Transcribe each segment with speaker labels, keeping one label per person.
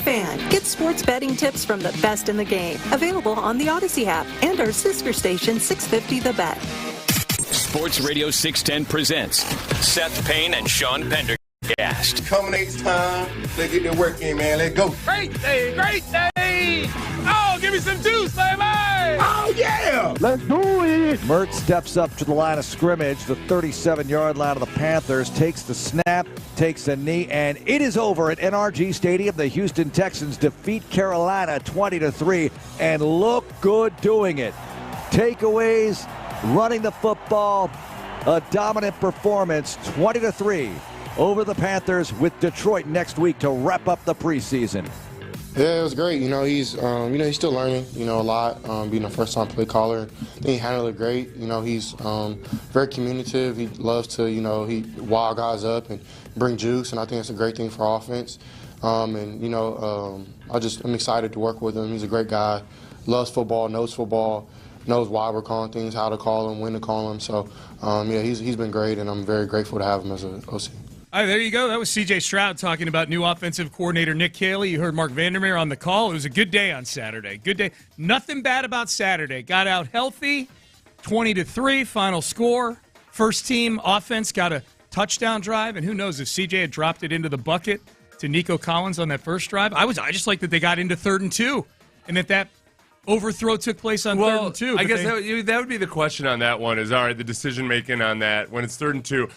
Speaker 1: fan. Get sports betting tips from the best in the game. Available on the Odyssey app and our sister station 650 The Bet.
Speaker 2: Sports Radio 610 presents Seth Payne and Sean Pendergast.
Speaker 3: Culminates time. Let's get the work in, man. Let's go.
Speaker 4: Great day, great day. Oh, give me some juice, baby.
Speaker 3: Oh, yeah.
Speaker 5: Let's do it. Mert steps up to the line of scrimmage, the 37-yard line of the Panthers, takes the snap, takes a knee, and it is over at NRG Stadium. The Houston Texans defeat Carolina 20-3 and look good doing it. Takeaways, running the football, a dominant performance, 20-3 over the Panthers, with Detroit next week to wrap up the preseason.
Speaker 6: Yeah, it was great. He's still learning, a lot, being a first-time play caller. I think he handled it great. He's very communicative. He loves to, he wild guys up and bring juice, and I think that's a great thing for offense. I'm excited to work with him. He's a great guy, loves football, knows why we're calling things, how to call them, when to call them. So, he's been great, and I'm very grateful to have him as an OC.
Speaker 4: All right, there you go. That was C.J. Stroud talking about new offensive coordinator Nick Caley. You heard Mark Vandermeer on the call. It was a good day on Saturday. Good day. Nothing bad about Saturday. Got out healthy, 20-3, final score. First team offense got a touchdown drive, and who knows if C.J. had dropped it into the bucket to Nico Collins on that first drive. I just like that they got into 3rd and 2, and that overthrow took place on 3rd and 2.
Speaker 7: I guess that would be the question on that one is, all right, the decision-making on that, when it's 3rd and 2.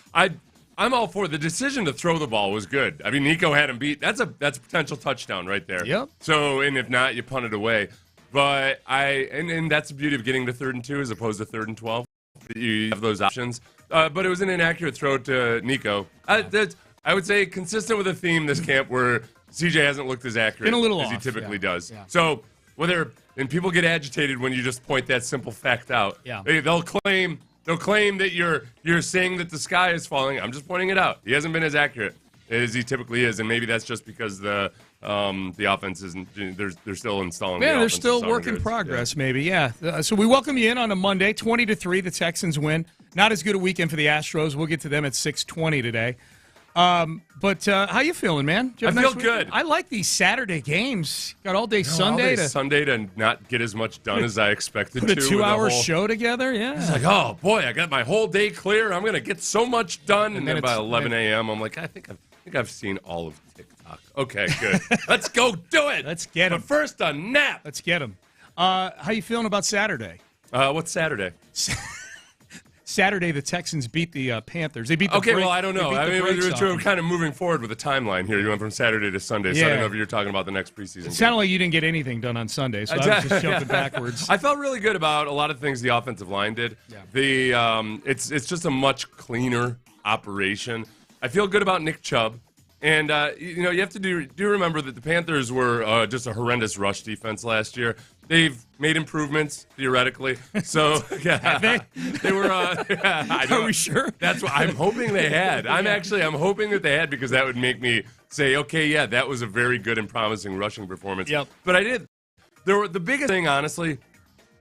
Speaker 7: I'm all for the decision to throw the ball was good. I mean, Nico had him beat. That's a potential touchdown right there.
Speaker 4: Yep.
Speaker 7: So, and if not, you punt it away. But and that's the beauty of getting to 3rd and 2 as opposed to 3rd and 12. You have those options. But it was an inaccurate throw to Nico. I would say consistent with a theme this camp where CJ hasn't looked as accurate as he typically does. Yeah. So and people get agitated when you just point that simple fact out.
Speaker 4: Yeah.
Speaker 7: They'll claim that you're saying that the sky is falling. I'm just pointing it out. He hasn't been as accurate as he typically is, and maybe that's just because the offense isn't. They're still installing.
Speaker 4: Yeah, they're still work in progress. Yeah. Maybe, yeah. So we welcome you in on a Monday, 20-3. The Texans win. Not as good a weekend for the Astros. We'll get to them at 6:20 today. But how you feeling, man?
Speaker 7: I feel good.
Speaker 4: I like these Saturday games. Got all day Sunday
Speaker 7: to not get as much done as I expected to.
Speaker 4: Put a 2-hour show together, yeah.
Speaker 7: It's like, oh boy, I got my whole day clear. I'm gonna get so much done, and then by 11 a.m. I'm like, I think I've seen all of TikTok. Okay, good. Let's go do it.
Speaker 4: Let's get him.
Speaker 7: But first, a nap.
Speaker 4: Let's get him. How you feeling about Saturday?
Speaker 7: What's Saturday?
Speaker 4: Saturday, the Texans beat the Panthers. They beat the
Speaker 7: well, I don't know. I mean, we're kind of moving forward with the timeline here. You went from Saturday to Sunday, so I don't know if you're talking about the next preseason.
Speaker 4: It sounded like you didn't get anything done on Sunday, so I was just jumping backwards.
Speaker 7: I felt really good about a lot of things the offensive line did. Yeah. It's just a much cleaner operation. I feel good about Nick Chubb. And, you have to do remember that the Panthers were just a horrendous rush defense last year. They've made improvements, theoretically. So, yeah. They were,
Speaker 4: Are we sure?
Speaker 7: That's what I'm hoping they had. I'm hoping that they had because that would make me say, okay, yeah, that was a very good and promising rushing performance.
Speaker 4: Yep.
Speaker 7: But I did. The biggest thing, honestly,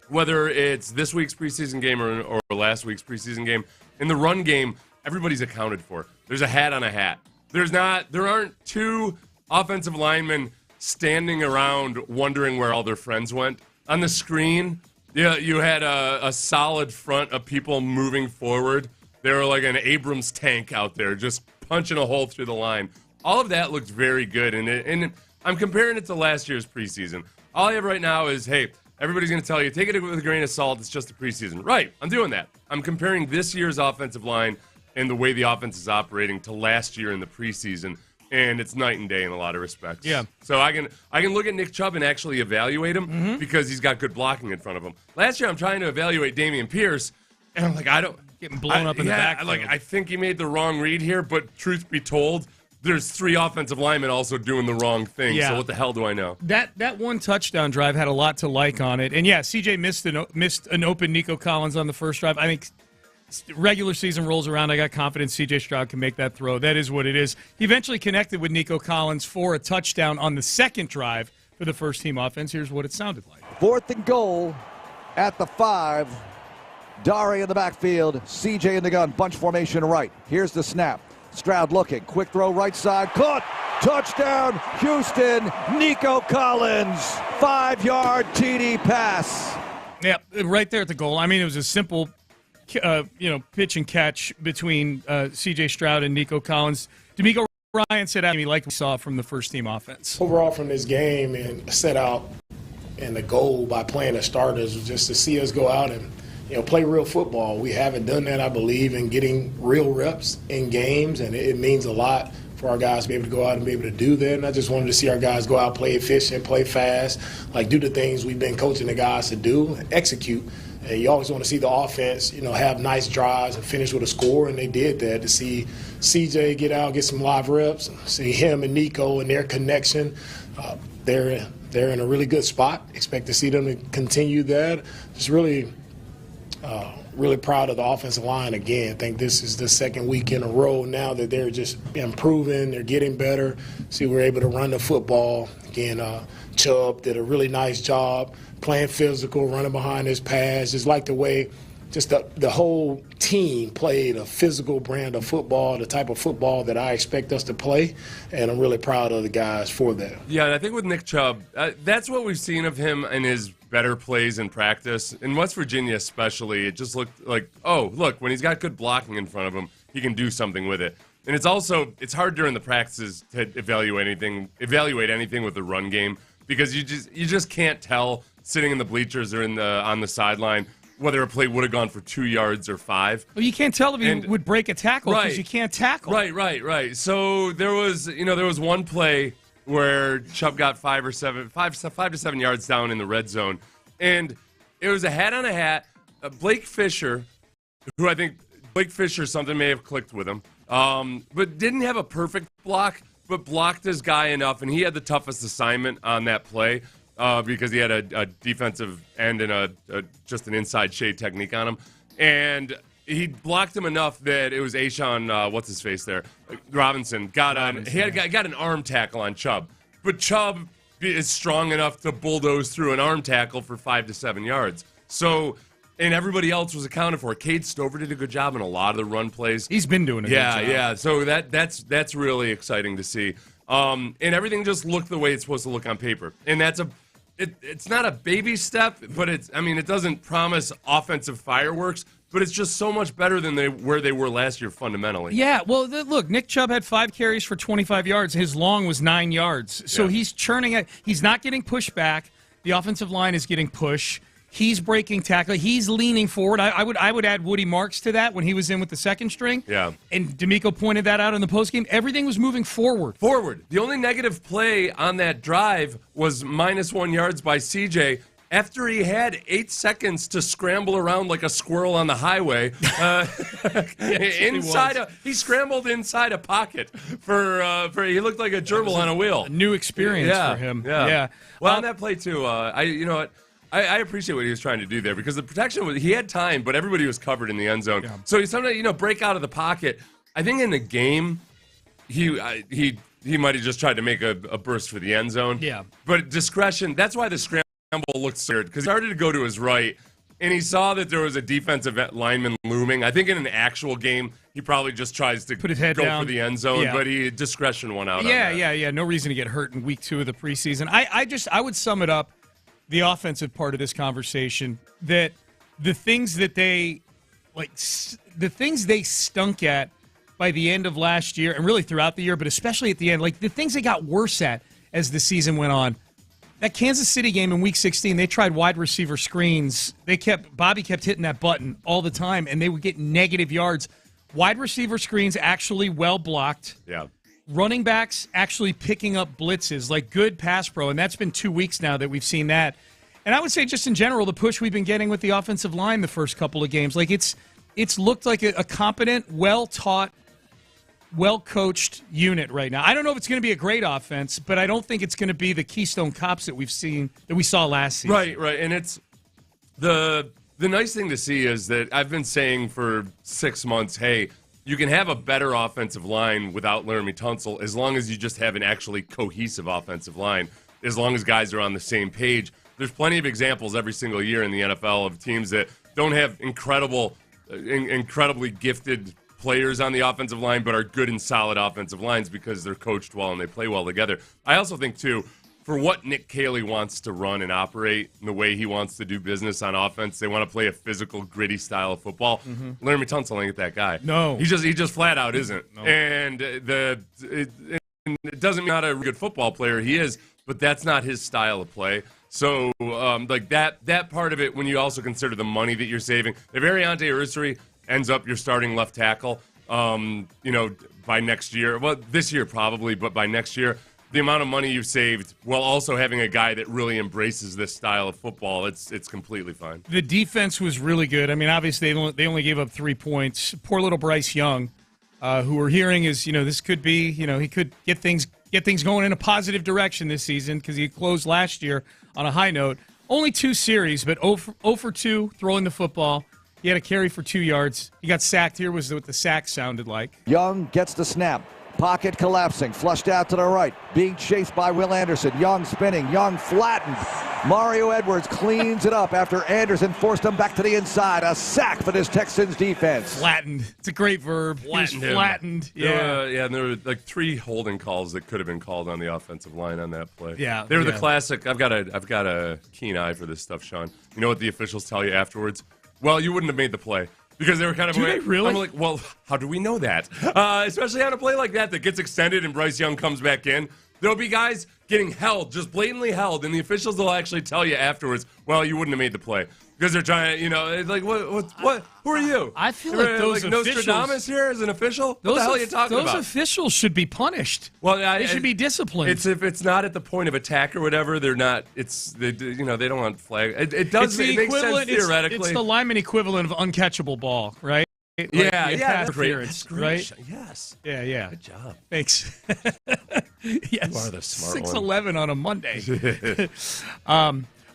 Speaker 7: whether it's this week's preseason game or last week's preseason game, in the run game, everybody's accounted for. There's a hat on a hat. There aren't two offensive linemen standing around wondering where all their friends went. On the screen, you had a solid front of people moving forward. They were like an Abrams tank out there, just punching a hole through the line. All of that looked very good, and I'm comparing it to last year's preseason. All I have right now is, hey, everybody's going to tell you, take it with a grain of salt, it's just the preseason. Right, I'm doing that. I'm comparing this year's offensive line and the way the offense is operating to last year in the preseason, and it's night and day in a lot of respects.
Speaker 4: Yeah.
Speaker 7: So I can look at Nick Chubb and actually evaluate him because he's got good blocking in front of him. Last year I'm trying to evaluate Dameon Pierce, and I'm like,
Speaker 4: getting blown up in the back.
Speaker 7: I think he made the wrong read here, but truth be told, there's 3 offensive linemen also doing the wrong thing. Yeah. So what the hell do I know?
Speaker 4: That one touchdown drive had a lot to like on it, and yeah, CJ missed an open Nico Collins on the first drive. I think regular season rolls around, I got confidence C.J. Stroud can make that throw. That is what it is. He eventually connected with Nico Collins for a touchdown on the second drive for the first-team offense. Here's what it sounded like.
Speaker 5: 4th and goal at the 5. Dari in the backfield. C.J. in the gun. Bunch formation right. Here's the snap. Stroud looking. Quick throw right side. Caught. Touchdown, Houston. Nico Collins, 5-yard TD pass.
Speaker 4: Yeah, right there at the goal. I mean, it was a simple, pitch and catch between C.J. Stroud and Nico Collins. Demeco Ryans said, he liked what we saw from the first-team offense.
Speaker 8: Overall from this game and set out, and the goal by playing the starters was just to see us go out and play real football. We haven't done that, I believe, in getting real reps in games, and it means a lot for our guys to be able to go out and be able to do that. And I just wanted to see our guys go out, play efficient, play fast, do the things we've been coaching the guys to do, and execute. And you always want to see the offense, have nice drives and finish with a score, and they did that. To see CJ get out, get some live reps, see him and Nico and their connection, they're in a really good spot. Expect to see them to continue that. Just really proud of the offensive line again. I think this is the second week in a row now that they're just improving. They're getting better. See, we're able to run the football. Again, Chubb did a really nice job playing physical, running behind his pass. Just like the way just the whole team played a physical brand of football, the type of football that I expect us to play, and I'm really proud of the guys for that.
Speaker 7: Yeah, and I think with Nick Chubb, that's what we've seen of him in his better plays in practice. In West Virginia especially, it just looked like, when he's got good blocking in front of him, he can do something with it. And it's hard during the practices to evaluate anything with the run game, because you just can't tell sitting in the bleachers or on the sideline whether a play would have gone for 2 yards or 5.
Speaker 4: Well, you can't tell if he would break a tackle because you can't tackle.
Speaker 7: Right. So there was one play where Chubb got 5 to 7 yards down in the red zone, and it was a hat on a hat. Blake Fisher, who I think something may have clicked with him, but didn't have a perfect block, but blocked his guy enough, and he had the toughest assignment on that play. Because he had a defensive end and just an inside shade technique on him. And he blocked him enough that it was Ashawn, what's his face there? Robinson got an arm tackle on Chubb. But Chubb is strong enough to bulldoze through an arm tackle for 5 to 7 yards. So, and everybody else was accounted for. Cade Stover did a good job in a lot of the run plays.
Speaker 4: He's been doing a good job.
Speaker 7: Yeah. So that's really exciting to see. And everything just looked the way it's supposed to look on paper. And it's not a baby step, but it doesn't promise offensive fireworks, but it's just so much better than where they were last year fundamentally.
Speaker 4: Yeah, well, look, Nick Chubb had 5 carries for 25 yards. His long was 9 yards. So he's churning it. He's not getting pushed back. The offensive line is getting push. He's breaking tackle. He's leaning forward. I would add Woody Marks to that when he was in with the second string.
Speaker 7: Yeah.
Speaker 4: And Demeco pointed that out in the postgame. Everything was moving forward.
Speaker 7: The only negative play on that drive was -1 yards by CJ after he had 8 seconds to scramble around like a squirrel on the highway. He scrambled inside a pocket for he looked like a gerbil on a wheel.
Speaker 4: A new experience for him. Yeah.
Speaker 7: Well, on that play too, I appreciate what he was trying to do there, because the protection he had time, but everybody was covered in the end zone. Yeah. So he sometimes break out of the pocket. I think in the game he might have just tried to make a burst for the end zone.
Speaker 4: Yeah.
Speaker 7: But discretion, that's why the scramble looked weird, because he started to go to his right and he saw that there was a defensive lineman looming. I think in an actual game he probably just tries to
Speaker 4: put his head
Speaker 7: go
Speaker 4: down
Speaker 7: for the end zone, but discretion won out.
Speaker 4: Yeah. No reason to get hurt in week 2 of the preseason. I would sum it up, the offensive part of this conversation, that the things they stunk at by the end of last year and really throughout the year, but especially at the end, the things they got worse at as the season went on. That Kansas City game in week 16, they tried wide receiver screens. Bobby kept hitting that button all the time, and they would get negative yards. Wide receiver screens actually well blocked.
Speaker 7: Yeah.
Speaker 4: Running backs actually picking up blitzes, good pass pro, and that's been 2 weeks now that we've seen that. And I would say just in general, the push we've been getting with the offensive line the first couple of games, it's looked like a competent, well-taught, well-coached unit right now. I don't know if it's going to be a great offense, but I don't think it's going to be the Keystone Cops that we saw last season.
Speaker 7: Right. And it's the nice thing to see is that I've been saying for 6 months, hey, you can have a better offensive line without Laramie Tunsil as long as you just have an actually cohesive offensive line, as long as guys are on the same page. There's plenty of examples every single year in the NFL of teams that don't have incredibly gifted players on the offensive line, but are good and solid offensive lines because they're coached well and they play well together. I also think, too, for what Nick Caley wants to run and operate and the way he wants to do business on offense, they want to play a physical, gritty style of football. Laramie Tunsil ain't that guy.
Speaker 4: No.
Speaker 7: He just flat out isn't.
Speaker 4: No.
Speaker 7: And it doesn't mean not a good football player. He is, but that's not his style of play. So, like that part of it, when you also consider the money that you're saving, if Ariante Ursary ends up your starting left tackle, by next year, well, this year probably, but by next year, the amount of money you've saved while also having a guy that really embraces this style of football, it's completely fine.
Speaker 4: The defense was really good. I mean, obviously they only gave up 3 points. Poor little Bryce Young, who we're hearing is, this could be, he could get things going in a positive direction this season because he closed last year on a high note. Only 2 series, but 0 for 2 throwing the football. He had a carry for 2 yards. He got sacked. Here was what the sack sounded like.
Speaker 5: Young gets the snap. Pocket collapsing. Flushed out to the right. Being chased by Will Anderson. Young spinning. Young flattened. Mario Edwards cleans it up after Anderson forced him back to the inside. A sack for this Texans defense.
Speaker 4: Flattened. It's a great verb. Flattened. Yeah.
Speaker 7: And there were like 3 holding calls that could have been called on the offensive line on that play.
Speaker 4: Yeah.
Speaker 7: They were the classic. I've got a keen eye for this stuff, Sean. You know what the officials tell you afterwards? Well, you wouldn't have made the play. Because they were kind of
Speaker 4: Do they really?
Speaker 7: I'm like, well, how do we know that? Especially on a play like that gets extended and Bryce Young comes back in. There'll be guys getting held, just blatantly held, and the officials will actually tell you afterwards, well, you wouldn't have made the play. Because they're trying to, it's like, what? Who are you?
Speaker 4: I feel like those officials.
Speaker 7: Nostradamus here as an official? What the hell are you talking about?
Speaker 4: Those officials should be punished. Well, they should be disciplined.
Speaker 7: If it's not at the point of attack or whatever, they're not. They don't want flag. It does make sense theoretically.
Speaker 4: It's the lineman equivalent of uncatchable ball, right?
Speaker 7: That's great. That's great.
Speaker 4: Right?
Speaker 7: Yes.
Speaker 4: Yeah.
Speaker 7: Good job.
Speaker 4: Thanks. Yes.
Speaker 7: You are the smart
Speaker 4: 6'11" on a Monday.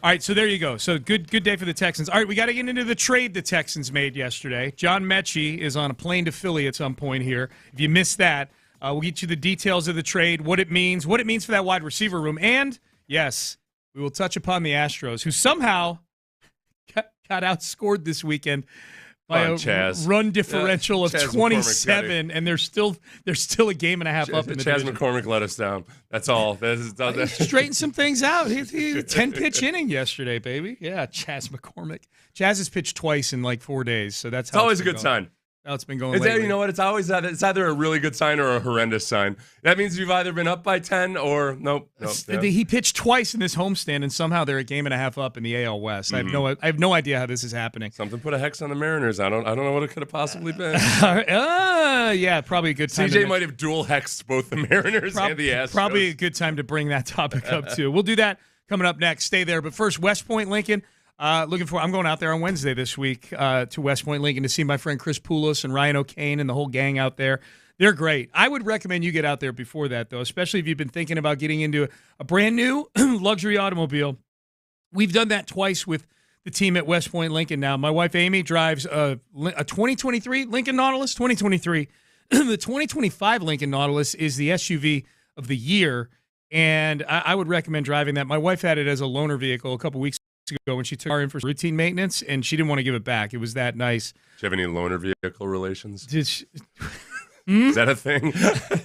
Speaker 4: All right, so there you go. So good day for the Texans. All right, we got to get into the trade the Texans made yesterday. John Metchie is on a plane to Philly at some point here. If you missed that, we'll get you the details of the trade, what it means for that wide receiver room, and, yes, we will touch upon the Astros, who somehow got outscored this weekend by a run differential of 27, and they're still a game and a half up in the division.
Speaker 7: McCormick let us down. That's all.
Speaker 4: Straighten some things out. He 10-pitch inning yesterday, baby. Yeah, Chaz McCormick. Chaz has pitched twice in like 4 days, so that's how
Speaker 7: it's always a good sign.
Speaker 4: How it's been going lately.
Speaker 7: You know what? It's always it's either a really good sign or a horrendous sign. That means you've either been up by 10 or nope.
Speaker 4: He pitched twice in this homestand, and somehow they're a game and a half up in the AL West. Mm-hmm. I have no idea how this is happening.
Speaker 7: Something put a hex on the Mariners. I don't know what it could have possibly been.
Speaker 4: Yeah, probably a good time.
Speaker 7: CJ might have dual hexed both the Mariners and the Astros.
Speaker 4: Probably a good time to bring that topic up too. We'll do that coming up next. Stay there, but first, West Point Lincoln. I'm going out there on Wednesday this week to West Point Lincoln to see my friend Chris Poulos and Ryan O'Kane and the whole gang out there. They're great. I would recommend you get out there before that, though, especially if you've been thinking about getting into a brand new luxury automobile. We've done that twice with the team at West Point Lincoln now. My wife Amy drives a 2023 Lincoln Nautilus, 2023. The 2025 Lincoln Nautilus is the SUV of the year, and I would recommend driving that. My wife had it as a loaner vehicle a couple weeks ago when she took her in for routine maintenance, and she didn't want to give it back. It was that nice.
Speaker 7: Do you have any loaner vehicle relations? Is that a thing?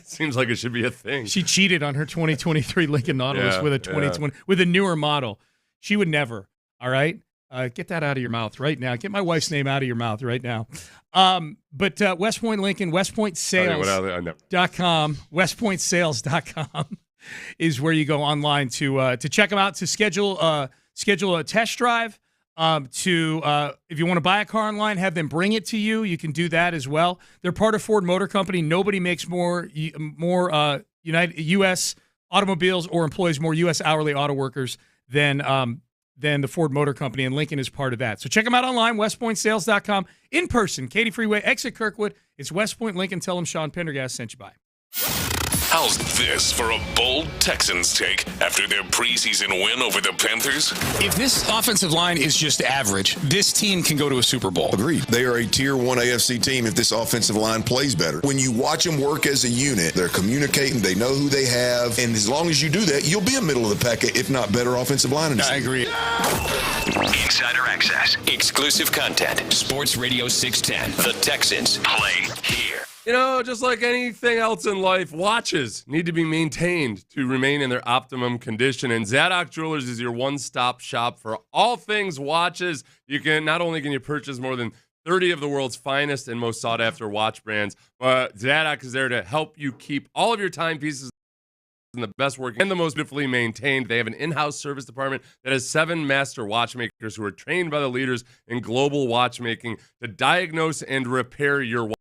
Speaker 7: Seems like it should be a thing.
Speaker 4: She cheated on her 2023 Lincoln Nautilus with a 2020 with a newer model. She would never. All right, get that out of your mouth right now. Get my wife's name out of your mouth right now. But West Point Lincoln, WestPointSales.com, WestPointSales.com is where you go online to check them out, to schedule a test drive, if you want to buy a car online, have them bring it to you. You can do that as well. They're part of Ford Motor Company. Nobody makes more United U.S. automobiles or employs more U.S. hourly auto workers than the Ford Motor Company, and Lincoln is part of that. So check them out online, WestPointSales.com. In person, Katy Freeway, exit Kirkwood. It's West Point Lincoln. Tell them Sean Pendergast sent you by.
Speaker 9: How's this for a bold Texans take after their preseason win over the Panthers?
Speaker 10: If this offensive line is just average, this team can go to a Super Bowl.
Speaker 11: Agreed. They are a Tier 1 AFC team if this offensive line plays better. When you watch them work as a unit, they're communicating, they know who they have, and as long as you do that, you'll be a middle of the pack, if not better offensive line.
Speaker 10: I agree.
Speaker 2: Insider access, exclusive content. Sports Radio 610. The Texans play here.
Speaker 7: You know, just like anything else in life, watches need to be maintained to remain in their optimum condition. And Zadok Jewelers is your one-stop shop for all things watches. You can not only can you purchase more than 30 of the world's finest and most sought-after watch brands, but Zadok is there to help you keep all of your timepieces in the best working and the most beautifully maintained. They have an in-house service department that has 7 master watchmakers who are trained by the leaders in global watchmaking to diagnose and repair your watch.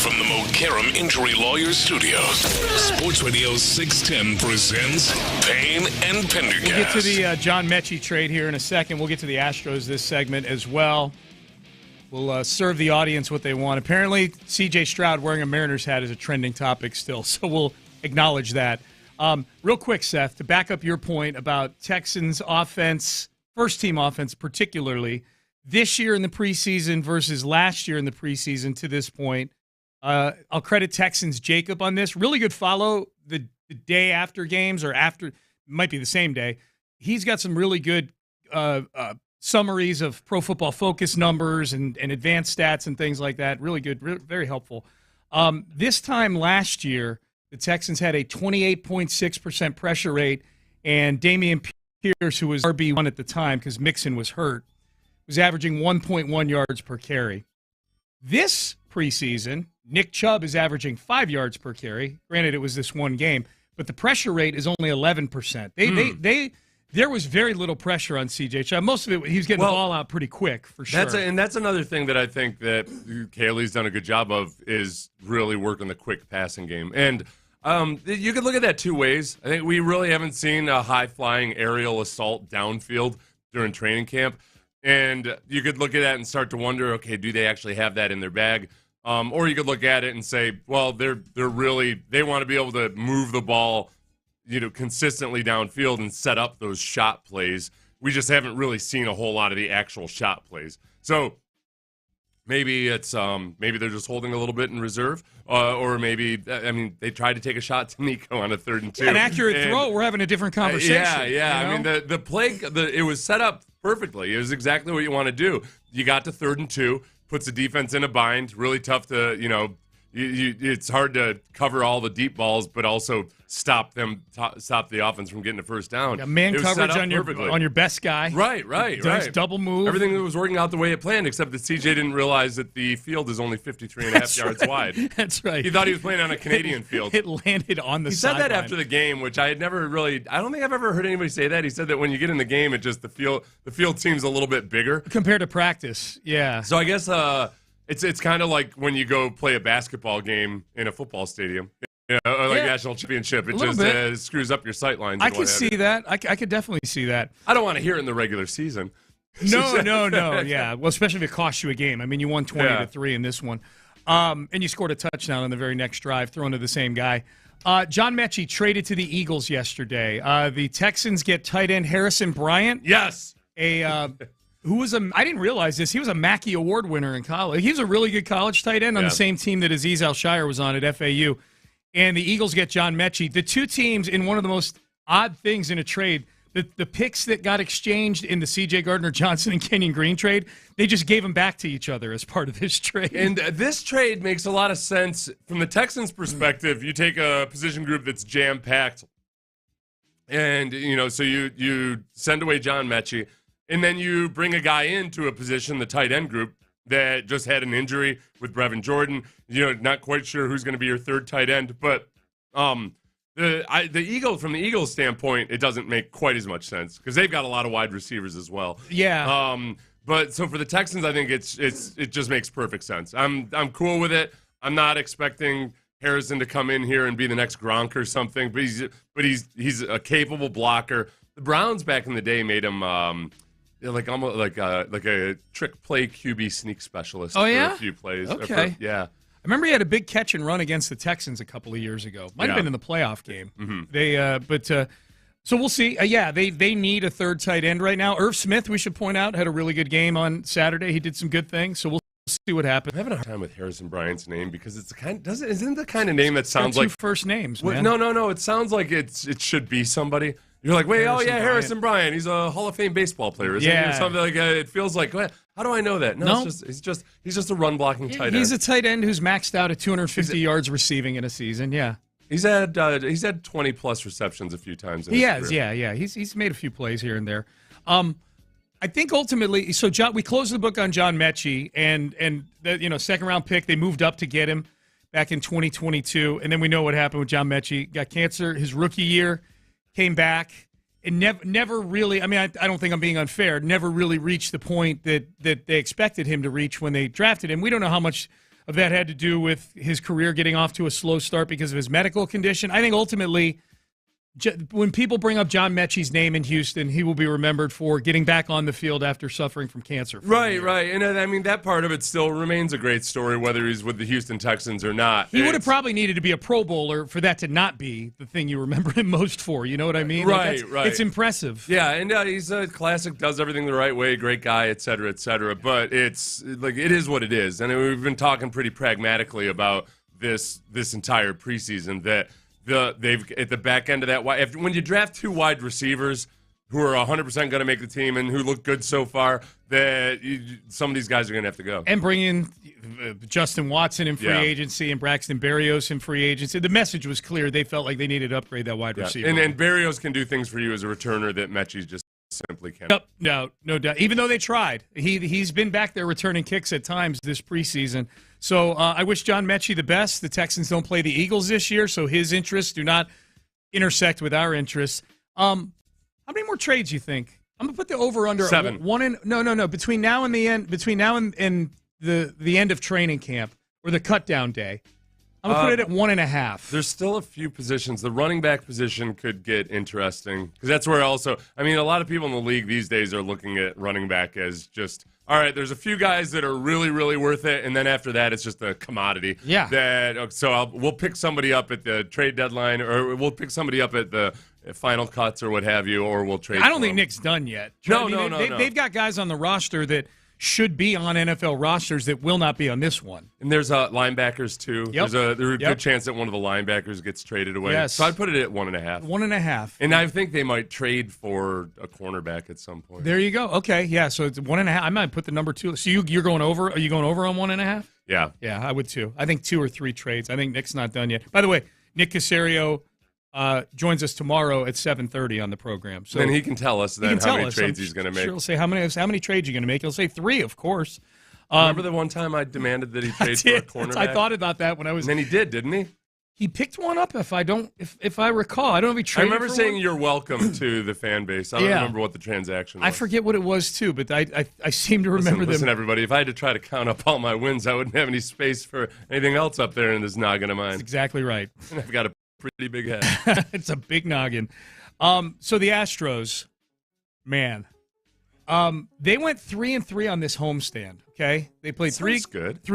Speaker 9: from the Mokaram Injury Lawyers Studios, Sports Radio 610 presents Payne and Pendergast.
Speaker 4: We'll get to the John Metchie trade here in a second. We'll get to the Astros this segment as well. We'll serve the audience what they want. Apparently, C.J. Stroud wearing a Mariners hat is a trending topic still, so we'll acknowledge that. Real quick, Seth, to back up your point about Texans offense, first-team offense particularly, this year in the preseason versus last year in the preseason to this point. I'll credit Texans Jacob on this. Really good follow the day after games or after, might be the same day. He's got some really good summaries of Pro Football Focus numbers and advanced stats and things like that. Really good, very helpful. This time last year, the Texans had a 28.6% pressure rate, and Damian Pierce, who was RB1 at the time because Mixon was hurt, was averaging 1.1 yards per carry. This preseason, Nick Chubb is averaging 5 yards per carry. Granted, it was this one game, but the pressure rate is only 11%. There was very little pressure on C.J. Chubb. Most of it, he was getting the ball out pretty quick, for sure.
Speaker 7: That's another thing that I think that Caley's done a good job of is really working the quick passing game. And you could look at that two ways. I think we really haven't seen a high-flying aerial assault downfield during training camp. And you could look at that and start to wonder, okay, do they actually have that in their bag? Or you could look at it and say, well, they want to be able to move the ball, consistently downfield and set up those shot plays. We just haven't really seen a whole lot of the actual shot plays. So maybe it's maybe they're just holding a little bit in reserve, or maybe they tried to take a shot to Nico on a 3rd and 2.
Speaker 4: An accurate throw. We're having a different conversation.
Speaker 7: Yeah. I mean, the play, it was set up perfectly. It was exactly what you want to do. You got to 3rd and 2, puts the defense in a bind. Really tough to it's hard to cover all the deep balls, but also stop the offense from getting a first down.
Speaker 4: Yeah, man coverage on your best guy.
Speaker 7: Right.
Speaker 4: Nice double move.
Speaker 7: Everything was working out the way it planned, except that CJ didn't realize that the field is only 53.5 yards wide.
Speaker 4: That's right.
Speaker 7: He thought he was playing on a Canadian field.
Speaker 4: It landed on the sideline.
Speaker 7: He said that after the game, which I had never really. I don't think I've ever heard anybody say that. He said that when you get in the game, it just the field seems a little bit bigger
Speaker 4: compared to practice. Yeah.
Speaker 7: So I guess it's kind of like when you go play a basketball game in a football stadium. Or like national championship. It just screws up your sight lines.
Speaker 4: I could see that. I could definitely see that.
Speaker 7: I don't want to hear it in the regular season.
Speaker 4: No. Yeah. Well, especially if it costs you a game. I mean, you won 20-3 in this one. And you scored a touchdown on the very next drive, thrown to the same guy. John Metchie traded to the Eagles yesterday. The Texans get tight end Harrison Bryant.
Speaker 7: Yes.
Speaker 4: I didn't realize this. He was a Mackey Award winner in college. He was a really good college tight end on the same team that Azeez Al-Shire was on at FAU. And the Eagles get John Metchie. The two teams, in one of the most odd things in a trade, the picks that got exchanged in the C.J. Gardner-Johnson and Kenyon Green trade, they just gave them back to each other as part of this trade.
Speaker 7: And this trade makes a lot of sense. From the Texans' perspective, you take a position group that's jam-packed, and, so you send away John Metchie, and then you bring a guy into a position, the tight end group, that just had an injury with Brevin Jordan. Not quite sure who's going to be your third tight end. But the Eagles, from the Eagles' standpoint, it doesn't make quite as much sense because they've got a lot of wide receivers as well.
Speaker 4: Yeah.
Speaker 7: But so for the Texans, I think it just makes perfect sense. I'm cool with it. I'm not expecting Harrison to come in here and be the next Gronk or something. But he's a capable blocker. The Browns back in the day made him. Like almost like a trick play QB sneak specialist.
Speaker 4: Oh, yeah?
Speaker 7: For a few plays.
Speaker 4: Okay.
Speaker 7: Yeah.
Speaker 4: I remember he had a big catch and run against the Texans a couple of years ago. Might have been in the playoff game.
Speaker 7: Mm-hmm.
Speaker 4: So we'll see. They need a third tight end right now. Irv Smith, we should point out, had a really good game on Saturday. He did some good things. So we'll see what happens.
Speaker 7: I'm having a hard time with Harrison Bryant's name because isn't the kind of name that sounds like
Speaker 4: two first names. Man.
Speaker 7: No. It sounds like it should be somebody. You're like, wait, Harrison Bryant. He's a Hall of Fame baseball player, isn't he? Or something like that. It feels like, how do I know that? No. He's just a run blocking tight end.
Speaker 4: He's a tight end who's maxed out at 250 yards receiving in a season. Yeah.
Speaker 7: He's had 20 plus receptions a few times.
Speaker 4: He has, yeah. He's made a few plays here and there. I think ultimately, so we closed the book on John Metchie, and the second round pick. They moved up to get him back in 2022, and then we know what happened with John Metchie. Got cancer his rookie year. Came back and never really. I mean, I don't think I'm being unfair. Never really reached the point that they expected him to reach when they drafted him. We don't know how much of that had to do with his career getting off to a slow start because of his medical condition. I think ultimately, when people bring up John Metchie's name in Houston, he will be remembered for getting back on the field after suffering from cancer.
Speaker 7: Right. And I mean, that part of it still remains a great story, whether he's with the Houston Texans or not.
Speaker 4: He would have probably needed to be a Pro Bowler for that to not be the thing you remember him most for. You know what I mean?
Speaker 7: Right.
Speaker 4: It's impressive.
Speaker 7: Yeah, and he's a classic, does everything the right way, great guy, et cetera, et cetera. But it's like, it is what it is. And we've been talking pretty pragmatically about this entire preseason that they've at the back end of that, when you draft 2 wide receivers who are 100% going to make the team and who look good so far, that some of these guys are going to have to go.
Speaker 4: And bring in Justin Watson in free agency and Braxton Berrios in free agency. The message was clear. They felt like they needed to upgrade that wide receiver.
Speaker 7: And Berrios can do things for you as a returner that Metchie just simply can't.
Speaker 4: No doubt. Even though they tried. He's been back there returning kicks at times this preseason. So I wish John Metchie the best. The Texans don't play the Eagles this year, so his interests do not intersect with our interests. How many more trades you think? I'm gonna put the over under
Speaker 7: 7.
Speaker 4: No. Between now and the end, the end of training camp or the cut down day, I'm gonna put it at 1.5.
Speaker 7: There's still a few positions. The running back position could get interesting because that's where also. I mean, a lot of people in the league these days are looking at running back as just. All right, there's a few guys that are really, really worth it, and then after that, it's just a commodity.
Speaker 4: Yeah.
Speaker 7: We'll pick somebody up at the trade deadline, or we'll pick somebody up at the final cuts or what have you, or we'll trade.
Speaker 4: I don't think Nick's done yet.
Speaker 7: No.
Speaker 4: They've got guys on the roster that should be on NFL rosters that will not be on this one.
Speaker 7: And there's linebackers, too.
Speaker 4: Yep.
Speaker 7: There's a good chance that one of the linebackers gets traded away.
Speaker 4: Yes.
Speaker 7: So I'd put it at 1.5.
Speaker 4: 1.5.
Speaker 7: And I think they might trade for a cornerback at some point.
Speaker 4: There you go. Okay, yeah, so it's 1.5. I might put the number 2. So you're going over? Are you going over on 1.5?
Speaker 7: Yeah.
Speaker 4: Yeah, I would, too. I think 2 or 3 trades. I think Nick's not done yet. By the way, Nick Caserio joins us tomorrow at 7:30 on the program. So
Speaker 7: then he can tell us how many trades he's going to make.
Speaker 4: Sure, he'll say how many trades you're going to make. He'll say 3, of course.
Speaker 7: Remember the one time I demanded that he trade for a cornerback?
Speaker 4: I thought about that when I was.
Speaker 7: And then he did, didn't he?
Speaker 4: He picked one up. If I recall, I don't know if he traded.
Speaker 7: I remember
Speaker 4: for
Speaker 7: saying
Speaker 4: one.
Speaker 7: You're welcome to the fan base. I don't remember what the transaction was.
Speaker 4: I forget what it was too, but I seem to remember them.
Speaker 7: Listen, everybody, if I had to try to count up all my wins, I wouldn't have any space for anything else up there in this noggin of mine.
Speaker 4: That's exactly right.
Speaker 7: And I've got a pretty big head.
Speaker 4: It's a big noggin. So the Astros, man, they went 3-3 on this homestand. Okay, they played
Speaker 7: three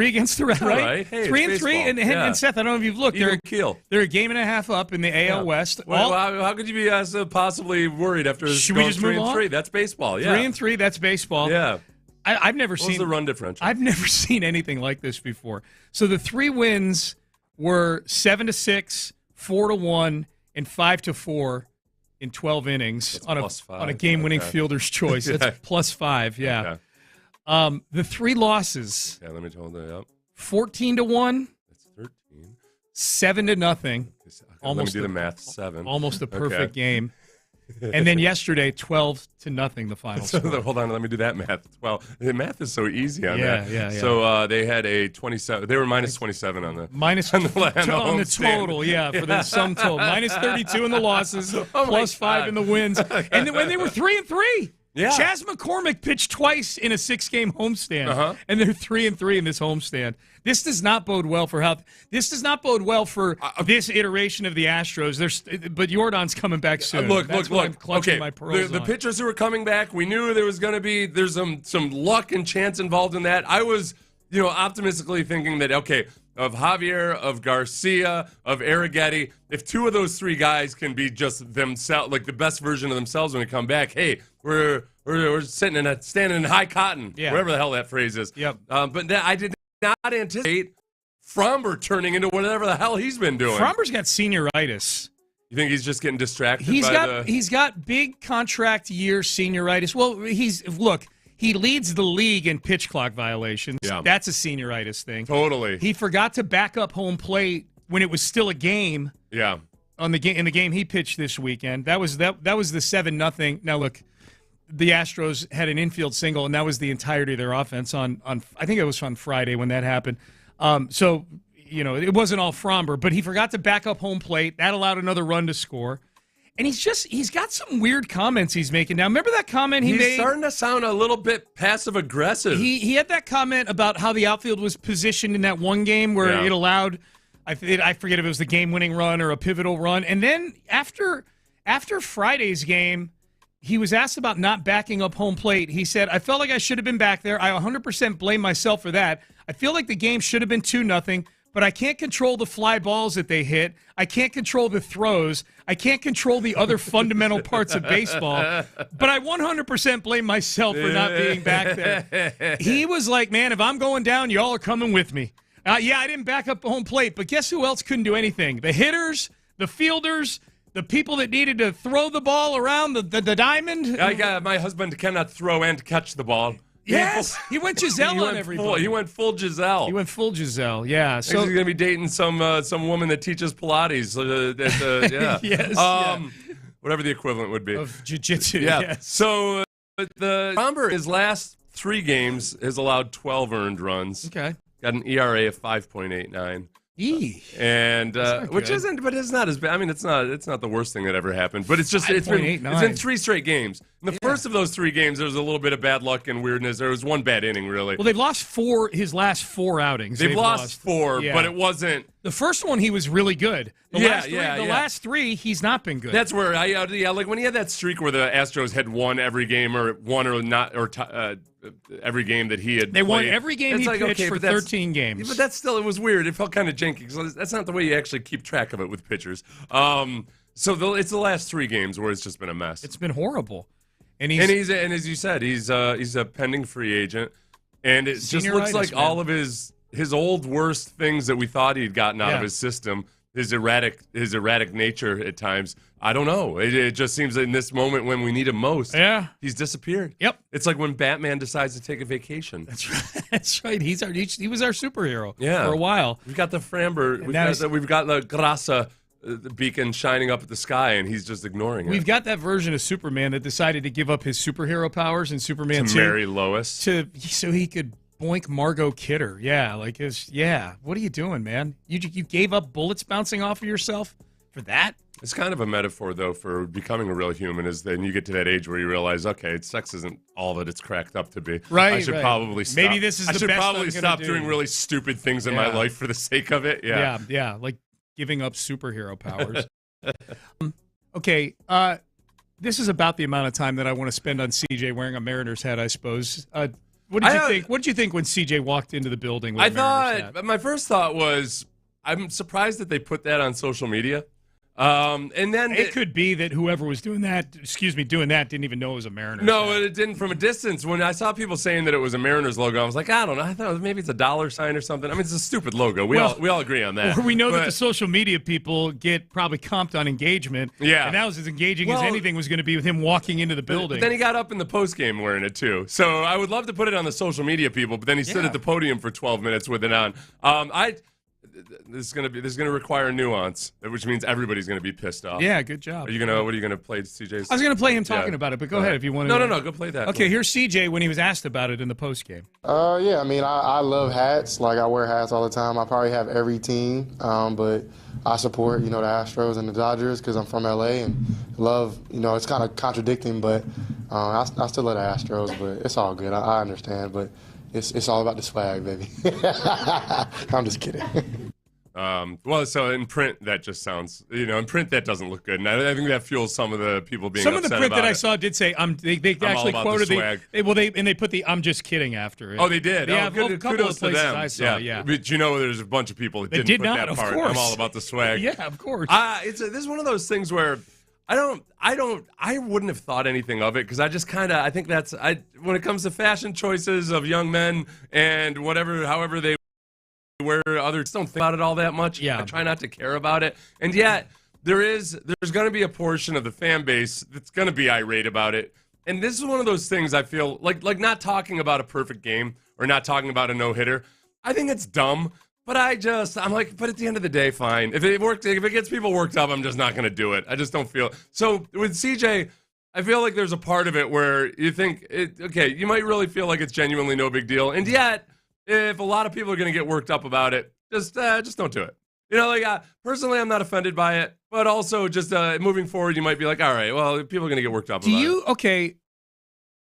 Speaker 4: against the Reds, right?
Speaker 7: Hey,
Speaker 4: 3-3, and Seth, I don't know if you've looked. They're a game and a half up in the AL West.
Speaker 7: Well, how could you be possibly worried after
Speaker 4: Should
Speaker 7: going
Speaker 4: we just move
Speaker 7: 3-3?
Speaker 4: on?
Speaker 7: That's baseball. Yeah,
Speaker 4: 3-3. That's baseball.
Speaker 7: Yeah.
Speaker 4: I've never seen
Speaker 7: the run differential.
Speaker 4: I've never seen anything like this before. So the 3 wins were 7-6, 4-1, and 5-4 in 12 innings on a game-winning fielder's choice. That's +5. Yeah.
Speaker 7: Okay.
Speaker 4: The 3 losses.
Speaker 7: Yeah, let me hold that up.
Speaker 4: 14-1.
Speaker 7: That's 13.
Speaker 4: 7-0.
Speaker 7: Let me do the math. 7.
Speaker 4: Almost a perfect game. And then yesterday, 12-0, the final score.
Speaker 7: Hold on, let me do that math. Well, the math is so easy on that.
Speaker 4: Yeah.
Speaker 7: So they had a 27. They were minus 27 on the
Speaker 4: total. Yeah, for the sum total. Minus 32 in the losses, +5 in the wins, and then when they were 3-3.
Speaker 7: Yeah.
Speaker 4: Chas McCormick pitched twice in a 6-game homestand, and they're 3-3 in this homestand. This does not bode well for health. This does not bode well for this iteration of the Astros. But Jordan's coming back soon.
Speaker 7: Look.
Speaker 4: I'm clutching my pearls
Speaker 7: the
Speaker 4: on.
Speaker 7: pitchers who were coming back, we knew there's some luck and chance involved in that. I was, optimistically thinking that of Javier, of Garcia, of Arrighetti, if 2 of those 3 guys can be just themselves, like the best version of themselves when they come back, hey, we're standing in high cotton, wherever the hell that phrase is.
Speaker 4: Yep.
Speaker 7: But I did not anticipate Fromber turning into whatever the hell he's been doing.
Speaker 4: Fromber's got senioritis.
Speaker 7: You think he's just getting distracted?
Speaker 4: He's got big contract year senioritis. Well, he leads the league in pitch clock violations.
Speaker 7: Yeah.
Speaker 4: That's a senioritis thing.
Speaker 7: Totally.
Speaker 4: He forgot to back up home plate when it was still a game.
Speaker 7: Yeah.
Speaker 4: In the game he pitched this weekend. That was the 7-0. Now look, the Astros had an infield single, and that was the entirety of their offense on I think it was on Friday when that happened. So it wasn't all Fromber, but he forgot to back up home plate. That allowed another run to score. And he's got some weird comments he's making now. Remember that comment he made?
Speaker 7: He's starting to sound a little bit passive-aggressive.
Speaker 4: He had that comment about how the outfield was positioned in that one game where it allowed, I forget if it was the game-winning run or a pivotal run. And then after Friday's game, he was asked about not backing up home plate. He said, I felt like I should have been back there. I 100% blame myself for that. I feel like the game should have been 2-0. But I can't control the fly balls that they hit. I can't control the throws. I can't control the other fundamental parts of baseball. But I 100% blame myself for not being back there. He was like, man, if I'm going down, y'all are coming with me. Yeah, I didn't back up home plate, but guess who else couldn't do anything? The hitters, the fielders, the people that needed to throw the ball around the diamond.
Speaker 7: My husband cannot throw and catch the ball.
Speaker 4: Yes, he went Giselle on everybody.
Speaker 7: He went full Giselle.
Speaker 4: Yeah. So
Speaker 7: he's going to be dating some woman that teaches Pilates.
Speaker 4: Yes.
Speaker 7: Whatever the equivalent would be
Speaker 4: of jiu-jitsu.
Speaker 7: Yeah.
Speaker 4: Yes.
Speaker 7: So the Bomber, his last 3 games, has allowed 12 earned runs.
Speaker 4: Okay.
Speaker 7: Got an ERA of 5.89.
Speaker 4: And
Speaker 7: which isn't, but it's not as bad. I mean, it's not the worst thing that ever happened. But it's been 3 straight games. In the first of those 3 games, there was a little bit of bad luck and weirdness. There was one bad inning, really.
Speaker 4: Well, they've lost his last 4 outings.
Speaker 7: They've lost 4, but it wasn't.
Speaker 4: The first one, he was really good. The last 3, he's not been good.
Speaker 7: That's where like when he had that streak where the Astros had won every game every game that he had.
Speaker 4: They won every game he pitched for 13 games.
Speaker 7: But that's still, it was weird. It felt kind of janky because that's not the way you actually keep track of it with pitchers. So it's the last 3 games where it's just been a mess.
Speaker 4: It's been horrible. And
Speaker 7: as you said, he's a pending free agent, and it just looks like all of his old worst things that we thought he'd gotten out of his system, his erratic nature at times. I don't know. It just seems that in this moment when we need him most, he's disappeared.
Speaker 4: Yep.
Speaker 7: It's like when Batman decides to take a vacation.
Speaker 4: That's right. That's right. He was our superhero for a while.
Speaker 7: We've got the Framber. We've got the Grasa the beacon shining up at the sky, and he's just ignoring it.
Speaker 4: We've got that version of Superman that decided to give up his superhero powers in Superman 2
Speaker 7: to marry Lois
Speaker 4: so he could boink Margot Kidder. What are you doing, man? You gave up bullets bouncing off of yourself for that?
Speaker 7: It's kind of a metaphor, though, for becoming a real human. Is then you get to that age where you realize, okay, sex isn't all that it's cracked up to be.
Speaker 4: Right.
Speaker 7: I should probably stop.
Speaker 4: Maybe this is the best. I should
Speaker 7: probably stop doing really stupid things in my life for the sake of it.
Speaker 4: Yeah. Like giving up superhero powers. Okay. This is about the amount of time that I want to spend on CJ wearing a Mariners hat, I suppose. What did you think? What did you think when CJ walked into the building with a Mariners hat?
Speaker 7: My first thought was, I'm surprised that they put that on social media. And then
Speaker 4: it could be that whoever was doing that didn't even know it was a Mariners.
Speaker 7: No,
Speaker 4: hat.
Speaker 7: It didn't from a distance. When I saw people saying that it was a Mariners logo, I was like, I don't know. I thought maybe it's a dollar sign or something. I mean, it's a stupid logo. We all agree on that.
Speaker 4: We know that the social media people get probably comped on engagement.
Speaker 7: Yeah,
Speaker 4: and that was as engaging as anything was going to be with him walking into the building.
Speaker 7: But then he got up in the post game wearing it too. So I would love to put it on the social media people, but then he stood at the podium for 12 minutes with it on. This is gonna require nuance, which means everybody's gonna be pissed off.
Speaker 4: Yeah, good job.
Speaker 7: What are you gonna play CJ's?
Speaker 4: I was gonna play him talking about it, but go ahead if you want to.
Speaker 7: No, go play that.
Speaker 4: Okay, here's CJ when he was asked about it in the post game.
Speaker 6: Yeah, I mean, I love hats. Like, I wear hats all the time. I probably have every team, but I support, the Astros and the Dodgers because I'm from LA and love, it's kind of contradicting, but I still love the Astros, but it's all good. I understand, but it's all about the swag, baby. I'm just kidding.
Speaker 7: So in print, that just sounds, in print, that doesn't look good. And I think that fuels some of the people being upset about it.
Speaker 4: Some of the print that I saw did say, they actually quoted they put the I'm just kidding after it.
Speaker 7: Oh, they did?
Speaker 4: Yeah,
Speaker 7: kudos to them.
Speaker 4: I saw, yeah.
Speaker 7: But there's a bunch of people that didn't put that part.
Speaker 4: Course.
Speaker 7: I'm all about the swag.
Speaker 4: Yeah, of course.
Speaker 7: This is one of those things where I wouldn't have thought anything of it because I just I think when it comes to fashion choices of young men and however they wear, others don't think about it all that much.
Speaker 4: Yeah.
Speaker 7: I try not to care about it. And yet there's going to be a portion of the fan base that's going to be irate about it. And this is one of those things I feel like not talking about a perfect game or not talking about a no-hitter. I think it's dumb. But I'm like, but at the end of the day, fine. If it gets people worked up, I'm just not going to do it. I just don't feel. So with CJ, I feel like there's a part of it where you think, you might really feel like it's genuinely no big deal. And yet, if a lot of people are going to get worked up about it, just don't do it. Personally, I'm not offended by it, But also, just moving forward, you might be like, all right, well, people are going to get worked up about it.
Speaker 4: Okay,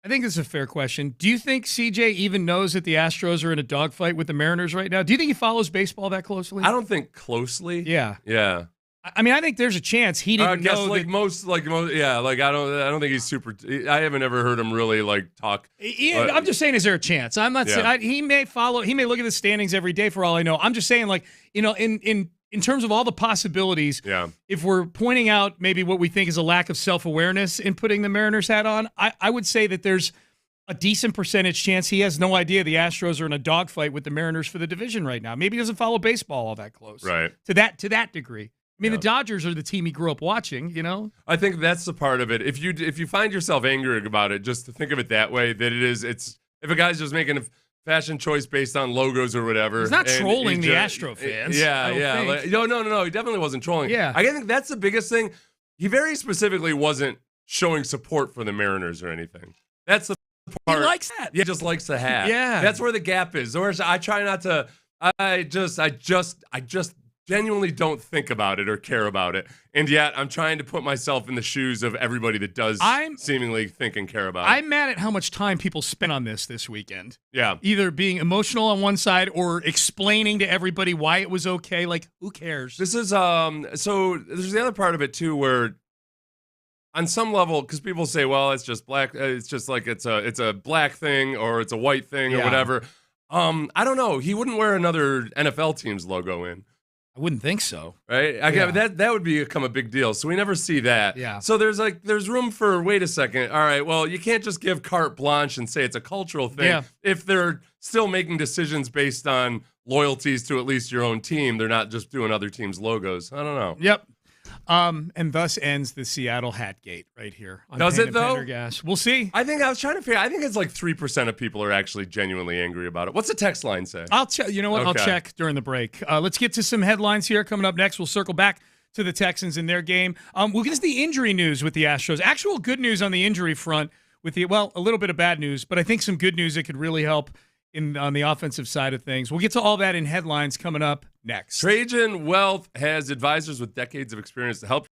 Speaker 4: I think this is a fair question. Do you think CJ even knows that the Astros are in a dogfight with the Mariners right now? Do you think he follows baseball that closely?
Speaker 7: I don't think closely.
Speaker 4: Yeah.
Speaker 7: Yeah.
Speaker 4: I mean, I think there's a chance he didn't know.
Speaker 7: Like most, yeah. Like I don't think he's super. I haven't ever heard him really like talk.
Speaker 4: Yeah, I'm just saying, is there a chance? I'm not saying he may follow. He may look at the standings every day for all I know. I'm just saying, like, in terms of all the possibilities, if we're pointing out maybe what we think is a lack of self-awareness in putting the Mariners hat on, I would say that there's a decent percentage chance he has no idea the Astros are in a dogfight with the Mariners for the division right now. Maybe he doesn't follow baseball all that close.
Speaker 7: Right.
Speaker 4: To that degree. I mean, the Dodgers are the team he grew up watching,
Speaker 7: I think that's the part of it. If you find yourself angry about it, just to think of it that way, that it's if a guy's just making a fashion choice based on logos or whatever.
Speaker 4: He's not trolling the Astro fans.
Speaker 7: Yeah. Like, no. He definitely wasn't trolling.
Speaker 4: Yeah.
Speaker 7: I think that's the biggest thing. He very specifically wasn't showing support for the Mariners or anything. That's the part.
Speaker 4: He likes that.
Speaker 7: He just likes the hat.
Speaker 4: Yeah.
Speaker 7: That's where the gap is. Or I try not to. I just genuinely don't think about it or care about it, and yet I'm trying to put myself in the shoes of everybody that does seemingly think and care about it.
Speaker 4: I'm mad at how much time people spent on this weekend.
Speaker 7: Yeah.
Speaker 4: Either being emotional on one side or explaining to everybody why it was okay. Like, who cares?
Speaker 7: This is so there's the other part of it too, where on some level, because people say, well, it's just black, it's just like it's a black thing or it's a white thing or whatever. I don't know. He wouldn't wear another NFL team's logo in.
Speaker 4: I wouldn't think so.
Speaker 7: Right? That would become a big deal. So we never see that.
Speaker 4: Yeah.
Speaker 7: So there's room for, wait a second. All right, well, you can't just give carte blanche and say it's a cultural thing. If they're still making decisions based on loyalties to at least your own team, they're not just doing other teams' logos. I don't know.
Speaker 4: Yep. And thus ends the Seattle Hatgate right here.
Speaker 7: Does it, though?
Speaker 4: Pendergast. We'll see.
Speaker 7: I think it's like 3% of people are actually genuinely angry about it. What's the text line say?
Speaker 4: I'll check. You know what? Okay. I'll check during the break. Let's get to some headlines here. Coming up next, we'll circle back to the Texans in their game. We'll get to the injury news with the Astros. Actual good news on the injury front with a little bit of bad news, but I think some good news that could really help on the offensive side of things. We'll get to all that in headlines coming up next.
Speaker 7: Trajan Wealth has advisors with decades of experience to help.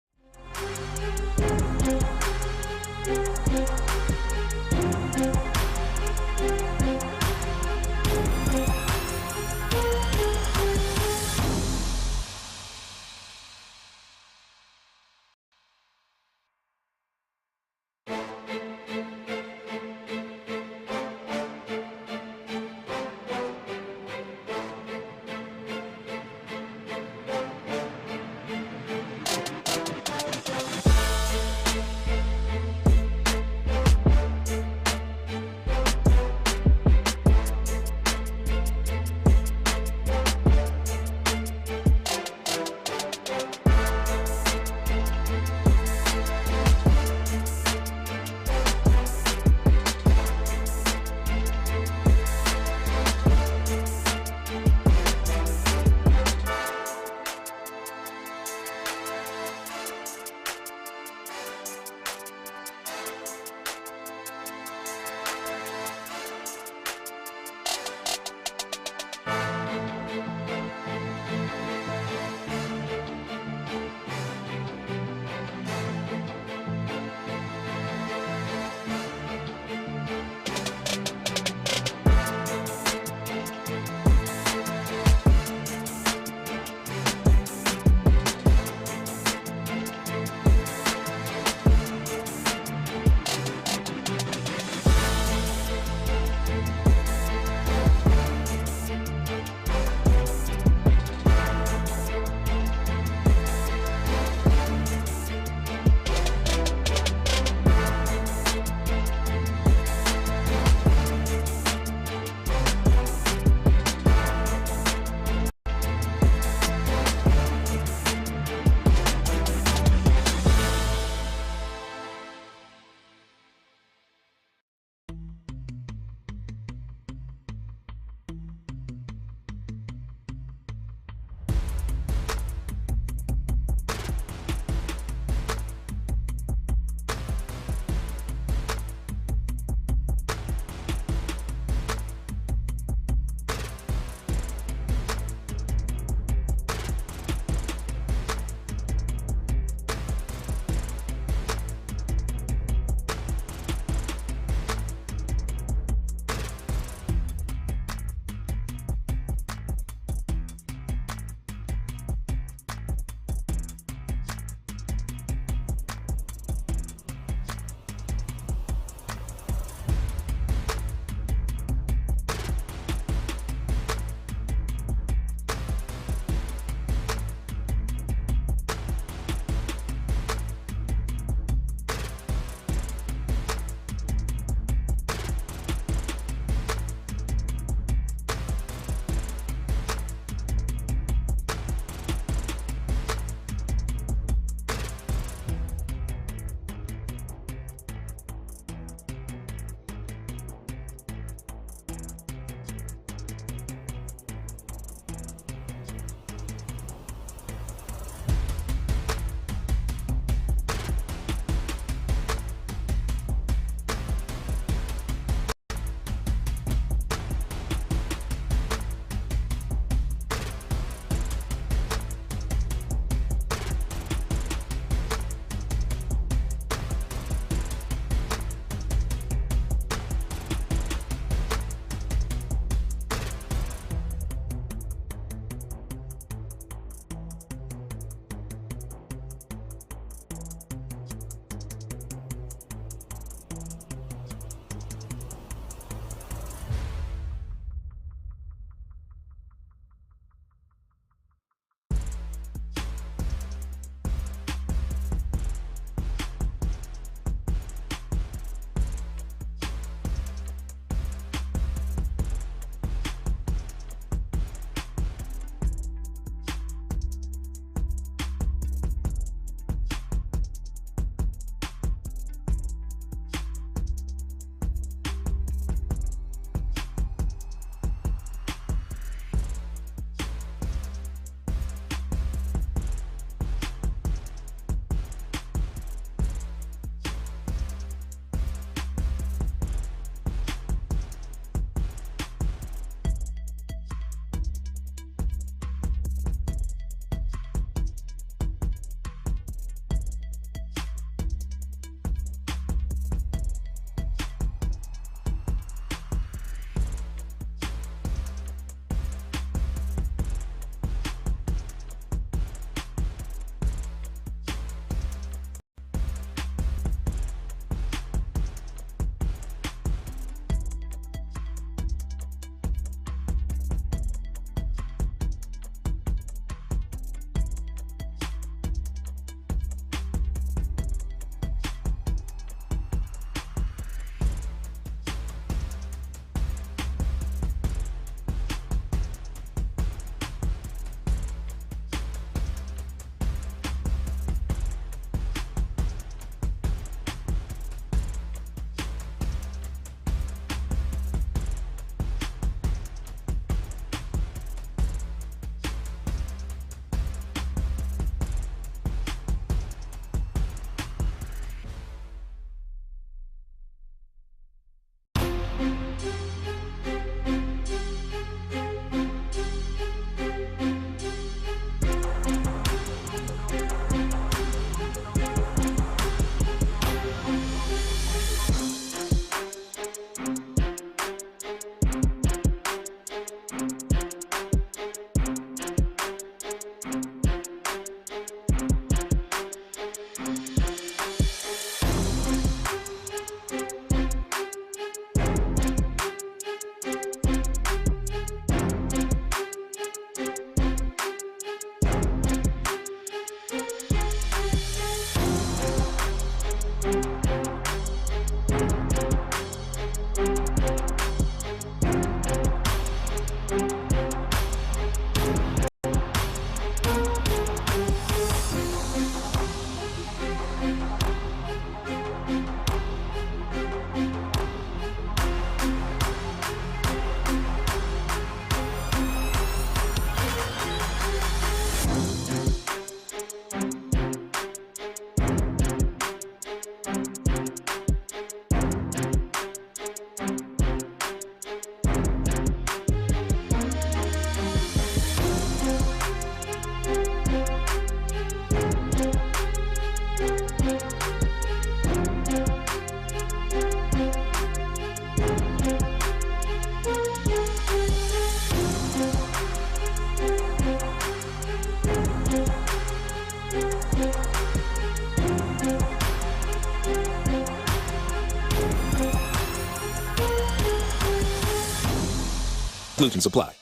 Speaker 9: Exclusions apply.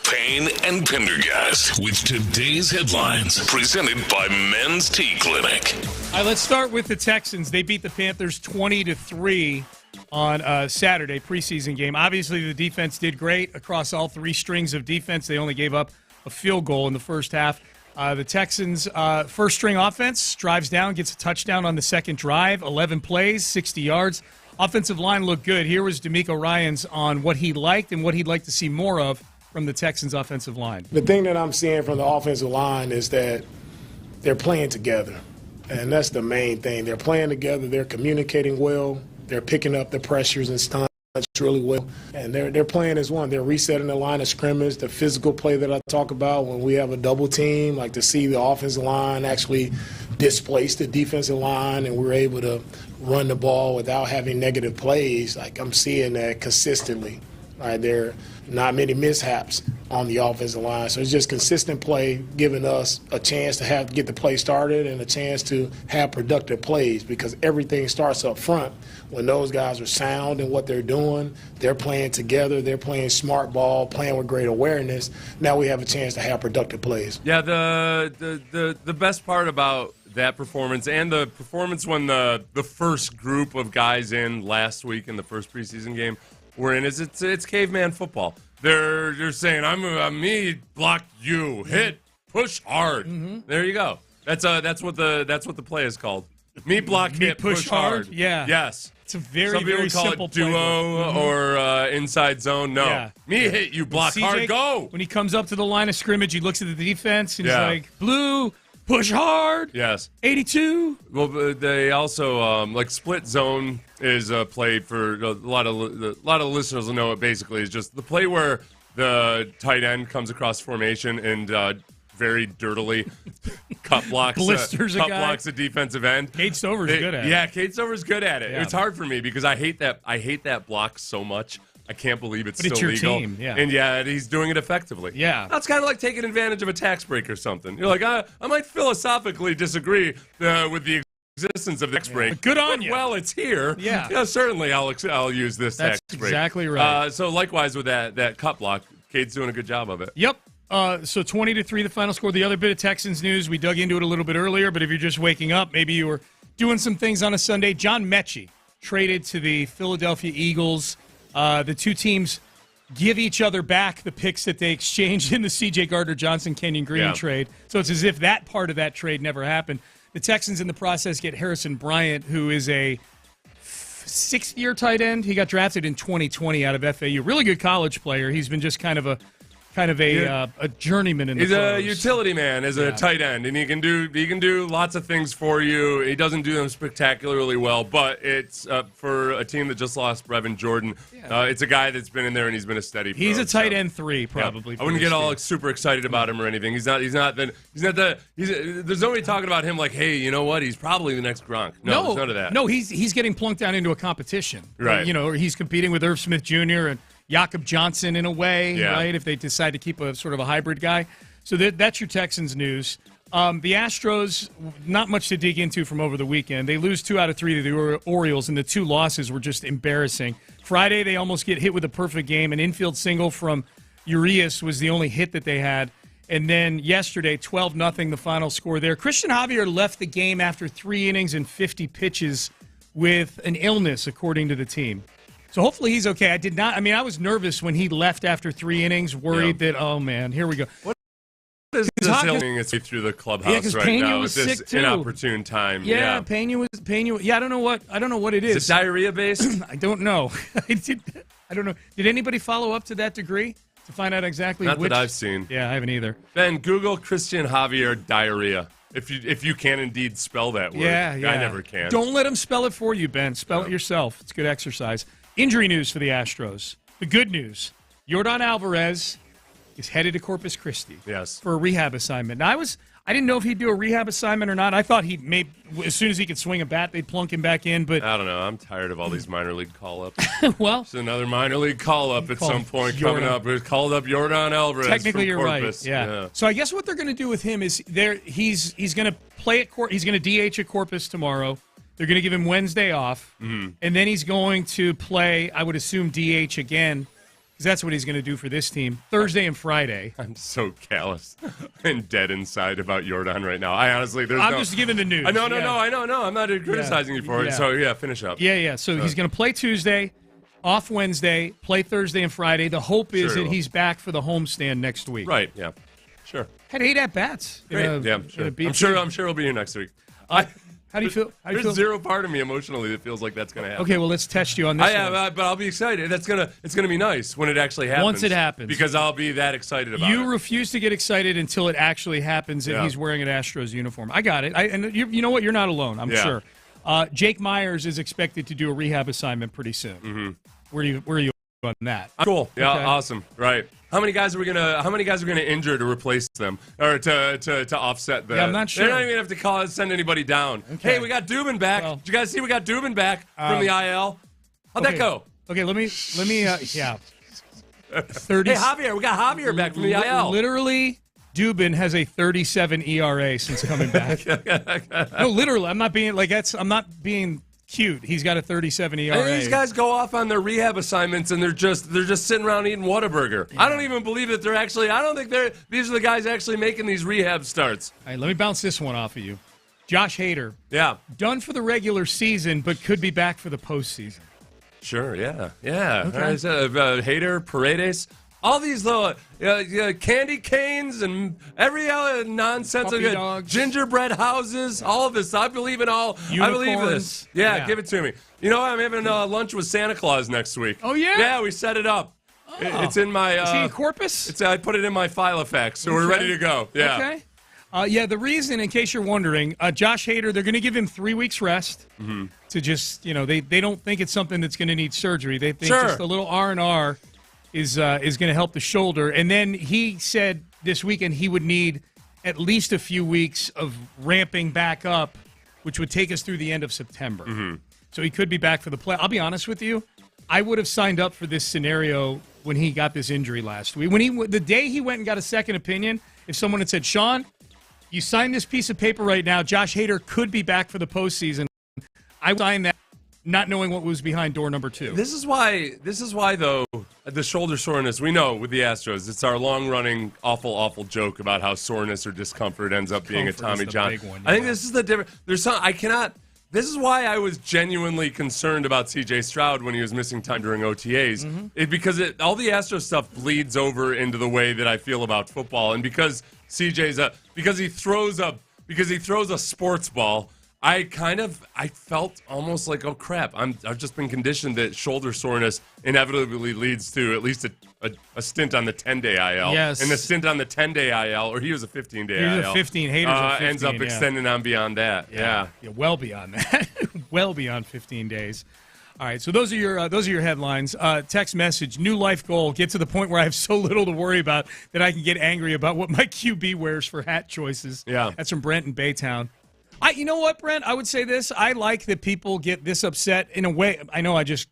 Speaker 9: Payne and Pendergast with today's headlines, presented by Men's Tea Clinic.
Speaker 4: All right, let's start with the Texans. They beat the Panthers 20-3 on Saturday, preseason game. Obviously, the defense did great across all three strings of defense. They only gave up a field goal in the first half. The Texans' first-string offense drives down, gets a touchdown on the second drive, 11 plays, 60 yards. Offensive line looked good. Here was Demeco Ryans on what he liked and what he'd like to see more of from the Texans' offensive line.
Speaker 8: The thing that I'm seeing from the offensive line is that they're playing together, and that's the main thing. They're playing together. They're communicating well. They're picking up the pressures and stunts really well, and they're playing as one. They're resetting the line of scrimmage, the physical play that I talk about when we have a double team, like to see the offensive line actually displace the defensive line, and we're able to run the ball without having negative plays. Like, I'm seeing that consistently. Right, there are not many mishaps on the offensive line. So it's just consistent play, giving us a chance to get the play started and a chance to have productive plays, because everything starts up front. When those guys are sound in what they're doing, they're playing together, they're playing smart ball, playing with great awareness. Now we have a chance to have productive plays.
Speaker 7: Yeah, the best part about that performance and the performance when the first group of guys in last week in the first preseason game we're in is it's caveman football. They're saying I'm me, block you, hit, push hard. Mm-hmm. There you go. That's what the play is called. Me, block, hit, push hard.
Speaker 4: Yeah.
Speaker 7: Yes.
Speaker 4: It's a very
Speaker 7: Some
Speaker 4: very
Speaker 7: call
Speaker 4: simple
Speaker 7: it duo or inside zone. No.
Speaker 4: Yeah.
Speaker 7: Me, hit you, block hard, go.
Speaker 4: When he comes up to the line of scrimmage, he looks at the defense and he's like, blue, push hard.
Speaker 7: Yes.
Speaker 4: 82.
Speaker 7: Well, they also like split zone is played for a lot of listeners will know it. Basically, is just the play where the tight end comes across formation and very dirtly cut blocks a defensive end.
Speaker 4: Cade Stover's good at it.
Speaker 7: Yeah, Cade Stover's good at it.
Speaker 4: Yeah.
Speaker 7: It's hard for me because I hate that block so much. I can't believe it's
Speaker 4: but
Speaker 7: still
Speaker 4: it's your
Speaker 7: legal.
Speaker 4: Team, yeah.
Speaker 7: And he's doing it effectively.
Speaker 4: Yeah.
Speaker 7: That's kind of like taking advantage of a tax break or something. You're like, I might philosophically disagree with the existence of the tax break.
Speaker 4: But good on you.
Speaker 7: Well, it's here.
Speaker 4: Yeah.
Speaker 7: Certainly I'll use this
Speaker 4: That's
Speaker 7: tax break.
Speaker 4: exactly right.
Speaker 7: So likewise with that cut block, Cade's doing a good job of it.
Speaker 4: Yep. So 20-3 the final score. The other bit of Texans news, we dug into it a little bit earlier, but if you're just waking up, maybe you were doing some things on a Sunday. John Metchie traded to the Philadelphia Eagles. The two teams give each other back the picks that they exchanged in the C.J. Gardner-Johnson, Kenyon Green trade. So it's as if that part of that trade never happened. The Texans in the process get Harrison Bryant, who is a sixth-year tight end. He got drafted in 2020 out of FAU. Really good college player. He's been just kind of a journeyman in the pros.
Speaker 7: He's a utility man as a tight end, and he can do lots of things for you. He doesn't do them spectacularly well, but it's for a team that just lost Brevin Jordan. It's a guy that's been in there and he's been a steady.
Speaker 4: He's a tight end 3 probably.
Speaker 7: I wouldn't get all super excited about him or anything. There's nobody talking about him like, hey, you know what? He's probably the next Gronk. No, there's none of that.
Speaker 4: No, he's getting plunked down into a competition.
Speaker 7: Right.
Speaker 4: He's competing with Irv Smith Jr. and Jakob Johnson in a way, right, if they decide to keep a sort of a hybrid guy. So that's your Texans news. The Astros, not much to dig into from over the weekend. They lose 2 out of 3 to the Orioles, and the 2 losses were just embarrassing. Friday, they almost get hit with a perfect game. An infield single from Urias was the only hit that they had. And then yesterday, 12-0 the final score there. Christian Javier left the game after 3 innings and 50 pitches with an illness, according to the team. So hopefully he's okay. I was nervous when he left after 3 innings, worried that, oh, man, here we go.
Speaker 7: What is this helping its way through the clubhouse right
Speaker 4: Pena
Speaker 7: now
Speaker 4: was
Speaker 7: at this
Speaker 4: sick too.
Speaker 7: inopportune time?
Speaker 4: Yeah, Pena was. Yeah, I don't know what it is.
Speaker 7: Is it diarrhea-based?
Speaker 4: I don't know. I don't know. Did anybody follow up to that degree to find out exactly
Speaker 7: Not
Speaker 4: which?
Speaker 7: that I've seen.
Speaker 4: Yeah, I haven't either.
Speaker 7: Ben, Google Christian Javier diarrhea. If you can indeed spell that word.
Speaker 4: Yeah.
Speaker 7: I never can.
Speaker 4: Don't let him spell it for you, Ben. Spell it yourself. It's good exercise. Injury news for the Astros. The good news: Yordan Alvarez is headed to Corpus Christi.
Speaker 7: Yes.
Speaker 4: For a rehab assignment. Now, I didn't know if he'd do a rehab assignment or not. I thought as soon as he could swing a bat, they'd plunk him back in. But
Speaker 7: I don't know. I'm tired of all these minor league call-ups.
Speaker 4: Well,
Speaker 7: it's another minor league call-up at some point coming up. It's called up Yordan Alvarez.
Speaker 4: Technically, you're
Speaker 7: Corpus.
Speaker 4: right. Yeah. So I guess what they're going to do with him is he's going to play at he's going to DH at Corpus tomorrow. They're going to give him Wednesday off, and then he's going to play, I would assume, DH again, because that's what he's going to do for this team, Thursday and Friday.
Speaker 7: I'm so callous and dead inside about Yordan right now. I honestly,
Speaker 4: I'm just giving the news.
Speaker 7: No, I know. I'm not criticizing you for it. So, finish up.
Speaker 4: Yeah. So he's going to play Tuesday, off Wednesday, play Thursday and Friday. The hope is that he's back for the homestand next week.
Speaker 7: Right, yeah. Sure.
Speaker 4: Had 8 at-bats.
Speaker 7: Great. Sure. I'm sure he'll be here next week.
Speaker 4: How do you feel?
Speaker 7: There's zero part of me emotionally that feels like that's going to happen.
Speaker 4: Okay, well, let's test you on this one.
Speaker 7: But I'll be excited. It's gonna be nice when it actually happens.
Speaker 4: Once it happens.
Speaker 7: Because I'll be that excited about it.
Speaker 4: You refuse to get excited until it actually happens and he's wearing an Astros uniform. I got it. And you know what? You're not alone, I'm sure. Jake Myers is expected to do a rehab assignment pretty soon. Mm-hmm. Where are you on that?
Speaker 7: Cool. Yeah, awesome. Right. How many guys are we gonna injure to replace them or to offset them?
Speaker 4: Yeah, I'm not sure.
Speaker 7: They don't even have to send anybody down.
Speaker 4: Okay.
Speaker 7: Hey, we got Dubin back. Did you guys see we got Dubin back from the IL? How'd that go?
Speaker 4: Okay, let me 30.
Speaker 7: Hey, Javier, we got Javier back from the IL.
Speaker 4: Literally, Dubin has a 37 ERA since coming back. No, literally, I'm not being cute. He's got a 37 ERA.
Speaker 7: And these guys go off on their rehab assignments and they're just sitting around eating Whataburger. Yeah. I don't even believe that I don't think these are the guys actually making these rehab starts.
Speaker 4: All right, let me bounce this one off of you. Josh Hader.
Speaker 7: Yeah.
Speaker 4: Done for the regular season, but could be back for the postseason.
Speaker 7: Sure, yeah. Yeah.
Speaker 4: Okay.
Speaker 7: Hader, Paredes. All these little candy canes and every other nonsense. Gingerbread houses, all of this. I believe in all.
Speaker 4: Unicorns.
Speaker 7: I believe this. Yeah, give it to me. You know, I'm having lunch with Santa Claus next week.
Speaker 4: Oh, yeah?
Speaker 7: Yeah, we set it up. Oh. It's in my...
Speaker 4: Is he in Corpus?
Speaker 7: I put it in my Filofax, so we're ready to go. Yeah.
Speaker 4: Okay. The reason, in case you're wondering, Josh Hader, they're going to give him 3 weeks rest to just, they don't think it's something that's going to need surgery. They think just a little R&R is going to help the shoulder. And then he said this weekend he would need at least a few weeks of ramping back up, which would take us through the end of September. Mm-hmm. So he could be back for the play. I'll be honest with you. I would have signed up for this scenario when he got this injury last week. The day he went and got a second opinion, if someone had said, Sean, you signed this piece of paper right now, Josh Hader could be back for the postseason, I signed that not knowing what was behind door number 2.
Speaker 7: This is why, though, the shoulder soreness, we know with the Astros, it's our long-running, awful joke about how soreness or discomfort ends up being a Tommy John. I think this is the difference. This is why I was genuinely concerned about C.J. Stroud when he was missing time during OTAs. Mm-hmm. Because all the Astros stuff bleeds over into the way that I feel about football, and because CJ's because he throws a sports ball. I felt almost like, oh crap, I've just been conditioned that shoulder soreness inevitably leads to at least a stint on the 10-day IL.
Speaker 4: Yes.
Speaker 7: And the stint on the 10-day IL, or he was a 15-day IL.
Speaker 4: He was a 15. Hader's a 15,
Speaker 7: ends up extending on beyond that. Yeah,
Speaker 4: well beyond that. Well beyond 15 days. All right, so those are your headlines. Text message, new life goal, get to the point where I have so little to worry about that I can get angry about what my QB wears for hat choices.
Speaker 7: Yeah.
Speaker 4: That's from Brent in Baytown. You know what, Brent? I would say this. I like that people get this upset in a way. I know I just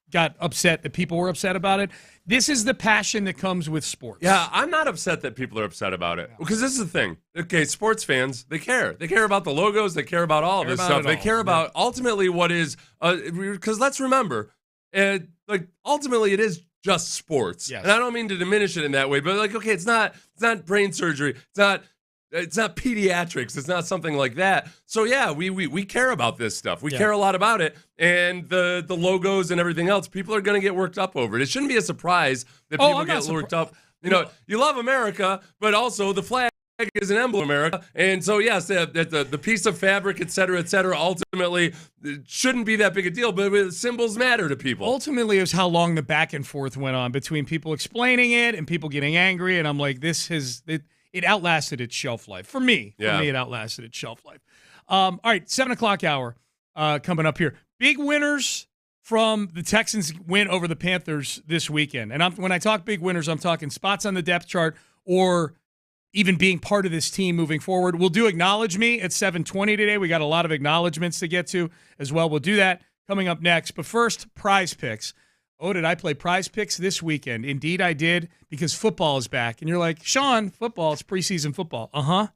Speaker 4: got upset that people were upset about it. This is the passion that comes with sports.
Speaker 7: Yeah, I'm not upset that people are upset about it. Because this is the thing. Okay, sports fans, they care. They care about the logos. They care about all of this stuff. They care about ultimately what is, because let's remember, ultimately it is just sports.
Speaker 4: Yes.
Speaker 7: And I don't mean to diminish it in that way, but okay, it's not brain surgery. It's not It's not pediatrics. It's not something like that. So yeah, we care about this stuff. We care a lot about it, and the logos and everything else. People are going to get worked up over it. It shouldn't be a surprise that people get worked up. You know, you love America, but also the flag is an emblem of America, and so yes, the piece of fabric, et cetera, ultimately it shouldn't be that big a deal. But symbols matter to people.
Speaker 4: Ultimately, it was how long the back and forth went on between people explaining it and people getting angry, and I'm like, it outlasted its shelf life. For me, it outlasted its shelf life. All right, 7 o'clock hour coming up here. Big winners from the Texans' win over the Panthers this weekend. And when I talk big winners, I'm talking spots on the depth chart or even being part of this team moving forward. We'll do Acknowledge Me at 7:20 today. We got a lot of acknowledgments to get to as well. We'll do that coming up next. But first, Prize Picks. Oh, did I play Prize Picks this weekend? Indeed, I did, because football is back. And you're like, Sean, football, it's preseason football. Uh-huh.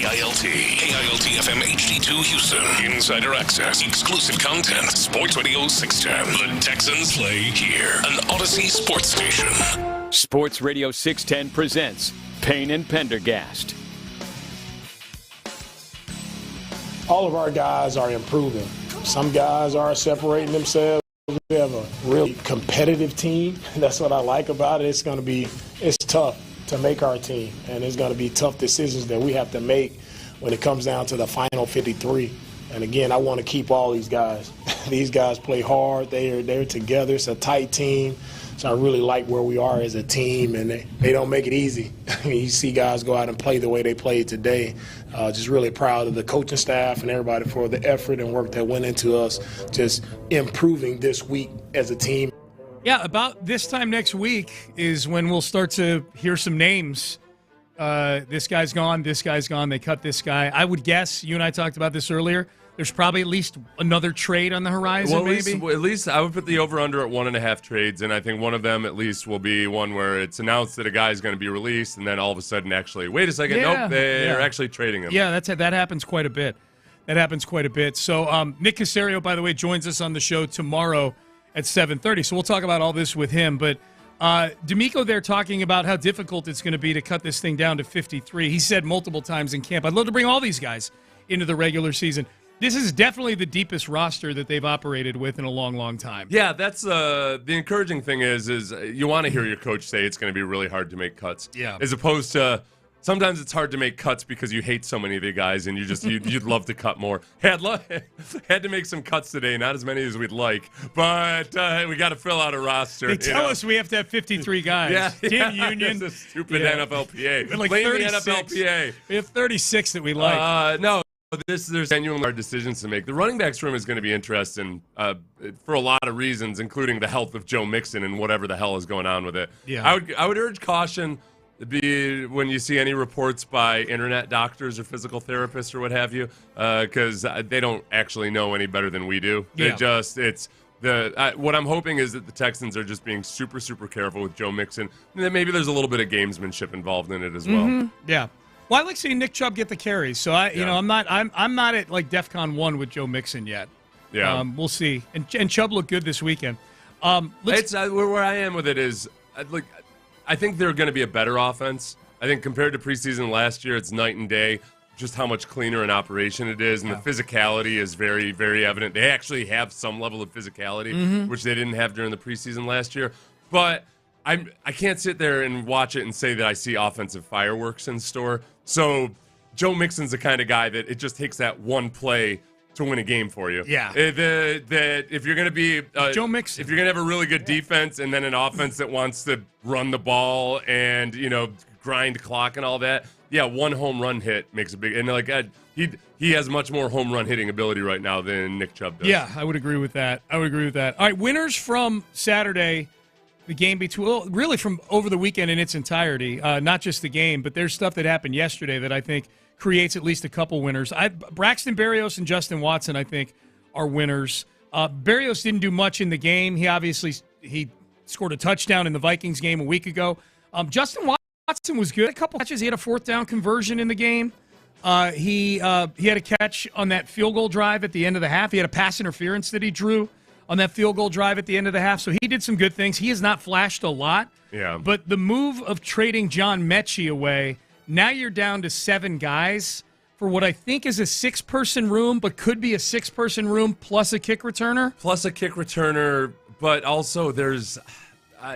Speaker 9: KILT FM HD2 Houston. Insider access, exclusive content. Sports Radio 610. The Texans play here. An Odyssey sports station.
Speaker 12: Sports Radio 610 presents Payne and Pendergast.
Speaker 8: All of our guys are improving. Some guys are separating themselves. We have a really competitive team. That's what I like about it. It's tough to make our team, and it's going to be tough decisions that we have to make when it comes down to the final 53. And again, I want to keep all these guys. These guys play hard. They're together. It's a tight team. So I really like where we are as a team, and they don't make it easy. You see guys go out and play the way they played today. Just really proud of the coaching staff and everybody for the effort and work that went into us just improving this week as a team.
Speaker 4: Yeah, about this time next week is when we'll start to hear some names. This guy's gone, this guy's gone, they cut this guy. I would guess, you and I talked about this earlier, there's probably at least another trade on the horizon,
Speaker 7: At least I would put the over-under at 1.5 trades, and I think one of them at least will be one where it's announced that a guy's going to be released, and then all of a sudden actually, wait a second, nope, they're actually trading him.
Speaker 4: Yeah, that happens quite a bit. So Nick Caserio, by the way, joins us on the show tomorrow at 7:30, so we'll talk about all this with him. But Demeco there talking about how difficult it's going to be to cut this thing down to 53. He said multiple times in camp, I'd love to bring all these guys into the regular season. This is definitely the deepest roster that they've operated with in a long, long time.
Speaker 7: Yeah, that's the encouraging thing is you want to hear your coach say it's going to be really hard to make cuts.
Speaker 4: Yeah.
Speaker 7: As opposed to sometimes it's hard to make cuts because you hate so many of the guys and you'd love to cut more. Had to make some cuts today, not as many as we'd like, but we got to fill out a roster.
Speaker 4: They tell us we have to have 53 guys. Team Union.
Speaker 7: It's a stupid NFLPA.
Speaker 4: Like
Speaker 7: Blame
Speaker 4: 36.
Speaker 7: the NFLPA.
Speaker 4: We have 36 that we like.
Speaker 7: No. There's genuinely hard decisions to make. The running backs room is going to be interesting for a lot of reasons, including the health of Joe Mixon and whatever the hell is going on with it.
Speaker 4: Yeah.
Speaker 7: I would urge caution when you see any reports by internet doctors or physical therapists or what have you, because they don't actually know any better than we do. What I'm hoping is that the Texans are just being super, super careful with Joe Mixon, and then maybe there's a little bit of gamesmanship involved in it as well.
Speaker 4: Mm-hmm. Yeah. Well, I like seeing Nick Chubb get the carries, so I'm not at like DEFCON 1 with Joe Mixon yet.
Speaker 7: Yeah,
Speaker 4: we'll see. And Chubb looked good this weekend.
Speaker 7: Where I am with it is, I think they're going to be a better offense. I think compared to preseason last year, it's night and day. Just how much cleaner an operation it is, and the physicality is very, very evident. They actually have some level of physicality, which they didn't have during the preseason last year. But I can't sit there and watch it and say that I see offensive fireworks in store. So Joe Mixon's the kind of guy that it just takes that one play to win a game for you.
Speaker 4: Yeah.
Speaker 7: That if you're going to be
Speaker 4: Joe Mixon,
Speaker 7: if you're going to have a really good defense and then an offense that wants to run the ball and grind clock and all that. Yeah, one home run hit makes a big, and he has much more home run hitting ability right now than Nick Chubb does.
Speaker 4: Yeah, I would agree with that. All right, winners from Saturday, the game between, really from over the weekend in its entirety, not just the game, but there's stuff that happened yesterday that I think creates at least a couple winners. Braxton Berrios and Justin Watson, I think, are winners. Berrios didn't do much in the game. He scored a touchdown in the Vikings game a week ago. Justin Watson was good. A couple catches. He had a fourth down conversion in the game. He had a catch on that field goal drive at the end of the half. He had a pass interference that he drew on that field goal drive at the end of the half. So he did some good things. He has not flashed a lot.
Speaker 7: Yeah.
Speaker 4: But the move of trading John Metchie away, now you're down to 7 guys for what I think is a 6-person room, but could be a 6-person room plus a kick returner.
Speaker 7: But also there's...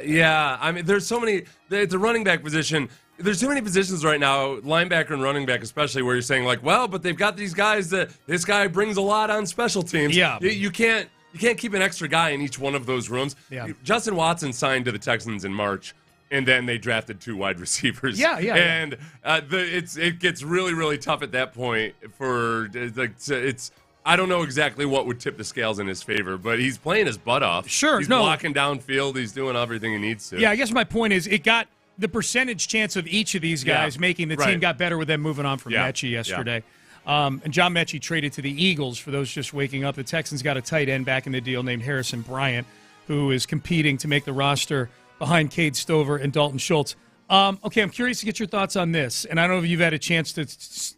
Speaker 7: there's so many. The running back position, there's too many positions right now, linebacker and running back especially, where you're saying but they've got these guys that this guy brings a lot on special teams.
Speaker 4: Yeah,
Speaker 7: you can't keep an extra guy in each one of those rooms.
Speaker 4: Yeah.
Speaker 7: Justin Watson signed to the Texans in March, and then they drafted 2 wide receivers. And it gets really, really tough at that point for it's. I don't know exactly what would tip the scales in his favor, but he's playing his butt off.
Speaker 4: Sure.
Speaker 7: He's blocking downfield. He's doing everything he needs to.
Speaker 4: Yeah, I guess my point is it got the percentage chance of each of these guys making the team got better with them moving on from Metchie yesterday. And John Metchie traded to the Eagles. For those just waking up, the Texans got a tight end back in the deal named Harrison Bryant, who is competing to make the roster behind Cade Stover and Dalton Schultz. Okay, I'm curious to get your thoughts on this, and I don't know if you've had a chance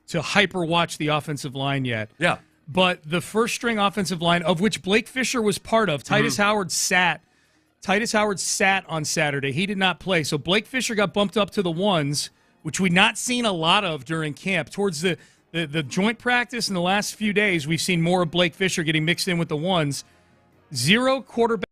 Speaker 4: to hyper watch the offensive line yet.
Speaker 7: Yeah.
Speaker 4: But the first-string offensive line, of which Blake Fisher was part of, Titus Howard sat on Saturday. He did not play. So Blake Fisher got bumped up to the ones, which we've not seen a lot of during camp. Towards the joint practice in the last few days, we've seen more of Blake Fisher getting mixed in with the ones. 0 quarterback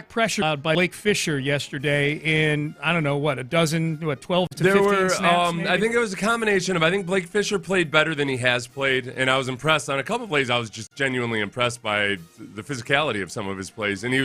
Speaker 4: pressure allowed by Blake Fisher yesterday in, 12 to 15 snaps, maybe?
Speaker 7: I think it was a combination of, I think Blake Fisher played better than he has played, and I was impressed. On a couple of plays, I was just genuinely impressed by the physicality of some of his plays, and he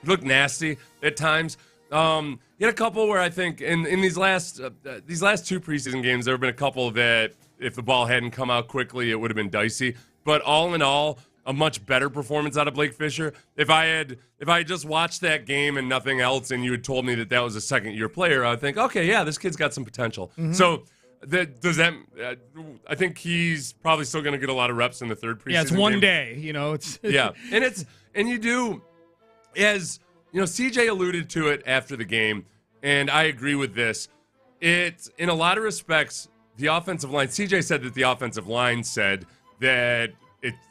Speaker 7: looked nasty at times. He had a couple where I think in these last 2 preseason games, there have been a couple that if the ball hadn't come out quickly, it would have been dicey. But all in all, a much better performance out of Blake Fisher. If I had just watched that game and nothing else, and you had told me that was a second-year player, I would think, okay, yeah, this kid's got some potential. Mm-hmm. So I think he's probably still going to get a lot of reps in the third preseason.
Speaker 4: Yeah, it's one day, It's
Speaker 7: yeah, and you do, as CJ alluded to it after the game, and I agree with this. It's in a lot of respects the offensive line. CJ said that the offensive line said that.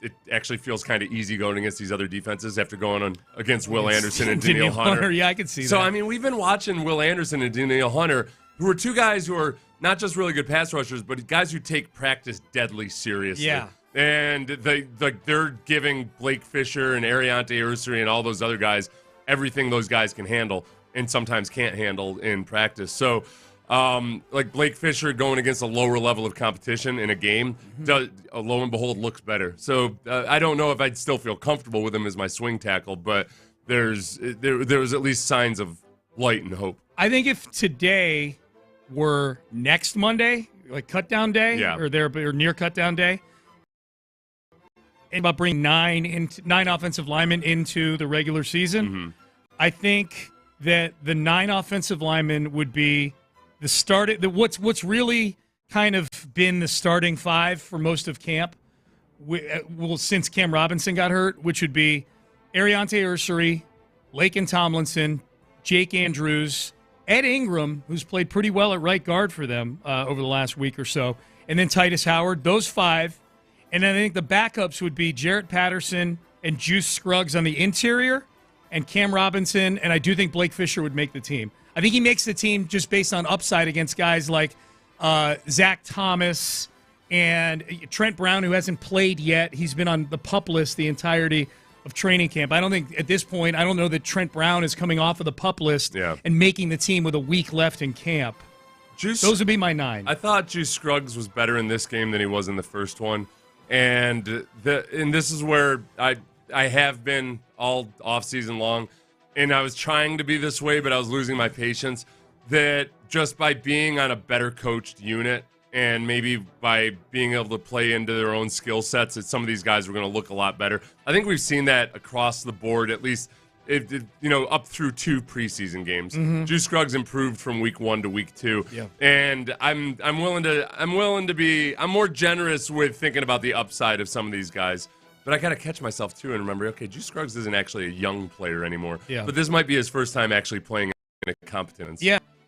Speaker 7: It actually feels kind of easy going against these other defenses after going on against Will Anderson and Danielle Hunter.
Speaker 4: Yeah, I can see that.
Speaker 7: So, we've been watching Will Anderson and Danielle Hunter, who are 2 guys who are not just really good pass rushers, but guys who take practice deadly seriously.
Speaker 4: Yeah.
Speaker 7: And they're giving Blake Fisher and Ariante Ursary and all those other guys everything those guys can handle and sometimes can't handle in practice. So, Blake Fisher going against a lower level of competition in a game, lo and behold, looks better. So I don't know if I'd still feel comfortable with him as my swing tackle, but there was at least signs of light and hope.
Speaker 4: I think if today were next Monday, like cut down day, or near cut down day, and about bringing 9 offensive linemen into the regular season, I think that the 9 offensive linemen would be what's really kind of been the starting 5 for most of camp, since Cam Robinson got hurt, which would be Ariante Ursary, Laken Tomlinson, Jake Andrews, Ed Ingram, who's played pretty well at right guard for them over the last week or so, and then Titus Howard. Those 5, and then I think the backups would be Jarrett Patterson and Juice Scruggs on the interior, and Cam Robinson, and I do think Blake Fisher would make the team. I think he makes the team just based on upside against guys like Zach Thomas, and Trent Brown, who hasn't played yet. He's been on the PUP list the entirety of training camp. I don't think at this point, I don't know that Trent Brown is coming off of the PUP list and making the team with a week left in camp. Those would be my 9.
Speaker 7: I thought Juice Scruggs was better in this game than he was in the first one. And this is where I have been all offseason long, and I was trying to be this way, but I was losing my patience, that just by being on a better coached unit and maybe by being able to play into their own skill sets, that some of these guys were going to look a lot better. I think we've seen that across the board, at least up through 2 preseason games. Juice Scruggs improved from week 1 to week 2, and I'm more generous with thinking about the upside of some of these guys. But I got to catch myself too and remember, okay, Juice Scruggs isn't actually a young player anymore. But this might be his first time actually playing in a competence.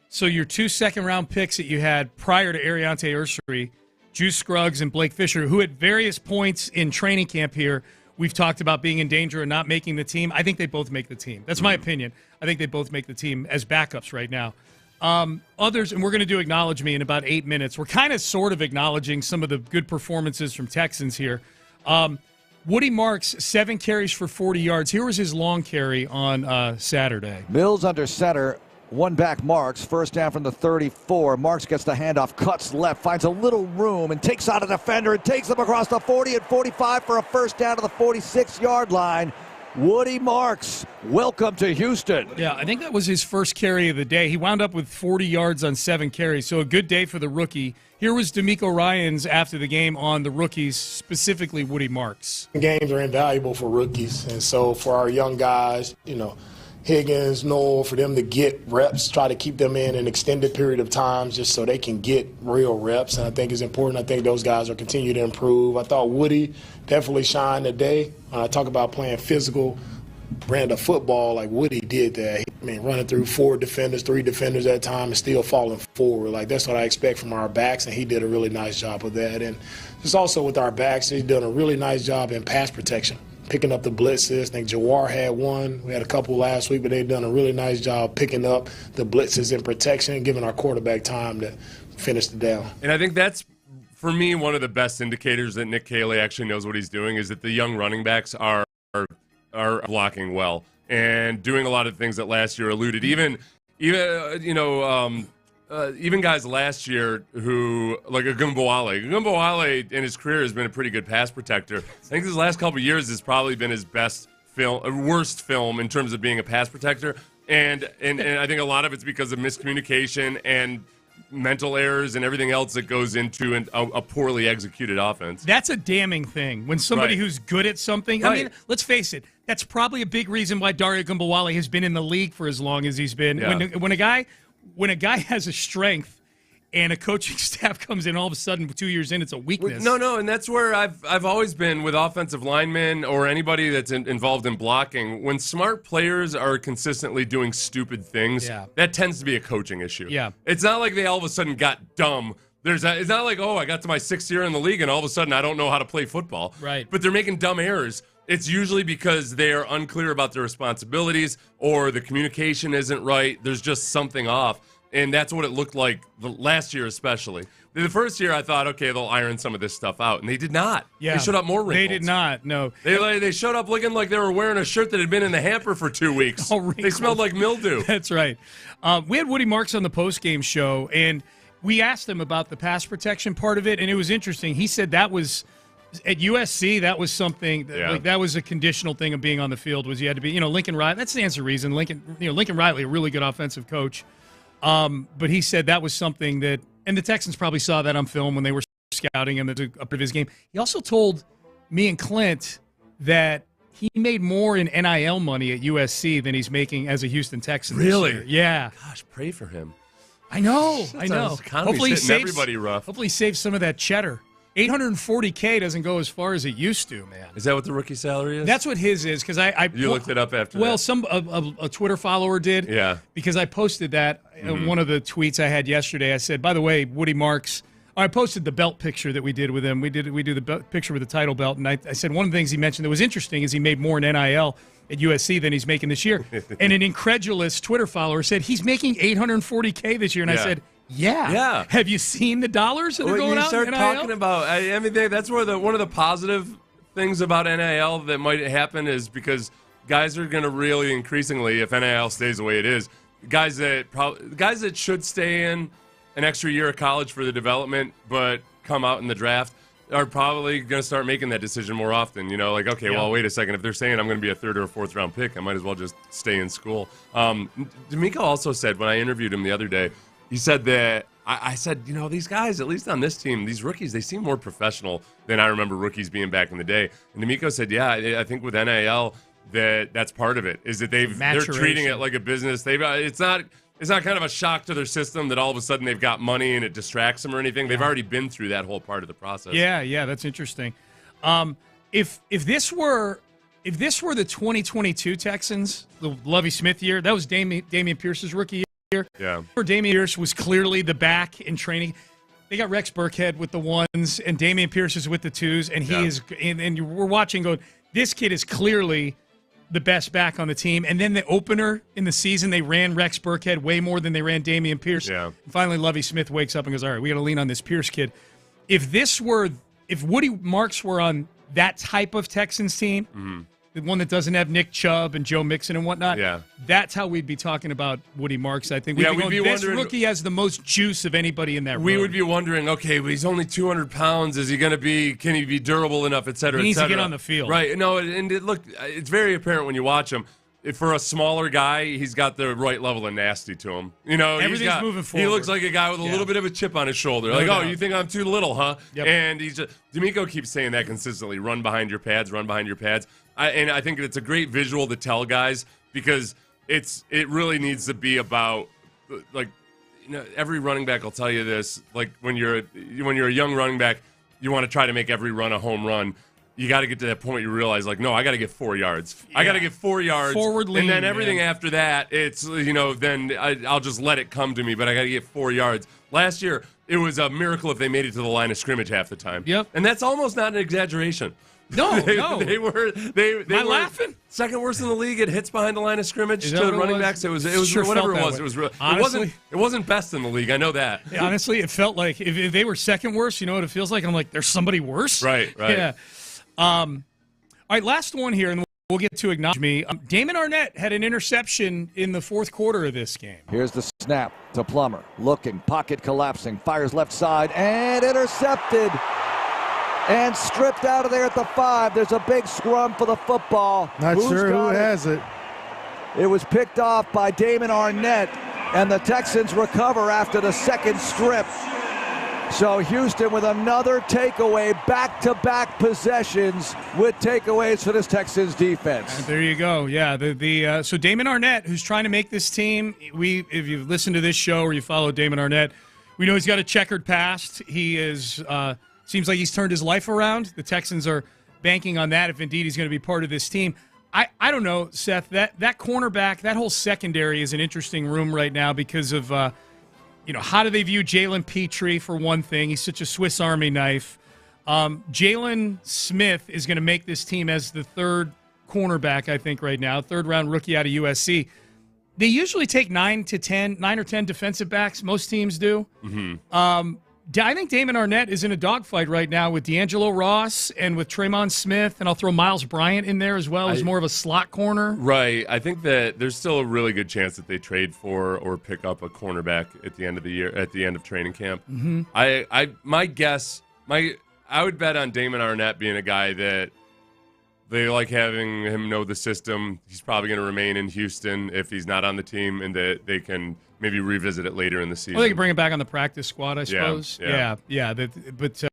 Speaker 4: So your 2 second-round picks that you had prior to Ariante Ursery, Juice Scruggs and Blake Fisher, who at various points in training camp here, we've talked about being in danger and not making the team. I think they both make the team. That's my opinion. I think they both make the team as backups right now. Others, and we're going to do Acknowledge Me in about 8 minutes. We're kind of sort of acknowledging some of the good performances from Texans here. Woody Marks, 7 carries for 40 yards. Here was his long carry on Saturday.
Speaker 5: Mills under center. One back Marks, first down from the 34. Marks gets the handoff, cuts left, finds a little room, and takes out a defender and takes them across the 40 and 45 for a first down to the 46-yard line. Woody Marks, welcome to Houston.
Speaker 4: Yeah, I think that was his first carry of the day. He wound up with 40 yards on 7 carries, so a good day for the rookie. Here was Demeco Ryans after the game on the rookies, specifically Woody Marks.
Speaker 8: Games are invaluable for rookies, and so for our young guys, Higgins, Noel, for them to get reps, try to keep them in an extended period of time just so they can get real reps. And I think it's important. I think those guys will continue to improve. I thought Woody definitely shined today. When I talk about playing physical brand of football, like Woody did that. Running through 4 defenders, 3 defenders at a time and still falling forward. Like, that's what I expect from our backs, and he did a really nice job of that. And just also with our backs, he's done a really nice job in pass protection, picking up the blitzes. I think Jawar had one. We had a couple last week, but they've done a really nice job picking up the blitzes in protection, giving our quarterback time to finish the down.
Speaker 7: And I think that's, for me, one of the best indicators that Nick Caley actually knows what he's doing is that the young running backs are blocking well and doing a lot of things that last year eluded. Even guys last year who, like Agumbawale in his career has been a pretty good pass protector. I think his last couple of years has probably been his worst film in terms of being a pass protector. And I think a lot of it's because of miscommunication and mental errors and everything else that goes into a poorly executed offense.
Speaker 4: That's a damning thing. When somebody who's good at something, I mean, let's face it, that's probably a big reason why Dario Agumbawale has been in the league for as long as he's been. Yeah. When a guy has a strength and a coaching staff comes in all of a sudden 2 years in, it's a weakness.
Speaker 7: No, and that's where I've always been with offensive linemen or anybody that's involved in blocking. When smart players are consistently doing stupid things, that tends to be a coaching issue.
Speaker 4: Yeah.
Speaker 7: It's not like they all of a sudden got dumb. It's not like, I got to my 6th year in the league and all of a sudden I don't know how to play football.
Speaker 4: Right.
Speaker 7: But they're making dumb errors. It's usually because they are unclear about their responsibilities or the communication isn't right. There's just something off. And that's what it looked like last year especially. The first year I thought, okay, they'll iron some of this stuff out. And they did not.
Speaker 4: Yeah.
Speaker 7: They showed up more wrinkles.
Speaker 4: They did not, no.
Speaker 7: They showed up looking like they were wearing a shirt that had been in the hamper for 2 weeks. They smelled like mildew.
Speaker 4: That's right. We had Woody Marks on the postgame show, and we asked him about the pass protection part of it, and it was interesting. He said that was – at USC, that was something that was a conditional thing of being on the field, was you had to be, Lincoln Riley. That's the answer reason. Lincoln Riley, a really good offensive coach. But he said that was something that, and the Texans probably saw that on film when they were scouting him up to his game. He also told me and Clint that he made more in NIL money at USC than he's making as a Houston Texan.
Speaker 7: Really?
Speaker 4: This year. Yeah.
Speaker 7: Gosh, pray for him.
Speaker 4: I know.
Speaker 7: Hopefully he saves everybody rough.
Speaker 4: Hopefully he saves some of that cheddar. $840K doesn't go as far as it used to, man.
Speaker 7: Is that what the rookie salary is?
Speaker 4: That's what his is, because
Speaker 7: you looked it up after.
Speaker 4: Well,
Speaker 7: that.
Speaker 4: a Twitter follower did.
Speaker 7: Yeah.
Speaker 4: Because I posted that one of the tweets I had yesterday. I said, by the way, Woody Marks. I posted the belt picture that we did with him. We do the picture with the title belt, and I said one of the things he mentioned that was interesting is he made more in NIL at USC than he's making this year. And an incredulous Twitter follower said he's making $840K this year, and I said, Yeah. Have you seen the dollars that are going out?
Speaker 7: You start
Speaker 4: in NIL?
Speaker 7: talking about. I mean, that's where one of the positive things about NIL that might happen is because guys are going to really increasingly, if NIL stays the way it is, guys that should stay in an extra year of college for the development, but come out in the draft, are probably going to start making that decision more often. Like, okay, well, wait a second. If they're saying I'm going to be a third or a fourth round pick, I might as well just stay in school. Demeco also said, when I interviewed him the other day, he said that I said, these guys, at least on this team, these rookies, they seem more professional than I remember rookies being back in the day. And Demeco said, yeah, I think with NIL, that's part of it, is that they're treating it like a business. It's not kind of a shock to their system that all of a sudden they've got money and it distracts them or anything. They've already been through that whole part of the process.
Speaker 4: Yeah, that's interesting. If this were the 2022 Texans, the Lovie Smith year, that was Dameon Pierce's rookie year.
Speaker 7: Yeah.
Speaker 4: Where Dameon Pierce was clearly the back in training. They got Rex Burkhead with the ones and Dameon Pierce is with the twos, and he is. And we're watching going, this kid is clearly the best back on the team. And then the opener in the season, they ran Rex Burkhead way more than they ran Dameon Pierce.
Speaker 7: Yeah.
Speaker 4: And finally, Lovie Smith wakes up and goes, all right, we got to lean on this Pierce kid. If Woody Marks were on that type of Texans team, the one that doesn't have Nick Chubb and Joe Mixon and whatnot, that's how we'd be talking about Woody Marks, I think. We'd be this rookie has the most juice of anybody in that room.
Speaker 7: We would be wondering, okay, well, he's only 200 pounds. Is he going to be, can he be durable enough, et cetera,
Speaker 4: He needs to get on the field.
Speaker 7: Right. No, and it's very apparent when you watch him. For a smaller guy, he's got the right level of nasty to him.
Speaker 4: Everything's moving forward.
Speaker 7: He looks like a guy with a little bit of a chip on his shoulder.
Speaker 4: No
Speaker 7: like,
Speaker 4: doubt.
Speaker 7: oh, you think I'm too little, huh?
Speaker 4: Yep.
Speaker 7: And Demeco keeps saying that consistently. Run behind your pads, run behind your pads. And I think it's a great visual to tell guys because it really needs to be about, like, every running back will tell you this. Like, when you're a young running back, you want to try to make every run a home run. You got to get to that point you realize, like, no, I got to get 4 yards. I got to get 4 yards.
Speaker 4: Forward lean,
Speaker 7: and then everything after that, it's, then I'll just let it come to me, but I got to get 4 yards. Last year, it was a miracle if they made it to the line of scrimmage half the time.
Speaker 4: Yep.
Speaker 7: And that's almost not an exaggeration.
Speaker 4: No,
Speaker 7: They were
Speaker 4: laughing?
Speaker 7: Second worst in the league at hits behind the line of scrimmage to running backs. It was
Speaker 4: Sure
Speaker 7: whatever it
Speaker 4: felt
Speaker 7: was.
Speaker 4: that
Speaker 7: It was
Speaker 4: way.
Speaker 7: real.
Speaker 4: Honestly,
Speaker 7: it wasn't best in the league. I know that.
Speaker 4: Honestly, it felt like if they were second worst, you know what it feels like? I'm like, there's somebody worse?
Speaker 7: Right.
Speaker 4: Yeah. All right, last one here, and we'll get to Acknowledge Me. Damon Arnett had an interception in the fourth quarter of this game.
Speaker 5: Here's the snap to Plummer. Looking, pocket collapsing, fires left side, and intercepted. And stripped out of there at the 5. There's a big scrum for the football.
Speaker 13: Not sure who has it.
Speaker 5: It was picked off by Damon Arnett, and the Texans recover after the second strip. So Houston with another takeaway, back-to-back possessions with takeaways for this Texans defense.
Speaker 4: There you go. Yeah, so Damon Arnett, who's trying to make this team, if you've listened to this show or you follow Damon Arnett, we know he's got a checkered past. He is seems like he's turned his life around. The Texans are banking on that if indeed he's going to be part of this team. I don't know, Seth, that cornerback, that whole secondary is an interesting room right now because of how do they view Jalen Petrie, for one thing? He's such a Swiss Army knife. Jalen Smith is going to make this team as the third cornerback, I think, right now, third-round rookie out of USC. They usually take 9 or 10 defensive backs. Most teams do. Mm-hmm. I think Damon Arnett is in a dogfight right now with D'Angelo Ross and with Tremon Smith, and I'll throw Miles Bryant in there as well as more of a slot corner.
Speaker 7: Right. I think that there's still a really good chance that they trade for or pick up a cornerback at the end of the year, at the end of training camp.
Speaker 4: Mm-hmm.
Speaker 7: I would bet on Damon Arnett being a guy that they like having him know the system. He's probably going to remain in Houston if he's not on the team, and that they can maybe revisit it later in the season.
Speaker 4: Well, they can bring him back on the practice squad, I suppose.
Speaker 7: Yeah.
Speaker 4: But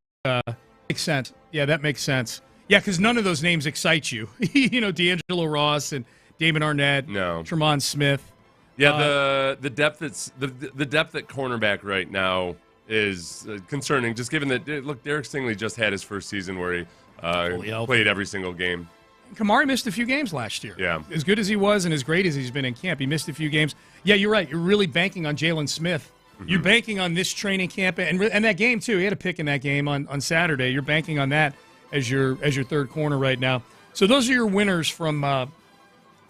Speaker 4: makes sense. Yeah, that makes sense. Yeah, because none of those names excite you. D'Angelo Ross and Damon Arnett, Tremon Smith.
Speaker 7: Yeah, the depth the depth at cornerback right now is concerning. Just given that, look, Derek Stingley just had his first season where he played every single game.
Speaker 4: Kamari missed a few games last year.
Speaker 7: Yeah.
Speaker 4: As good as he was and as great as he's been in camp, he missed a few games. Yeah, you're right. You're really banking on Jalen Smith. Mm-hmm. You're banking on this training camp and that game too. He had a pick in that game on Saturday. You're banking on that as your third corner right now. So those are your winners from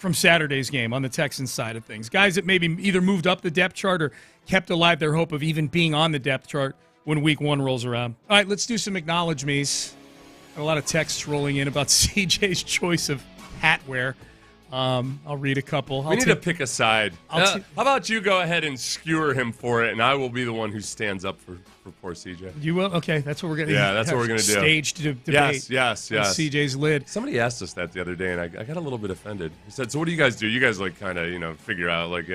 Speaker 4: from Saturday's game on the Texans side of things. Guys that maybe either moved up the depth chart or kept alive their hope of even being on the depth chart when week 1 rolls around. All right, let's do some acknowledge-me's. A lot of texts rolling in about CJ's choice of hat wear. I'll read a couple.
Speaker 7: We need to pick a side. How about you go ahead and skewer him for it, and I will be the one who stands up for poor CJ.
Speaker 4: You will? Okay, that's what we're going to do.
Speaker 7: Yeah, that's what we're going to do.
Speaker 4: Staged debate.
Speaker 7: Yes.
Speaker 4: CJ's lid.
Speaker 7: Somebody asked us that the other day, and I got a little bit offended. He said, so what do you guys do? You guys, like, kind of, figure out, like,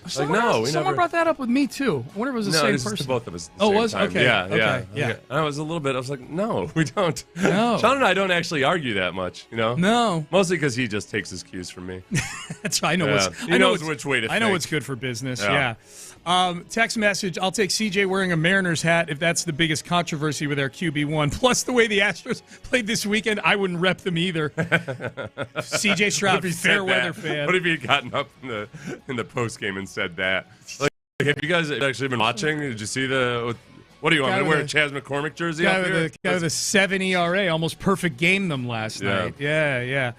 Speaker 4: Someone brought that up with me, too. I wonder if it was the same person.
Speaker 7: To both of us at the
Speaker 4: Oh,
Speaker 7: same
Speaker 4: was?
Speaker 7: time.
Speaker 4: Okay.
Speaker 7: Yeah.
Speaker 4: Yeah.
Speaker 7: And I was like, no, we don't.
Speaker 4: No.
Speaker 7: Sean and I don't actually argue that much,
Speaker 4: No.
Speaker 7: Mostly because he just takes his cues from me.
Speaker 4: That's right.
Speaker 7: He knows which way to think.
Speaker 4: I know what's good for business, yeah. Text message, I'll take CJ wearing a Mariners hat if that's the biggest controversy with our QB1. Plus, the way the Astros played this weekend, I wouldn't rep them either. CJ Stroud, fair weather fan.
Speaker 7: What if he had gotten up in the post game and said that? Like, have you guys actually been watching? Did you see what do you want me to wear a Chaz McCormick jersey up here?
Speaker 4: Guy with a 7 ERA, almost perfect game them last night. Yeah.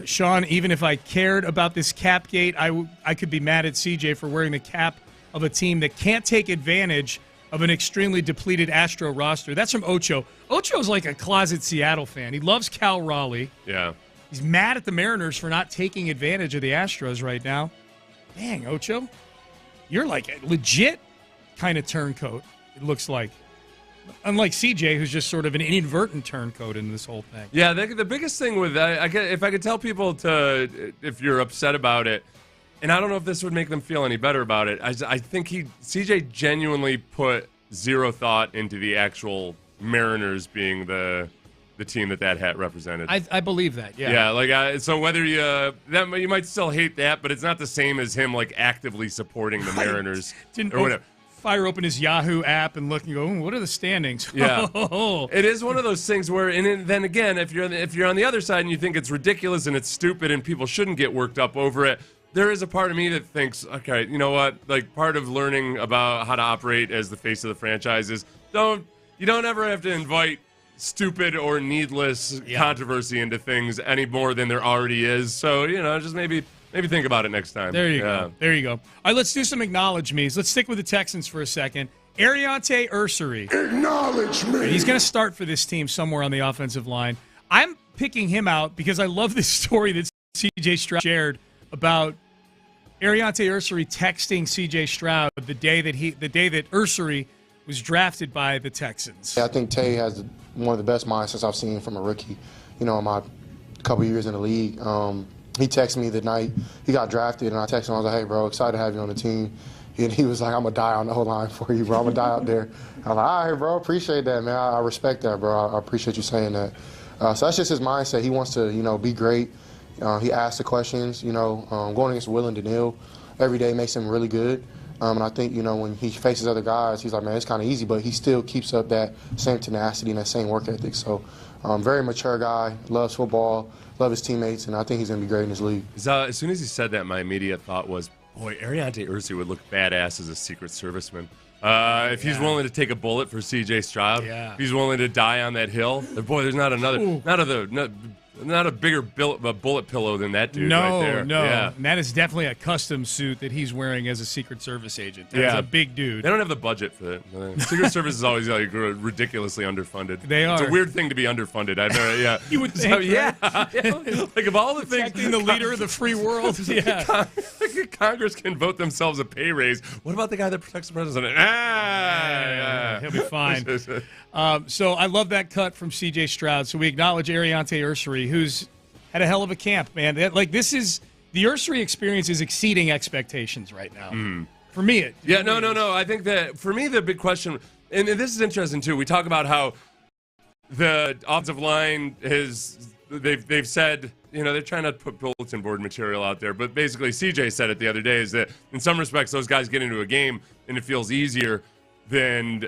Speaker 4: Sean, even if I cared about this cap gate, I could be mad at CJ for wearing the cap of a team that can't take advantage of an extremely depleted Astro roster. That's from Ocho. Ocho's like a closet Seattle fan. He loves Cal Raleigh.
Speaker 7: Yeah.
Speaker 4: He's mad at the Mariners for not taking advantage of the Astros right now. Dang, Ocho. You're like a legit kind of turncoat, it looks like. Unlike CJ, who's just sort of an inadvertent turncoat in this whole thing.
Speaker 7: Yeah, the biggest thing with if I could tell people if you're upset about it, and I don't know if this would make them feel any better about it, I think CJ genuinely put zero thought into the actual Mariners being the team that hat represented.
Speaker 4: I believe that, yeah.
Speaker 7: Yeah, so whether you might still hate that, but it's not the same as him like actively supporting the Mariners or whatever.
Speaker 4: Fire open his Yahoo app and look and go, what are the standings?
Speaker 7: Yeah, it is one of those things where, and then again, if you're on the other side and you think it's ridiculous and it's stupid and people shouldn't get worked up over it, there is a part of me that thinks, okay, you know what? Like, part of learning about how to operate as the face of the franchise is you don't ever have to invite stupid or needless controversy into things any more than there already is. So just maybe think about it next time.
Speaker 4: There you go. There you go. All right, let's do some acknowledge-me's. Let's stick with the Texans for a second. Ariante Ursary.
Speaker 3: Acknowledge me.
Speaker 4: He's going to start for this team somewhere on the offensive line. I'm picking him out because I love this story that C.J. Stroud shared about Ariante Ursary texting C.J. Stroud the day that Ursary was drafted by the Texans.
Speaker 6: I think Tay has one of the best mindsets I've seen from a rookie, in my couple years in the league. He texted me the night he got drafted, and I texted him. I was like, hey, bro, excited to have you on the team. And he was like, I'm going to die on the whole line for you, bro. I'm going to die out there. I was like, all right, bro, appreciate that, man. I respect that, bro. I appreciate you saying that. So that's just his mindset. He wants to, be great. He asks the questions, going against Will and Daniil every day makes him really good. And I think, when he faces other guys, he's like, man, it's kind of easy, but he still keeps up that same tenacity and that same work ethic. So very mature guy, loves football, loves his teammates, and I think he's going to be great in this league.
Speaker 7: As soon as he said that, my immediate thought was, boy, Ariante Ursary would look badass as a Secret Serviceman. If he's willing to take a bullet for C.J. Stroud, if he's willing to die on that hill, boy, there's not a bigger bullet pillow than that dude right there.
Speaker 4: No.
Speaker 7: Yeah.
Speaker 4: And that is definitely a custom suit that he's wearing as a Secret Service agent. That's a big dude.
Speaker 7: They don't have the budget for that. Secret Service is always ridiculously underfunded.
Speaker 4: They are.
Speaker 7: It's a weird thing to be underfunded.
Speaker 4: You would think.
Speaker 7: Like of all the things.
Speaker 4: Protecting the leader of the free world. Yeah.
Speaker 7: Congress can vote themselves a pay raise. What about the guy that protects the president?
Speaker 4: He'll be fine. So I love that cut from C.J. Stroud. So we acknowledge Ariante Ursary, who's had a hell of a camp, man. The Ursary experience is exceeding expectations right now. For me,
Speaker 7: no. I think that for me, the big question, and this is interesting too. We talk about how the offensive line they've said, they're trying to put bulletin board material out there, but basically CJ said it the other day is that in some respects those guys get into a game and it feels easier than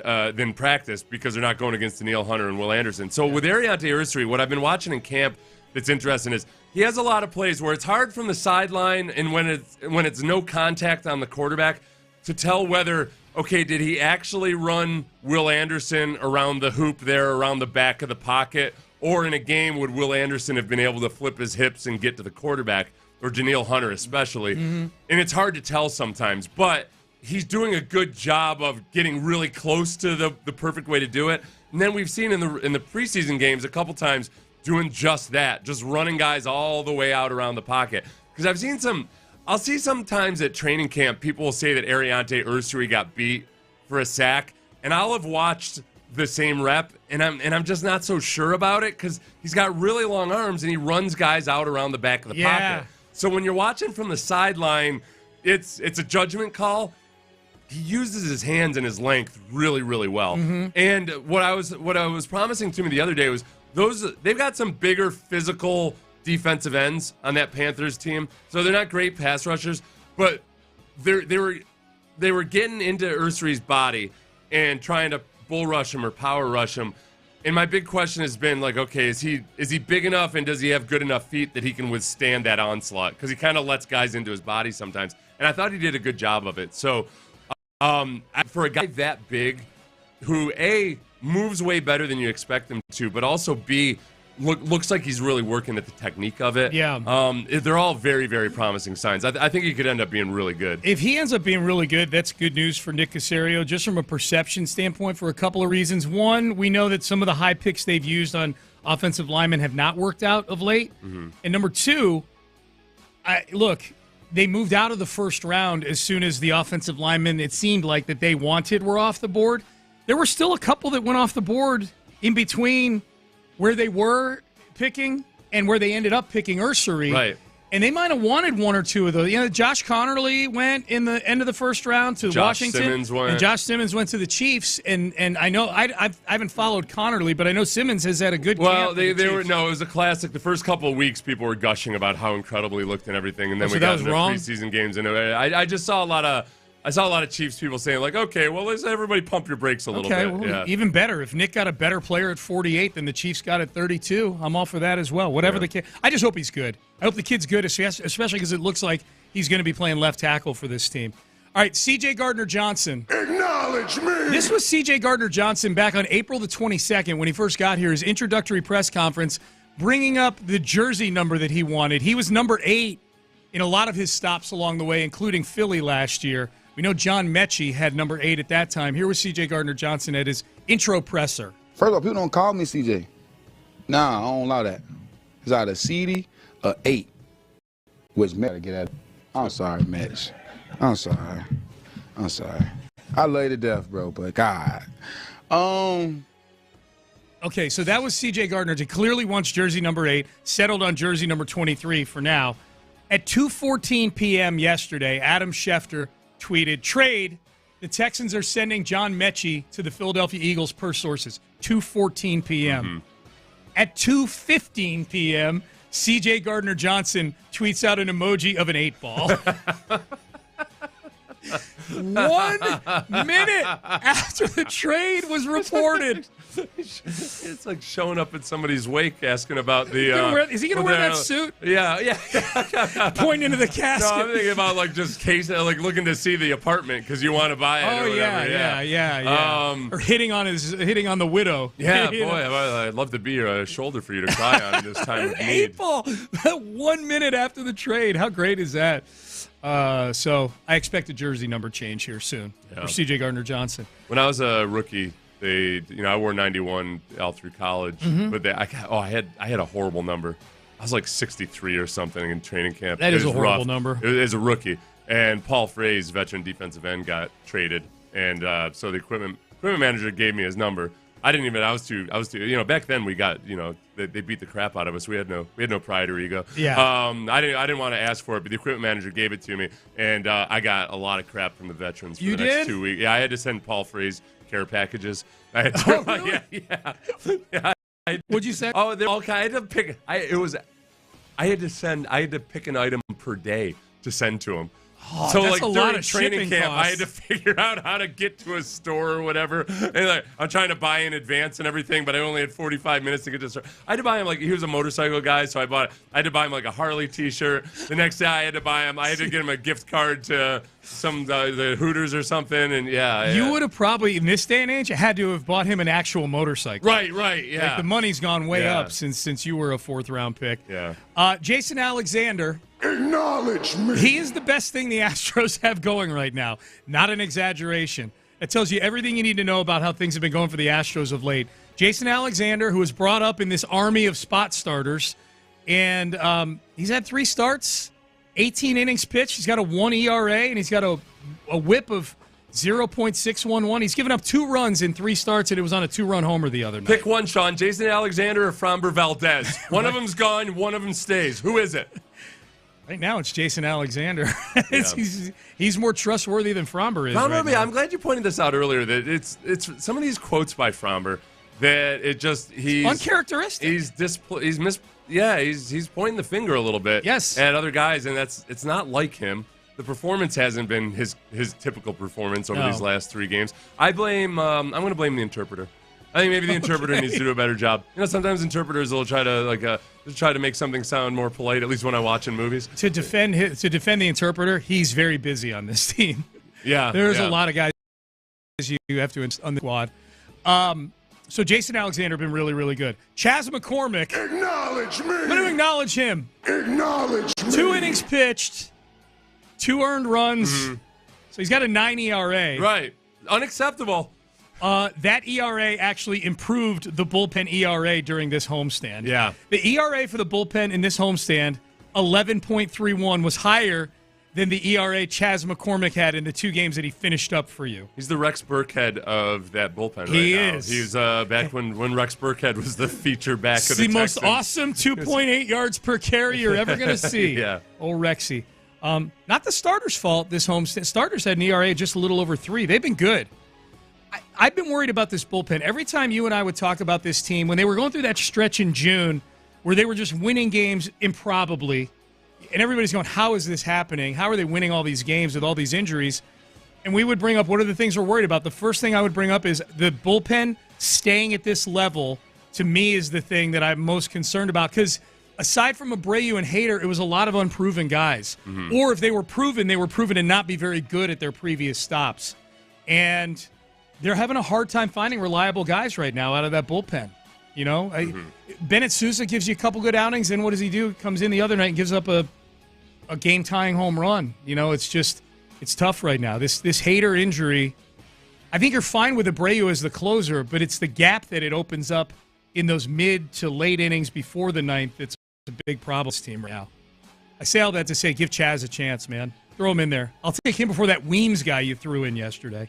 Speaker 7: practice because they're not going against Daniil Hunter and Will Anderson. So with Ariante Ursary, what I've been watching in camp that's interesting is he has a lot of plays where it's hard from the sideline and when it's no contact on the quarterback to tell whether, okay, did he actually run Will Anderson around the hoop there, around the back of the pocket, or in a game would Will Anderson have been able to flip his hips and get to the quarterback? or Danielle Hunter especially, and it's hard to tell sometimes, but he's doing a good job of getting really close to the perfect way to do it. And then we've seen in the preseason games a couple times doing just that, just running guys all the way out around the pocket. Because I'll see sometimes at training camp, people will say that Ariante Ursary got beat for a sack, and I'll have watched the same rep, and I'm just not so sure about it because he's got really long arms and he runs guys out around the back of the pocket. So when you're watching from the sideline, it's a judgment call. He uses his hands and his length really, really well. And what I was promising to me the other day was they've got some bigger physical defensive ends on that Panthers team. So they're not great pass rushers, but they were getting into Ursary's body and trying to bull rush him or power rush him. And my big question has been like, okay, is he big enough and does he have good enough feet that he can withstand that onslaught? Because he kind of lets guys into his body sometimes. And I thought he did a good job of it. So for a guy that big who, A, moves way better than you expect him to, but also, B, looks like he's really working at the technique of it. They're all very, very promising signs. I think he could end up being really good.
Speaker 4: If he ends up being really good, that's good news for Nick Caserio, just from a perception standpoint for a couple of reasons. One, we know that some of the high picks they've used on offensive linemen have not worked out of late. And number two, they moved out of the first round as soon as the offensive linemen it seemed like that they wanted were off the board. There were still a couple that went off the board in between where they were picking and where they ended up picking Ursary.
Speaker 7: Right.
Speaker 4: And they might have wanted one or two of those. Josh Connerly went in the end of the first round to Washington.
Speaker 7: Simmons went.
Speaker 4: And Josh Simmons went to the Chiefs. And I know I haven't followed Connerly, but I know Simmons has had a good camp.
Speaker 7: Well, it was a classic. The first couple of weeks, people were gushing about how incredible he looked and everything, and then we got into preseason games, and I just saw a lot of Chiefs people saying, like, okay, well, let's everybody pump your brakes a little bit.
Speaker 4: Well, even better. If Nick got a better player at 48 than the Chiefs got at 32, I'm all for that as well. Whatever the kid. I just hope he's good. I hope the kid's good, especially because it looks like he's going to be playing left tackle for this team. All right, C.J. Gardner-Johnson.
Speaker 3: Acknowledge me!
Speaker 4: This was C.J. Gardner-Johnson back on April the 22nd when he first got here, his introductory press conference, bringing up the jersey number that he wanted. He was number 8 in a lot of his stops along the way, including Philly last year. We know John Metchie had number 8 at that time. Here was C.J. Gardner-Johnson at his intro presser.
Speaker 13: First of all, people don't call me C.J. Nah, I don't allow that. It's either CD or 8. Which Metch, get at it. I'm sorry, Metch. I'm sorry. I love you to death, bro, but God.
Speaker 4: Okay, so that was C.J. Gardner. He clearly wants jersey number 8, settled on jersey number 23 for now. At 2:14 p.m. yesterday, Adam Schefter tweeted, trade, the Texans are sending John Metchie to the Philadelphia Eagles per sources. 2:14 p.m. At 2:15 p.m., C.J. Gardner-Johnson tweets out an emoji of an 8-ball. 1 minute after the trade was reported.
Speaker 7: It's like showing up at somebody's wake asking about the...
Speaker 4: is he going to wear that suit?
Speaker 7: Yeah.
Speaker 4: Pointing into the casket.
Speaker 7: No, I'm thinking about looking to see the apartment because you want to buy it or whatever.
Speaker 4: Yeah. Or hitting on the widow.
Speaker 7: Yeah, boy, I'd love to be a shoulder for you to cry on at this time of need.
Speaker 4: 8-ball 1 minute after the trade. How great is that? So I expect a jersey number change here soon for C.J. Gardner-Johnson.
Speaker 7: When I was a rookie, I wore 91 all through college, but I had a horrible number. I was like 63 or something in training camp.
Speaker 4: That is a horrible number.
Speaker 7: As a rookie, and Paul Frey's veteran defensive end got traded, and so the equipment manager gave me his number. I was too. Back then we got, they beat the crap out of us. We had no pride or ego.
Speaker 4: Yeah.
Speaker 7: I didn't want to ask for it, but the equipment manager ggave it to me, and I got a lot of crap from the veterans for the next 2 weeks. Yeah, I had to send Paul Frey's care packages. I had to,
Speaker 4: really?
Speaker 7: Yeah.
Speaker 4: What'd you say?
Speaker 7: Oh, they're all kind. I had to pick. I had to pick an item per day to send to them.
Speaker 4: Oh,
Speaker 7: so
Speaker 4: that's
Speaker 7: like
Speaker 4: during
Speaker 7: training camp,
Speaker 4: costs.
Speaker 7: I had to figure out how to get to a store or whatever. And I'm trying to buy in advance and everything, but I only had 45 minutes to get to the store. I had to buy him he was a motorcycle guy, so I had to buy him a Harley T-shirt. The next day I had to get him a gift card to some the Hooters or something. And
Speaker 4: you would have probably in this day and age had to have bought him an actual motorcycle.
Speaker 7: Right, yeah.
Speaker 4: The money's gone way up since you were a 4th round pick.
Speaker 7: Yeah.
Speaker 4: Jason Alexander.
Speaker 3: Acknowledge me.
Speaker 4: He is the best thing the Astros have going right now. Not an exaggeration. It tells you everything you need to know about how things have been going for the Astros of late. Jason Alexander, who was brought up in this army of spot starters, and he's had 3 starts, 18 innings pitched. He's got a 1 ERA, and he's got a whip of 0.611. He's given up 2 runs in 3 starts, and it was on a 2-run homer the other night.
Speaker 7: Pick one, Sean. Jason Alexander or Framber Valdez. One of them's gone, one of them stays. Who is it?
Speaker 4: Right now, it's Jason Alexander. He's more trustworthy than Framber is.
Speaker 7: Framber,
Speaker 4: right
Speaker 7: I'm glad you pointed this out earlier. That it's some of these quotes by Framber that he's
Speaker 4: uncharacteristic.
Speaker 7: He's pointing the finger a little bit.
Speaker 4: Yes.
Speaker 7: At other guys, and it's not like him. The performance hasn't been his typical performance over these last 3 games. I'm going to blame the interpreter. I think maybe the interpreter needs to do a better job. Sometimes interpreters will try to make something sound more polite. At least when I watch in movies.
Speaker 4: To defend the interpreter, he's very busy on this team.
Speaker 7: Yeah,
Speaker 4: there's a lot of guys you have to on the squad. So Jason Alexander been really, really good. Chas McCormick.
Speaker 3: Acknowledge me.
Speaker 4: I'm going to acknowledge him.
Speaker 3: Acknowledge me.
Speaker 4: 2 innings pitched, 2 earned runs.
Speaker 7: Mm-hmm.
Speaker 4: So he's got a 9 ERA.
Speaker 7: Right. Unacceptable.
Speaker 4: That ERA actually improved the bullpen ERA during this homestand.
Speaker 7: Yeah.
Speaker 4: The ERA for the bullpen in this homestand, 11.31, was higher than the ERA Chas McCormick had in the 2 games that he finished up for you.
Speaker 7: He's the Rex Burkhead of that bullpen right now.
Speaker 4: He is.
Speaker 7: He's back when Rex Burkhead was the feature back of the
Speaker 4: Texans.
Speaker 7: Texans.
Speaker 4: Most awesome 2.8 yards per carry you're ever going to see.
Speaker 7: Yeah.
Speaker 4: Old Rexy. Not the starters' fault this homestand. Starters had an ERA just a little over 3. They've been good. I've been worried about this bullpen. Every time you and I would talk about this team, when they were going through that stretch in June where they were just winning games improbably, and everybody's going, how is this happening? How are they winning all these games with all these injuries? And we would bring up, what are the things we're worried about? The first thing I would bring up is the bullpen staying at this level, to me, is the thing that I'm most concerned about. Because aside from Abreu and Hader, it was a lot of unproven guys. Mm-hmm. Or if they were proven to not be very good at their previous stops. And they're having a hard time finding reliable guys right now out of that bullpen. Bennett Sousa gives you a couple good outings, and what does he do? Comes in the other night and gives up a game-tying home run. It's tough right now. This Hader injury, I think you're fine with Abreu as the closer, but it's the gap that it opens up in those mid to late innings before the 9th that's a big problem for this team right now. I say all that to say give Chaz a chance, man. Throw him in there. I'll take him before that Weems guy you threw in yesterday.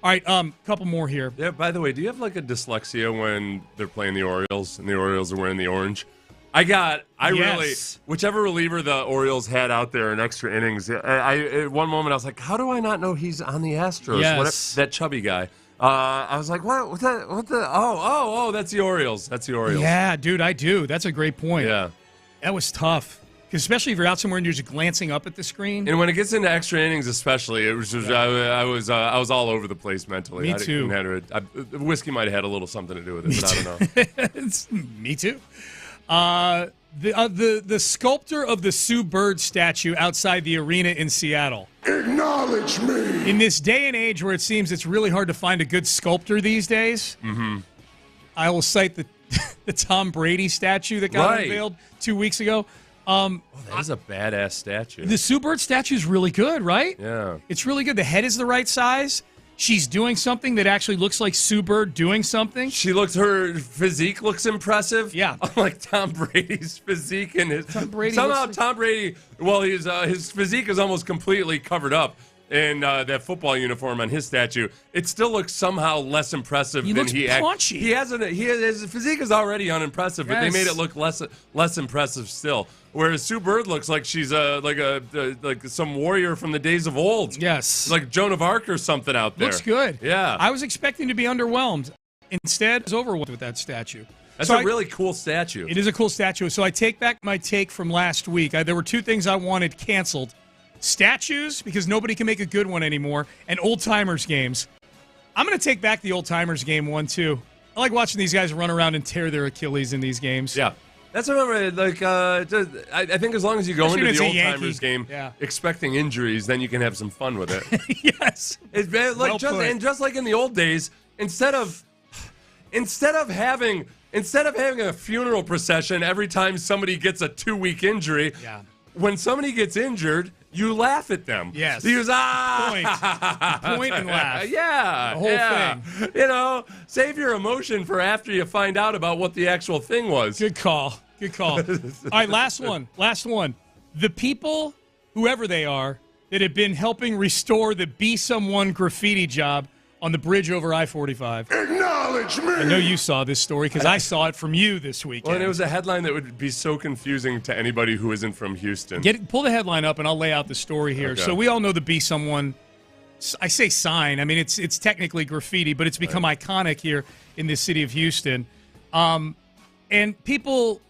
Speaker 4: All right, couple more here.
Speaker 7: Yeah, by the way, do you have like a dyslexia when they're playing the Orioles and the Orioles are wearing the orange? Really, whichever reliever the Orioles had out there in extra innings, at one moment I was like, how do I not know he's on the Astros?
Speaker 4: Yes.
Speaker 7: That chubby guy. I was like, what that's the Orioles. That's the Orioles.
Speaker 4: Yeah, dude, I do. That's a great point.
Speaker 7: Yeah.
Speaker 4: That was tough. Especially if you're out somewhere and you're just glancing up at the screen.
Speaker 7: And when it gets into extra innings especially, it was just, I was all over the place mentally.
Speaker 4: Me too.
Speaker 7: Whiskey might have had a little something to do with it, but I don't know.
Speaker 4: Me too. The sculptor of the Sue Bird statue outside the arena in Seattle.
Speaker 3: Acknowledge me.
Speaker 4: In this day and age where it seems it's really hard to find a good sculptor these days, I will cite the Tom Brady statue that got unveiled 2 weeks ago.
Speaker 7: That is a badass statue.
Speaker 4: The Sue Bird statue is really good, right?
Speaker 7: Yeah.
Speaker 4: It's really good. The head is the right size. She's doing something that actually looks like Sue Bird doing something.
Speaker 7: Her physique looks impressive.
Speaker 4: Yeah.
Speaker 7: Unlike Tom Brady's physique and Tom Brady, his physique is almost completely covered up in that football uniform on his statue. It still looks somehow less impressive than
Speaker 4: he paunchy.
Speaker 7: His physique is already unimpressive, but they made it look less impressive still. Whereas Sue Bird looks like she's like some warrior from the days of old.
Speaker 4: Yes,
Speaker 7: like Joan of Arc or something out there.
Speaker 4: Looks good.
Speaker 7: Yeah,
Speaker 4: I was expecting to be underwhelmed. Instead, I was overwhelmed with that statue.
Speaker 7: That's a really cool statue.
Speaker 4: It is a cool statue. So I take back my take from last week. There were 2 things I wanted canceled. Statues, because nobody can make a good one anymore, and old-timers games. I'm going to take back the old-timers game one, too. I like watching these guys run around and tear their Achilles in these games.
Speaker 7: Yeah. That's what I think as long as you go into the old-timers game expecting injuries, then you can have some fun with it.
Speaker 4: Yes.
Speaker 7: Just like in the old days, instead of instead of having a funeral procession every time somebody gets a 2-week injury, when somebody gets injured, you laugh at them.
Speaker 4: Yes.
Speaker 7: You got
Speaker 4: point and laugh.
Speaker 7: Yeah.
Speaker 4: The whole thing.
Speaker 7: You know, save your emotion for after you find out about what the actual thing was.
Speaker 4: Good call. All right, last one. The people, whoever they are, that have been helping restore the Be Someone graffiti job on the bridge over I-45.
Speaker 3: Acknowledge me.
Speaker 4: I know you saw this story because I saw it from you this weekend.
Speaker 7: Well, and it was a headline that would be so confusing to anybody who isn't from Houston.
Speaker 4: Pull the headline up and I'll lay out the story here.
Speaker 7: Okay.
Speaker 4: So we all know the Be Someone, I say sign. I mean, it's technically graffiti, but it's become iconic here in the city of Houston. And people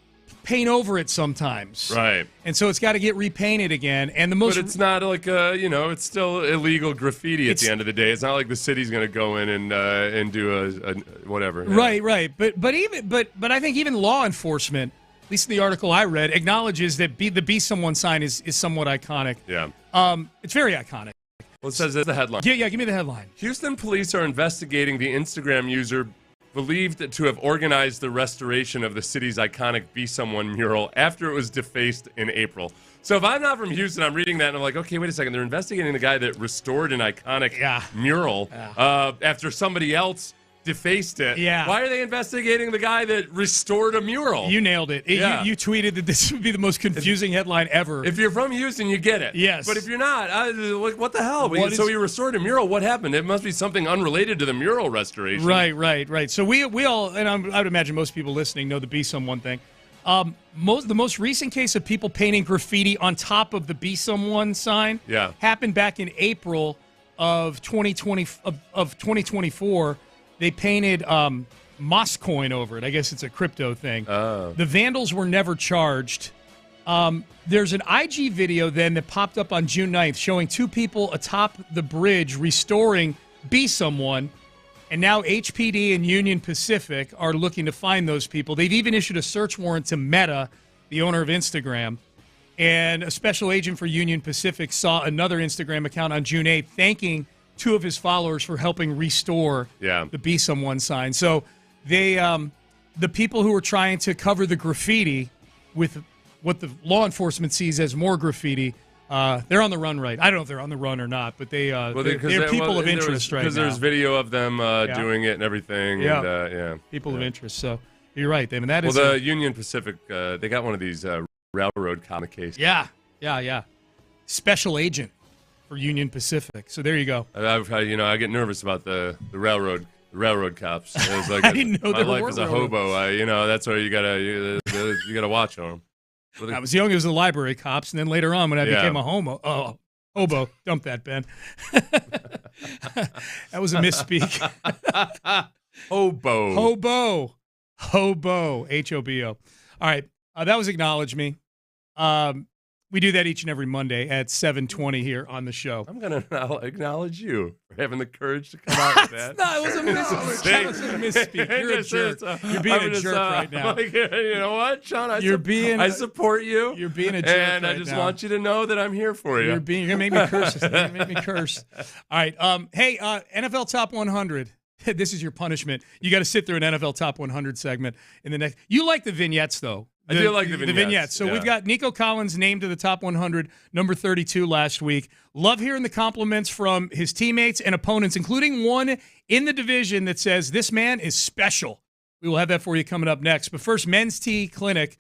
Speaker 4: paint over it sometimes.
Speaker 7: Right.
Speaker 4: And so it's got to get repainted again. And
Speaker 7: But it's not like it's still illegal graffiti at the end of the day. It's not like the city's going to go in and do a whatever.
Speaker 4: Right. But I think even law enforcement, at least in the article I read, acknowledges that the Be Someone sign is somewhat iconic.
Speaker 7: Yeah.
Speaker 4: It's very iconic.
Speaker 7: Well, it says that's the headline.
Speaker 4: Yeah, give me the headline.
Speaker 7: Houston police are investigating the Instagram user believed to have organized the restoration of the city's iconic Be Someone mural after it was defaced in April. So if I'm not from Houston, I'm reading that and I'm like, okay, wait a second. They're investigating the guy that restored an iconic mural after somebody else defaced it.
Speaker 4: Yeah.
Speaker 7: Why are they investigating the guy that restored a mural?
Speaker 4: You nailed it.
Speaker 7: Yeah.
Speaker 4: You tweeted that this would be the most confusing headline ever.
Speaker 7: If you're from Houston, you get it.
Speaker 4: Yes.
Speaker 7: But if you're not, what the hell? You restored a mural. What happened? It must be something unrelated to the mural restoration.
Speaker 4: Right. So we all, and I would imagine most people listening know the Be Someone thing. The most recent case of people painting graffiti on top of the Be Someone sign happened back in April of 2024. They painted Moscoin over it. I guess it's a crypto thing.
Speaker 7: Oh.
Speaker 4: The vandals were never charged. There's an IG video then that popped up on June 9th showing two people atop the bridge restoring Be Someone. And now HPD and Union Pacific are looking to find those people. They've even issued a search warrant to Meta, the owner of Instagram. And a special agent for Union Pacific saw another Instagram account on June 8th thanking two of his followers for helping restore the Be Someone sign. So they, the people who were trying to cover the graffiti with what the law enforcement sees as more graffiti, they're on the run I don't know if they're on the run or not, but they're people of interest right now.
Speaker 7: Because there's video of them doing it and everything.
Speaker 4: Yeah. People of interest. So you're right, David. That is
Speaker 7: the Union Pacific, they got one of these railroad comic cases.
Speaker 4: Yeah. Special agent for Union Pacific. So there you go.
Speaker 7: I get nervous about the railroad cops. It's like
Speaker 4: I didn't know
Speaker 7: my
Speaker 4: there
Speaker 7: life
Speaker 4: were
Speaker 7: as a
Speaker 4: railroad.
Speaker 7: hobo. That's where you gotta watch them.
Speaker 4: I was young as the library cops, and then later on when I became a hobo. Dump that, Ben. That was a misspeak.
Speaker 7: Hobo.
Speaker 4: Hobo. All right, that was Acknowledge Me. We do that each and every Monday at 7:20 here on the show.
Speaker 7: I'm going to acknowledge you for having the courage to come out with that.
Speaker 4: No, it was a misspeak. You're a jerk. You're being a jerk right now.
Speaker 7: You know what, Sean? I support you.
Speaker 4: You're being a jerk
Speaker 7: and
Speaker 4: right
Speaker 7: I just
Speaker 4: now.
Speaker 7: want you to know that I'm here for you.
Speaker 4: You're going to make me curse. You're going to make me curse. All right. Hey, NFL Top 100. This is your punishment. You got to sit through an NFL Top 100 segment in the next. You like the vignettes, though.
Speaker 7: I do like the vignettes.
Speaker 4: So we've got Nico Collins named to the top 100, number 32 last week. Love hearing the compliments from his teammates and opponents, including one in the division that says this man is special. We will have that for you coming up next. But first, Men's Tea Clinic.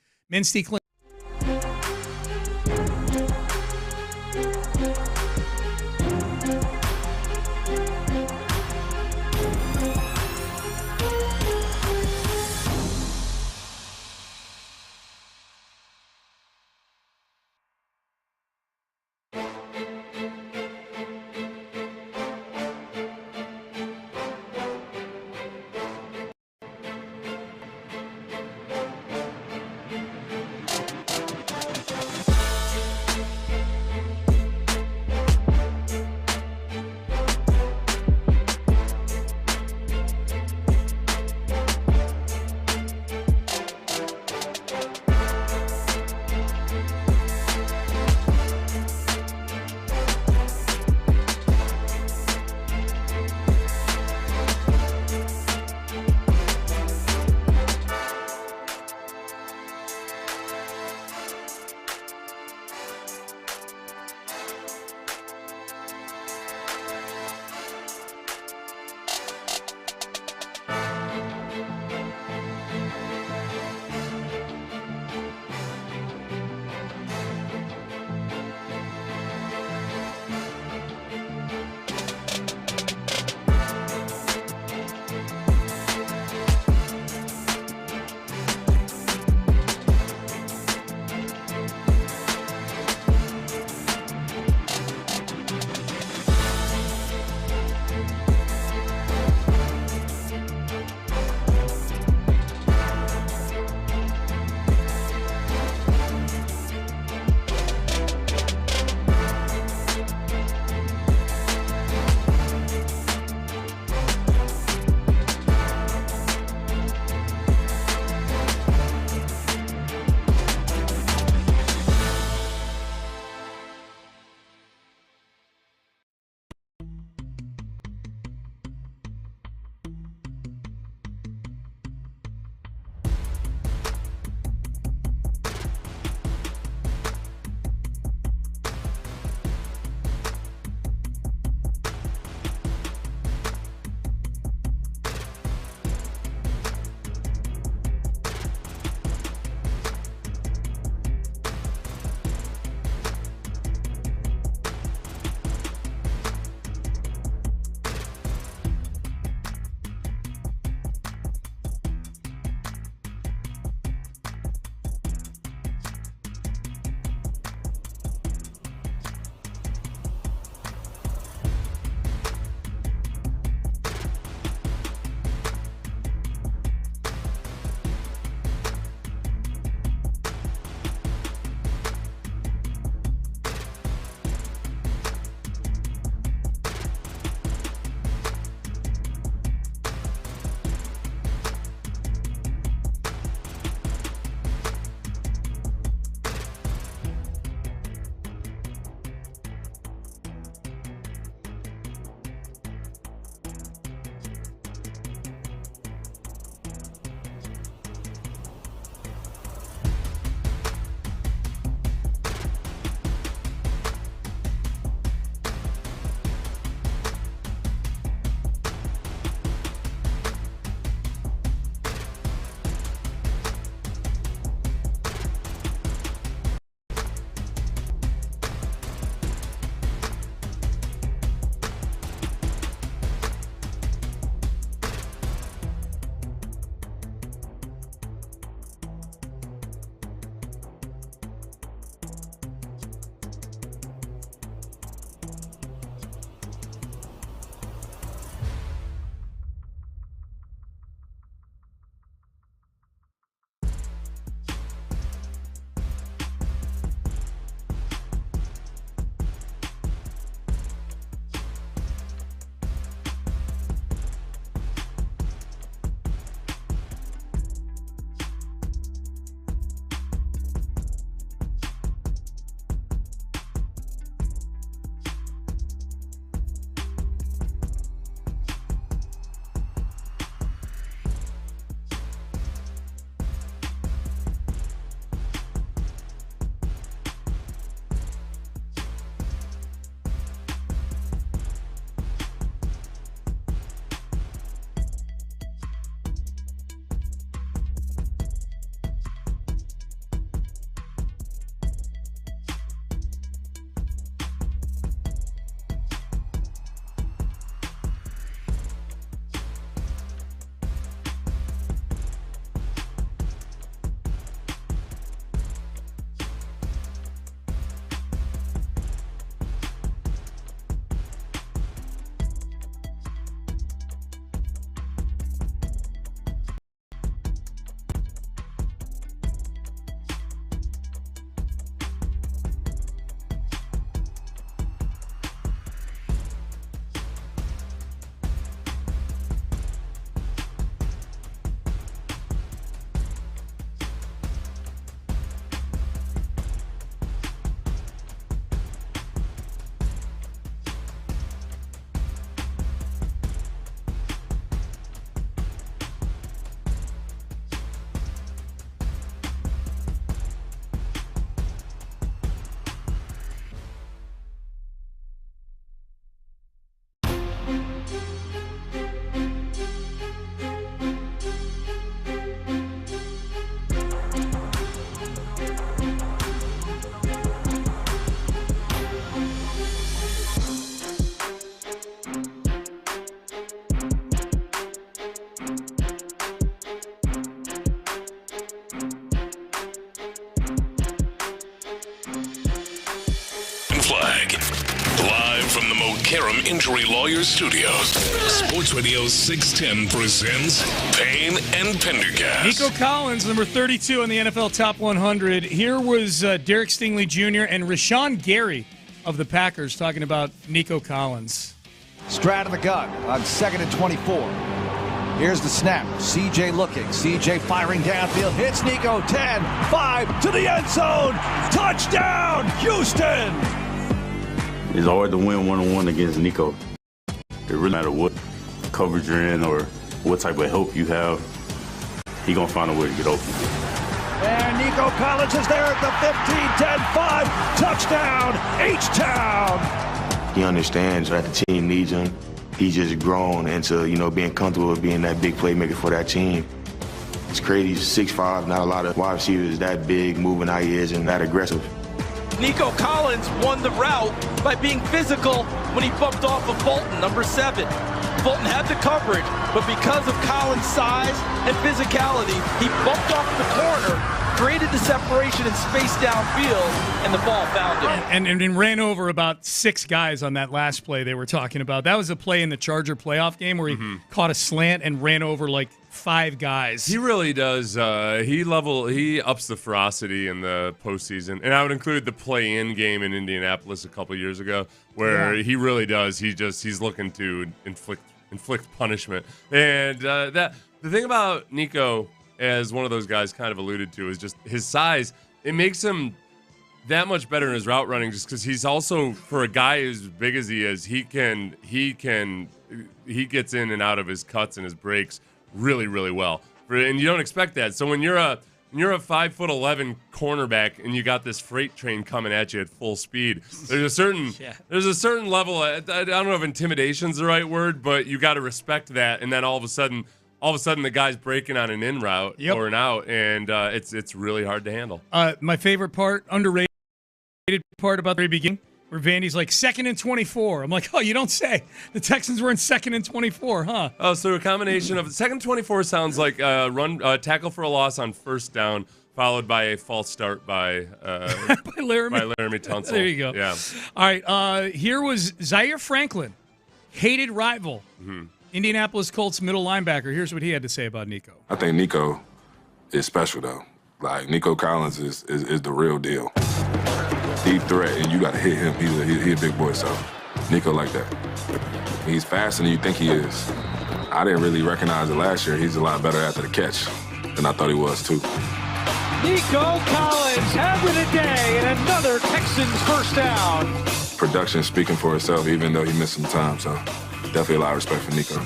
Speaker 9: flag. Live from the Mokaram Injury Lawyers Studios, Sports Radio 610 presents Payne and Pendergast.
Speaker 4: Nico Collins, number 32 on the NFL Top 100. Here was Derek Stingley Jr. and Rashawn Gary of the Packers talking about Nico Collins.
Speaker 5: Stroud in the gun on 2nd and 24. Here's the snap. CJ looking. CJ firing downfield. Hits Nico. 10, 5 to the end zone. Touchdown, Houston.
Speaker 14: It's hard to win one-on-one against Nico. It really matter what coverage you're in or what type of help you have, he gonna find a way to get open.
Speaker 5: And Nico Collins is there at the 15, 10, 5. Touchdown, H-Town.
Speaker 15: He understands that the team needs him. He's just grown into, being comfortable with being that big playmaker for that team. It's crazy. He's 6'5", not a lot of wide receivers that big, moving how he is, and that aggressive.
Speaker 16: Nico Collins won the route by being physical when he bumped off of Fulton, number 7. Fulton had the coverage, but because of Collins' size and physicality, he bumped off the corner, created the separation and space downfield, and the ball found him.
Speaker 4: And ran over about 6 guys on that last play they were talking about. That was a play in the Charger playoff game where he caught a slant and ran over like 5 guys.
Speaker 7: He really does. He ups the ferocity in the postseason, and I would include the play-in game in Indianapolis a couple years ago, where he really does. He's looking to inflict punishment, and the thing about Nico, as one of those guys kind of alluded to, is just his size. It makes him that much better in his route running, just because he's also, for a guy as big as he is, he gets in and out of his cuts and his breaks really, really well. And you don't expect that. So when you're a 5'11" cornerback and you got this freight train coming at you at full speed, there's a certain level. I don't know if intimidation's the right word, but you got to respect that. And then all of a sudden the guy's breaking on an in route or an out, and it's really hard to handle.
Speaker 4: My favorite part, underrated part about the very beginning, where Vandy's like 2nd and 24. I'm like, oh, you don't say. The Texans were in 2nd and 24, huh?
Speaker 7: Oh, so a combination of 2nd 24 sounds like tackle for a loss on 1st down, followed by a false start by Laramie Tunsil.
Speaker 4: There you go.
Speaker 7: Yeah.
Speaker 4: All right. Here was Zaire Franklin, hated rival, Indianapolis Colts middle linebacker. Here's what he had to say about Nico.
Speaker 17: I think Nico is special though. Like Nico Collins is the real deal. Deep threat, and you got to hit him. He's a big boy, so Nico like that. He's faster than you think he is. I didn't really recognize it last year. He's a lot better after the catch than I thought he was too.
Speaker 18: Nico Collins having a day and another Texans first down.
Speaker 17: Production speaking for itself, even though he missed some time, so definitely a lot of respect for Nico.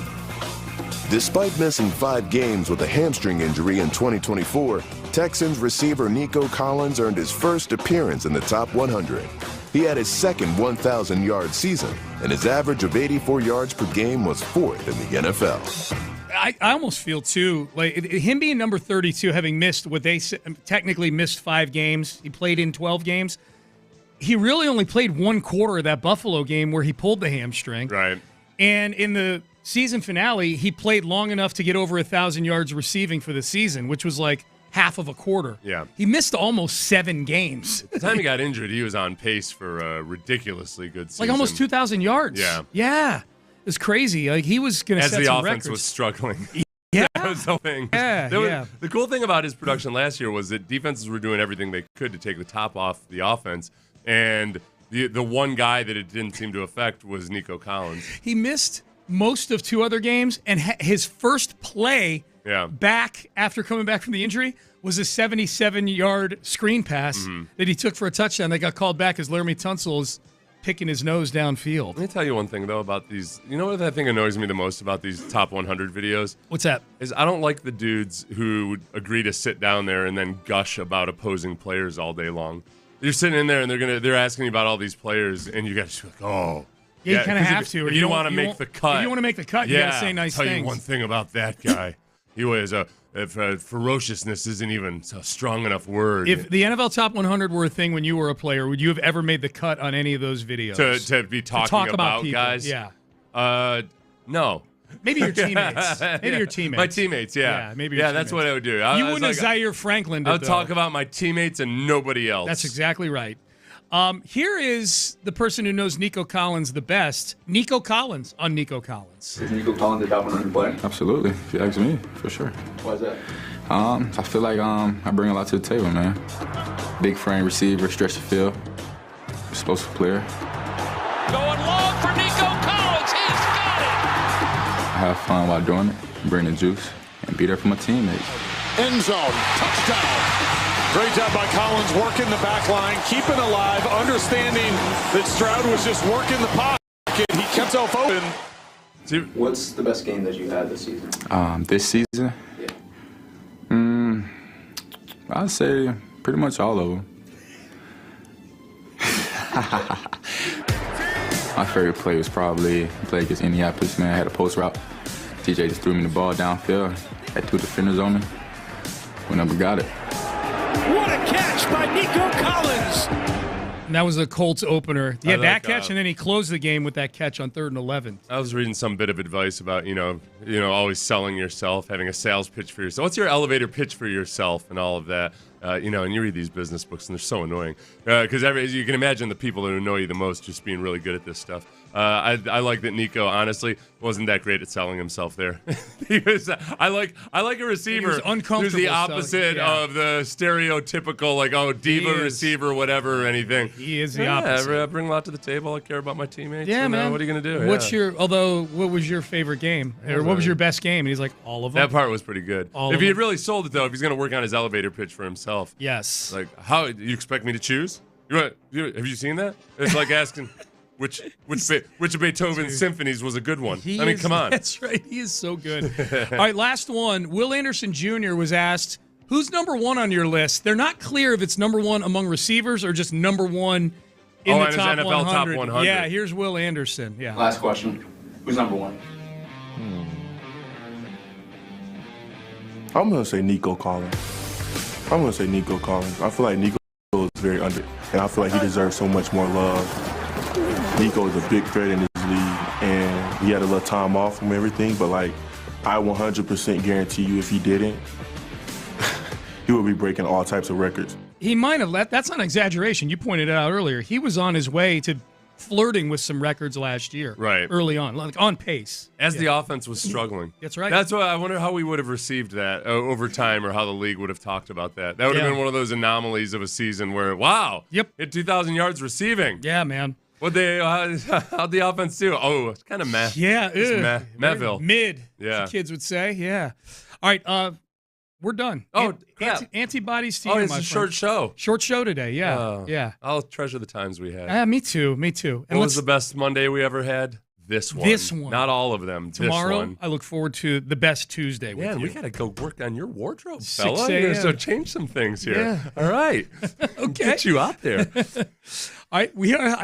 Speaker 19: Despite missing 5 games with a hamstring injury in 2024, Texans receiver Nico Collins earned his first appearance in the top 100. He had his second 1,000-yard season, and his average of 84 yards per game was 4th in the NFL.
Speaker 4: I almost feel, too, like him being number 32, having missed what they technically missed 5 games. He played in 12 games. He really only played 1 quarter of that Buffalo game where he pulled the hamstring.
Speaker 7: Right.
Speaker 4: And in the season finale, he played long enough to get over 1,000 yards receiving for the season, which was like half of a quarter.
Speaker 7: Yeah.
Speaker 4: He missed almost 7 games.
Speaker 7: At the time he got injured, he was on pace for a ridiculously good season.
Speaker 4: Like almost 2,000 yards.
Speaker 7: Yeah.
Speaker 4: Yeah. It was crazy. Like he was going to set some records.
Speaker 7: As the offense was struggling.
Speaker 4: Yeah.
Speaker 7: That was the thing.
Speaker 4: Yeah.
Speaker 7: The cool thing about his production last year was that defenses were doing everything they could to take the top off the offense, and the one guy that it didn't seem to affect was Nico Collins.
Speaker 4: He missed most of 2 other games, and his first play back after coming back from the injury was a 77-yard screen pass that he took for a touchdown that got called back as Laramie Tunsil is picking his nose downfield.
Speaker 7: Let me tell you one thing, though, about these. You know what I think annoys me the most about these top 100 videos?
Speaker 4: What's that?
Speaker 7: Is I don't like the dudes who agree to sit down there and then gush about opposing players all day long. You're sitting in there and they're asking you about all these players, and you guys are like, oh.
Speaker 4: Yeah, you kind of have to.
Speaker 7: If you want to make the cut.
Speaker 4: If you want to make the cut, you got to say nice things.
Speaker 7: I'll tell you one thing about that guy. He was ferociousness isn't even a strong enough word.
Speaker 4: If the NFL Top 100 were a thing when you were a player, would you have ever made the cut on any of those videos?
Speaker 7: To be talking about
Speaker 4: people,
Speaker 7: guys?
Speaker 4: Yeah.
Speaker 7: No.
Speaker 4: Maybe your teammates. Maybe your teammates.
Speaker 7: My teammates, yeah.
Speaker 4: Yeah, maybe your teammates.
Speaker 7: That's what I would do.
Speaker 4: You wouldn't have Zaire Franklin did,
Speaker 7: I would talk about my teammates and nobody else.
Speaker 4: That's exactly right. Here is the person who knows Nico Collins the best, Nico Collins on Nico Collins.
Speaker 20: Is Nico Collins the dominant player?
Speaker 21: Absolutely, if you ask me, for sure.
Speaker 20: Why is that?
Speaker 21: I feel like I bring a lot to the table, man. Big frame receiver, stretch the field, explosive player.
Speaker 22: Going long for Nico Collins. He's got it.
Speaker 21: I have fun while doing it, bring the juice, and be there for my teammates.
Speaker 3: End zone, touchdown. Great job by Collins working the back line, keeping alive, understanding that Stroud was just working the pocket. He kept himself open.
Speaker 20: What's the best game that you had this season?
Speaker 21: This season? Yeah. I'd say pretty much all of them. My favorite play was probably play against Indianapolis, man. I had a post route. TJ just threw me the ball downfield. Had 2 defenders on me. We never got it.
Speaker 18: What a catch by Nico Collins!
Speaker 4: And that was the Colts opener. He had that catch, and then he closed the game with that catch on 3rd and 11.
Speaker 7: I was reading some bit of advice about, always selling yourself, having a sales pitch for yourself. What's your elevator pitch for yourself and all of that? And you read these business books, and they're so annoying. Because you can imagine the people that annoy you the most just being really good at this stuff. I like that Nico, honestly, wasn't that great at selling himself there. I like a receiver who's the opposite of the stereotypical, diva receiver, whatever, or anything.
Speaker 4: He is the opposite.
Speaker 7: I bring a lot to the table. I care about my teammates.
Speaker 4: Yeah, man.
Speaker 7: What are you going to do?
Speaker 4: What was your favorite game? Or what was your best game? And he's like, all of them.
Speaker 7: That part was pretty good. If he had really sold it, though, if he's going to work on his elevator pitch for himself.
Speaker 4: Yes.
Speaker 7: Like, how you expect me to choose? Have you seen that? It's like asking which of Beethoven's symphonies was a good one. Come on.
Speaker 4: That's right. He is so good. All right, last one. Will Anderson Jr. was asked, who's number 1 on your list? They're not clear if it's number 1 among receivers or just number 1 in the top
Speaker 7: NFL
Speaker 4: 100.
Speaker 7: Top 100.
Speaker 4: Yeah, here's Will Anderson. Yeah.
Speaker 20: Last question. Who's number 1?
Speaker 23: I'm going to say Nico Collins. I feel like Nico is very under, and I feel like he deserves so much more love. Nico is a big threat in this league, and he had a little time off from everything, but I 100% guarantee you if he didn't, he would be breaking all types of records.
Speaker 4: He might have. That's not an exaggeration. You pointed it out earlier. He was on his way to flirting with some records last year.
Speaker 7: Right.
Speaker 4: Early on, on pace.
Speaker 7: As the offense was struggling.
Speaker 4: That's right.
Speaker 7: That's why I wonder how we would have received that over time, or how the league would have talked about that. That would have been one of those anomalies of a season where, wow, hit 2,000 yards receiving.
Speaker 4: Yeah, man.
Speaker 7: How'd the offense do? Oh, it's kind of meh.
Speaker 4: Yeah.
Speaker 7: It's Mehville.
Speaker 4: Mid,
Speaker 7: yeah.
Speaker 4: as the kids would say. Yeah. All right, we're done.
Speaker 7: Oh,
Speaker 4: antibodies to you,
Speaker 7: it's a short show.
Speaker 4: Short show today, yeah. Yeah.
Speaker 7: I'll treasure the times we had.
Speaker 4: Me too.
Speaker 7: And what was the best Monday we ever had? This one. Not all of them.
Speaker 4: Tomorrow,
Speaker 7: this one.
Speaker 4: I look forward to the best Tuesday with you.
Speaker 7: We got to go work on your wardrobe,
Speaker 4: 6
Speaker 7: fella.
Speaker 4: a.m.
Speaker 7: So change some things here.
Speaker 4: Yeah.
Speaker 7: All right.
Speaker 4: Okay.
Speaker 7: Get you out there.
Speaker 4: All right, we are...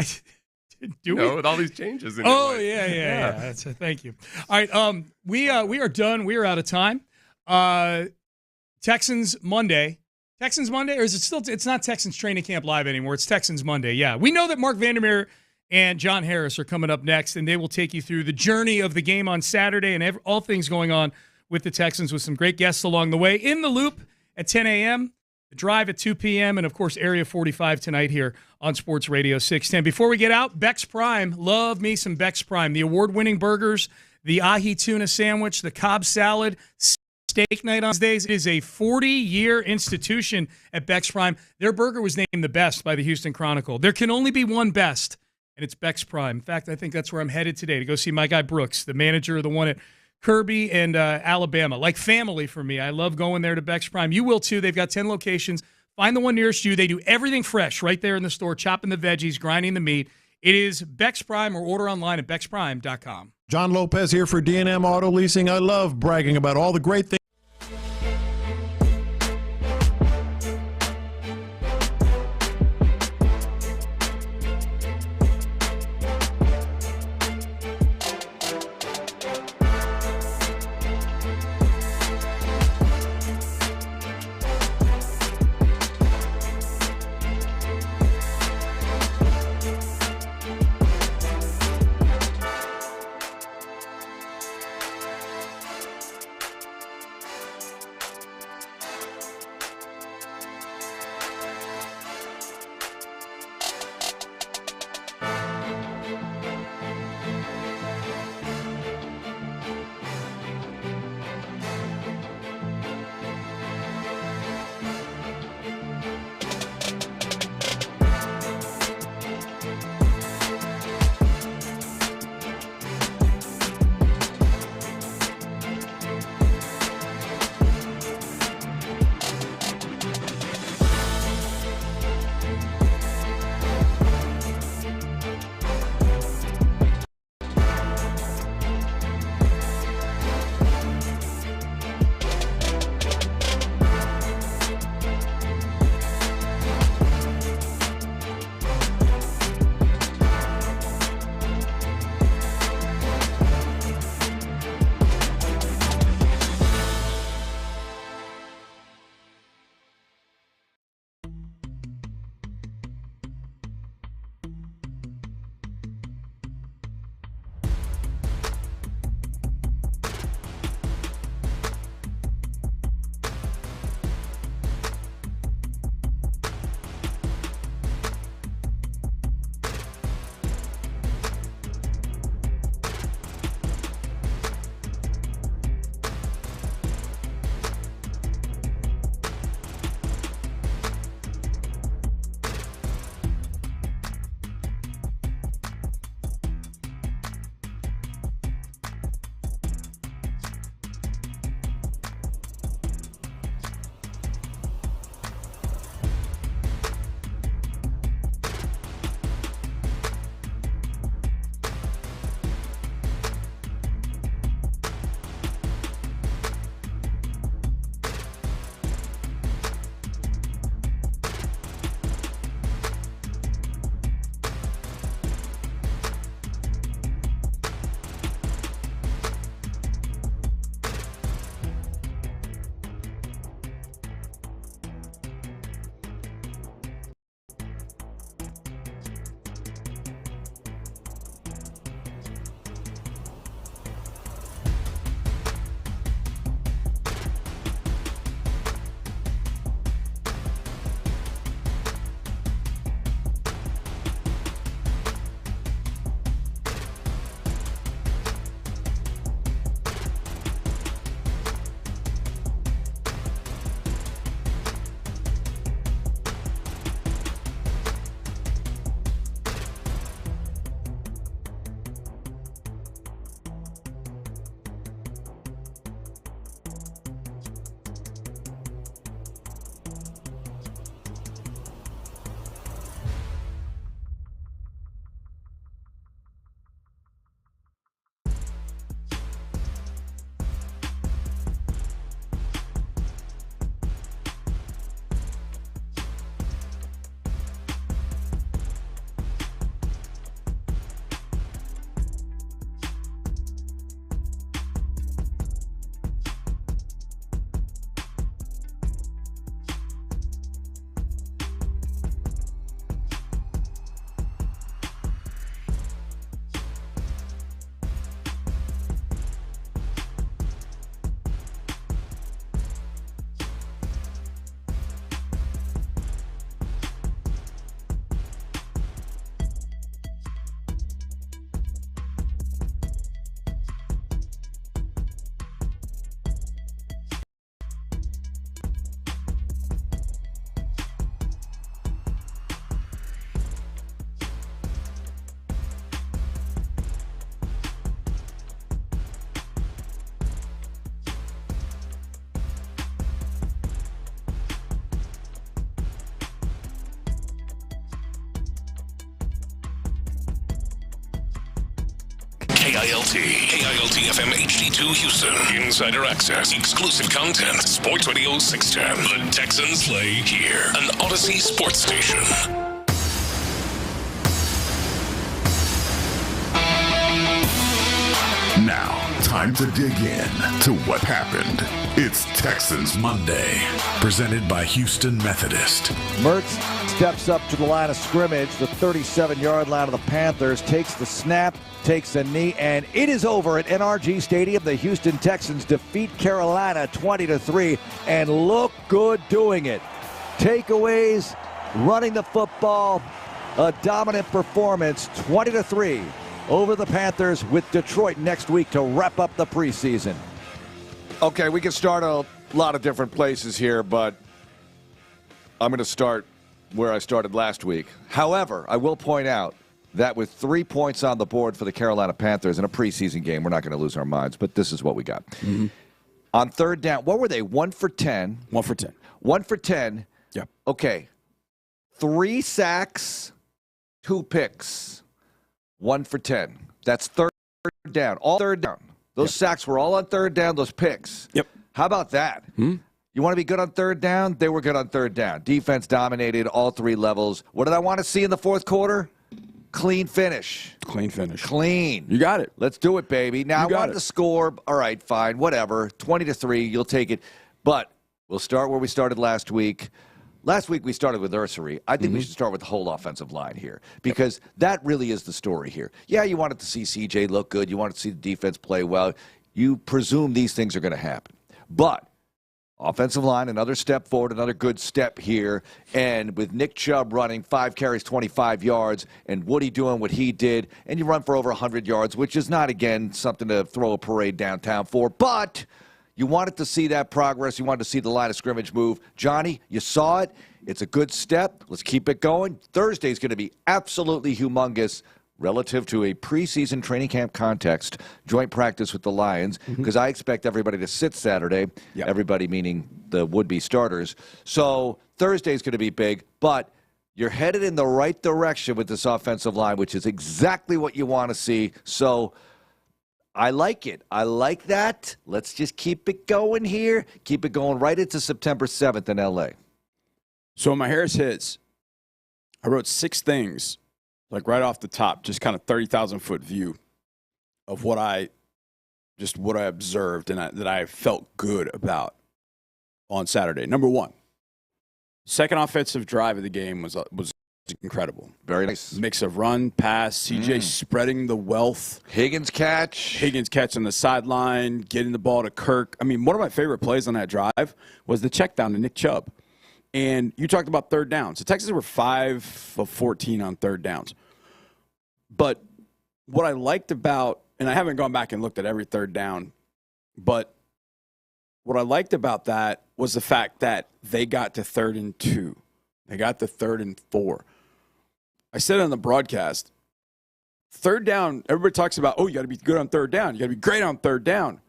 Speaker 7: with all these changes in your life.
Speaker 4: Yeah. That's thank you. All right, we are done. We are out of time. Texans Monday, or is it still? It's not Texans Training Camp Live anymore. It's Texans Monday. Yeah, we know that Mark Vandermeer and John Harris are coming up next, and they will take you through the journey of the game on Saturday and all things going on with the Texans with some great guests along the way. In the Loop at 10 a.m., The Drive at 2 p.m., and, of course, Area 45 tonight here on Sports Radio 610. Before we get out, Beck's Prime. Love me some Beck's Prime. The award-winning burgers, the ahi tuna sandwich, the Cobb salad, steak night on Wednesdays. It is a 40-year institution at Beck's Prime. Their burger was named the best by the Houston Chronicle. There can only be one best, and it's Beck's Prime. In fact, I think that's where I'm headed today to go see my guy Brooks, the manager of the one at Kirby and Alabama. Like family for me. I love going there to Beck's Prime. You will too. They've got 10 locations. Find the one nearest you. They do everything fresh right there in the store, chopping the veggies, grinding the meat. It is Beck's Prime, or order online at becksprime.com.
Speaker 3: John Lopez here for D&M Auto Leasing. I love bragging about all the great things.
Speaker 9: KILT FM HD2 Houston. Insider access, exclusive content. Sports Radio 610. The Texans play here. An Odyssey sports station.
Speaker 1: Now, time to dig in to what happened. It's Texans Monday, presented by Houston Methodist.
Speaker 5: Mertz steps up to the line of scrimmage, the 37-yard line of the Panthers, takes the snap, takes a knee, and it is over at NRG Stadium. The Houston Texans defeat Carolina 20-3 and look good doing it. Takeaways, running the football, a dominant performance, 20-3 over the Panthers, with Detroit next week to wrap up the preseason.
Speaker 10: Okay, we can start a lot of different places here, but I'm going to start where I started last week. However, I will point out that with 3 points on the board for the Carolina Panthers in a preseason game, we're not going to lose our minds, but this is what we got.
Speaker 11: Mm-hmm.
Speaker 10: On third down, what were they, 1 for 10?
Speaker 11: 1 for 10.
Speaker 10: 1 for 10.
Speaker 11: Yeah.
Speaker 10: Okay. 3 sacks, 2 picks, 1 for 10. That's third down, all third down. Those sacks were all on third down, those picks.
Speaker 11: Yep.
Speaker 10: How about that? You want to be good on third down? They were good on third down. Defense dominated all 3 levels. What did I want to see in the fourth quarter? Clean finish.
Speaker 11: Clean finish.
Speaker 10: Clean.
Speaker 11: You got it.
Speaker 10: Let's do it, baby. Now, I wanted the score. All right, fine, whatever. 20-3, you'll take it. But we'll start where we started last week. Last week we started with Ursery. I think we should start with the whole offensive line here, because that really is the story here. Yeah, you wanted to see CJ look good. You wanted to see the defense play well. You presume these things are going to happen. But offensive line, another step forward, another good step here. And with Nick Chubb running 5 carries, 25 yards, and Woody doing what he did, and you run for over 100 yards, which is not, again, something to throw a parade downtown for. But you wanted to see that progress. You wanted to see the line of scrimmage move. Johnny, you saw it. It's a good step. Let's keep it going. Thursday is going to be absolutely humongous relative to a preseason training camp context, joint practice with the Lions, because I expect everybody to sit Saturday, everybody meaning the would-be starters. So Thursday is going to be big, but you're headed in the right direction with this offensive line, which is exactly what you want to see. So I like it. I like that. Let's just keep it going here. Keep it going right into September 7th in L.A.
Speaker 11: So in my Harris Hits, I wrote 6 things, like right off the top, just kind of 30,000-foot view of what I observed and that I felt good about on Saturday. Number 1, second offensive drive of the game was incredible.
Speaker 10: Very nice.
Speaker 11: Mix of run, pass, CJ spreading the wealth.
Speaker 10: Higgins catch
Speaker 11: on the sideline, getting the ball to Kirk. I mean, one of my favorite plays on that drive was the check down to Nick Chubb. And you talked about third downs. The Texans were 5 of 14 on third downs. But what I liked about, and I haven't gone back and looked at every third down, but what I liked about that was the fact that they got to 3rd and 2. They got to 3rd and 4. I said on the broadcast, third down, everybody talks about, oh, you got to be good on third down. You got to be great on third down.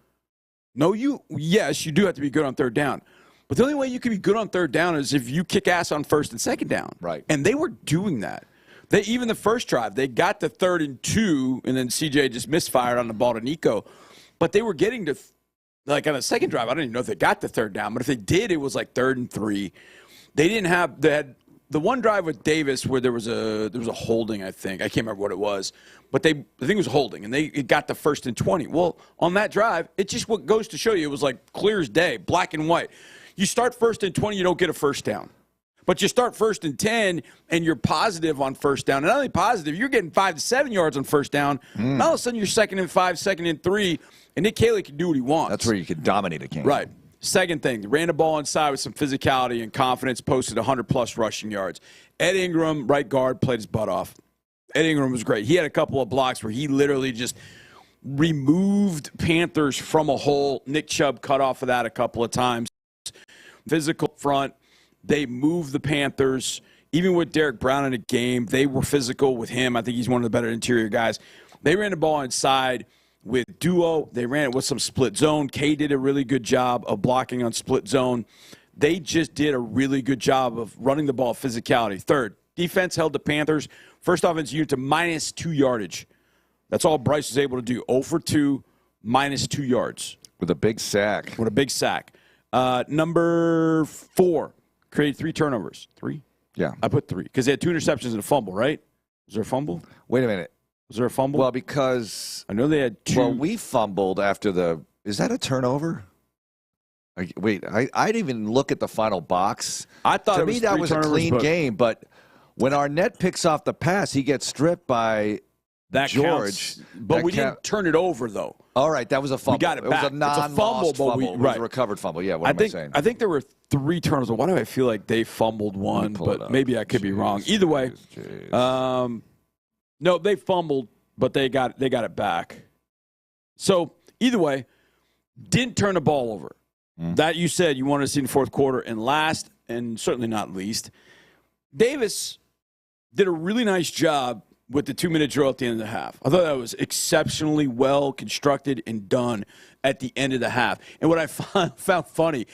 Speaker 11: Yes, you do have to be good on third down. But the only way you can be good on third down is if you kick ass on first and second down.
Speaker 10: Right.
Speaker 11: And they were doing that. Even the first drive, they got to 3rd and 2, and then CJ just misfired on the ball to Nico. But they were getting to, like on the second drive, I don't even know if they got to third down, but if they did, it was like 3rd and 3. They had the one drive with Davis where there was a holding, I think. I can't remember what it was. But I think it was holding, and it got to 1st and 20. Well, on that drive, it just what goes to show you, it was like clear as day, black and white. You start 1st and 20, you don't get a first down. But you start 1st and 10, and you're positive on first down. And not only positive, you're getting 5 to 7 yards on first down. All of a sudden, you're 2nd and 5, 2nd and 3, and Nick Caley can do what he wants.
Speaker 10: That's where you can dominate a game.
Speaker 11: Right. Second thing, they ran the ball inside with some physicality and confidence, posted 100-plus rushing yards. Ed Ingram, right guard, played his butt off. Ed Ingram was great. He had a couple of blocks where he literally just removed Panthers from a hole. Nick Chubb cut off of that a couple of times. Physical front. They moved the Panthers. Even with Derek Brown in the game, they were physical with him. I think he's one of the better interior guys. They ran the ball inside with duo. They ran it with some split zone. Kay did a really good job of blocking on split zone. They just did a really good job of running the ball, physicality. Third, defense held the Panthers, first offense unit, to -2 yardage. That's all Bryce was able to do. 0 for 2, minus 2 yards.
Speaker 10: With a big sack.
Speaker 11: Number 4, created 3 turnovers. 3?
Speaker 10: Yeah.
Speaker 11: I put 3 because they had 2 interceptions and a fumble, right? Was there a fumble?
Speaker 10: Wait a minute.
Speaker 11: Was there a fumble?
Speaker 10: Well, because
Speaker 11: I know they had 2.
Speaker 10: Well, we fumbled after the. Is that a turnover? Wait, I didn't even look at the final box.
Speaker 11: I thought
Speaker 10: to
Speaker 11: it was
Speaker 10: me that
Speaker 11: 3
Speaker 10: was a clean game, but when Arnett picks off the pass, he gets stripped by George.
Speaker 11: Counts, but we didn't turn it over though.
Speaker 10: All right, that was a fumble.
Speaker 11: We got it back.
Speaker 10: Was a non-lost fumble. It was a recovered fumble. Yeah, what am I saying?
Speaker 11: I think there were 3 turnovers. Why do I feel like they fumbled one? But maybe I could be wrong. Either way, no, they fumbled, but they got it back. So either way, didn't turn the ball over. That you said you wanted to see in the fourth quarter. And last, and certainly not least, Davis did a really nice job with the 2-minute drill at the end of the half. I thought that was exceptionally well constructed and done at the end of the half. And what I found funny,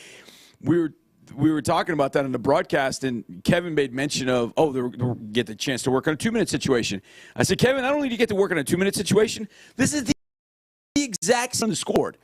Speaker 11: we were talking about that in the broadcast, and Kevin made mention of, they'll get the chance to work on a 2-minute situation. I said, Kevin, not only do you get to work on a 2-minute situation, this is the exact same scored.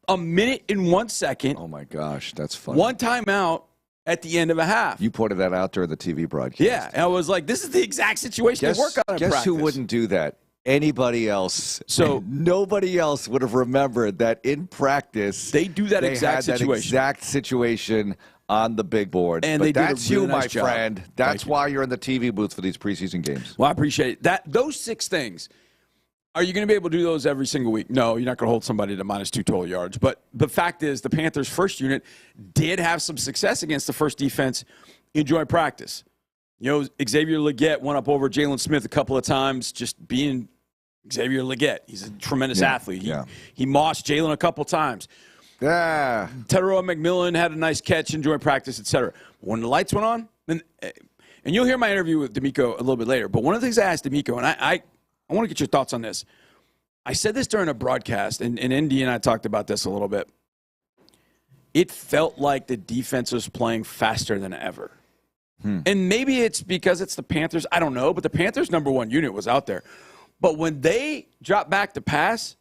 Speaker 11: 1 minute and 1 second.
Speaker 10: Oh, my gosh, that's funny.
Speaker 11: 1 timeout at the end of a half.
Speaker 10: You pointed that out during the TV broadcast.
Speaker 11: Yeah, and I was like, this is the exact situation they work on in
Speaker 10: practice. Guess who wouldn't do that? Anybody else.
Speaker 11: So
Speaker 10: nobody else would have remembered that in practice
Speaker 11: they do that exact
Speaker 10: situation on the big board.
Speaker 11: And
Speaker 10: but
Speaker 11: that's
Speaker 10: you,
Speaker 11: really
Speaker 10: my
Speaker 11: nice
Speaker 10: friend. That's why you're in the TV booth for these preseason games.
Speaker 11: Well, I appreciate it. Those 6 things. Are you going to be able to do those every single week? No, you're not going to hold somebody to minus 2 total yards. But the fact is, the Panthers' first unit did have some success against the first defense in joint practice. You know, Xavier Legette went up over Jalen Smith a couple of times, just being Xavier Legette. He's a tremendous athlete. He mossed Jalen a couple times.
Speaker 10: Yeah.
Speaker 11: Teteroa McMillan had a nice catch in joint practice, etc. When the lights went on, and you'll hear my interview with Demeco a little bit later, but one of the things I asked Demeco, and I want to get your thoughts on this. I said this during a broadcast, and Indy and I talked about this a little bit. It felt like the defense was playing faster than ever. And maybe it's because it's the Panthers. I don't know, but the Panthers' number 1 unit was out there. But when they dropped back to pass,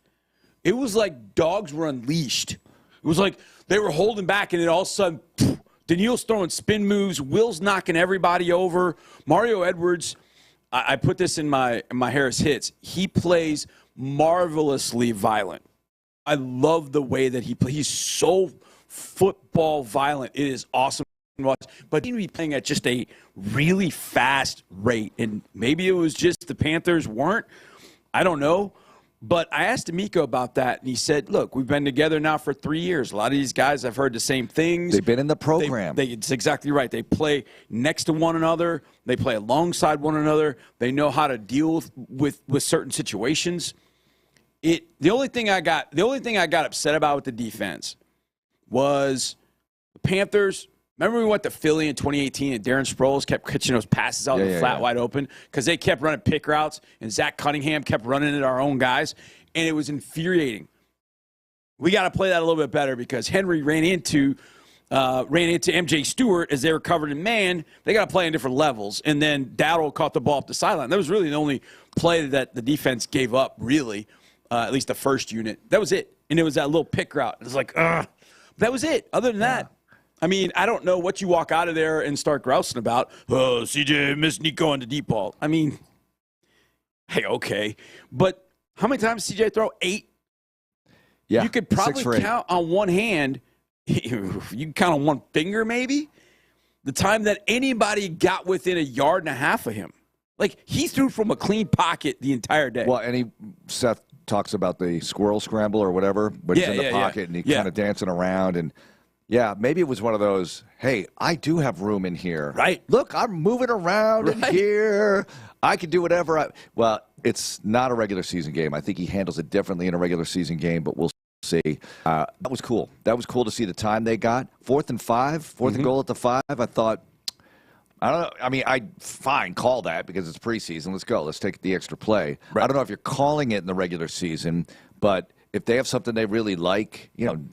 Speaker 11: it was like dogs were unleashed. It was like they were holding back, and then all of a sudden, Daniil's throwing spin moves. Will's knocking everybody over. Mario Edwards, I put this in my Harris Hits. He plays marvelously violent. I love the way that he plays. He's so football violent. It is awesome to watch. But he be playing at just a really fast rate. And maybe it was just the Panthers weren't. I don't know. But I asked Demeco about that, and he said, look, we've been together now for 3 years. A lot of these guys have heard the same things.
Speaker 10: They've been in the program.
Speaker 11: It's exactly right. They play next to one another. They play alongside one another. They know how to deal with certain situations. The only thing I got upset about with the defense was the Panthers. Remember we went to Philly in 2018 and Darren Sproles kept catching those passes out wide open because they kept running pick routes and Zach Cunningham kept running at our own guys, and it was infuriating. We got to play that a little bit better because Henry ran into MJ Stewart as they were covered in man. They got to play on different levels, and then Dowdle caught the ball off the sideline. That was really the only play that the defense gave up, really, at least the first unit. That was it, and it was that little pick route. It was like, that was it. Other than that, I mean, I don't know what you walk out of there and start grousing about. Oh, CJ missed Nico on the deep ball. I mean, hey, okay. But how many times did CJ throw? 8?
Speaker 10: Yeah.
Speaker 11: You could probably count on one hand. You can count on one finger, maybe, the time that anybody got within 1.5 yards of him. Like, he threw from a clean pocket the entire day.
Speaker 10: Well, and Seth talks about the squirrel scramble or whatever, but he's in the pocket and he's kind of dancing around and – yeah, maybe it was one of those, hey, I do have room in here.
Speaker 11: Right.
Speaker 10: Look, I'm moving around in here. I can do whatever Well, it's not a regular season game. I think he handles it differently in a regular season game, but we'll see. That was cool. That was cool to see the time they got. 4th and 5, 4th and goal at the 5. I thought, I don't know. I mean, call that because it's preseason. Let's go. Let's take the extra play. Right. I don't know if you're calling it in the regular season, but if they have something they really like, you know,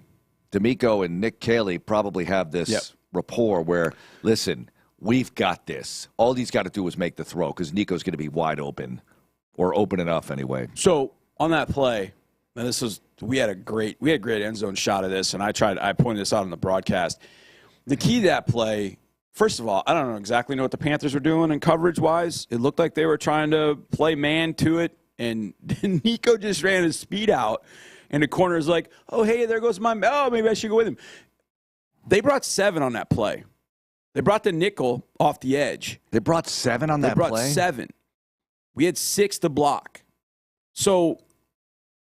Speaker 10: Demeco and Nick Caley probably have this rapport where, listen, we've got this. All he's got to do is make the throw because Nico's going to be wide open or open enough anyway.
Speaker 11: So on that play, and we had a great end zone shot of this, and I pointed this out on the broadcast. The key to that play, first of all, I don't exactly know what the Panthers were doing in coverage-wise. It looked like they were trying to play man to it, and Nico just ran his speed out, and the corner is like, oh, hey, there goes maybe I should go with him. They brought 7 on that play. They brought the nickel off the edge.
Speaker 10: They brought 7 on that play? They brought 7.
Speaker 11: We had 6 to block. So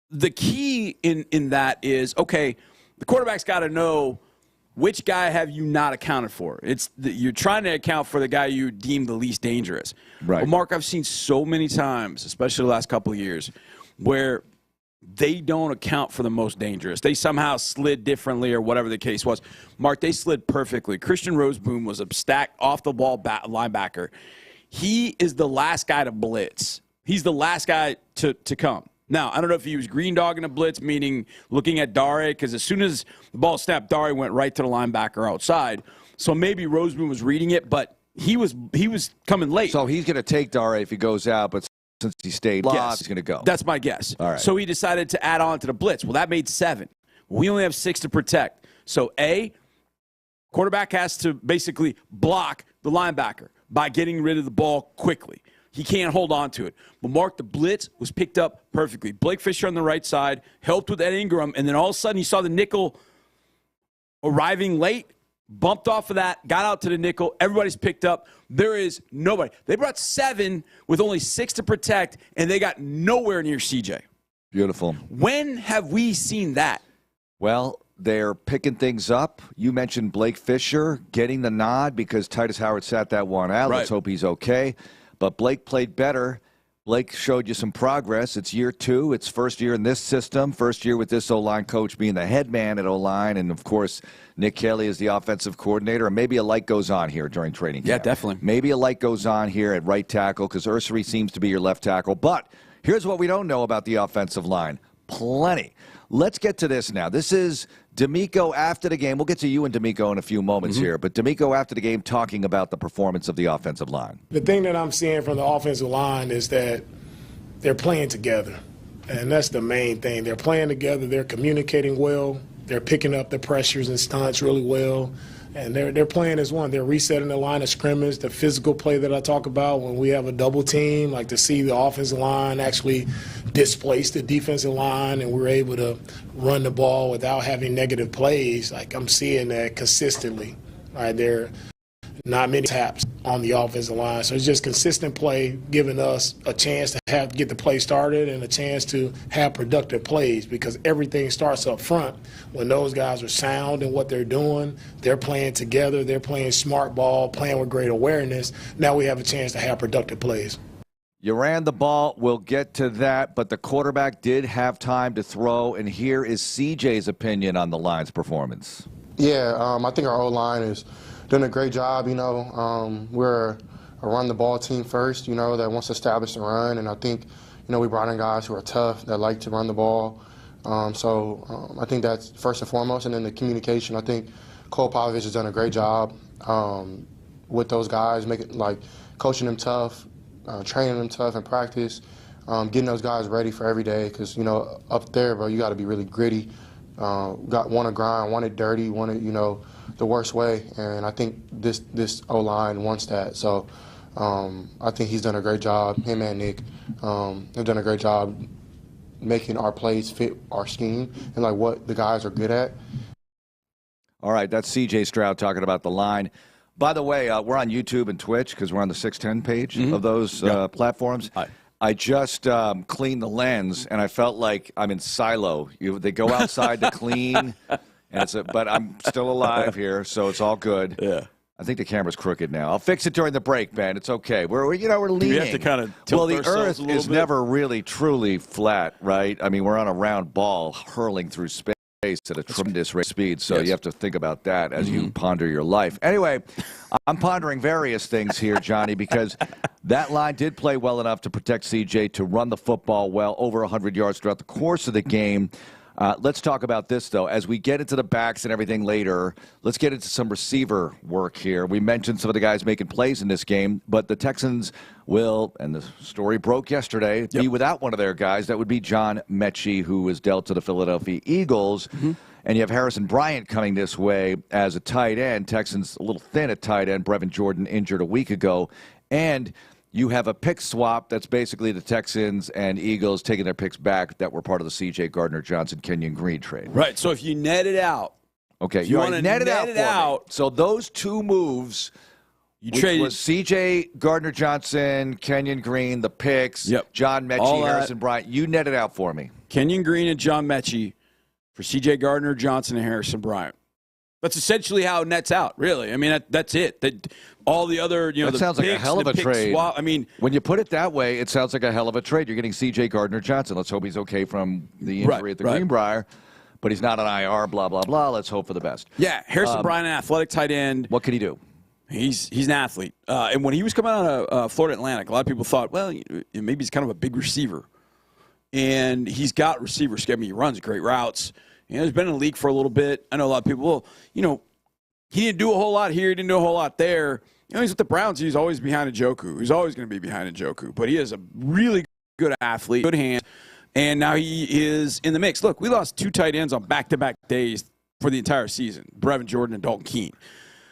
Speaker 11: the key in that is, okay, the quarterback's got to know which guy have you not accounted for. You're trying to account for the guy you deem the least dangerous.
Speaker 10: Right.
Speaker 11: But Mark, I've seen so many times, especially the last couple of years, where they don't account for the most dangerous. They somehow slid differently or whatever the case was. Mark, they slid perfectly. Christian Roseboom was a stacked off-the-ball linebacker. He is the last guy to blitz. He's the last guy to come. Now, I don't know if he was green dogging a blitz, meaning looking at Dare, because as soon as the ball snapped, Dare went right to the linebacker outside. So maybe Roseboom was reading it, but he was coming late.
Speaker 10: So he's going to take Dare if he goes out, but since he stayed locked, he's going to go.
Speaker 11: That's my guess.
Speaker 10: All right.
Speaker 11: So he decided to add on to the blitz. Well, that made 7. We only have 6 to protect. So, quarterback has to basically block the linebacker by getting rid of the ball quickly. He can't hold on to it. But Mark, the blitz was picked up perfectly. Blake Fisher on the right side helped with Ed Ingram, and then all of a sudden he saw the nickel arriving late, bumped off of that, got out to the nickel. Everybody's picked up. There is nobody. They brought 7 with only 6 to protect, and they got nowhere near CJ.
Speaker 10: Beautiful.
Speaker 11: When have we seen that?
Speaker 10: Well, they're picking things up. You mentioned Blake Fisher getting the nod because Titus Howard sat that one out.
Speaker 11: Right.
Speaker 10: Let's hope he's okay. But Blake played better. Blake showed you some progress. It's year 2. It's first year in this system, first year with this O-line coach being the head man at O-line. And, of course, Nick Caley is the offensive coordinator. And maybe a light goes on here during training camp.
Speaker 11: Yeah, definitely.
Speaker 10: Maybe a light goes on here at right tackle because Ursary seems to be your left tackle. But here's what we don't know about the offensive line. Plenty. Let's get to this now. This is Demeco after the game. We'll get to you and Demeco in a few moments here. But Demeco after the game talking about the performance of the offensive line.
Speaker 2: The thing that I'm seeing from the offensive line is that they're playing together. And that's the main thing. They're playing together. They're communicating well. They're picking up the pressures and stunts really well. And they're playing as one. They're resetting the line of scrimmage, the physical play that I talk about when we have a double team, like to see the offensive line actually displace the defensive line and we're able to run the ball without having negative plays. Like I'm seeing that consistently. Right there. Not many taps on the offensive line. So it's just consistent play, giving us a chance to get the play started and a chance to have productive plays because everything starts up front. When those guys are sound in what they're doing, they're playing together, they're playing smart ball, playing with great awareness. Now we have a chance to have productive plays.
Speaker 10: You ran the ball. We'll get to that, but the quarterback did have time to throw, and here is CJ's opinion on the line's performance.
Speaker 6: Yeah, I think our O-line is doing a great job. We're a run-the-ball team first, that wants to establish the run. And I think, we brought in guys who are tough, that like to run the ball. I think that's first and foremost. And then the communication, I think Cole Popovich has done a great job with those guys, coaching them tough, training them tough in practice, getting those guys ready for every day. Because, up there, bro, you got to be really gritty. Want to grind, want it dirty, want it, the worst way, and I think this O-line wants that. So I think he's done a great job. Him and Nick have done a great job making our plays fit our scheme and what the guys are good at.
Speaker 10: All right, that's C.J. Stroud talking about the line. By the way, we're on YouTube and Twitch because we're on the 610 page of those platforms. I just cleaned the lens, and I felt like I'm in silo. They go outside to clean. But I'm still alive here, so it's all good.
Speaker 11: Yeah.
Speaker 10: I think the camera's crooked now. I'll fix it during the break, man. It's okay. We're leaning.
Speaker 11: We have to kind of tilt
Speaker 10: the
Speaker 11: ourselves
Speaker 10: Earth
Speaker 11: a
Speaker 10: is
Speaker 11: bit.
Speaker 10: never really truly flat, right? I mean, we're on a round ball hurling through space at a tremendous rate of speed, so you have to think about that as you ponder your life. Anyway, I'm pondering various things here, Johnny, because that line did play well enough to protect CJ, to run the football well, over 100 yards throughout the course of the game.
Speaker 5: Let's talk about this, though. As we get into the backs and everything later, let's get into some receiver work here. We mentioned some of the guys making plays in this game, but the Texans will, and the story broke yesterday, be without one of their guys. That would be John Metchie, who was dealt to the Philadelphia Eagles. And you have Harrison Bryant coming this way as a tight end. Texans a little thin at tight end. Brevin Jordan injured a week ago. And you have a pick swap that's basically the Texans and Eagles taking their picks back that were part of the C.J. Gardner-Johnson, Kenyon Green trade.
Speaker 11: Right. So if you net it out.
Speaker 5: Okay.
Speaker 11: You want to net it out.
Speaker 5: So those two moves,
Speaker 11: you traded
Speaker 5: was C.J. Gardner-Johnson, Kenyon Green, the picks, John Metchie, Harrison Bryant. You net it out for me.
Speaker 11: Kenyon Green and John Metchie for C.J. Gardner-Johnson and Harrison Bryant. That's essentially how it nets out, really. I mean, that's it. All the other,
Speaker 5: that
Speaker 11: the
Speaker 5: sounds like a hell of a trade.
Speaker 11: Swap, I mean,
Speaker 5: when you put it that way, it sounds like a hell of a trade. You're getting C.J. Gardner-Johnson. Let's hope he's okay from the injury at the Greenbrier, but he's not on IR. Blah blah blah. Let's hope for the best.
Speaker 11: Yeah, Harrison Bryant, an athletic tight end.
Speaker 5: What can he do?
Speaker 11: He's an athlete, and when he was coming out of Florida Atlantic, a lot of people thought, well, maybe he's kind of a big receiver, and he's got receiver skill. I mean, he runs great routes. He's been in the league for a little bit. I know a lot of people, he didn't do a whole lot here. He didn't do a whole lot there. He's with the Browns. He's always behind Njoku. He's always going to be behind Njoku. But he is a really good athlete, good hand, and now he is in the mix. Look, we lost 2 tight ends on back-to-back days for the entire season, Brevin Jordan and Dalton Keene.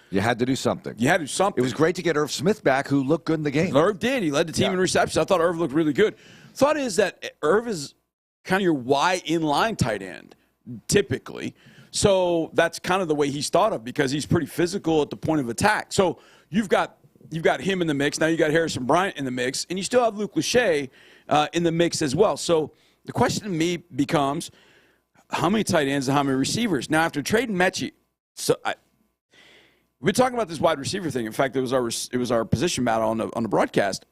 Speaker 5: You had to do something.
Speaker 11: It
Speaker 5: was great to get Irv Smith back, who looked good in the game.
Speaker 11: Irv did. He led the team in receptions. I thought Irv looked really good. Thought is that Irv is kind of your Y inline tight end, typically. So that's kind of the way he's thought of because he's pretty physical at the point of attack. So you've got him in the mix. Now you got Harrison Bryant in the mix, and you still have Luke Lachey in the mix as well. So the question to me becomes, how many tight ends and how many receivers? Now after trading Metchie, we've been talking about this wide receiver thing. In fact, it was our position battle on the broadcast.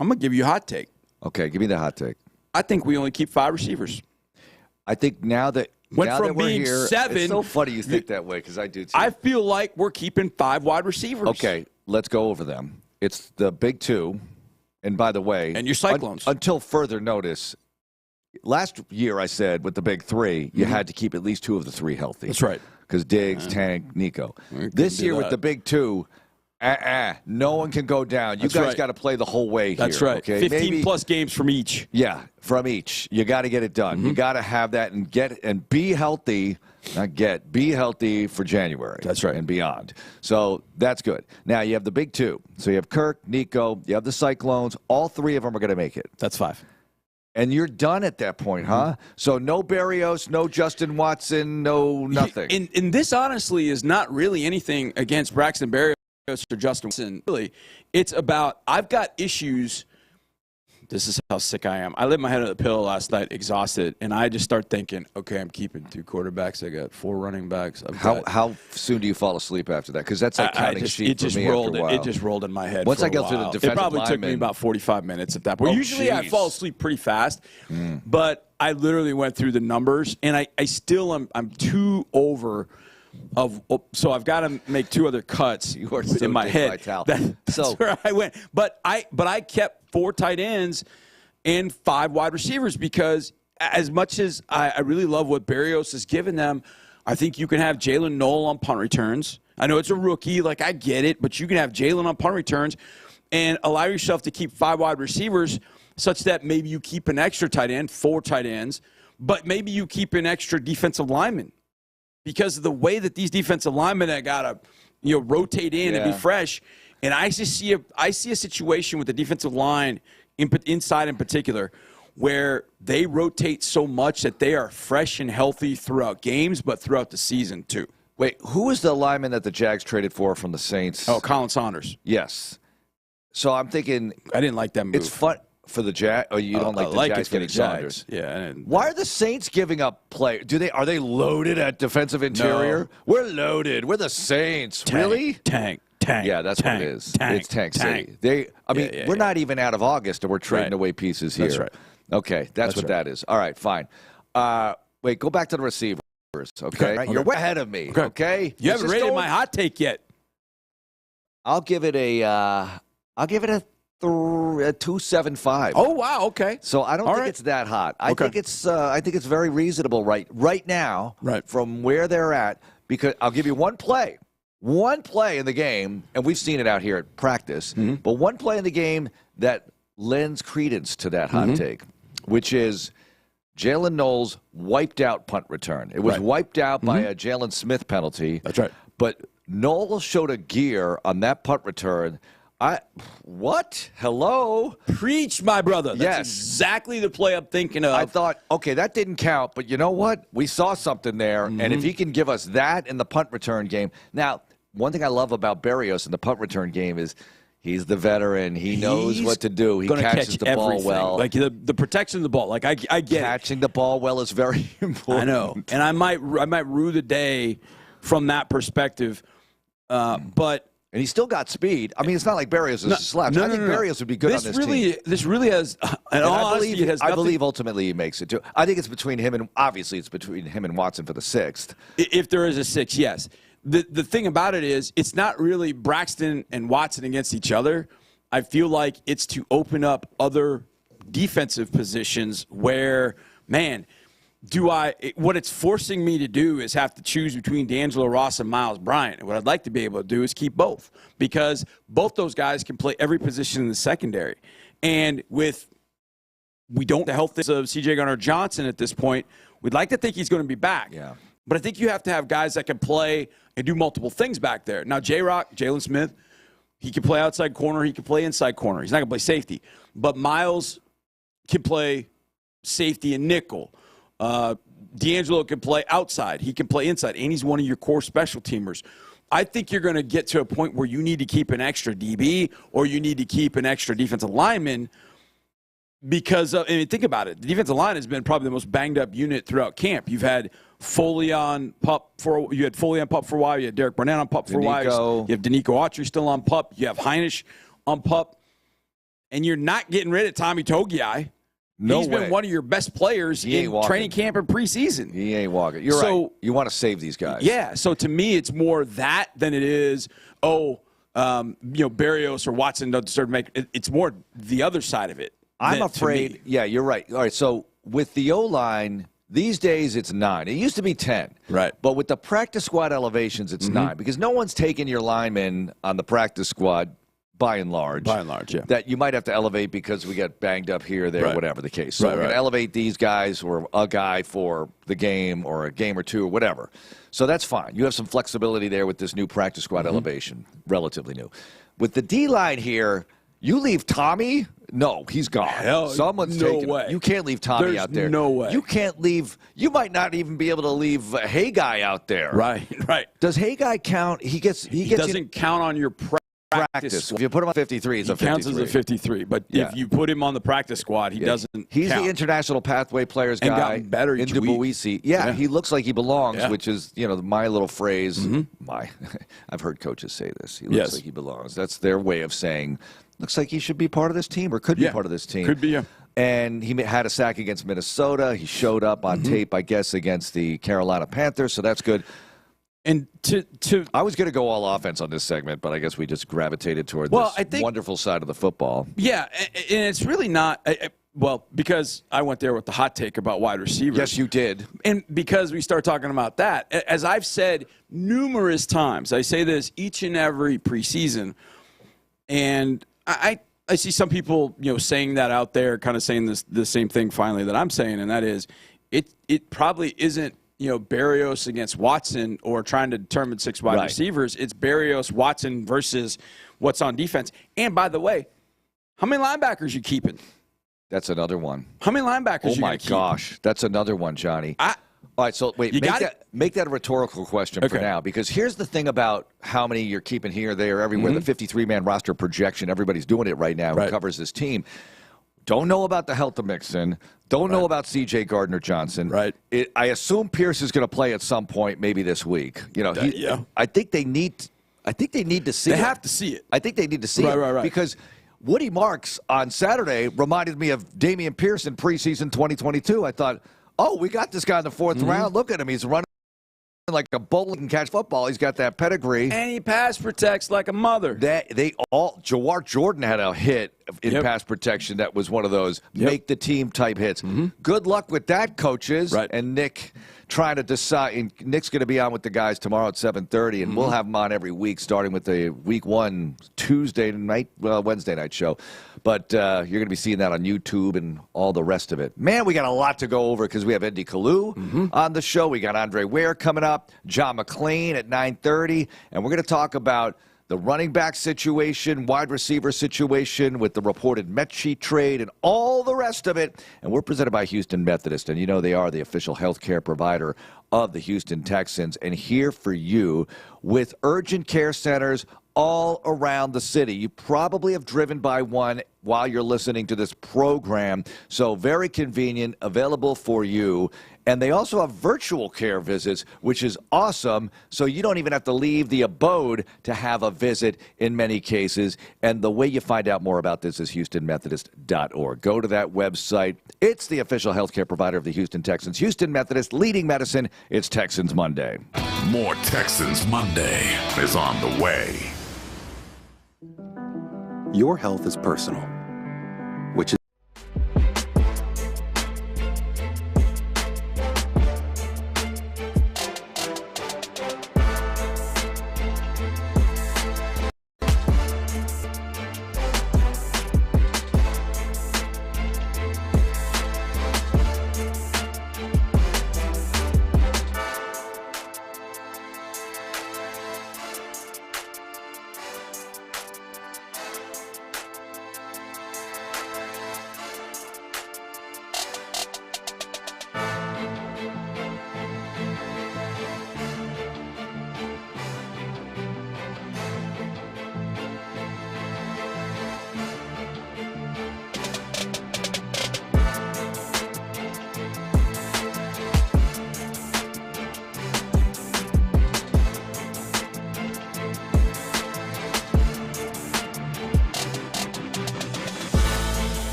Speaker 11: I'm gonna give you a hot take.
Speaker 5: Okay, give me the hot take.
Speaker 11: I think we only keep 5 receivers.
Speaker 5: I think now that
Speaker 11: being
Speaker 5: here,
Speaker 11: 7.
Speaker 5: It's so funny you think that way because I do too.
Speaker 11: I feel like we're keeping 5 wide receivers.
Speaker 5: Okay, let's go over them. It's the big 2, and by the way,
Speaker 11: and your Cyclones.
Speaker 5: Until further notice, last year I said with the big 3, you had to keep at least 2 of the 3 healthy.
Speaker 11: That's right.
Speaker 5: Because Diggs, Tank, Nico. This year with the big 2. No one can go down. You guys got to play the whole way here.
Speaker 11: That's right.
Speaker 5: Okay?
Speaker 11: 15-plus games from each.
Speaker 5: Yeah, from each. You got to get it done. You got to have that and be healthy. Be healthy for January.
Speaker 11: That's right.
Speaker 5: And beyond. So that's good. Now you have the big 2. So you have Kirk, Nico, you have the Cyclones. All 3 of them are going to make it.
Speaker 11: That's 5.
Speaker 5: And you're done at that point, huh? So no Berrios, no Justin Watson, no nothing.
Speaker 11: And this honestly is not really anything against Braxton Berrios or Justin Watson. Really, it's about I've got issues. This is how sick I am. I laid my head on the pillow last night, exhausted, and I just start thinking, okay, I'm keeping 2 quarterbacks. I got 4 running backs.
Speaker 5: How soon do you fall asleep after that? Because that's like counting sheet for me after a while.
Speaker 11: It just rolled in my head.
Speaker 5: Once
Speaker 11: for
Speaker 5: I
Speaker 11: a
Speaker 5: go
Speaker 11: while.
Speaker 5: through the defensive
Speaker 11: it probably took me about 45 minutes at that point. Usually I fall asleep pretty fast, but I literally went through the numbers, and I still I'm 2 over. So I've got to make 2 other cuts in my head. That's where I went. But I kept 4 tight ends and 5 wide receivers because as much as I really love what Berrios has given them, I think you can have Jalen Noel on punt returns. I know it's a rookie, like I get it, but you can have Jalen on punt returns and allow yourself to keep 5 wide receivers such that maybe you keep an extra tight end, 4 tight ends, but maybe you keep an extra defensive lineman. Because of the way that these defensive linemen have got to, rotate in and be fresh, and I see a situation with the defensive line inside in particular, where they rotate so much that they are fresh and healthy throughout games, but throughout the season too.
Speaker 5: Wait, who was the lineman that the Jags traded for from the Saints?
Speaker 11: Oh, Colin Saunders.
Speaker 5: Yes. So I'm thinking
Speaker 11: I didn't like that move.
Speaker 5: It's fun. For the Jags? Oh, you don't like the Jags getting Saunders?
Speaker 11: Yeah.
Speaker 5: Why are the Saints giving up play? Are they loaded at defensive interior?
Speaker 11: No.
Speaker 5: We're loaded. We're the Saints. Really?
Speaker 11: Tank.
Speaker 5: Yeah, that's what it is. It's Tank City. We're not even out of August, and we're trading away pieces here.
Speaker 11: That's right.
Speaker 5: Okay, that's what that is. All right, fine. Wait, go back to the receivers. Okay, you're way ahead of me. Okay,
Speaker 11: you haven't rated my hot take yet.
Speaker 5: I'll give it a
Speaker 10: 275.
Speaker 11: Oh wow, okay.
Speaker 10: So I don't think it's that hot. I think it's very reasonable right now from where they're at, because I'll give you one play in the game, and we've seen it out here at practice, but one play in the game that lends credence to that hot take, which is Jalen Knowles wiped out punt return. It was wiped out by a Jalen Smith penalty.
Speaker 11: That's right.
Speaker 10: But Knowles showed a gear on that punt return. Hello?
Speaker 11: Preach, my brother. That's exactly the play I'm thinking of.
Speaker 10: I thought, okay, that didn't count, but you know what? We saw something there, and if he can give us that in the punt return game. Now, one thing I love about Berrios in the punt return game is he's the veteran. He knows what to do. He catches the ball well.
Speaker 11: Like the protection of the ball. Like I get
Speaker 10: catching the ball well is very important.
Speaker 11: I know, and I might rue the day from that perspective, but.
Speaker 10: And he still got speed. I mean, it's not like Berrios is slapped. I think Berrios would be good on this team.
Speaker 11: This really has, and
Speaker 10: I believe ultimately he makes it too. I think it's between him and, obviously it's between him and Watson for the 6th.
Speaker 11: If there is a 6, yes. The thing about it is, it's not really Braxton and Watson against each other. I feel like it's to open up other defensive positions where, man, what it's forcing me to do is have to choose between D'Angelo Ross and Miles Bryant. And what I'd like to be able to do is keep both, because both those guys can play every position in the secondary. And we don't the health of C.J. Gardner-Johnson at this point, we'd like to think he's going to be back.
Speaker 10: Yeah.
Speaker 11: But I think you have to have guys that can play and do multiple things back there. Now, J-Rock, Jalen Smith, he can play outside corner. He can play inside corner. He's not going to play safety. But Miles can play safety and nickel. D'Angelo can play outside. He can play inside, and he's one of your core special teamers. I think you're going to get to a point where you need to keep an extra DB or you need to keep an extra defensive lineman because think about it. The defensive line has been probably the most banged-up unit throughout camp. You've had Foley on PUP for a while. You had Derek Barnett on PUP for a while. You have Denico Autry still on PUP. You have Heinisch on PUP. And you're not getting rid of Tommy Togiai. He's been one of your best players in training camp and preseason.
Speaker 10: He ain't walking. You're right. You want to save these guys.
Speaker 11: Yeah. So to me, it's more that than it is, Berrios or Watson don't deserve to make it. It's more the other side of it.
Speaker 10: I'm afraid. Yeah, you're right. All right. So with the O-line, these days it's 9. It used to be 10.
Speaker 11: Right.
Speaker 10: But with the practice squad elevations, it's 9 because no one's taking your linemen on the practice squad. By and large,
Speaker 11: yeah.
Speaker 10: That you might have to elevate because we got banged up here, there, whatever the case. So we're going to elevate these guys or a guy for the game or a game or two or whatever. So that's fine. You have some flexibility there with this new practice squad elevation, relatively new. With the D-line here, you leave Tommy? No, he's gone. Someone's taking him. You can't leave Tommy out there.
Speaker 11: No way.
Speaker 10: You can't leave. You might not even be able to leave Haggai out there.
Speaker 11: Right.
Speaker 10: Does Haggai count? He
Speaker 11: doesn't count on your practice.
Speaker 10: If you put him on 53, it's a 53.
Speaker 11: He counts as a 53. But if you put him on the practice squad, he doesn't
Speaker 10: He's
Speaker 11: count.
Speaker 10: the international pathway players
Speaker 11: and
Speaker 10: guy.
Speaker 11: Gotten better
Speaker 10: in Dubuisi. Yeah, he looks like he belongs, which is, my little phrase. I've heard coaches say this. He looks like he belongs. That's their way of saying, looks like he should be part of this team or could be part of this team.
Speaker 11: Could be,
Speaker 10: And he had a sack against Minnesota. He showed up on tape, I guess, against the Carolina Panthers, so that's good.
Speaker 11: And
Speaker 10: I was going to go all offense on this segment, but I guess we just gravitated toward this wonderful side of the football.
Speaker 11: Yeah, and it's really not because I went there with the hot take about wide receivers.
Speaker 10: Yes, you did.
Speaker 11: And because we start talking about that, as I've said numerous times, I say this each and every preseason, and I see some people saying that out there, kind of saying the same thing finally that I'm saying, and that is it probably isn't Berrios against Watson or trying to determine 6 wide receivers. It's Berrios, Watson versus what's on defense. And by the way, how many linebackers you keeping?
Speaker 10: That's another one.
Speaker 11: How many linebackers you
Speaker 10: my gosh. That's another one, Johnny. All right, so wait, make that a rhetorical question for now, because here's the thing about how many you're keeping here, there, everywhere. The 53-man roster projection, everybody's doing it right now who covers this team. Don't know about the health of Mixon. Don't know about C.J. Gardner-Johnson. I assume Pierce is going to play at some point, maybe this week. I think they need to see it.
Speaker 11: They have to see it.
Speaker 10: I think they need to see it. Because Woody Marks on Saturday reminded me of Dameon Pierce in preseason 2022. I thought, we got this guy in the 4th round. Look at him. He's running
Speaker 5: like a bull can catch football. He's got that pedigree.
Speaker 11: And he pass protects like a mother.
Speaker 5: Jawar Jordan had a hit in pass protection that was one of those make the team type hits. Good luck with that, coaches.
Speaker 11: Right.
Speaker 5: And Nick trying to decide. And Nick's going to be on with the guys tomorrow at 7:30, and we'll have him on every week, starting with the week 1 Wednesday night show. But you're going to be seeing that on YouTube and all the rest of it. Man, we got a lot to go over because we have Andy Kalu on the show. We got Andre Ware coming up, John McClain at 9:30, and we're going to talk about the running back situation, wide receiver situation with the reported Metchie trade and all the rest of it. And we're presented by Houston Methodist, and you know they are the official health care provider of the Houston Texans, and here for you with urgent care centers all around the city. You probably have driven by one while you're listening to this program, so very convenient, available for you. And they also have virtual care visits, which is awesome, so you don't even have to leave the abode to have a visit in many cases. And the way you find out more about this is HoustonMethodist.org. Go to that website. It's the official healthcare provider of the Houston Texans. Houston Methodist, leading medicine. It's Texans Monday.
Speaker 1: More Texans Monday is on the way.
Speaker 8: Your health is personal, which is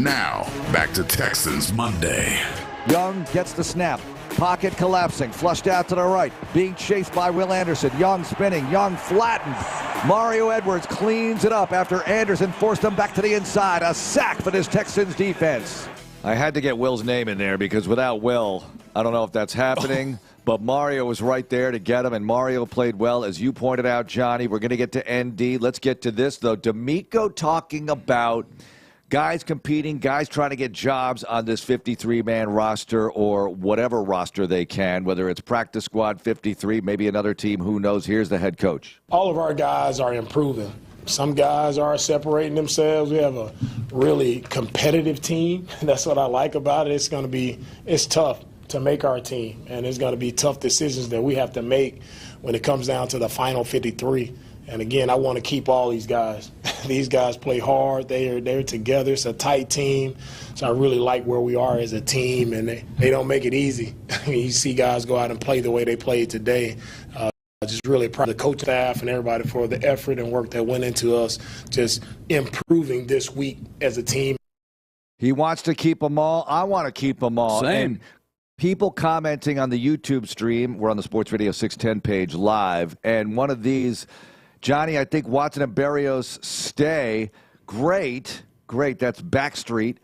Speaker 1: Now, back to Texans Monday.
Speaker 5: Young gets the snap. Pocket collapsing. Flushed out to the right. Being chased by Will Anderson. Young spinning. Young flattened. Mario Edwards cleans it up after Anderson forced him back to the inside. A sack for this Texans defense. I had to get Will's name in there because without Will, I don't know if that's happening. But Mario was right there to get him, and Mario played well. As you pointed out, Johnny, we're going to get to ND. Let's get to this, though. Demeco talking about guys competing, guys trying to get jobs on this 53-man roster or whatever roster they can, whether it's practice squad 53, maybe another team, who knows. Here's the head coach.
Speaker 2: All of our guys are improving. Some guys are separating themselves. We have a really competitive team. That's what I like about it. It's tough to make our team, and it's going to be tough decisions that we have to make when it comes down to the final 53. And again, I want to keep all these guys. These guys play hard. They're together. It's a tight team. So I really like where we are as a team, and they don't make it easy. You see guys go out and play the way they played today. Just really proud of the coach staff and everybody for the effort and work that went into us just improving this week as a team.
Speaker 5: He wants to keep them all. I want to keep them all.
Speaker 11: Same.
Speaker 5: And people commenting on the YouTube stream, we're on the Sports Radio 610 page live, and one of these, Johnny, I think Watson and Berrios stay. Great. That's Backstreet.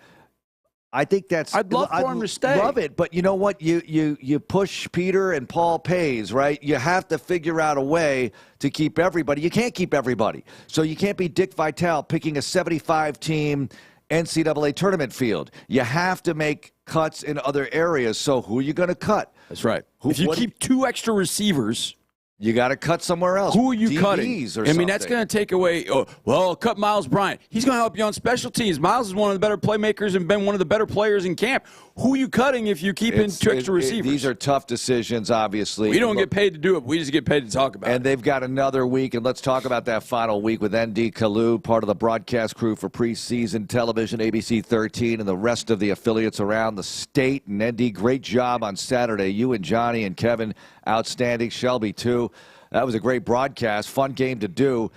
Speaker 5: I think that's.
Speaker 11: I'd love for him to stay.
Speaker 5: Love it, but you know what? You push Peter and Paul pays, right? You have to figure out a way to keep everybody. You can't keep everybody, so you can't be Dick Vitale picking a 75-team NCAA tournament field. You have to make cuts in other areas. So who are you going to cut?
Speaker 11: That's right. If you keep 2 extra receivers,
Speaker 5: you got to cut somewhere else.
Speaker 11: Who are you
Speaker 5: DBs
Speaker 11: cutting? I mean, that's going to take away. Cut Miles Bryant. He's going to help you on special teams. Miles is one of the better playmakers and been one of the better players in camp. Who are you cutting if you keep in 2 extra receivers?
Speaker 5: These are tough decisions, obviously.
Speaker 11: We don't get paid to do it. We just get paid to talk about it.
Speaker 5: And they've got another week, and let's talk about that final week with ND Kalu, part of the broadcast crew for preseason television, ABC 13, and the rest of the affiliates around the state. And ND, great job on Saturday. You and Johnny and Kevin, outstanding. Shelby, too. That was a great broadcast. Fun game to do.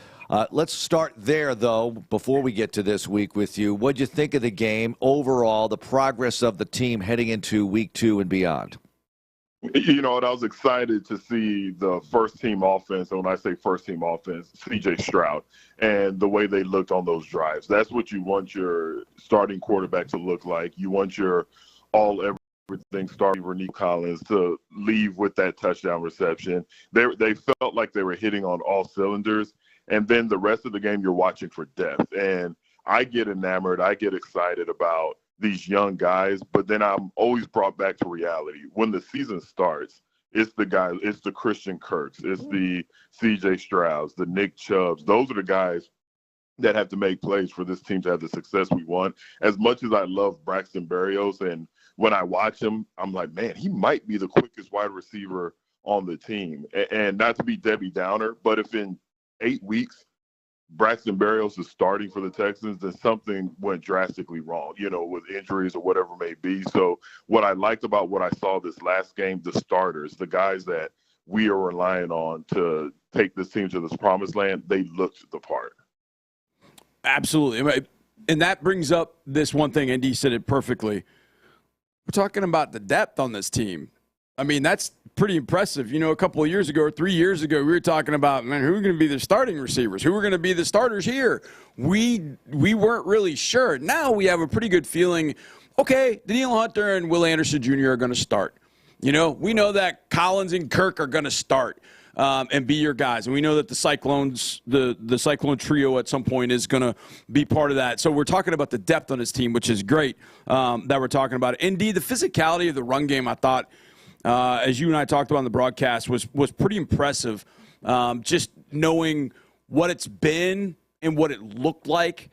Speaker 5: Let's start there, though, before we get to this week with you. What'd you think of the game overall, the progress of the team heading into week 2 and beyond?
Speaker 23: You know, I was excited to see the first-team offense, and when I say first-team offense, C.J. Stroud, and the way they looked on those drives. That's what you want your starting quarterback to look like. You want your everything starting for Nico Collins to leave with that touchdown reception. They felt like they were hitting on all cylinders. And then the rest of the game, you're watching for depth. And I get enamored. I get excited about these young guys. But then I'm always brought back to reality. When the season starts, it's the guys, it's the Christian Kirks, it's the C.J. Strouds, the Nick Chubbs. Those are the guys that have to make plays for this team to have the success we want. As much as I love Braxton Berrios, and when I watch him, I'm like, man, he might be the quickest wide receiver on the team. And not to be Debbie Downer, but if in 8 weeks Braxton Berrios is starting for the Texans, then something went drastically wrong, with injuries or whatever it may be. So what I liked about what I saw this last game, the starters, the guys that we are relying on to take this team to this promised land, they looked the part.
Speaker 11: Absolutely. And that brings up this one thing, Andy said it perfectly. We're talking about the depth on this team. I mean, that's pretty impressive. A couple of years ago or 3 years ago, we were talking about, man, who are going to be the starting receivers? Who are going to be the starters here? We weren't really sure. Now we have a pretty good feeling, okay, Danielle Hunter and Will Anderson Jr. are going to start. We know that Collins and Kirk are going to start and be your guys. And we know that the Cyclones, the Cyclone trio at some point is going to be part of that. So we're talking about the depth on his team, which is great that we're talking about it. Indeed, the physicality of the run game, I thought, as you and I talked about on the broadcast, was pretty impressive. Just knowing what it's been and what it looked like.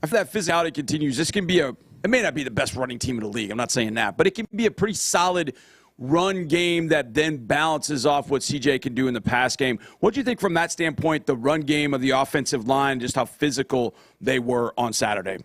Speaker 11: If that physicality continues, this can be it may not be the best running team in the league. I'm not saying that. But it can be a pretty solid run game that then balances off what CJ can do in the pass game. What do you think from that standpoint, the run game of the offensive line, just how physical they were on Saturday?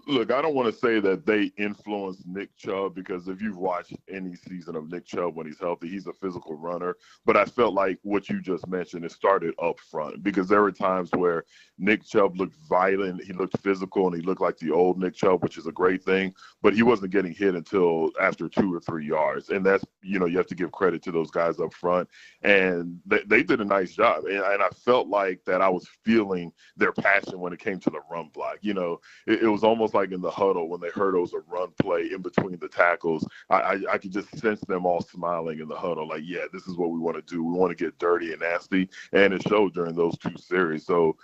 Speaker 23: Look, I don't want to say that they influenced Nick Chubb, because if you've watched any season of Nick Chubb when he's healthy, he's a physical runner. But I felt like what you just mentioned, it started up front, because there were times where Nick Chubb looked violent, he looked physical, and he looked like the old Nick Chubb, which is a great thing. But he wasn't getting hit until after 2 or 3 yards. And that's, you have to give credit to those guys up front. And they did a nice job. And I felt like that I was feeling their passion when it came to the run block. It was almost like in the huddle when they heard it was a run play in between the tackles. I could just sense them all smiling in the huddle, like, yeah, this is what we want to do. We want to get dirty and nasty, and it showed during those 2 series. So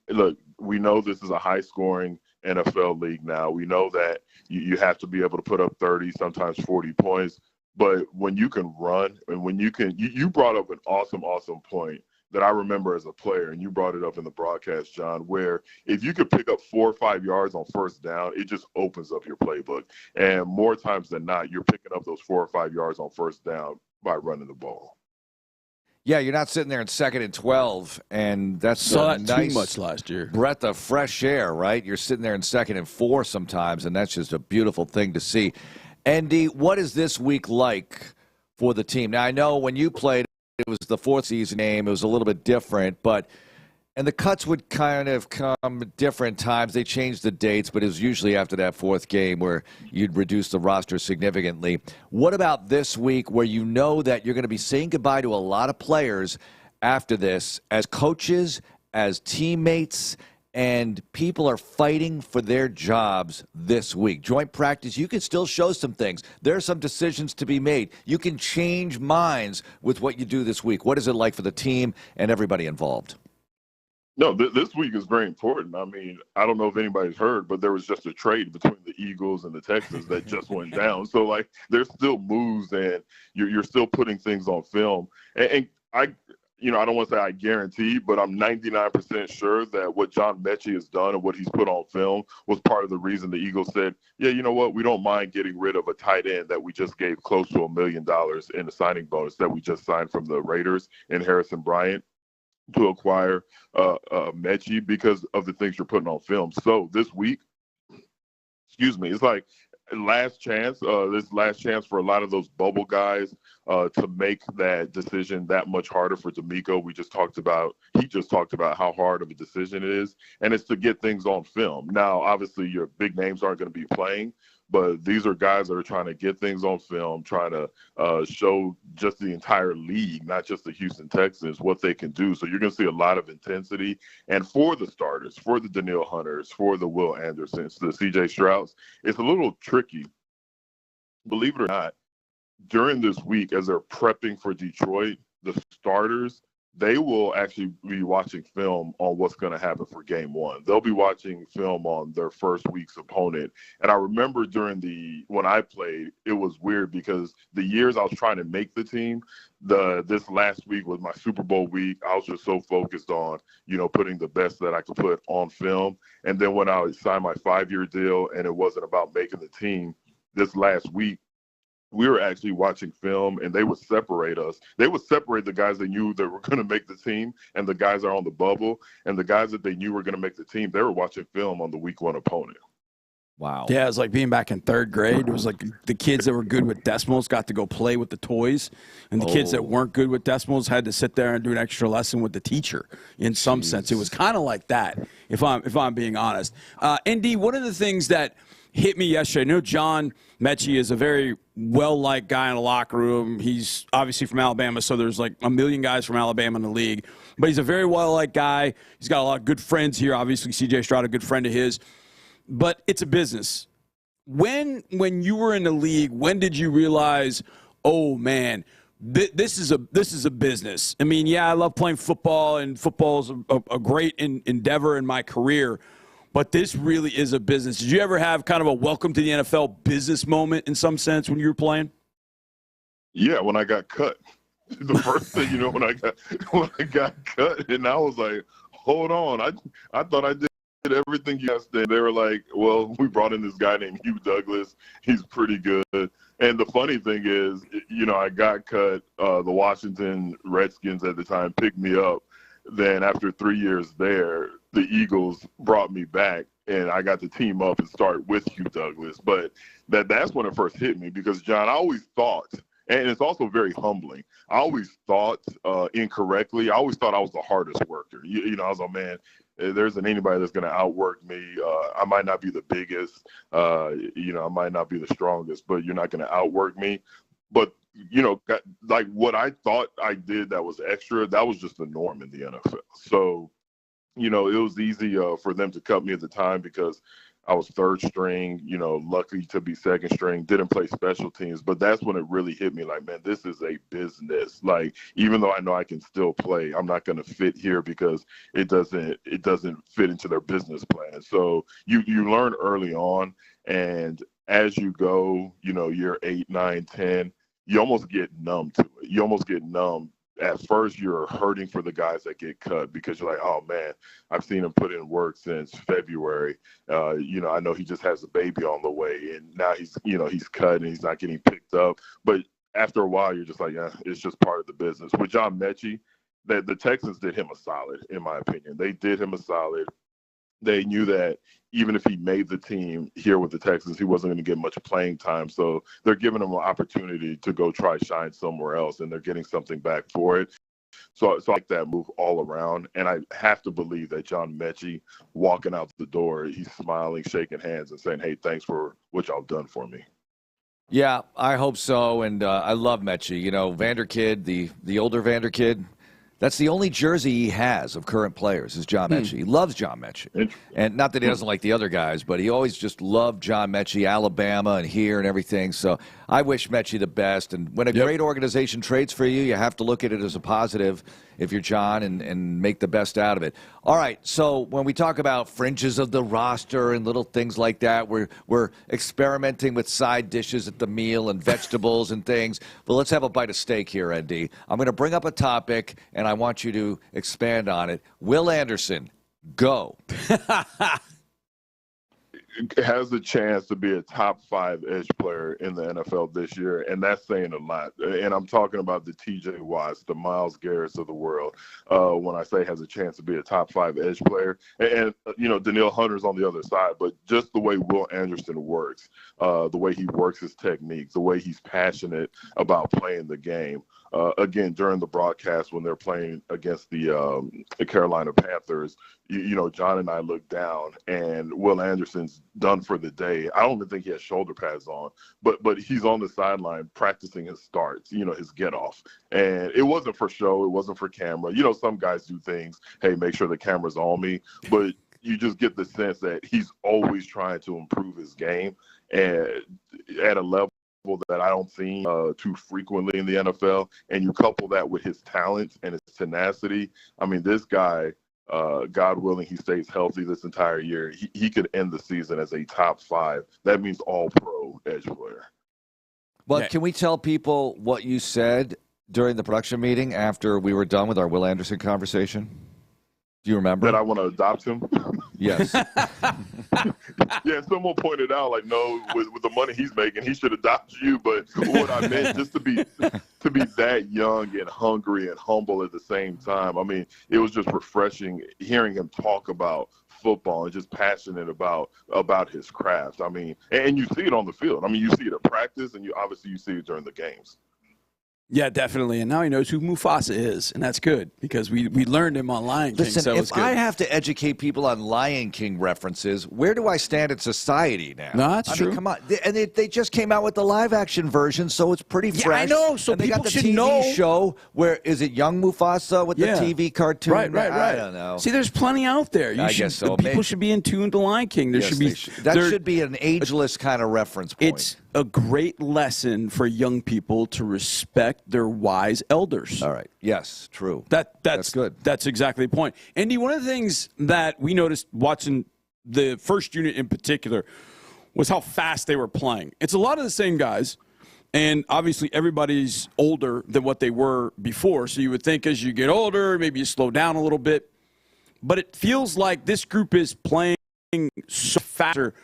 Speaker 23: look, we know this is a high-scoring NFL league now. We know that you have to be able to put up 30, sometimes 40 points. But when you can run, and when you brought up an awesome point that I remember as a player, and you brought it up in the broadcast, John, where if you could pick up 4 or 5 yards on first down, it just opens up your playbook. And more times than not, you're picking up those 4 or 5 yards on first down by running the ball.
Speaker 5: Yeah, you're not sitting there in 2nd and 12, and that's
Speaker 11: saw that
Speaker 5: nice
Speaker 11: too much last year.
Speaker 5: Breath of fresh air, right? You're sitting there in 2nd and 4 sometimes, and that's just a beautiful thing to see. Andy, what is this week like for the team? Now, I know when you played, it was the 4th season game. It was a little bit different, and the cuts would kind of come at different times. They changed the dates, but it was usually after that 4th game where you'd reduce the roster significantly. What about this week where you know that you're going to be saying goodbye to a lot of players after this as coaches, as teammates, and people are fighting for their jobs this week? Joint practice, you can still show some things. There are some decisions to be made. You can change minds with what you do this week. What is it like for the team and everybody involved?
Speaker 23: No, this week is very important. I mean, I don't know if anybody's heard, but there was just a trade between the Eagles and the Texans that just went down. So, like, there's still moves, and you're still putting things on film. And I don't want to say I guarantee, but I'm 99% sure that what John Metchie has done and what he's put on film was part of the reason the Eagles said, yeah, you know what, we don't mind getting rid of a tight end that we just gave close to $1 million in the signing bonus that we just signed from the Raiders in Harrison Bryant, to acquire Metchie because of the things you're putting on film. So this week, it's like last chance. This last chance for a lot of those bubble guys to make that decision that much harder for Demeco. He just talked about how hard of a decision it is, and it's to get things on film. Now, obviously, your big names aren't going to be playing, but these are guys that are trying to get things on film, trying to show just the entire league, not just the Houston Texans, what they can do. So you're going to see a lot of intensity. And for the starters, for the Danielle Hunters, for the Will Andersons, the C.J. Strouds, it's a little tricky. Believe it or not, during this week, as they're prepping for Detroit, the starters, they will actually be watching film on what's going to happen for game 1. They'll be watching film on their first week's opponent. And I remember when I played, it was weird because the years I was trying to make the team, this last week was my Super Bowl week. I was just so focused on, putting the best that I could put on film. And then when I signed my 5-year deal and it wasn't about making the team, this last week, we were actually watching film, and they would separate us. They would separate the guys they knew that were going to make the team and the guys that are on the bubble, and the guys that they knew were going to make the team, they were watching film on the week 1 opponent.
Speaker 5: Wow.
Speaker 11: Yeah, it was like being back in 3rd grade. It was like the kids that were good with decimals got to go play with the toys, and the kids that weren't good with decimals had to sit there and do an extra lesson with the teacher. In some sense, it was kind of like that, if I'm being honest. ND, one of the things that hit me yesterday, I know John Metchie is a very well-liked guy in the locker room. He's obviously from Alabama, so there's like a million guys from Alabama in the league. But he's a very well-liked guy. He's got a lot of good friends here. Obviously, C.J. Stroud, a good friend of his. But it's a business. When you were in the league, when did you realize, oh, man, this is a business? I mean, yeah, I love playing football, and football is a great endeavor in my career. But this really is a business. Did you ever have kind of a welcome to the NFL business moment in some sense when you were playing?
Speaker 23: Yeah, when I got cut. The first thing, when I got cut, and I was like, hold on. I thought I did everything you guys did. They were like, well, we brought in this guy named Hugh Douglas. He's pretty good. And the funny thing is, I got cut. The Washington Redskins at the time picked me up. Then after 3 years there, the Eagles brought me back, and I got to team up and start with Hugh Douglas. But that's when it first hit me because, John, I always thought, and it's also very humbling, I always thought incorrectly. I always thought I was the hardest worker. You know, I was like, man, there isn't anybody that's going to outwork me. I might not be the biggest, you know, I might not be the strongest, but you're not going to outwork me. But, you know, like what I thought I did that was extra, that was just the norm in the NFL. So, you know, it was easy for them to cut me at the time because I was third string, you know, lucky to be second string, didn't play special teams. But that's when it really hit me like, man, this is a business. Like, even though I know I can still play, I'm not going to fit here because it doesn't fit into their business plan. So you learn early on. And as you go, you know, year 8, 9, 10, you almost get numb to it. You almost get numb. At first, you're hurting for the guys that get cut because you're like, oh, man, I've seen him put in work since February. You know, I know he just has a baby on the way, and now he's cut and he's not getting picked up. But after a while, you're just like, yeah, it's just part of the business. With John Metchie, the Texans did him a solid, in my opinion. They did him a solid. They knew that even if he made the team here with the Texans, he wasn't going to get much playing time. So they're giving him an opportunity to go try shine somewhere else, and they're getting something back for it. So I like that move all around. And I have to believe that John Metchie, walking out the door, he's smiling, shaking hands, and saying, hey, thanks for what y'all done for me.
Speaker 10: Yeah, I hope so. And I love Metchie. You know, Vanderkid, the older Vanderkid, that's the only jersey he has of current players is John Metchie. He loves John Metchie. And not that he doesn't like the other guys, but he always just loved John Metchie, Alabama and here and everything. So I wish Metchie the best. And when a great organization trades for you, you have to look at it as a positive if you're John and make the best out of it. All right, so when we talk about fringes of the roster and little things like that, we're experimenting with side dishes at the meal and vegetables and things. But let's have a bite of steak here, ND. I'm going to bring up a topic, and I want you to expand on it. Will Anderson, go.
Speaker 23: Has a chance to be a top 5 edge player in the NFL this year, and that's saying a lot. And I'm talking about the TJ Watts, the Myles Garretts of the world. When I say has a chance to be a top 5 edge player, and you know, Danielle Hunter's on the other side, but just the way Will Anderson works, the way he works his techniques, the way he's passionate about playing the game. Again, during the broadcast when they're playing against the Carolina Panthers, you know, John and I looked down, and Will Anderson's done for the day. I don't even think he has shoulder pads on, but he's on the sideline practicing his starts, you know, his get-off. And it wasn't for show. It wasn't for camera. You know, some guys do things, hey, make sure the camera's on me. But you just get the sense that he's always trying to improve his game and at a level that I don't see too frequently in the NFL. And you couple that with his talent and his tenacity. I mean, this guy, God willing, he stays healthy this entire year. He could end the season as a top 5. That means all-pro edge player.
Speaker 10: But can we tell people what you said during the production meeting after we were done with our Will Anderson conversation? Do you remember?
Speaker 23: That I want to adopt him?
Speaker 10: Yes.
Speaker 23: Yeah, someone pointed out, like, no, with the money he's making, he should adopt you. But what I meant, just to be that young and hungry and humble at the same time, I mean, it was just refreshing hearing him talk about football and just passionate about his craft. I mean, and you see it on the field. I mean, you see it at practice, and you see it during the games.
Speaker 11: Yeah, definitely. And now he knows who Mufasa is, and that's good because we learned him on Lion King.
Speaker 10: Listen,
Speaker 11: so
Speaker 10: if
Speaker 11: it's good.
Speaker 10: I have to educate people on Lion King references, where do I stand in society now?
Speaker 11: No, that's true.
Speaker 10: I mean, come on. And they just came out with the live-action version, so it's pretty fresh.
Speaker 11: Yeah, I know. So
Speaker 10: and they
Speaker 11: people
Speaker 10: got the
Speaker 11: should
Speaker 10: TV
Speaker 11: know.
Speaker 10: show where, is it Young Mufasa with the TV cartoon?
Speaker 11: Right.
Speaker 10: I don't know.
Speaker 11: See, there's plenty out there.
Speaker 10: I guess so.
Speaker 11: People should be in tune to Lion King. There should be.
Speaker 10: That should be an ageless kind of reference point.
Speaker 11: It's a great lesson for young people to respect their wise elders.
Speaker 10: All right. Yes, true.
Speaker 11: That's
Speaker 10: good.
Speaker 11: That's exactly the point. Andy, one of the things that we noticed watching the first unit in particular was how fast they were playing. It's a lot of the same guys, and obviously everybody's older than what they were before, so you would think as you get older, maybe you slow down a little bit. But it feels like this group is playing so faster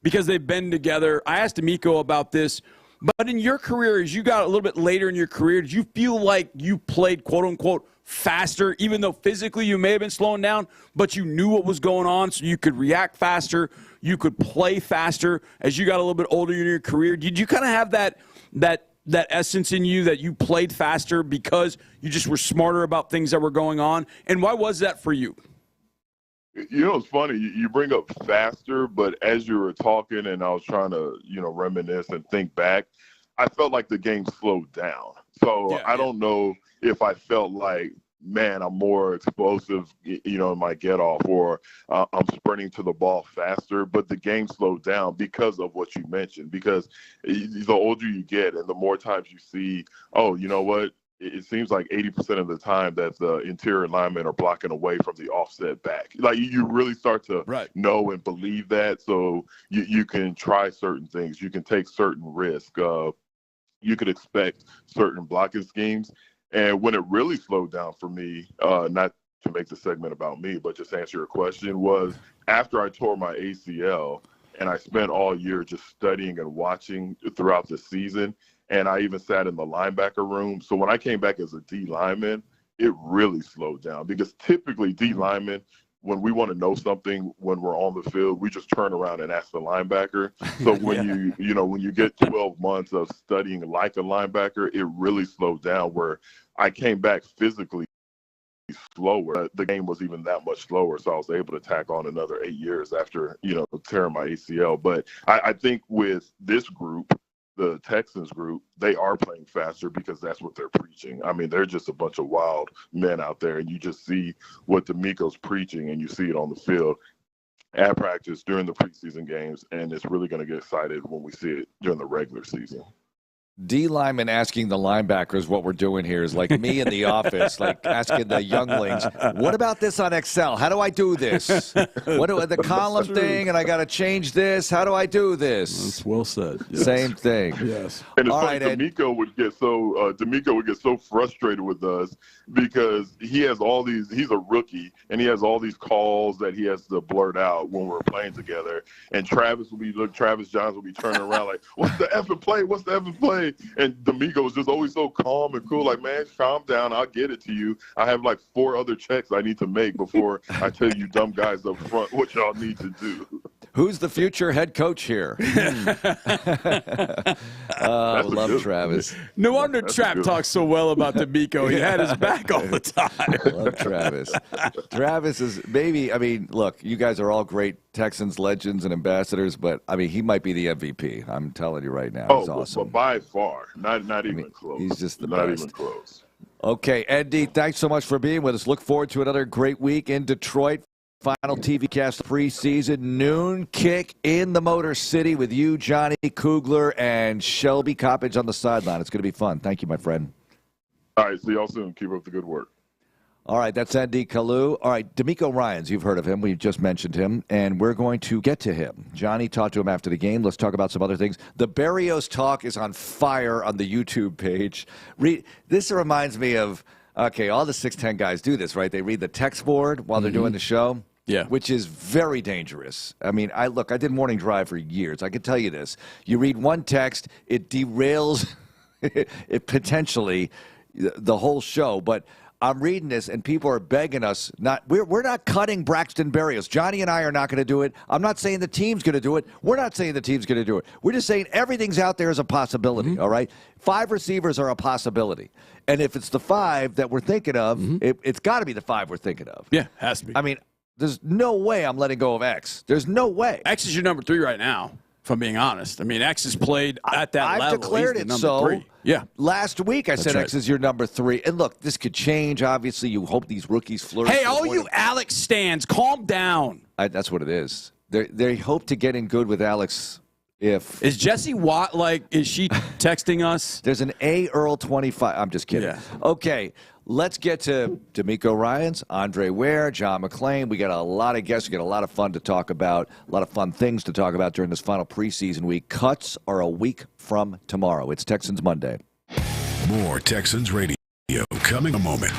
Speaker 11: because they've been together. I asked Demeco about this. But in your career, as you got a little bit later in your career, did you feel like you played, quote-unquote, faster, even though physically you may have been slowing down, but you knew what was going on, so you could react faster, you could play faster as you got a little bit older in your career? Did you kind of have that essence in you that you played faster because you just were smarter about things that were going on? And why was that for you?
Speaker 23: You know, it's funny. You bring up faster, but as you were talking and I was trying to, reminisce and think back, I felt like the game slowed down. So I don't know if I felt like, man, I'm more explosive, in my get-off, or I'm sprinting to the ball faster. But the game slowed down because of what you mentioned, because the older you get and the more times you see, oh, you know what? It seems like 80% of the time that the interior linemen are blocking away from the offset back. Like, you really start to know and believe that, so you can try certain things. You can take certain risks. You could expect certain blocking schemes. And when it really slowed down for me, not to make the segment about me, but just answer your question, was after I tore my ACL and I spent all year just studying and watching throughout the season. And I even sat in the linebacker room. So when I came back as a D lineman, it really slowed down, because typically D linemen, when we want to know something when we're on the field, we just turn around and ask the linebacker. So when when you get 12 months of studying like a linebacker, it really slowed down, where I came back physically slower. The game was even that much slower, so I was able to tack on another 8 years after, tearing my ACL. But I think with this group, the Texans group, they are playing faster because that's what they're preaching. I mean, they're just a bunch of wild men out there, and you just see what Demeco's preaching, and you see it on the field at practice during the preseason games, and it's really going to get excited when we see it during the regular season.
Speaker 5: D lineman asking the linebackers what we're doing here is like me in the office, like asking the younglings, what about this on Excel? How do I do this? What do the column thing, and I got to change this? How do I do this?
Speaker 11: That's well said. Yes.
Speaker 5: Same thing.
Speaker 11: Yes.
Speaker 23: And it's funny, Demeco would get so frustrated with us because he has all these. He's a rookie, and he has all these calls that he has to blurt out when we're playing together. And Travis Johns will be turning around like, "What's the effing play? What's the effing play?" And Demeco was just always so calm and cool, like, man, calm down. I'll get it to you. I have like 4 other checks I need to make before I tell you dumb guys up front what y'all need to do.
Speaker 5: Who's the future head coach here? Love Travis.
Speaker 11: No wonder Trap talks so well about Demeco. He had his back all the time.
Speaker 5: Love Travis. Travis is maybe, look, you guys are all great Texans legends and ambassadors, but, he might be the MVP. I'm telling you right now. He's awesome.
Speaker 23: But by far. Not even close.
Speaker 5: He's just the
Speaker 23: best. Not even close.
Speaker 5: Okay, Andy, thanks so much for being with us. Look forward to another great week in Detroit. Final TV cast preseason, noon kick in the Motor City with you, Johnny Kugler, and Shelby Coppage on the sideline. It's going to be fun. Thank you, my friend.
Speaker 23: All right, see y'all soon. Keep up the good work.
Speaker 5: All right, that's Andy Kalu. All right, Demeco Ryans, you've heard of him. We just mentioned him, and we're going to get to him. Johnny talked to him after the game. Let's talk about some other things. The Berrios talk is on fire on the YouTube page. This reminds me of, okay, all the 6'10 guys do this, right? They read the text board while they're doing the show.
Speaker 11: Yeah.
Speaker 5: Which is very dangerous. I did morning drive for years. I can tell you this. You read one text, it derails it potentially the whole show. But I'm reading this, and people are begging us. We're not cutting Braxton Berrios. Johnny and I are not going to do it. I'm not saying the team's going to do it. We're not saying the team's going to do it. We're just saying everything's out there as a possibility, all right? 5 receivers are a possibility. And if it's the 5 that we're thinking of, it's got to be the 5 we're thinking of.
Speaker 11: Yeah, has to be.
Speaker 5: There's no way I'm letting go of X. There's no way.
Speaker 11: X is your number 3 right now, if I'm being honest. X has played at that level.
Speaker 5: I've declared it so.
Speaker 11: 3. Yeah.
Speaker 5: Last week I said X is your number 3. And look, this could change. Obviously, you hope these rookies flourish.
Speaker 11: Hey, all you Alex stands, calm down.
Speaker 5: That's what it is. They hope to get in good with Alex.
Speaker 11: Is Jesse Watt, is she texting us?
Speaker 5: There's an A. Earl 25. I'm just kidding.
Speaker 11: Yeah.
Speaker 5: Okay, let's get to Demeco Ryans, Andre Ware, John McClain. We got a lot of guests. We got a lot of fun to talk about, a lot of fun things to talk about during this final preseason week. Cuts are a week from tomorrow. It's Texans Monday.
Speaker 1: More Texans Radio coming in a moment.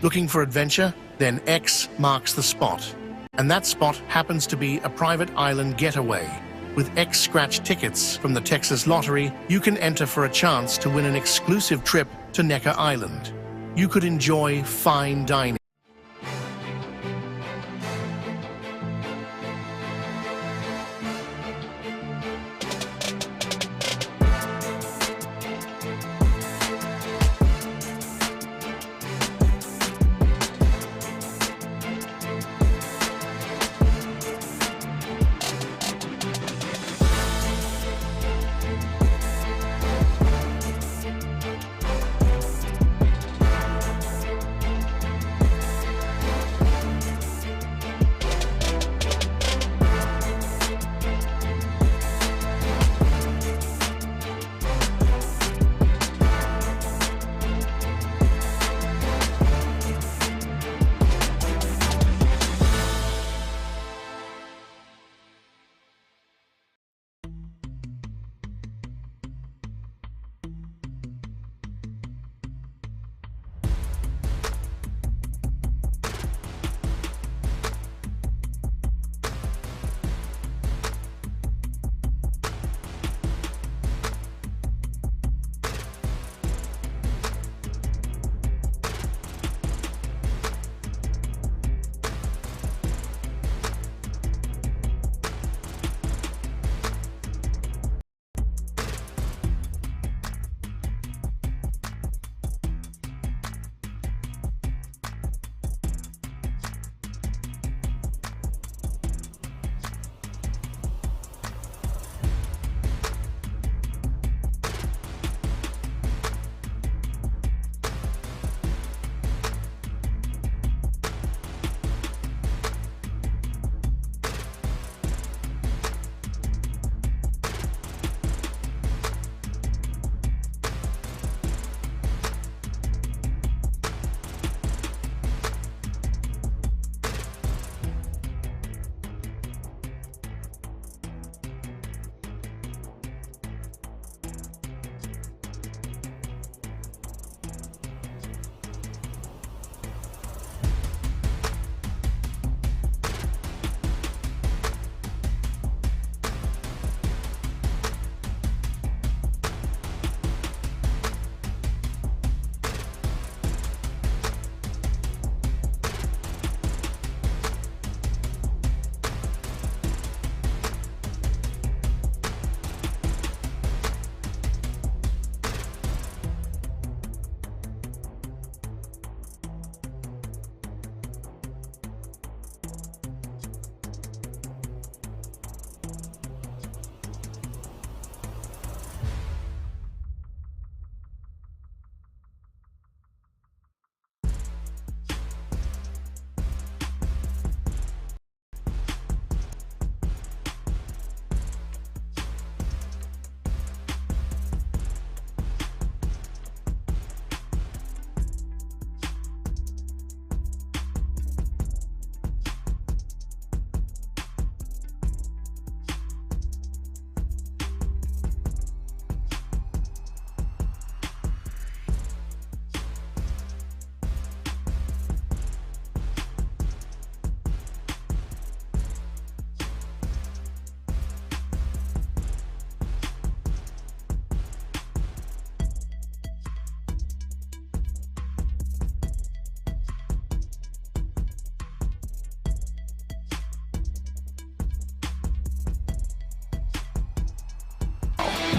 Speaker 12: Looking for adventure? Then X marks the spot. And that spot happens to be a private island getaway. With X-Scratch tickets from the Texas Lottery, you can enter for a chance to win an exclusive trip to Necker Island. You could enjoy fine dining.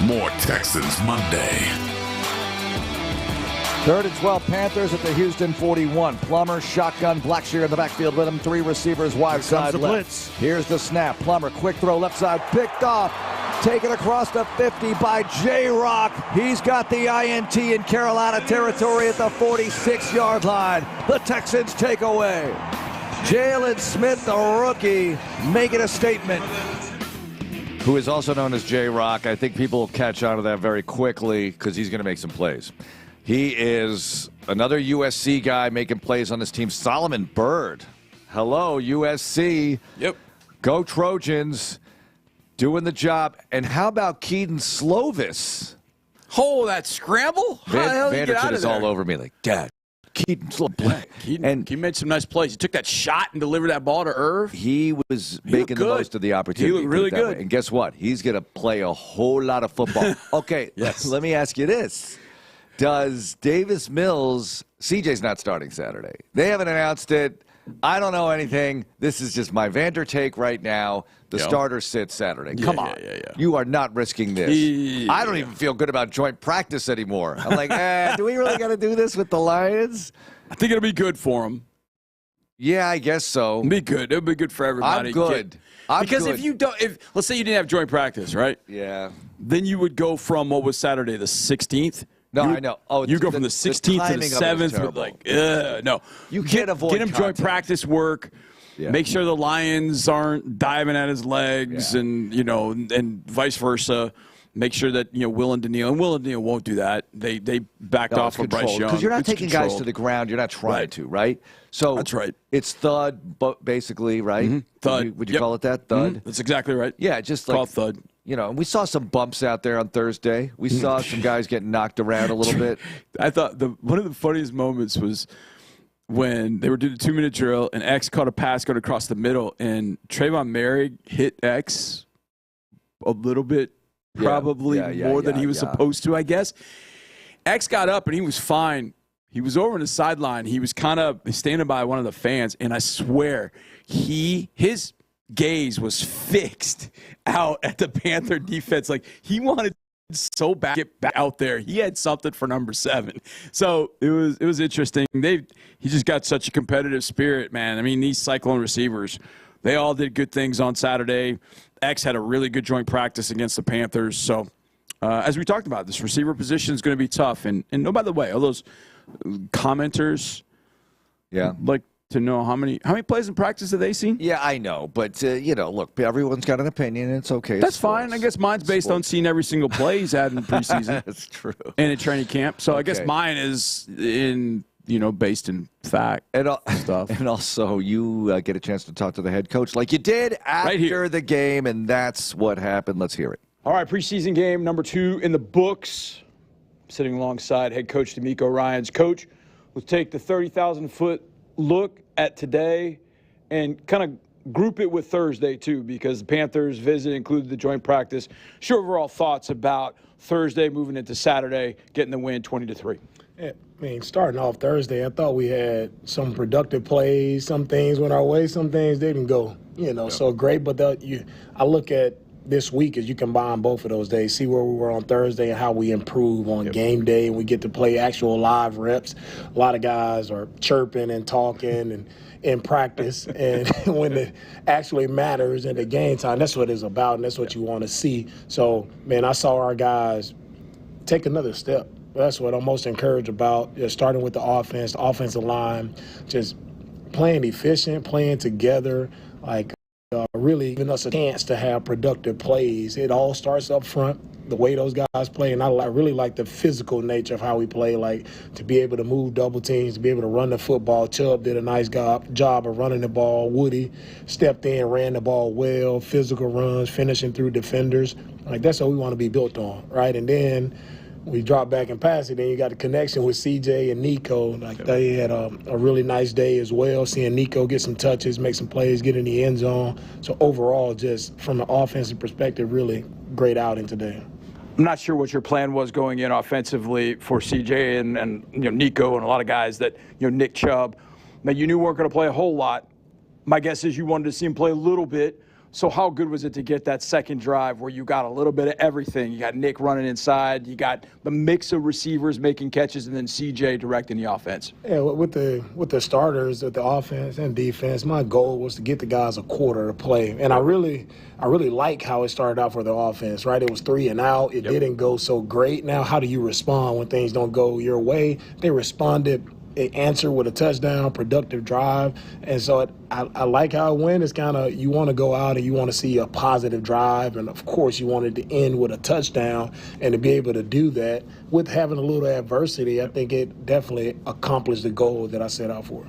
Speaker 1: More Texans Monday.
Speaker 5: 3rd and 12, Panthers at the Houston 41. Plummer, shotgun, Blackshear in the backfield with him. 3 receivers, wide side left.
Speaker 12: Blitz.
Speaker 5: Here's the snap. Plummer, quick throw, left side, picked off. Taken across the 50 by J-Rock. He's got the INT in Carolina territory at the 46-yard line. The Texans take away. Jalen Smith, the rookie, making a statement. Who is also known as J-Rock. I think people will catch on to that very quickly because he's going to make some plays. He is another USC guy making plays on this team. Solomon Byrd. Hello, USC.
Speaker 11: Yep.
Speaker 5: Go Trojans. Doing the job. And how about Keaton Slovis?
Speaker 11: Oh, that scramble? How the hell did he get out
Speaker 5: Vanderton
Speaker 11: of
Speaker 5: is
Speaker 11: there?
Speaker 5: all over me like, Dad, Keaton's little play.
Speaker 11: Keaton made some nice plays. He took that shot and delivered that ball to Irv.
Speaker 5: He was making the most of the opportunity.
Speaker 11: He looked really good.
Speaker 5: And guess what? He's going to play a whole lot of football. Okay, let me ask you this. Does Davis Mills, CJ's not starting Saturday. They haven't announced it. I don't know anything. This is just my Vander take right now. The starter sits Saturday. Come on. You are not risking this. I don't even feel good about joint practice anymore. I'm like, do we really got to do this with the Lions?
Speaker 11: I think it'll be good for them.
Speaker 5: Yeah, I guess so.
Speaker 11: It'll be good. It'll be good for everybody.
Speaker 5: I'm good.
Speaker 11: Because if you don't, let's say you didn't have joint practice, right?
Speaker 5: Yeah.
Speaker 11: Then you would go from what was Saturday, the 16th.
Speaker 5: No, I know. Oh,
Speaker 11: you go from the 16th to the 7th with no.
Speaker 5: You can't avoid
Speaker 11: get him joint practice work. Yeah. Make sure the Lions aren't diving at his legs, and and vice versa. Make sure that Will and Daniil won't do that. They backed off from Bryce Young
Speaker 5: because you're not taking guys to the ground. You're not trying to, right? So
Speaker 11: that's right.
Speaker 5: It's thud, basically, right?
Speaker 11: Mm-hmm. Thud.
Speaker 5: Would you call it that? Thud.
Speaker 11: Mm-hmm. That's exactly right.
Speaker 5: Yeah, just like
Speaker 11: call it thud.
Speaker 5: We saw some bumps out there on Thursday. We saw some guys getting knocked around a little bit.
Speaker 11: I thought one of the funniest moments was when they were doing the 2-minute drill and X caught a pass going across the middle, and Trayvon Merrick hit X a little bit, probably more than he was supposed to, I guess. X got up and he was fine. He was over on the sideline. He was kind of standing by one of the fans, and I swear his gaze was fixed out at the Panther defense. Like, he wanted so bad to get back out there. He had something for number 7. So it was interesting. He just got such a competitive spirit, man. I mean, these Cyclone receivers, they all did good things on Saturday. X had a really good joint practice against the Panthers. So as we talked about, this receiver position is going to be tough. And oh, by the way, all those commenters, like to know how many plays in practice have they seen?
Speaker 5: Yeah, I know, but look, everyone's got an opinion, and it's okay.
Speaker 11: That's fine. I guess mine's based on seeing every single play he's had in preseason.
Speaker 5: That's true.
Speaker 11: And in training camp. So I guess mine is based in fact stuff.
Speaker 5: And also, you get a chance to talk to the head coach like you did after the game, and that's what happened. Let's hear it.
Speaker 13: All right, preseason game number 2 in the books. Sitting alongside head coach Demeco Ryans. Coach, let's take the 30,000-foot look at today and kind of group it with Thursday, too, because the Panthers' visit included the joint practice. Your overall thoughts about Thursday moving into Saturday, getting the win 20-3.
Speaker 2: Yeah, I mean, starting off Thursday, I thought we had some productive plays. Some things went our way, some things didn't go, so great. But I look at this week as you combine both of those days, see where we were on Thursday and how we improve on game day, and we get to play actual live reps. A lot of guys are chirping and talking and in practice, and when it actually matters in the game time, that's what it's about, and that's what you want to see. So, man, I saw our guys take another step. That's what I'm most encouraged about, starting with the offense, the offensive line, just playing efficient, playing together, really giving us a chance to have productive plays. It all starts up front, the way those guys play, and I really like the physical nature of how we play, to be able to move double teams, to be able to run the football. Chubb did a nice job of running the ball. Woody stepped in, ran the ball well, physical runs, finishing through defenders. That's what we want to be built on, right? And then we drop back and pass it, then you got the connection with CJ and Nico. They had a really nice day as well, seeing Nico get some touches, make some plays, get in the end zone. So overall, just from an offensive perspective, really great outing today.
Speaker 13: I'm not sure what your plan was going in offensively for CJ and Nico and a lot of guys that, Nick Chubb, that you knew weren't going to play a whole lot. My guess is you wanted to see him play a little bit. So how good was it to get that second drive where you got a little bit of everything? You got Nick running inside, you got the mix of receivers making catches, and then CJ directing the offense.
Speaker 2: Yeah, with the starters, with the offense and defense, my goal was to get the guys a quarter to play. And I really like how it started out for the offense, right? It was 3 and out. It didn't go so great. Now, how do you respond when things don't go your way? They responded. They answer with a touchdown, productive drive. And so I like how it went. It's kind of, you want to go out and you want to see a positive drive. And, of course, you wanted to end with a touchdown. And to be able to do that with having a little adversity, I think it definitely accomplished the goal that I set out for.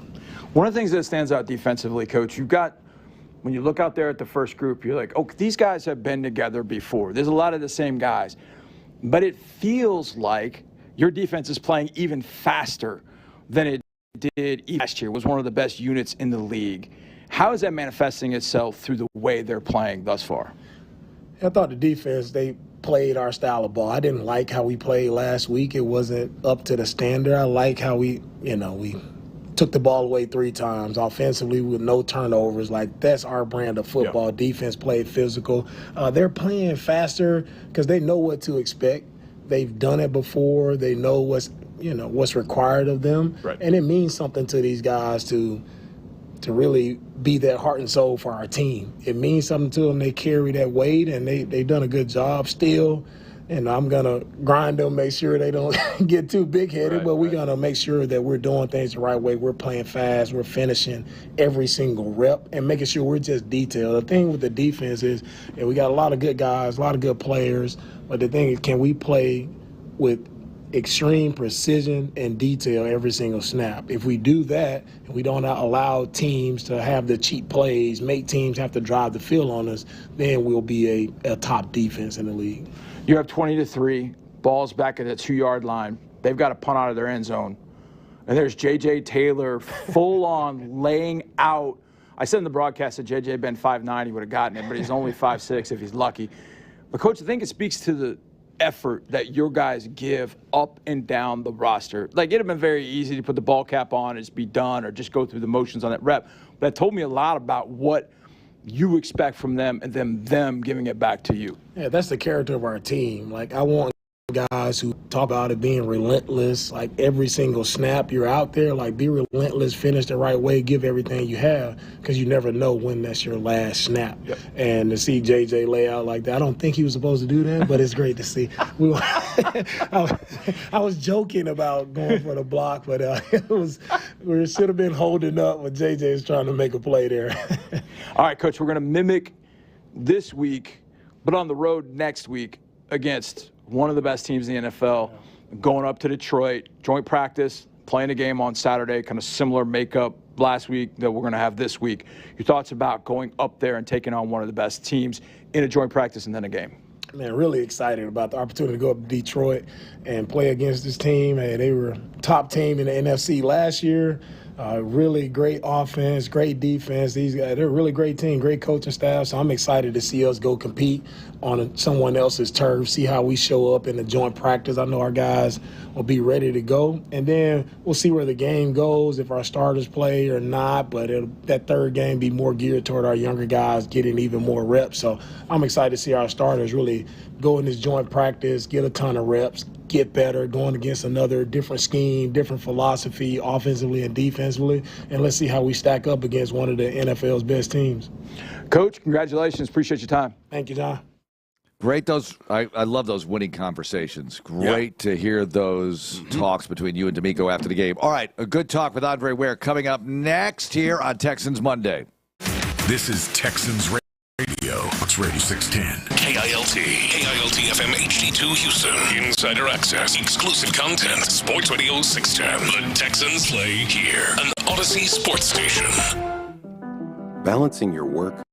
Speaker 13: One of the things that stands out defensively, Coach, when you look out there at the first group, you're like, oh, these guys have been together before. There's a lot of the same guys. But it feels like your defense is playing even faster than it did last year was one of the best units in the league. How is that manifesting itself through the way they're playing thus far?
Speaker 2: I thought the defense, they played our style of ball. I didn't like how we played last week. It wasn't up to the standard. I like how we took the ball away 3 times offensively with no turnovers. Like, that's our brand of football. Yeah. Defense played physical. They're playing faster because they know what to expect. They've done it before. They know what's required of them. Right. And it means something to these guys to really be that heart and soul for our team. It means something to them. They carry that weight, and they've done a good job still. And I'm going to grind them, make sure they don't get too big-headed, but we're going to make sure that we're doing things the right way. We're playing fast. We're finishing every single rep and making sure we're just detailed. The thing with the defense is we got a lot of good guys, a lot of good players, but the thing is, can we play with extreme precision and detail every single snap? If we do that, and we don't allow teams to have the cheap plays, make teams have to drive the field on us, then we'll be a top defense in the league.
Speaker 13: You have 20-3, ball's back at the 2-yard line. They've got a punt out of their end zone. And there's J.J. Taylor full on laying out. I said in the broadcast that J.J. been 5'9", he would have gotten it, but he's only 5'6" if he's lucky. But, Coach, I think it speaks to the effort that your guys give up and down the roster. Like, it'd have been very easy to put the ball cap on and just be done or just go through the motions on that rep. But it told me a lot about what you expect from them and them giving it back to you.
Speaker 2: Yeah, that's the character of our team. Like, I want guys who talk about it being relentless, like every single snap you're out there, like be relentless, finish the right way, give everything you have, because you never know when that's your last snap. Yep. And to see JJ lay out like that, I don't think he was supposed to do that, but it's great to see. I was joking about going for the block, but we should have been holding up when JJ is trying to make a play there.
Speaker 13: All right, Coach, we're going to mimic this week, but on the road next week against one of the best teams in the NFL, going up to Detroit, joint practice, playing a game on Saturday, kind of similar makeup last week that we're going to have this week. Your thoughts about going up there and taking on one of the best teams in a joint practice and then a game?
Speaker 2: Man, really excited about the opportunity to go up to Detroit and play against this team. Hey, they were top team in the NFC last year. Really great offense, great defense. These guys, they're a really great team, great coaching staff. So I'm excited to see us go compete on someone else's turf, see how we show up in the joint practice. I know our guys will be ready to go. And then we'll see where the game goes, if our starters play or not. But that third game be more geared toward our younger guys getting even more reps. So I'm excited to see our starters really go in this joint practice, get a ton of reps, get better, going against another different scheme, different philosophy, offensively and defensively, and let's see how we stack up against one of the NFL's best teams.
Speaker 13: Coach, congratulations. Appreciate your time.
Speaker 2: Thank you, John.
Speaker 5: Great. I love those winning conversations. Great to hear those talks between you and Demeco after the game. All right, a good talk with Andre Ware coming up next here on Texans Monday.
Speaker 1: This is Texans Radio. It's Radio 610.
Speaker 9: KILT FM HD2 Houston. Insider access, exclusive content. Sports Radio 610. The Texans play here. An Odyssey sports station.
Speaker 8: Balancing your work,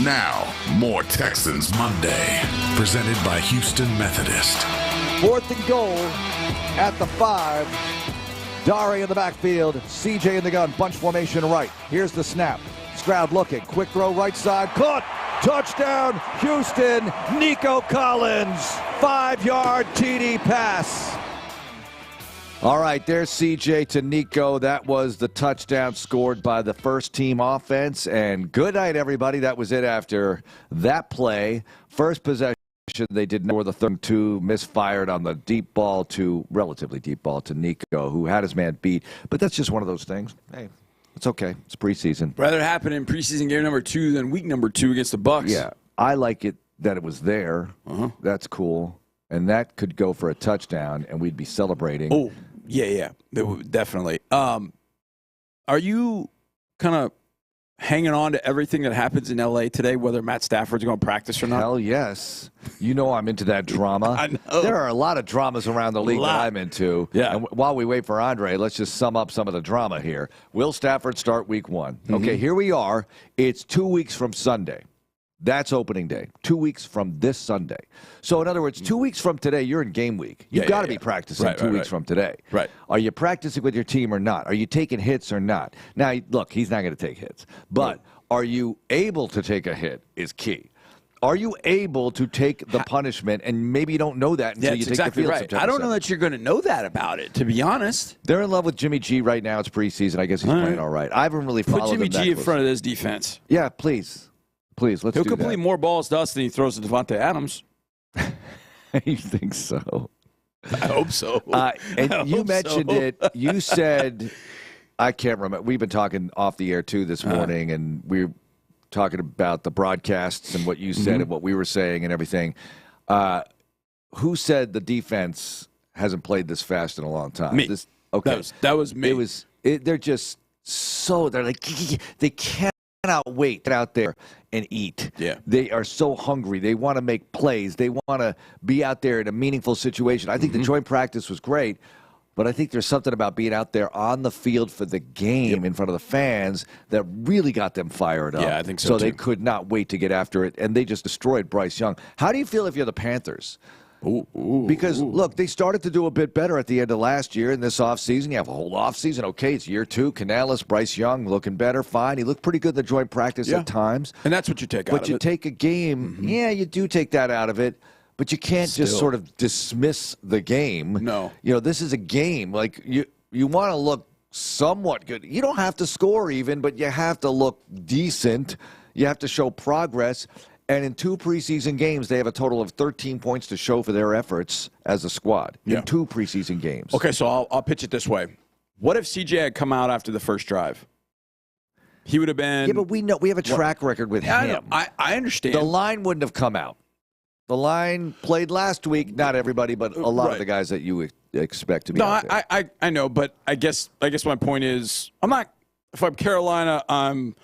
Speaker 1: Now, more Texans Monday, presented by Houston Methodist.
Speaker 5: 4th and goal at the 5. Dari in the backfield, CJ in the gun, bunch formation right. Here's the snap. Stroud looking, quick throw right side, caught, touchdown, Houston, Nico Collins, 5-yard TD pass. All right, there's CJ to Nico. That was the touchdown scored by the first team offense. And good night, everybody. That was it after that play. First possession, they did not, or the 3rd and 2, misfired on the deep ball to, relatively deep ball to Nico, who had his man beat. But that's just one of those things. Hey, it's okay. It's preseason.
Speaker 11: Rather happen in preseason game number 2 than week number 2 against the Bucs.
Speaker 5: Yeah, I like it that it was there. That's cool. And that could go for a touchdown, and we'd be celebrating.
Speaker 11: Oh, yeah, definitely. Are you kind of hanging on to everything that happens in L.A. today, whether Matt Stafford's going to practice or not?
Speaker 5: Hell yes. You know I'm into that drama.
Speaker 11: I know.
Speaker 5: There are a lot of dramas around the league that I'm into.
Speaker 11: Yeah.
Speaker 5: And while we wait for Andre, let's just sum up some of the drama here. Will Stafford start week 1? Okay, here we are. It's 2 weeks from Sunday. That's opening day. 2 weeks from this Sunday. So, in other words, 2 weeks from today, you're in game week. You've got to be practicing 2 weeks from today.
Speaker 11: Right.
Speaker 5: Are you practicing with your team or not? Are you taking hits or not? Now, look, he's not going to take hits. But are you able to take a hit is key. Are you able to take the punishment, and maybe you don't know that until you take the field.
Speaker 11: Right. I don't know that you're going to know that about it, to be honest.
Speaker 5: They're in love with Jimmy G right now. It's preseason. I guess he's playing all right. I haven't really followed
Speaker 11: Put Jimmy
Speaker 5: him that
Speaker 11: G in
Speaker 5: close.
Speaker 11: front of this defense.
Speaker 5: Yeah, please. Please, let's
Speaker 11: He'll
Speaker 5: do
Speaker 11: complete
Speaker 5: that.
Speaker 11: more balls to us than he throws to Devontae Adams.
Speaker 5: You think so?
Speaker 11: I hope so.
Speaker 5: And you mentioned it. You said, I can't remember. We've been talking off the air, too, this morning, and we were talking about the broadcasts and what you said and what we were saying and everything. Who said the defense hasn't played this fast in a long time?
Speaker 11: Me.
Speaker 5: Okay.
Speaker 11: That was me.
Speaker 5: They're just so, they're like, they cannot wait to get out there and eat.
Speaker 11: Yeah.
Speaker 5: They are so hungry. They want to make plays. They want to be out there in a meaningful situation. I think the joint practice was great, but I think there's something about being out there on the field for the game in front of the fans that really got them fired up.
Speaker 11: Yeah, I think so,
Speaker 5: So they
Speaker 11: too.
Speaker 5: could not wait to get after it, and they just destroyed Bryce Young. How do you feel if you're the Panthers? Because, look, they started to do a bit better at the end of last year in this offseason. You have a whole offseason. Okay, it's year 2. Canales, Bryce Young looking better, fine. He looked pretty good in the joint practice at times.
Speaker 11: And that's what you take out of it.
Speaker 5: But you take a game, yeah, you do take that out of it. But you can't just sort of dismiss the game.
Speaker 11: No.
Speaker 5: You know, this is a game. Like, you want to look somewhat good. You don't have to score even, but you have to look decent. You have to show progress. And in 2 preseason games, they have a total of 13 points to show for their efforts as a squad. In 2 preseason games.
Speaker 11: Okay, so I'll pitch it this way. What if CJ had come out after the first drive? He would have been...
Speaker 5: Yeah, but we have a track record with him.
Speaker 11: I understand.
Speaker 5: The line wouldn't have come out. The line played last week. Not everybody, but a lot of the guys that you expect to be out there.
Speaker 11: I know, but I guess my point is, if I'm Carolina, I'm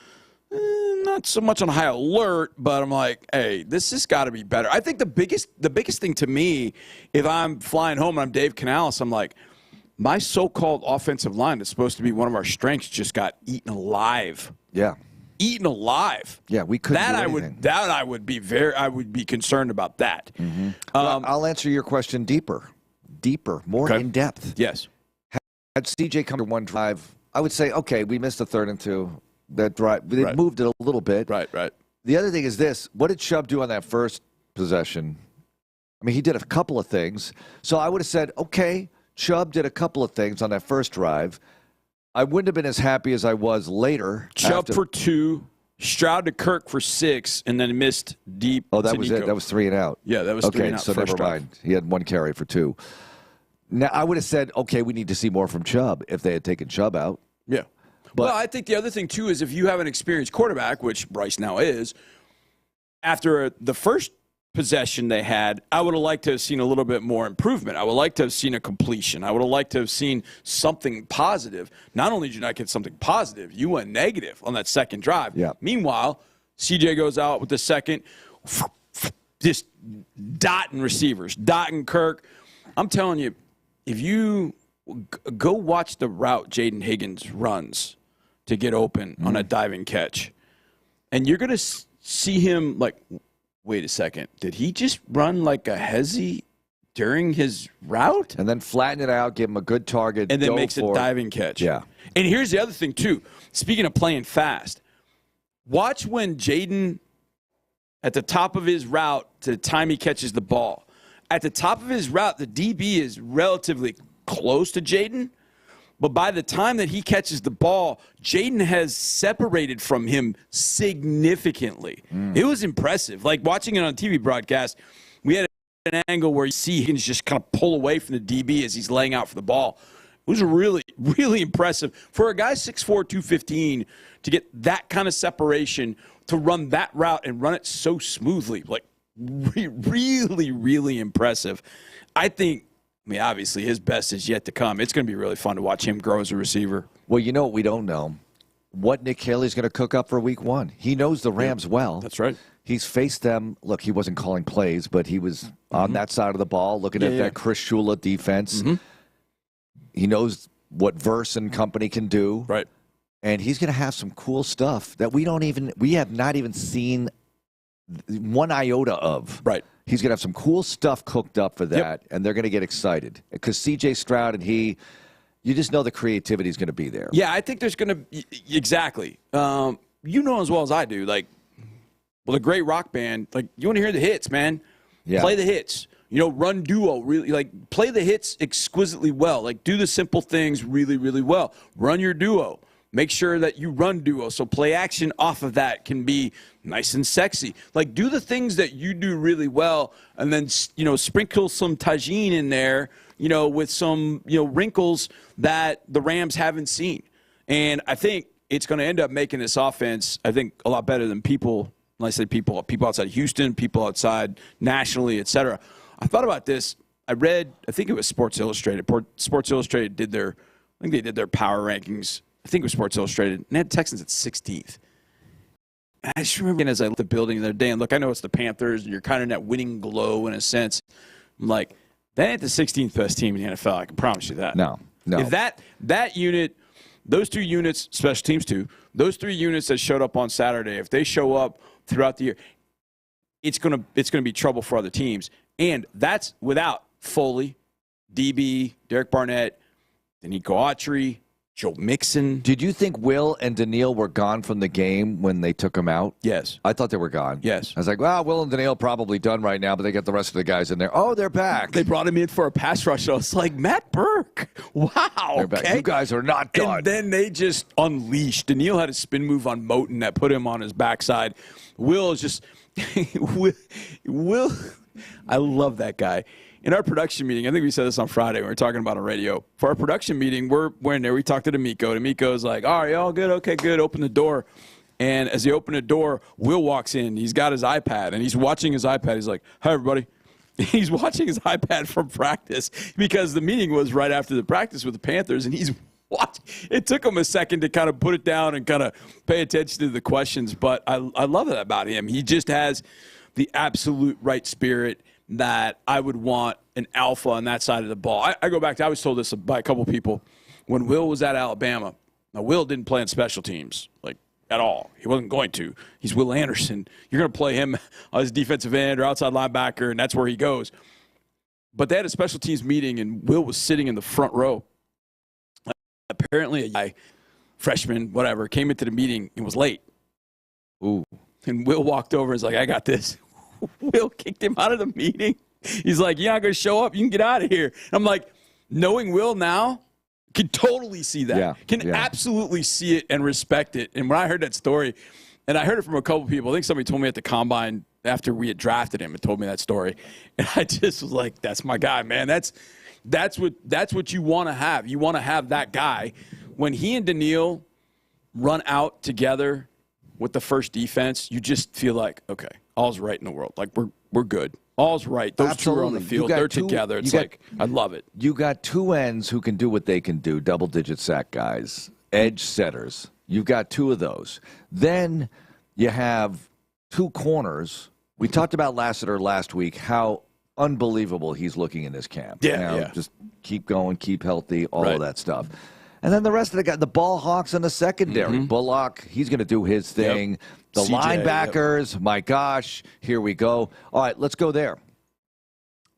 Speaker 11: not so much on high alert, but I'm like, hey, this has got to be better. I think the biggest thing to me, if I'm flying home and I'm Dave Canales, I'm like, my so-called offensive line is supposed to be one of our strengths just got eaten alive.
Speaker 5: Yeah.
Speaker 11: Eaten alive.
Speaker 5: Yeah, we couldn't do anything.
Speaker 11: I would be concerned about that.
Speaker 5: Well, I'll answer your question deeper, more in depth.
Speaker 11: Yes.
Speaker 5: Had CJ come to one drive, I would say, okay, we missed the 3rd and 2. That drive, they moved it a little bit.
Speaker 11: Right.
Speaker 5: The other thing is this: what did Chubb do on that first possession? I mean, he did a couple of things. So I would have said, okay, Chubb did a couple of things on that first drive. I wouldn't have been as happy as I was later.
Speaker 11: Chubb for 2, Stroud to Kirk for 6, and then missed deep.
Speaker 5: Oh, that was it. That was 3 and out.
Speaker 11: Yeah, that was 3 and out.
Speaker 5: Okay, so never mind. He had 1 carry for 2. Now I would have said, okay, we need to see more from Chubb if they had taken Chubb out.
Speaker 11: Yeah. Well, I think the other thing, too, is if you have an experienced quarterback, which Bryce now is, after the first possession they had, I would have liked to have seen a little bit more improvement. I would like to have seen a completion. I would have liked to have seen something positive. Not only did you not get something positive, you went negative on that second drive.
Speaker 5: Yeah.
Speaker 11: Meanwhile, CJ goes out with the second, just dotting receivers, dotting Kirk. I'm telling you, if you go watch the route Jaden Higgins runs to get open on a diving catch, and you're going to see him like, wait a second, did he just run like a hezzy during his route?
Speaker 5: And then flatten it out, give him a good target.
Speaker 11: And then makes a diving catch.
Speaker 5: Yeah.
Speaker 11: And here's the other thing, too. Speaking of playing fast, watch when Jaden, at the top of his route to the time he catches the ball. At the top of his route, the DB is relatively close to Jaden. But by the time that he catches the ball, Jaden has separated from him significantly. It was impressive. Like watching it on a TV broadcast, we had an angle where you see he can just kind of pull away from the DB as he's laying out for the ball. It was really, really impressive. For a guy 6'4", 215, to get that kind of separation, to run that route and run it so smoothly, like really, really impressive. I mean, obviously, his best is yet to come. It's going to be really fun to watch him grow as a receiver.
Speaker 5: Well, you know what we don't know? What Nick Caley's going to cook up for week 1. He knows the Rams well.
Speaker 11: That's right.
Speaker 5: He's faced them. Look, he wasn't calling plays, but he was on that side of the ball looking at that Chris Shula defense. He knows what Verse and company can do.
Speaker 11: Right.
Speaker 5: And he's going to have some cool stuff that we have not even seen one iota of.
Speaker 11: Right.
Speaker 5: He's going to have some cool stuff cooked up for that, and they're going to get excited. Because C.J. Stroud and you just know the creativity is going to be there.
Speaker 11: Yeah, I think there's going to – exactly. You know as well as I do, like, well, a great rock band, like, you want to hear the hits, man.
Speaker 5: Yeah.
Speaker 11: Play the hits. Run duo, really, like, play the hits exquisitely well. Like, do the simple things really, really well. Run your duo. Make sure that you run duo, so play action off of that can be nice and sexy. Like, do the things that you do really well, and then, sprinkle some tagine in there, with some, wrinkles that the Rams haven't seen. And I think it's going to end up making this offense, I think, a lot better than people, when I say people outside Houston, people outside nationally, et cetera. I thought about this. I think it was Sports Illustrated. Sports Illustrated did their power rankings. I think it was Sports Illustrated, and they had Texans at 16th. And I just remember as I left the building the other day, and look, I know it's the Panthers, and you're kind of in that winning glow in a sense. I'm like, that ain't the 16th best team in the NFL. I can promise you that.
Speaker 5: No.
Speaker 11: If that unit, those two units, special teams too, those 3 units that showed up on Saturday, if they show up throughout the year, it's gonna be trouble for other teams. And that's without Foley, DB, Derek Barnett, Demeco Autry, Joe Mixon.
Speaker 5: Did you think Will and Daniil were gone from the game when they took him out?
Speaker 11: Yes.
Speaker 5: I thought they were gone.
Speaker 11: Yes.
Speaker 5: I was like, well, Will and Daniil probably done right now, but they got the rest of the guys in there. Oh, they're back.
Speaker 11: They brought him in for a pass rush. I was like, Matt Burke. Wow.
Speaker 5: They're back. You guys are not done.
Speaker 11: And then they just unleashed. Daniil had a spin move on Moton that put him on his backside. Will is just Will. I love that guy. In our production meeting, I think we said this on Friday when we were talking about on radio. For our production meeting, we're in there. We talked to Demeco. Demeco's like, all right, y'all good? Okay, good. Open the door. And as he opened the door, Will walks in. He's got his iPad, and he's watching his iPad. He's like, hi, everybody. He's watching his iPad from practice because the meeting was right after the practice with the Panthers, and he's watching. It took him a second to kind of put it down and kind of pay attention to the questions, but I love that about him. He just has the absolute right spirit that I would want an alpha on that side of the ball. I go back to, I was told this by a couple people when Will was at Alabama. Now, Will didn't play in special teams, like, at all. He wasn't going to. He's Will Anderson. You're going to play him as defensive end or outside linebacker, and that's where he goes. But they had a special teams meeting, and Will was sitting in the front row. Apparently, a guy, freshman, whatever, came into the meeting and was late.
Speaker 5: Ooh.
Speaker 11: And Will walked over and was like, I got this. Will kicked him out of the meeting. He's like, you're not going to show up. You can get out of here. And I'm like, knowing Will now, can totally see that.
Speaker 5: Yeah,
Speaker 11: can absolutely see it and respect it. And when I heard that story, and I heard it from a couple people, I think somebody told me at the Combine after we had drafted him and told me that story. And I just was like, that's my guy, man. That's what you want to have. You want to have that guy. When he and Daniil run out together with the first defense, you just feel like, okay, all's right in the world. Like, we're good. All's right. Those two are on the field. They're together. It's like, I love it.
Speaker 5: You got two ends who can do what they can do, double-digit sack guys, edge setters. You've got two of those. Then you have two corners. We talked about Lassiter last week, how unbelievable he's looking in this camp.
Speaker 11: Yeah.
Speaker 5: Just keep going, keep healthy, all of that stuff. And then the rest of the guys, the ball hawks in the secondary. Bullock, he's going to do his thing. The
Speaker 11: CJ,
Speaker 5: linebackers, my gosh, here we go. All right, let's go there.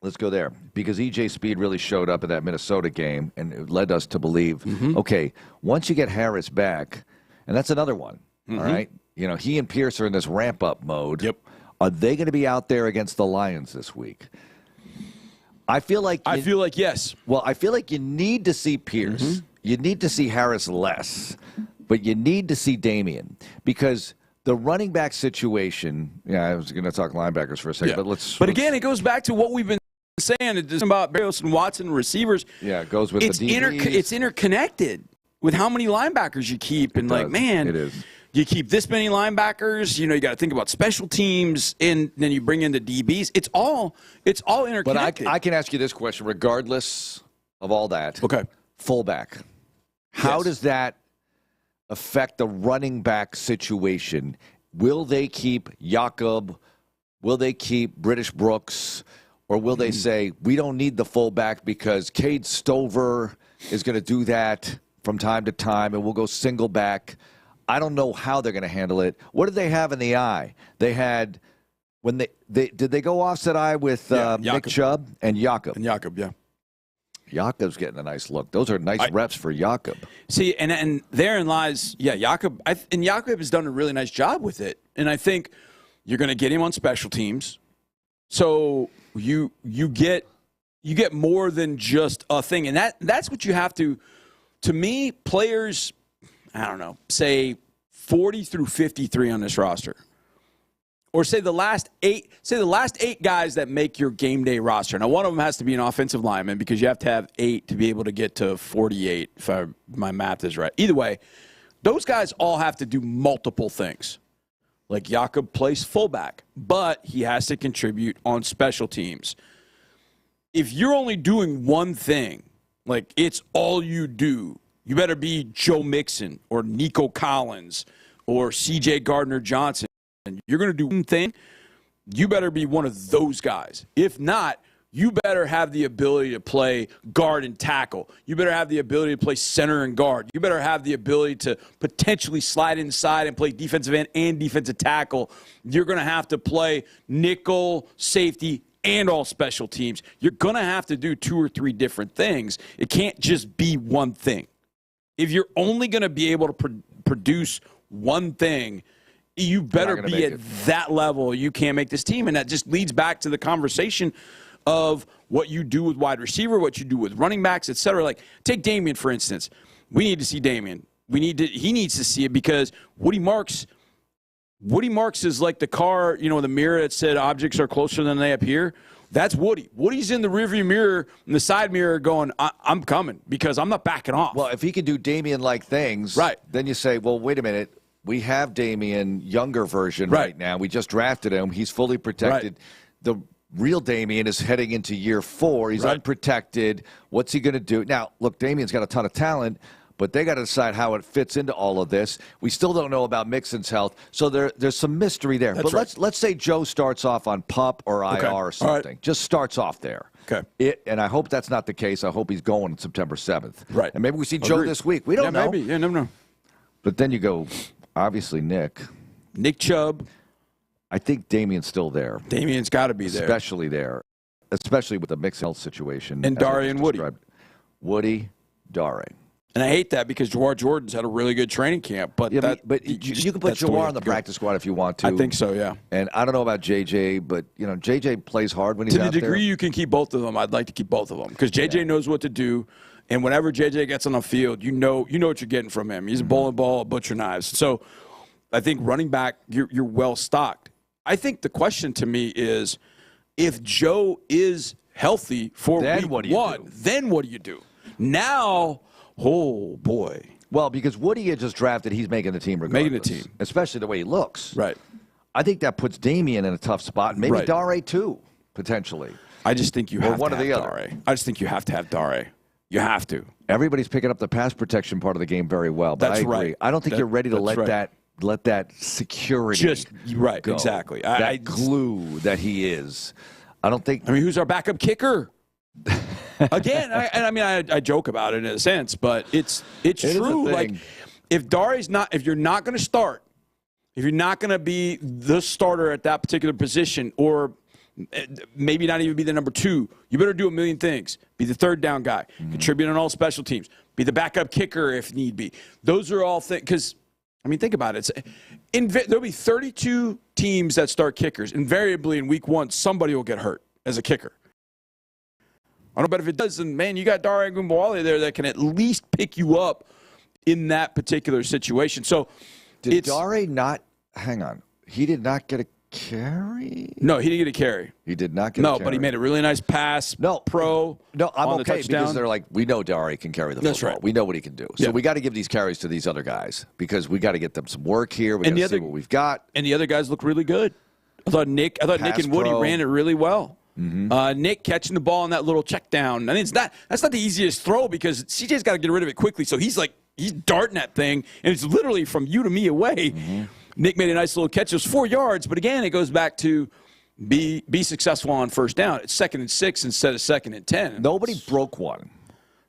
Speaker 5: Let's go there because E.J. Speed really showed up in that Minnesota game, and it led us to believe, okay, once you get Harris back, and that's another one, all right? You know, he and Pierce are in this ramp-up mode.
Speaker 11: Yep.
Speaker 5: Are they going to be out there against the Lions this week? I feel like
Speaker 11: yes.
Speaker 5: Well, I feel like you need to see Pierce. You need to see Harris less, but you need to see Damian because the running back situation. Yeah, I was going to talk linebackers for a second, but let's.
Speaker 11: But again, it goes back to what we've been saying. It's about Barrios and Watson receivers.
Speaker 5: Yeah, it goes with the DBs.
Speaker 11: It's interconnected with how many linebackers you keep, and man,
Speaker 5: it is.
Speaker 11: You keep this many linebackers, you got to think about special teams, and then you bring in the DBs. It's all interconnected.
Speaker 5: But I can ask you this question, regardless of all that.
Speaker 11: Okay.
Speaker 5: Fullback. How does that affect the running back situation? Will they keep Jakob? Will they keep British Brooks? Or will they say, we don't need the fullback because Cade Stover is going to do that from time to time, and we'll go single back? I don't know how they're going to handle it. What did they have in the eye? They had when did they go offset eye with Nick Chubb and Jakob?
Speaker 11: And Jakob, yeah.
Speaker 5: Jakob's getting a nice look. Those are nice reps for Jakob.
Speaker 11: See, and therein lies, Jakob. And Jakob has done a really nice job with it. And I think you're going to get him on special teams, so you get more than just a thing, and that's what you have to. To me, players, I don't know, say 40 through 53 on this roster. Or say the last eight guys that make your game day roster. Now, one of them has to be an offensive lineman because you have to have 8 to be able to get to 48, if my math is right. Either way, those guys all have to do multiple things. Like Jakob plays fullback, but he has to contribute on special teams. If you're only doing one thing, like it's all you do, you better be Joe Mixon or Nico Collins or C.J. Gardner-Johnson. And you're going to do one thing, you better be one of those guys. If not, you better have the ability to play guard and tackle. You better have the ability to play center and guard. You better have the ability to potentially slide inside and play defensive end and defensive tackle. You're going to have to play nickel, safety, and all special teams. You're going to have to do 2 or 3 different things. It can't just be one thing. If you're only going to be able to produce one thing, you better be at that level. You can't make this team. And that just leads back to the conversation of what you do with wide receiver, what you do with running backs, et cetera. Like, take Damian, for instance. We need to see Damian. He needs to see it because Woody Marks is like the car, in the mirror that said objects are closer than they appear. That's Woody. Woody's in the rearview mirror, in the side mirror going, I'm coming because I'm not backing off.
Speaker 5: Well, if he can do Damian-like things, then you say, well, wait a minute. We have Damian, younger version right now. We just drafted him. He's fully protected. The real Damian is heading into year 4. He's unprotected. What's he going to do? Now, look, Damian's got a ton of talent, but they got to decide how it fits into all of this. We still don't know about Mixon's health, so there's some mystery there. But let's say Joe starts off on PUP or IR or something. Just starts off there.
Speaker 11: Okay.
Speaker 5: And I hope that's not the case. I hope he's going on September 7th.
Speaker 11: Right.
Speaker 5: And maybe we see Joe this week. We don't know.
Speaker 11: Maybe. Yeah, no.
Speaker 5: But then you go, obviously, Nick
Speaker 11: Chubb.
Speaker 5: I think Damian's still there.
Speaker 11: Damian's got to be there.
Speaker 5: Especially there. Especially with the mixed health situation.
Speaker 11: And Dare and Woody.
Speaker 5: Woody, Dare.
Speaker 11: And I hate that because Jawar Jordan's had a really good training camp. But you can put
Speaker 5: Jawar on the practice squad if you want to.
Speaker 11: I think so, yeah.
Speaker 5: And I don't know about JJ, but JJ plays hard when he's out there.
Speaker 11: To the degree you can keep both of them, I'd like to keep both of them because JJ knows what to do. And whenever JJ gets on the field, you know what you're getting from him. He's a bowling ball, a butcher knives. So I think running back, you're well stocked. I think the question to me is, if Joe is healthy for week 1, then what do you do? Now, oh boy.
Speaker 5: Well, because Woody had just drafted, he's making the team regardless.
Speaker 11: Making the team.
Speaker 5: Especially the way he looks.
Speaker 11: Right.
Speaker 5: I think that puts Damian in a tough spot. Maybe Dare too, potentially.
Speaker 11: I just think you have to have Dare. I just think you have to have Dare. You have to.
Speaker 5: Everybody's picking up the pass protection part of the game very well. But
Speaker 11: That's
Speaker 5: I agree.
Speaker 11: right.
Speaker 5: I don't think you're ready to let that security go.
Speaker 11: Exactly.
Speaker 5: That glue that he is. I don't think.
Speaker 11: I mean, who's our backup kicker? Again, I joke about it in a sense, but it's true. Like, if you're not going to start, if you're not going to be the starter at that particular position, or maybe not even be the number 2, you better do a million things. Be the third down guy, contribute on all special teams, be the backup kicker if need be. Those are all things, because, I mean, think about it. There'll be 32 teams that start kickers. Invariably, in week 1, somebody will get hurt as a kicker. I don't know, but if it doesn't, man, you got Dare Ogunbowale there that can at least pick you up in that particular situation. So,
Speaker 10: did Dare not, hang on, he did not get a carry?
Speaker 11: No, he didn't get a carry.
Speaker 10: He did not get a carry.
Speaker 11: No, but he made a really nice pass.
Speaker 10: No, I'm
Speaker 11: on
Speaker 10: okay
Speaker 11: the
Speaker 10: because they're like, we know Dare can carry the football.
Speaker 11: That's right.
Speaker 10: We know what he can do. So we got to give these carries to these other guys because we got to get them some work here. We got to see what we've got.
Speaker 11: And the other guys look really good. I thought Nick and Woody ran it really well. Nick catching the ball on that little check down. I mean, that's not the easiest throw because CJ's got to get rid of it quickly. So he's darting that thing, and it's literally from you to me away. Nick made a nice little catch. It was 4 yards, but again, it goes back to be successful on first down. It's 2nd and 6 instead of 2nd and 10.
Speaker 10: Nobody broke one.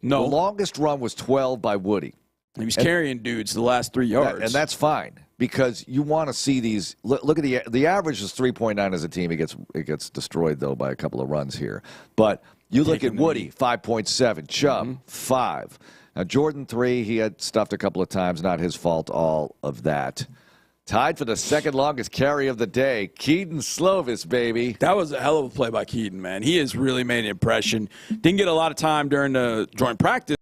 Speaker 11: No.
Speaker 10: The longest run was 12 by Woody.
Speaker 11: He was carrying dudes the last 3 yards.
Speaker 10: And that's fine because you want to see these. Look at the average is 3.9 as a team. It gets destroyed, though, by a couple of runs here. But you look at Woody, 5.7. Chubb, 5. Now, Jordan, 3. He had stuffed a couple of times. Not his fault, all of that. Tied for the second longest carry of the day, Keaton Slovis, baby.
Speaker 11: That was a hell of a play by Keaton, man. He has really made an impression. Didn't get a lot of time during the joint practice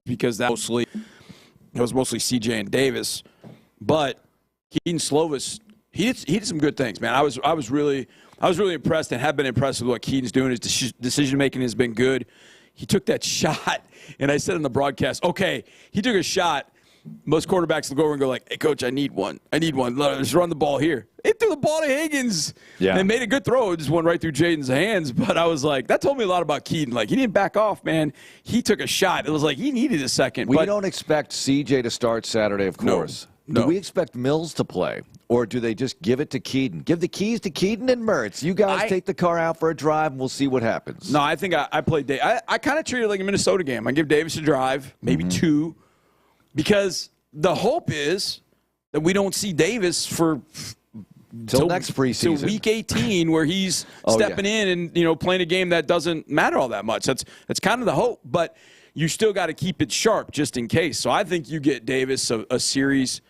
Speaker 11: because that was mostly CJ and Davis. But Keaton Slovis, he did some good things, man. I was really impressed and have been impressed with what Keaton's doing. His decision making has been good. He took that shot, and I said in the broadcast, okay, he took a shot. Most quarterbacks will go over and go like, hey, Coach, I need one. Let's run the ball here. He threw the ball to Higgins and made a good throw. It just went right through Jaden's hands. But I was like, that told me a lot about Keaton. Like, he didn't back off, man. He took a shot. It was like he needed a second.
Speaker 10: We don't expect CJ to start Saturday, of course.
Speaker 11: No.
Speaker 10: Do we expect Mills to play? Or do they just give it to Keaton? Give the keys to Keaton and Mertz. You guys take the car out for a drive, and we'll see what happens.
Speaker 11: No, I think I played Dave. I kind of treat it like a Minnesota game. I give Davis a drive, maybe 2. Because the hope is that we don't see Davis
Speaker 10: till next preseason,
Speaker 11: till week 18, where he's stepping in and playing a game that doesn't matter all that much. That's kind of the hope, but you still got to keep it sharp just in case. So I think you get Davis a series,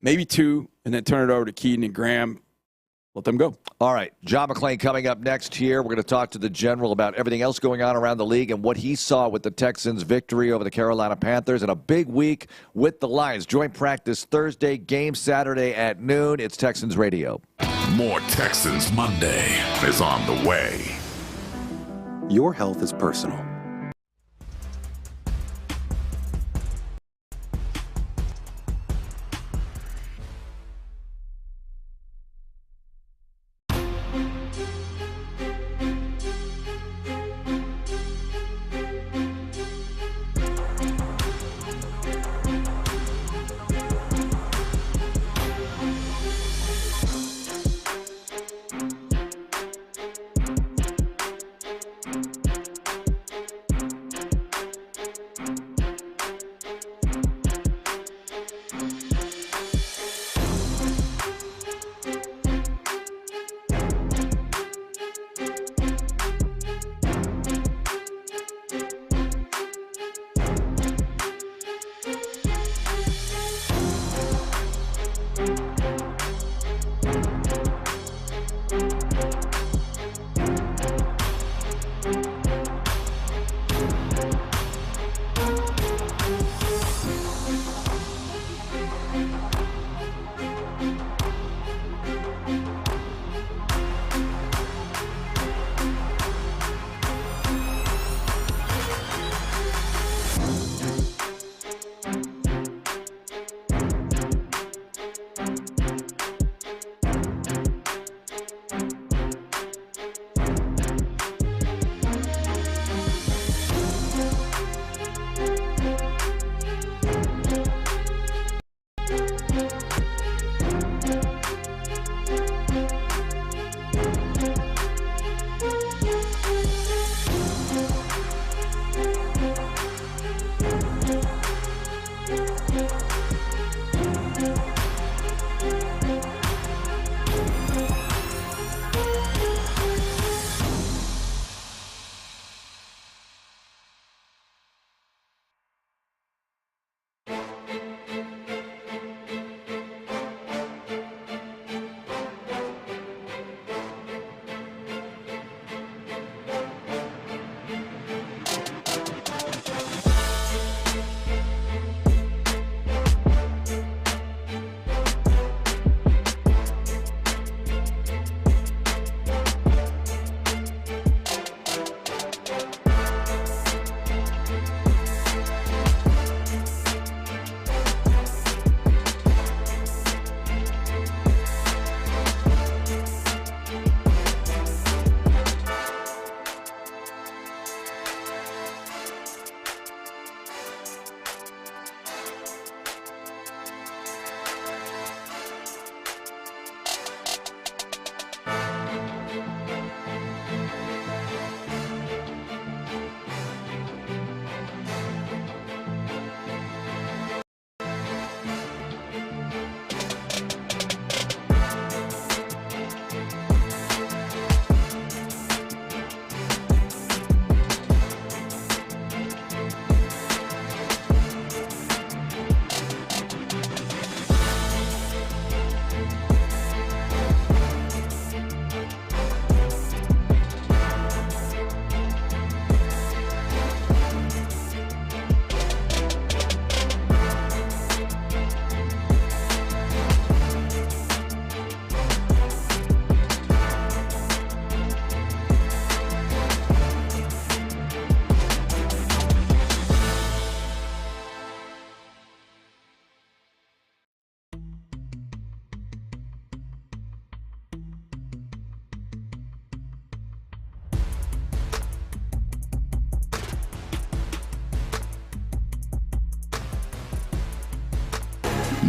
Speaker 11: maybe 2, and then turn it over to Keaton and Graham. Let them go.
Speaker 10: All right. John McClain coming up next here. We're going to talk to the general about everything else going on around the league and what he saw with the Texans' victory over the Carolina Panthers and a big week with the Lions. Joint practice Thursday, game Saturday at noon. It's Texans Radio.
Speaker 1: More Texans Monday is on the way.
Speaker 8: Your health is personal.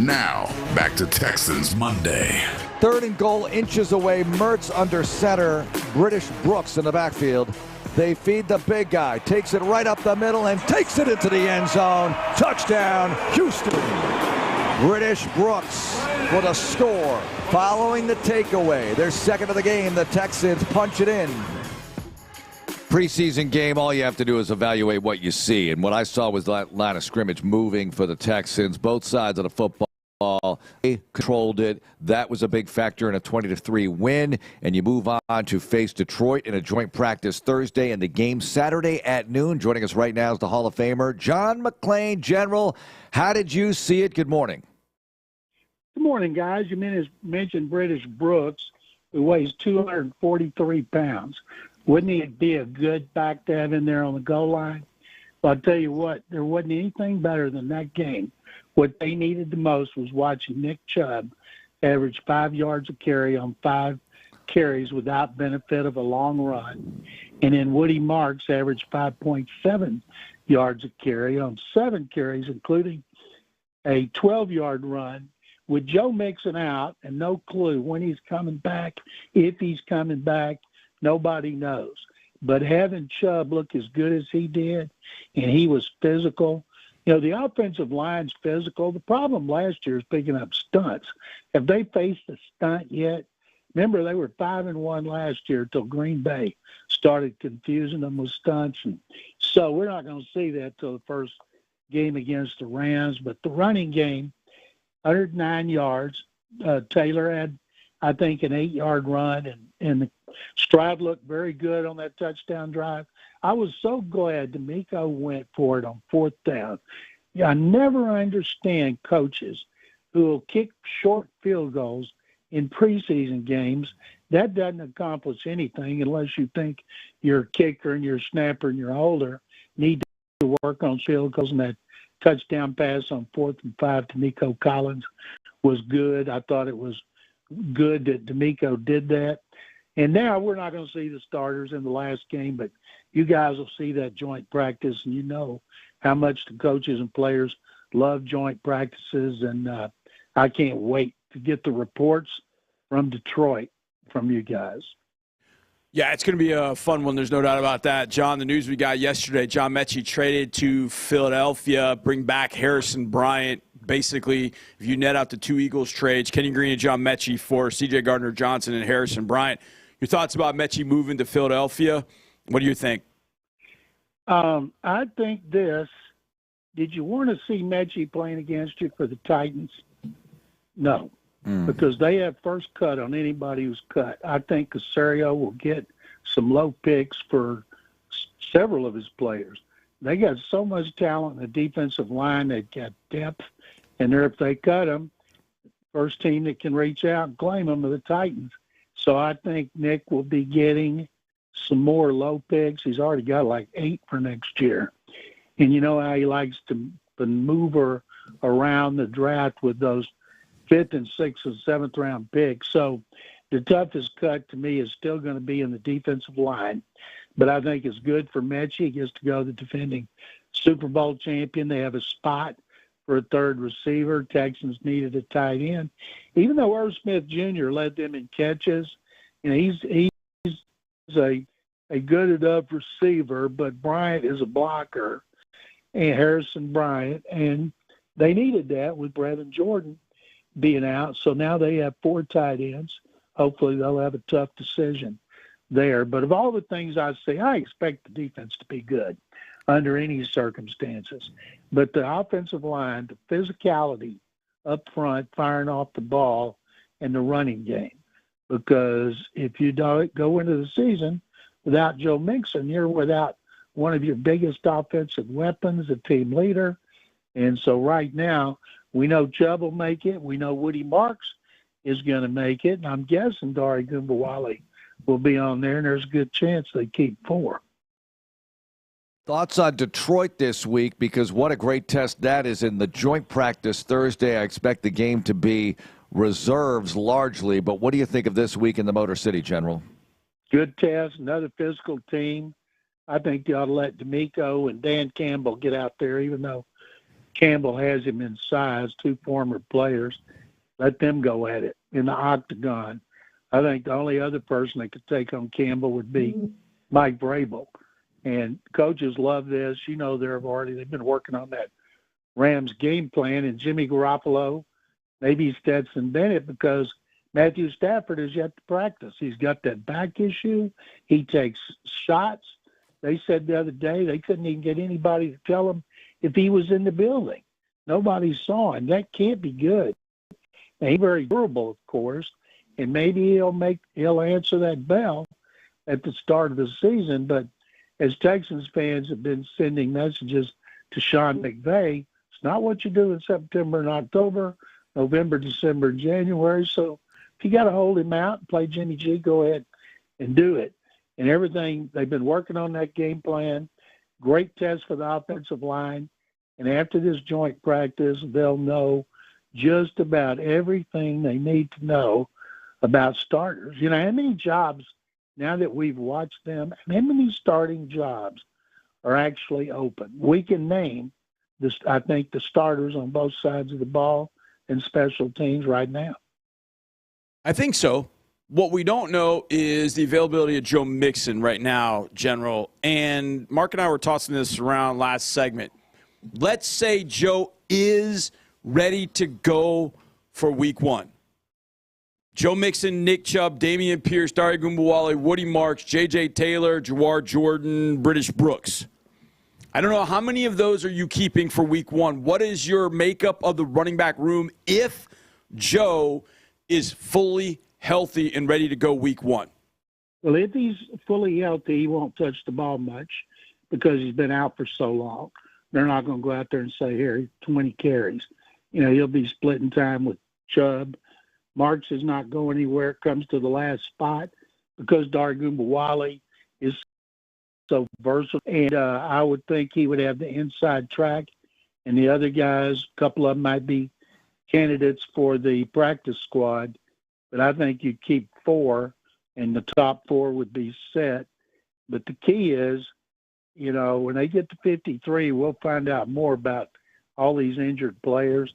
Speaker 1: Now, back to Texans Monday.
Speaker 5: 3rd and goal, inches away. Mertz under center. British Brooks in the backfield. They feed the big guy. Takes it right up the middle and takes it into the end zone. Touchdown, Houston. British Brooks for the score. Following the takeaway. Their second of the game. The Texans punch it in. Preseason game, all you have to do is evaluate what you see. And what I saw was that line of scrimmage moving for the Texans, both sides of the football. They controlled it. That was a big factor in a 20-3 win. And you move on to face Detroit in a joint practice Thursday and the game Saturday at noon. Joining us right now is the Hall of Famer, John McClain. General, how did you see it? Good morning.
Speaker 14: Good morning, guys. You mentioned British Brooks, who weighs 243 pounds. Wouldn't he be a good back to have in there on the goal line? Well, I'll tell you what, there wasn't anything better than that game. What they needed the most was watching Nick Chubb average 5 yards a carry on 5 carries without benefit of a long run. And then Woody Marks averaged 5.7 yards a carry on 7 carries, including a 12-yard run with Joe Mixon out and no clue when he's coming back, if he's coming back. Nobody knows. But having Chubb look as good as he did, and he was physical. You know, the offensive line's physical. The problem last year is picking up stunts. Have they faced a stunt yet? Remember, they were 5-1 last year until Green Bay started confusing them with stunts. And so we're not going to see that till the first game against the Rams. But the running game, 109 yards. Taylor had, I think, an 8-yard run, and Stroud looked very good on that touchdown drive. I was so glad Demeco went for it on 4th down. Yeah, I never understand coaches who will kick short field goals in preseason games. That doesn't accomplish anything unless you think your kicker and your snapper and your holder need to work on field goals. And that touchdown pass on 4th and 5 to Nico Collins was good. I thought it was good that Demeco did that. And now we're not going to see the starters in the last game, but you guys will see that joint practice, and you know how much the coaches and players love joint practices. And I can't wait to get the reports from Detroit from you guys.
Speaker 11: Yeah, it's going to be a fun one. There's no doubt about that. John, the news we got yesterday, John Metchie traded to Philadelphia, bring back Harrison Bryant. Basically, if you net out the 2 Eagles trades, Kenny Green and John Metchie for C.J. Gardner-Johnson and Harrison Bryant. Your thoughts about Metchie moving to Philadelphia? What do you think?
Speaker 14: I think this. Did you want to see Metchie playing against you for the Titans? No, because they have first cut on anybody who's cut. I think Casario will get some low picks for several of his players. They got so much talent in the defensive line. They've got depth. And if they cut them, first team that can reach out and claim them are the Titans. So I think Nick will be getting some more low picks. He's already got like 8 for next year. And you know how he likes to maneuver around the draft with those 5th and 6th and 7th round picks. So the toughest cut to me is still going to be in the defensive line. But I think it's good for Metchie. He gets to go the defending Super Bowl champion. They have a spot for a 3rd receiver. Texans needed a tight end. Even though Irv Smith Jr. led them in catches, you know, he's a good enough receiver, but Bryant is a blocker, and Harrison Bryant, and they needed that with Brevin Jordan being out. So now they have 4 tight ends. Hopefully they'll have a tough decision there. But of all the things I see, I expect the defense to be good under any circumstances. But the offensive line, the physicality up front, firing off the ball, and the running game. Because if you don't go into the season without Joe Mixon, you're without one of your biggest offensive weapons, a team leader. And so right now, we know Chubb will make it. We know Woody Marks is going to make it. And I'm guessing Dari Gumbawale will be on there, and there's a good chance they keep 4.
Speaker 5: Thoughts on Detroit this week, because what a great test that is in the joint practice Thursday. I expect the game to be reserves largely, but what do you think of this week in the Motor City, General?
Speaker 14: Good test, another physical team. I think they ought to let Demeco and Dan Campbell get out there, even though Campbell has him in size, two former players. Let them go at it in the octagon. I think the only other person that could take on Campbell would be Mike Vrabel. And coaches love this. You know, they've been working on that Rams game plan, and Jimmy Garoppolo, maybe Stetson Bennett, because Matthew Stafford is yet to practice. He's got that back issue. He takes shots. They said the other day they couldn't even get anybody to tell him if he was in the building. Nobody saw him. That can't be good. And he's very durable, of course, and maybe he'll answer that bell at the start of the season. But as Texans fans have been sending messages to Sean McVay, it's not what you do in September and October, November, December, January. So if you got to hold him out and play Jimmy G, go ahead and do it. And everything, they've been working on that game plan. Great test for the offensive line. And after this joint practice, they'll know just about everything they need to know about starters. You know, how many jobs, now that we've watched them, how many starting jobs are actually open? We can name, I think, the starters on both sides of the ball and special teams right now.
Speaker 11: I think so. What we don't know is the availability of Joe Mixon right now, General. And Mark and I were tossing this around last segment. Let's say Joe is ready to go for week one. Joe Mixon, Nick Chubb, Dameon Pierce, Dare Ogunbowale, Woody Marks, J.J. Taylor, Jawar Jordan, British Brooks. I don't know, how many of those are you keeping for week one? What is your makeup of the running back room if Joe is fully healthy and ready to go week one?
Speaker 14: Well, if he's fully healthy, he won't touch the ball much because he's been out for so long. They're not going to go out there and say, here, 20 carries. You know, he'll be splitting time with Chubb. Marks is not going anywhere. It comes to the last spot because Dare Ogunbowale is so versatile. And I would think he would have the inside track. And the other guys, a couple of them might be candidates for the practice squad. But I think you'd keep four, and the top four would be set. But the key is, you know, when they get to 53, we'll find out more about all these injured players.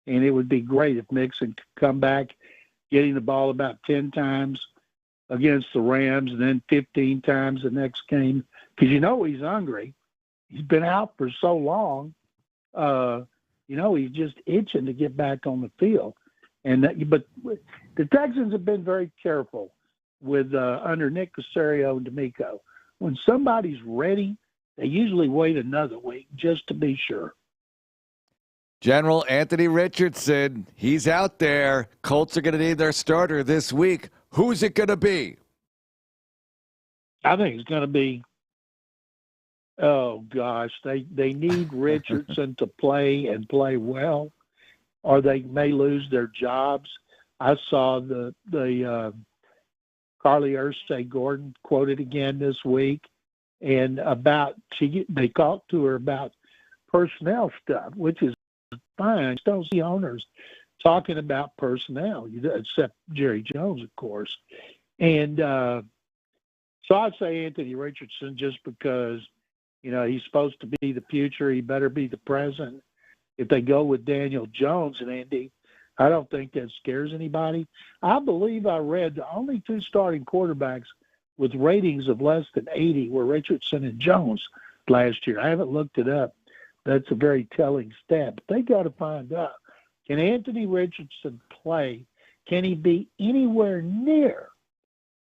Speaker 14: And it would be great if Mixon could come back, getting the ball about 10 times against the Rams and then 15 times the next game. Because you know he's hungry. He's been out for so long. You know, he's just itching to get back on the field. But the Texans have been very careful with under Nick Caserio and Demeco. When somebody's ready, they usually wait another week just to be sure.
Speaker 5: General Anthony Richardson, he's out there. Colts are going to need their starter this week. Who's it going to be?
Speaker 14: I think it's going to be, oh, gosh, they need Richardson to play and play well, or they may lose their jobs. I saw the Carly Ursay-Gordon quoted again this week, and they talked to her about personnel stuff, which is fine. Don't see owners talking about personnel, except Jerry Jones, of course. And so I'd say Anthony Richardson just because, you know, he's supposed to be the future. He better be the present. If they go with Daniel Jones and Andy, I don't think that scares anybody. I believe I read the only two starting quarterbacks with ratings of less than 80 were Richardson and Jones last year. I haven't looked it up. That's a very telling stat. But they got to find out, can Anthony Richardson play? Can he be anywhere near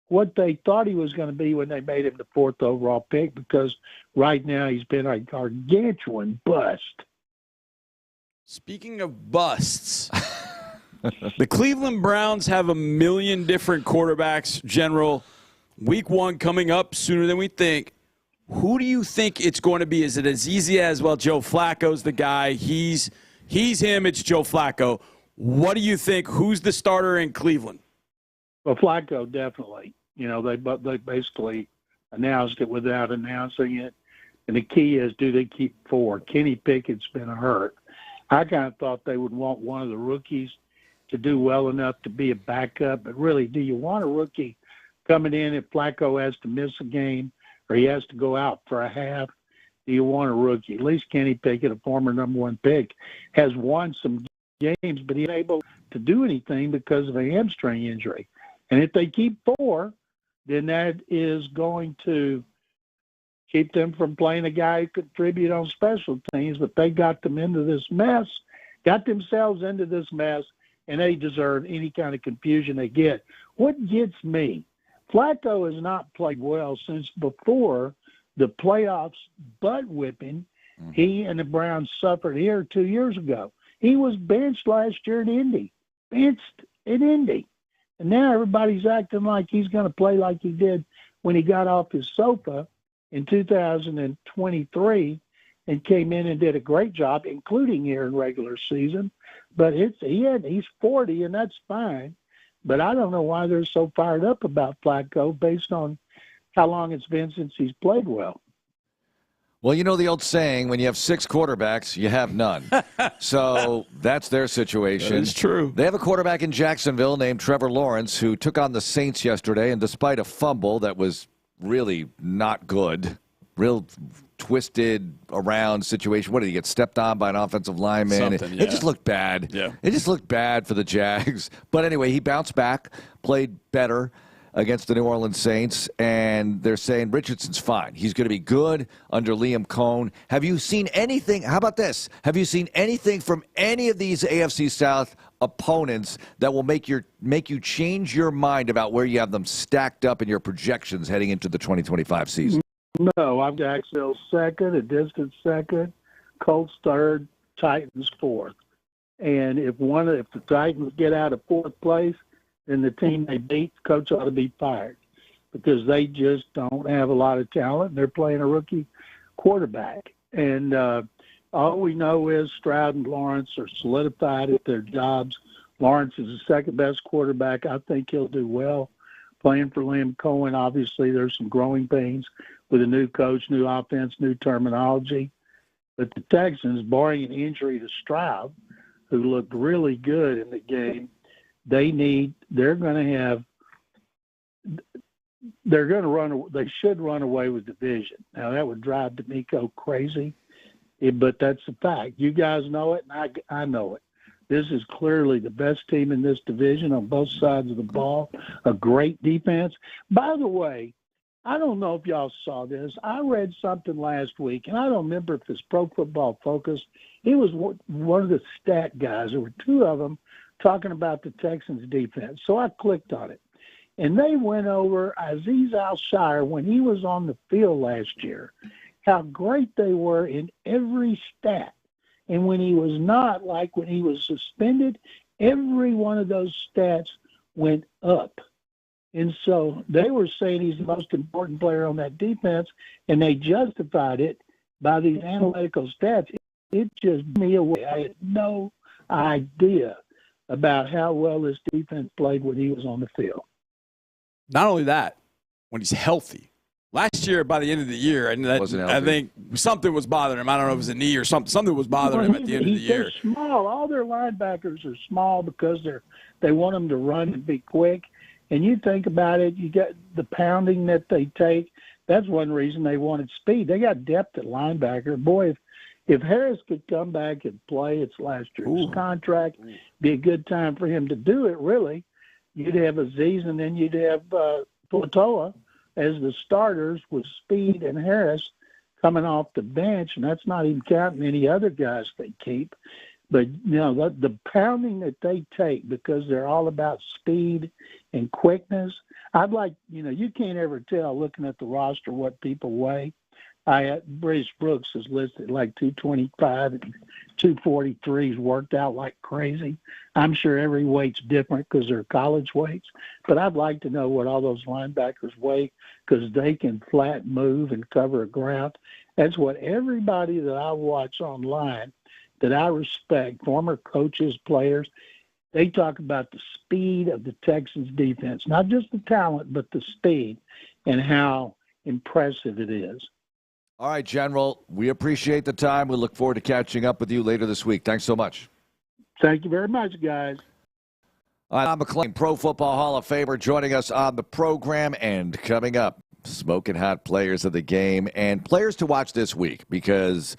Speaker 14: what they thought he was going to be when they made him the fourth overall pick? Because right now he's been a gargantuan bust.
Speaker 11: Speaking of busts, the Cleveland Browns have a million different quarterbacks, General. Week one coming up sooner than we think. Who do you think it's going to be? Is it as easy as, well, Joe Flacco's the guy. He's him. It's Joe Flacco. What do you think? Who's the starter in Cleveland?
Speaker 14: Well, Flacco, definitely. You know, they basically announced it without announcing it. And the key is, do they keep four? Kenny Pickett's been hurt. I kind of thought they would want one of the rookies to do well enough to be a backup. But really, do you want a rookie coming in if Flacco has to miss a game or he has to go out for a half? do you want a rookie? At least Kenny Pickett, a former number 1 pick, has won some games, but he's able to do anything because of a hamstring injury. And if they keep 4, then that is going to keep them from playing a guy who could contribute on special teams. But they got them into this mess, got themselves into this mess, and they deserve any kind of confusion they get. What gets me, Flacco has not played well since before the playoffs butt whipping he and the Browns suffered here 2 years ago. He was benched last year at Indy, benched at Indy. And now everybody's acting like he's going to play like he did when he got off his sofa in 2023 and came in and did a great job, including here in regular season. But he's 40, and that's fine. But I don't know why they're so fired up about Flacco based on how long it's been since he's played well.
Speaker 5: Well, you know the old saying, when you have 6 quarterbacks, you have none. So that's their situation.
Speaker 11: It's true.
Speaker 5: They have a quarterback in Jacksonville named Trevor Lawrence who took on the Saints yesterday, and despite a fumble that was really not good, real twisted around situation. What did he get stepped on by an offensive lineman? It just looked bad.
Speaker 11: Yeah.
Speaker 5: It just looked bad for the Jags. But anyway, he bounced back, played better against the New Orleans Saints, and they're saying Richardson's fine. He's going to be good under Liam Cohn. Have you seen anything? How about this? Have you seen anything from any of these AFC South opponents that will make you change your mind about where you have them stacked up in your projections heading into the 2025 season?
Speaker 14: No, I've got Jacksonville second, a distant second, Colts third, Titans fourth. And if the Titans get out of fourth place, then the team they beat, coach ought to be fired because they just don't have a lot of talent. They're playing a rookie quarterback. And all we know is Stroud and Lawrence are solidified at their jobs. Lawrence is the second-best quarterback. I think he'll do well playing for Liam Cohen. Obviously, there's some growing pains with a new coach, new offense, new terminology. But the Texans, barring an injury to Stroud, who looked really good in the game, they should run away with division. Now that would drive Demeco crazy, but that's a fact. You guys know it, and I know it. This is clearly the best team in this division on both sides of the ball. A great defense. By the way, I don't know if y'all saw this. I read something last week, and I don't remember if it's Pro Football Focus. It was one of the stat guys. There were 2 of them talking about the Texans defense. So I clicked on it. And they went over Azeez Al-Shire when he was on the field last year, how great they were in every stat. And when he was not, like when he was suspended, every one of those stats went up. And so they were saying he's the most important player on that defense, and they justified it by these analytical stats. It just blew me away. I had no idea about how well this defense played when he was on the field.
Speaker 11: Not only that, when he's healthy. Last year, by the end of the year, I think something was bothering him. I don't know if it was a knee or something. Something was bothering him at the end of the year.
Speaker 14: They're small. All their linebackers are small because they want them to run and be quick. And you think about it, you got the pounding that they take. That's one reason they wanted speed. They got depth at linebacker. Boy, if Harris could come back and play, it's last year's contract, be a good time for him to do it, really. You'd have Azeez, and then you'd have Platoa as the starters with Speed and Harris coming off the bench, and that's not even counting any other guys they keep. But, you know, the pounding that they take because they're all about speed and quickness, you can't ever tell looking at the roster what people weigh. Bryce Brooks is listed like 225 and 243's worked out like crazy. I'm sure every weight's different because they're college weights, but I'd like to know what all those linebackers weigh because they can flat move and cover a ground. That's what everybody that I watch online that I respect, former coaches, players, they talk about the speed of the Texans defense, not just the talent, but the speed and how impressive it is.
Speaker 5: All right, General, we appreciate the time. We look forward to catching up with you later this week. Thanks so much.
Speaker 14: Thank you very much, guys.
Speaker 5: I'm McClain, Pro Football Hall of Famer, joining us on the program. And coming up,
Speaker 10: smoking hot players of the game and players to watch this week, because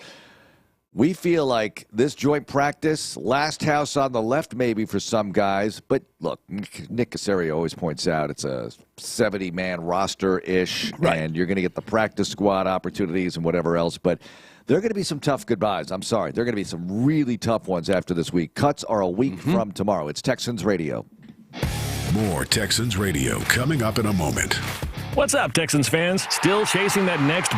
Speaker 10: we feel like this joint practice, last house on the left maybe for some guys. But look, Nick Caserio always points out it's a 70-man roster-ish, and you're going to get the practice squad opportunities and whatever else. But there are going to be some tough goodbyes. I'm sorry. There are going to be some really tough ones after this week. Cuts are a week from tomorrow. It's Texans Radio.
Speaker 1: More Texans Radio coming up in a moment.
Speaker 15: What's up, Texans fans? Still chasing that next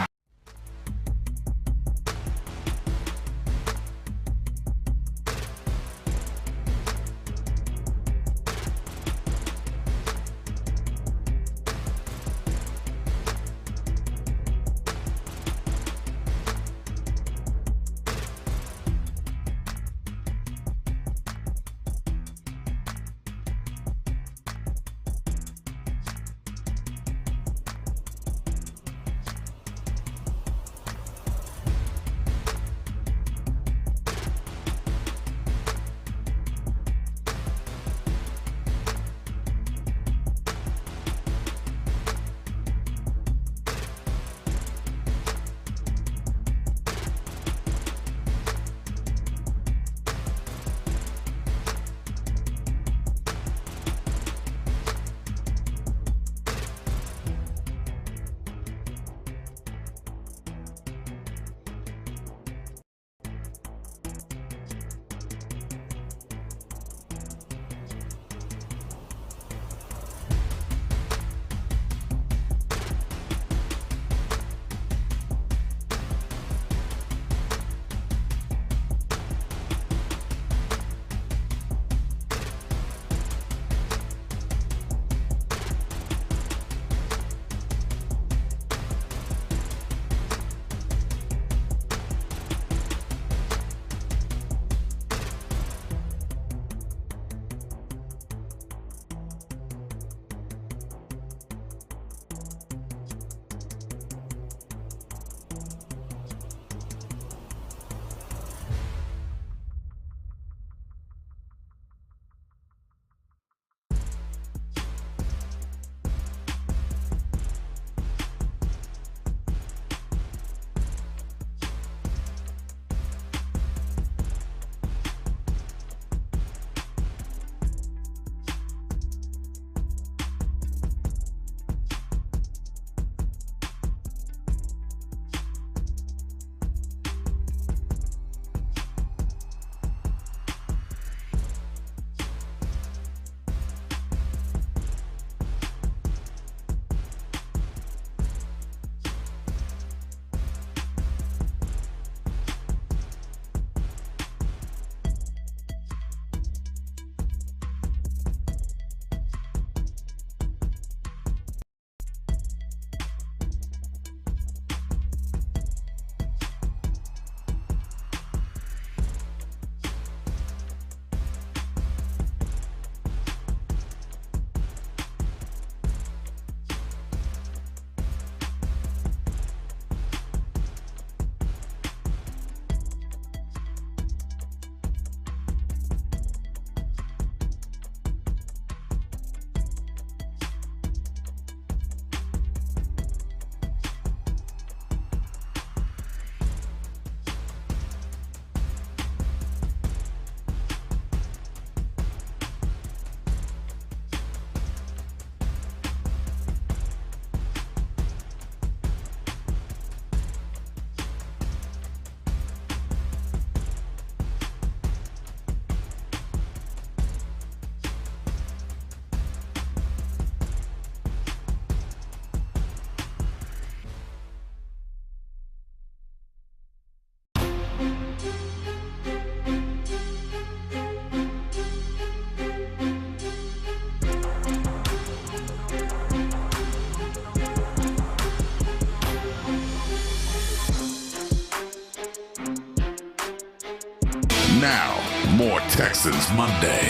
Speaker 1: Now, more Texans Monday.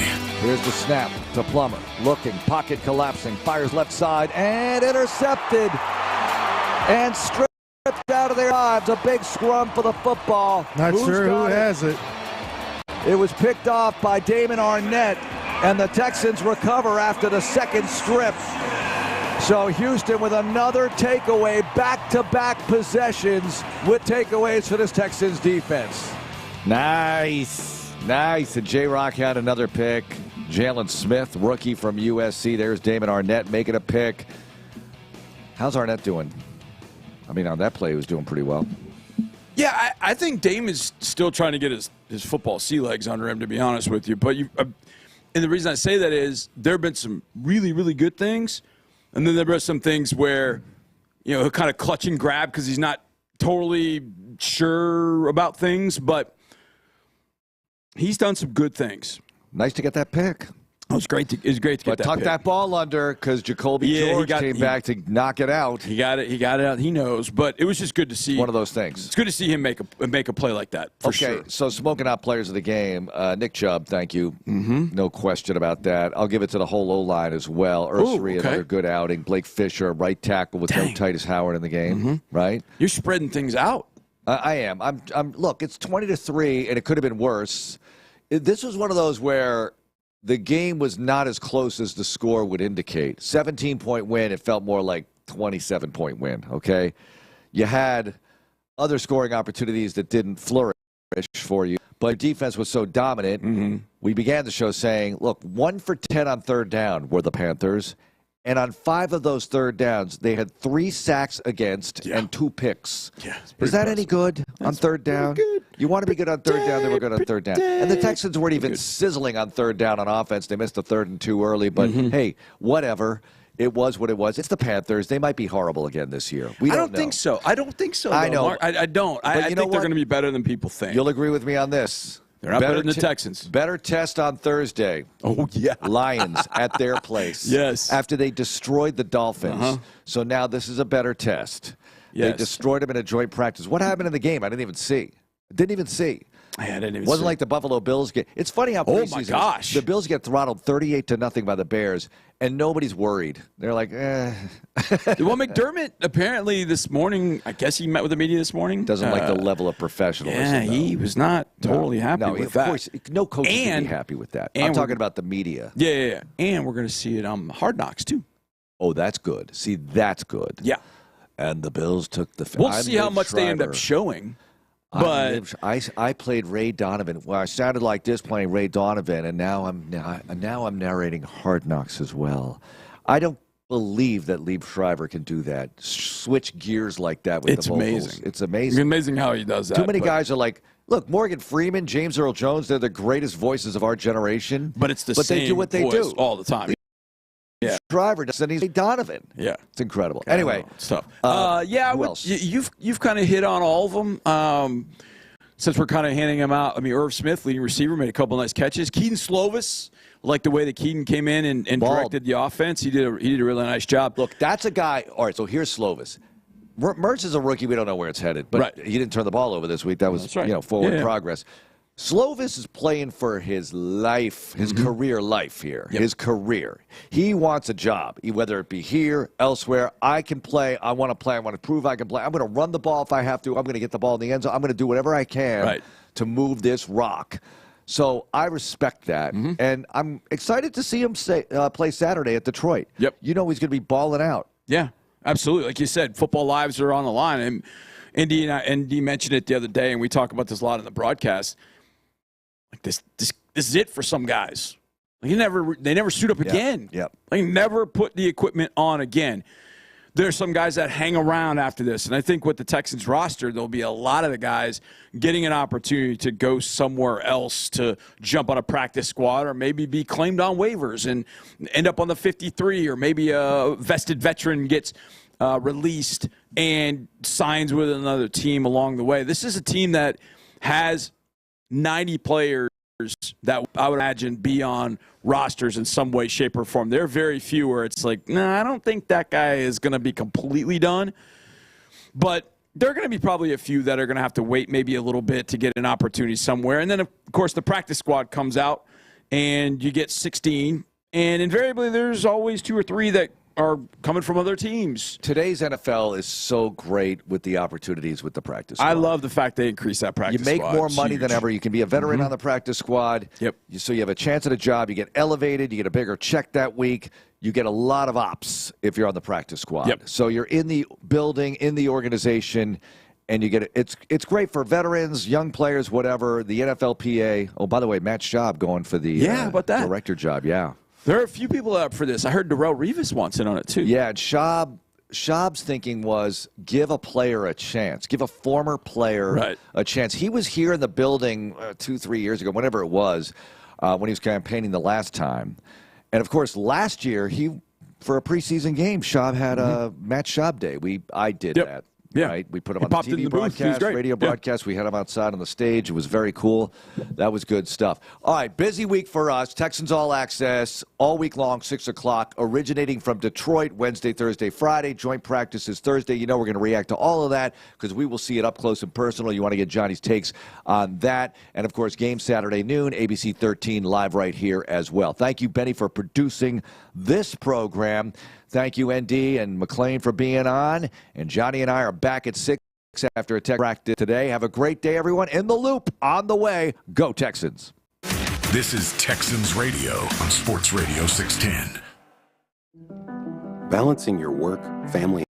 Speaker 5: Here's the snap to Plummer. Looking, pocket collapsing, fires left side, and intercepted. And stripped out of their lives. A big scrum for the football.
Speaker 16: Not sure who has it.
Speaker 5: It was picked off by Damon Arnett, and the Texans recover after the second strip. So Houston with another takeaway, back-to-back possessions with takeaways for this Texans defense. Nice. And J-Rock had another pick. Jalen Smith, rookie from USC. There's Damon Arnett making a pick. How's Arnett doing? I mean, on that play, he was doing pretty well.
Speaker 11: Yeah, I think Dame is still trying to get his football sea legs under him, to be honest with you. But and the reason I say that is there have been some really, really good things. And then there were some things where, he'll kind of clutch and grab because he's not totally sure about things. But he's done some good things.
Speaker 5: Nice to get that pick.
Speaker 11: It was great to get that pick.
Speaker 5: But tuck that ball under because Jacoby George came back to knock it out.
Speaker 11: He got it out. He knows. But it was just good to see.
Speaker 5: One of those things.
Speaker 11: It's good to see him make a play like that, for sure.
Speaker 5: Okay, so smoking out players of the game. Nick Chubb, thank you. Mm-hmm. No question about that. I'll give it to the whole O-line as well. Ursery, another good outing. Blake Fisher, right tackle with no Titus Howard in the game, right?
Speaker 11: You're spreading things out.
Speaker 5: I am. Look, it's 20-3, and it could have been worse. This was one of those where the game was not as close as the score would indicate. 17-point win, it felt more like 27-point win, okay? You had other scoring opportunities that didn't flourish for you, but defense was so dominant. We began the show saying, look, 1 for 10 on third down were the Panthers, and on 5 of those third downs, they had 3 sacks against and 2 picks.
Speaker 11: Yeah,
Speaker 5: is that any good on third down? Good. You want to be good on third down, they were good on third down. And the Texans weren't even sizzling on third down on offense. They missed the 3rd and 2 early, but hey, whatever. It was what it was. It's the Panthers. They might be horrible again this year. I
Speaker 11: don't think so. I don't think so.
Speaker 5: I know.
Speaker 11: Mark. I don't. I think they're going to be better than people think.
Speaker 5: You'll agree with me on this.
Speaker 11: They're not better than the Texans.
Speaker 5: Better test on Thursday.
Speaker 11: Oh, yeah.
Speaker 5: Lions at their place.
Speaker 11: Yes.
Speaker 5: After they destroyed the Dolphins. So now this is a better test.
Speaker 11: Yes.
Speaker 5: They destroyed them in a joint practice. What happened in the game? I didn't even see. It wasn't like the Buffalo Bills get. It's funny how preseason,
Speaker 11: my gosh,
Speaker 5: the Bills get throttled 38-0 by the Bears, and nobody's worried. They're like,
Speaker 11: Well, McDermott apparently this morning, I guess he met with the media this morning.
Speaker 5: Doesn't like the level of professionalism.
Speaker 11: Yeah, he was not totally happy with that.
Speaker 5: Of course, no coach can be happy with that. I'm talking about the media.
Speaker 11: Yeah. And we're going to see it on Hard Knocks too.
Speaker 5: Oh, that's good. See, that's good.
Speaker 11: Yeah.
Speaker 5: And the Bills took the.
Speaker 11: We'll see how much they end up showing. But
Speaker 5: I played Ray Donovan. Well, I sounded like this playing Ray Donovan, and now I'm narrating Hard Knocks as well. I don't believe that Lieb Schreiber can do that. Switch gears like that with the vocals.
Speaker 11: Amazing.
Speaker 5: It's amazing.
Speaker 11: It's amazing how he does that.
Speaker 5: Too many guys are like, look, Morgan Freeman, James Earl Jones, they're the greatest voices of our generation.
Speaker 11: But it's the same
Speaker 5: they do what they
Speaker 11: voice
Speaker 5: do
Speaker 11: all the time. Yeah,
Speaker 5: Schreiber does, and he's Donovan.
Speaker 11: Yeah,
Speaker 5: it's incredible. Anyway,
Speaker 11: it's tough. Who
Speaker 5: else?
Speaker 11: You've kind of hit on all of them. Since we're kind of handing them out, I mean, Irv Smith, leading receiver, made a couple nice catches. Keaton Slovis, like the way that Keaton came in and directed the offense. He did a really nice job.
Speaker 5: Look, that's a guy. All right, so here's Slovis. Mertz is a rookie. We don't know where it's headed, but he didn't turn the ball over this week. That was forward progress. Slovis is playing for his life, his career life here, his career. He wants a job, whether it be here, elsewhere. I can play. I want to play. I want to prove I can play. I'm going to run the ball if I have to. I'm going to get the ball in the end zone. I'm going to do whatever I can to move this rock. So I respect that, and I'm excited to see him play Saturday at Detroit.
Speaker 11: Yep.
Speaker 5: You know he's going to be balling out.
Speaker 11: Yeah, absolutely. Like you said, football lives are on the line. And Indy mentioned it the other day, and we talk about this a lot in the broadcast. Like this is it for some guys. Like they never suit up again.
Speaker 5: Yep.
Speaker 11: They never put the equipment on again. There are some guys that hang around after this, and I think with the Texans roster, there'll be a lot of the guys getting an opportunity to go somewhere else to jump on a practice squad, or maybe be claimed on waivers and end up on the 53, or maybe a vested veteran gets released and signs with another team along the way. This is a team that has 90 players that I would imagine be on rosters in some way, shape, or form. There are very few where it's like, I don't think that guy is going to be completely done. But there are going to be probably a few that are going to have to wait maybe a little bit to get an opportunity somewhere. And then, of course, the practice squad comes out, and you get 16. And invariably, there's always 2 or 3 that are coming from other teams.
Speaker 5: Today's NFL is so great with the opportunities with the practice squad.
Speaker 11: I love the fact they increase that practice
Speaker 5: squad. You make
Speaker 11: squad.
Speaker 5: more money than ever. You can be a veteran on the practice squad.
Speaker 11: Yep.
Speaker 5: So you have a chance at a job. You get elevated. You get a bigger check that week. you get a lot of ops if you're on the practice squad.
Speaker 11: Yep.
Speaker 5: So you're in the building, in the organization, and you get it's great for veterans, young players, whatever. The NFLPA. Oh, by the way, Matt Schaub going for the
Speaker 11: how about that?
Speaker 5: director job. Yeah.
Speaker 11: There are a few people up for this. I heard Darrelle Revis wants in on it, too.
Speaker 5: Yeah, and Schaub's thinking was give a player a chance, give a former player a chance. He was here in the building 2-3 years ago, whenever it was, when he was campaigning the last time. And, of course, last year, for a preseason game, Schaub had a Matt Schaub day. I did that.
Speaker 11: Yeah.
Speaker 5: Right? We put him on the TV broadcast, radio broadcast. We had him outside on the stage. It was very cool. That was good stuff. All right, busy week for us. Texans All Access all week long, 6 o'clock, originating from Detroit, Wednesday, Thursday, Friday. Joint practices Thursday. You know we're going to react to all of that because we will see it up close and personal. You want to get Johnny's takes on that. And, of course, game Saturday noon, ABC 13, live right here as well. Thank you, Benny, for producing this program. Thank you, ND and McClain, for being on. And Johnny and I are back at 6 after a tech practice today. Have a great day, everyone. In the Loop, on the way. Go Texans.
Speaker 1: This is Texans Radio on Sports Radio 610.
Speaker 8: Balancing your work, family,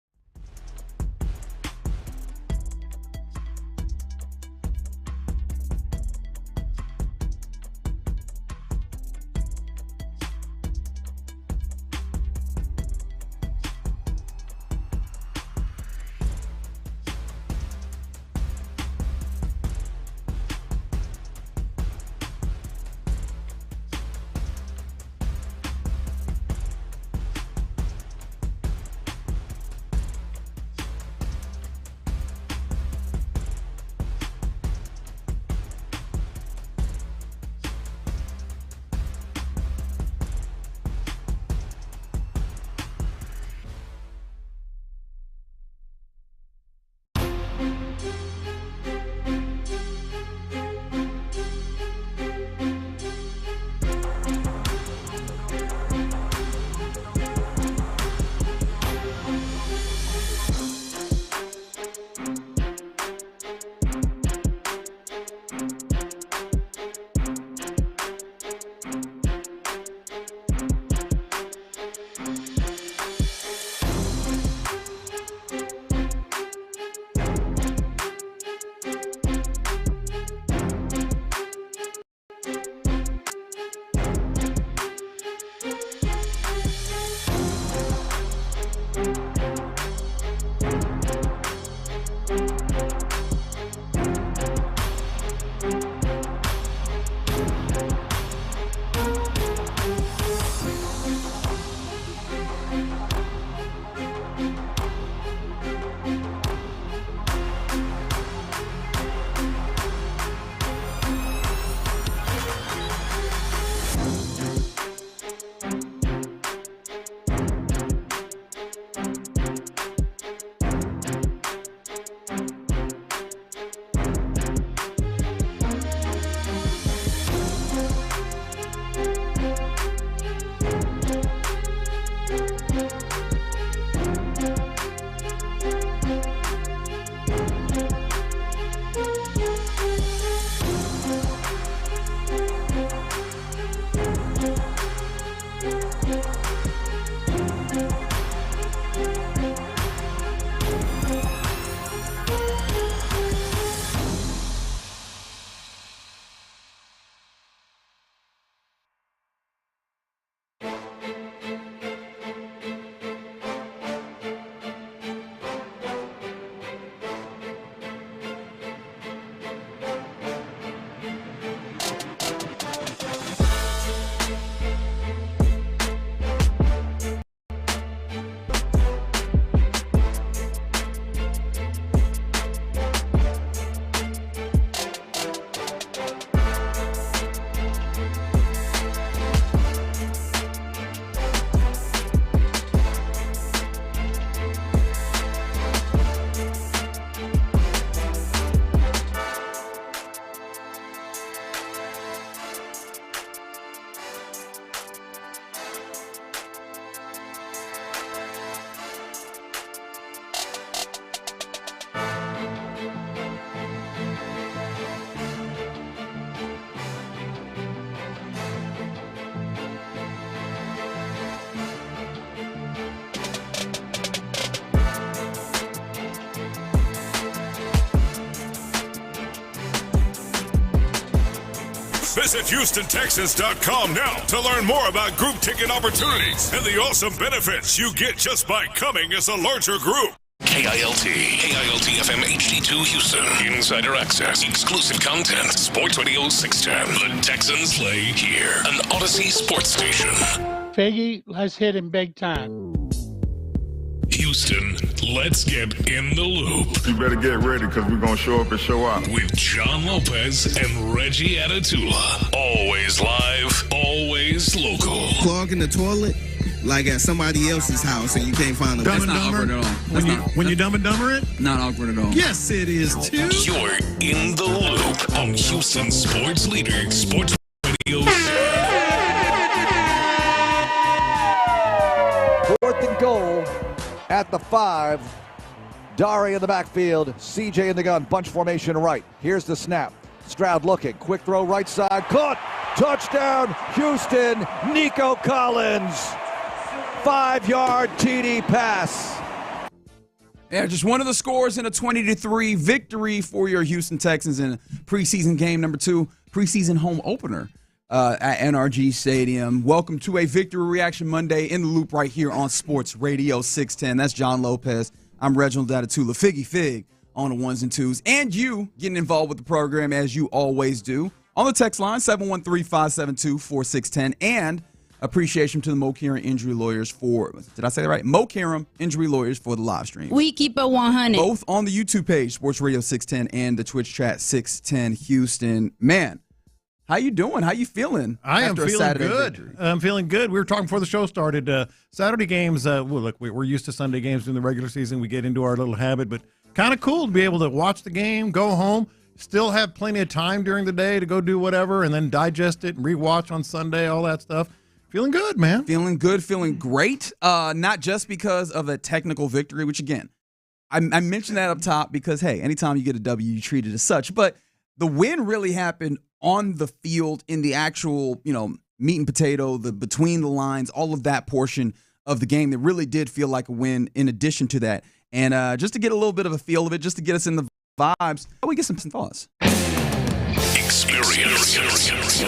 Speaker 16: Visit HoustonTexans.com now to learn more about group ticket opportunities and the awesome benefits you get just by coming as a larger group.
Speaker 9: KILT FM HD2 Houston. Insider access, exclusive content. Sports Radio 610. The Texans play here. An Odyssey sports station.
Speaker 14: Figgy, let's hit him big time.
Speaker 9: Houston, let's get in the loop.
Speaker 17: You better get ready because we're going to show up and show out.
Speaker 9: With John Lopez and Reggie Atatula. Always live, always local.
Speaker 19: Clogging the toilet like at somebody else's house and you can't find them.
Speaker 24: Dumb and Dumber? When you Dumb and Dumber it?
Speaker 19: Not awkward at all.
Speaker 24: Yes, it is too.
Speaker 9: You're in the loop on Houston sports leader, Sports Radio.
Speaker 5: Fourth and goal at the 5. Dari in the backfield. CJ in the gun. Bunch formation right. Here's the snap. Stroud looking. Quick throw right side. Caught. Touchdown, Houston. Nico Collins. 5-yard TD pass.
Speaker 11: Yeah, just one of the scores in a 20-3 victory for your Houston Texans in preseason game number 2, preseason home opener at NRG Stadium. Welcome to a Victory Reaction Monday in the loop right here on Sports Radio 610. That's John Lopez. I'm Reginald Atatula. Figgy Fig on the ones and twos. And you getting involved with the program as you always do. On the text line, 713-572-4610. And appreciation to the Mo Karam Injury Lawyers for, did I say that right? Mo Karam Injury Lawyers for the live stream.
Speaker 25: We keep it 100.
Speaker 11: Both on the YouTube page, Sports Radio 610, and the Twitch chat, 610 Houston. Man, how you doing? How you feeling?
Speaker 24: I am
Speaker 11: after a
Speaker 24: feeling
Speaker 11: Saturday
Speaker 24: good.
Speaker 11: victory?
Speaker 24: I'm feeling good. We were talking before the show started. Saturday games, well, look, we're used to Sunday games in the regular season. We get into our little habit, but kind of cool to be able to watch the game, go home, still have plenty of time during the day to go do whatever, and then digest it and rewatch on Sunday, all that stuff. Feeling good, man.
Speaker 11: Feeling good, feeling great. Not just because of a technical victory, which, again, I mentioned that up top because, hey, anytime you get a W, you treat it as such. But the win really happened on the field in the actual, meat and potato, the between the lines, all of that portion of the game that really did feel like a win in addition to that. And just to get a little bit of a feel of it, just to get us in the vibes, we get some thoughts.
Speaker 9: Experience,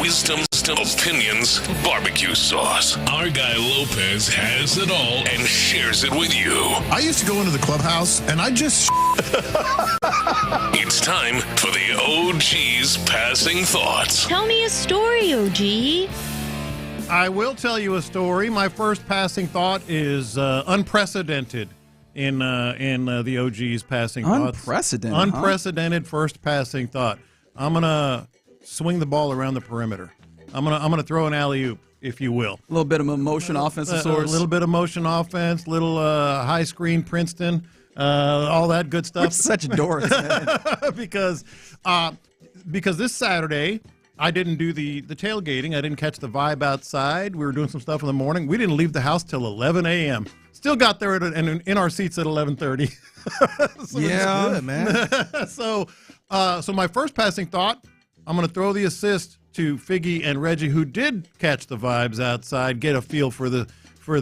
Speaker 9: wisdom, opinions, barbecue sauce. Our guy Lopez has it all and shares it with you.
Speaker 24: I used to go into the clubhouse and I just
Speaker 9: It's time for the OG's Passing Thoughts.
Speaker 25: Tell me a story, OG.
Speaker 24: I will tell you a story. My first passing thought is unprecedented in the OG's passing thoughts.
Speaker 11: Unprecedented,
Speaker 24: Unprecedented first passing thought. I'm gonna swing the ball around the perimeter. I'm gonna throw an alley-oop, if you will.
Speaker 11: A little bit of motion offense of sorts.
Speaker 24: A little bit of motion offense, little high screen Princeton, all that good stuff.
Speaker 11: We're such dorks, man.
Speaker 24: because this Saturday I didn't do the tailgating. I didn't catch the vibe outside. We were doing some stuff in the morning. We didn't leave the house till 11 a.m. Still got there in our seats at 11:30. So
Speaker 19: yeah, good, man.
Speaker 24: So my first passing thought, I'm going to throw the assist to Figgy and Reggie, who did catch the vibes outside, get a feel for the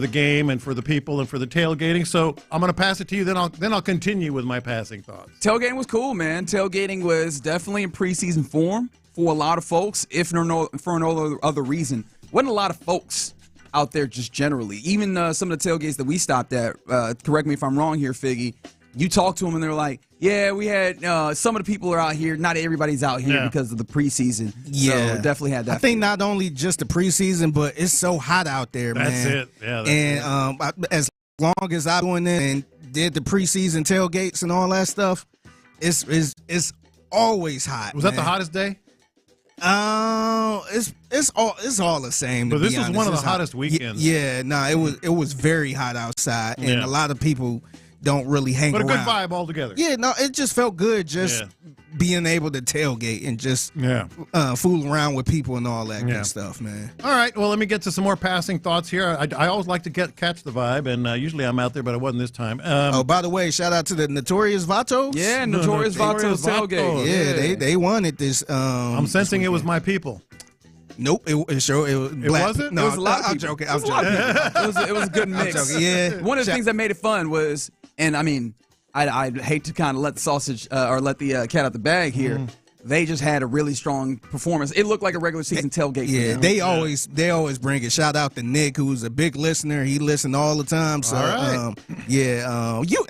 Speaker 24: game and for the people and for the tailgating. So I'm going to pass it to you. Then I'll continue with my passing thoughts.
Speaker 11: Tailgating was cool, man. Tailgating was definitely in preseason form for a lot of folks, if for no other reason. Wasn't a lot of folks out there just generally. Even some of the tailgates that we stopped at, correct me if I'm wrong here, Figgy, you talk to them and they're like, yeah, we had some of the people are out here. Not everybody's out here because of the preseason.
Speaker 19: Yeah.
Speaker 11: So definitely had that.
Speaker 19: I think not only just the preseason, but it's so hot out there, man.
Speaker 24: That's it. Yeah. That's
Speaker 19: it. As long as I went in and did the preseason tailgates and all that stuff, it's always hot.
Speaker 24: Was that the hottest day?
Speaker 19: It's all the same.
Speaker 24: But this was one of the hottest weekends.
Speaker 19: Yeah, it was very hot outside, and a lot of people don't really hang around.
Speaker 24: But a good vibe altogether.
Speaker 19: Yeah, no, it just felt good being able to tailgate and just fool around with people and all that good stuff, man.
Speaker 24: All right, well, let me get to some more passing thoughts here. I always like to catch the vibe, and usually I'm out there, but I wasn't this time.
Speaker 19: By the way, shout out to the Notorious Vatos.
Speaker 11: Yeah, Notorious Vatos tailgate.
Speaker 19: Yeah, they won it this.
Speaker 24: I'm sensing it was my people.
Speaker 19: Nope, it was black.
Speaker 24: Wasn't?
Speaker 19: No,
Speaker 11: it was a lot of
Speaker 19: I'm
Speaker 11: people.
Speaker 19: joking.
Speaker 11: It was a good mix.
Speaker 19: I'm joking. Yeah.
Speaker 11: One of the things that made it fun was, and I mean, I hate to kind of let the sausage or let the cat out the bag here,
Speaker 7: they just had a really strong performance. It looked like a regular season tailgate.
Speaker 19: Yeah, they always bring it. Shout out to Nick, who's a big listener. He listened all the time. So,
Speaker 24: all right.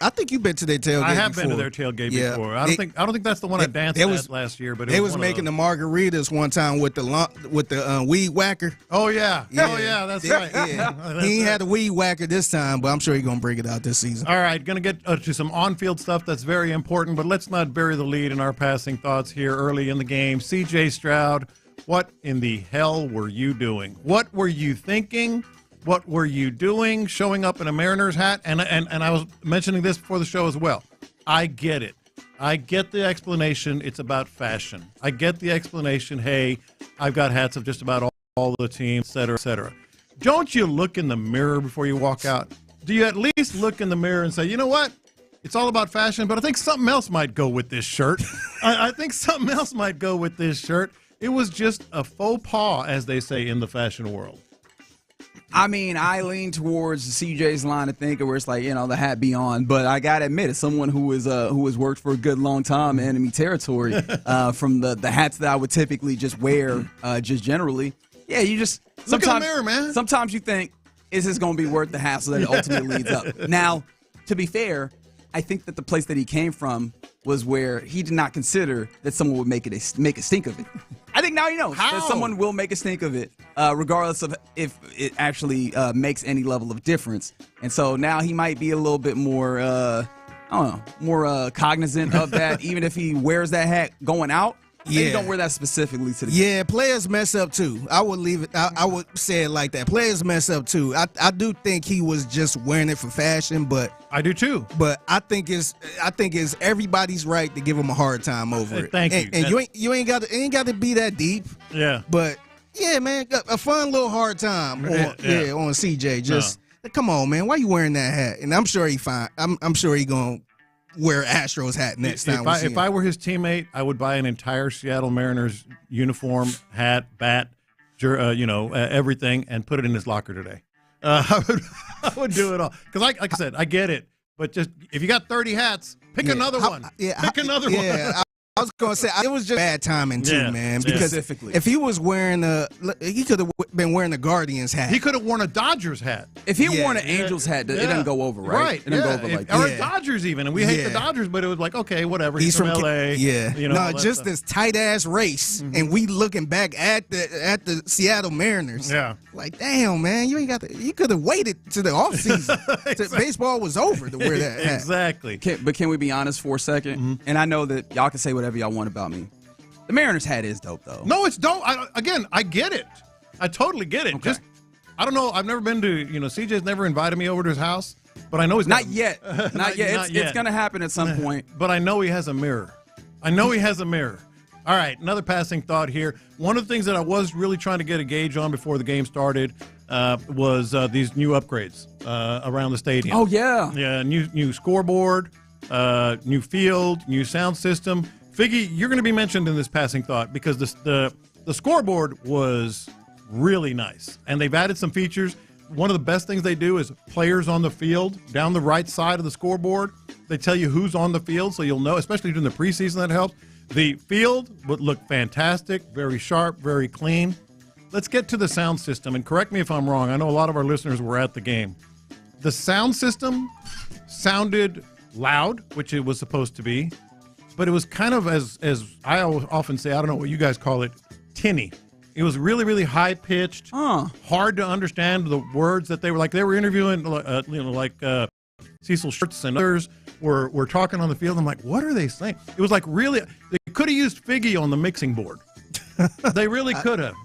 Speaker 19: I think you've been to their tailgate.
Speaker 24: I have
Speaker 19: before.
Speaker 24: been to their tailgate before. I don't think that's the one I danced at last year. But
Speaker 19: they was making the margaritas one time with the weed whacker.
Speaker 24: Oh yeah, that's right.
Speaker 19: Yeah. He ain't had a weed whacker this time, but I'm sure he's gonna bring it out this season.
Speaker 24: All right, gonna get to some on-field stuff that's very important, but let's not bury the lead in our passing thoughts here early in the game. C.J. Stroud, what in the hell were you doing? What were you thinking? What were you doing showing up in a Mariners hat? And I was mentioning this before the show as well. I get it. I get the explanation. It's about fashion. I get the explanation. Hey, I've got hats of just about all the teams, et cetera, et cetera. Don't you look in the mirror before you walk out? Do you at least look in the mirror and say, you know what? It's all about fashion, but I think something else might go with this shirt. I think something else might go with this shirt. It was just a faux pas, as they say in the fashion world.
Speaker 7: I mean, I lean towards CJ's line of thinking where it's like, the hat be on. But I got to admit, as someone who has worked for a good long time in enemy territory, from the hats that I would typically just wear just generally, yeah, you just
Speaker 24: look in the mirror, man.
Speaker 7: Sometimes you think, is this going to be worth the hassle that it ultimately leads up? Now, to be fair, I think that the place that he came from was where he did not consider that someone would make a stink of it. I think now he knows that someone will make a stink of it, regardless of if it actually makes any level of difference. And so now he might be a little bit more, more cognizant of that, even if he wears that hat going out. Maybe don't wear that specifically to the game.
Speaker 19: Yeah, players mess up too. I would leave it. I would say it like that. Players mess up too. I do think he was just wearing it for fashion, but
Speaker 24: I do too.
Speaker 19: But I think it's everybody's right to give him a hard time over it.
Speaker 24: Thank you.
Speaker 19: And you ain't got to be that deep.
Speaker 24: Yeah.
Speaker 19: But yeah, man, a fun little hard time on CJ. Just come on, man. Why you wearing that hat? And I'm sure he fine. I'm sure he gonna wear Astros hat next time.
Speaker 24: If I were his teammate, I would buy an entire Seattle Mariners uniform, hat, bat, everything, and put it in his locker today. I would do it all because, like I said, I get it. But just if you got 30 hats, pick another one. Pick another one.
Speaker 19: I was going to say, it was just bad timing, too, man. Because
Speaker 7: specifically,
Speaker 19: if he was wearing he could have been wearing a Guardians hat.
Speaker 24: He could have worn a Dodgers hat.
Speaker 7: If he wore an Angels hat, it doesn't go over, right? It doesn't go over like that.
Speaker 24: Or a Dodgers even. And we hate the Dodgers, but it was like, okay, whatever. He's from L.A.
Speaker 19: Yeah. Just this tight-ass race. Mm-hmm. And we looking back at the Seattle Mariners.
Speaker 24: Yeah.
Speaker 19: Like, damn, man, you could have waited to the offseason. Exactly. Baseball was over to wear that hat.
Speaker 24: Exactly.
Speaker 7: But can we be honest for a second? Mm-hmm. And I know that y'all can say whatever y'all want about me. The Mariners hat is dope, though.
Speaker 24: No, it's dope. I get it. I totally get it.
Speaker 7: Okay.
Speaker 24: Just, I don't know. I've never been to, CJ's never invited me over to his house, but I know he's
Speaker 7: not yet. Not yet. It's going to happen at some point.
Speaker 24: But I know he has a mirror. All right, another passing thought here. One of the things that I was really trying to get a gauge on before the game started was these new upgrades around the stadium.
Speaker 7: Oh, yeah.
Speaker 24: Yeah, new scoreboard, new field, new sound system. Figgy, you're going to be mentioned in this passing thought because the scoreboard was really nice, and they've added some features. One of the best things they do is players on the field down the right side of the scoreboard. They tell you who's on the field, so you'll know, especially during the preseason, that helps. The field would look fantastic, very sharp, very clean. Let's get to the sound system, and correct me if I'm wrong. I know a lot of our listeners were at the game. The sound system sounded loud, which it was supposed to be, but it was kind of, as I often say, I don't know what you guys call it, tinny. It was really, really high-pitched, hard to understand the words that they were interviewing, Cecil Shorts and others were talking on the field. I'm like, what are they saying? It was like really, they could have used Figgy on the mixing board. They really could have.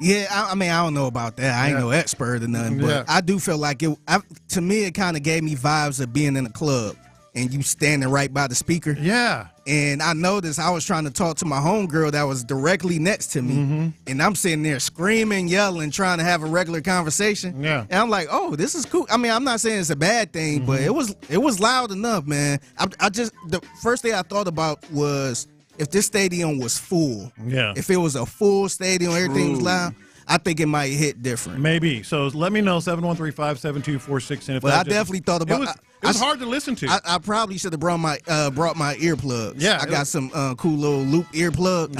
Speaker 19: Yeah, I mean, I don't know about that. I ain't no expert or nothing, but I do feel like to me, it kind of gave me vibes of being in a club and you standing right by the speaker.
Speaker 24: Yeah.
Speaker 19: And I noticed I was trying to talk to my homegirl that was directly next to me, and I'm sitting there screaming, yelling, trying to have a regular conversation.
Speaker 24: Yeah.
Speaker 19: And I'm like, oh, this is cool. I mean, I'm not saying it's a bad thing, but it was loud enough, man. The first thing I thought about was if this stadium was full.
Speaker 24: Yeah.
Speaker 19: If it was a full stadium, everything was loud. I think it might hit different.
Speaker 24: Maybe. So let me know, 713-572-46. And if
Speaker 19: Well, I definitely thought about
Speaker 24: it. It was hard to listen to.
Speaker 19: I probably should have brought my earplugs.
Speaker 24: Yeah,
Speaker 19: I got some cool little loop earplugs.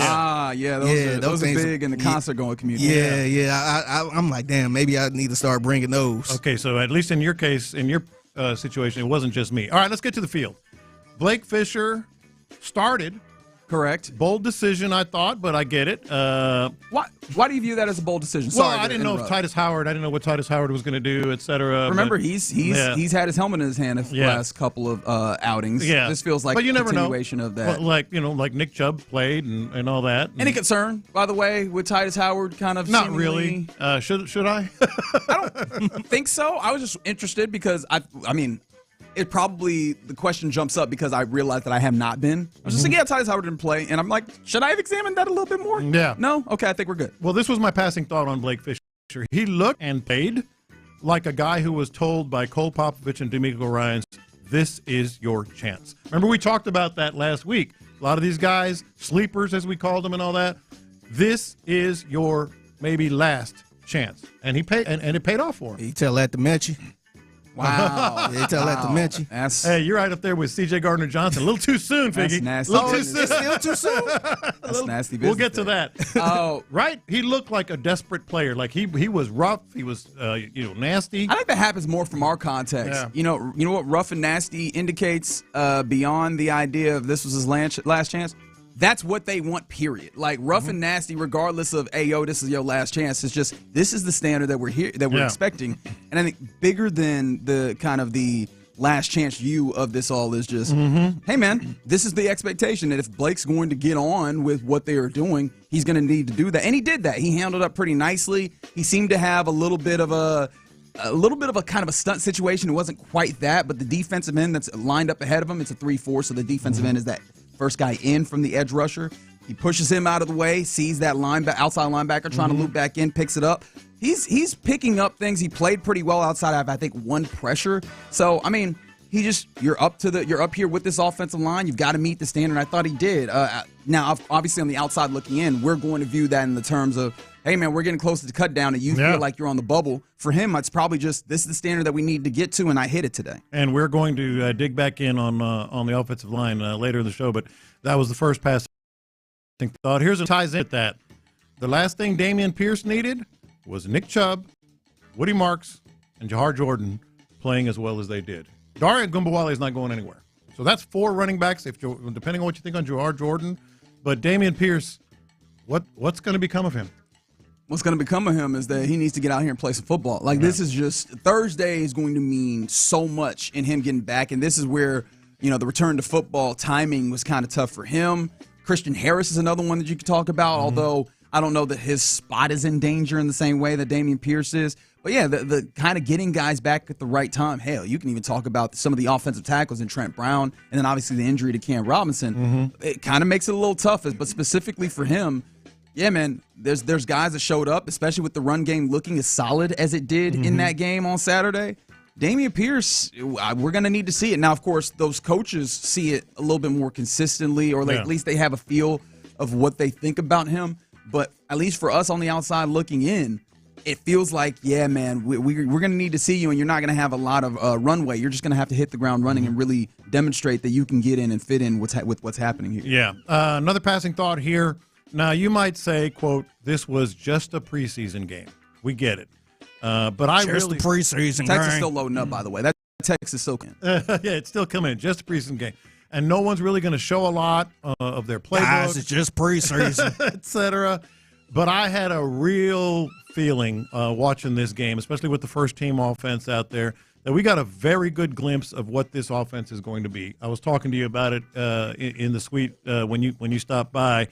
Speaker 7: Those are big in the concert going community.
Speaker 19: I'm like, damn, maybe I need to start bringing those.
Speaker 24: Okay, so at least in your case, in your situation, it wasn't just me. All right, let's get to the field. Blake Fisher started.
Speaker 7: Correct.
Speaker 24: Bold decision, I thought, but I get it.
Speaker 7: Why do you view that as a bold decision?
Speaker 24: Well, I didn't know if Titus Howard. I didn't know what Titus Howard was going to do, et cetera.
Speaker 7: Remember, he's had his helmet in his hand the last couple of outings.
Speaker 24: Yeah,
Speaker 7: this feels like
Speaker 24: but you
Speaker 7: a
Speaker 24: never
Speaker 7: continuation of that.
Speaker 24: Well, like Nick Chubb played and all that.
Speaker 7: Any concern, by the way, with Titus Howard? Kind of
Speaker 24: not really. Should I?
Speaker 7: I don't think so. I was just interested because I mean. It probably, the question jumps up because I realized that I have not been. I was just like, Titus Howard didn't play. And I'm like, should I have examined that a little bit more?
Speaker 24: Yeah.
Speaker 7: No? Okay, I think we're good.
Speaker 24: Well, this was my passing thought on Blake Fisher. He looked and played like a guy who was told by Cole Popovich and Demeco Ryans, this is your chance. Remember, we talked about that last week. A lot of these guys, sleepers as we called them and all that, this is your maybe last chance. And he paid, and it paid off for him.
Speaker 19: You tell that to Metchie.
Speaker 7: Wow.
Speaker 19: They tell that to Metchie.
Speaker 24: Hey, you're right up there with C.J. Gardner-Johnson. A little too soon, Figgy.
Speaker 7: That's nasty.
Speaker 24: A little too soon.
Speaker 19: Still too soon?
Speaker 7: That's nasty business.
Speaker 24: We'll get to that.
Speaker 7: Oh,
Speaker 24: right? He looked like a desperate player. Like he was rough. He was nasty.
Speaker 7: I think that happens more from our context.
Speaker 24: Yeah.
Speaker 7: You know what rough and nasty indicates beyond the idea of this was his last chance? That's what they want, period. Like rough and nasty, regardless of, hey, yo, this is your last chance. It's just this is the standard that we're expecting. And I think bigger than the kind of the last chance view of this all is just, hey, man, this is the expectation that if Blake's going to get on with what they are doing, he's going to need to do that. And he did that. He handled up pretty nicely. He seemed to have a little bit of a kind of a stunt situation. It wasn't quite that, but the defensive end that's lined up ahead of him, it's a 3-4, so the defensive end is that first guy in from the edge rusher. He pushes him out of the way, sees that outside linebacker trying to loop back in, picks it up. He's picking up things. He played pretty well outside of, I think, one pressure. So, I mean, you're up here with this offensive line. You've got to meet the standard. I thought he did. Now, obviously, on the outside looking in, we're going to view that in the terms of, hey, man, we're getting close to the cut down, and you feel like you're on the bubble. For him, it's probably just this is the standard that we need to get to, and I hit it today.
Speaker 24: And we're going to dig back in on the offensive line later in the show, but that was the first pass. I think thought. Here's what ties in with that. The last thing Dameon Pierce needed was Nick Chubb, Woody Marks, and Jahar Jordan playing as well as they did. Daria Gumbawale is not going anywhere. So that's 4 running backs, depending on what you think on Jahar Jordan. But Dameon Pierce, what's going to become of him?
Speaker 7: What's going to become of him is that he needs to get out here and play some football. This is just Thursday is going to mean so much in him getting back, and this is where the return to football timing was kind of tough for him. Christian Harris is another one that you could talk about, although I don't know that his spot is in danger in the same way that Dameon Pierce is. But yeah, the kind of getting guys back at the right time. Hell, you can even talk about some of the offensive tackles in Trent Brown, and then obviously the injury to Cam Robinson. It kind of makes it a little tough, but specifically for him. Yeah, man, there's guys that showed up, especially with the run game looking as solid as it did in that game on Saturday. Dameon Pierce, we're going to need to see it. Now, of course, those coaches see it a little bit more consistently, or at least they have a feel of what they think about him. But at least for us on the outside looking in, it feels like, yeah, man, we're going to need to see you, and you're not going to have a lot of runway. You're just going to have to hit the ground running and really demonstrate that you can get in and fit in with what's happening here.
Speaker 24: Yeah. Another passing thought here. Now, you might say, quote, this was just a preseason game. We get it. But I
Speaker 19: just
Speaker 24: really...
Speaker 19: the preseason
Speaker 7: Texas still loading up, by the way. That Texas still can.
Speaker 24: Yeah, it's still coming in. Just a preseason game. And no one's really going to show a lot of their playbook.
Speaker 19: Guys, it's just preseason.
Speaker 24: Et cetera. But I had a real feeling watching this game, especially with the first-team offense out there, that we got a very good glimpse of what this offense is going to be. I was talking to you about it in the suite when you stopped by.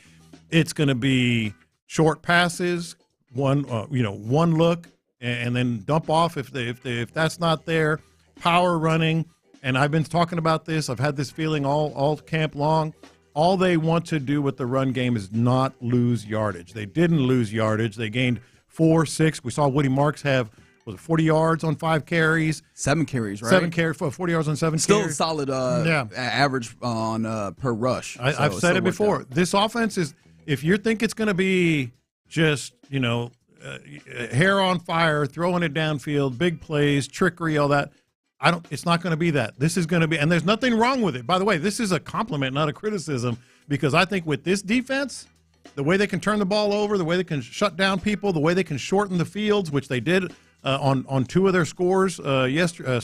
Speaker 24: It's going to be short passes, one look, and then dump off if that's not there. Power running, and I've been talking about this. I've had this feeling all camp long. All they want to do with the run game is not lose yardage. They didn't lose yardage. They gained 4, 6. We saw Woody Marks have 40 yards on 5 carries.
Speaker 7: 7 carries, right?
Speaker 24: 7 carries, 40 yards on 7
Speaker 7: Still
Speaker 24: carries.
Speaker 7: Still solid average on per rush.
Speaker 24: I've said it before. This offense is, if you think it's going to be just, hair on fire, throwing it downfield, big plays, trickery, all that. It's not going to be that. This is going to be, and there's nothing wrong with it. By the way, this is a compliment, not a criticism, because I think with this defense, the way they can turn the ball over, the way they can shut down people, the way they can shorten the fields, which they did on 2 of their scores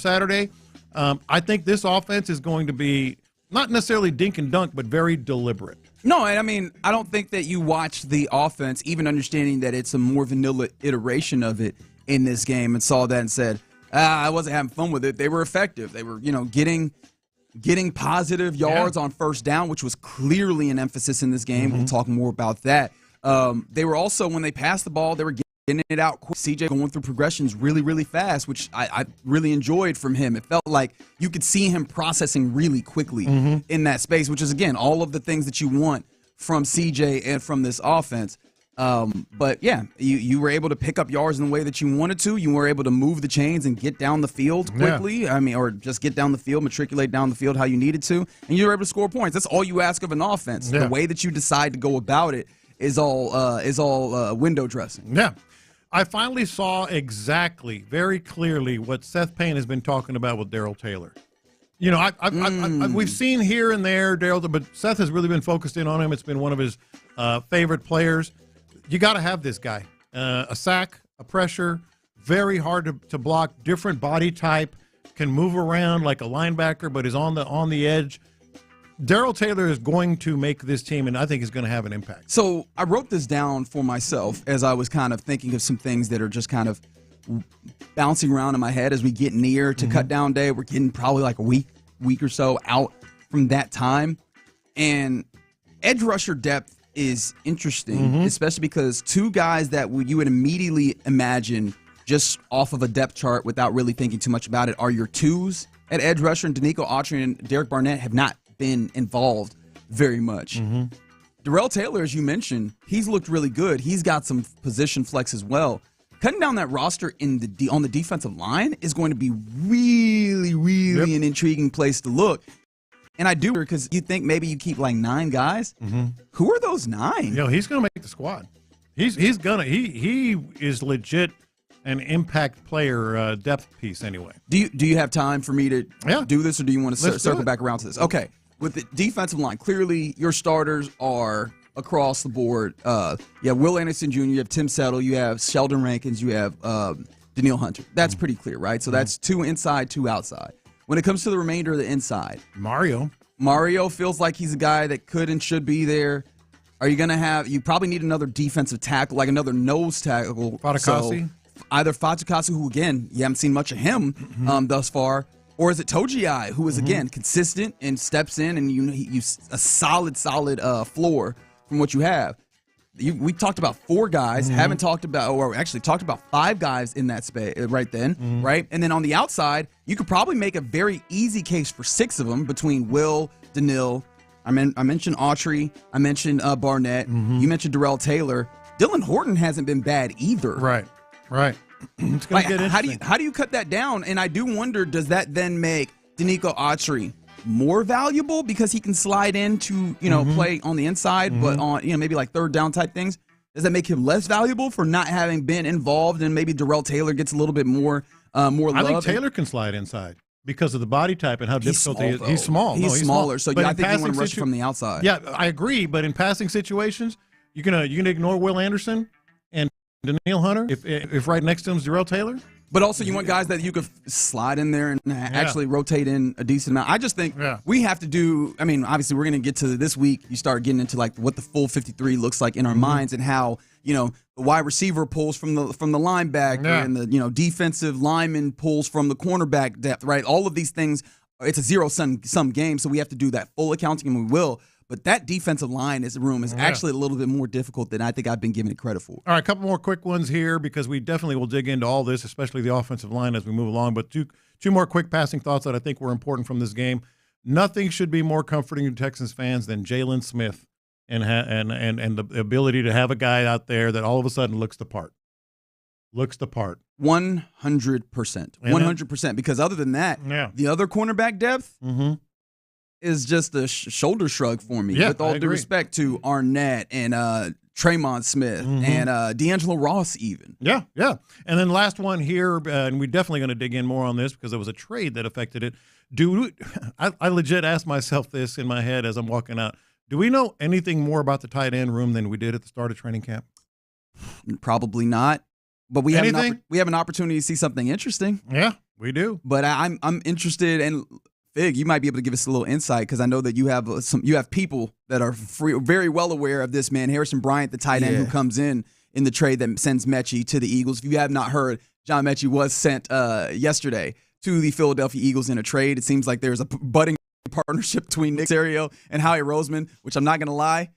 Speaker 24: Saturday, I think this offense is going to be not necessarily dink and dunk, but very deliberate.
Speaker 7: No, and I mean, I don't think that you watch the offense, even understanding that it's a more vanilla iteration of it in this game, and saw that and said, I wasn't having fun with it. They were effective. They were, getting positive yards on first down, which was clearly an emphasis in this game. We'll talk more about that. They were also, when they passed the ball, they were getting it out quick. CJ going through progressions really, really fast, which I really enjoyed from him. It felt like you could see him processing really quickly in that space, which is, again, all of the things that you want from CJ and from this offense. But, yeah, you were able to pick up yards in the way that you wanted to. You were able to move the chains and get down the field quickly. Yeah. I mean, or just get down the field, matriculate down the field how you needed to, and you were able to score points. That's all you ask of an offense. Yeah. The way that you decide to go about it is all window dressing.
Speaker 24: Yeah. I finally saw exactly, very clearly, what Seth Payne has been talking about with Darrell Taylor. We've seen here and there Darrell, but Seth has really been focused in on him. It's been one of his favorite players. You got to have this guy. A sack, a pressure, very hard to block, different body type, can move around like a linebacker, but is on the edge. Darrell Taylor is going to make this team, and I think is going to have an impact.
Speaker 7: So I wrote this down for myself as I was kind of thinking of some things that are just kind of bouncing around in my head as we get near to cut down day. We're getting probably like a week or so out from that time. And edge rusher depth is interesting, especially because 2 guys that you would immediately imagine just off of a depth chart without really thinking too much about it are your 2s at edge rusher, and Demeco Autry and Derek Barnett have not been involved very much. Darrell Taylor, as you mentioned, he's looked really good. He's got some position flex as well. Cutting down that roster on the defensive line is going to be really, really an intriguing place to look. And I do, because you think maybe you keep like 9 guys. Who are those 9?
Speaker 24: He's going to make the squad. He is legit an impact player depth piece anyway.
Speaker 7: Do you have time for me to do this, or do you want to circle back around to this? Okay. With the defensive line, clearly your starters are across the board. You have Will Anderson Jr., you have Tim Settle, you have Sheldon Rankins, you have Daniil Hunter. That's pretty clear, right? So that's 2 inside, 2 outside. When it comes to the remainder of the inside,
Speaker 24: Mario
Speaker 7: feels like he's a guy that could and should be there. Are you going to have – you probably need another defensive tackle, like another nose tackle.
Speaker 24: Fatukasi.
Speaker 7: So either Fatukasi, who, again, you haven't seen much of him thus far, or is it Togiai, who is, again, consistent and steps in and you a solid floor from what you have. We talked about 4 guys, haven't talked about, or actually talked about 5 guys in that space right then, right? And then on the outside, you could probably make a very easy case for 6 of them between Will, Daniil, I mentioned Autry, I mentioned Barnett, you mentioned Darrell Taylor. Dylan Horton hasn't been bad either.
Speaker 24: Right. It's
Speaker 7: going to get interesting. How do you cut that down? And I do wonder, does that then make Demeco Autry more valuable because he can slide into, play on the inside, but on, maybe like third down type things? Does that make him less valuable for not having been involved, and maybe Darrell Taylor gets a little bit more love?
Speaker 24: I think Taylor can slide inside because of the the type and how difficult he is. He's small.
Speaker 7: He's smaller, so I think you want to rush from the outside.
Speaker 24: Yeah, I agree, but in passing situations, you can ignore Will Anderson and Daniil Hunter if right next to him is Darrell Taylor.
Speaker 7: But also, you want guys that you could slide in there and actually rotate in a decent amount. I just think we have to do. I mean, obviously, we're going to get to this week. You start getting into like what the full 53 looks like in our minds, and how the wide receiver pulls from the linebacker, and the defensive lineman pulls from the cornerback depth. Right, all of these things. It's a zero-sum game, so we have to do that full accounting, and we will. But that defensive line is actually a little bit more difficult than I think I've been giving it credit for.
Speaker 24: All right, a couple more quick ones here because we definitely will dig into all this, especially the offensive line as we move along. But two more quick passing thoughts that I think were important from this game. Nothing should be more comforting to Texans fans than Jalen Smith and the ability to have a guy out there that all of a sudden looks the part. 100%.
Speaker 7: 100%. Because other than that, the other cornerback depth is just a shoulder shrug for me.
Speaker 24: Yeah,
Speaker 7: with all due respect to Arnett and Traymon Smith and D'Angelo Ross even.
Speaker 24: Yeah. And then last one here, and we're definitely going to dig in more on this because there was a trade that affected it. I legit asked myself this in my head as I'm walking out. Do we know anything more about the tight end room than we did at the start of training camp?
Speaker 7: Probably not. But we have an opportunity to see something interesting.
Speaker 24: Yeah, we do.
Speaker 7: But I'm interested, and Fig, you might be able to give us a little insight because I know that you have people that are very well aware of this man, Harrison Bryant, the tight end who comes in the trade that sends Metchie to the Eagles. If you have not heard, John Metchie was sent yesterday to the Philadelphia Eagles in a trade. It seems like there's a budding partnership between Nick Caserio and Howie Roseman, which I'm not going to lie,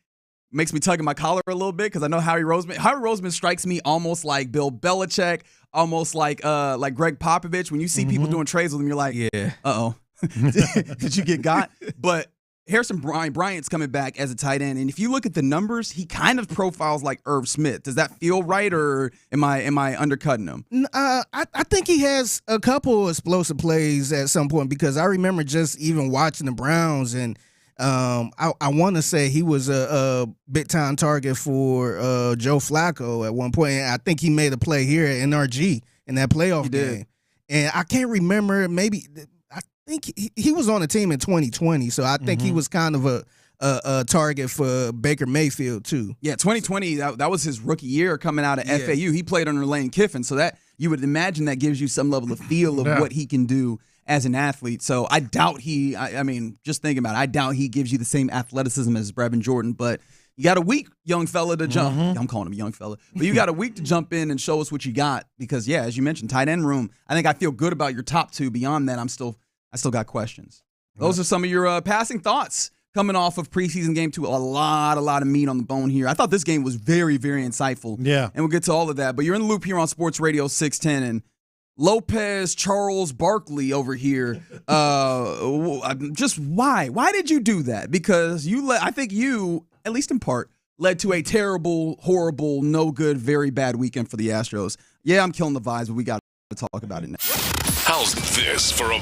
Speaker 7: makes me tug at my collar a little bit because I know Howie Roseman. Howie Roseman strikes me almost like Bill Belichick, almost like Greg Popovich. When you see people doing trades with him, you're like, uh-oh. Did you get got? But Harrison Bryant's coming back as a tight end, and if you look at the numbers, he kind of profiles like Irv Smith. Does that feel right, or am I undercutting him?
Speaker 19: I think he has a couple explosive plays at some point because I remember just even watching the Browns, and I want to say he was a big time target for Joe Flacco at one point. And I think he made a play here at NRG in that playoff game, and I can't remember maybe. I think he was on the team in 2020, so I think he was kind of a target for Baker Mayfield too.
Speaker 7: Yeah, 2020, that was his rookie year coming out of FAU. He played under Lane Kiffin, so that you would imagine that gives you some level of feel of what he can do as an athlete. So I doubt I mean, just thinking about it, I doubt he gives you the same athleticism as Brevin Jordan, but you got a weak young fella to jump. I'm calling him a young fella. But you got a week to jump in and show us what you got because, as you mentioned, tight end room, I think I feel good about your top two. Beyond that, I still got questions. Those are some of your passing thoughts coming off of preseason game 2. A lot of meat on the bone here. I thought this game was very, very insightful.
Speaker 24: Yeah.
Speaker 7: And we'll get to all of that. But you're in the loop here on Sports Radio 610. And Lopez Charles Barkley over here. Just why? Why did you do that? Because I think you, at least in part, led to a terrible, horrible, no good, very bad weekend for the Astros. Yeah, I'm killing the vibes, but we got to talk about it now.
Speaker 9: How's this for a...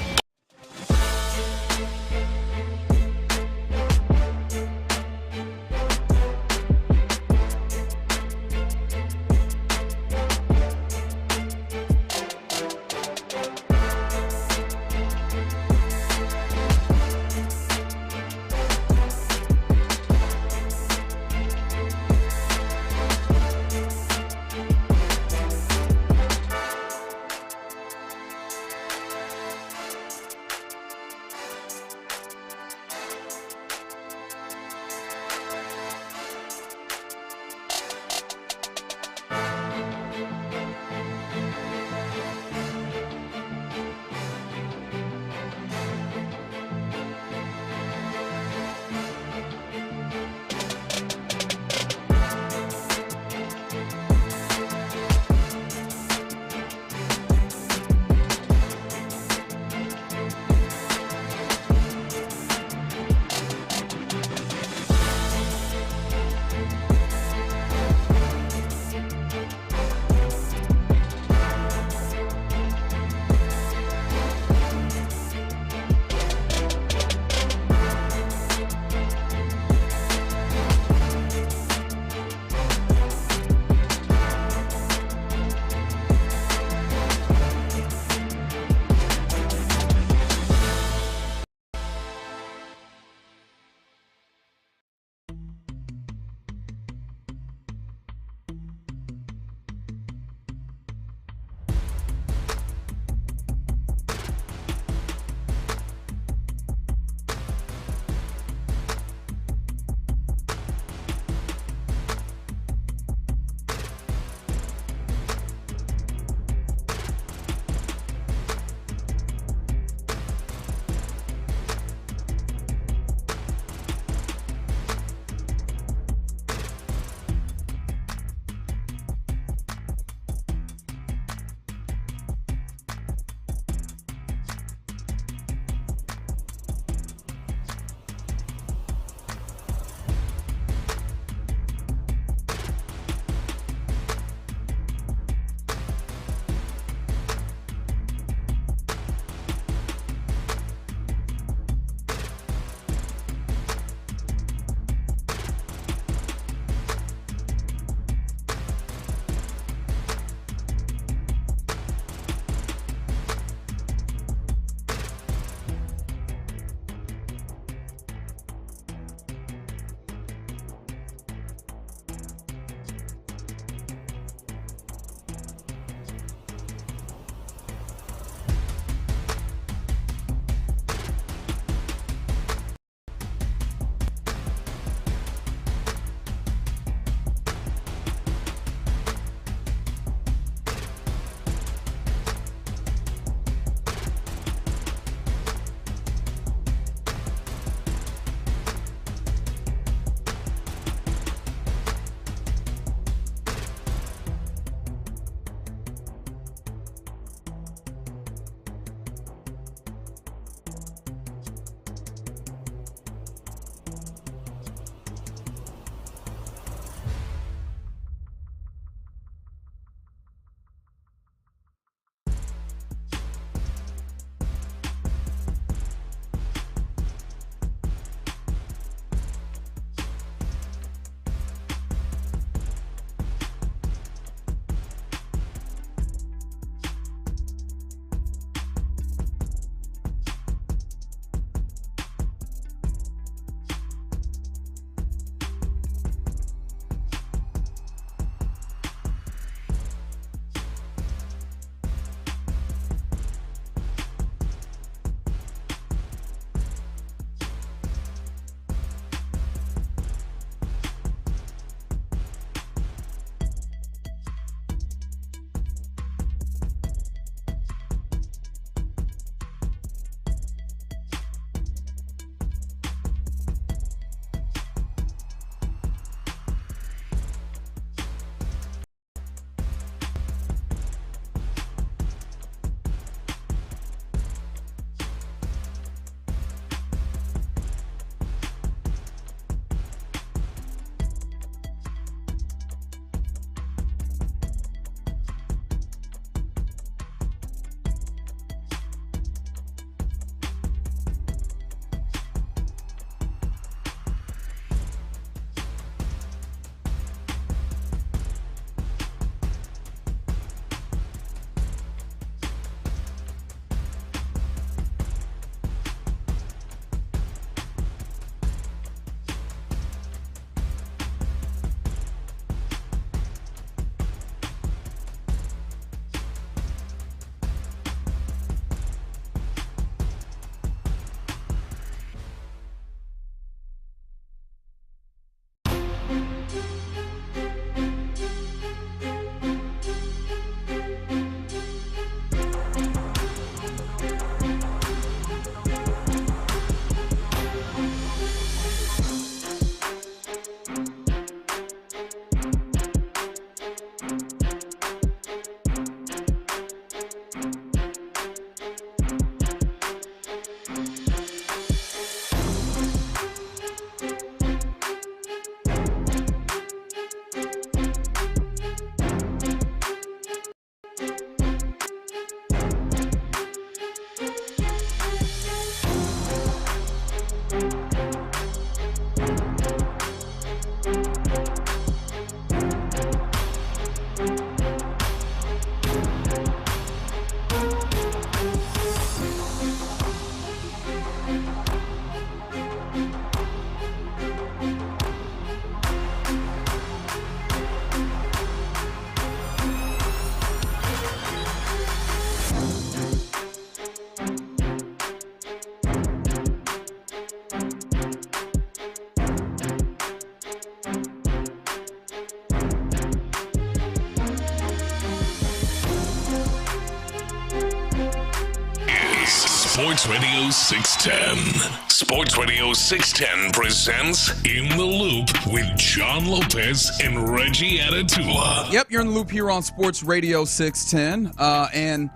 Speaker 9: Sports Radio 610. Sports Radio 610 presents In the Loop with John Lopez and Reggie Atatula.
Speaker 7: Yep, you're in the loop here on Sports Radio 610. And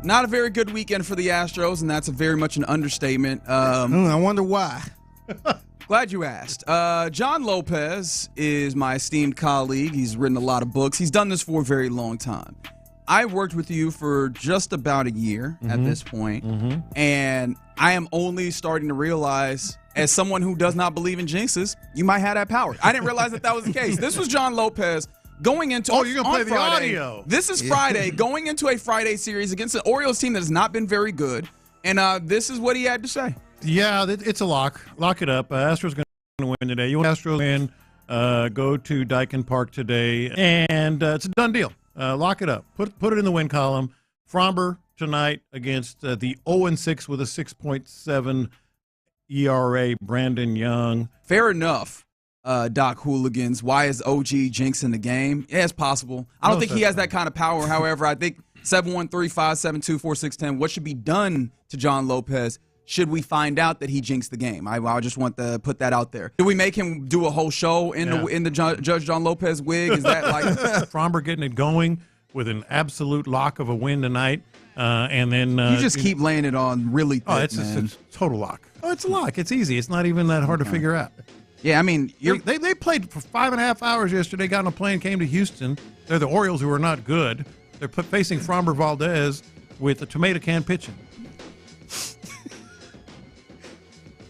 Speaker 7: not a very good weekend for the Astros, and that's very much an understatement.
Speaker 19: I wonder why.
Speaker 7: Glad you asked. John Lopez is my esteemed colleague. He's written a lot of books. He's done this for a very long time. I worked with you for just about a year at this point, and I am only starting to realize, as someone who does not believe in jinxes, you might have that power. I didn't realize that was the case. This was John Lopez going into
Speaker 24: you're gonna play
Speaker 7: Friday,
Speaker 24: the audio.
Speaker 7: This is Friday, going into a Friday series against an Orioles team that has not been very good, and this is what he had to say.
Speaker 24: Yeah, it's a lock. Lock it up. Astros going to win today. You want Astros win, go to Daikin Park today, and it's a done deal. Lock it up. Put it in the win column. Fromber tonight against the 0-6 with a 6.7 ERA, Brandon Young.
Speaker 7: Fair enough, Doc Hooligans. Why is OG jinxing the game? Yeah, it's possible. I don't think he has that kind of power. However, I think 713-572-4610. What should be done to John Lopez should we find out that he jinxed the game? I just want to put that out there. Do we make him do a whole show in the Judge John Lopez wig? Is that like
Speaker 24: Fromber getting it going with an absolute lock of a win tonight, and then
Speaker 7: you just keep laying it on really thick,
Speaker 24: it's a total lock. Oh, it's a lock. It's easy. It's not even that hard to figure out.
Speaker 7: Yeah, I mean,
Speaker 24: they played for 5.5 hours yesterday. Got on a plane, came to Houston. They're the Orioles, who are not good. They're facing Fromber Valdez with a tomato can pitching.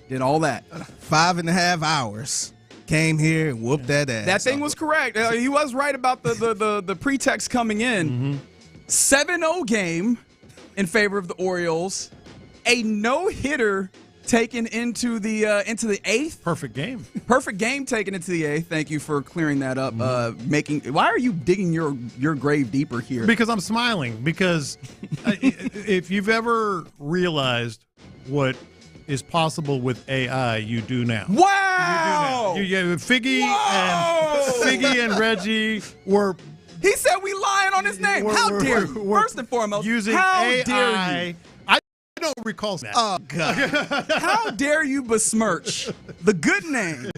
Speaker 7: Did all that.
Speaker 19: 5.5 hours. Came here and whooped that ass.
Speaker 7: That thing was correct. He was right about the pretext coming in. 7-0 game in favor of the Orioles. A no-hitter taken into the eighth.
Speaker 24: Perfect game.
Speaker 7: Perfect game taken into the eighth. Thank you for clearing that up. Why are you digging your grave deeper here?
Speaker 24: Because I'm smiling. Because if you've ever realized what is possible with AI, you do now.
Speaker 7: Wow!
Speaker 24: You do now. Figgy and Reggie were.
Speaker 7: He said we lying on his name. How dare you? First and foremost,
Speaker 24: using
Speaker 7: how
Speaker 24: AI.
Speaker 7: dare you?
Speaker 24: I don't recall that.
Speaker 7: Oh God! How dare you besmirch the good name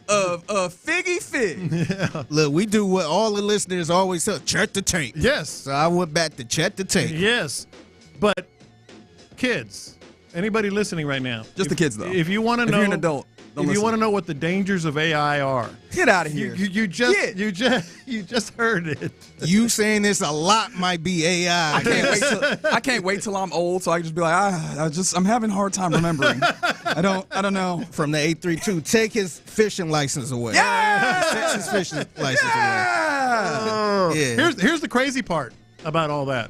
Speaker 7: of Figgy Fig?
Speaker 19: Yeah. Look, we do what all the listeners always say: check the tape.
Speaker 24: Yes.
Speaker 19: So I went back to check the tape.
Speaker 24: Yes, but kids. Anybody listening right now?
Speaker 7: Just the kids, though.
Speaker 24: If you want to know,
Speaker 7: you're an adult,
Speaker 24: if you want to know what the dangers of AI are,
Speaker 7: get out of here.
Speaker 24: You just heard it.
Speaker 19: You saying this a lot might be AI.
Speaker 7: I can't wait till I'm old, so I can just be like, I'm having a hard time remembering. I don't know.
Speaker 19: From the 832, take his fishing license away.
Speaker 7: Yeah!
Speaker 19: Take his fishing license away.
Speaker 24: Here's the crazy part about all that.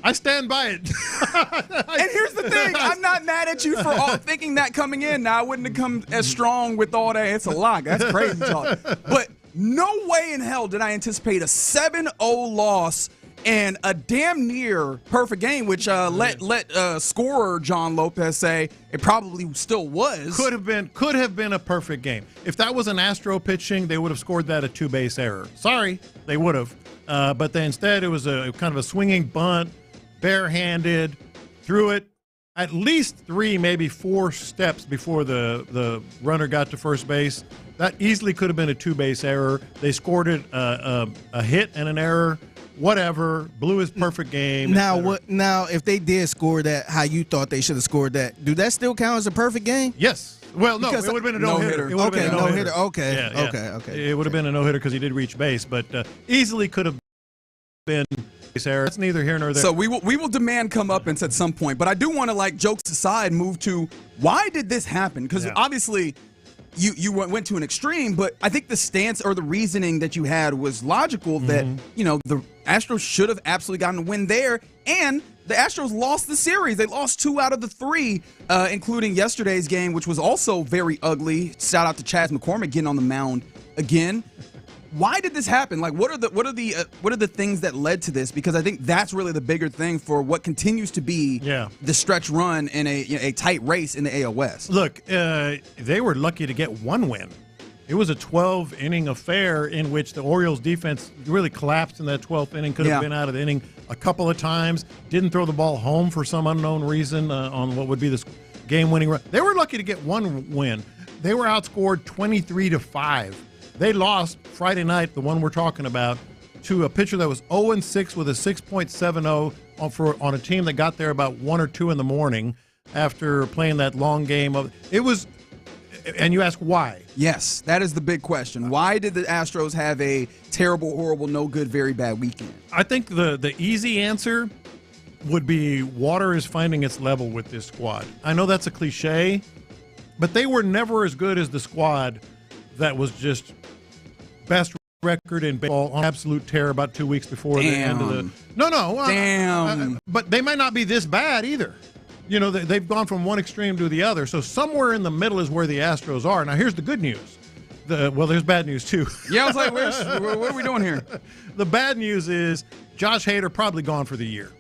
Speaker 24: I stand by it.
Speaker 7: And here's the thing. I'm not mad at you for thinking that coming in. Now, I wouldn't have come as strong with all that. It's a lock. That's crazy talk. But no way in hell did I anticipate a 7-0 loss and a damn near perfect game, which let scorer John Lopez say it probably still was.
Speaker 24: Could have been a perfect game. If that was an Astro pitching, they would have scored that a 2-base error. Sorry, they would have. But instead, it was a kind of a swinging bunt. Barehanded, threw it at least 3, maybe 4 steps before the runner got to first base. That easily could have been a 2-base error. They scored it a hit and an error. Whatever, blew his perfect game.
Speaker 19: Now, if they did score that, how you thought they should have scored that, do that still count as a perfect game?
Speaker 24: Yes. Well, no, it would have been a no-hitter.
Speaker 19: Okay, no-hitter.
Speaker 24: Okay.
Speaker 19: Okay.
Speaker 24: It would have been a no-hitter because he did reach base, but easily could have been. That's neither here nor there.
Speaker 7: So we will demand comeuppance at some point, but I do want to, like, jokes aside, move to why did this happen? Because obviously you went to an extreme, but I think the stance or the reasoning that you had was logical that, the Astros should have absolutely gotten a win there, and the Astros lost the series. They lost 2 out of the 3, including yesterday's game, which was also very ugly. Shout out to Chaz McCormick getting on the mound again. Why did this happen? Like, what are the things that led to this? Because I think that's really the bigger thing for what continues to be the stretch run in a tight race in the AL West.
Speaker 24: Look, they were lucky to get 1 win. It was a 12-inning affair in which the Orioles defense really collapsed in that 12th inning. Could have been out of the inning a couple of times. Didn't throw the ball home for some unknown reason on what would be this game-winning run. They were lucky to get one win. They were outscored 23-5. They lost Friday night, the one we're talking about, to a pitcher that was 0-6 with a 6.70 on a team that got there about 1 or 2 in the morning after playing that long game. And you ask why?
Speaker 7: Yes, that is the big question. Why did the Astros have a terrible, horrible, no good, very bad weekend?
Speaker 24: I think the easy answer would be water is finding its level with this squad. I know that's a cliche, but they were never as good as the squad that was just best record in baseball on absolute tear about 2 weeks before the end of the. No. But they might not be this bad either. You know, they've gone from one extreme to the other. So somewhere in the middle is where the Astros are. Now, here's the good news. Well, there's bad news, too.
Speaker 7: Yeah, I was like, what are we doing here?
Speaker 24: The bad news is Josh Hader probably gone for the year.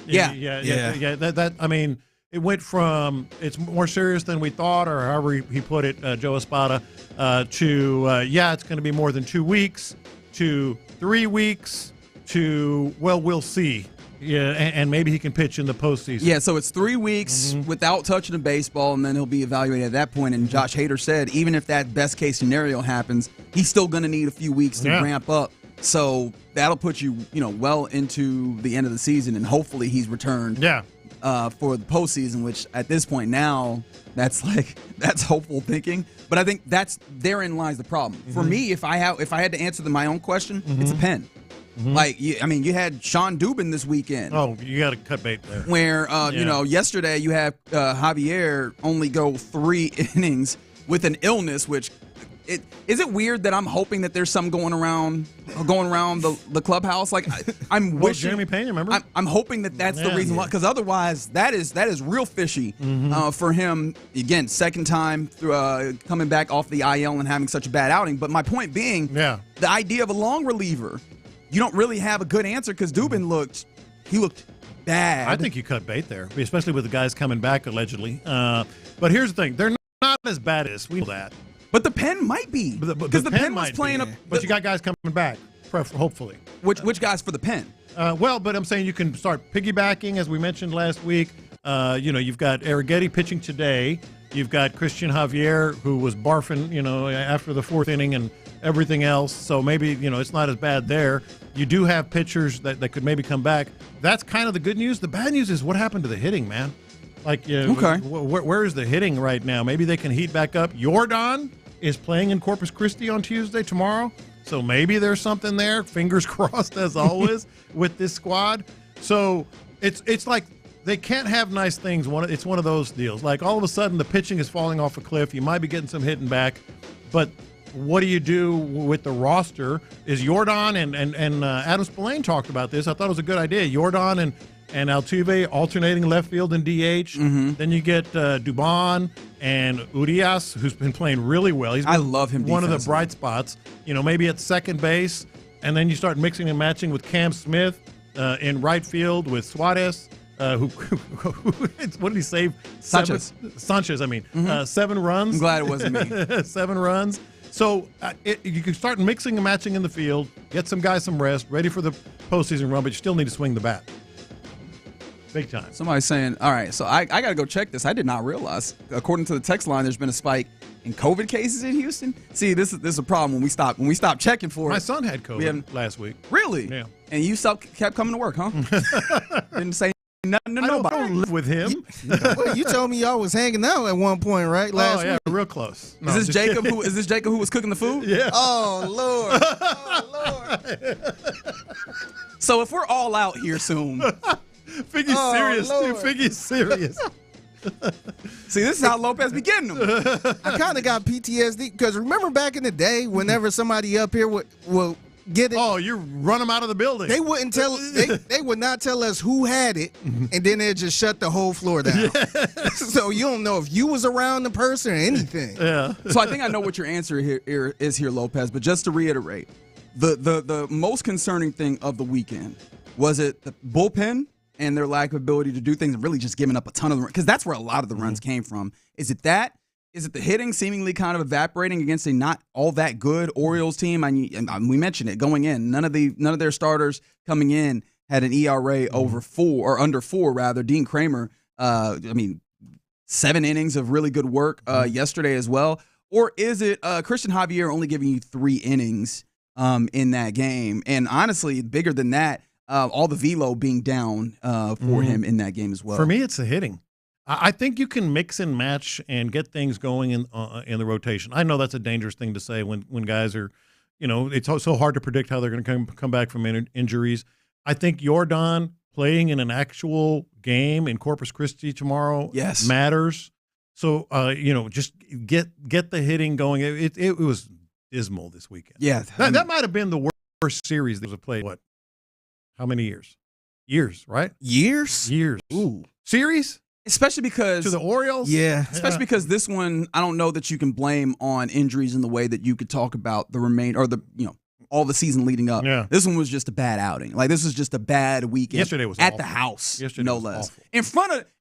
Speaker 7: Yeah.
Speaker 24: That I mean, it went from it's more serious than we thought, or however he put it, Joe Espada, to, it's going to be more than 2 weeks, to 3 weeks, to, well, we'll see. Yeah, and maybe he can pitch in the postseason.
Speaker 7: Yeah, so it's 3 weeks without touching a baseball, and then he'll be evaluated at that point. And Josh Hader said, even if that best-case scenario happens, he's still going to need a few weeks to ramp up. So that'll put you, well into the end of the season, and hopefully he's returned for the postseason, which at this point now, that's hopeful thinking. But I think therein lies the problem. For me, if I had to answer my own question, it's a pen. You had Sean Dubin this weekend.
Speaker 24: Oh, you got to cut bait there.
Speaker 7: Where, yesterday you have Javier only go 3 innings with an illness, which is it weird that I'm hoping that there's some going around the clubhouse? Like, I'm wishing.
Speaker 24: Jeremy Payne, remember?
Speaker 7: I'm hoping that's the reason why, because otherwise that is real fishy for him. Again, second time coming back off the IL and having such a bad outing. But my point being, the idea of a long reliever. You don't really have a good answer because Dubin looked bad.
Speaker 24: I think you cut bait there, especially with the guys coming back allegedly. But here's the thing: they're not as bad as we know that.
Speaker 7: But the pen might be because the pen was playing.
Speaker 24: But you got guys coming back, hopefully.
Speaker 7: Which guys for the pen?
Speaker 24: But I'm saying you can start piggybacking, as we mentioned last week. You've got Arrighetti pitching today. You've got Christian Javier, who was barfing, after the 4th inning and everything else. So maybe, it's not as bad there. You do have pitchers that could maybe come back. That's kind of the good news. The bad news is what happened to the hitting, man. Like, where is the hitting right now? Maybe they can heat back up. Jordan is playing in Corpus Christi on Tuesday, tomorrow. So maybe there's something there. Fingers crossed, as always, with this squad. So it's like they can't have nice things. It's one of those deals. Like, all of a sudden, the pitching is falling off a cliff. You might be getting some hitting back. But what do you do with the roster? Is Jordan and Adam Spillane talked about this. I thought it was a good idea. Jordan and Altuve alternating left field and DH. Then you get Dubon and Urias, who's been playing really well. I
Speaker 7: love him.
Speaker 24: One of the bright spots. Maybe at second base, and then you start mixing and matching with Cam Smith in right field with Suarez. What did he save?
Speaker 7: Sanchez.
Speaker 24: 7 runs.
Speaker 7: I'm glad it wasn't me.
Speaker 24: 7 runs. So you can start mixing and matching in the field, get some guys some rest, ready for the postseason run, but you still need to swing the bat. Big time.
Speaker 7: Somebody's saying, all right, so I got to go check this. I did not realize. According to the text line, there's been a spike in COVID cases in Houston. See, this is a problem when we stop checking for it.
Speaker 24: My son had COVID last week.
Speaker 7: Really?
Speaker 24: Yeah.
Speaker 7: And you kept coming to work, huh? Didn't say nothing to nobody.
Speaker 24: I don't live with him.
Speaker 19: Well, you told me y'all was hanging out at one point, right? Last week.
Speaker 24: Real close. No,
Speaker 7: is this Jacob? Is this Jacob who was cooking the food?
Speaker 24: Yeah.
Speaker 19: Oh Lord. Oh Lord.
Speaker 7: So if we're all out here soon,
Speaker 24: Figgy's serious, dude. Figgy's serious.
Speaker 7: See, this is how Lopez be getting them.
Speaker 19: I kind of got PTSD because remember back in the day, whenever somebody up here would get it.
Speaker 24: Oh, you run them out of the building.
Speaker 19: They wouldn't tell. They would not tell us who had it, and then they'd just shut the whole floor down. So you don't know if you was around the person or anything.
Speaker 24: Yeah.
Speaker 7: So I think I know what your answer here is, Lopez. But just to reiterate, the most concerning thing of the weekend was it the bullpen and their lack of ability to do things and really just giving up a ton of the runs, because that's where a lot of the runs came from. Is it that? Is it the hitting seemingly kind of evaporating against a not all that good Orioles team? We mentioned it going in. None of their starters coming in had an ERA over 4 or under 4 rather. Dean Kramer, 7 innings of really good work yesterday as well. Or is it Christian Javier only giving you 3 innings in that game? And honestly, bigger than that, all the velo being down for him in that game as well.
Speaker 24: For me, it's the hitting. I think you can mix and match and get things going in the rotation. I know that's a dangerous thing to say when guys are, it's so hard to predict how they're going to come back from injuries. I think Jordan playing in an actual game in Corpus Christi tomorrow matters. So, just get the hitting going. It was dismal this weekend.
Speaker 7: Yeah.
Speaker 24: That might have been the worst series that was played. What? How many years? Years, right?
Speaker 19: Years.
Speaker 24: Ooh. Series?
Speaker 7: Especially because
Speaker 24: to the Orioles?
Speaker 19: Yeah.
Speaker 7: Especially because this one, I don't know that you can blame on injuries in the way that you could talk about the remainder or all the season leading up.
Speaker 24: Yeah.
Speaker 7: This one was just a bad outing. Like this was just a bad weekend.
Speaker 24: Yesterday was
Speaker 7: at
Speaker 24: awful.
Speaker 7: the house,
Speaker 24: Yesterday
Speaker 7: no
Speaker 24: was
Speaker 7: less.
Speaker 24: awful.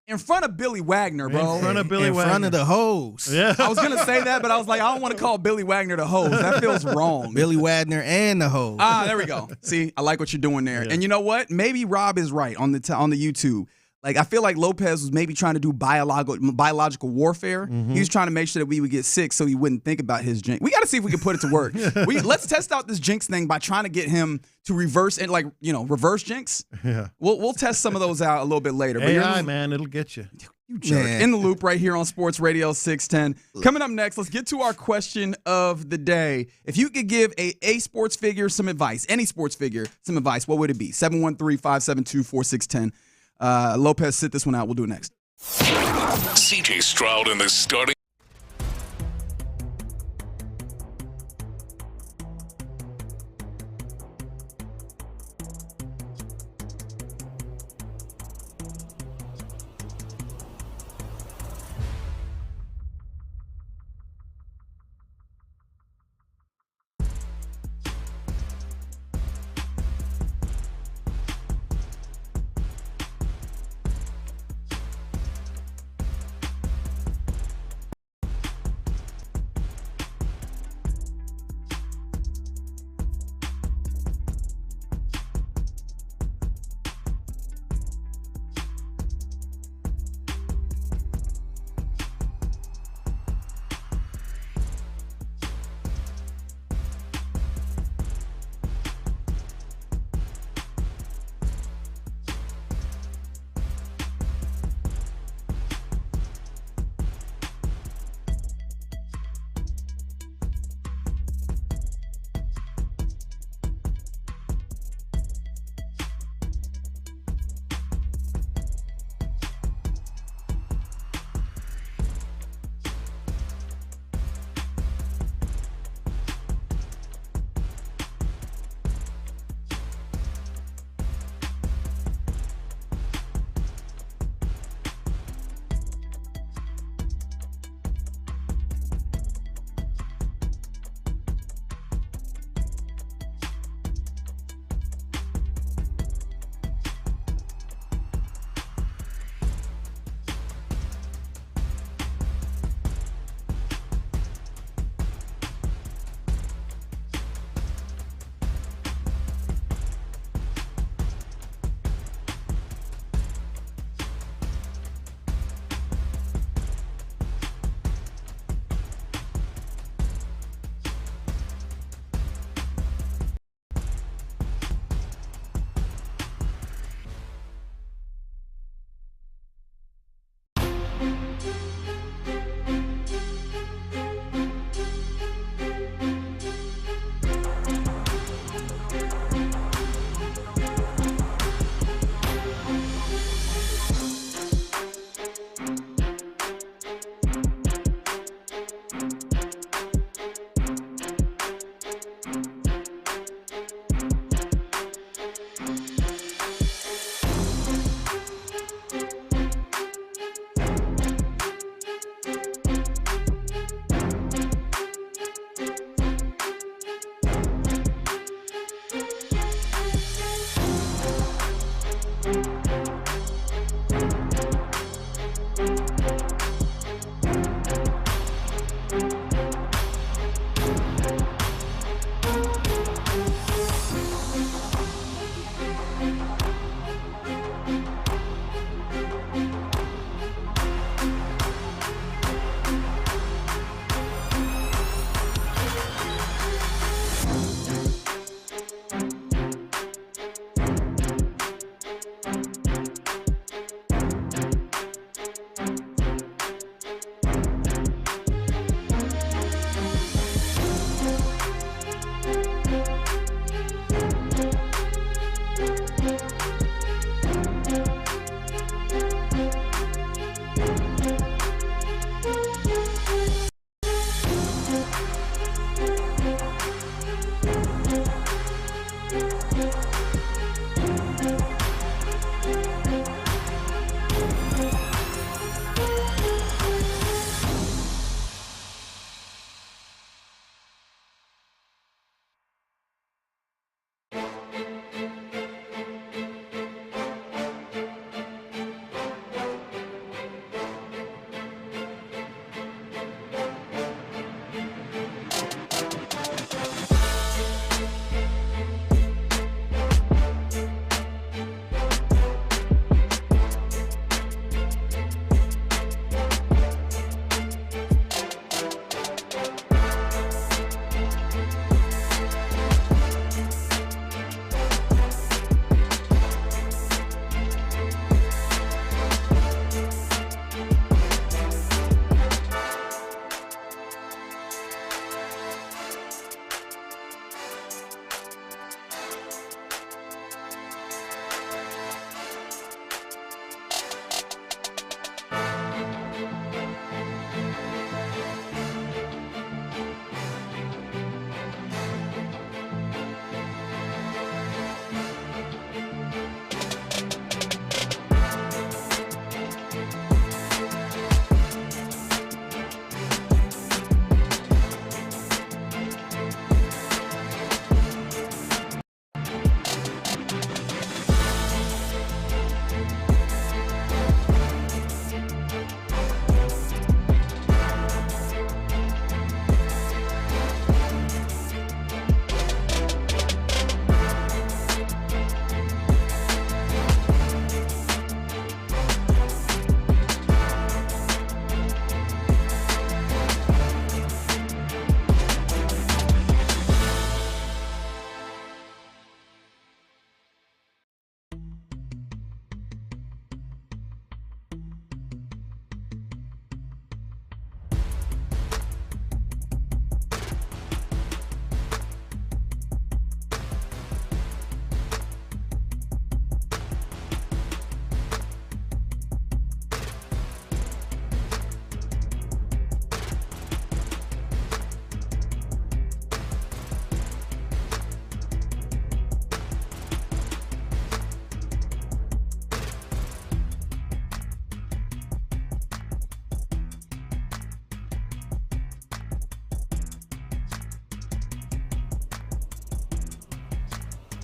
Speaker 7: In front of Billy Wagner, bro.
Speaker 24: In front of Billy
Speaker 19: in
Speaker 24: Wagner.
Speaker 19: front of the hose.
Speaker 24: Yeah.
Speaker 7: I was gonna say that, but I was like, I don't want to call Billy Wagner the hose. That feels wrong.
Speaker 19: Billy Wagner and the hose.
Speaker 7: There we go. See, I like what you're doing there.
Speaker 24: Yeah.
Speaker 7: And you know what? Maybe Rob is right on the YouTube. Like, I feel like Lopez was maybe trying to do biological warfare. He was trying to make sure that we would get sick so he wouldn't think about his jinx. We got to see if we can put it to work. Let's test out this jinx thing by trying to get him to reverse jinx.
Speaker 24: Yeah.
Speaker 7: We'll test some of those out a little bit later. But
Speaker 24: AI, man, it'll get you.
Speaker 7: You jerk. In the Loop right here on Sports Radio 610. Coming up next, let's get to our question of the day. If you could give a sports figure some advice, any sports figure some advice, what would it be? 713-572-4610. Lopez, sit this one out. We'll do it next.
Speaker 9: CJ Stroud in the starting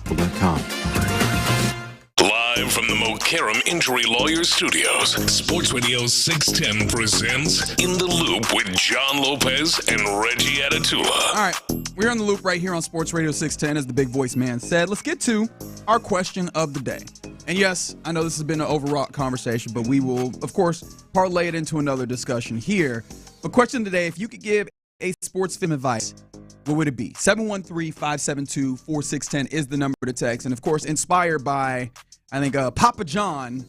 Speaker 8: Medical.com.
Speaker 9: Live from the Mokaram Injury Lawyers Studios, Sports Radio 610 presents In the Loop with John Lopez and Reggie Atatula.
Speaker 7: All right, we're on the loop right here on Sports Radio 610, as the big voice man said. Let's get to our question of the day. And yes, I know this has been an overwrought conversation, but we will, of course, parlay it into another discussion here. But question today, if you could give a sports film advice, what would it be? 713-572-4610 is the number to text. And, of course, inspired by, I think, Papa John.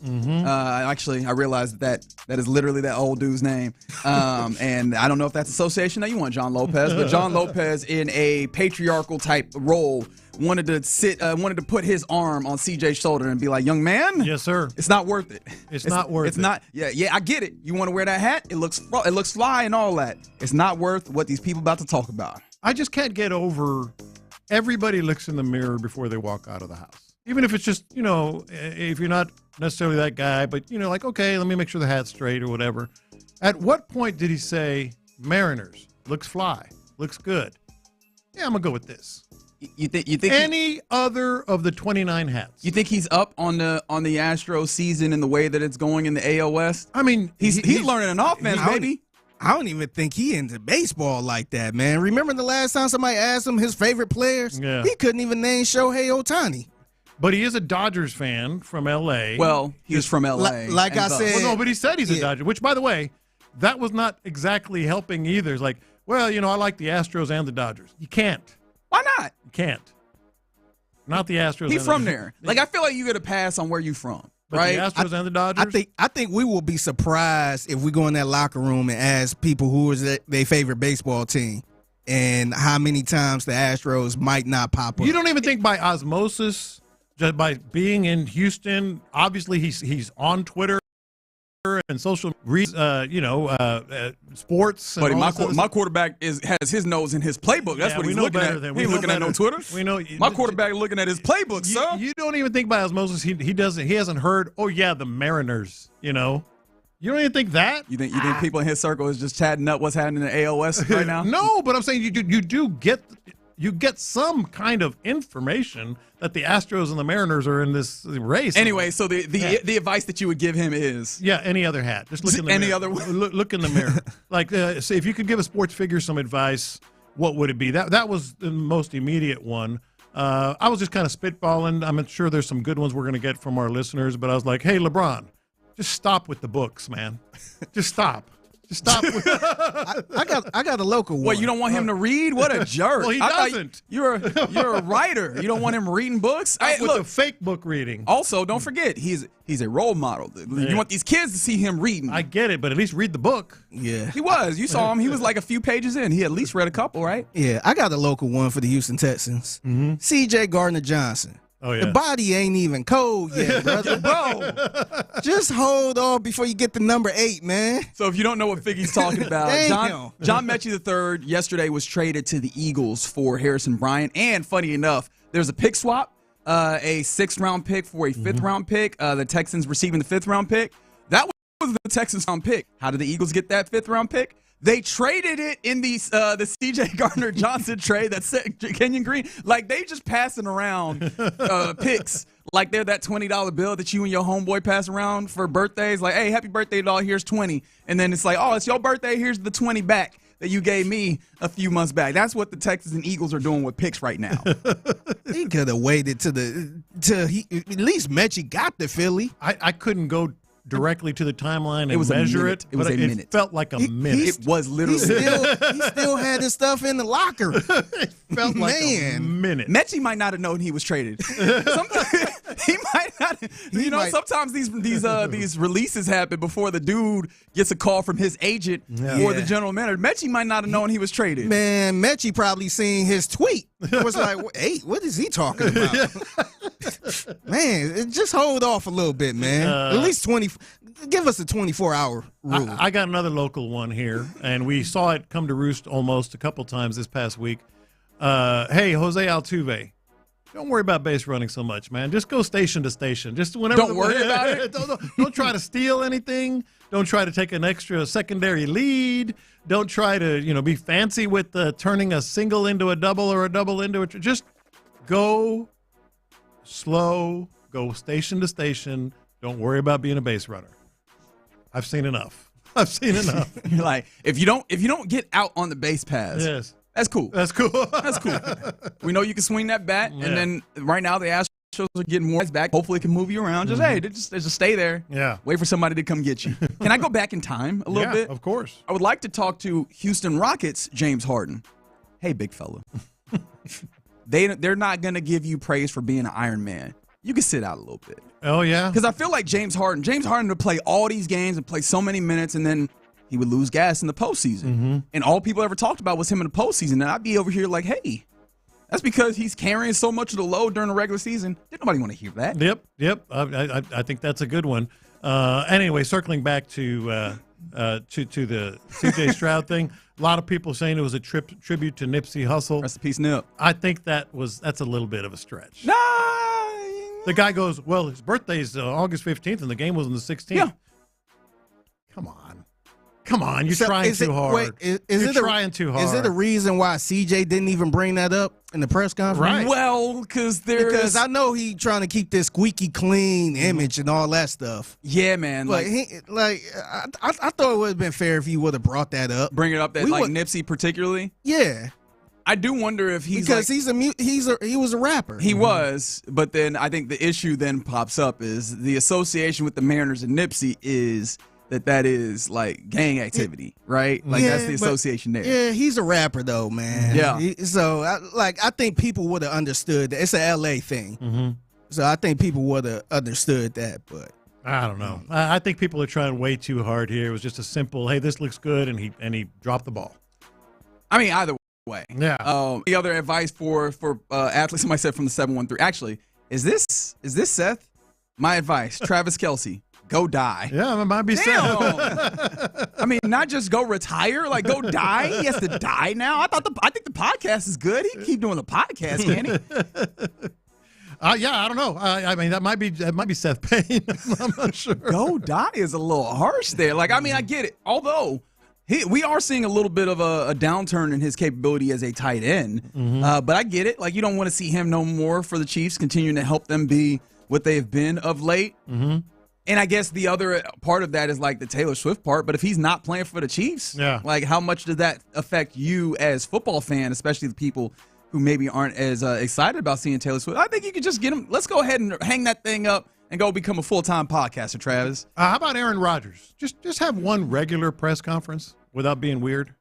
Speaker 7: Actually, I realized that is literally that old dude's name. And I don't know if that's association that you want, John Lopez. But John Lopez, in a patriarchal type role, wanted to put his arm on CJ's shoulder and be like, young man.
Speaker 24: Yes, sir.
Speaker 7: It's not worth it.
Speaker 24: It's not worth it.
Speaker 7: It's not. Yeah, I get it. You want to wear that hat? It looks fly and all that. It's not worth what these people about to talk about.
Speaker 24: I just can't get over everybody looks in the mirror before they walk out of the house. Even if it's just, if you're not necessarily that guy, but, like, okay, let me make sure the hat's straight or whatever. At what point did he say, Mariners, looks fly, looks good? Yeah, I'm going to go with this.
Speaker 7: You think
Speaker 24: any other of the 29 hats?
Speaker 7: You think he's up on the Astros season in the way that it's going in the AL West?
Speaker 24: I mean,
Speaker 7: he's learning an offense, baby.
Speaker 19: I don't even think he into baseball like that, man. Remember the last time somebody asked him his favorite players?
Speaker 24: Yeah.
Speaker 19: He couldn't even name Shohei Ohtani.
Speaker 24: But he is a Dodgers fan from L.A.
Speaker 7: Well, he's from L.A.
Speaker 19: Like I said.
Speaker 24: Well, no, but he said he's a Dodger, which, by the way, that was not exactly helping either. It's like, well, I like the Astros and the Dodgers. You can't.
Speaker 7: Why not?
Speaker 24: You can't. Not the Astros.
Speaker 7: He's from there. Like, I feel like you get a pass on where you from.
Speaker 24: But
Speaker 7: right?
Speaker 24: The Astros and the Dodgers?
Speaker 19: I think we will be surprised if we go in that locker room and ask people who is their favorite baseball team and how many times the Astros might not pop up.
Speaker 24: You don't even think by osmosis, just by being in Houston, obviously he's on Twitter and social, sports.
Speaker 7: Buddy, my quarterback has his nose in his playbook. That's what he's looking at. He ain't looking at no Twitter.
Speaker 24: We know
Speaker 7: my quarterback looking at his playbook, son.
Speaker 24: You don't even think by osmosis he hasn't heard. Oh yeah, the Mariners. You don't even think that.
Speaker 7: You think people in his circle is just chatting up what's happening in the AOS right now?
Speaker 24: No, but I'm saying you do get some kind of information that the Astros and the Mariners are in this race.
Speaker 7: Anyway, so the advice that you would give him is
Speaker 24: any other hat. Just look in the mirror.
Speaker 7: Other
Speaker 24: look in the mirror. Like, say if you could give a sports figure some advice, what would it be? That was the most immediate one. I was just kind of spitballing. I'm sure there's some good ones we're going to get from our listeners, but I was like, hey, LeBron, just stop with the books, man. Just stop. Just stop.
Speaker 19: I got a local one.
Speaker 7: What, you don't want him to read? What a jerk.
Speaker 24: Well, he doesn't.
Speaker 7: You're a writer. You don't want him reading books?
Speaker 24: With the fake book reading.
Speaker 7: Also, don't forget, he's a role model. You want these kids to see him reading.
Speaker 24: I get it, but at least read the book.
Speaker 19: Yeah.
Speaker 7: He was. You saw him. He was like a few pages in. He at least read a couple, right?
Speaker 19: Yeah, I got a local one for the Houston Texans.
Speaker 24: Mm-hmm.
Speaker 19: C.J. Gardner-Johnson.
Speaker 24: Oh, yeah.
Speaker 19: The body ain't even cold yet, brother. Bro, just hold on before you get to number 8, man.
Speaker 7: So if you don't know what Figgy's talking about, John Metchie III yesterday was traded to the Eagles for Harrison Bryant. And funny enough, there's a pick swap, a 6th-round pick for a 5th-round pick. The Texans receiving the 5th-round pick. That was the Texans' round pick. How did the Eagles get that 5th-round pick? They traded it in the C.J. Gardner-Johnson trade that set Kenyon Green. Like, they just passing around picks like they're that $20 bill that you and your homeboy pass around for birthdays. Like, hey, happy birthday, dog, here's 20. And then it's like, oh, it's your birthday, here's the 20 back that you gave me a few months back. That's what the Texans and Eagles are doing with picks right now.
Speaker 19: He could have waited at least Metchie got the Philly.
Speaker 24: I couldn't go directly to the timeline and measure it.
Speaker 7: It was a minute.
Speaker 24: It felt like a minute.
Speaker 7: It was literally.
Speaker 19: He still had his stuff in the locker.
Speaker 24: It felt like a minute.
Speaker 7: Metchie might not have known he was traded. He might not. Sometimes these releases happen before the dude gets a call from his agent or the general manager. Metchie might not have known he was traded.
Speaker 19: Man, Metchie probably seen his tweet. It was like, hey, what is he talking about? Man, just hold off a little bit, man. At least 20. Give us a 24-hour rule.
Speaker 24: I got another local one here, and we saw it come to roost almost a couple times this past week. Hey, Jose Altuve, don't worry about base running so much, man. Just go station to station. Just whenever.
Speaker 7: Don't worry about it.
Speaker 24: Don't try to steal anything. Don't try to take an extra secondary lead. Don't try to be fancy with turning a single into a double or a double into a. Just go slow, go station to station. Don't worry about being a base runner. I've seen enough.
Speaker 7: You're like, if you don't get out on the base paths,
Speaker 24: yes,
Speaker 7: that's cool.
Speaker 24: That's cool.
Speaker 7: That's cool. We know you can swing that bat, and then right now the Astros are getting more back. Hopefully, it can move you around. Just stay there.
Speaker 24: Yeah.
Speaker 7: Wait for somebody to come get you. Can I go back in time a little bit?
Speaker 24: Of course.
Speaker 7: I would like to talk to Houston Rockets James Harden. Hey, big fella. They're not gonna give you praise for being an Iron Man. You can sit out a little bit.
Speaker 24: Oh, yeah?
Speaker 7: Because I feel like James Harden would play all these games and play so many minutes, and then he would lose gas in the postseason.
Speaker 24: Mm-hmm.
Speaker 7: And all people ever talked about was him in the postseason. And I'd be over here like, hey, that's because he's carrying so much of the load during the regular season. Didn't nobody want to hear that.
Speaker 24: Yep. I think that's a good one. Anyway, circling back to the C.J. Stroud thing, a lot of people saying it was a tribute to Nipsey Hussle.
Speaker 7: Rest in peace, Nip.
Speaker 24: I think that's a little bit of a stretch.
Speaker 7: Nah.
Speaker 24: The guy goes, well, his birthday's August 15th, and the game was on the 16th.
Speaker 7: Yeah.
Speaker 24: Come on, you're trying too hard. You're trying too hard.
Speaker 19: Is it a reason why CJ didn't even bring that up in the press conference?
Speaker 24: Right.
Speaker 7: Well, because
Speaker 19: I know he trying to keep this squeaky clean image and all that stuff.
Speaker 7: Yeah, man.
Speaker 19: But I thought it would have been fair if he would have brought that up.
Speaker 7: Bring it up that Nipsey particularly.
Speaker 19: Yeah.
Speaker 7: I do wonder if he
Speaker 19: was a rapper.
Speaker 7: He was, but then I think the issue then pops up is the association with the Mariners and Nipsey is that is like gang activity, right? Like that's the association there.
Speaker 19: Yeah, he's a rapper though, man.
Speaker 7: Yeah.
Speaker 19: I think people would have understood that. It's a LA thing.
Speaker 24: Mm-hmm.
Speaker 19: So I think people would have understood that, but
Speaker 24: I don't know. I think people are trying way too hard here. It was just a simple, hey, this looks good, and he dropped the ball.
Speaker 7: I mean, either way.
Speaker 24: Yeah.
Speaker 7: The other advice for athletes, somebody said from the 713. Actually, is this Seth? My advice, Travis Kelce. Go die.
Speaker 24: Yeah, it might be Seth.
Speaker 7: I mean, not just go retire, like go die. He has to die now. I think the podcast is good. He can keep doing the podcast, can he?
Speaker 24: Yeah, I don't know. I mean, that might be Seth Payne. I'm not sure.
Speaker 7: Go die is a little harsh there. Like, I mean, I get it. Although we are seeing a little bit of a downturn in his capability as a tight end.
Speaker 24: Mm-hmm.
Speaker 7: But I get it. Like, you don't want to see him no more for the Chiefs, continuing to help them be what they have been of late.
Speaker 24: Mm-hmm.
Speaker 7: And I guess the other part of that is like the Taylor Swift part. But if he's not playing for the Chiefs, like how much does that affect you as football fan, especially the people who maybe aren't as excited about seeing Taylor Swift? I think you could just get him. Let's go ahead and hang that thing up and go become a full-time podcaster, Travis.
Speaker 24: How about Aaron Rodgers? Just have one regular press conference without being weird.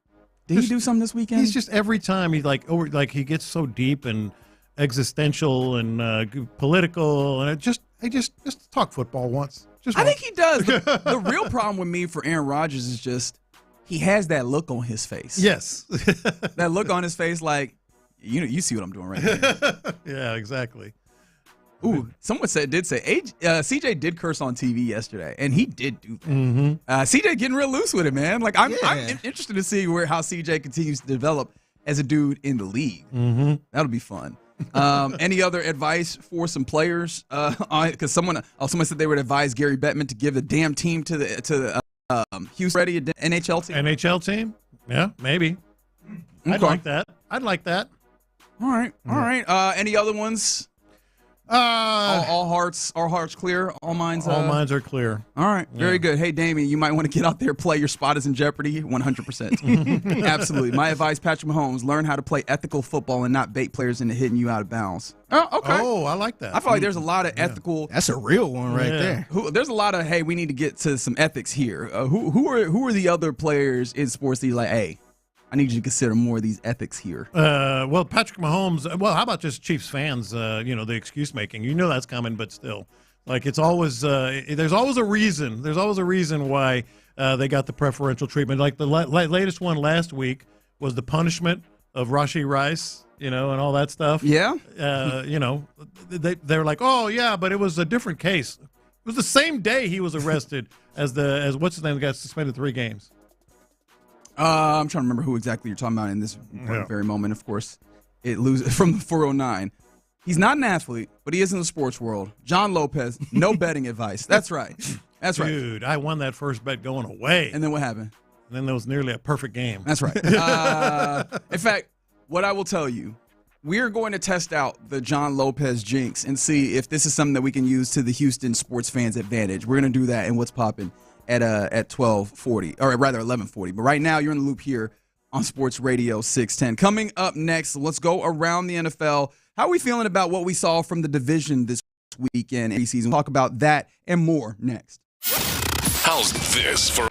Speaker 7: Did he do something this weekend?
Speaker 24: He's just every time he he gets so deep and existential and political, and just talk football once.
Speaker 7: I think he does. The real problem with me for Aaron Rodgers is just he has that look on his face.
Speaker 24: Yes.
Speaker 7: That look on his face like, you see what I'm doing right now.
Speaker 24: Yeah, exactly.
Speaker 7: Ooh, someone did say CJ did curse on TV yesterday, and he did do that.
Speaker 24: Mm-hmm.
Speaker 7: CJ getting real loose with it, man. Like I'm interested to see how CJ continues to develop as a dude in the league.
Speaker 24: Mm-hmm.
Speaker 7: That'll be fun. Any other advice for some players? Because someone said they would advise Gary Bettman to give the damn team to the Houston ready NHL team.
Speaker 24: NHL team? Yeah, maybe.
Speaker 7: Okay.
Speaker 24: I'd like that.
Speaker 7: All right. Any other ones? All hearts clear. All minds
Speaker 24: are clear.
Speaker 7: All right, very good. Hey, Damien, you might want to get out there, play. Your spot is in jeopardy. 100%. Absolutely. My advice, Patrick Mahomes: learn how to play ethical football and not bait players into hitting you out of bounds. Oh, okay.
Speaker 24: Oh, I like that.
Speaker 7: I feel like there's a lot of ethical.
Speaker 19: That's a real one right there.
Speaker 7: There's a lot of we need to get to some ethics here. Who are the other players in sports that you're like, hey, I need you to consider more of these ethics here?
Speaker 24: Well, Patrick Mahomes. Well, how about just Chiefs fans? The excuse making. You know that's coming, but still, like it's always. There's always a reason. There's always a reason why they got the preferential treatment. Like the latest one last week was the punishment of Rashee Rice. And all that stuff.
Speaker 7: Yeah.
Speaker 24: They're like, oh yeah, but it was a different case. It was the same day he was arrested as what's his name got suspended 3 games.
Speaker 7: I'm trying to remember who exactly you're talking about in this very moment. Of course, it loses from the 409. He's not an athlete, but he is in the sports world. John Lopez, no betting advice. That's right. That's right.
Speaker 24: Dude, I won that first bet going away.
Speaker 7: And then what happened?
Speaker 24: And then there was nearly a perfect game.
Speaker 7: That's right. In fact, what I will tell you, we're going to test out the John Lopez jinx and see if this is something that we can use to the Houston sports fans' advantage. We're going to do that in What's Poppin' at 12:40, or rather 11:40. But right now, you're in the loop here on Sports Radio 610. Coming up next, let's go around the NFL. How are we feeling about what we saw from the division this weekend and preseason? We'll talk about that and more next.
Speaker 9: How's this for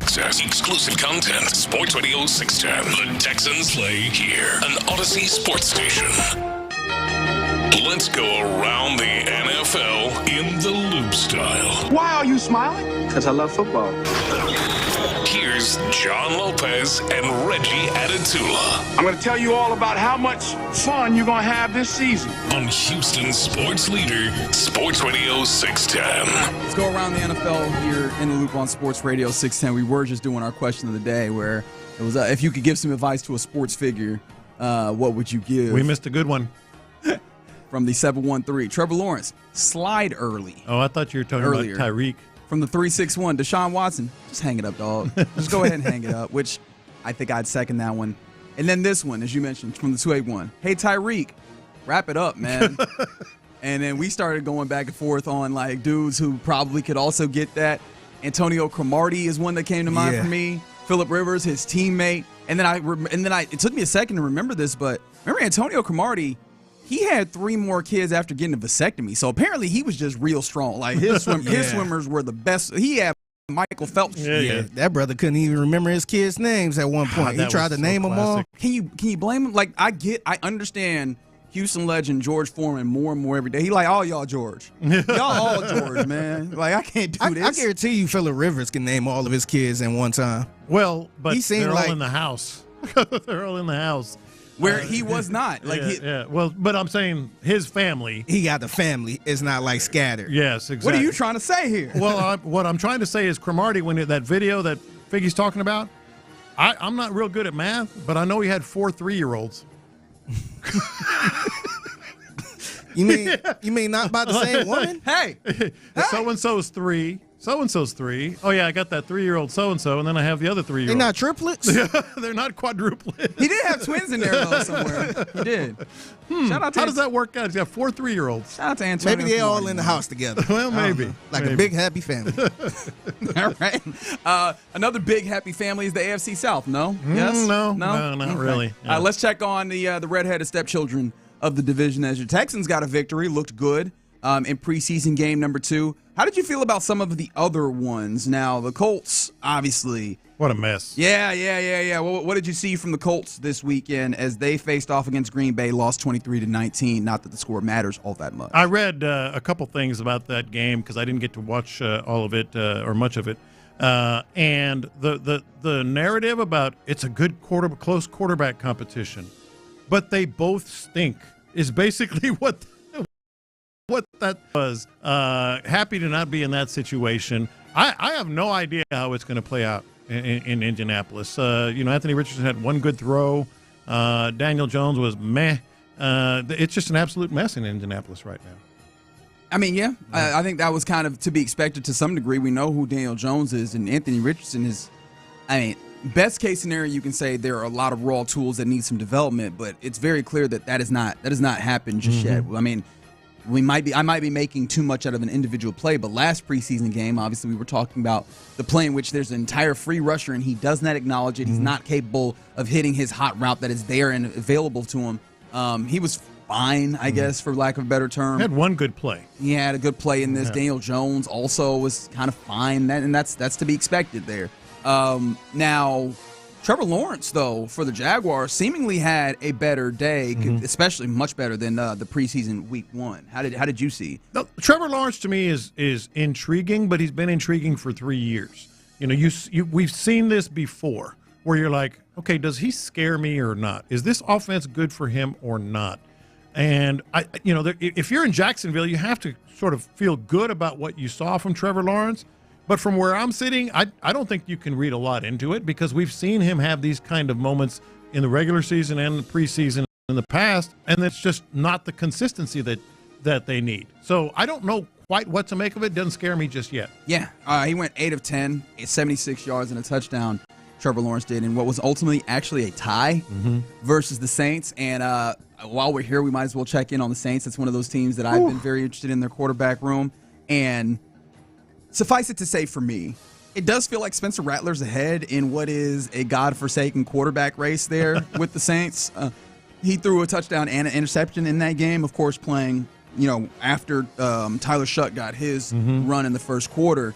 Speaker 9: access, exclusive content. Sports Radio 610. The Texans play here. An Odyssey sports station. Let's go around the NFL in the loop style.
Speaker 4: Why are you smiling? Because I love football.
Speaker 9: Here's John Lopez and Reggie Adetula.
Speaker 4: I'm going to tell you all about how much fun you're going to have this season.
Speaker 9: On Houston sports leader, Sports Radio 610.
Speaker 7: Let's go around the NFL here in the loop on Sports Radio 610. We were just doing our question of the day where it was if you could give some advice to a sports figure, what would you give?
Speaker 24: We missed a good one.
Speaker 7: From the 713, Trevor Lawrence, slide early.
Speaker 24: Oh, I thought you were talking
Speaker 7: earlier.
Speaker 24: about Tyreek.
Speaker 7: From the 361, Deshaun Watson, just hang it up, dog. Just go ahead and hang it up, which I think I'd second that one. And then this one, as you mentioned, from the 281. Hey, Tyreek, wrap it up, man. And then we started going back and forth on, like, dudes who probably could also get that. Antonio Cromartie is one that came to mind for me. Phillip Rivers, his teammate. And then it took me a second to remember this, but remember Antonio Cromartie, he had 3 more kids after getting a vasectomy. So apparently he was just real strong. Like his swimmers were the best. He had Michael Phelps.
Speaker 19: Yeah, that brother couldn't even remember his kids' names at one point. He tried to name them all.
Speaker 7: Can you blame him? Like I understand Houston legend George Foreman more and more every day. He like, all y'all George. Y'all all George, man. Like I can't do this.
Speaker 19: I guarantee you Phillip Rivers can name all of his kids in one time.
Speaker 24: Well, but they're all in the house. They're all in the house.
Speaker 7: Where he was not. Like
Speaker 24: Well, but I'm saying his family.
Speaker 19: He got the family. It's not like scattered.
Speaker 24: Yes, exactly.
Speaker 7: What are you trying to say here?
Speaker 24: Well, what I'm trying to say is Cromartie, when that video that Figgy's talking about, I'm not real good at math, but I know he had 4 3-year-olds.
Speaker 19: You mean not by the same woman?
Speaker 7: Hey.
Speaker 24: So-and-so's 3. So-and-so's 3. Oh, yeah, I got that 3-year-old so-and-so, and then I have the other 3-year-old.
Speaker 19: They're not triplets?
Speaker 24: They're not quadruplets.
Speaker 7: He did have twins in there, though, somewhere. He did. Shout out to
Speaker 24: How does that work out? He's got 4 3-year-olds.
Speaker 7: Shout out to Antonio.
Speaker 19: Maybe they're all in the house together.
Speaker 24: Well, maybe.
Speaker 19: Like a big happy family.
Speaker 7: All right. Another big happy family is the AFC South, no? Yes?
Speaker 24: No, not really. Yeah.
Speaker 7: Let's check on the redheaded stepchildren of the division. As your Texans got a victory, looked good in preseason game number 2. How did you feel about some of the other ones? Now, the Colts, obviously.
Speaker 24: What a mess.
Speaker 7: Yeah. Well, what did you see from the Colts this weekend as they faced off against Green Bay, lost 23-19? Not that the score matters all that much.
Speaker 24: I read a couple things about that game because I didn't get to watch all of it or much of it. And the narrative about it's a good close quarterback competition, but they both stink is basically what that was. Happy to not be in that situation. I have no idea how it's going to play out in Indianapolis. Anthony Richardson had one good throw. Daniel Jones was meh. It's just an absolute mess in Indianapolis right now.
Speaker 7: I mean, I think that was kind of to be expected to some degree. We know who Daniel Jones is, and Anthony Richardson is, best case scenario, you can say there are a lot of raw tools that need some development, but it's very clear that has not happened just yet. I mean, I might be making too much out of an individual play, but last preseason game, obviously, we were talking about the play in which there's an entire free rusher and he does not acknowledge it. He's not capable of hitting his hot route that is there and available to him. He was fine, I guess, for lack of a better term.
Speaker 24: He had one good play.
Speaker 7: He had a good play in this. Yeah. Daniel Jones also was kind of fine, and that's to be expected there. Now, Trevor Lawrence, though, for the Jaguars, seemingly had a better day, especially much better than the preseason week 1. How did you see?
Speaker 24: No, Trevor Lawrence to me is intriguing, but he's been intriguing for 3 years. We've seen this before, where you're like, okay, does he scare me or not? Is this offense good for him or not? And if you're in Jacksonville, you have to sort of feel good about what you saw from Trevor Lawrence. But from where I'm sitting, I don't think you can read a lot into it because we've seen him have these kind of moments in the regular season and the preseason in the past, and it's just not the consistency that they need. So I don't know quite what to make of it. Doesn't scare me just yet.
Speaker 7: Yeah, he went 8 of 10, 76 yards and a touchdown. Trevor Lawrence did in what was ultimately actually a tie versus the Saints. And while we're here, we might as well check in on the Saints. It's one of those teams that I've been very interested in their quarterback room. And suffice it to say for me, it does feel like Spencer Rattler's ahead in what is a godforsaken quarterback race there with the Saints. He threw a touchdown and an interception in that game, of course, playing, after Tyler Shutt got his run in the first quarter.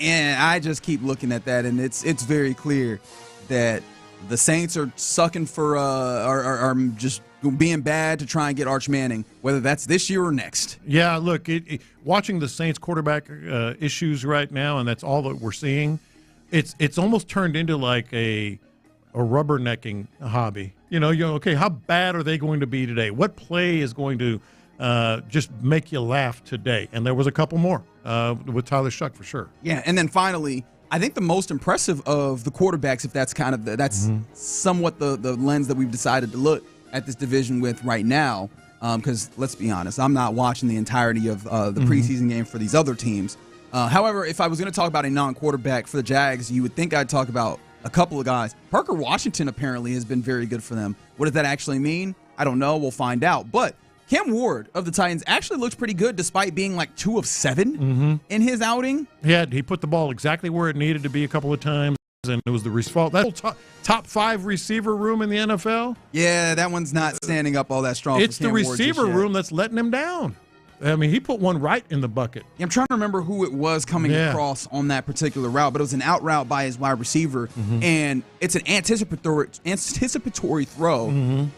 Speaker 7: And I just keep looking at that, and it's very clear that the Saints are sucking for are just being bad to try and get Arch Manning, whether that's this year or next.
Speaker 24: Yeah, look, watching the Saints quarterback issues right now, and that's all that we're seeing, it's almost turned into like a rubbernecking hobby. Okay, how bad are they going to be today? What play is going to just make you laugh today? And there was a couple more with Tyler Shuck for sure.
Speaker 7: Yeah, and then finally, I think the most impressive of the quarterbacks, if that's kind of that's somewhat the lens that we've decided to look at this division with right now, because let's be honest, I'm not watching the entirety of the preseason game for these other teams. However, if I was going to talk about a non-quarterback for the Jags, you would think I'd talk about a couple of guys. Parker Washington apparently has been very good for them. What does that actually mean? I don't know. We'll find out. But Cam Ward of the Titans actually looks pretty good despite being like 2 of 7 in his outing.
Speaker 24: Yeah, he put the ball exactly where it needed to be a couple of times, and it was the fault. That whole top 5 receiver room in the NFL.
Speaker 7: Yeah, that one's not standing up all that strong.
Speaker 24: It's the receiver room that's letting him down. I mean, he put one right in the bucket.
Speaker 7: Yeah, I'm trying to remember who it was coming across on that particular route, but it was an out route by his wide receiver, and it's an anticipatory throw.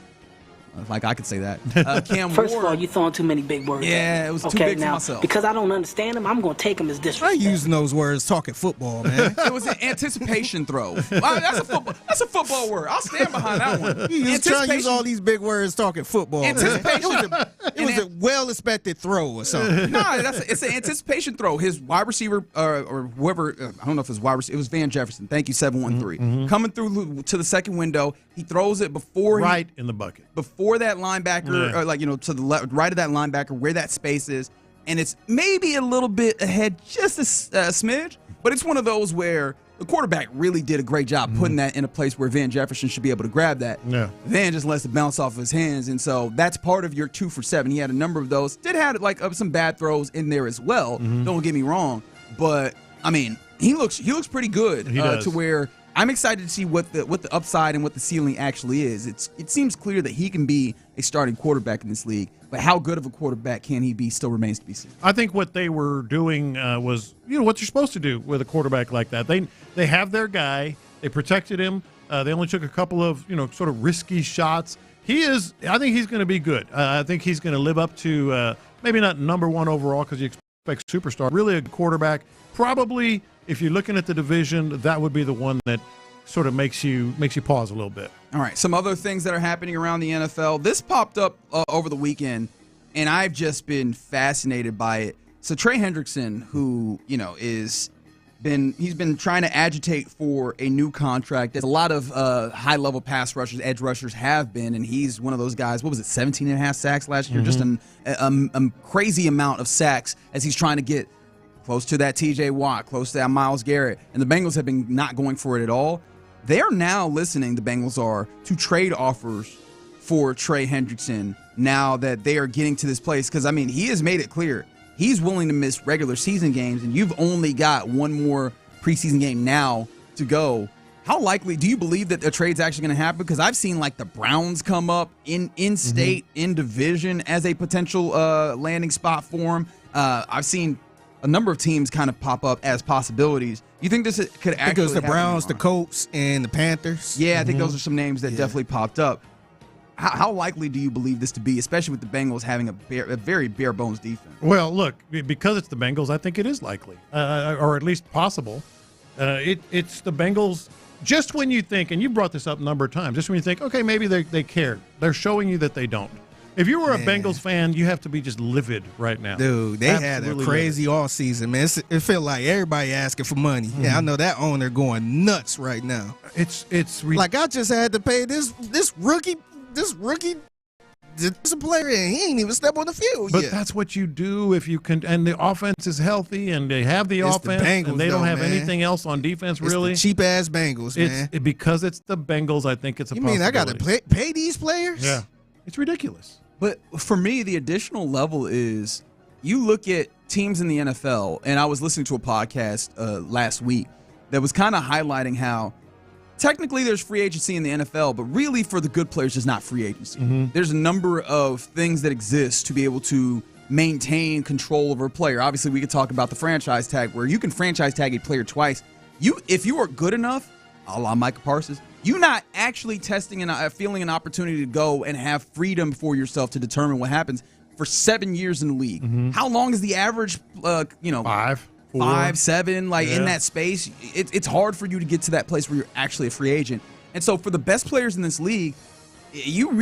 Speaker 7: Like I could say that. Cam
Speaker 3: First
Speaker 7: Ward,
Speaker 3: of all, you're throwing too many big words.
Speaker 7: Yeah, it was too big for myself.
Speaker 3: Because I don't understand them, I'm going to take them as disrespect.
Speaker 19: I'm using those words talking football, man.
Speaker 7: It was an anticipation throw. That's a football word. I'll stand behind that one.
Speaker 19: You was trying to use all these big words talking football.
Speaker 7: Anticipation.
Speaker 19: It was a well-expected throw or something.
Speaker 7: No, it's an anticipation throw. His wide receiver or whoever, I don't know if it was wide receiver, it was Van Jefferson. Thank you, 713. Coming through to the second window, he throws it before
Speaker 24: in the bucket.
Speaker 7: Before that linebacker, or to the left, right of that linebacker, where that space is, and it's maybe a little bit ahead, just a smidge, but it's one of those where the quarterback really did a great job putting that in a place where Van Jefferson should be able to grab that.
Speaker 24: Yeah.
Speaker 7: Van just lets it bounce off of his hands, and so that's part of your 2 for 7. He had a number of those. Did have like some bad throws in there as well. Don't get me wrong, but I mean, he looks pretty good to where I'm excited to see what the upside and what the ceiling actually is. It seems clear that he can be a starting quarterback in this league, but how good of a quarterback can he be still remains to be seen.
Speaker 24: I think what they were doing was, what you're supposed to do with a quarterback like that. They have their guy. They protected him. They only took a couple of sort of risky shots. I think he's going to be good. I think he's going to live up to maybe not number 1 overall because you expect superstar. Really a quarterback. Probably, if you're looking at the division, that would be the one that sort of makes you pause a little bit.
Speaker 7: All right, some other things that are happening around the NFL. This popped up over the weekend, and I've just been fascinated by it. So Trey Hendrickson, who he's been trying to agitate for a new contract. There's a lot of high-level pass rushers, edge rushers have been, and he's one of those guys. What was it, 17.5 sacks last year? Just a crazy amount of sacks as he's trying to get close to that T.J. Watt, close to that Myles Garrett. And the Bengals have been not going for it at all. They are now listening, the Bengals are, to trade offers for Trey Hendrickson now that they are getting to this place. Because, I mean, he has made it clear he's willing to miss regular season games, and you've only got one more preseason game now to go. How likely do you believe that the trade's actually going to happen? Because I've seen like the Browns come up in state, in division as a potential landing spot for him. I've seen a number of teams kind of pop up as possibilities. You think this could actually happen? I think it was
Speaker 19: the Browns, the Colts, and the Panthers.
Speaker 7: Yeah, I think those are some names that definitely popped up. How likely do you believe this to be, especially with the Bengals having a very bare bones defense?
Speaker 24: Well, look, because it's the Bengals, I think it is likely, or at least possible. It's the Bengals. Just when you think, and you brought this up a number of times, just when you think, okay, maybe they care, they're showing you that they don't. If you were a Bengals fan, you have to be just livid right now.
Speaker 19: Dude, they had a crazy offseason, man. It felt like everybody asking for money. Yeah, I know that owner going nuts right now.
Speaker 24: It's
Speaker 19: like I just had to pay this rookie this a player, and he ain't even step on the field
Speaker 24: yet.
Speaker 19: But
Speaker 24: that's what you do if you can, and the offense is healthy, and they have the offense, and they don't have anything else on defense, really.
Speaker 19: It's the cheap-ass Bengals, man.
Speaker 24: Because it's the Bengals, I think it's a possibility.
Speaker 19: You mean I got to pay these players?
Speaker 24: Yeah. It's ridiculous.
Speaker 7: But for me, the additional level is you look at teams in the NFL, and I was listening to a podcast last week that was kind of highlighting how technically there's free agency in the NFL, but really for the good players, there's not free agency. There's a number of things that exist to be able to maintain control over a player. Obviously, we could talk about the franchise tag, where you can franchise tag a player twice. If you are good enough, a la Micah Parsons, you're not actually testing and feeling an opportunity to go and have freedom for yourself to determine what happens for 7 years in the league.
Speaker 24: Mm-hmm.
Speaker 7: How long is the average,
Speaker 24: 5,
Speaker 7: 7, in that space? It's hard for you to get to that place where you're actually a free agent. And so for the best players in this league, you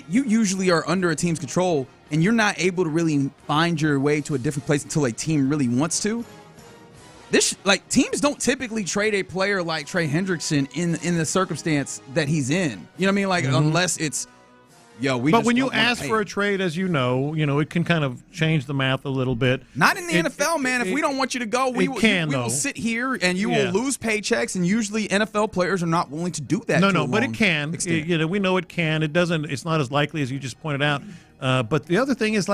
Speaker 7: usually are under a team's control, and you're not able to really find your way to a different place until a team really wants to. Teams don't typically trade a player like Trey Hendrickson in the circumstance that he's in. You know what I mean? Unless it's,
Speaker 24: But when you ask for a trade, as you know, it can kind of change the math a little bit.
Speaker 7: Not in the NFL, man. If we don't want you to go, we will sit here and you will lose paychecks. And usually NFL players are not willing to do that.
Speaker 24: No, but it can. We know it can. It doesn't. It's not as likely as you just pointed out. But the other thing is,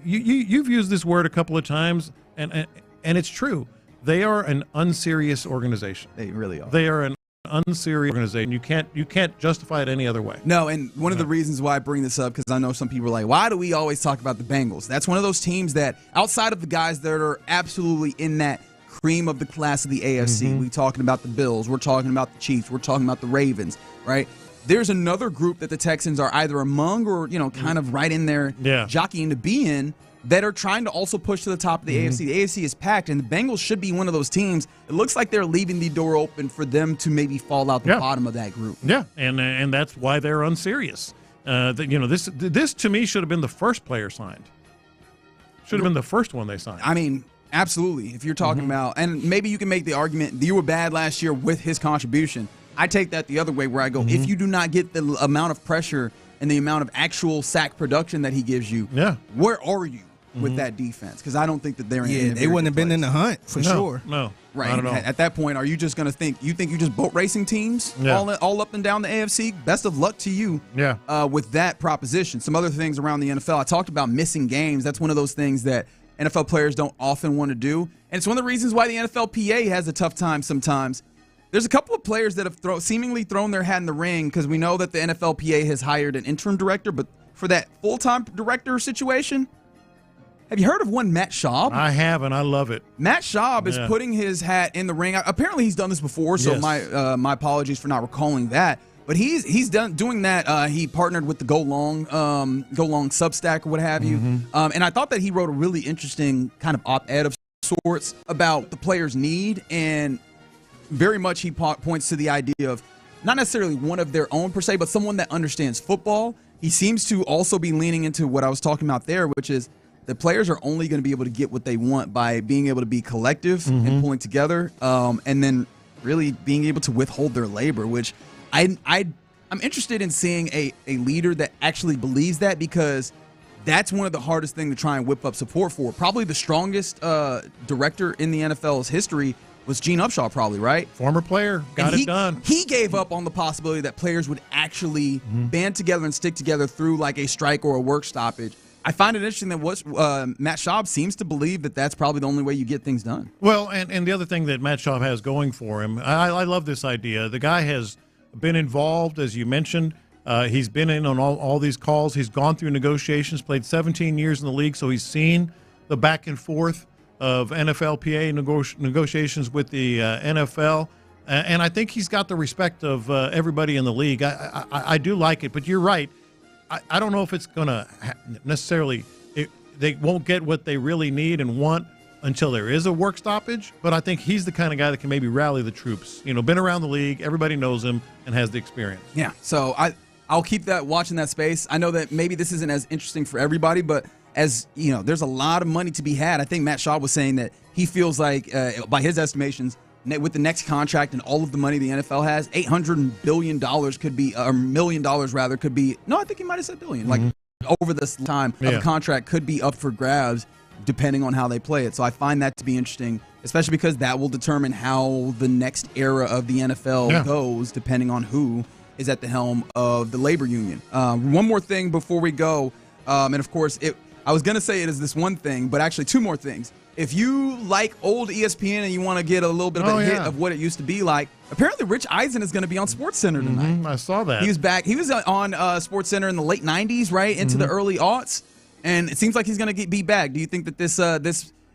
Speaker 24: you've used this word a couple of times, and it's true. They are an unserious organization.
Speaker 7: They really are.
Speaker 24: They are an unserious organization. You can't justify it any other way.
Speaker 7: No, and one of the reasons why I bring this up, because I know some people are like, why do we always talk about the Bengals? That's one of those teams that, outside of the guys that are absolutely in that cream of the class of the AFC, we're talking about the Bills, we're talking about the Chiefs, we're talking about the Ravens, right? There's another group that the Texans are either among or, kind of right in there jockeying to be in, that are trying to also push to the top of the AFC. The AFC is packed, and the Bengals should be one of those teams. It looks like they're leaving the door open for them to maybe fall out the bottom of that group.
Speaker 24: Yeah, and that's why they're unserious. This to me should have been the first player signed. Should have been the first one they signed.
Speaker 7: I mean, absolutely. If you're talking about, and maybe you can make the argument that you were bad last year with his contribution. I take that the other way, where I go, if you do not get the amount of pressure and the amount of actual sack production that he gives you, where are you with that defense? Because I don't think that they're in.
Speaker 19: Yeah, they wouldn't have been in the hunt for sure.
Speaker 24: No,
Speaker 7: right.
Speaker 24: Not at all.
Speaker 7: At that point, are you just going to think you just boat racing teams all up and down the AFC? Best of luck to you. With that proposition. Some other things around the NFL. I talked about missing games. That's one of those things that NFL players don't often want to do, and it's one of the reasons why the NFLPA has a tough time sometimes. There's a couple of players that have seemingly thrown their hat in the ring, because we know that the NFLPA has hired an interim director, but for that full-time director situation, have you heard of one Matt Schaub?
Speaker 24: I have, and I love it.
Speaker 7: Matt Schaub is putting his hat in the ring. Apparently, he's done this before, so my apologies for not recalling that. But he's doing that. He partnered with the Go Long Substack or what have you. And I thought that he wrote a really interesting kind of op-ed of sorts about the players' need, and very much he points to the idea of not necessarily one of their own per se, but someone that understands football. He seems to also be leaning into what I was talking about there, which is the players are only going to be able to get what they want by being able to be collective and pulling together, and then really being able to withhold their labor, which I'm interested in seeing a leader that actually believes that, because that's one of the hardest things to try and whip up support for. Probably the strongest director in the NFL's history was Gene Upshaw, probably, right?
Speaker 24: Former player, got it done.
Speaker 7: He gave up on the possibility that players would actually band together and stick together through like a strike or a work stoppage. I find it interesting that Matt Schaub seems to believe that that's probably the only way you get things done.
Speaker 24: Well, and the other thing that Matt Schaub has going for him, I love this idea. The guy has been involved, as you mentioned. He's been in on all these calls. He's gone through negotiations, played 17 years in the league, so he's seen the back and forth of NFLPA negotiations with the NFL. And I think he's got the respect of everybody in the league. I do like it, but you're right. I don't know if it's going to necessarily they won't get what they really need and want until there is a work stoppage. But I think he's the kind of guy that can maybe rally the troops. Been around the league, everybody knows him, and has the experience.
Speaker 7: Yeah, so I'll keep watching that space. I know that maybe this isn't as interesting for everybody, but as you know, there's a lot of money to be had. I think Matt Schaub was saying that he feels like, by his estimations, with the next contract and all of the money the NFL has, $800 billion could be, or $1 million rather, could be. No, I think he might have said billion. Like over this time of a contract could be up for grabs, depending on how they play it. So I find that to be interesting, especially because that will determine how the next era of the NFL goes, depending on who is at the helm of the labor union. One more thing before we go, and of course, I was going to say it is this one thing, but actually two more things. If you like old ESPN and you want to get a little bit of a hit of what it used to be like, apparently Rich Eisen is going to be on SportsCenter tonight.
Speaker 24: I saw that.
Speaker 7: He was back. He was on SportsCenter in the late 90s, right, into the early aughts. And it seems like he's going to be back. Do you think that this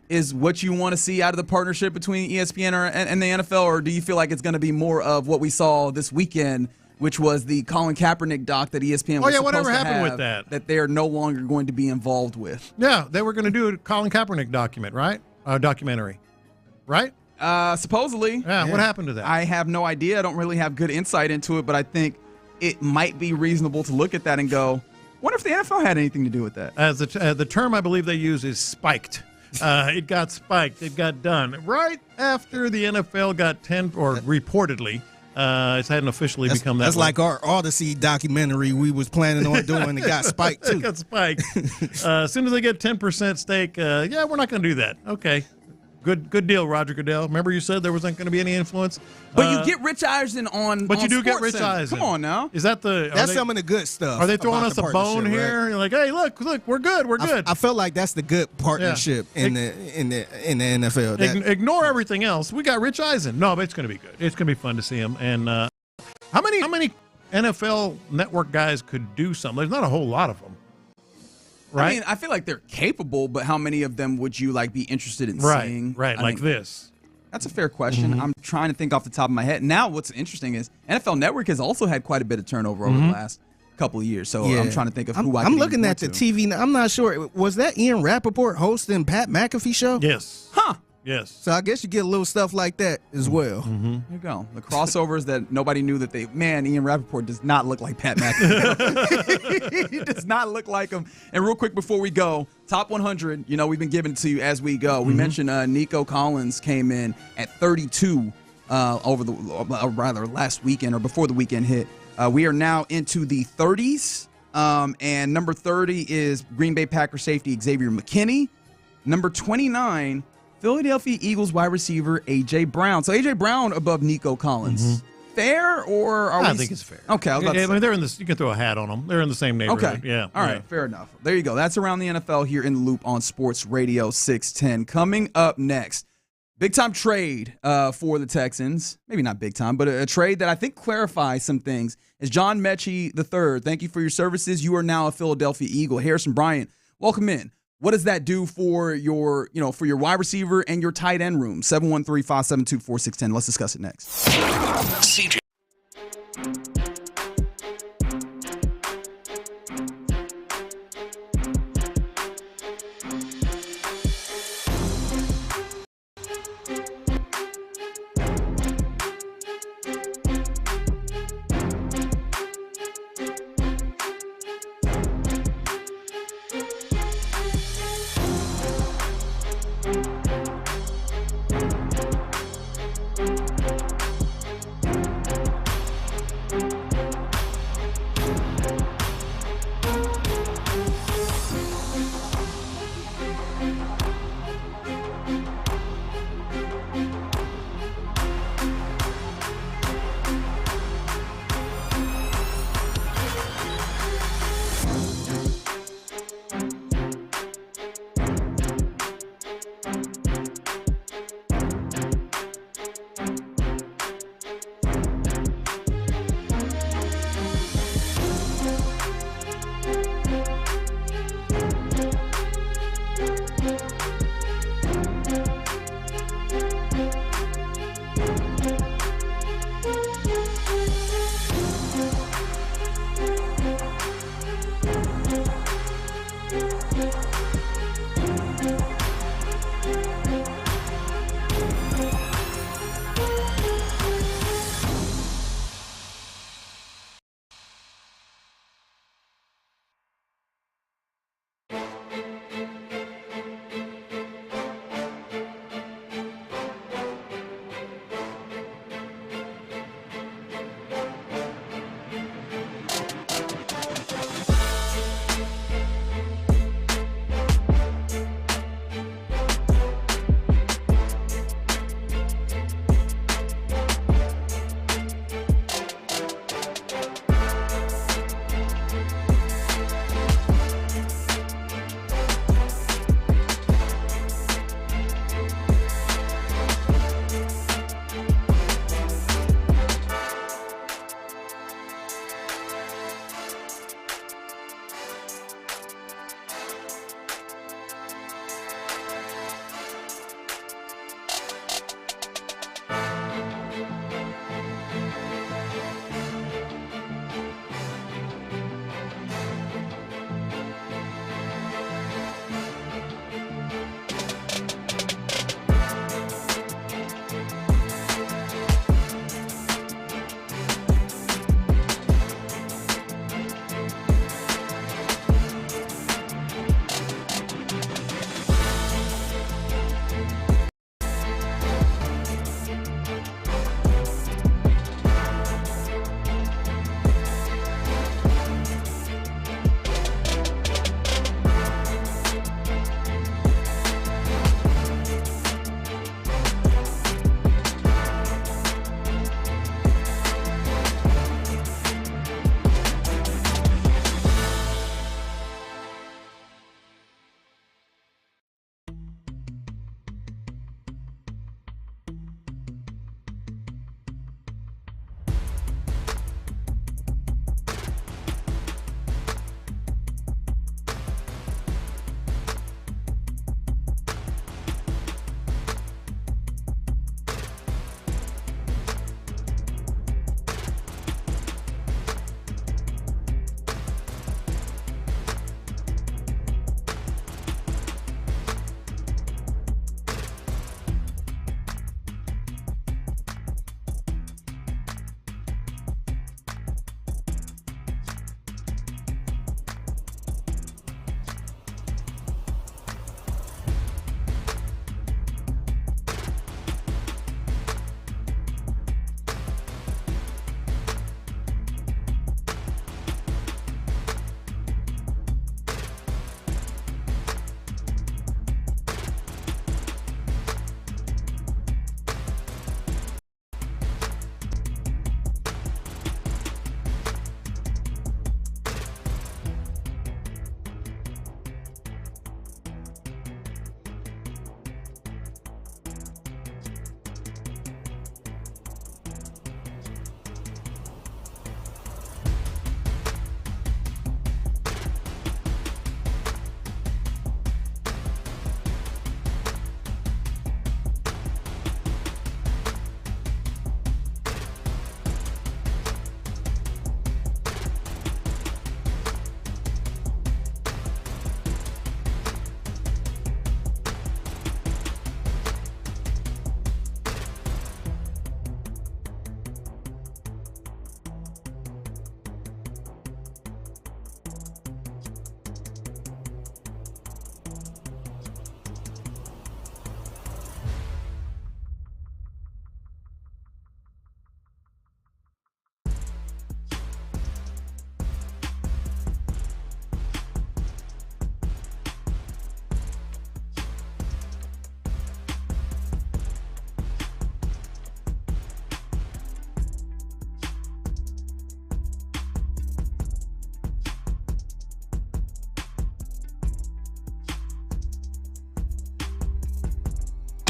Speaker 7: is what you want to see out of the partnership between ESPN and the NFL, or do you feel like it's going to be more of what we saw this weekend, which was the Colin Kaepernick doc that ESPN was supposed
Speaker 24: whatever
Speaker 7: to
Speaker 24: happened
Speaker 7: have,
Speaker 24: with that
Speaker 7: they are no longer going to be involved with?
Speaker 24: Yeah, they were going to do a Colin Kaepernick documentary, right?
Speaker 7: Supposedly.
Speaker 24: Yeah, what happened to that?
Speaker 7: I have no idea. I don't really have good insight into it, but I think it might be reasonable to look at that and go, wonder if the NFL had anything to do with that.
Speaker 24: As the term I believe they use is spiked. It got spiked. It got done right after the NFL got 10, or reportedly, it hadn't officially become that.
Speaker 19: That's
Speaker 24: way.
Speaker 19: like our Odyssey documentary we was planning on doing. It got spiked too.
Speaker 24: It got spiked. As soon as they get 10% stake, yeah, we're not going to do that. Okay. Good deal, Roger Goodell. Remember you said there wasn't going to be any influence?
Speaker 7: But you get Rich Eisen on
Speaker 24: But you do get
Speaker 7: SportsCenter.
Speaker 24: Rich Eisen.
Speaker 7: Come on now.
Speaker 24: Is that
Speaker 19: that's some of the good stuff?
Speaker 24: Are they throwing us a bone
Speaker 19: right?
Speaker 24: here? You're like, hey, look, we're good. We're good.
Speaker 19: I felt like that's the good partnership in the NFL.
Speaker 24: Ignore everything else. We got Rich Eisen. No, but it's going to be good. It's going to be fun to see him. And how many NFL network guys could do something? There's not a whole lot of them. Right?
Speaker 7: I mean, I feel like they're capable, but how many of them would you be interested in seeing?
Speaker 24: Right, like this.
Speaker 7: That's a fair question.
Speaker 24: Mm-hmm.
Speaker 7: I'm trying to think off the top of my head. Now, what's interesting is NFL Network has also had quite a bit of turnover over the last couple of years. So I'm trying to think of who I can
Speaker 19: I'm looking
Speaker 7: even
Speaker 19: at the
Speaker 7: point to.
Speaker 19: TV. I'm not sure. Was that Ian Rappaport hosting Pat McAfee show?
Speaker 24: Yes.
Speaker 7: Huh.
Speaker 24: Yes.
Speaker 19: So I guess you get a little stuff like that as well.
Speaker 24: Mm-hmm.
Speaker 7: There you go. The crossovers that nobody knew that Ian Rappaport does not look like Pat McAfee. He does not look like him. And real quick before we go, top 100, we've been giving it to you as we go. We mentioned Nico Collins came in at 32 over last weekend or before the weekend hit. We are now into the 30s. And number 30 is Green Bay Packers safety Xavier McKinney. Number 29, Philadelphia Eagles wide receiver A.J. Brown. So A.J. Brown above Nico Collins. Fair, or
Speaker 24: I think it's fair.
Speaker 7: Okay, I was about to say.
Speaker 24: they're in this. You can throw a hat on them. They're in the same neighborhood.
Speaker 7: Okay.
Speaker 24: Yeah.
Speaker 7: All right. Fair enough. There you go. That's Around the NFL here in the Loop on Sports Radio 610. Coming up next, big time trade for the Texans. Maybe not big time, but a trade that I think clarifies some things. Is John Metchie III. Thank you for your services. You are now a Philadelphia Eagle. Harrison Bryant, welcome in. What does that do for your wide receiver and your tight end room? 713-572-4610. Let's discuss it next.
Speaker 9: CJ.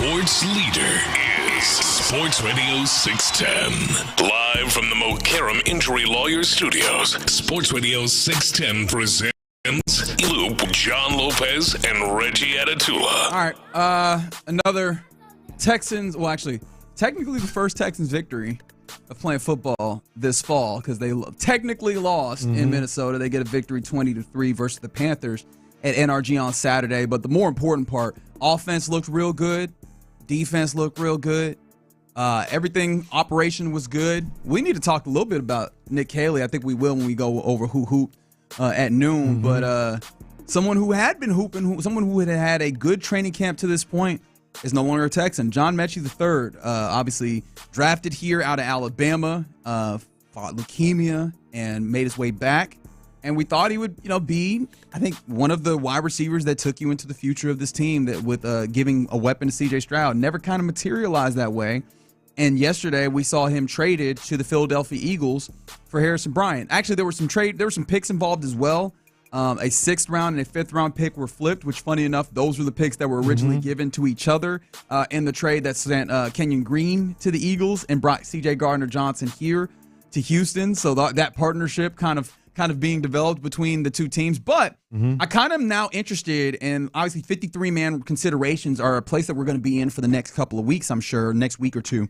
Speaker 9: sports leader is Sports Radio 610. Live from the Mokaram Injury Lawyers Studios, Sports Radio 610 presents Loop, John Lopez, and Reggie Atatula.
Speaker 7: All right, another Texans, well, actually, technically the first Texans victory of playing football this fall, because they technically lost in Minnesota. They get a victory 20-3 versus the Panthers at NRG on Saturday. But the more important part, offense looked real good. Defense looked real good. Everything, operation was good. We need to talk a little bit about Nick Caley. I think we will when we go over who hooped at noon. But someone who had been hooping, someone who had a good training camp to this point, is no longer a Texan. John Metchie III, obviously drafted here out of Alabama, fought leukemia and made his way back. And we thought he would, be, I think, one of the wide receivers that took you into the future of this team that with giving a weapon to C.J. Stroud. Never kind of materialized that way. And yesterday we saw him traded to the Philadelphia Eagles for Harrison Bryant. Actually, there were some picks involved as well. A 6th round and a 5th round pick were flipped, which, funny enough, those were the picks that were originally given to each other in the trade that sent Kenyon Green to the Eagles and brought C.J. Gardner-Johnson here to Houston. So that partnership kind of being developed between the two teams. But I kind of am now interested in, obviously, 53-man considerations are a place that we're going to be in for the next couple of weeks, I'm sure, next week or two.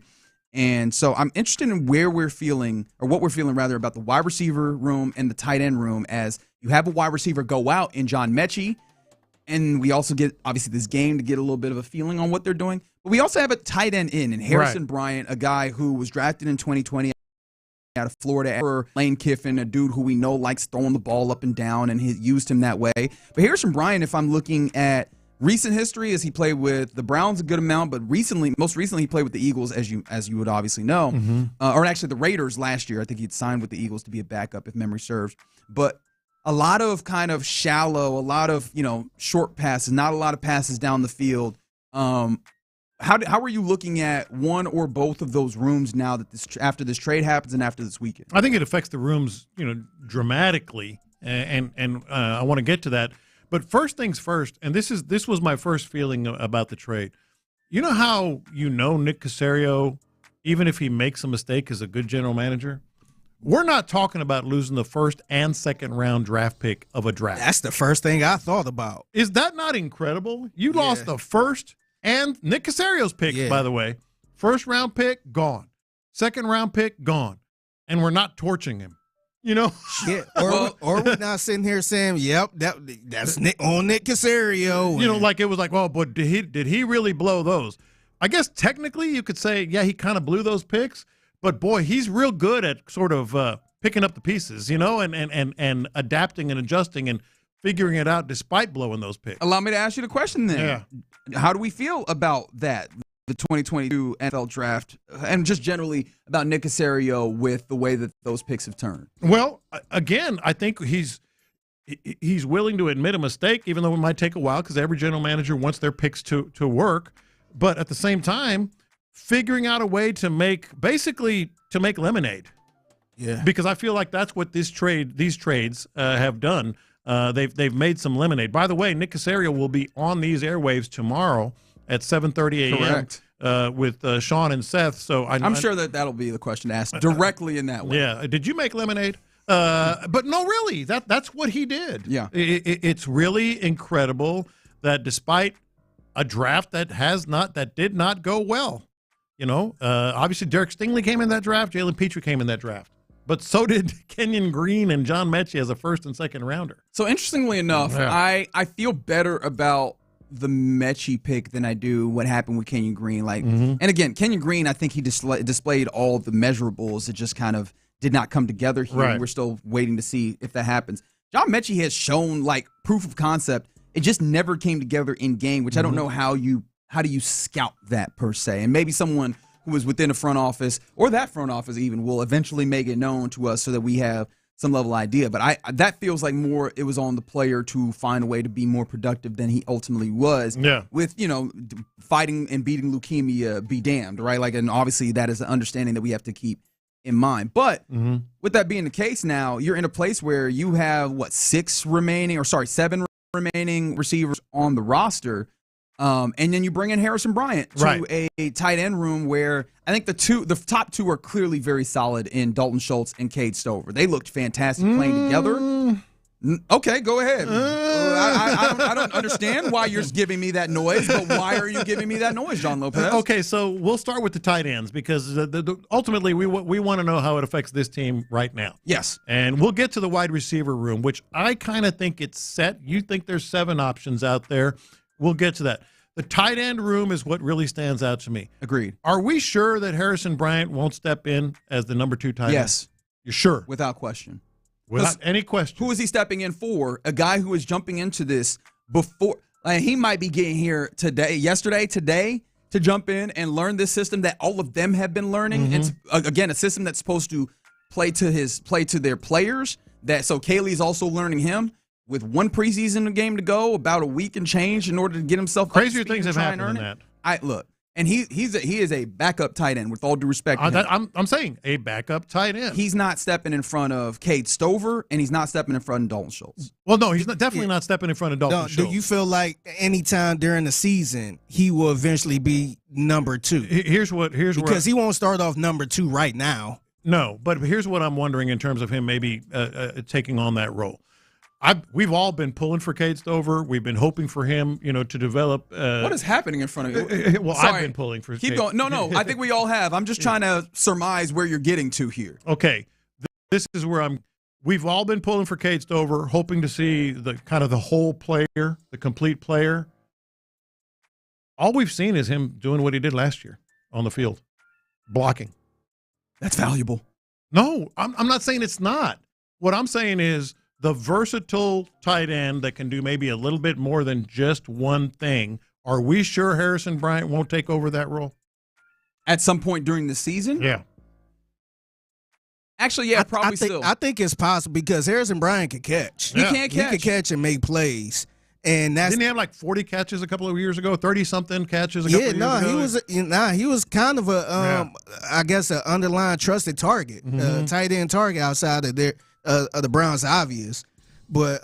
Speaker 7: And so I'm interested in what we're feeling about the wide receiver room and the tight end room, as you have a wide receiver go out in John Metchie, and we also get, obviously, this game to get a little bit of a feeling on what they're doing. But we also have a tight end in Harrison Bryant, a guy who was drafted in 2020 out of Florida for Lane Kiffin, a dude who we know likes throwing the ball up and down, and he used him that way. But Harrison Bryant, if I'm looking at recent history, as he played with the Browns a good amount, but most recently he played with the Eagles, as you would obviously know, or actually the Raiders last year. I think he'd signed with the Eagles to be a backup, if memory serves. But a lot of kind of shallow, a lot of short passes, not a lot of passes down the field. How are you looking at one or both of those rooms now that after this trade happens and after this weekend?
Speaker 24: I think it affects the rooms, dramatically, and I want to get to that. But first things first, and this was my first feeling about the trade. You know how Nick Caserio, even if he makes a mistake, is a good general manager? We're not talking about losing the 1st and 2nd round draft pick of a draft.
Speaker 19: That's the first thing I thought about.
Speaker 24: Is that not incredible? You lost the 1st and Nick Caserio's pick, by the way. 1st round pick, gone. 2nd round pick, gone. And we're not torching him.
Speaker 19: Shit. Or we're not sitting here saying, "Yep, that's Nick Caserio."
Speaker 24: Like it was like, well, but did he really blow those? I guess technically you could say, yeah, he kind of blew those picks, but boy, he's real good at sort of picking up the pieces, and adapting and adjusting and figuring it out despite blowing those picks.
Speaker 7: Allow me to ask you the question then. Yeah. How do we feel about that? The 2022 NFL draft, and just generally about Nick Caserio with the way that those picks have turned?
Speaker 24: Well, again, I think he's willing to admit a mistake, even though it might take a while, because every general manager wants their picks to work. But at the same time, figuring out a way to make lemonade. Yeah. Because I feel like that's what these trades have done. They've made some lemonade. By the way, Nick Caserio will be on these airwaves tomorrow at 7:30 a.m.
Speaker 7: Correct.
Speaker 24: With Sean and Seth. So
Speaker 7: I'm sure that'll be the question to ask directly in that way.
Speaker 24: Yeah. Did you make lemonade? But no, really, that's what he did.
Speaker 7: Yeah.
Speaker 24: It's really incredible that despite a draft that did not go well, obviously Derek Stingley came in that draft, Jalen Petrie came in that draft. But so did Kenyon Green and John Metchie as a 1st and 2nd rounder.
Speaker 7: So interestingly enough, I feel better about the Metchie pick than I do what happened with Kenyon Green. And again, Kenyon Green, I think he displayed all the measurables. It just kind of did not come together here. Right. We're still waiting to see if that happens. John Metchie has shown proof of concept. It just never came together in game, which I don't know how do you scout that per se. And maybe someone who is within a front office or that front office even will eventually make it known to us so that we have some level of idea. But that feels like more it was on the player to find a way to be more productive than he ultimately was.
Speaker 24: Yeah.
Speaker 7: With, fighting and beating leukemia, be damned, right? And obviously that is an understanding that we have to keep in mind. But with that being the case now, you're in a place where you have, 7 remaining receivers on the roster. And then you bring in Harrison Bryant to a tight end room where I think the top two are clearly very solid in Dalton Schultz and Cade Stover. They looked fantastic playing together. Okay, go ahead. I don't understand why you're giving me that noise, but why are you giving me that noise, John Lopez?
Speaker 24: Okay, so we'll start with the tight ends because ultimately we want to know how it affects this team right now.
Speaker 7: Yes.
Speaker 24: And we'll get to the wide receiver room, which I kind of think it's set. You think there's 7 options out there. We'll get to that. The tight end room is what really stands out to me.
Speaker 7: Agreed.
Speaker 24: Are we sure that Harrison Bryant won't step in as the number 2 tight end?
Speaker 7: Yes.
Speaker 24: You're sure?
Speaker 7: Without question.
Speaker 24: Without any question.
Speaker 7: Who is he stepping in for? A guy who is jumping into this before. He might be getting here today, to jump in and learn this system that all of them have been learning. It's, again, a system that's supposed to play to their players. So Caley's also learning him with one preseason game to go, about a week and change in order to get himself
Speaker 24: crazier things have happened than that.
Speaker 7: Look. And he is a backup tight end, with all due respect.
Speaker 24: I'm saying a backup tight end.
Speaker 7: He's not stepping in front of Cade Stover, and he's not stepping in front of Dalton Schultz.
Speaker 24: Well, no, he's definitely not stepping in front of Dalton Schultz.
Speaker 19: Do you feel like anytime during the season he will eventually be number 2? Because he won't start off number 2 right now.
Speaker 24: No, but here's what I'm wondering in terms of him maybe taking on that role. We've all been pulling for Cade Stover. We've been hoping for him, to develop.
Speaker 7: What is happening in front of you?
Speaker 24: Well, I've been pulling for.
Speaker 7: Keep going. No. I think we all have. I'm just trying to surmise where you're getting to here.
Speaker 24: Okay, this is where We've all been pulling for Cade Stover, hoping to see the kind of the whole player, the complete player. All we've seen is him doing what he did last year on the field, blocking.
Speaker 7: That's valuable.
Speaker 24: No, I'm not saying it's not. What I'm saying is, the versatile tight end that can do maybe a little bit more than just one thing. Are we sure Harrison Bryant won't take over that role?
Speaker 7: At some point during the season?
Speaker 24: Yeah.
Speaker 7: Actually, yeah, probably still.
Speaker 19: I think it's possible because Harrison Bryant can catch.
Speaker 7: He can't catch.
Speaker 19: He can catch and make plays. And
Speaker 24: didn't he have like 40 catches a couple of years ago, 30-something catches a couple of years ago?
Speaker 19: He was kind of I guess, an underlying trusted target, tight end target outside of the Browns, obvious. But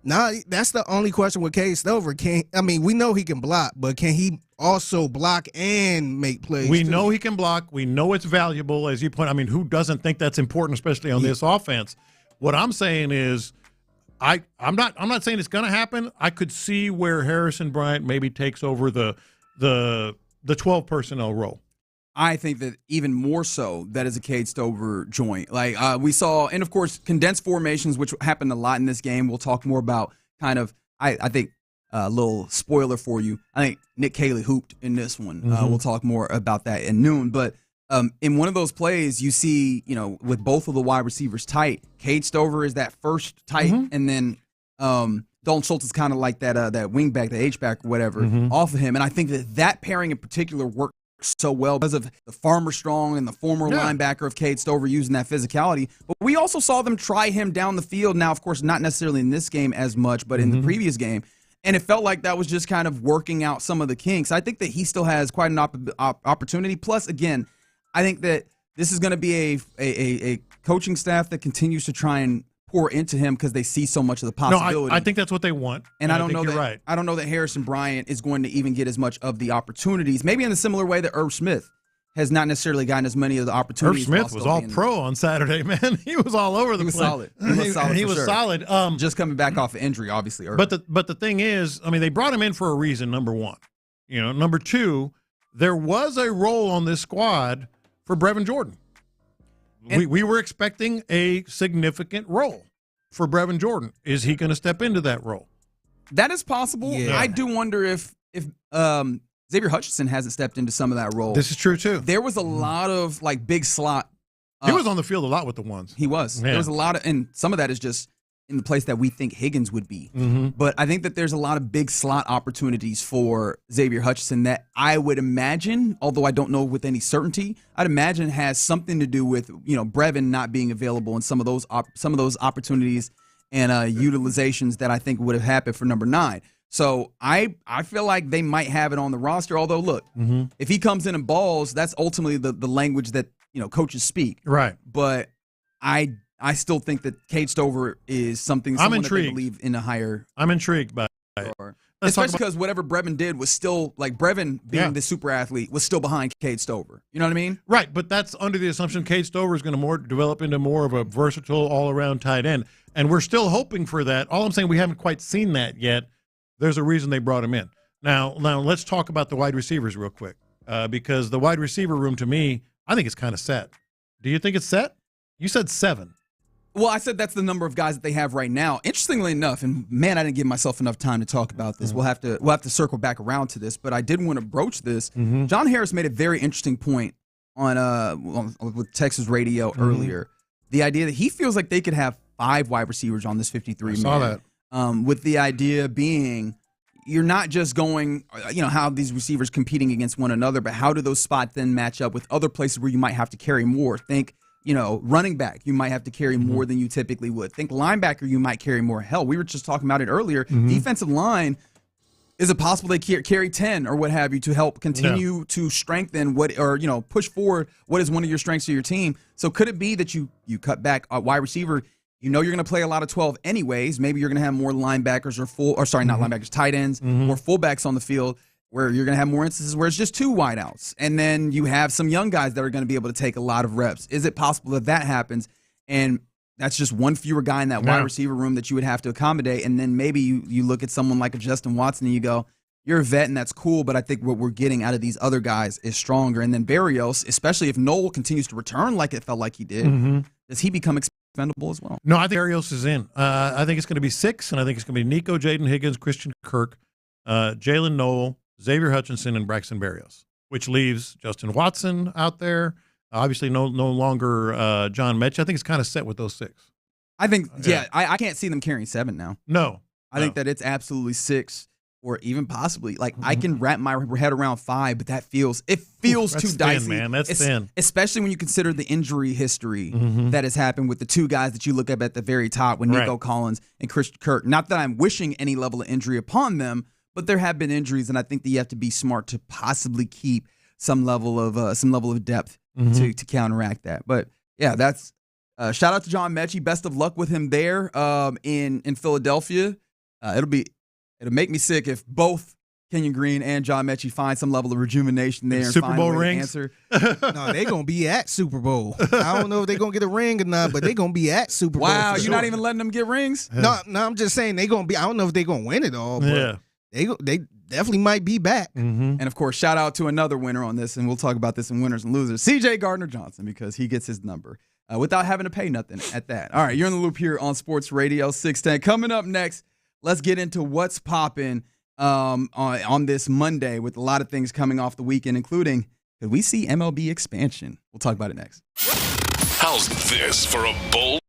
Speaker 19: that's the only question with Cade Stover. We know he can block, but can he also block and make plays?
Speaker 24: We know he can block. We know it's valuable, as you point. Who doesn't think that's important, especially on this offense? What I'm saying is, I'm not saying it's going to happen. I could see where Harrison Bryant maybe takes over the 12 personnel role.
Speaker 7: I think that even more so, that is a Cade Stover joint. Like we saw, and of course, condensed formations, which happened a lot in this game. We'll talk more about kind of, I think, a little spoiler for you. I think Nick Caley hooped in this one. We'll talk more about that at noon. But in one of those plays, you see, with both of the wide receivers tight, Cade Stover is that first tight, and then Dalton Schultz is kind of like that wing back, the H-back, whatever, off of him. And I think that pairing in particular worked so well because of the Farmer Strong and the former linebacker of Cade Stover using that physicality. But we also saw them try him down the field. Now, of course, not necessarily in this game as much, but in the previous game. And it felt like that was just kind of working out some of the kinks. I think that he still has quite an opportunity. Plus, again, I think that this is going to be a coaching staff that continues to try and pour into him because they see so much of the possibility.
Speaker 24: No, I think that's what they want.
Speaker 7: And I don't know that I don't know that Harrison Bryant is going to even get as much of the opportunities. Maybe in a similar way that Irv Smith has not necessarily gotten as many of the opportunities.
Speaker 24: Irv Smith was all pro on Saturday, man. He was all over the place.
Speaker 7: Solid. He was
Speaker 24: solid.
Speaker 7: Just coming back off of injury, obviously. Irv.
Speaker 24: But the thing is, they brought him in for a reason. Number one, number two, there was a role on this squad for Brevin Jordan. We were expecting a significant role for Brevin Jordan. Is he going to step into that role?
Speaker 7: That is possible. Yeah. I do wonder if Xavier Hutchinson hasn't stepped into some of that role.
Speaker 24: This is true, too.
Speaker 7: There was a lot of big slot.
Speaker 24: He was on the field a lot with the ones.
Speaker 7: He was. Yeah. There was a lot of, and some of that is just in the place that we think Higgins would be. But I think that there's a lot of big slot opportunities for Xavier Hutchinson that I would imagine, although I don't know with any certainty, I'd imagine has something to do with Brevin not being available and some of those opportunities and utilizations that I think would have happened for number 9. So I feel like they might have it on the roster. Although look, if he comes in and balls, that's ultimately the language that coaches speak.
Speaker 24: Right.
Speaker 7: But I still think that Cade Stover is something someone that they believe in a higher.
Speaker 24: I'm intrigued by it.
Speaker 7: Especially because whatever Brevin did was still, like, Brevin being the super athlete was still behind Cade Stover. You know what I mean?
Speaker 24: Right, but that's under the assumption Cade Stover is going to develop into more of a versatile all-around tight end. And we're still hoping for that. All I'm saying, we haven't quite seen that yet. There's a reason they brought him in. Now let's talk about the wide receivers real quick, because the wide receiver room, to me, I think it's kind of set. Do you think it's set? You said 7.
Speaker 7: Well, I said that's the number of guys that they have right now. Interestingly enough, and man, I didn't give myself enough time to talk about this. We'll have to circle back around to this, but I did want to broach this. John Harris made a very interesting point on with Texas Radio earlier. The idea that he feels like they could have 5 wide receivers on this 53 man.
Speaker 24: I saw that.
Speaker 7: With the idea being, you're not just going, how these receivers competing against one another, but how do those spots then match up with other places where you might have to carry more? Think, running back, you might have to carry more than you typically would. Think linebacker, you might carry more. Hell, we were just talking about it earlier. Defensive line, is it possible they carry 10 or what have you to help continue to strengthen push forward what is one of your strengths of your team? So could it be that you cut back a wide receiver? You're going to play a lot of 12 anyways. Maybe you're going to have more linebackers not linebackers, tight ends, or fullbacks on the field, where you're going to have more instances where it's just 2 wideouts. And then you have some young guys that are going to be able to take a lot of reps. Is it possible that happens? And that's just one fewer guy in that wide receiver room that you would have to accommodate. And then maybe you look at someone like a Justin Watson and you go, you're a vet and that's cool, but I think what we're getting out of these other guys is stronger. And then Barrios, especially if Noel continues to return like it felt like he did, does he become expendable as well?
Speaker 24: No, I think Barrios is in. I think it's going to be 6, and I think it's going to be Nico, Jaden Higgins, Christian Kirk, Jalen Noel, Xavier Hutchinson, and Braxton Berrios, which leaves Justin Watson out there. Obviously, no longer John Metchie. I think it's kind of set with those 6.
Speaker 7: I think, I can't see them carrying 7 now.
Speaker 24: No.
Speaker 7: I think that it's absolutely 6 or even possibly. Like, I can wrap my head around 5, but that feels too
Speaker 24: thin,
Speaker 7: dicey.
Speaker 24: Man. That's thin.
Speaker 7: Especially when you consider the injury history that has happened with the 2 guys that you look at the very top with Nico Collins and Christian Kirk. Not that I'm wishing any level of injury upon them, but there have been injuries, and I think that you have to be smart to possibly keep some level of depth to counteract that. But yeah, that's shout out to John Metchie. Best of luck with him there in Philadelphia. It'll make me sick if both Kenyon Green and John Metchie find some level of rejuvenation there.
Speaker 24: Super
Speaker 7: and
Speaker 24: Bowl
Speaker 7: find a way
Speaker 24: rings.
Speaker 7: to answer.
Speaker 19: No, they're going to be at Super Bowl. I don't know if they're going to get a ring or not, but they're going to be at Super Bowl.
Speaker 7: Wow, you're not even letting them get rings?
Speaker 19: No, I'm just saying they're going to be. I don't know if they're going to win it all, but they definitely might be back.
Speaker 7: And, of course, shout out to another winner on this, and we'll talk about this in winners and losers, C.J. Gardner-Johnson, because he gets his number without having to pay nothing at that. All right, you're in the loop here on Sports Radio 610. Coming up next, let's get into what's popping on this Monday with a lot of things coming off the weekend, including, could we see MLB expansion? We'll talk about it next.
Speaker 9: How's this for a bold?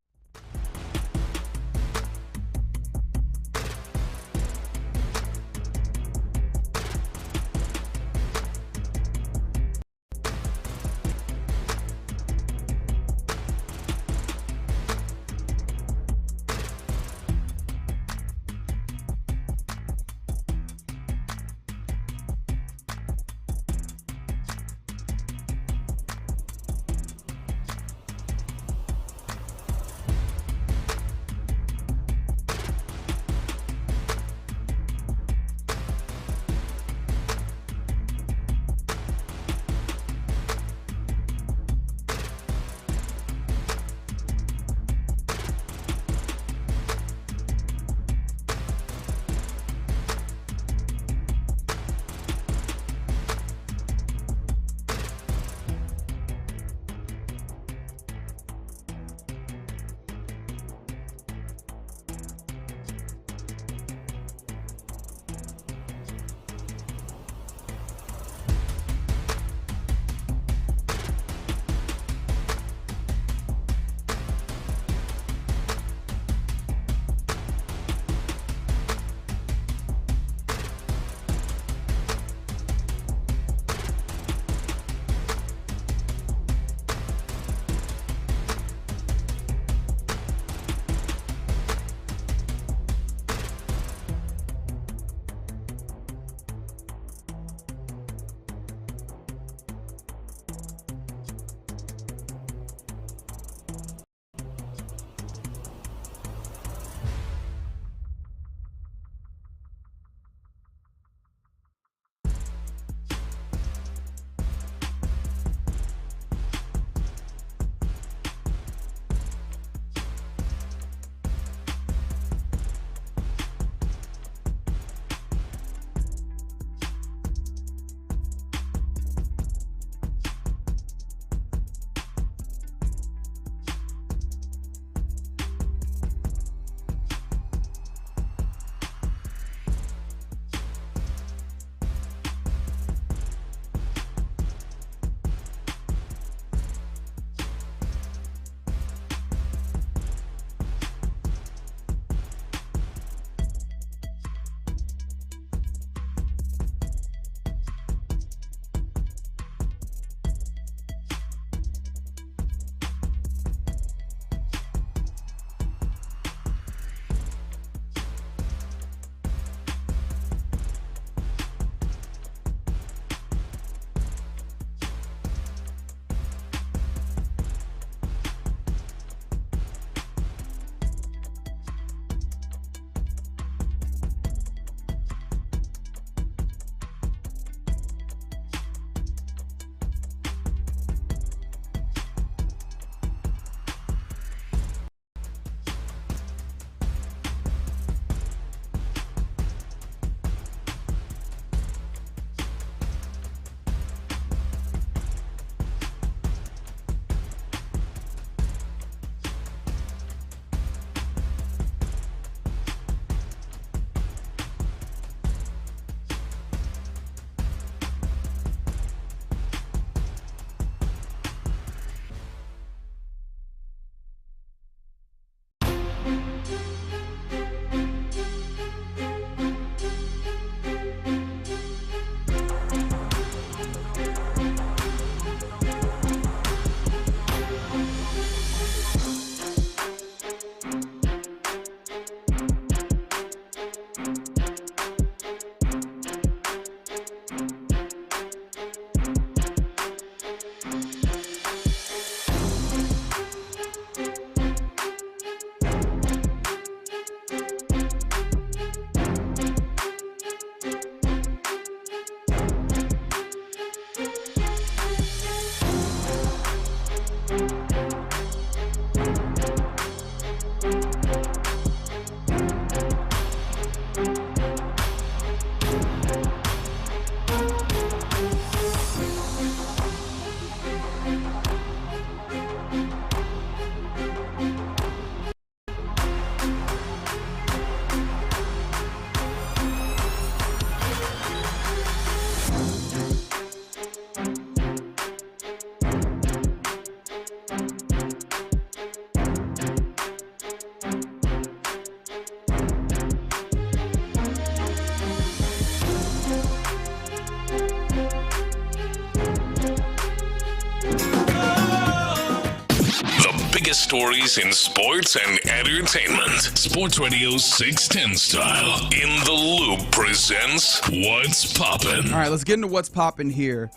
Speaker 9: biggest stories in sports and entertainment. Sports Radio 610 style. In the Loop presents What's Poppin'.
Speaker 7: All right, let's get into what's poppin' here.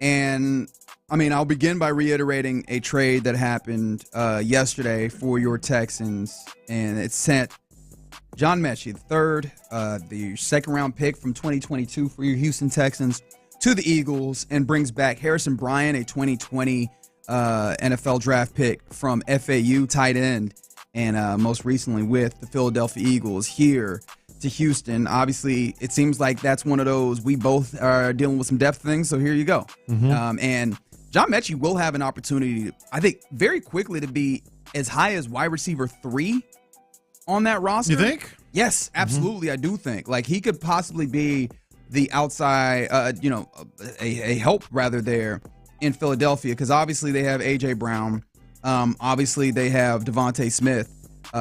Speaker 7: And, I'll begin by reiterating a trade that happened yesterday for your Texans. And it sent John Metchie, the third, the second-round pick from 2022 for your Houston Texans, to the Eagles, and brings back Harrison Bryant, a 2020 NFL draft pick from FAU, tight end, and most recently with the Philadelphia Eagles here to Houston. Obviously, it seems like that's one of those, we both are dealing with some depth things, so here you go. And John Metchie will have an opportunity, I think, very quickly to be as high as wide receiver 3 on that roster.
Speaker 24: You think?
Speaker 7: Yes, absolutely. I do think. Like, he could possibly be the outside, a help rather there in Philadelphia, because obviously they have A.J. Brown. Obviously they have Devontae Smith,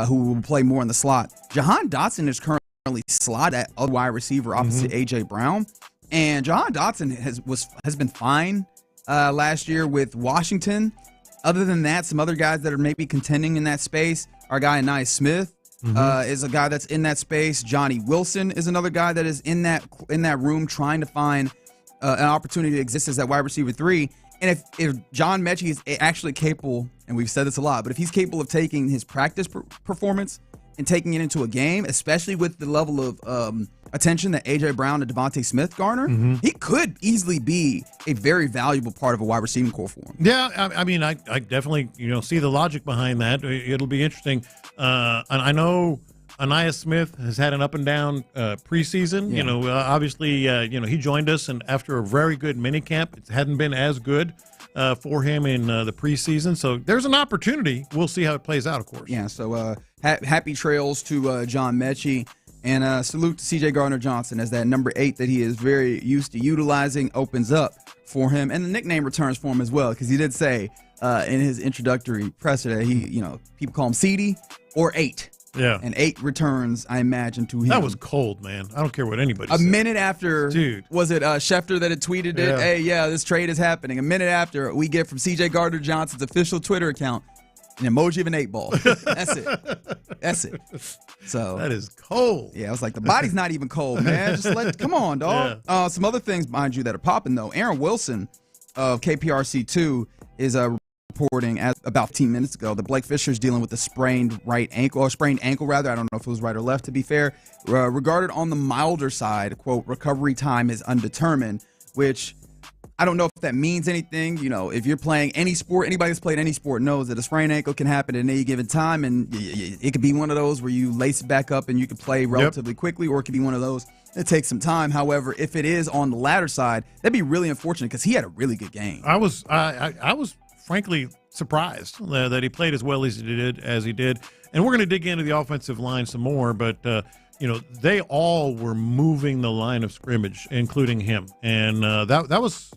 Speaker 7: who will play more in the slot. Jahan Dotson is currently slot at a wide receiver opposite A.J. Brown. And Jahan Dotson has been fine last year with Washington. Other than that, some other guys that are maybe contending in that space, our guy Anais Smith is a guy that's in that space. Johnny Wilson is another guy that is in that room trying to find an opportunity to exist as that wide receiver 3. And if John Metchie is actually capable, and we've said this a lot, but if he's capable of taking his practice performance and taking it into a game, especially with the level of attention that A.J. Brown and Devontae Smith garner, he could easily be a very valuable part of a wide receiving core for him.
Speaker 24: Yeah, I definitely see the logic behind that. It'll be interesting. And I know Anais Smith has had an up and down preseason. Yeah. Obviously, he joined us, and after a very good minicamp, it hadn't been as good for him in the preseason. So there's an opportunity. We'll see how it plays out, of course.
Speaker 7: Yeah. So happy trails to John Metchie, and salute to C.J. Gardner-Johnson as that number 8 that he is very used to utilizing opens up for him, and the nickname returns for him as well, because he did say in his introductory presser that people call him CD or 8.
Speaker 24: Yeah.
Speaker 7: And 8 returns, I imagine, to him.
Speaker 24: That was cold, man. I don't care what anybody says.
Speaker 7: A minute after,
Speaker 24: dude,
Speaker 7: was it Schefter that had tweeted it? Hey, this trade is happening. A minute after, we get from C.J. Gardner-Johnson's official Twitter account an emoji of an 8 ball. That's it. So
Speaker 24: that is cold.
Speaker 7: Yeah, I was like, the body's not even cold, man. Come on, dog. Yeah. Some other things, mind you, that are popping, though. Aaron Wilson of KPRC2 is reporting about 15 minutes ago that Blake Fisher is dealing with a sprained ankle rather. I don't know if it was right or left, to be fair. Regarded on the milder side, quote, recovery time is undetermined, which I don't know if that means anything. If you're playing any sport, anybody that's played any sport knows that a sprained ankle can happen at any given time, and it could be one of those where you lace it back up and you can play relatively quickly, or it could be one of those that takes some time. However, if it is on the latter side, that'd be really unfortunate because he had a really good game. I was
Speaker 24: frankly surprised that he played as well as he did. And we're going to dig into the offensive line some more, but they all were moving the line of scrimmage, including him, and that was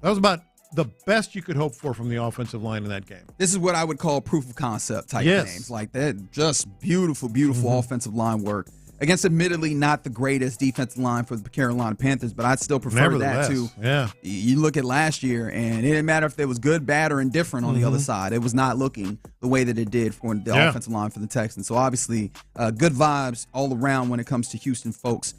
Speaker 24: about the best you could hope for from the offensive line in that game.
Speaker 7: This is what I would call proof of concept type games, like that. Just beautiful offensive line work against admittedly not the greatest defensive line for the Carolina Panthers, but I'd still prefer that to.
Speaker 24: Yeah.
Speaker 7: You look at last year, and it didn't matter if it was good, bad, or indifferent on the other side. It was not looking the way that it did for the offensive line for the Texans. So obviously, good vibes all around when it comes to Houston folks.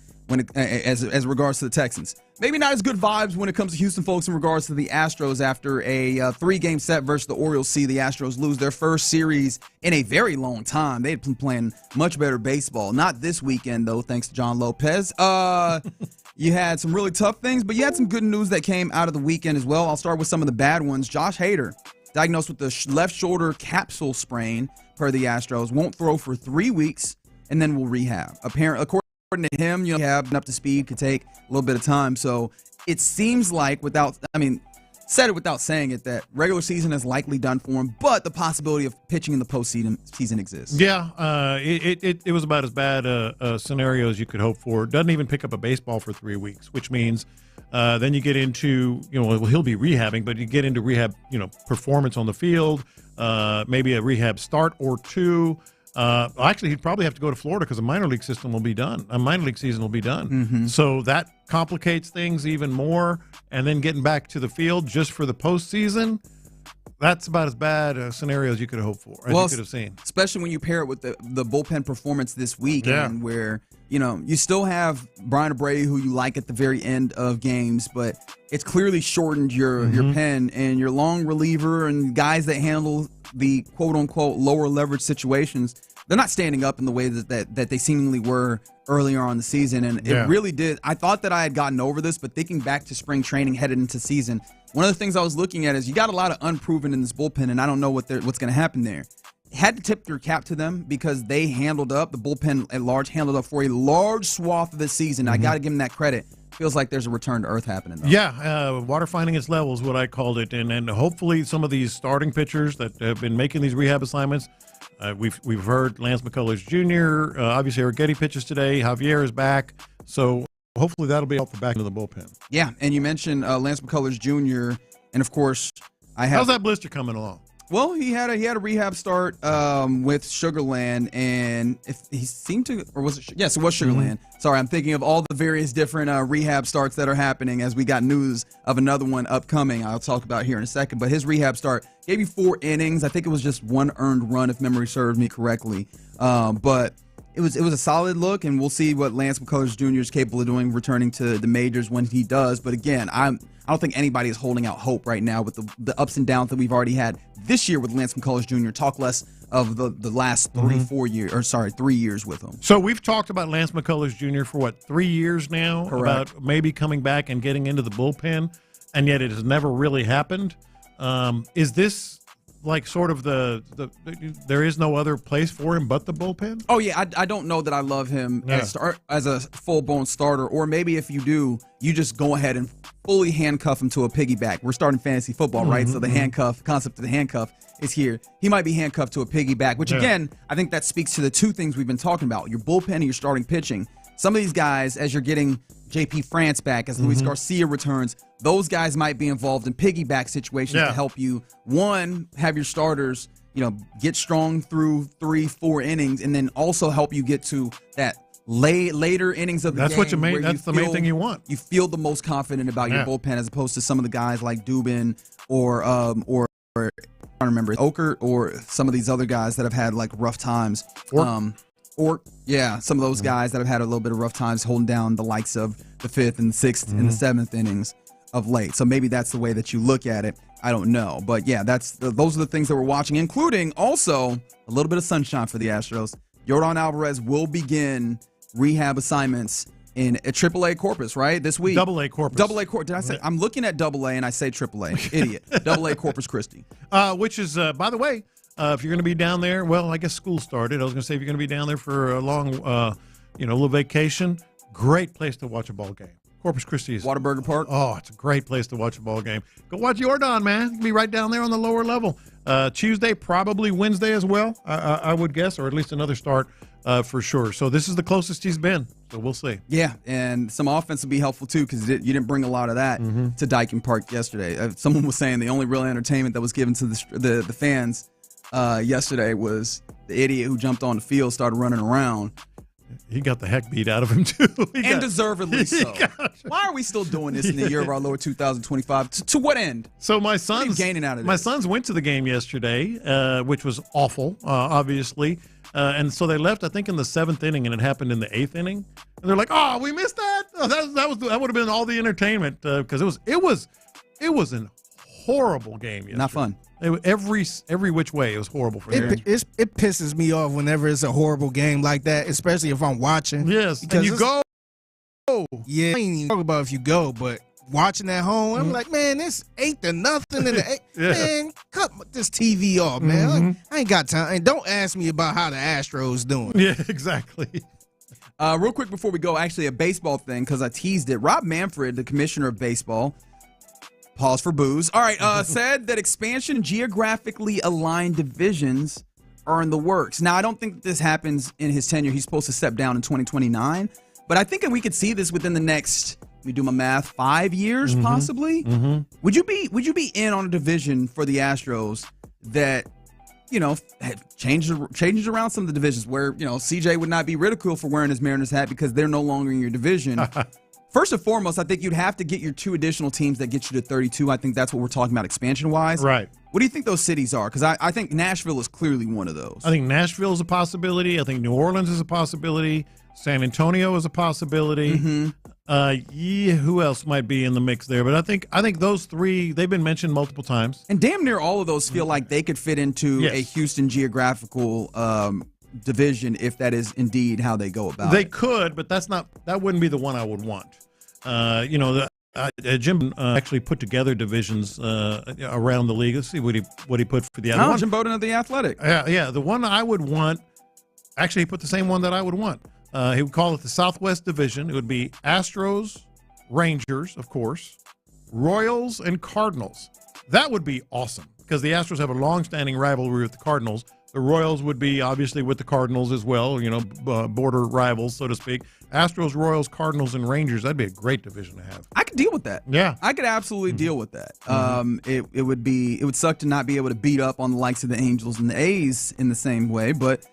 Speaker 7: As regards to the Texans. Maybe not as good vibes when it comes to Houston folks in regards to the Astros after a 3-game set versus the Orioles. See the Astros lose their first series in a very long time. They'd been playing much better baseball. Not this weekend, though, thanks to John Lopez. You had some really tough things, but you had some good news that came out of the weekend as well. I'll start with some of the bad ones. Josh Hader, diagnosed with the left shoulder capsule sprain per the Astros, won't throw for 3 weeks and then will rehab. According to him, rehab up to speed could take a little bit of time. So it seems like said it without saying it, that regular season is likely done for him, but the possibility of pitching in the postseason exists.
Speaker 24: Yeah, it was about as bad a scenario as you could hope for. Doesn't even pick up a baseball for 3 weeks, which means then you get into, he'll be rehabbing, but you get into rehab, performance on the field, maybe a rehab start or two. Actually, he'd probably have to go to Florida because the minor league season will be done.
Speaker 7: Mm-hmm.
Speaker 24: So that complicates things even more. And then getting back to the field just for the postseason, that's about as bad a scenario as you could hope for, as you could have seen.
Speaker 7: Especially when you pair it with the bullpen performance this week,
Speaker 24: Yeah.
Speaker 7: and where, you still have Brian Abreu, who you like at the very end of games, but it's clearly shortened your pen, and your long reliever and guys that handle the quote-unquote lower leverage situations, they're not standing up in the way that they seemingly were earlier on in the season. And it really did. I thought that I had gotten over this, but thinking back to spring training headed into season, one of the things I was looking at is you got a lot of unproven in this bullpen, and I don't know what's going to happen there. Had to tip your cap to them because they handled up, the bullpen at large handled up for a large swath of the season. I got to give them that credit. Feels like there's a return to earth happening, though.
Speaker 24: Yeah, water finding its level is what I called it. And hopefully some of these starting pitchers that have been making these rehab assignments, we've heard Lance McCullers Jr., obviously Arrighetti pitches today, Javier is back. So hopefully that'll be helpful back into the bullpen.
Speaker 7: Yeah, and you mentioned Lance McCullers Jr., and of course
Speaker 24: How's that blister coming along?
Speaker 7: Well, he had a rehab start with Sugarland, and if he seemed to, or was it? Yes, it was Sugarland. Sorry, I'm thinking of all the various different rehab starts that are happening as we got news of another one upcoming. I'll talk about here in a second. But his rehab start gave you 4 innings. I think it was just 1 earned run, if memory serves me correctly. But it was a solid look, and we'll see what Lance McCullers Jr. is capable of doing, returning to the majors when he does. But again, I don't think anybody is holding out hope right now with the ups and downs that we've already had this year with Lance McCullers Jr. Talk less of the last 3 years with him.
Speaker 24: So we've talked about Lance McCullers Jr. for 3 years now?
Speaker 7: Correct.
Speaker 24: About maybe coming back and getting into the bullpen, and yet it has never really happened. Is this like sort of there is no other place for him but the bullpen?
Speaker 7: Oh, yeah. I don't know that I love him as a full-blown starter, or maybe if you do, you just go ahead and fully handcuff him to a piggyback. We're starting fantasy football, right? So the concept of the handcuff is here. He might be handcuffed to a piggyback, which, again, I think that speaks to the two things we've been talking about, your bullpen and your starting pitching. Some of these guys, as you're getting J.P. France back, as Luis Garcia returns, those guys might be involved in piggyback situations to help you, one, have your starters, get strong through 3-4 innings, and then also help you get to that later innings of the game.
Speaker 24: That's the main thing you want.
Speaker 7: You feel the most confident about your bullpen as opposed to some of the guys like Dubin or I don't remember, Oker, or some of these other guys that have had like rough times. Some of those guys that have had a little bit of rough times holding down the likes of the 5th and 6th and the 7th innings of late. So maybe that's the way that you look at it. I don't know. But yeah, those are the things that we're watching, including also a little bit of sunshine for the Astros. Yordan Alvarez will begin rehab assignments in a AAA Corpus, right? This week.
Speaker 24: AA Corpus.
Speaker 7: AA Corpus. Did I say? I'm looking at AA and I say AAA. Idiot. AA Corpus Christi.
Speaker 24: Which is, by the way, if you're going to be down there, well, I guess school started. I was going to say if you're going to be down there for a long, little vacation, great place to watch a ball game. Corpus Christi is
Speaker 7: Whataburger Park.
Speaker 24: Oh, it's a great place to watch a ball game. Go watch Yordan, man. You can be right down there on the lower level. Tuesday, probably Wednesday as well, I would guess, or at least another start for sure. So this is the closest he's been. So we'll see.
Speaker 7: Yeah, and some offense will be helpful too because you didn't bring a lot of that to Dyken Park yesterday. Someone was saying the only real entertainment that was given to the fans yesterday was the idiot who jumped on the field, started running around.
Speaker 24: He got the heck beat out of him, too.
Speaker 7: Deservedly so. Why are we still doing this in the year of our Lord 2025? To what end?
Speaker 24: So my sons
Speaker 7: gaining out of this?
Speaker 24: My sons went to the game yesterday, which was awful, obviously. And so they left, I think, in the 7th inning, and it happened in the 8th inning. And they're like, "Oh, we missed that. Oh, that would have been all the entertainment because it was a horrible game yesterday.
Speaker 7: Not fun.
Speaker 24: Every which way, it was horrible for them.
Speaker 19: It pisses me off whenever it's a horrible game like that, especially if I'm watching.
Speaker 24: Yes, and you go.
Speaker 19: Yeah, I ain't even talking about if you go, but watching at home, I'm like, man, this 8-0 in the 8th. Man, cut this TV off, man. Like, I ain't got time. And don't ask me about how the Astros doing.
Speaker 24: Yeah, exactly.
Speaker 7: Real quick before we go, actually a baseball thing because I teased it. Rob Manfred, the commissioner of baseball, pause for booze. All right, said that expansion geographically aligned divisions are in the works. Now, I don't think this happens in his tenure. He's supposed to step down in 2029. But I think that we could see this within the next, let me do my math, 5 years possibly. Would you be in on a division for the Astros that, changes around some of the divisions where, CJ would not be ridiculed for wearing his Mariners hat because they're no longer in your division. First and foremost, I think you'd have to get your 2 additional teams that get you to 32. I think that's what we're talking about expansion-wise.
Speaker 24: Right.
Speaker 7: What do you think those cities are? Because I think Nashville is clearly one of those.
Speaker 24: I think Nashville is a possibility. I think New Orleans is a possibility. San Antonio is a possibility. Who else might be in the mix there? But I think those 3, they've been mentioned multiple times.
Speaker 7: And damn near all of those feel like they could fit into a Houston geographical division if that is indeed how they go about it.
Speaker 24: They could, but that wouldn't be the one I would want. Jim actually put together divisions around the league. Let's see what he put for the other one.
Speaker 7: Jim Bowden of The Athletic.
Speaker 24: Yeah. The one I would want, actually, he put the same one that I would want. He would call it the Southwest Division. It would be Astros, Rangers, of course, Royals, and Cardinals. That would be awesome because the Astros have a long-standing rivalry with the Cardinals. The Royals would be obviously with the Cardinals as well, border rivals, so to speak. Astros, Royals, Cardinals, and Rangers. That'd be a great division to have.
Speaker 7: I could deal with that.
Speaker 24: Yeah.
Speaker 7: I could absolutely deal with that. It would suck to not be able to beat up on the likes of the Angels and the A's in the same way, but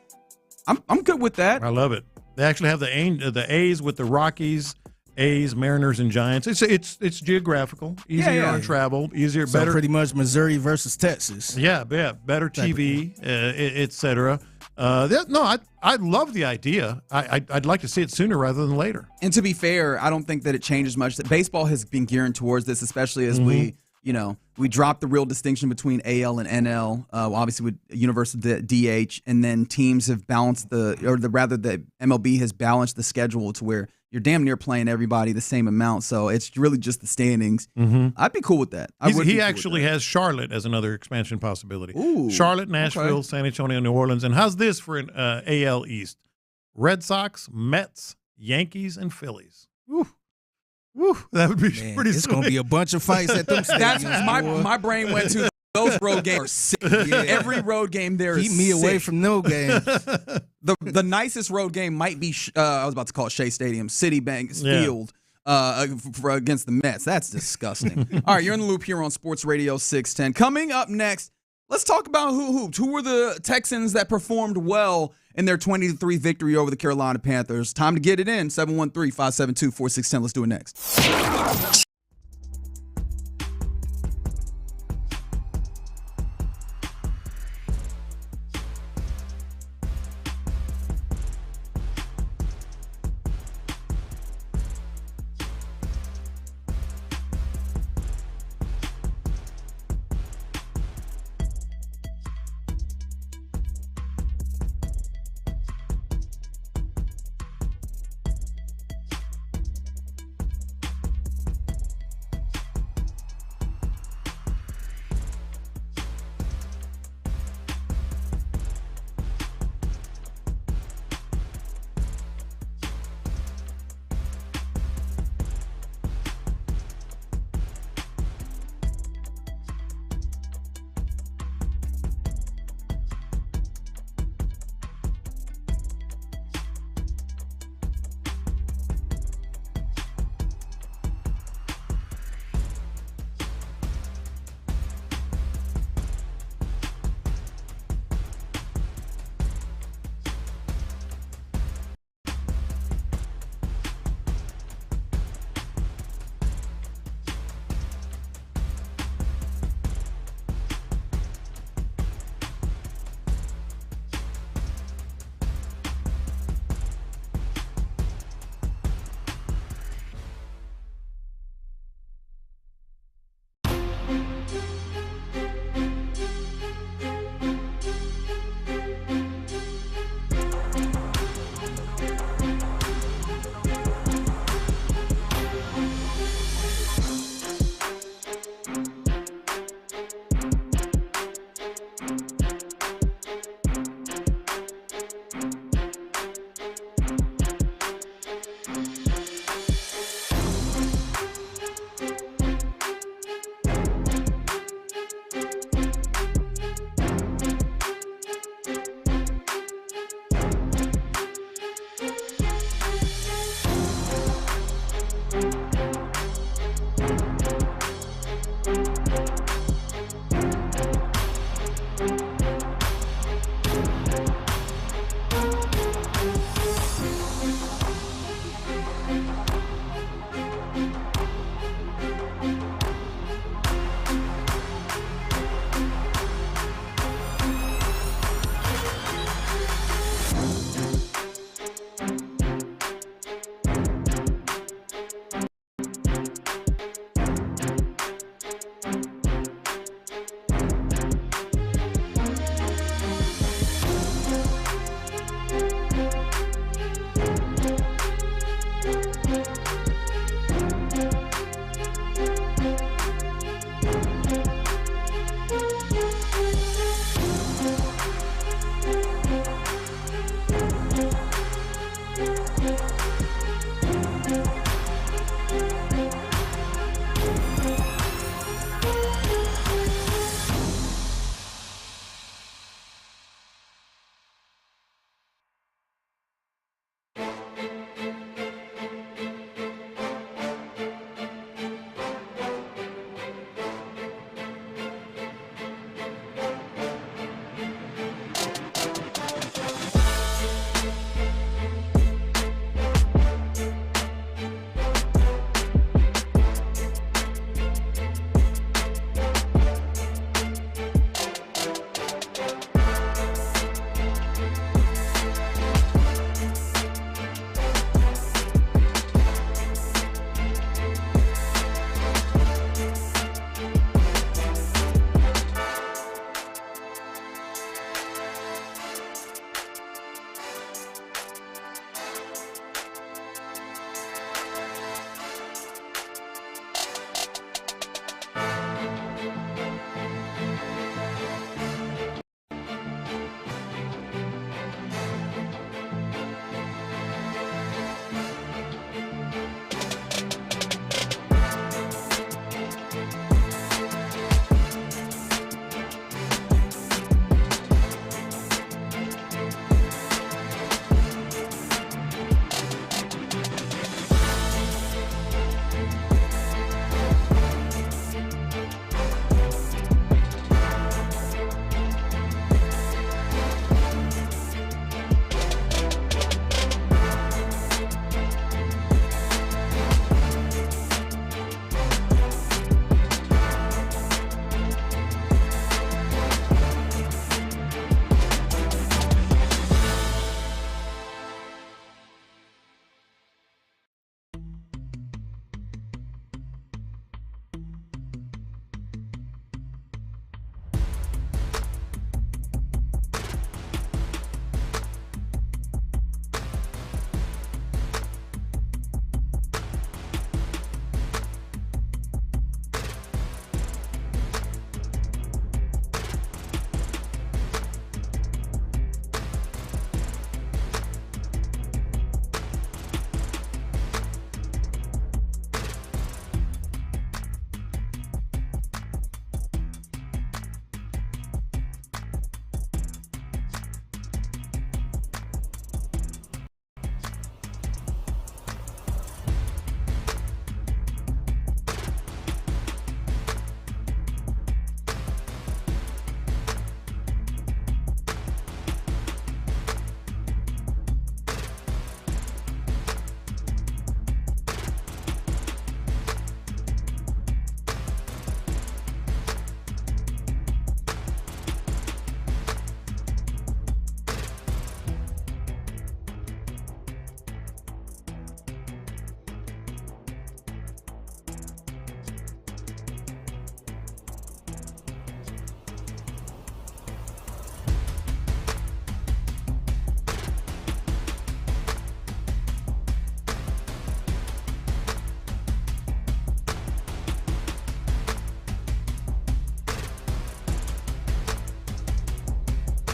Speaker 7: I'm good with that.
Speaker 24: I love it. They actually have the A's with the Rockies, A's, Mariners, and Giants. It's geographical, easier on travel, easier,
Speaker 19: So
Speaker 24: better.
Speaker 19: pretty much Missouri versus Texas.
Speaker 24: Yeah, better TV, etc. I love the idea. I'd like to see it sooner rather than later.
Speaker 7: And to be fair, I don't think that it changes much. Baseball has been gearing towards this, especially as we drop the real distinction between AL and NL, obviously with universal DH, and then teams have balanced the MLB has balanced the schedule to where you're damn near playing everybody the same amount. So it's really just the standings. I'd be cool with that.
Speaker 24: He actually has Charlotte as another expansion possibility.
Speaker 7: Ooh,
Speaker 24: Charlotte, Nashville, San Antonio, New Orleans. And how's this for an AL East? Red Sox, Mets, Yankees, and Phillies. Woo, that would be pretty
Speaker 19: It's going to be a bunch of fights at them stadiums.
Speaker 7: That's my brain went to those road games are sick. Yeah. Every road game there is
Speaker 19: Keep me away from no games.
Speaker 7: The nicest road game might be I was about to call it Shea Stadium, Citibank Field against the Mets. That's disgusting. All right, you're in the loop here on Sports Radio 610. Coming up next, let's talk about who were the Texans that performed well in their 20-3 victory over the Carolina Panthers. Time to get it in. 713-572-4610. Let's do it next.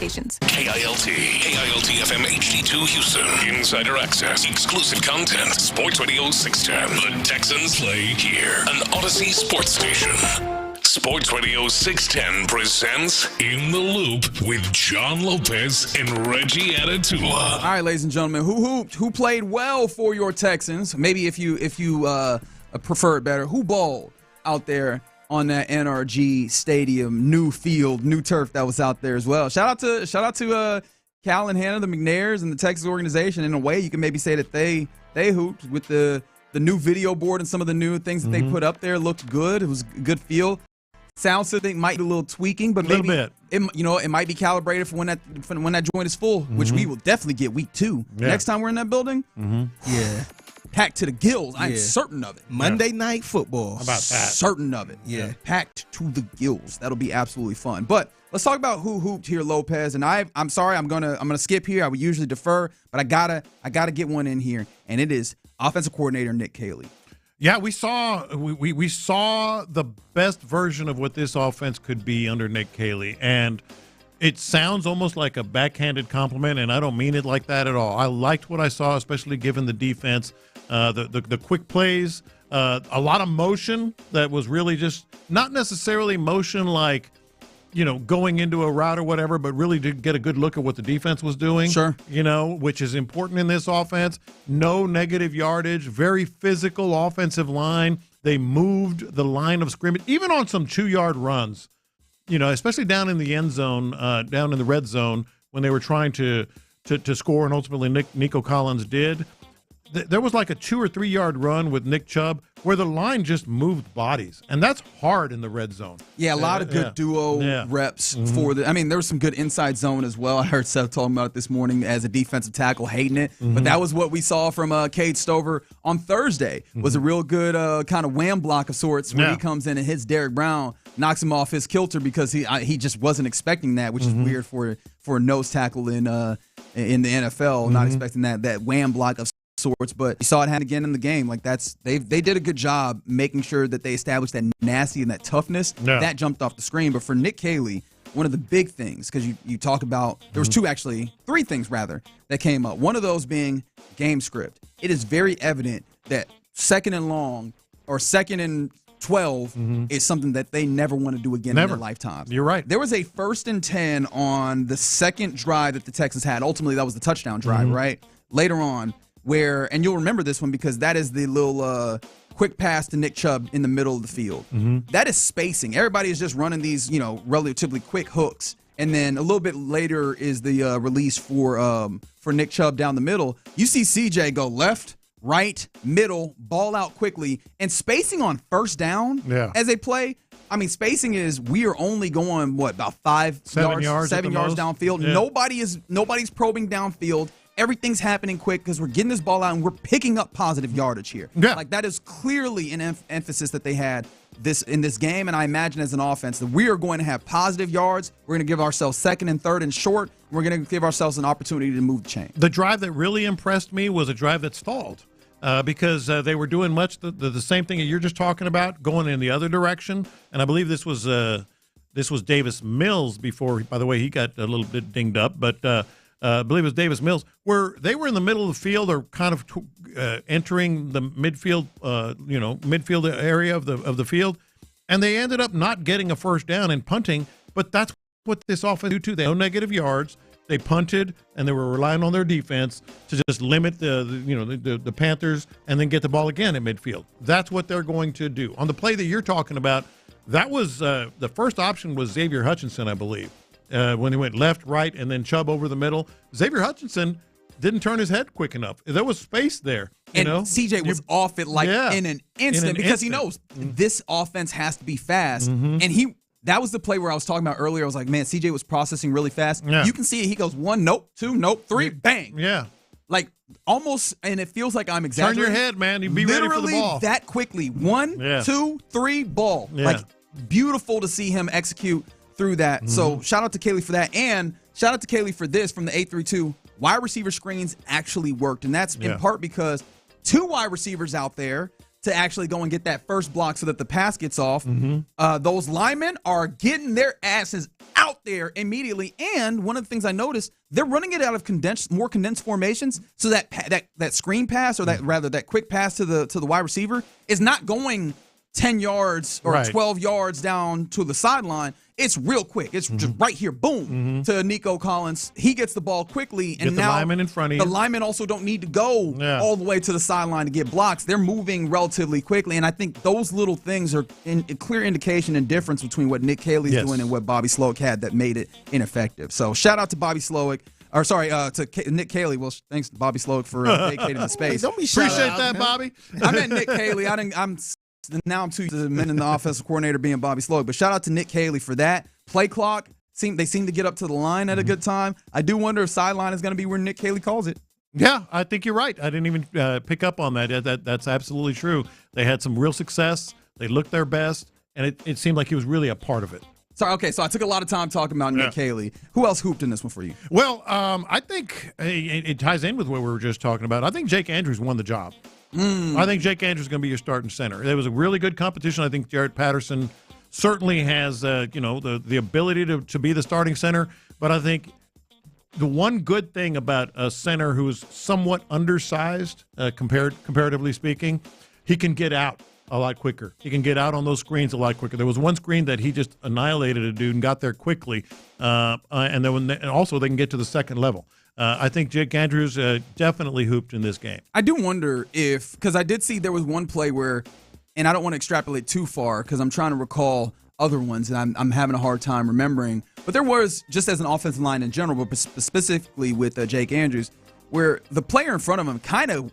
Speaker 6: limitations.
Speaker 9: KILT FM HD2 Houston. Insider access, exclusive content. Sports Radio 610. The Texans play here. An Odyssey sports station. Sports Radio 610 presents In the Loop with John Lopez and Reggie Atatula.
Speaker 7: All right, ladies and gentlemen, who hooped? Who played well for your Texans? Maybe if you prefer it better, who balled out there on that NRG Stadium, new field, new turf that was out there as well? Shout out to Cal and Hannah, the McNairs, and the Texas organization. In a way, you can maybe say that they hooped with the new video board and some of the new things that they put up there. Looked good. It was a good feel. Sound system might be a little tweaking, but maybe it might be calibrated for when that joint is full, which we will definitely get week 2. Yeah. Next time we're in that building,
Speaker 19: yeah,
Speaker 7: packed to the gills. I'm certain of it.
Speaker 19: Monday Night Football.
Speaker 24: How about that?
Speaker 7: Certain of it.
Speaker 19: Yeah,
Speaker 7: packed to the gills. That'll be absolutely fun. But let's talk about who hooped here, Lopez. And I'm sorry, I'm gonna skip here. I would usually defer, but I gotta get one in here, and it is offensive coordinator Nick Caley.
Speaker 24: Yeah, we saw the best version of what this offense could be under Nick Caley, and it sounds almost like a backhanded compliment, and I don't mean it like that at all. I liked what I saw, especially given the defense, the quick plays, a lot of motion that was really just not necessarily motion like, going into a route or whatever, but really did get a good look at what the defense was doing.
Speaker 7: Sure.
Speaker 24: Which is important in this offense. No negative yardage, very physical offensive line. They moved the line of scrimmage, even on some 2-yard runs, especially down in the end zone, down in the red zone when they were trying to score, and ultimately Nico Collins did. There was like a 2 or 3 yard run with Nick Chubb where the line just moved bodies, and that's hard in the red zone.
Speaker 7: Yeah, a lot of good duo reps for the. I mean, there was some good inside zone as well. I heard Seth talking about it this morning as a defensive tackle, hating it, but that was what we saw from Cade Stover on Thursday. Was a real good kind of wham block of sorts where he comes in and hits Derrick Brown, knocks him off his kilter because he just wasn't expecting that, which is weird for a nose tackle in the NFL, not expecting that wham block of sorts, but you saw it happen again in the game. Like they did a good job making sure that they established that nasty and that toughness that jumped off the screen. But for Nick Caley, one of the big things, because you talk about, there was 3 things rather that came up. One of those being game script. It is very evident that 2nd and long or 2nd and 12 is something that they never want to do again in their lifetimes.
Speaker 24: You're right.
Speaker 7: There was a 1st and 10 on the second drive that the Texans had. Ultimately, that was the touchdown drive, right? Later on, and you'll remember this one because that is the little quick pass to Nick Chubb in the middle of the field. That is spacing. Everybody is just running these, relatively quick hooks. And then a little bit later is the release for Nick Chubb down the middle. You see CJ go left, right, middle, ball out quickly, and spacing on first down as they play. I mean, spacing is we are only going about 7 yards downfield. Yeah. Nobody's probing downfield. Everything's happening quick because we're getting this ball out and we're picking up positive yardage here. Yeah. Like that is clearly an emphasis that they had in this game, and I imagine as an offense that we are going to have positive yards. We're going to give ourselves 2nd and 3rd and short. And we're going to give ourselves an opportunity to move the chain.
Speaker 24: The drive that really impressed me was a drive that stalled because they were doing much the same thing that you're just talking about, going in the other direction. And I believe this was Davis Mills before. By the way, he got a little bit dinged up, but. I believe it was Davis Mills, where they were in the middle of the field or kind of entering the midfield, midfield area of the field, and they ended up not getting a first down and punting. But that's what this offense do too. They had no negative yards. They punted, and they were relying on their defense to just limit the Panthers and then get the ball again in midfield. That's what they're going to do. On the play that you're talking about, that was the first option was Xavier Hutchinson, I believe. When he went left, right, and then Chubb over the middle. Xavier Hutchinson didn't turn his head quick enough. There was space there.
Speaker 7: And CJ was off it in an instant because he knows this offense has to be fast. And that was the play where I was talking about earlier. I was like, man, CJ was processing really fast. Yeah. You can see it. He goes 1, nope, 2, nope, 3, bang.
Speaker 24: Yeah.
Speaker 7: Like almost, and it feels like I'm exaggerating.
Speaker 24: Turn your head, man. You be ready for the ball.
Speaker 7: Literally that quickly. 1, 2, 3, ball. Yeah. Like beautiful to see him execute through that. So shout out to Caley for that, and shout out to Caley for this from the 8-3-2. Wide receiver screens actually worked, and that's in part because 2 wide receivers out there to actually go and get that first block so that the pass gets off. Those linemen are getting their asses out out there immediately. And one of the things I noticed, they're running it out of more condensed formations, so that screen pass, or that quick pass to the wide receiver is not going 10 yards or 12 yards down to the sideline. It's real quick. It's just right here, boom, to Nico Collins. He gets the ball quickly, and
Speaker 24: get the
Speaker 7: now
Speaker 24: lineman in front of
Speaker 7: the
Speaker 24: you.
Speaker 7: linemen also don't need to go all the way to the sideline to get blocks. They're moving relatively quickly, and I think those little things are a clear indication and difference between what Nick Caley's doing and what Bobby Slowick had that made it ineffective. So shout out to Bobby Slowick. Or sorry, to Nick Caley. Well, thanks to Bobby Slowick for vacating the space.
Speaker 19: Don't be
Speaker 24: appreciate that, Bobby.
Speaker 7: I meant Nick Caley. Now I'm too used to the men in the offensive coordinator being Bobby Slowick. But shout out to Nick Caley for that. Play clock. They seem to get up to the line at a good time. I do wonder if sideline is going to be where Nick Caley calls it.
Speaker 24: Yeah, I think you're right. I didn't even pick up on that. That's absolutely true. They had some real success. They looked their best, and it seemed like he was really a part of it.
Speaker 7: So I took a lot of time talking about Nick Caley. Who else hooped in this one for you?
Speaker 24: Well, I think it ties in with what we were just talking about. I think Jake Andrews won the job. I think Jake Andrews is going to be your starting center. There was a really good competition. I think Jarrett Patterson certainly has the ability to be the starting center. But I think the one good thing about a center who is somewhat undersized, comparatively speaking, he can get out a lot quicker. He can get out on those screens a lot quicker. There was one screen that he just annihilated a dude and got there quickly, and also they can get to the second level. I think Jake Andrews definitely hooped in this game.
Speaker 7: I do wonder because I did see there was one play where, and I don't want to extrapolate too far because I'm trying to recall other ones, and I'm having a hard time remembering. But there was, just as an offensive line in general, but specifically with Jake Andrews, where the player in front of him kind of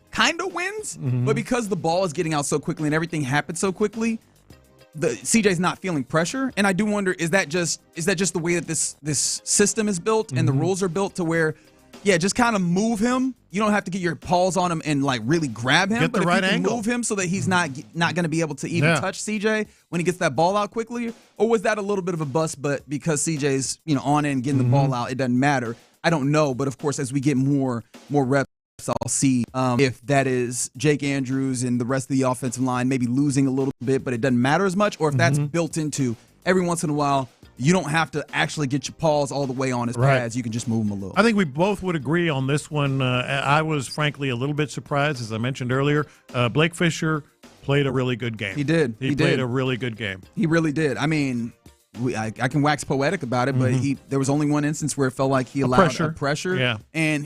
Speaker 7: wins, but because the ball is getting out so quickly and everything happens so quickly, the CJ's not feeling pressure. And I do wonder, is that just the way that this system is built and the rules are built to where, just kind of move him. You don't have to get your paws on him and like really grab him, but if you can move him so that he's not going to be able to even touch CJ when he gets that ball out quickly. Or was that a little bit of a bust? But because CJ's on it and getting the ball out, it doesn't matter. I don't know, but of course, as we get more reps, I'll see if that is Jake Andrews and the rest of the offensive line maybe losing a little bit, but it doesn't matter as much, or if that's built into every once in a while. You don't have to actually get your paws all the way on his pads. You can just move them a little.
Speaker 24: I think we both would agree on this one. I was, frankly, a little bit surprised, as I mentioned earlier. Blake Fisher played a really good game.
Speaker 7: He did.
Speaker 24: He played a really good game.
Speaker 7: He really did. I mean, I can wax poetic about it, but there was only one instance where it felt like he allowed a pressure.
Speaker 24: Yeah.
Speaker 7: And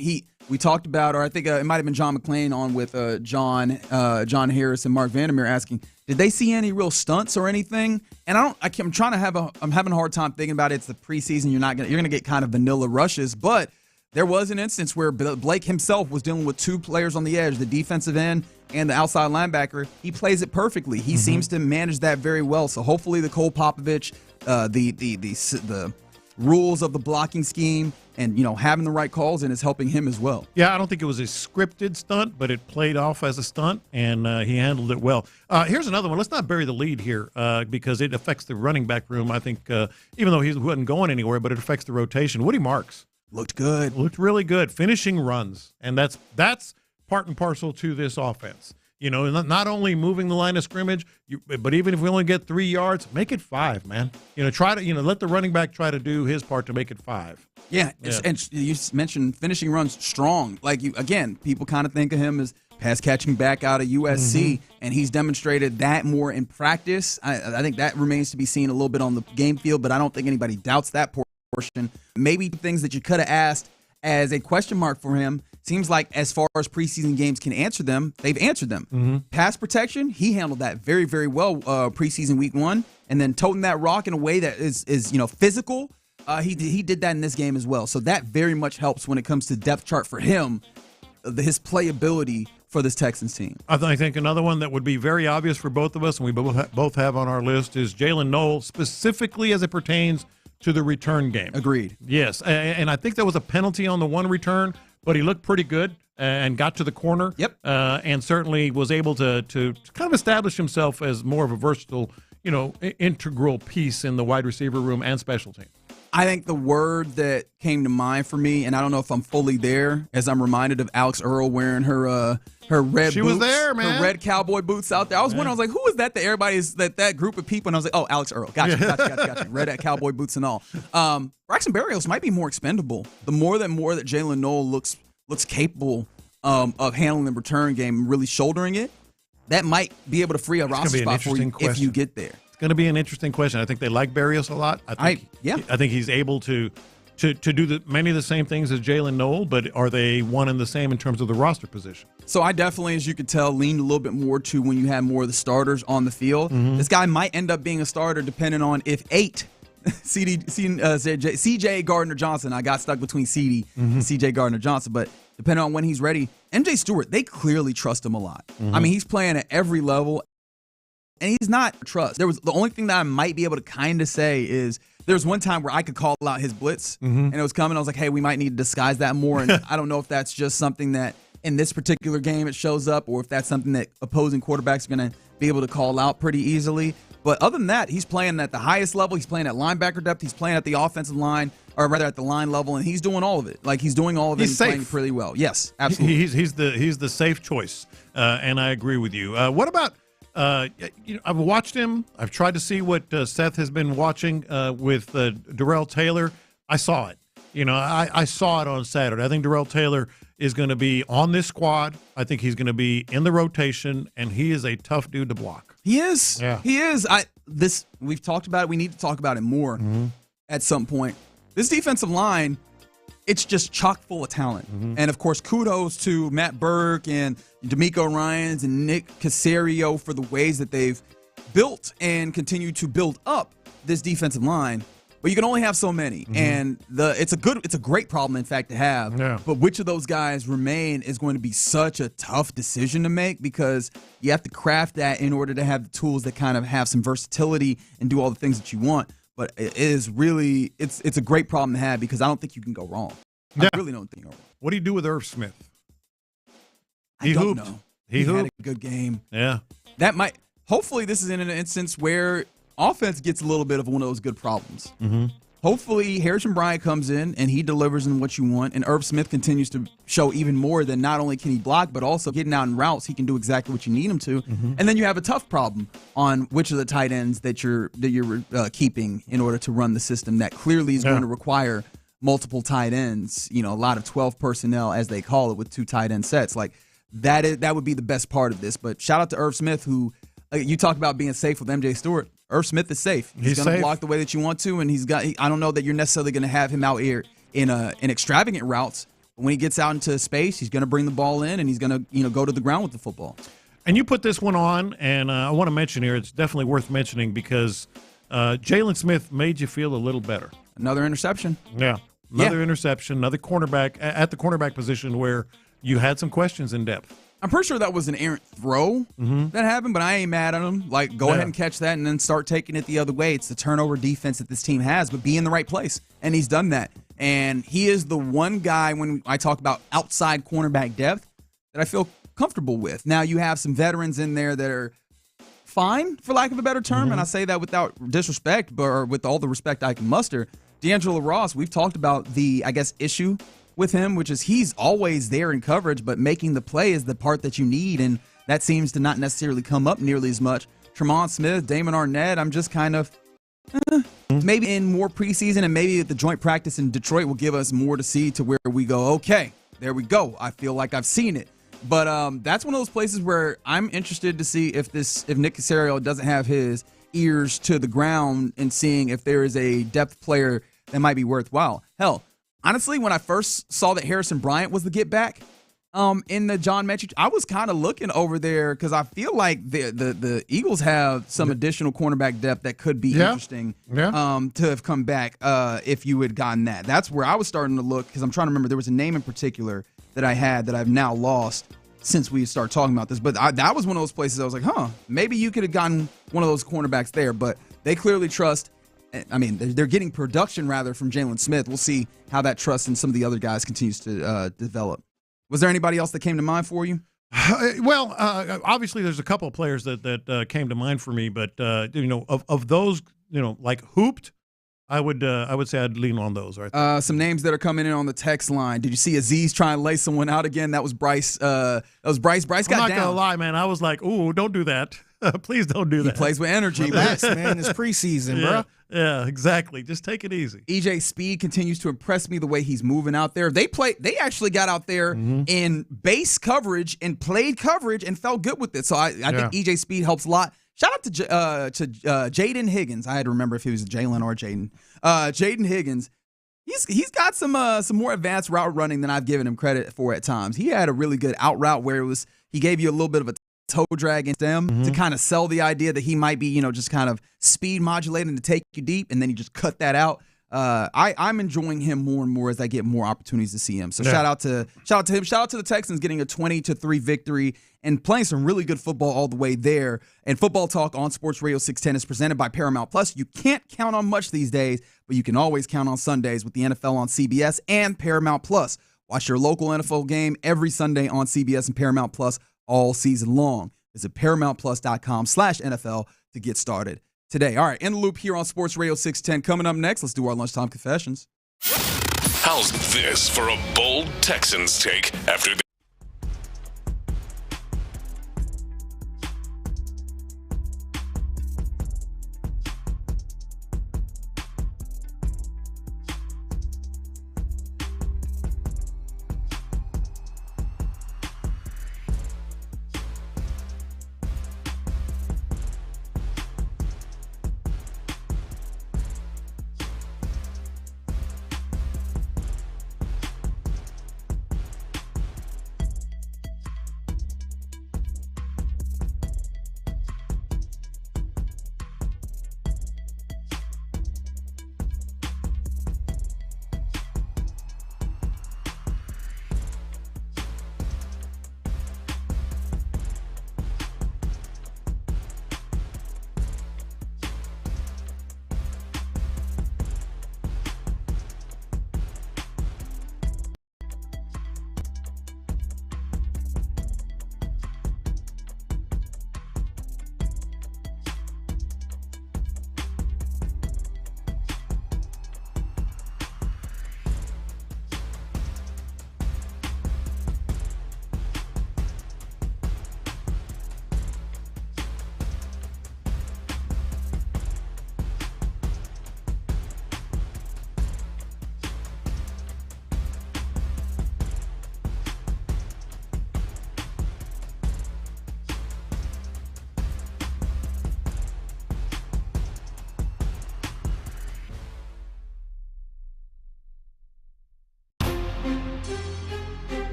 Speaker 7: we talked about, or I think it might have been John McClain on with John Harris and Mark Vandermeer asking, did they see any real stunts or anything? And I'm having a hard time thinking about it. It's the preseason. You're going to get kind of vanilla rushes, but there was an instance where Blake himself was dealing with two players on the edge, the defensive end and the outside linebacker. He plays it perfectly. He seems to manage that very well. So hopefully the Cole Popovich, the rules of the blocking scheme and having the right calls in is helping him as well.
Speaker 24: Yeah, I don't think it was a scripted stunt, but it played off as a stunt, and he handled it well. Here's another one. Let's not bury the lead here because it affects the running back room. I think even though he wasn't going anywhere, but it affects the rotation. Woody Marks
Speaker 7: looked good.
Speaker 24: Looked really good, finishing runs, and that's part and parcel to this offense. Not only moving the line of scrimmage, but even if we only get 3 yards, make it 5, man. Try to let the running back try to do his part to make it 5.
Speaker 7: Yeah. And you mentioned finishing runs strong. People kind of think of him as pass catching back out of USC, and he's demonstrated that more in practice. I think that remains to be seen a little bit on the game field, but I don't think anybody doubts that portion. Maybe things that you could have asked as a question mark for him. Seems like as far as preseason games can answer them, they've answered them. Pass protection, he handled that very, very well preseason week 1. And then toting that rock in a way that is physical, he did that in this game as well. So that very much helps when it comes to depth chart for him, his playability for this Texans team.
Speaker 24: I think another one that would be very obvious for both of us, and we both have on our list, is Jalen Noel, specifically as it pertains to the return game.
Speaker 7: Agreed.
Speaker 24: Yes, and I think there was a penalty on the one return, but he looked pretty good and got to the corner.
Speaker 7: Yep.
Speaker 24: And certainly was able to kind of establish himself as more of a versatile, integral piece in the wide receiver room and special team.
Speaker 7: I think the word that came to mind for me, and I don't know if I'm fully there, as I'm reminded of Alex Earl wearing her red
Speaker 24: She
Speaker 7: boots,
Speaker 24: was there, man.
Speaker 7: her red cowboy boots out there. I was wondering, I was like, who is that? That everybody's that group of people, and I was like, oh, Alex Earl, gotcha. Red cowboy boots and all. Braxton Berrios might be more expendable. The more that Jalen Noel looks capable of handling the return game and really shouldering it, that might be able to free a roster spot for you if you get there.
Speaker 24: Going to be an interesting question. I think they like Berrios a lot. I think he's able to do many of the same things as Jalen Noel, but are they one and the same in terms of the roster position?
Speaker 7: So I definitely, as you could tell, leaned a little bit more to when you have more of the starters on the field.
Speaker 24: Mm-hmm.
Speaker 7: This guy might end up being a starter depending on if CJ Gardner-Johnson. I got stuck between CD and CJ Gardner-Johnson, but depending on when he's ready, MJ Stewart, they clearly trust him a lot.
Speaker 24: Mm-hmm.
Speaker 7: I mean, he's playing at every level. And he's not trust. There was the only thing that I might be able to kind of say is there was one time where I could call out his blitz and it was coming. I was like, hey, we might need to disguise that more. And I don't know if that's just something that in this particular game it shows up or if that's something that opposing quarterbacks are going to be able to call out pretty easily. But other than that, he's playing at the highest level. He's playing at linebacker depth. He's playing at the offensive line, or rather at the line level, and he's doing all of it. Like he's doing all of it and playing pretty well. Yes, absolutely.
Speaker 24: He's the safe choice, and I agree with you. What about? I've watched him. I've tried to see what Seth has been watching with Darrell Taylor. I saw it. I saw it on Saturday. I think Darrell Taylor is going to be on this squad. I think he's going to be in the rotation, and he is a tough dude to block.
Speaker 7: He is.
Speaker 24: Yeah.
Speaker 7: He is. We've talked about it. We need to talk about it more at some point. This defensive line, it's just chock full of talent. And, of course, kudos to Matt Burke and Demeco Ryans and Nick Caserio for the ways that they've built and continue to build up this defensive line. But you can only have so many. And it's a great problem, in fact, to have.
Speaker 24: Yeah.
Speaker 7: But which of those guys remain is going to be such a tough decision to make because you have to craft that in order to have the tools that kind of have some versatility and do all the things that you want. But it is really it's a great problem to have because I don't think you can go wrong.
Speaker 24: Yeah.
Speaker 7: I really don't think you can go wrong.
Speaker 24: What do you do with Irv Smith?
Speaker 7: I don't know.
Speaker 24: He
Speaker 7: had
Speaker 24: hooped.
Speaker 7: a good game.
Speaker 24: Yeah.
Speaker 7: That might hopefully this is in an instance where offense gets a little bit of one of those good problems. Hopefully Harrison Bryant comes in and he delivers in what you want, and Irv Smith continues to show even more than not only can he block, but also getting out in routes, he can do exactly what you need him to. And then you have a tough problem on which of the tight ends that you're keeping in order to run the system that clearly is going to require multiple tight ends. A lot of 12 personnel, as they call it, with 2 tight end sets. Like that would be the best part of this. But shout out to Irv Smith, who you talk about being safe with MJ Stewart. Irv Smith is safe. He's going to block the way that you want to, and I don't know that you're necessarily going to have him out here in extravagant routes. But when he gets out into space, he's going to bring the ball in, and he's going to go to the ground with the football.
Speaker 24: And you put this one on, and I want to mention here, it's definitely worth mentioning because Jalen Smith made you feel a little better.
Speaker 7: Another interception.
Speaker 24: Yeah. Another interception, another cornerback at the cornerback position where you had some questions in depth.
Speaker 7: I'm pretty sure that was an errant throw that happened, but I ain't mad at him. Like, go ahead and catch that and then start taking it the other way. It's the turnover defense that this team has, but be in the right place. And he's done that. And he is the one guy, when I talk about outside cornerback depth, that I feel comfortable with. Now, you have some veterans in there that are fine, for lack of a better term, and I say that without disrespect, or with all the respect I can muster. D'Angelo Ross, we've talked about the, issue with him, which is he's always there in coverage, but making the play is the part that you need, and that seems to not necessarily come up nearly as much. Tremont Smith, Damon Arnett, I'm just kind of maybe in more preseason, and maybe the joint practice in Detroit will give us more to see to where we go, okay, there we go. I feel like I've seen it. But that's one of those places where I'm interested to see if Nick Caserio doesn't have his ears to the ground and seeing if there is a depth player that might be worthwhile. Hell, honestly, when I first saw that Harrison Bryant was the get back in the John Metchie, I was kind of looking over there because I feel like the Eagles have some additional cornerback depth that could be interesting to have come back if you had gotten that. That's where I was starting to look because I'm trying to remember. There was a name in particular that I had that I've now lost since we started talking about this. But that was one of those places I was like, maybe you could have gotten one of those cornerbacks there. But they clearly trust. I mean, they're getting production, rather, from Jalen Smith. We'll see how that trust in some of the other guys continues to develop. Was there anybody else that came to mind for you?
Speaker 24: Well, obviously there's a couple of players that came to mind for me. But, of those, like hooped, I would say I'd lean on those right there.
Speaker 7: Some names that are coming in on the text line. Did you see Aziz try and lay someone out again? That was Bryce. Bryce got down.
Speaker 24: I'm not gonna lie, man. I was like, "Ooh, don't do that. Please don't do that."
Speaker 7: He plays with energy.
Speaker 19: Relax, man. It's preseason, bro.
Speaker 24: Yeah, exactly. Just take it easy.
Speaker 7: EJ Speed continues to impress me the way he's moving out there. They actually got out there in base coverage and played coverage and felt good with it. So I think EJ Speed helps a lot. Shout out to Jaden Higgins. I had to remember if he was Jalen or Jaden. Jaden Higgins. He's got some more advanced route running than I've given him credit for at times. He had a really good out route where he gave you a little bit of a toe drag in them to kind of sell the idea that he might be, just kind of speed modulating to take you deep, and then you just cut that out. I'm enjoying him more and more as I get more opportunities to see him. So shout out to him. Shout out to the Texans getting a 20-3 victory and playing some really good football all the way there. And Football Talk on Sports Radio 610 is presented by Paramount Plus. You can't count on much these days, but you can always count on Sundays with the NFL on CBS and Paramount Plus. Watch your local NFL game every Sunday on CBS and Paramount Plus all season long. Visit ParamountPlus.com/NFL to get started today. All right, in the loop here on Sports Radio 610. Coming up next, let's do our lunchtime confessions.
Speaker 9: How's this for a bold Texans take after the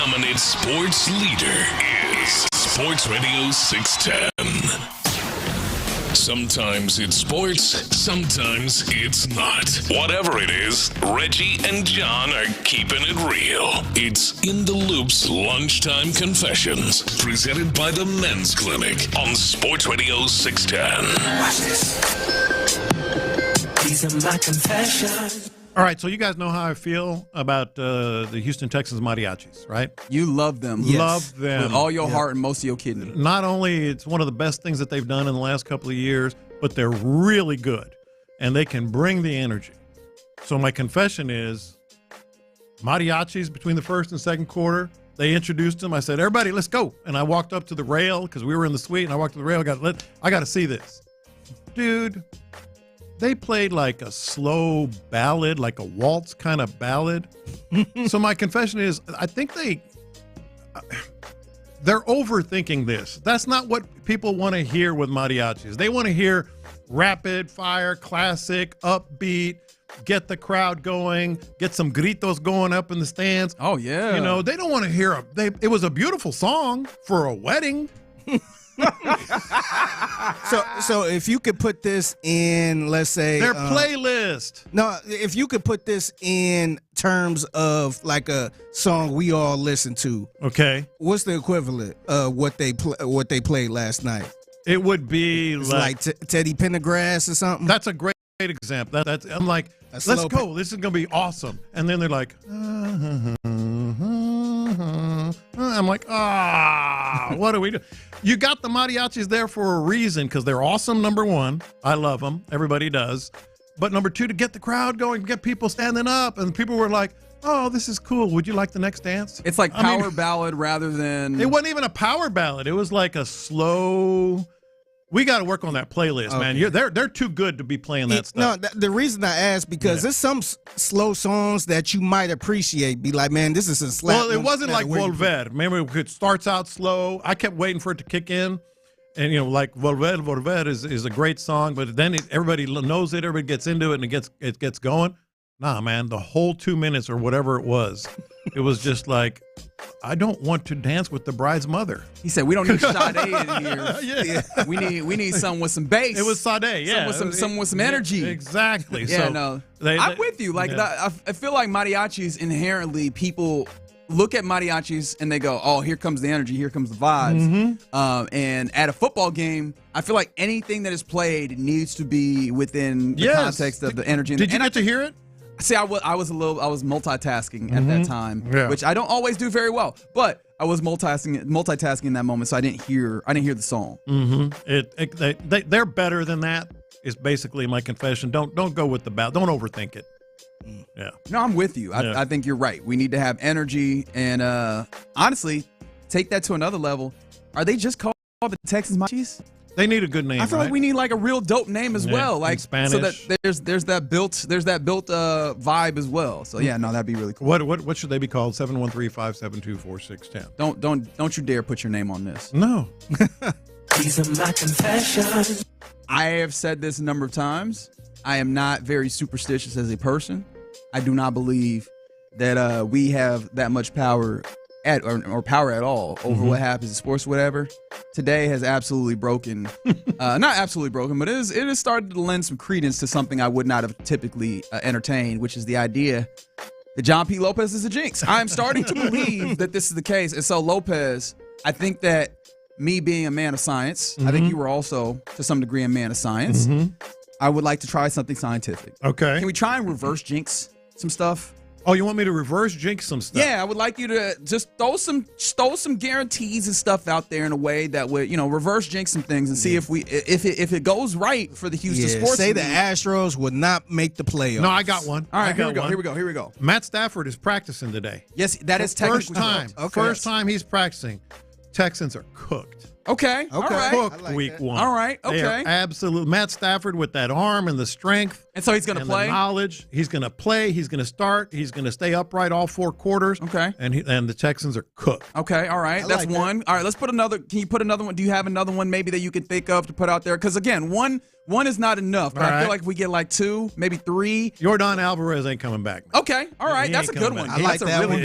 Speaker 9: dominant sports leader is Sports Radio 610. Sometimes it's sports, sometimes it's not. Whatever it is, Reggie and John are keeping it real. It's In the Loop's Lunchtime Confessions, presented by the Men's Clinic on Sports Radio 610.
Speaker 6: Watch this. These are my confessions.
Speaker 24: All right, so you guys know how I feel about the Houston Texans mariachis, right?
Speaker 7: You love them.
Speaker 24: Yes. Love them.
Speaker 7: With all your heart and most of your kidney.
Speaker 24: Not only it's one of the best things that they've done in the last couple of years, but they're really good, and they can bring the energy. So my confession is mariachis between the first and second quarter. They introduced them. I said, everybody, let's go. And I walked up to the rail because we were in the suite, and I walked to the rail. I got to see this. Dude, they played like a slow ballad, like a waltz kind of ballad. So my confession is I think they're overthinking this. That's not what people want to hear with mariachis. They want to hear rapid fire, classic, upbeat, get the crowd going, get some gritos going up in the stands.
Speaker 7: Oh, yeah.
Speaker 24: You know, they don't want to hear it was a beautiful song for a wedding.
Speaker 19: So if you could put this in, let's say
Speaker 24: their playlist.
Speaker 19: No, if you could put this in terms of like a song we all listen to.
Speaker 24: Okay.
Speaker 19: What's the equivalent of what they played last night?
Speaker 24: It would be
Speaker 19: like Teddy Pendergast or something.
Speaker 24: That's a great example. I'm like, let's go. This is gonna be awesome. And then they're like, I'm like, what do we do? You got the mariachis there for a reason because they're awesome, number one. I love them. Everybody does. But number two, to get the crowd going, get people standing up. And people were like, oh, this is cool. Would you like the next dance?
Speaker 7: It's like power ballad rather than...
Speaker 24: It wasn't even a power ballad. It was like a slow... We got to work on that playlist, man. They're too good to be playing that stuff.
Speaker 19: No, the reason I asked because there's some slow songs that you might appreciate. Be like, man, this is a slap.
Speaker 24: Well, it wasn't like Volver. Remember, it starts out slow. I kept waiting for it to kick in, and like Volver is a great song, but then everybody knows it. Everybody gets into it, and it gets going. Nah, man, the whole 2 minutes or whatever it was just like, I don't want to dance with the bride's mother.
Speaker 7: He said, we don't need Sade in here.
Speaker 24: Yeah.
Speaker 7: We need someone with some bass.
Speaker 24: It was Sade, yeah.
Speaker 7: Someone with some energy.
Speaker 24: Exactly.
Speaker 7: Yeah,
Speaker 24: so
Speaker 7: no. I'm with you. Like, I feel like mariachis inherently, people look at mariachis and they go, oh, here comes the energy, here comes the vibes.
Speaker 24: Mm-hmm.
Speaker 7: And at a football game, I feel like anything that is played needs to be within the context of the energy.
Speaker 24: Did you get to hear it?
Speaker 7: See, I was multitasking at that time, which I don't always do very well. But I was multitasking in that moment, so I didn't hear the song.
Speaker 24: Mm-hmm. They're better than that. Is basically my confession. Don't go with the ballad. Don't overthink it. Yeah.
Speaker 7: No, I'm with you. I think you're right. We need to have energy, and honestly, take that to another level. Are they just called the Texans Mariachis?
Speaker 24: They need a good name.
Speaker 7: I feel like we need like a real dope name as well, like
Speaker 24: Spanish.
Speaker 7: So that there's that built vibe as well. So yeah, no, that'd be really cool.
Speaker 24: What should they be called? 713-572-4610.
Speaker 7: Don't you dare put your name on this.
Speaker 24: No.
Speaker 6: These are my confessions.
Speaker 7: I have said this a number of times. I am not very superstitious as a person. I do not believe that we have that much power or power at all over what happens in sports, whatever. Today has absolutely broken, not absolutely broken, but it has started to lend some credence to something I would not have typically entertained, which is the idea that John P. Lopez is a jinx. I'm starting to believe that this is the case. And so Lopez, I think that me being a man of science, I think you were also to some degree a man of science. I would like to try something scientific.
Speaker 24: Okay.
Speaker 7: Can we try and reverse jinx some stuff?
Speaker 24: Oh, you want me to reverse jinx some stuff?
Speaker 7: Yeah, I would like you to just throw some guarantees and stuff out there in a way that would, reverse jinx some things and see if it goes right for the Houston sports.
Speaker 19: Say the Astros would not make the playoffs.
Speaker 24: No, I got one.
Speaker 7: All right, here we go.
Speaker 24: Matt Stafford is practicing today.
Speaker 7: Yes, that is technically
Speaker 24: first time.
Speaker 7: correct.
Speaker 24: Okay. First time he's practicing. Texans are cooked.
Speaker 7: Okay. All right.
Speaker 24: Cooked
Speaker 19: like
Speaker 24: week
Speaker 19: that.
Speaker 24: one.
Speaker 7: All right. Okay.
Speaker 24: They are absolute. Matt Stafford with that arm and the strength.
Speaker 7: And so he's going to play?
Speaker 24: The knowledge. He's going to play. He's going to start. He's going to stay upright all 4 quarters.
Speaker 7: Okay.
Speaker 24: And the Texans are cooked.
Speaker 7: Okay. All right. That's like one. All right. Let's put another. Can you put another one? Do you have another one maybe that you can think of to put out there? Because again, one is not enough. But I feel like if we get like 2, maybe 3.
Speaker 24: Yordan Alvarez ain't coming back.
Speaker 7: Okay. All right. That's a good one.
Speaker 19: I like that one.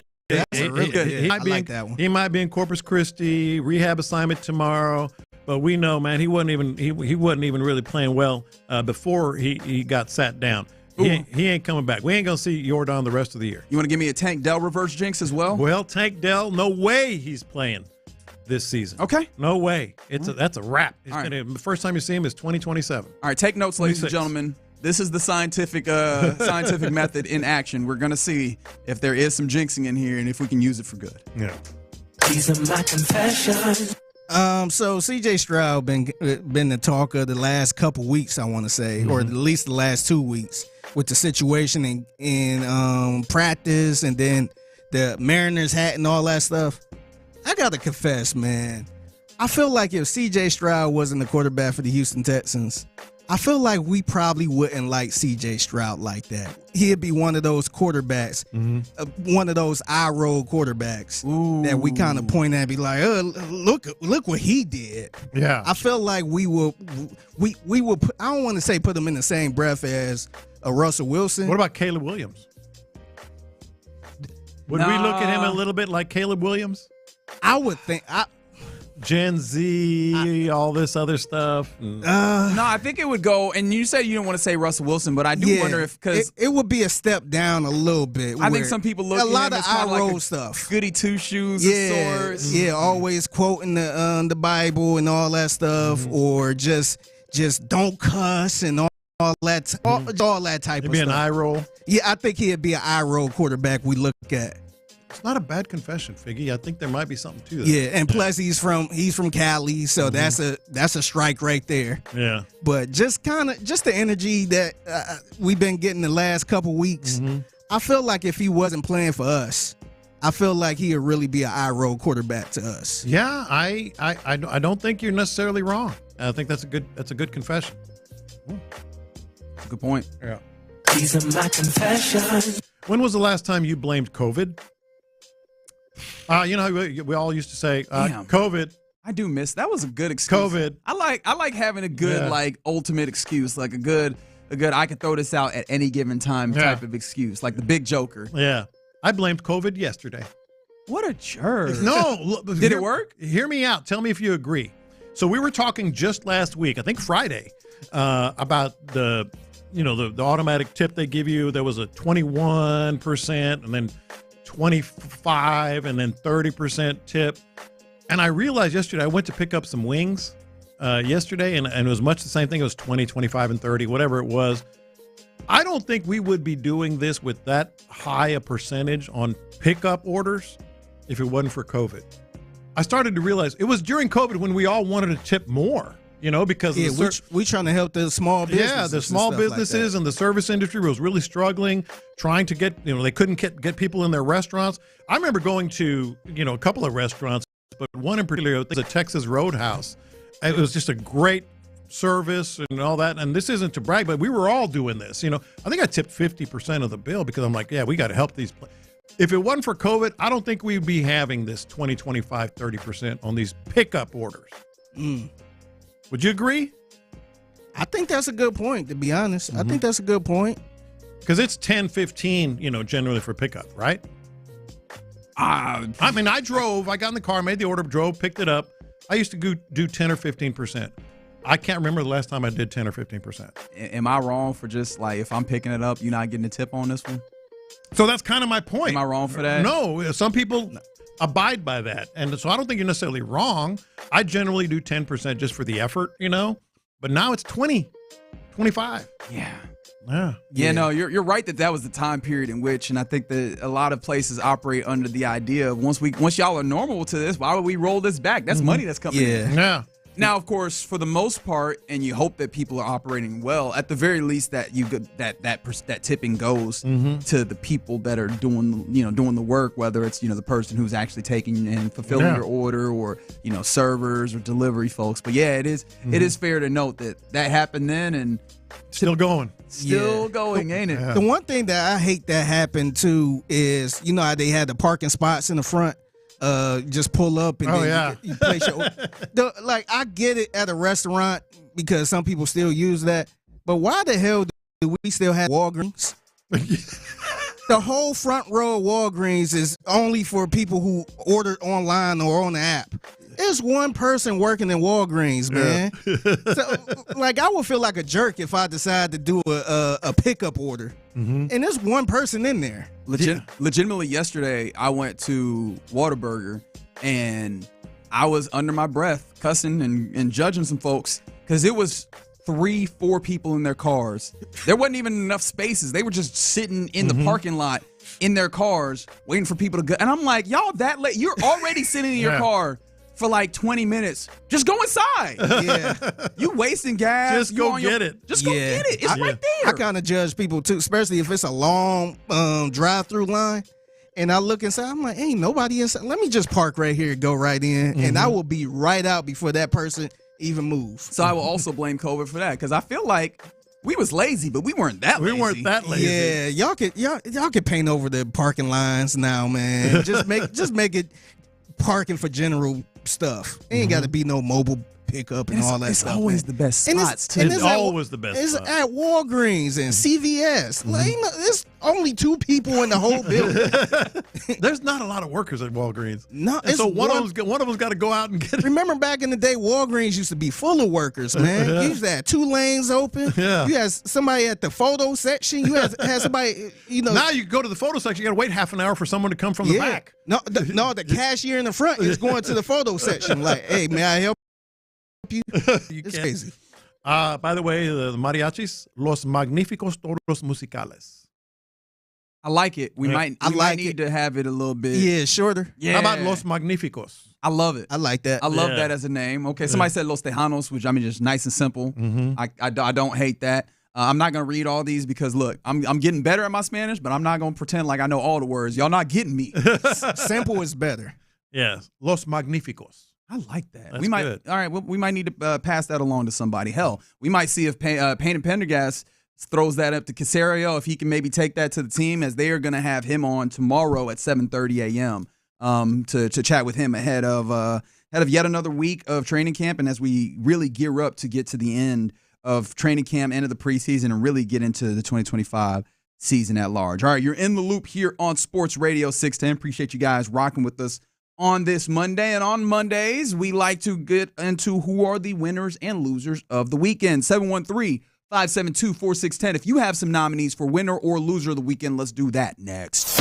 Speaker 5: He
Speaker 19: I like that one.
Speaker 24: He might be in Corpus Christi, rehab assignment tomorrow. But we know, man, he wasn't even really playing well before he got sat down. He ain't coming back. We ain't gonna see Jordan the rest of the year.
Speaker 7: You want to give me a Tank Dell reverse jinx as well?
Speaker 24: Well, Tank Dell, no way he's playing this season.
Speaker 7: Okay,
Speaker 24: no way. That's a wrap.
Speaker 7: Right.
Speaker 24: The first time you see him is 2027.
Speaker 7: All right, take notes, ladies and gentlemen. This is the scientific method in action. We're gonna see if there is some jinxing in here and if we can use it for good.
Speaker 24: Yeah.
Speaker 6: These are my confessions.
Speaker 19: So CJ Stroud been the talk of the last couple weeks, I want to say, or at least the last 2 weeks, with the situation in practice and then the Mariners hat and all that stuff. I gotta confess, man, I feel like if CJ Stroud wasn't the quarterback for the Houston Texans, I feel like we probably wouldn't like CJ Stroud like that. He'd be one of those quarterbacks, one of those eye-roll quarterbacks that we kind of point at and be like, oh, look what he did.
Speaker 24: Yeah.
Speaker 19: I feel like we will put, I don't want to say put him in the same breath as a Russell Wilson.
Speaker 24: What about Caleb Williams? Would we look at him a little bit like Caleb Williams?
Speaker 19: I would think.
Speaker 24: Gen Z, all this other stuff.
Speaker 7: No, I think it would go, and you said you don't want to say Russell Wilson, but I do wonder if, because
Speaker 19: it would be a step down a little bit.
Speaker 7: I think some people look
Speaker 19: a
Speaker 7: at
Speaker 19: lot
Speaker 7: him
Speaker 19: of
Speaker 7: as kind
Speaker 19: eye roll
Speaker 7: like
Speaker 19: stuff,
Speaker 7: goody two shoes of sorts.
Speaker 19: Yeah, always quoting the Bible and all that stuff, or just don't cuss and all that, all that type
Speaker 24: Maybe
Speaker 19: of stuff.
Speaker 24: An eye roll.
Speaker 19: Yeah, I think he'd be an eye roll quarterback we look at.
Speaker 24: It's not a bad confession, Figgy. I think there might be something to that.
Speaker 19: Yeah, and plus he's from Cali, so that's a strike right there.
Speaker 24: Yeah.
Speaker 19: But just the energy that we've been getting the last couple weeks. I feel like if he wasn't playing for us, I feel like he would really be an eye roll quarterback to us.
Speaker 24: Yeah, I don't think you're necessarily wrong. I think that's a good confession.
Speaker 7: That's a good point.
Speaker 24: Yeah.
Speaker 6: These are my confessions.
Speaker 24: When was the last time you blamed COVID? We all used to say COVID.
Speaker 7: I do miss that. Was a good excuse.
Speaker 24: COVID.
Speaker 7: I like having a good ultimate excuse, like a good I can throw this out at any given time type of excuse, like the big joker.
Speaker 24: Yeah, I blamed COVID yesterday.
Speaker 7: What a jerk!
Speaker 24: No,
Speaker 7: did it work?
Speaker 24: Hear me out. Tell me if you agree. So we were talking just last week, I think Friday, about the automatic tip they give you. There was a 21% and then 25 and then 30% tip. And I realized yesterday I went to pick up some wings yesterday, and it was much the same thing. It was 20, 25, and 30, whatever it was. I don't think we would be doing this with that high a percentage on pickup orders if it wasn't for COVID. I started to realize it was during COVID when we all wanted to tip more. Because
Speaker 19: we trying to help the small businesses.
Speaker 24: Yeah, the small businesses and the service industry was really struggling, trying to get, they couldn't get people in their restaurants. I remember going to, a couple of restaurants, but one in particular, the Texas Roadhouse. It was just a great service and all that. And this isn't to brag, but we were all doing this. I think I tipped 50% of the bill because I'm like, yeah, we got to help these. If it wasn't for COVID, I don't think we'd be having this 20, 25, 30% on these pickup orders. Would you agree?
Speaker 19: I think that's a good point, to be honest. I think that's a good point.
Speaker 24: Because it's 10, 15, generally for pickup, right? I got in the car, made the order, drove, picked it up. I used to do 10 or 15%. I can't remember the last time I did 10 or 15%.
Speaker 7: Am I wrong for just like, if I'm picking it up, you're not getting a tip on this one?
Speaker 24: So that's kind of my point.
Speaker 7: Am I wrong for that?
Speaker 24: No, some people abide by that. And so I don't think you're necessarily wrong. I generally do 10% just for the effort, but now it's 20, 25.
Speaker 7: Yeah, no, you're right that was the time period in which, and I think that a lot of places operate under the idea of once y'all are normal to this, why would we roll this back? That's money that's coming in.
Speaker 24: Yeah.
Speaker 7: Now, of course, for the most part, and you hope that people are operating well, at the very least that that tipping goes to the people that are doing the work, whether it's the person who's actually taking and fulfilling your order, or servers or delivery folks. But yeah, it is fair to note that happened then, and
Speaker 24: still going.
Speaker 7: Ain't it?
Speaker 19: The one thing that I hate that happened too is how they had the parking spots in the front. Just pull up and you place your I get it at a restaurant because some people still use that, but why the hell do we still have Walgreens? The whole front row of Walgreens is only for people who order online or on the app. There's one person working in Walgreens, man. So, like, I would feel like a jerk if I decide to do a pickup order. And there's one person in there.
Speaker 7: Legitimately, yesterday, I went to Whataburger, and I was under my breath cussing and judging some folks because it was 3-4 people in their cars. There wasn't even enough spaces. They were just sitting in the parking lot in their cars waiting for people to go. And I'm like, y'all that late? You're already sitting in your car for like 20 minutes. Just go inside. Yeah. You wasting gas.
Speaker 24: Just go get it.
Speaker 7: Just go get it. It's right there.
Speaker 19: I kind of judge people too, especially if it's a long drive-through line. And I look inside, I'm like, ain't nobody inside. Let me just park right here, go right in, and I will be right out before that person even moves.
Speaker 7: So I will also blame COVID for that because I feel like we was lazy, but we weren't that lazy.
Speaker 24: We weren't that lazy.
Speaker 19: Yeah, y'all could paint over the parking lines now, man. Just make it parking for general stuff. It ain't got to be no mobile pickup and all that stuff.
Speaker 7: It's always the best spots, too.
Speaker 24: It's always the best
Speaker 19: It's
Speaker 24: spots.
Speaker 19: at Walgreens and CVS. Like, there's only 2 people in the whole building.
Speaker 24: There's not a lot of workers at Walgreens.
Speaker 19: No,
Speaker 24: and so one of them's got to go out and get it.
Speaker 19: Remember back in the day, Walgreens used to be full of workers, man. You used to have 2 lanes open.
Speaker 24: Yeah.
Speaker 19: You had somebody at the photo section. You had somebody,
Speaker 24: Now you go to the photo section, you got to wait half an hour for someone to come from the back.
Speaker 19: No, the cashier in the front is going to the photo section. Like, hey, may I help you? It's crazy.
Speaker 24: By the way, the mariachis, Los Magníficos Toros Musicales.
Speaker 7: I like it. We might need to have it a little bit.
Speaker 19: Yeah, shorter.
Speaker 7: Yeah.
Speaker 24: How about Los Magníficos?
Speaker 7: I love it.
Speaker 19: I like that.
Speaker 7: I love that as a name. Okay, somebody said Los Tejanos, which I mean just nice and simple. I don't hate that. I'm not going to read all these because, look, I'm getting better at my Spanish, but I'm not going to pretend like I know all the words. Y'all not getting me.
Speaker 19: Simple is better.
Speaker 24: Yes, Los Magníficos.
Speaker 7: I like that.
Speaker 24: That's good.
Speaker 7: All right, we might need to pass that along to somebody. Hell, we might see if Payne and Pendergast throws that up to Casario, if he can maybe take that to the team, as they are going to have him on tomorrow at 7:30 a.m. To chat with him ahead of yet another week of training camp, and as we really gear up to get to the end of training camp, end of the preseason, and really get into the 2025 season at large. All right, you're in the loop here on Sports Radio 610. Appreciate you guys rocking with us on this Monday. And on Mondays, we like to get into who are the winners and losers of the weekend. 713-572-4610. If you have some nominees for winner or loser of the weekend, let's do that next.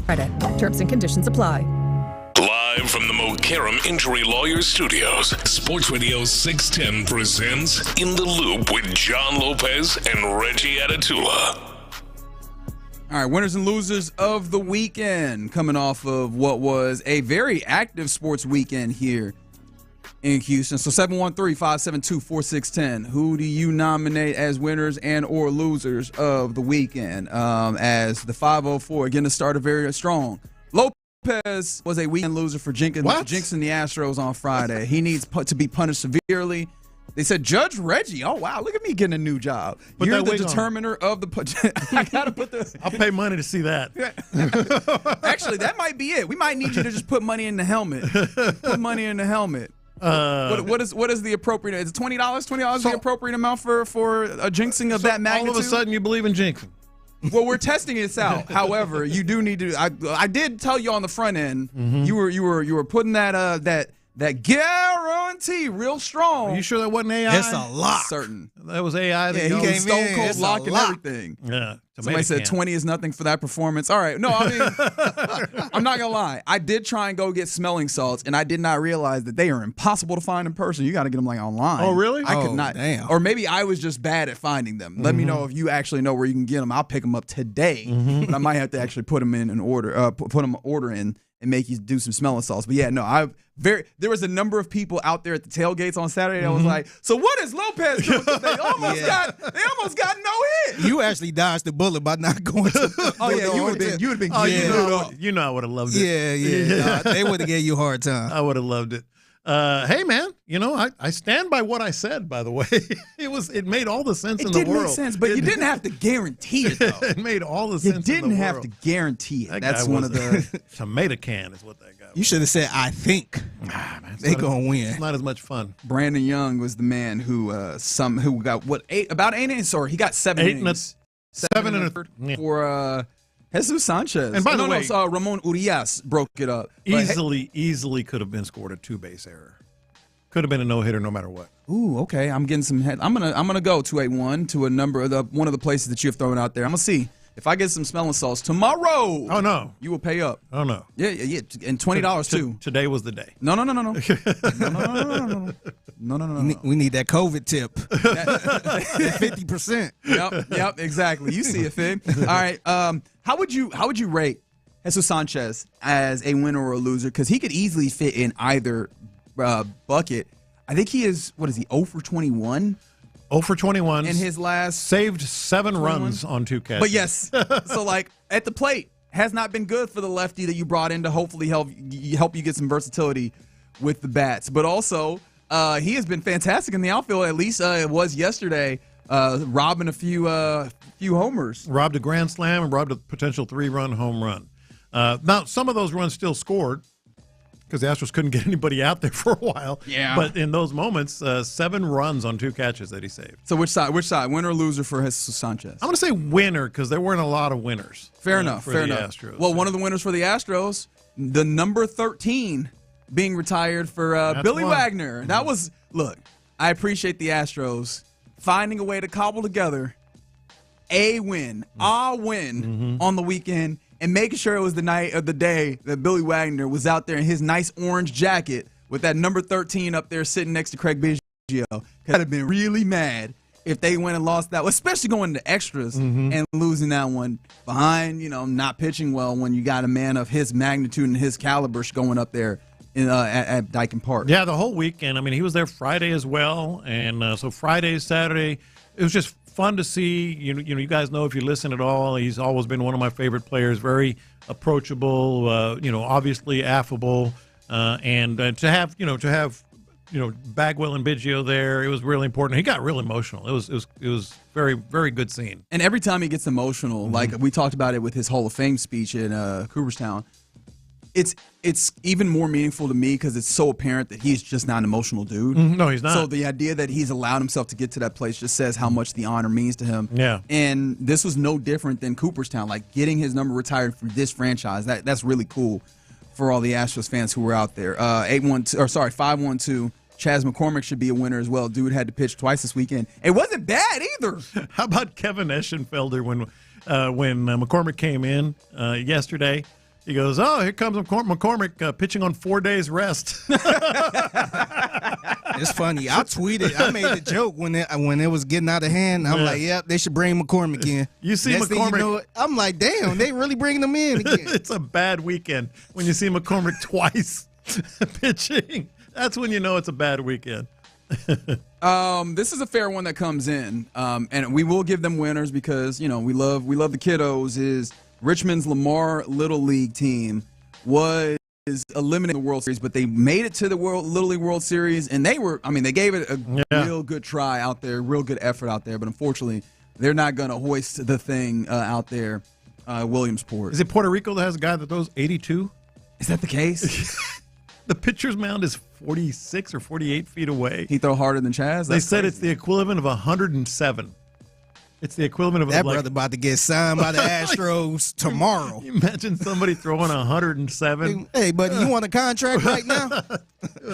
Speaker 18: Friday. Terms and conditions apply.
Speaker 9: Live from the Mokaram Injury Lawyers Studios, Sports Radio 610 presents In the Loop with John Lopez and Reggie Atatula.
Speaker 7: All right, winners and losers of the weekend, coming off of what was a very active sports weekend here in Houston. So 713-572-4610. Who do you nominate as winners and or losers of the weekend? As the 504, again, to start very strong. Lopez was a weekend loser for jinxing the Astros on Friday. He needs to be punished severely. They said, Judge Reggie. Oh, wow. Look at me getting a new job. You're the determiner of the... I got to put the...
Speaker 24: I'll pay money to see that.
Speaker 7: Actually, that might be it. We might need you to just put money in the helmet. Put money in the helmet. What is the appropriate? Is it $20? $20 the appropriate amount for a jinxing of that magnitude?
Speaker 24: All of a sudden, you believe in jinxing.
Speaker 7: Well, we're testing this out. However, you do need to. I did tell you on the front end.
Speaker 24: Mm-hmm.
Speaker 7: You were putting that guarantee real strong.
Speaker 24: Are you sure that wasn't AI?
Speaker 19: It's a lock.
Speaker 7: Certain.
Speaker 24: That was AI.
Speaker 7: Yeah, he came Stone Cold lock and everything.
Speaker 24: Yeah.
Speaker 7: Somebody said 20 is nothing for that performance. All right. No, I mean, I'm not going to lie. I did try and go get smelling salts, and I did not realize that they are impossible to find in person. You got to get them like online.
Speaker 24: Oh, really?
Speaker 7: I could not.
Speaker 19: Damn.
Speaker 7: Or maybe I was just bad at finding them. Let me know if you actually know where you can get them. I'll pick them up today, but I might have to actually put them in an order, put them order in and make you do some smelling salts. But yeah, no, there was a number of people out there at the tailgates on Saturday that was like, so what is Lopez doing? They almost got no hit.
Speaker 19: You actually dodged the bullet by not going to.
Speaker 7: Oh yeah, you would have been.
Speaker 24: Oh, you know I would have loved it.
Speaker 19: Yeah. They would have gave you a hard time.
Speaker 24: I would have loved it. Hey man, I stand by what I said. By the way, it made all the sense in the world.
Speaker 7: It did make sense, but you didn't have to guarantee it though.
Speaker 24: It made all the sense.
Speaker 7: You didn't
Speaker 24: in the
Speaker 7: have
Speaker 24: world.
Speaker 7: to guarantee it. That's
Speaker 24: guy
Speaker 7: one of the
Speaker 24: tomato can is what that guy.
Speaker 19: You should have said, "I think they gonna win."
Speaker 24: It's not as much fun.
Speaker 7: Brandon Young was the man who got about 8 innings, or he got 7 innings.
Speaker 24: 7 and a third
Speaker 7: for Jesus Sanchez.
Speaker 24: And by the way,
Speaker 7: Ramon Urias broke it up.
Speaker 24: Easily could have been scored a 2-base error. Could have been a no-hitter no matter what.
Speaker 7: Ooh, okay. I'm getting some head. I'm gonna go 281 to a number of one of the places that you have thrown out there. I'm gonna see if I get some smelling salts tomorrow.
Speaker 24: Oh no,
Speaker 7: you will pay up.
Speaker 24: Oh no.
Speaker 7: Yeah, and $20 too.
Speaker 24: Today was the day.
Speaker 7: No. No.
Speaker 19: We need that COVID tip. 50%.
Speaker 7: Yep, exactly. You see it, Fib. All right. How would you rate Jesus Sanchez as a winner or a loser? Because he could easily fit in either bucket. I think he is. What is he? 0 for 21.
Speaker 24: 0 for 21
Speaker 7: in his last.
Speaker 24: Saved 7 runs on 2 catches.
Speaker 7: But yes, so like at the plate has not been good for the lefty that you brought in to hopefully help you get some versatility with the bats. But also, he has been fantastic in the outfield. At least it was yesterday, robbing a few homers.
Speaker 24: Robbed a grand slam and robbed a potential 3-run home run. Now, some of those runs still scored because the Astros couldn't get anybody out there for a while.
Speaker 7: Yeah.
Speaker 24: But in those moments, 7 runs on 2 catches that he saved.
Speaker 7: So which side? Winner or loser for Jesus Sanchez?
Speaker 24: I'm going to say winner because there weren't a lot of winners.
Speaker 7: Fair enough.
Speaker 24: For
Speaker 7: the
Speaker 24: Astros.
Speaker 7: Well, one of the winners for the Astros, the number 13 being retired for Billy Wagner. That was, look, I appreciate the Astros finding a way to cobble together a win on the weekend and making sure it was the night of the day that Billy Wagner was out there in his nice orange jacket with that number 13 up there sitting next to Craig Biggio. I'd have been really mad if they went and lost that, especially going to extras and losing that one behind, not pitching well when you got a man of his magnitude and his caliber going up there at Dyken Park.
Speaker 24: Yeah, the whole weekend. I mean, he was there Friday as well, and so Friday, Saturday, it was just fun to see. You guys know if you listen at all, he's always been one of my favorite players. Very approachable, obviously affable, and to have Bagwell and Biggio there, it was really important. He got real emotional. It was very, very good scene.
Speaker 7: And every time he gets emotional, like we talked about it with his Hall of Fame speech in Cooperstown, it's even more meaningful to me because it's so apparent that he's just not an emotional dude.
Speaker 24: No, he's not.
Speaker 7: So the idea that he's allowed himself to get to that place just says how much the honor means to him.
Speaker 24: Yeah.
Speaker 7: And this was no different than Cooperstown, like getting his number retired for this franchise. That's really cool for all the Astros fans who were out there. 512. Chaz McCormick should be a winner as well. Dude had to pitch twice this weekend. It wasn't bad either.
Speaker 24: How about Kevin Eschenfelder when McCormick came in yesterday? He goes, oh, here comes McCormick pitching on 4 days rest.
Speaker 19: It's funny. I tweeted. I made a joke when it was getting out of hand. I'm like, yep, they should bring McCormick in.
Speaker 24: You see
Speaker 19: Next thing
Speaker 24: McCormick.
Speaker 19: you know, I'm like, damn, they really bringing them in again.
Speaker 24: It's a bad weekend when you see McCormick twice pitching. That's when you know it's a bad weekend.
Speaker 7: This is a fair one that comes in, and we will give them winners because we love the kiddos. Is Richmond's Lamar Little League team was eliminated in the World Series, but they made it to the Little League World Series, and they gave it a real good try out there, real good effort out there, but unfortunately, they're not going to hoist the thing out there, Williamsport.
Speaker 24: Is it Puerto Rico that has a guy that throws 82?
Speaker 7: Is that the case?
Speaker 24: The pitcher's mound is 46 or 48 feet away.
Speaker 7: He throw harder than Chaz?
Speaker 24: They said it's the equivalent of 107. It's the equivalent of
Speaker 19: that brother about to get signed by the Astros tomorrow.
Speaker 24: You imagine somebody throwing 107.
Speaker 19: Hey, buddy, you want a contract right now?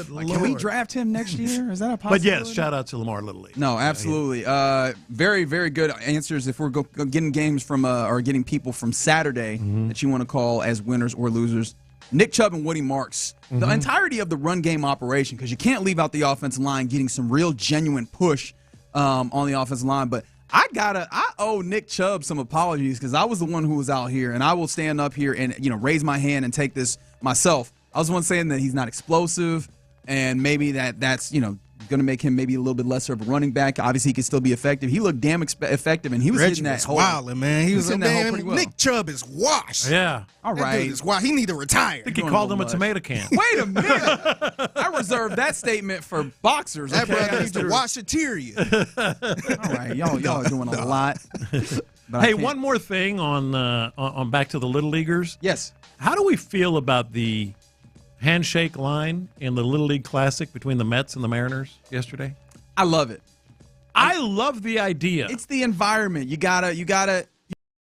Speaker 7: Can we draft him next year? Is that a
Speaker 24: But
Speaker 7: possibility?
Speaker 24: yes, shout out to Lamar Little League.
Speaker 7: No, absolutely. Very, very good answers. If we're getting games from or getting people from Saturday that you want to call as winners or losers, Nick Chubb and Woody Marks, the entirety of the run game operation, because you can't leave out the offensive line getting some real genuine push on the offensive line, but I owe Nick Chubb some apologies because I was the one who was out here, and I will stand up here and raise my hand and take this myself. I was the one saying that he's not explosive, and maybe that's going to make him maybe a little bit lesser of a running back. Obviously, he can still be effective. He looked damn effective, and he was hitting that hole.
Speaker 19: Wilding, man. He was
Speaker 7: hitting that hole pretty well.
Speaker 19: Nick Chubb is washed.
Speaker 24: Yeah.
Speaker 7: All right.
Speaker 19: That dude is washed. He need to retire.
Speaker 24: I think he called him a tomato can.
Speaker 7: Wait a minute. I reserved that statement for boxers.
Speaker 19: That
Speaker 7: okay?
Speaker 19: brother needs to wash a tear.
Speaker 7: All right, y'all are doing a lot.
Speaker 24: Hey, one more thing on back to the Little Leaguers.
Speaker 7: Yes.
Speaker 24: How do we feel about the handshake line in the Little League Classic between the Mets and the Mariners yesterday?
Speaker 7: I love it.
Speaker 24: I love the idea.
Speaker 7: It's the environment. You gotta. You're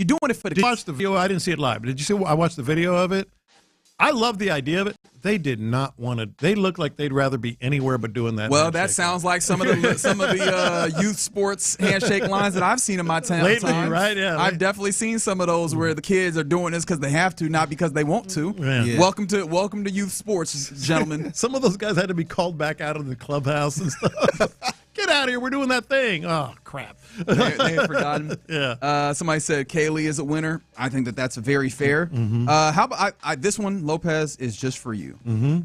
Speaker 7: doing it for the.
Speaker 24: Did you watch the video? I didn't see it live. But did you see? I watched the video of it. I love the idea of it. They did not want to. They look like they'd rather be anywhere but doing that.
Speaker 7: Well, that sounds like some of the youth sports handshake lines that I've seen in my time.
Speaker 24: Lately, right? Yeah.
Speaker 7: I've definitely seen some of those where the kids are doing this because they have to, not because they want to.
Speaker 24: Yeah.
Speaker 7: Welcome to youth sports, gentlemen.
Speaker 24: Some of those guys had to be called back out of the clubhouse and stuff. Get out of here. We're doing that thing. Oh, crap.
Speaker 7: They had forgotten.
Speaker 24: Yeah.
Speaker 7: Somebody said Caley is a winner. I think that's very fair. How about this one, Lopez, is just for you.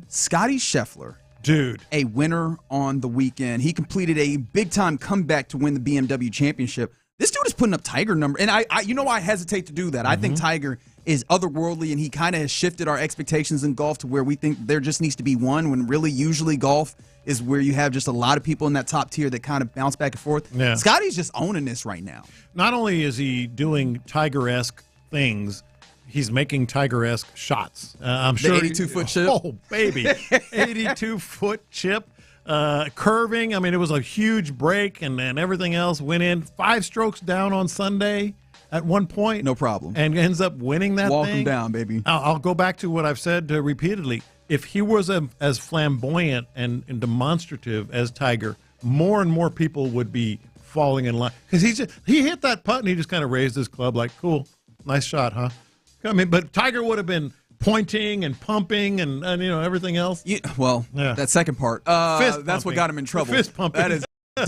Speaker 7: Scotty Scheffler.
Speaker 24: Dude.
Speaker 7: A winner on the weekend. He completed a big-time comeback to win the BMW championship. This dude is putting up Tiger number. And I hesitate to do that. I think Tiger is otherworldly, and he kind of has shifted our expectations in golf to where we think there just needs to be one, when really usually golf is where you have just a lot of people in that top tier that kind of bounce back and forth.
Speaker 24: Yeah.
Speaker 7: Scotty's just owning this right now.
Speaker 24: Not only is he doing Tiger-esque things, he's making Tiger-esque shots. I'm sure.
Speaker 7: The 82-foot chip.
Speaker 24: Oh, baby. 82-foot chip. Curving. I mean, it was a huge break, and then everything else went in. 5 strokes down on Sunday at one point.
Speaker 7: No problem.
Speaker 24: And ends up winning that
Speaker 7: Walk
Speaker 24: thing.
Speaker 7: him down, baby.
Speaker 24: I'll go back to what I've said repeatedly. If he was as flamboyant and demonstrative as Tiger, more and more people would be falling in line. Because he hit that putt, and he just kind of raised his club like, cool, nice shot, huh? I mean, but Tiger would have been pointing and pumping and everything else.
Speaker 7: That second part. That's what got him in trouble.
Speaker 24: Fist pumping.
Speaker 7: That is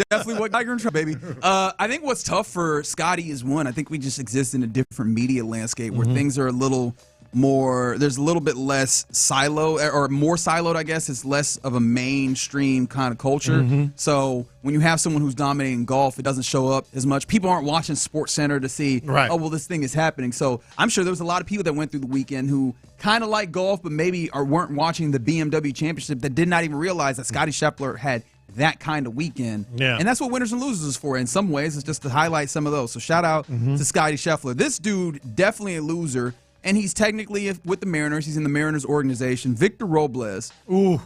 Speaker 7: definitely what got him in trouble, baby. I think what's tough for Scotty is, one, I think we just exist in a different media landscape where things are a little more, there's a little bit less silo, or more siloed, I guess. It's less of a mainstream kind of culture. So when you have someone who's dominating golf, it doesn't show up as much. People aren't watching SportsCenter to see, oh, well, this thing is happening. So I'm sure there was a lot of people that went through the weekend who kind of like golf, but maybe weren't watching the BMW Championship, that did not even realize that Scotty Scheffler had that kind of weekend.
Speaker 24: Yeah.
Speaker 7: And that's what winners and losers is for. In some ways, it's just to highlight some of those. So shout out to Scotty Scheffler. This dude, definitely a loser. And he's technically with the Mariners. He's in the Mariners organization. Victor Robles, who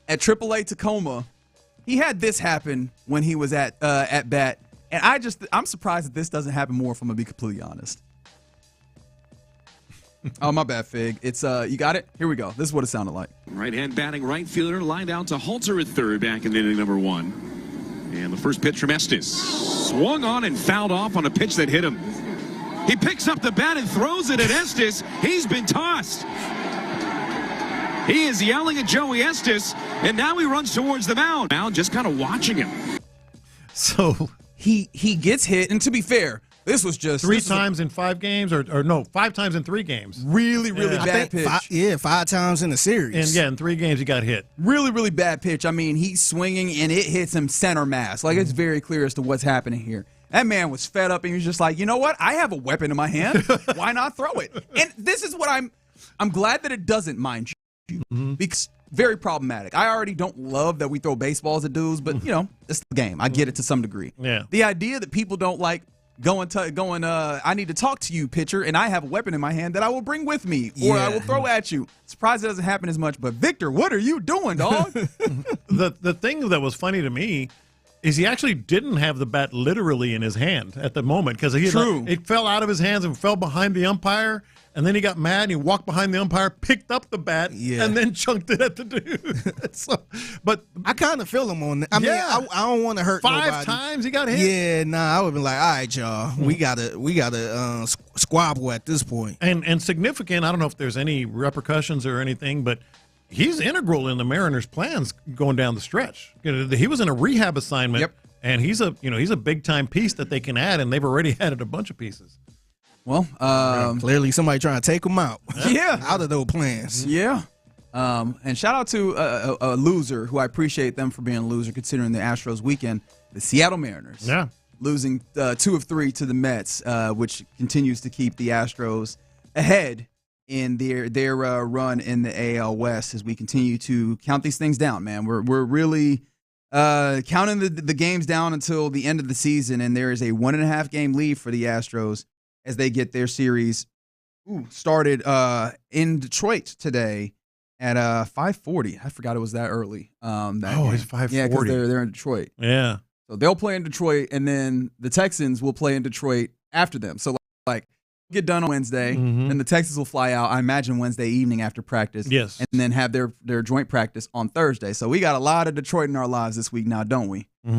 Speaker 7: at AAA Tacoma, he had this happen when he was at bat. And I'm surprised that this doesn't happen more, if I'm going to be completely honest. Oh, my bad, Fig. It's you got it? Here we go. This is what it sounded like.
Speaker 12: Right-hand batting right fielder lined out to Halter at third back in inning number 1. And the first pitch from Estes. Swung on and fouled off on a pitch that hit him. He picks up the bat and throws it at Estes. He's been tossed. He is yelling at Joey Estes, and now he runs towards the mound. Now just kind of watching him.
Speaker 24: So
Speaker 7: he gets hit, and to be fair, this was just
Speaker 24: three times in 5 games, or no, 5 times in 3 games.
Speaker 7: Really bad pitch.
Speaker 19: 5 times in the series.
Speaker 24: And in 3 games he got hit.
Speaker 7: Really bad pitch. I mean, he's swinging and it hits him center mass. Like, it's very clear as to what's happening here. That man was fed up and he was just like, you know what? I have a weapon in my hand. Why not throw it? And this is what I'm glad that it doesn't, mind you, because very problematic. I already don't love that we throw baseballs at dudes, but you know, it's the game. I get it to some degree.
Speaker 24: Yeah.
Speaker 7: The idea that people don't like going, I need to talk to you, pitcher, and I have a weapon in my hand that I will bring with me, or I will throw at you. Surprised it doesn't happen as much, but Victor, what are you doing, dog?
Speaker 24: The thing that was funny to me is he actually didn't have the bat literally in his hand at the moment, because it fell out of his hands and fell behind the umpire, and then he got mad and he walked behind the umpire, picked up the bat, and then chunked it at the dude. But
Speaker 19: I kind of feel him on that. I mean, I don't want to hurt
Speaker 24: 5
Speaker 19: nobody.
Speaker 24: times he got hit.
Speaker 19: Yeah, nah, I would be like, all right, y'all, we gotta squabble at this point.
Speaker 24: And significant. I don't know if there's any repercussions or anything, but he's integral in the Mariners' plans going down the stretch. He was in a rehab assignment, and he's a big time piece that they can add, and they've already added a bunch of pieces.
Speaker 7: Well,
Speaker 19: clearly somebody trying to take him out. Out of those plans.
Speaker 7: Yeah. And shout out to a loser who I appreciate them for being a loser considering the Astros weekend, the Seattle Mariners.
Speaker 24: Yeah.
Speaker 7: Losing 2 of 3 to the Mets, which continues to keep the Astros ahead in their run in the AL West as we continue to count these things down, man. We're really counting the games down until the end of the season, and there is a 1.5 game lead for the Astros as they get their series started in Detroit today at 5:40. I forgot it was that early.
Speaker 24: It's 5:40.
Speaker 7: Yeah, because they're in Detroit.
Speaker 24: Yeah.
Speaker 7: So they'll play in Detroit, and then the Texans will play in Detroit after them. So like get done on Wednesday, then the Texans will fly out, I imagine, Wednesday evening after practice.
Speaker 24: Yes.
Speaker 7: And then have their joint practice on Thursday. So we got a lot of Detroit in our lives this week now, don't we?
Speaker 24: We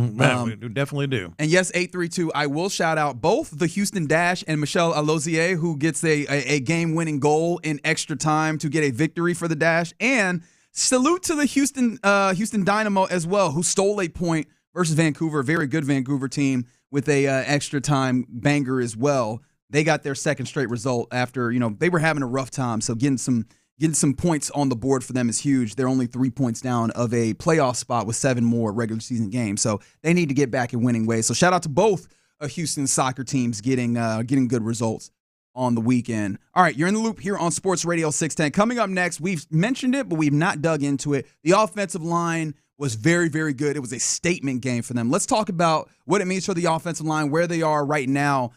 Speaker 24: definitely do.
Speaker 7: And yes, 832, I will shout out both the Houston Dash and Michelle Alozier, who gets a game-winning goal in extra time to get a victory for the Dash. And salute to the Houston Dynamo as well, who stole a point versus Vancouver, very good Vancouver team with a extra time banger as well. They got their second straight result after, they were having a rough time. So getting some points on the board for them is huge. They're only 3 points down of a playoff spot with 7 more regular season games. So they need to get back in winning ways. So shout out to both Houston soccer teams getting good results on the weekend. All right, you're in the loop here on Sports Radio 610. Coming up next, we've mentioned it, but we've not dug into it. The offensive line was very, very good. It was a statement game for them. Let's talk about what it means for the offensive line, where they are right now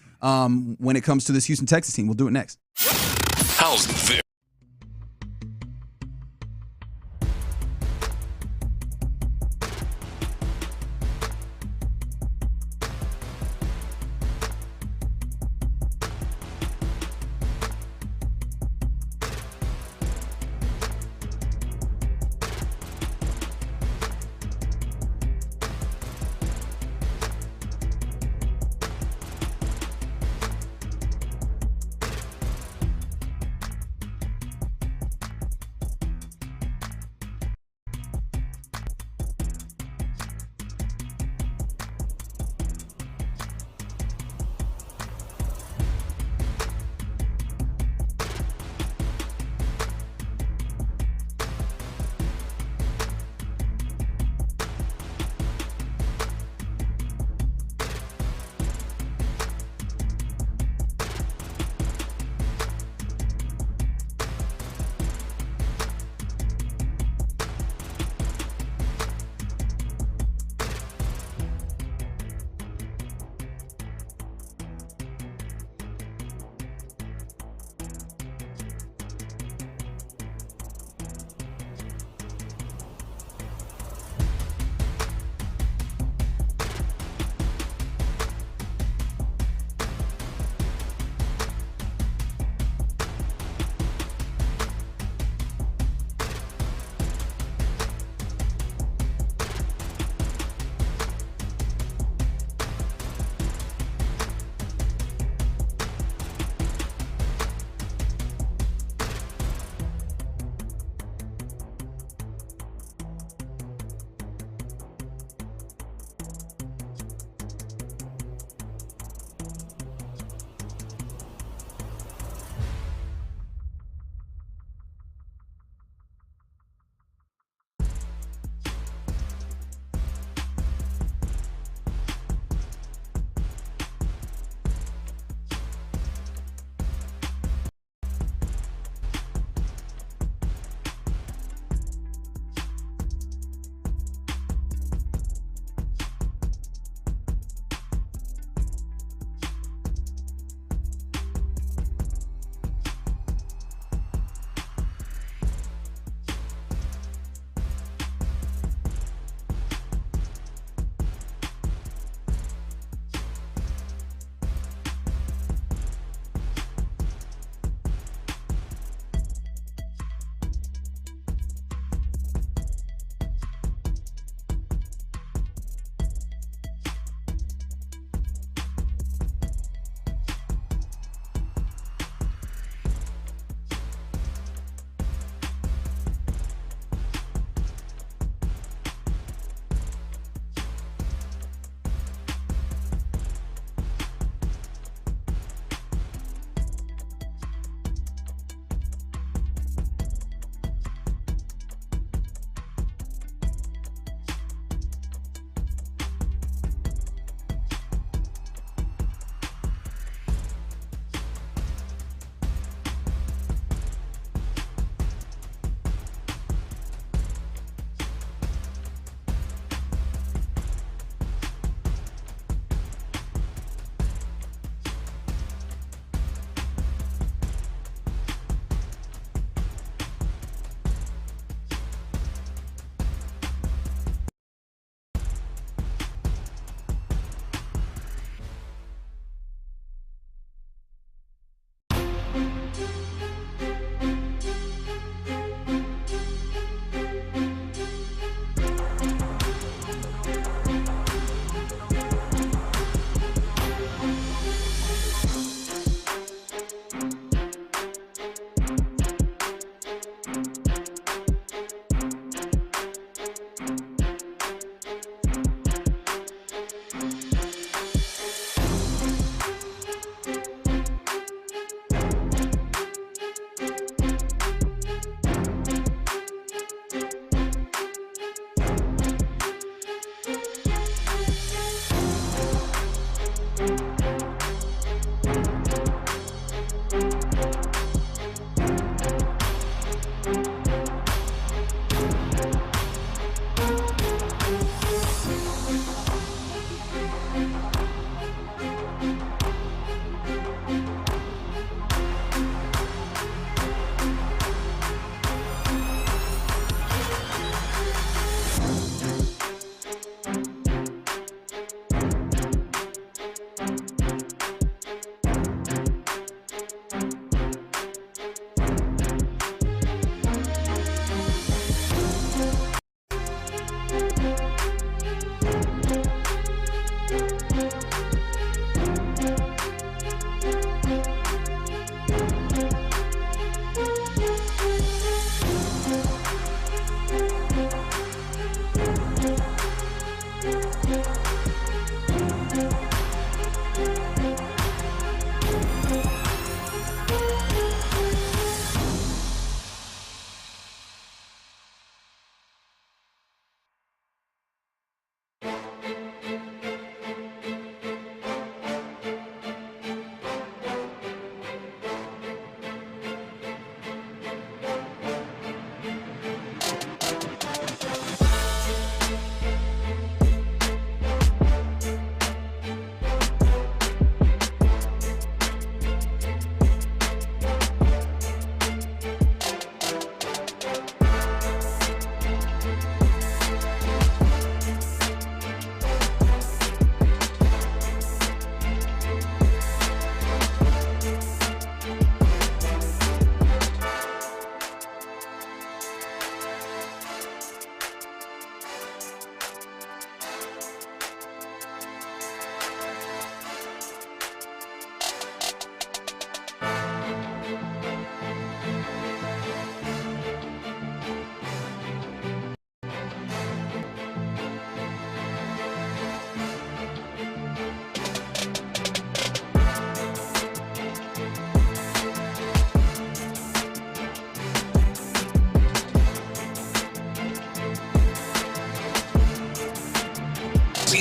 Speaker 7: when it comes to this Houston Texans team. We'll do it next.
Speaker 9: How's this?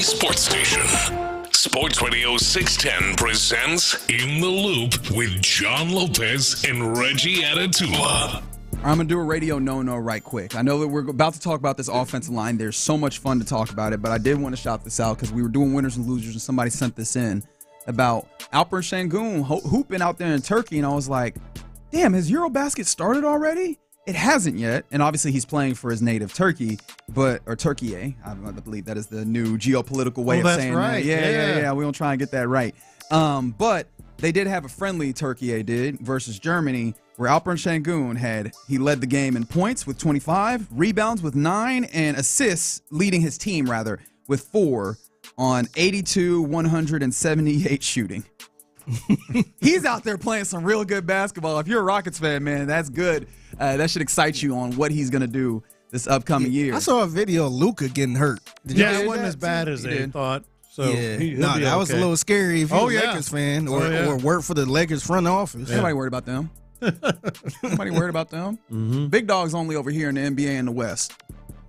Speaker 9: sports station. Sports Radio 610 presents In the Loop with John Lopez and Reggie Atatula.
Speaker 7: I'm going to do a radio no-no right quick. I know that we're about to talk about this offensive line. There's so much fun to talk about it, but I did want to shout this out because we were doing winners and losers, and somebody sent this in about Alper Şengün hooping out there in Turkey, and I was like, damn, has Eurobasket started already? It hasn't yet, and obviously he's playing for his native Turkey, or Turkey. I believe that is the new geopolitical way of saying
Speaker 24: right.
Speaker 7: that. Yeah. We don't try and get that right. But they did have a friendly Turkey versus Germany, where Alper Şengün he led the game in points with 25, rebounds with 9, and assists, leading his team rather with 4 on 82, 178 shooting. He's out there playing some real good basketball. If you're a Rockets fan, man, that's good. That should excite you on what he's going to do this upcoming year.
Speaker 19: I saw a video of Luka getting hurt.
Speaker 24: It wasn't as bad as they thought. So
Speaker 19: that was a little scary if you're a Lakers fan or work for the Lakers front office.
Speaker 7: Nobody worried about them. Nobody worried about them. Mm-hmm. Big dogs only over here in the NBA in the West,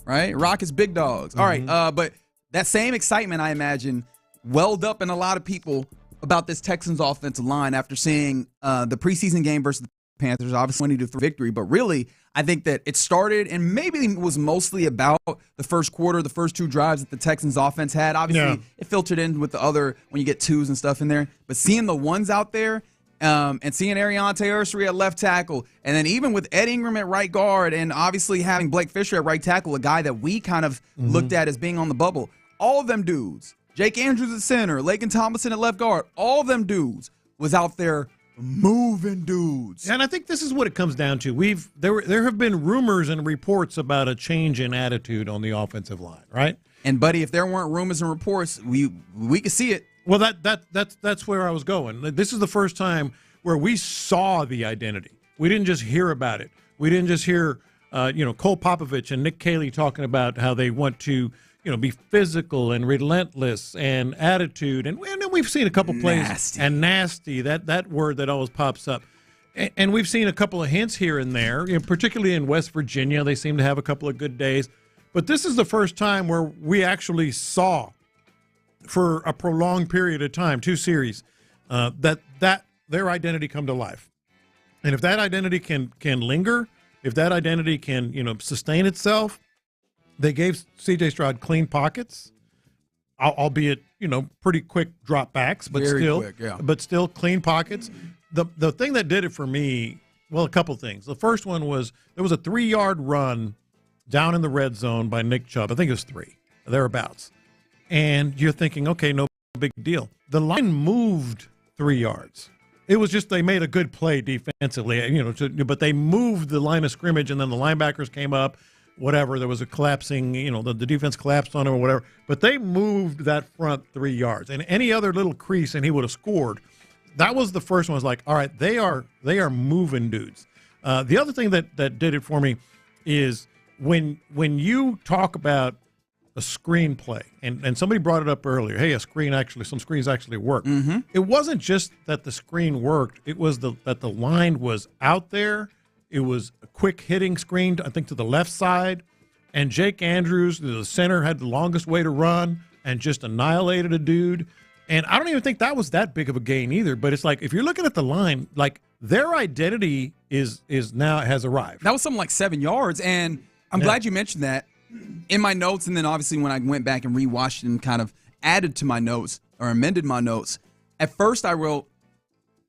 Speaker 7: right? Rockets big dogs. Mm-hmm. All right, but that same excitement, I imagine, welled up in a lot of people about this Texans offensive line after seeing the preseason game versus the Panthers, obviously 20-3 victory, but really I think that it started and maybe it was mostly about the first quarter, the first 2 drives that the Texans offense had. Obviously, it filtered in with the other when you get 2s and stuff in there, but seeing the 1s out there and seeing Ariante Ursery at left tackle, and then even with Ed Ingram at right guard, and obviously having Blake Fisher at right tackle, a guy that we kind of looked at as being on the bubble, all of them dudes, Jake Andrews at center, Laken Tomlinson at left guard, all of them dudes was out there moving dudes.
Speaker 24: And I think this is what it comes down to. There have been rumors and reports about a change in attitude on the offensive line, right?
Speaker 7: And buddy, if there weren't rumors and reports, we could see it.
Speaker 24: Well, that's where I was going. This is the first time where we saw the identity. We didn't just hear about it. We didn't just hear Cole Popovich and Nick Caley talking about how they want to be physical and relentless and attitude. And we've seen a couple plays. And nasty, that word that always pops up. And we've seen a couple of hints here and there, particularly in West Virginia. They seem to have a couple of good days. But this is the first time where we actually saw, for a prolonged period of time, 2 series, that their identity come to life. And if that identity can linger, if that identity can sustain itself, they gave C.J. Stroud clean pockets, albeit pretty quick drop backs, but still clean pockets. The thing that did it for me, well, a couple things. The first one was there was a 3-yard run down in the red zone by Nick Chubb. I think it was 3, thereabouts. And you're thinking, okay, no big deal. The line moved 3 yards. It was just they made a good play defensively, but they moved the line of scrimmage, and then the linebackers came up. Whatever, there was a collapsing, the defense collapsed on him or whatever. But they moved that front 3 yards. And any other little crease and he would have scored. That was the first one. I was like, all right, they are moving dudes. The other thing that did it for me is when you talk about a screen play, and somebody brought it up earlier, hey, some screens actually work. Mm-hmm. It wasn't just that the screen worked. It was that the line was out there. It was a quick hitting screen, I think, to the left side. And Jake Andrews, the center, had the longest way to run and just annihilated a dude. And I don't even think that was that big of a gain either. But it's like, if you're looking at the line, like their identity is now has arrived.
Speaker 7: That was something like 7 yards. And I'm glad you mentioned that in my notes. And then obviously when I went back and rewatched it and kind of added to my notes or amended my notes, at first I wrote,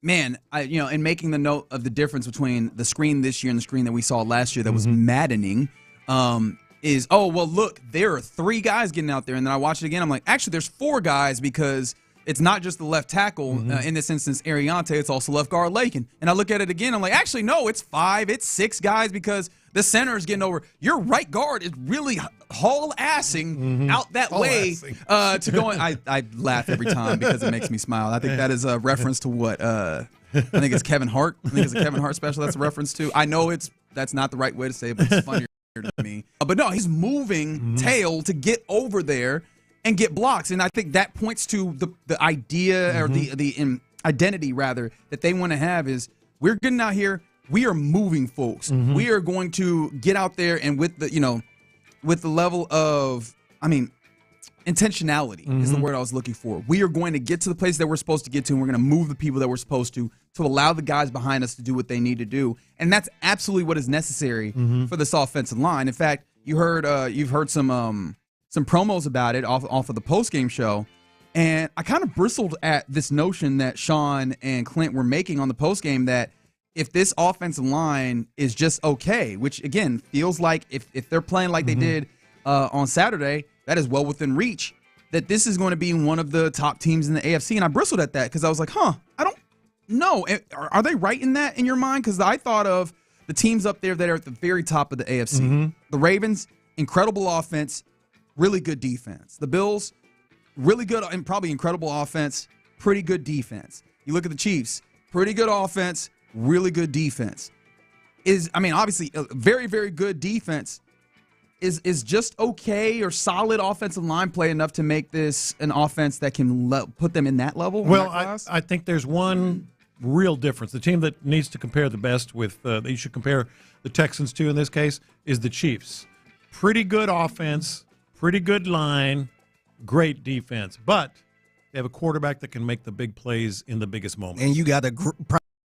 Speaker 7: man, in making the note of the difference between the screen this year and the screen that we saw last year that was maddening, look, there are 3 guys getting out there. And then I watched it again. I'm like, actually, there's 4 guys because it's not just the left tackle. In this instance, Ariante. It's also left guard Laken. And I look at it again. I'm like, actually, no, it's 5. It's 6 guys because the center is getting over. Your right guard is really haul-assing out that way to go in. I laugh every time because it makes me smile. I think that is a reference to what I think it's Kevin Hart. I think it's a Kevin Hart special that's a reference to. I know that's not the right way to say it, but it's funnier to me. But no, he's moving tail to get over there and get blocks. And I think that points to the idea or the identity, rather, that they want to have is we're getting out here. We are moving folks. We are going to get out there and with the level of, intentionality is the word I was looking for. We are going to get to the place that we're supposed to get to, and we're going to move the people that we're supposed to allow the guys behind us to do what they need to do. And that's absolutely what is necessary for this offensive line. In fact, you've heard some promos about it off of the post-game show, and I kind of bristled at this notion that Sean and Clint were making on the post-game that if this offensive line is just okay, which, again, feels like if they're playing like they did on Saturday, that is well within reach, that this is going to be one of the top teams in the AFC. And I bristled at that because I was like, I don't know. Are they right in that in your mind? Because I thought of the teams up there that are at the very top of the AFC. The Ravens, incredible offense, really good defense. The Bills, really good and probably incredible offense, pretty good defense. You look at the Chiefs, pretty good offense, really good defense. Obviously, a very, very good defense. Is just okay or solid offensive line play enough to make this an offense that can put them in that level?
Speaker 24: Well, I think there's one real difference. The team that needs to compare the best with, that you should compare the Texans to in this case, is the Chiefs. Pretty good offense, pretty good line, great defense. But they have a quarterback that can make the big plays in the biggest moments.
Speaker 19: And you got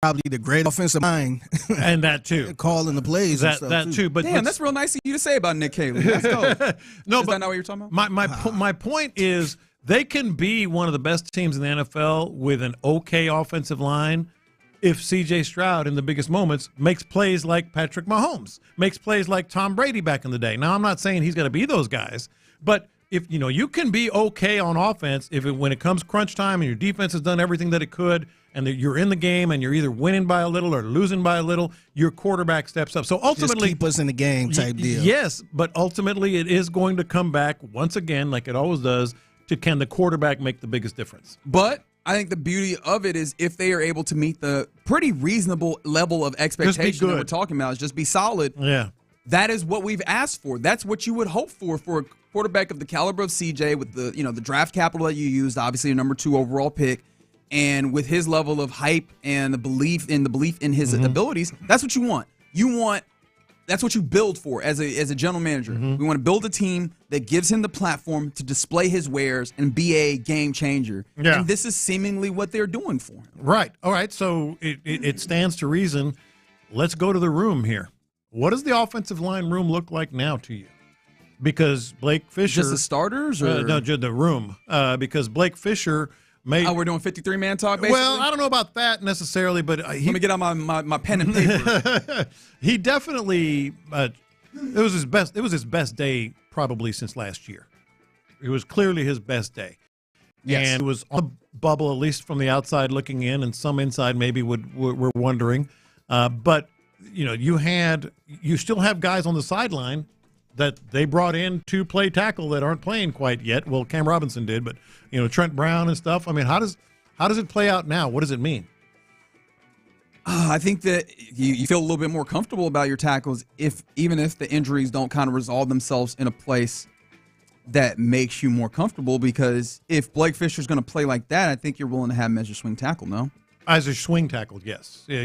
Speaker 19: probably the great offensive line.
Speaker 24: And that too.
Speaker 19: Calling the plays and stuff
Speaker 24: that too. But
Speaker 7: damn, that's real nice of you to say about Nick Caley. Let's go.
Speaker 24: No,
Speaker 7: is
Speaker 24: but
Speaker 7: that not what you're talking about?
Speaker 24: My point is they can be one of the best teams in the NFL with an okay offensive line if C.J. Stroud in the biggest moments makes plays like Patrick Mahomes, makes plays like Tom Brady back in the day. Now, I'm not saying he's going to be those guys, but if you can be okay on offense when it comes crunch time and your defense has done everything that it could, and you're in the game and you're either winning by a little or losing by a little, your quarterback steps up. So ultimately,
Speaker 19: just keep us in the game type deal.
Speaker 24: Yes, but ultimately it is going to come back once again, like it always does, to can the quarterback make the biggest difference.
Speaker 7: But I think the beauty of it is if they are able to meet the pretty reasonable level of expectation that we're talking about, is just be solid.
Speaker 24: Yeah.
Speaker 7: That is what we've asked for. That's what you would hope for a quarterback of the caliber of CJ with the draft capital that you used, obviously a number 2 overall pick, and with his level of hype and the belief in his abilities. That's what you want. That's what you build for as a general manager. We want to build a team that gives him the platform to display his wares and be a game changer.
Speaker 24: Yeah.
Speaker 7: And this is seemingly what they're doing for him.
Speaker 24: Right. All right. So it stands to reason. Let's go to the room here. What does the offensive line room look like now to you? Because Blake Fisher.
Speaker 7: Just the starters? Or?
Speaker 24: No, just the room. Because Blake Fisher.
Speaker 7: We're doing 53-man talk, basically?
Speaker 24: Well, I don't know about that necessarily, but
Speaker 7: let me get out my pen and paper.
Speaker 24: He definitely it was his best day probably since last year. It was clearly his best day. Yes. And it was on the bubble, at least from the outside looking in, and some inside maybe were wondering. But you still have guys on the sideline that they brought in to play tackle that aren't playing quite yet. Well, Cam Robinson did, but Trent Brown and stuff. I mean, how does it play out now? What does it mean?
Speaker 7: I think that you feel a little bit more comfortable about your tackles even if the injuries don't kind of resolve themselves in a place that makes you more comfortable. Because if Blake Fisher's going to play like that, I think you're willing to have him as your swing tackle. No.
Speaker 24: As a swing tackle, yes. Yeah,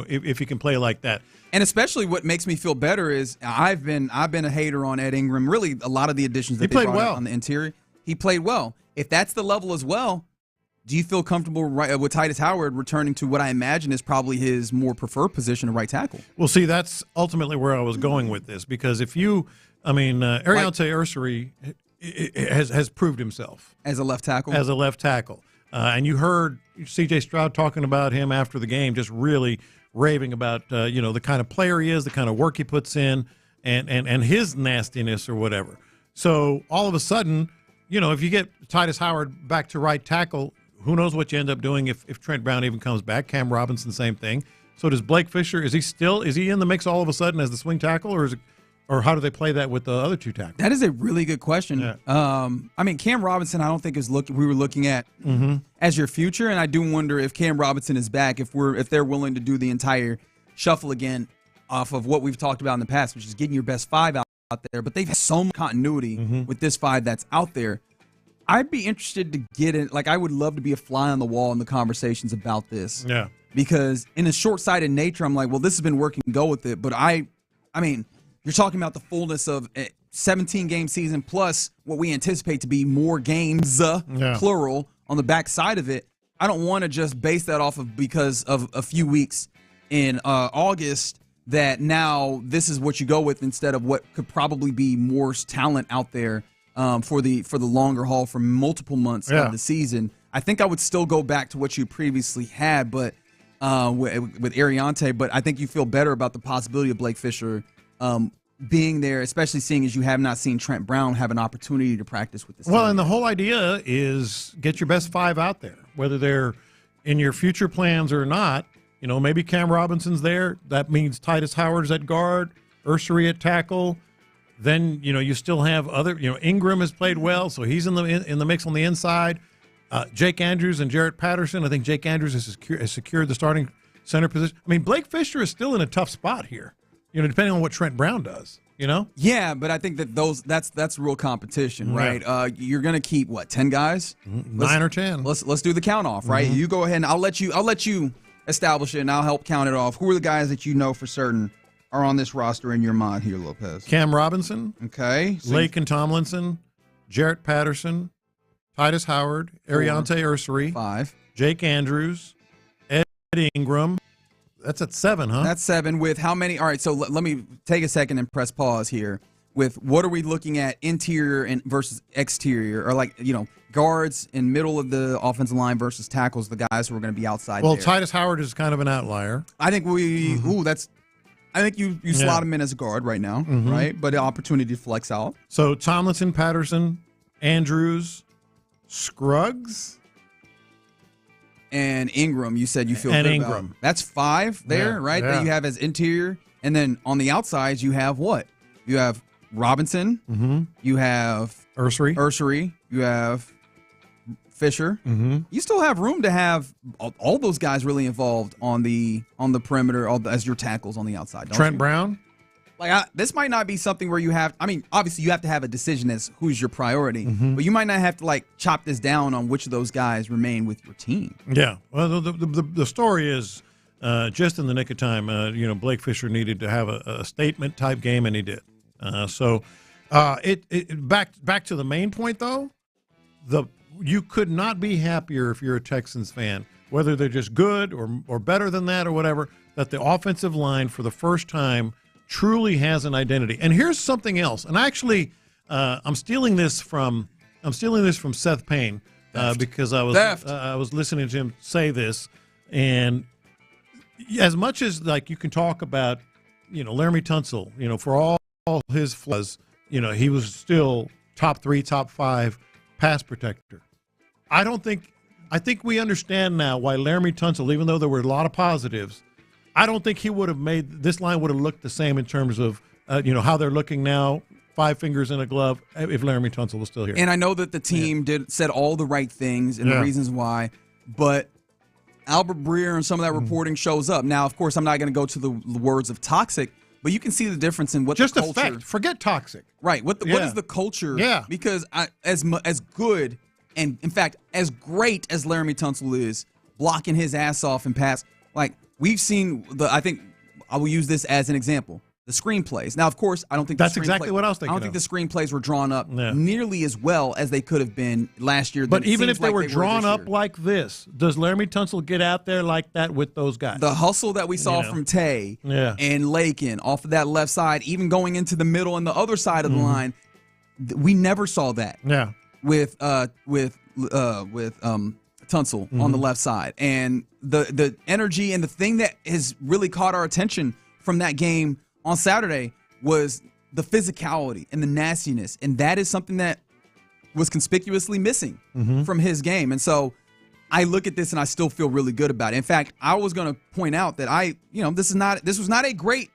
Speaker 24: if you can play like that.
Speaker 7: And especially what makes me feel better is I've been a hater on Ed Ingram. Really, a lot of the additions that they brought on the interior, he played well. If that's the level as well, do you feel comfortable with Titus Howard returning to what I imagine is probably his more preferred position of right tackle?
Speaker 24: Well, see, that's ultimately where I was going with this. Because Ariante Ursary has proved himself.
Speaker 7: As a left tackle?
Speaker 24: As a left tackle. And you heard C.J. Stroud talking about him after the game, just really raving about the kind of player he is, the kind of work he puts in, and his nastiness or whatever. So all of a sudden, if you get Titus Howard back to right tackle, who knows what you end up doing if Trent Brown even comes back. Cam Robinson, same thing. So does Blake Fisher? Is he in the mix all of a sudden as the swing tackle, or how do they play that with the other 2 tackles?
Speaker 7: That is a really good question. Yeah. Cam Robinson, I don't think we were looking at as your future, and I do wonder if Cam Robinson is back, if they're willing to do the entire shuffle again off of what we've talked about in the past, which is getting your best 5 out there. But they've had so much continuity with this 5 that's out there. I'd be interested to get in. I would love to be a fly on the wall in the conversations about this.
Speaker 24: Yeah.
Speaker 7: Because in a short-sighted nature, I'm like, well, this has been working. Go with it. But you're talking about the fullness of 17-game season plus what we anticipate to be more games, plural, on the backside of it. I don't want to just base that off of because of a few weeks in August that now this is what you go with instead of what could probably be more talent out there for the longer haul for multiple months of the season. I think I would still go back to what you previously had, but with Ariante, but I think you feel better about the possibility of Blake Fisher being there, especially seeing as you have not seen Trent Brown have an opportunity to practice with this team.
Speaker 24: Well, and the whole idea is get your best 5 out there, whether they're in your future plans or not. You know, maybe Cam Robinson's there. That means Titus Howard's at guard, Ursery at tackle. Then, you know, you still have other, you know, Ingram has played well, so he's in the mix on the inside. Jake Andrews and Jarrett Patterson. I think Jake Andrews has secured the starting center position. I mean, Blake Fisher is still in a tough spot here, you know, depending on what Trent Brown does, you know?
Speaker 7: Yeah, but I think that that's real competition, right? You're going to keep, 10 guys?
Speaker 24: 9 or 10.
Speaker 7: Let's do the count off, right? You go ahead and I'll let you establish it, and I'll help count it off. Who are the guys that you know for certain are on this roster in your mind here, Lopez?
Speaker 24: Cam Robinson.
Speaker 7: Okay.
Speaker 24: Laken Tomlinson. Jarrett Patterson. Titus Howard. Ariante Ursery.
Speaker 7: 5.
Speaker 24: Jake Andrews. Ed Ingram. That's at 7, huh?
Speaker 7: That's 7 with how many? All right, so let me take a second and press pause here. With what are we looking at interior and versus exterior, or guards in middle of the offensive line versus tackles, the guys who are going to be outside.
Speaker 24: Well,
Speaker 7: there.
Speaker 24: Titus Howard is kind of an outlier.
Speaker 7: I think I think you slot him in as a guard right now, right? But the opportunity to flex out.
Speaker 24: So Tomlinson, Patterson, Andrews, Scruggs,
Speaker 7: and Ingram. You said you feel
Speaker 24: and
Speaker 7: good
Speaker 24: Ingram.
Speaker 7: About. That's 5 there, right?
Speaker 24: Yeah.
Speaker 7: That you have as interior, and then on the outsides you have what? You have Robinson. You have Ursery. You have Fisher. You still have room to have all those guys really involved on the perimeter as your tackles on the outside. Don't
Speaker 24: Trent
Speaker 7: you?
Speaker 24: Brown.
Speaker 7: This might not be something where you have. I mean, obviously you have to have a decision as who's your priority, but you might not have to chop this down on which of those guys remain with your team.
Speaker 24: Yeah. Well, the story is just in the nick of time. Blake Fisher needed to have a statement type game, and he did. Back to the main point though, you could not be happier if you're a Texans fan, whether they're just good or better than that or whatever, that the offensive line for the first time truly has an identity. And here's something else. And actually, I'm stealing this from Seth Payne because I was listening to him say this, and as much as you can talk about Laramie Tunsil, for all his flaws, he was still top 3, top 5 pass protector. I think we understand now why Laramie Tunsil, even though there were a lot of positives, I don't think he would have this line would have looked the same in terms of how they're looking now, 5 fingers in a glove, if Laramie Tunsil was still here.
Speaker 7: And I know that the team said all the right things and the reasons why, but Albert Breer and some of that reporting shows up. Now, of course, I'm not going to go to the words of toxic, but you can see the difference in what
Speaker 24: just
Speaker 7: the culture.
Speaker 24: Effect. Forget toxic.
Speaker 7: Right. What is the culture?
Speaker 24: Yeah.
Speaker 7: Because as good and, in fact, as great as Laramie Tunsil is, blocking his ass off and pass, we've seen I think I will use this as an example. The screenplays. Now, of course, I don't think
Speaker 24: that's exactly what I was thinking.
Speaker 7: I don't think the screenplays were drawn up nearly as well as they could have been last year.
Speaker 24: But even if they were drawn up like this, does Laramie Tunsil get out there like that with those guys?
Speaker 7: The hustle that we saw from Tay and Laken off of that left side, even going into the middle and the other side of the line, we never saw that.
Speaker 24: Yeah.
Speaker 7: With Tunsil on the left side, and the energy and the thing that has really caught our attention from that game on Saturday was the physicality and the nastiness, and that is something that was conspicuously missing from his game. And so I look at this and I still feel really good about it. In fact, I was going to point out that this was not a great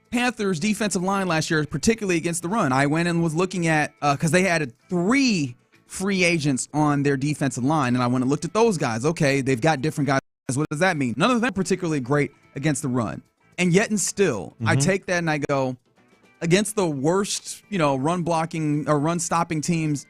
Speaker 7: Panthers defensive line last year, particularly against the run. I went and was looking at because they had 3 free agents on their defensive line, and I went and looked at those guys. Okay, they've got different guys. What does that mean? None of them particularly great against the run. And yet and still, I take that and I go, against the worst, run blocking or run stopping teams,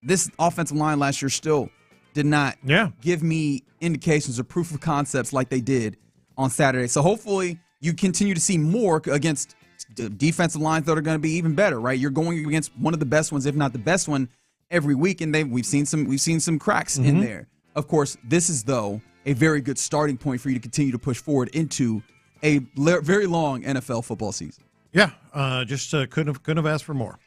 Speaker 7: this offensive line last year still did not give me indications or proof of concepts like they did on Saturday. So hopefully you continue to see more against defensive lines that are going to be even better, right? You're going against one of the best ones, if not the best one, every week, and we've seen some cracks in there. Of course, this is, though, a very good starting point for you to continue to push forward into a very long NFL football season.
Speaker 24: Yeah, just couldn't have asked for more.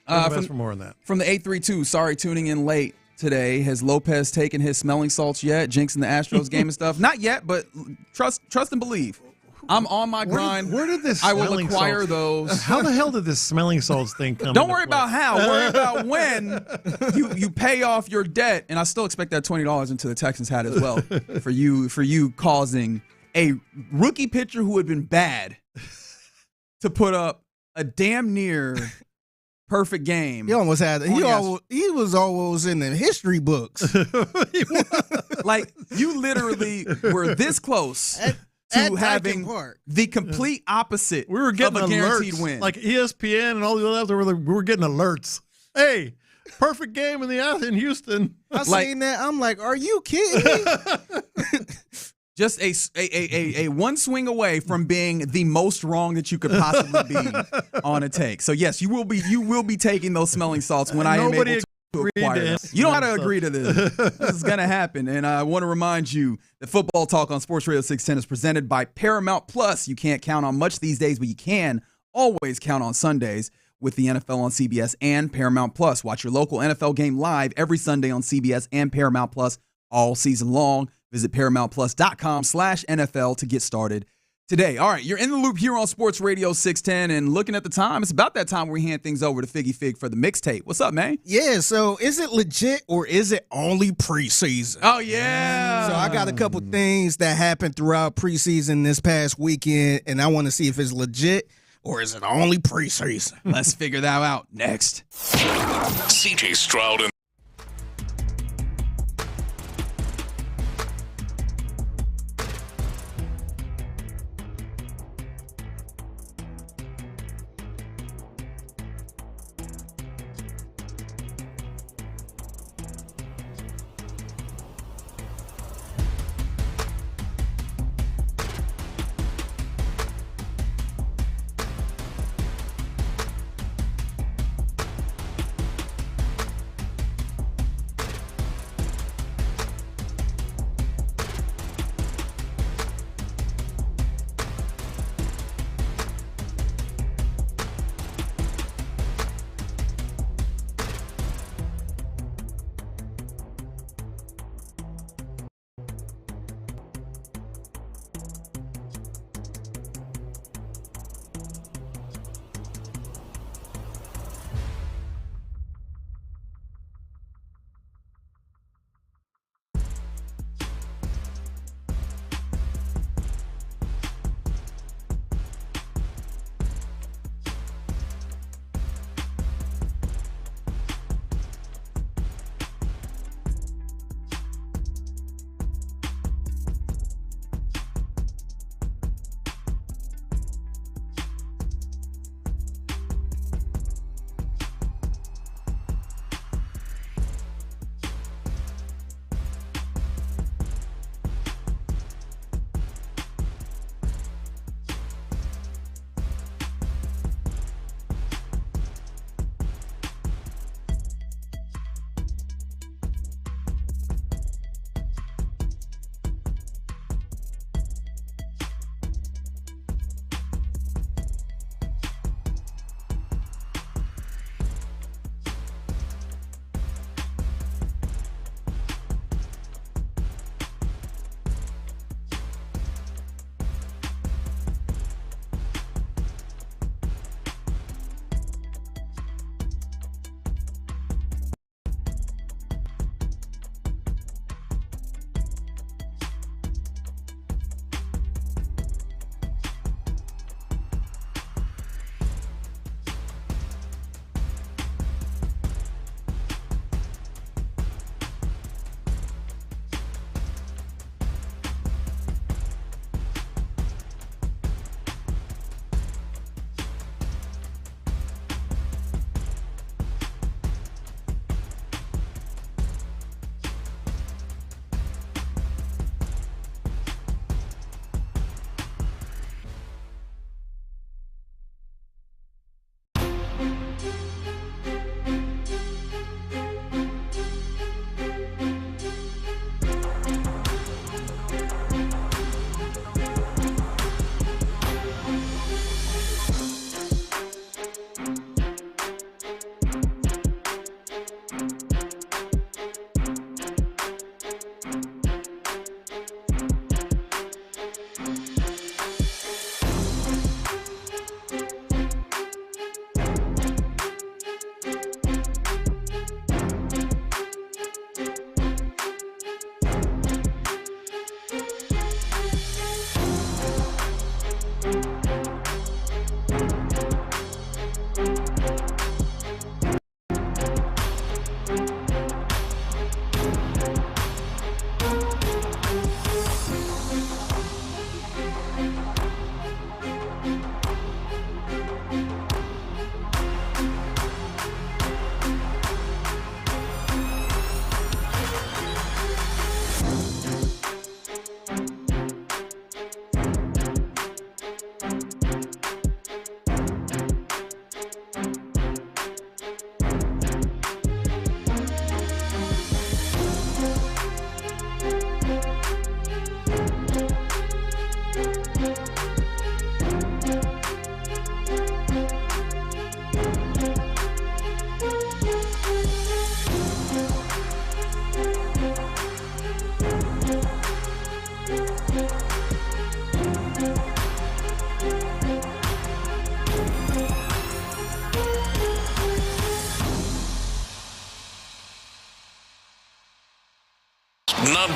Speaker 24: Couldn't have asked for more than that.
Speaker 7: From the 832, sorry, tuning in late today. Has Lopez taken his smelling salts yet? Jinxing the Astros game and stuff? Not yet, but trust and believe. I'm on my grind.
Speaker 24: Where did this?
Speaker 7: I will acquire those.
Speaker 24: How the hell did this smelling salts thing come?
Speaker 7: Don't worry about how. Worry about when you pay off your debt. And I still expect that $20 into the Texans hat as well for you causing a rookie pitcher who had been bad to put up a damn near perfect game.
Speaker 19: He almost had. He was almost in the history books.
Speaker 7: Like, you literally were this close to having the complete opposite.
Speaker 24: We were getting
Speaker 7: of a guaranteed
Speaker 24: alerts,
Speaker 7: win.
Speaker 24: like ESPN and all the other. We were getting alerts. Hey, perfect game in Houston.
Speaker 19: I seen that. I'm like, are you kidding me?
Speaker 7: Just a one swing away from being the most wrong that you could possibly be on a take. So yes, you will be taking those smelling salts when I am able to acquire them. You don't have to agree to this. This is going to happen. And I want to remind you that Football Talk on Sports Radio 610 is presented by Paramount Plus. You can't count on much these days, but you can always count on Sundays with the NFL on CBS and Paramount Plus. Watch your local NFL game live every Sunday on CBS and Paramount Plus all season long. Visit ParamountPlus.com/NFL to get started today. All right, you're in the loop here on Sports Radio 610, and looking at the time, it's about that time where we hand things over to Figgy Fig for the mixtape. What's up, man?
Speaker 19: Yeah, so is it legit or is it only preseason?
Speaker 7: Oh, yeah.
Speaker 19: So I got a couple things that happened throughout preseason this past weekend, and I want to see if it's legit or is it only preseason?
Speaker 7: Let's figure that out next.
Speaker 9: CJ Stroud and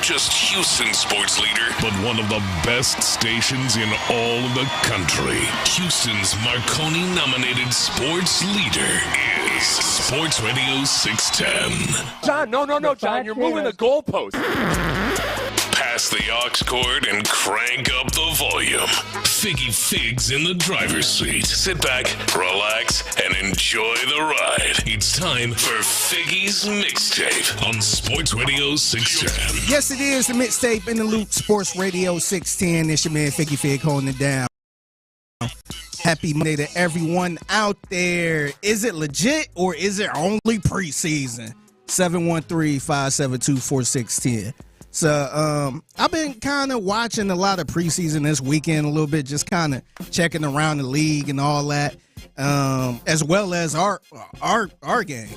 Speaker 9: not just Houston's sports leader, but one of the best stations in all of the country. Houston's Marconi-nominated sports leader is Sports Radio 610.
Speaker 13: John, no, John, you're moving the goalpost.
Speaker 9: Pass the aux cord and crank up the volume. Figgy Figs in the driver's seat. Sit back, relax, and enjoy the ride. It's time for Figgy's Mixtape on Sports Radio 610.
Speaker 19: Yes, it is the Mixtape in the Loop, Sports Radio 610. It's your man Figgy Fig holding it down. Happy Monday to everyone out there. Is it legit or is it only preseason? 713-572-4610. So I've been kind of watching a lot of preseason this weekend a little bit, just kind of checking around the league and all that, as well as our game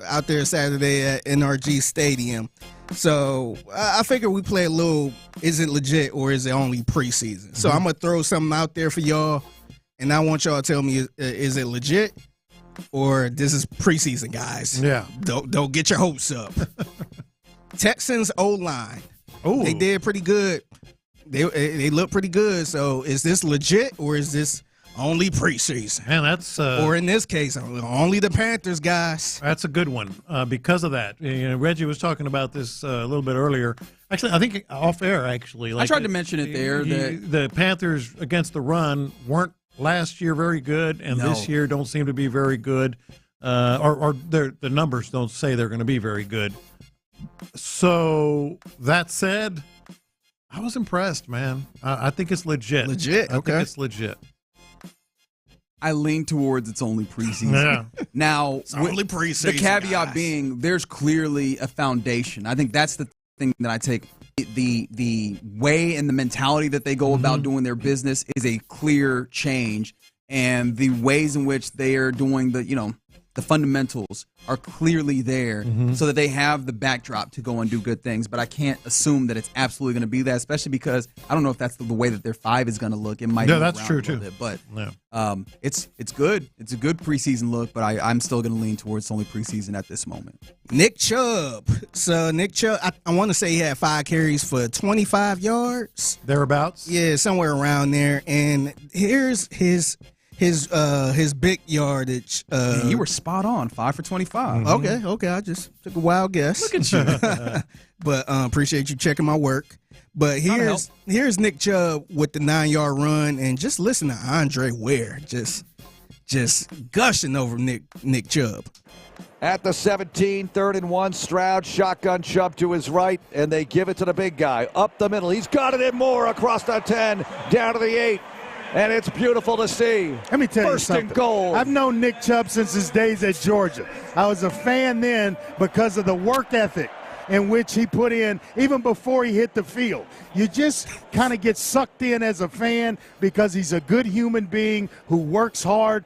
Speaker 19: out there Saturday at NRG Stadium. So I figure we play a little, is it legit or is it only preseason? So I'm going to throw something out there for y'all, and I want y'all to tell me, is it legit or this is preseason, guys?
Speaker 24: Yeah.
Speaker 19: Don't get your hopes up. Texans O-line.
Speaker 24: Ooh.
Speaker 19: They did pretty good. They look pretty good. So is this legit or is this only preseason?
Speaker 24: Man, that's
Speaker 19: or in this case, only the Panthers, guys.
Speaker 24: That's a good one because of that. You know, Reggie was talking about this a little bit earlier. Actually, I think off air. Actually,
Speaker 7: I tried to mention it there.
Speaker 24: The Panthers against the run weren't last year very good, and this year don't seem to be very good. Or the numbers don't say they're going to be very good. So that said, I was impressed, man. I think it's legit.
Speaker 19: Legit.
Speaker 24: I think it's legit.
Speaker 7: I lean towards it's only preseason.
Speaker 24: Yeah.
Speaker 7: Now,
Speaker 19: it's only preseason.
Speaker 7: The caveat
Speaker 19: guys.
Speaker 7: being there's clearly a foundation. I think that's the thing that I take. The way and the mentality that they go about doing their business is a clear change, and the ways in which they are doing the fundamentals are clearly there so that they have the backdrop to go and do good things. But I can't assume that it's absolutely going to be that, especially because I don't know if that's the way that their 5 is going to look. It might
Speaker 24: move that's true, too.
Speaker 7: Bit, but it's good. It's a good preseason look, but I'm still going to lean towards only preseason at this moment.
Speaker 19: Nick Chubb. So Nick Chubb, I want to say he had 5 carries for 25 yards.
Speaker 24: Thereabouts?
Speaker 19: Yeah, somewhere around there. And here's his big yardage.
Speaker 7: You were spot on, 5 for 25.
Speaker 19: Okay. I just took a wild guess.
Speaker 7: Look at you.
Speaker 19: But appreciate you checking my work. But here's Nick Chubb with the 9-yard run, and just listen to Andre Ware just gushing over Nick Chubb.
Speaker 5: At the 17, 3rd and 1, Stroud shotgun Chubb to his right, and they give it to the big guy up the middle. He's got it in more across the 10, down to the 8. And it's beautiful to see.
Speaker 20: Let me tell you something.
Speaker 5: First and goal.
Speaker 20: I've known Nick Chubb since his days at Georgia. I was a fan then because of the work ethic in which he put in even before he hit the field. You just kind of get sucked in as a fan because he's a good human being who works hard.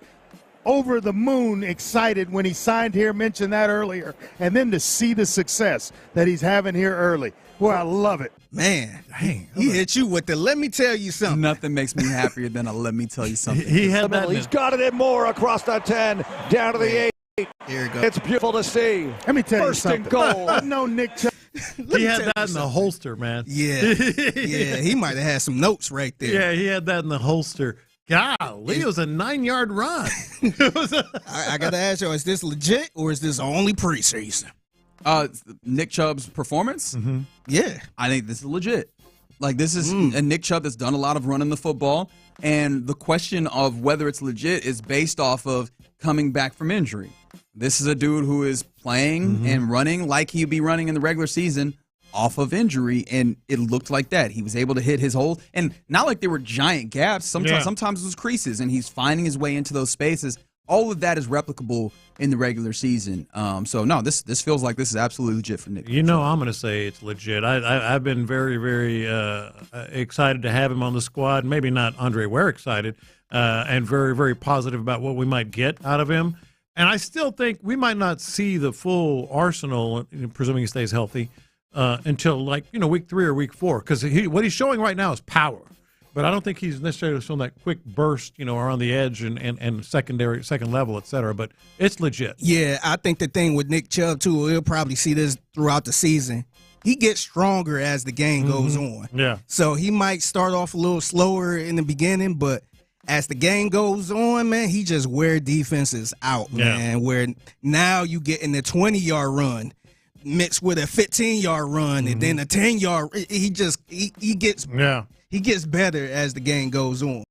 Speaker 20: Over the moon excited when he signed here, mentioned that earlier, and then to see the success that he's having here early. Well, I love it.
Speaker 19: Man, dang, he hit you with the let me tell you something.
Speaker 7: Nothing makes me happier than a let me tell you something.
Speaker 5: He's got it in more across the 10, down to the 8.
Speaker 19: Here we go.
Speaker 5: It's beautiful to see.
Speaker 20: Let me tell
Speaker 5: First
Speaker 20: you
Speaker 5: and
Speaker 20: something.
Speaker 5: goal.
Speaker 20: I've known Nick Chubb.
Speaker 24: He had that in the holster, man.
Speaker 19: Yeah, he might have had some notes right there.
Speaker 24: Yeah, he had that in the holster. Golly, it was a 9-yard run.
Speaker 19: I got to ask you, is this legit or is this only preseason?
Speaker 7: Nick Chubb's performance?
Speaker 24: Mm-hmm.
Speaker 19: Yeah.
Speaker 7: I think this is legit. Like, this is a Nick Chubb that's done a lot of running the football, and the question of whether it's legit is based off of coming back from injury. This is a dude who is playing and running like he'd be running in the regular season off of injury, and it looked like that. He was able to hit his hole, and not like they were giant gaps. Sometimes it was creases, and he's finding his way into those spaces. All of that is replicable in the regular season. So, no, this feels like this is absolutely legit for Nick.
Speaker 24: I'm going to say it's legit. I've been very, very excited to have him on the squad. Maybe not Andre Ware excited, and very, very positive about what we might get out of him. And I still think we might not see the full arsenal, presuming he stays healthy, until week 3 or week 4, because what he's showing right now is power, but I don't think he's necessarily showing that quick burst, around the edge and second level, et cetera. But it's legit.
Speaker 19: Yeah, I think the thing with Nick Chubb too, we'll probably see this throughout the season. he gets stronger as the game goes on.
Speaker 24: Yeah.
Speaker 19: So he might start off a little slower in the beginning, but as the game goes on, man, he just wear defenses out, man. Where now you get in the 20-yard run mixed with a 15-yard run and then a 10-yard. He gets better as the game goes on.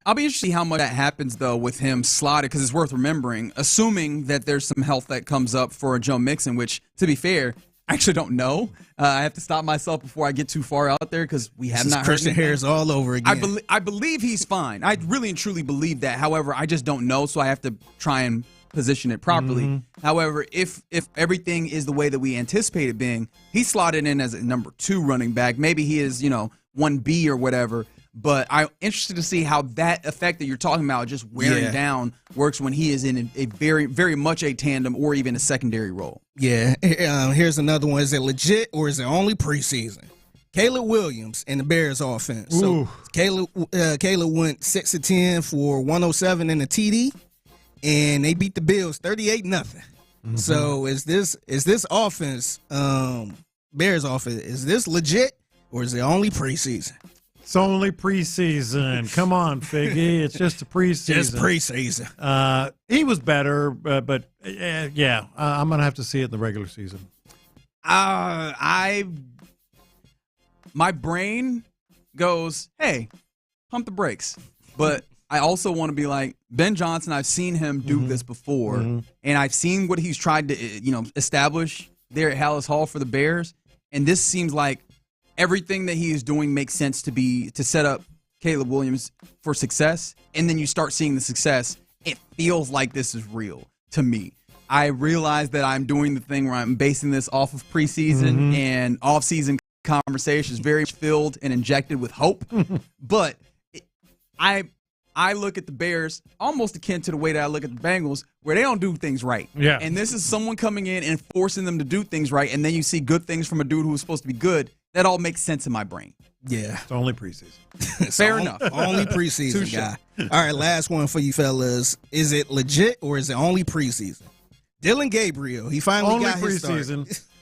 Speaker 7: I'll be interested to see how much that happens, though, with him slotted, because it's worth remembering, assuming that there's some health that comes up for Joe Mixon, which, to be fair, I actually don't know. I have to stop myself before I get too far out there because we have not heard
Speaker 19: Christian Harris all over again.
Speaker 7: I believe he's fine. I really and truly believe that. However, I just don't know, so I have to try and position it properly. However, if everything is the way that we anticipate it being, he's slotted in as a number 2 running back. Maybe he is, 1B or whatever. But I'm interested to see how that effect that you're talking about, just wearing down, works when he is in a very, very much a tandem or even a secondary role.
Speaker 19: Yeah. Here's another one. Is it legit or is it only preseason? Caleb Williams and the Bears offense.
Speaker 24: Ooh.
Speaker 19: So Caleb went 6 of 10 for 107 in the TD, and they beat the Bills 38-0. So is this offense, Bears offense, is this legit or is it only preseason?
Speaker 24: It's only preseason. Come on, Figgy. It's just a preseason.
Speaker 19: Just preseason.
Speaker 24: He was better, but I'm going to have to see it in the regular season.
Speaker 7: My brain goes, hey, pump the brakes. But I also want to be like, Ben Johnson, I've seen him do this before, and I've seen what he's tried to, establish there at Hallis Hall for the Bears, and this seems like everything that he is doing makes sense to set up Caleb Williams for success, and then you start seeing the success. It feels like this is real to me. I realize that I'm doing the thing where I'm basing this off of preseason and off-season conversations, very filled and injected with hope. But I look at the Bears almost akin to the way that I look at the Bengals, where they don't do things right.
Speaker 24: Yeah.
Speaker 7: And this is someone coming in and forcing them to do things right, and then you see good things from a dude who was supposed to be good. That all makes sense in my brain.
Speaker 19: Yeah.
Speaker 24: It's only preseason.
Speaker 7: Fair enough.
Speaker 19: Only preseason, guy. All right, last one for you fellas. Is it legit or is it only preseason? Dylan Gabriel, he finally got his start.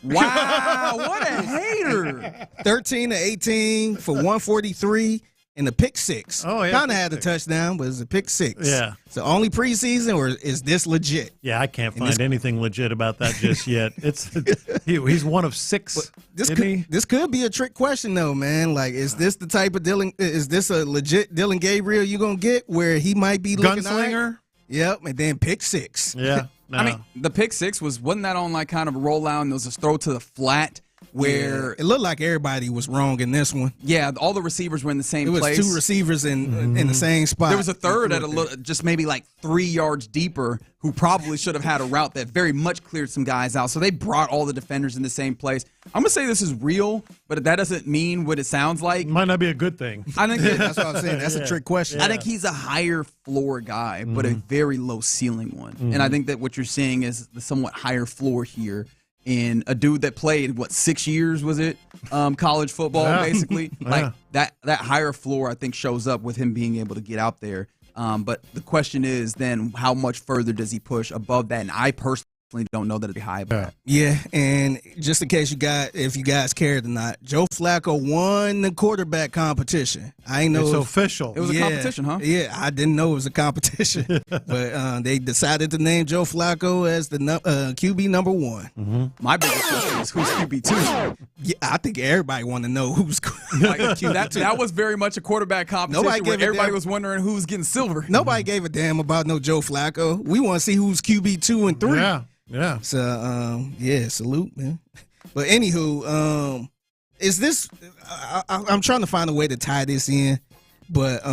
Speaker 7: Wow, what a hater.
Speaker 19: 13 to 18 for 143 and a pick 6.
Speaker 24: Oh, yeah.
Speaker 19: Kind of had a touchdown, but it's a pick 6.
Speaker 24: Yeah.
Speaker 19: So only preseason, or is this legit?
Speaker 24: Yeah, I can't find anything legit about that just yet. He's one of 6.
Speaker 19: This could be a trick question though, man. Like, is this the type of Dylan? Is this a legit Dylan Gabriel you gonna get where he might be looking
Speaker 24: gunslinger?
Speaker 19: Yep, and then pick 6.
Speaker 24: Yeah. No.
Speaker 7: I mean, the pick 6 wasn't that on like kind of a rollout and there was a throw to the flat where
Speaker 19: it looked like everybody was wrong in this one.
Speaker 7: Yeah, all the receivers were in the same place.
Speaker 19: It was 2 receivers in the same spot.
Speaker 7: There was a third at just maybe like 3 yards deeper who probably should have had a route that very much cleared some guys out. So they brought all the defenders in the same place. I'm going to say this is real, but that doesn't mean what it sounds like.
Speaker 24: Might not be a good thing.
Speaker 7: I think
Speaker 19: that's what I'm saying. That's a trick question.
Speaker 7: I think he's a higher floor guy, but a very low ceiling one. And I think that what you're seeing is the somewhat higher floor here in a dude that played, 6 years was it? College football, basically. Like that higher floor, I think, shows up with him being able to get out there. But the question is then how much further does he push above that? And I personally don't know that it'd be high above that.
Speaker 19: Yeah, and just in case if you guys cared or not, Joe Flacco won the quarterback competition. I ain't know
Speaker 24: it's official.
Speaker 7: It was a competition, huh?
Speaker 19: Yeah, I didn't know it was a competition, but they decided to name Joe Flacco as the QB number 1.
Speaker 7: My biggest question is who's QB 2?
Speaker 19: Yeah, I think everybody want to know who's
Speaker 7: like, that was very much a quarterback competition where everybody was wondering who's getting silver.
Speaker 19: Nobody gave a damn about no Joe Flacco. We want to see who's QB 2 and 3.
Speaker 24: Yeah.
Speaker 19: So, salute, man. But anywho, is this? I'm trying to find a way to tie this in, but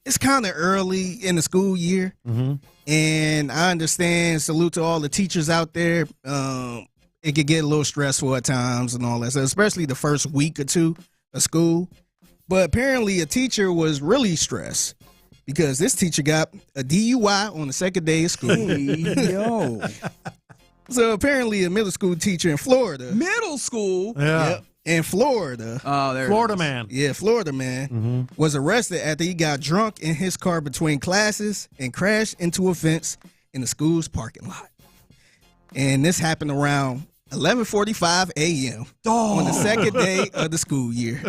Speaker 19: it's kind of early in the school year, and I understand. Salute to all the teachers out there. It could get a little stressful at times and all that, so especially the first week or 2 of school. But apparently, a teacher was really stressed because this teacher got a DUI on the second day of school.
Speaker 7: Yo.
Speaker 19: So apparently a middle school teacher in Florida.
Speaker 7: Middle school?
Speaker 24: Yeah.
Speaker 19: Yep, in Florida.
Speaker 7: Oh, there
Speaker 24: Florida man.
Speaker 19: Yeah, Florida man was arrested after he got drunk in his car between classes and crashed into a fence in the school's parking lot. And this happened around 11:45 a.m. on the second day of the school year.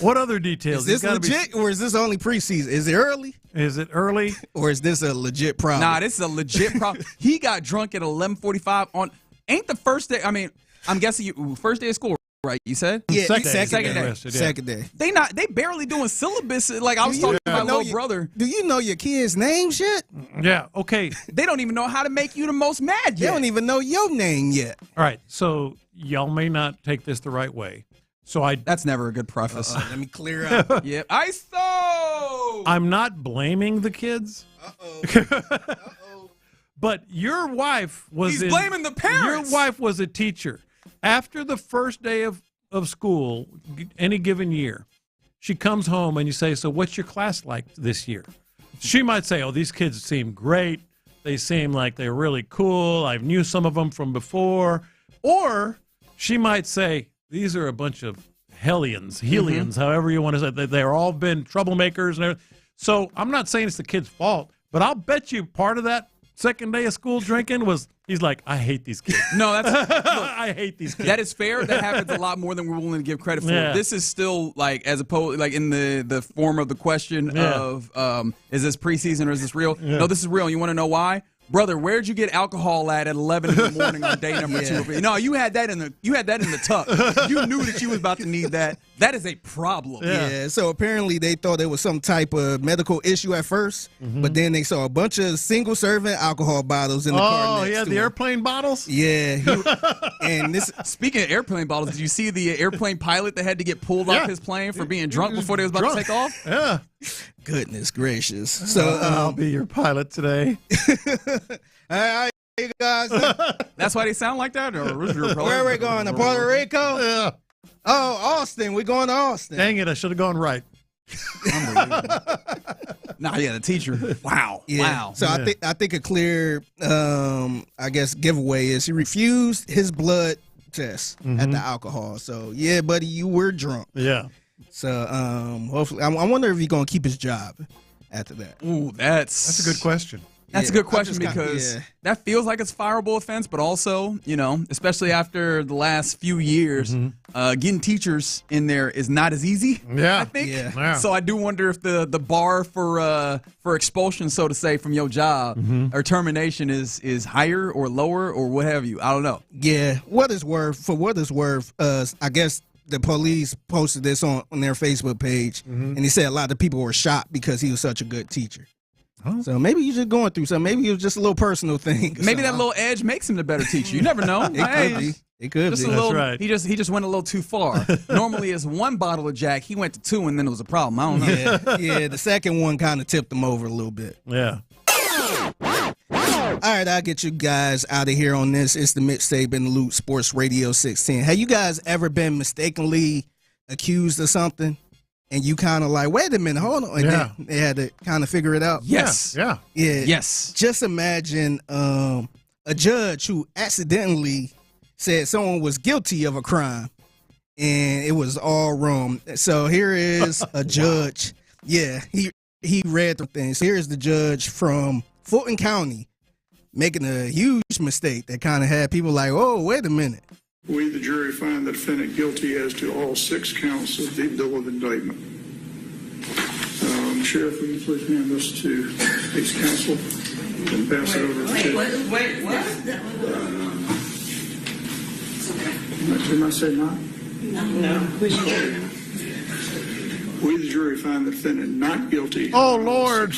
Speaker 24: What other details?
Speaker 19: Is this legit or is this only preseason? Is it early?
Speaker 24: Is it early?
Speaker 19: Or is this a legit problem?
Speaker 7: Nah, this is a legit problem. He got drunk at 11:45 on. Ain't the first day? I mean, I'm guessing first day of school, right? You said?
Speaker 19: Yeah,
Speaker 24: second
Speaker 19: day.
Speaker 24: Arrested, yeah.
Speaker 19: Second day.
Speaker 7: They barely doing syllabus. Like I was talking to my little brother.
Speaker 19: Do you know your kids' names yet?
Speaker 24: Yeah. Okay.
Speaker 7: They don't even know how to make you the most mad yet.
Speaker 19: They don't even know your name yet.
Speaker 24: All right. So y'all may not take this the right way. So
Speaker 7: that's never a good preface.
Speaker 19: Let me clear out.
Speaker 7: Yeah. ISO.
Speaker 24: I'm not blaming the kids. Uh-oh. But your wife was
Speaker 7: He's blaming the parents.
Speaker 24: Your wife was a teacher. After the first day of school, any given year, she comes home and you say, so what's your class like this year? She might say, oh, these kids seem great. They seem like they're really cool. I knew some of them from before. Or she might say, these are a bunch of hellions, however you want to say it. They're all been troublemakers and everything. So I'm not saying it's the kid's fault, but I'll bet you part of that second day of school drinking was he's like, I hate these kids.
Speaker 7: No, that's look,
Speaker 24: I hate these kids.
Speaker 7: That is fair. That happens a lot more than we're willing to give credit for.
Speaker 24: Yeah.
Speaker 7: This is still like as opposed like in the form of the question of is this preseason or is this real?
Speaker 24: Yeah.
Speaker 7: No, this is real. You want to know why? Brother, where'd you get alcohol at 11 in the morning on day number 2? No, you had that in the tuck. You knew that you was about to need that. That is a problem.
Speaker 19: Yeah. So apparently they thought there was some type of medical issue at first, but then they saw a bunch of single-serving alcohol bottles in the car next to
Speaker 24: the
Speaker 19: him.
Speaker 24: airplane bottles?
Speaker 19: Yeah. And this.
Speaker 7: Speaking of airplane bottles, did you see the airplane pilot that had to get pulled off his plane for being drunk before they was about to take off?
Speaker 24: Yeah.
Speaker 19: Goodness gracious. So
Speaker 24: I'll be your pilot today.
Speaker 19: Hey guys.
Speaker 7: That's why they sound like that? Or
Speaker 19: where are we going? To Puerto Rico?
Speaker 24: Yeah.
Speaker 19: Oh, Austin. We're going to Austin.
Speaker 24: Dang it, I should have gone right.
Speaker 7: Nah, yeah, the teacher. Wow.
Speaker 19: Yeah.
Speaker 7: Wow.
Speaker 19: So I think a clear I guess giveaway is he refused his blood test at the alcohol. So yeah, buddy, you were drunk.
Speaker 24: Yeah.
Speaker 19: So hopefully I wonder if he's gonna keep his job after that.
Speaker 7: Ooh, that's
Speaker 24: a good question.
Speaker 7: That's a good question because that feels like it's a fireable offense, but also, especially after the last few years, getting teachers in there is not as easy.
Speaker 24: Yeah,
Speaker 7: I think.
Speaker 24: Yeah.
Speaker 7: So I do wonder if the bar for expulsion, so to say, from your job or termination is higher or lower or what have you. I don't know.
Speaker 19: Yeah, for what it's worth, I guess the police posted this on their Facebook page, and they said a lot of people were shocked because he was such a good teacher. Oh. So maybe you're just going through something. Maybe it was just a little personal thing.
Speaker 7: Maybe that little edge makes him the better teacher. You never know.
Speaker 19: It could be. It could
Speaker 7: just
Speaker 19: be.
Speaker 7: A little,
Speaker 24: That's right.
Speaker 7: He just went a little too far. Normally it's one bottle of Jack. He went to 2, and then it was a problem. I don't know.
Speaker 19: Yeah. The second one kind of tipped him over a little bit.
Speaker 24: Yeah.
Speaker 19: All right, I'll get you guys out of here on this. It's the Mixtape in the Loop, Sports Radio 610. Have you guys ever been mistakenly accused of something? And you kind of like, wait a minute, hold on. And then they had to kind of figure it out.
Speaker 7: Yes.
Speaker 24: Yeah.
Speaker 7: Yes.
Speaker 19: Just imagine a judge who accidentally said someone was guilty of a crime and it was all wrong. So here is a judge. Yeah, he read the things. Here's the judge from Fulton County making a huge mistake that kind of had people like, oh, wait a minute.
Speaker 2: We, the jury, find the defendant guilty as to all 6 counts of the bill of indictment. Sheriff, will you please hand this to police counsel and pass it over to... Wait, what? Didn't I say not? No. We, the jury, find the defendant not guilty.
Speaker 24: Oh, Lord.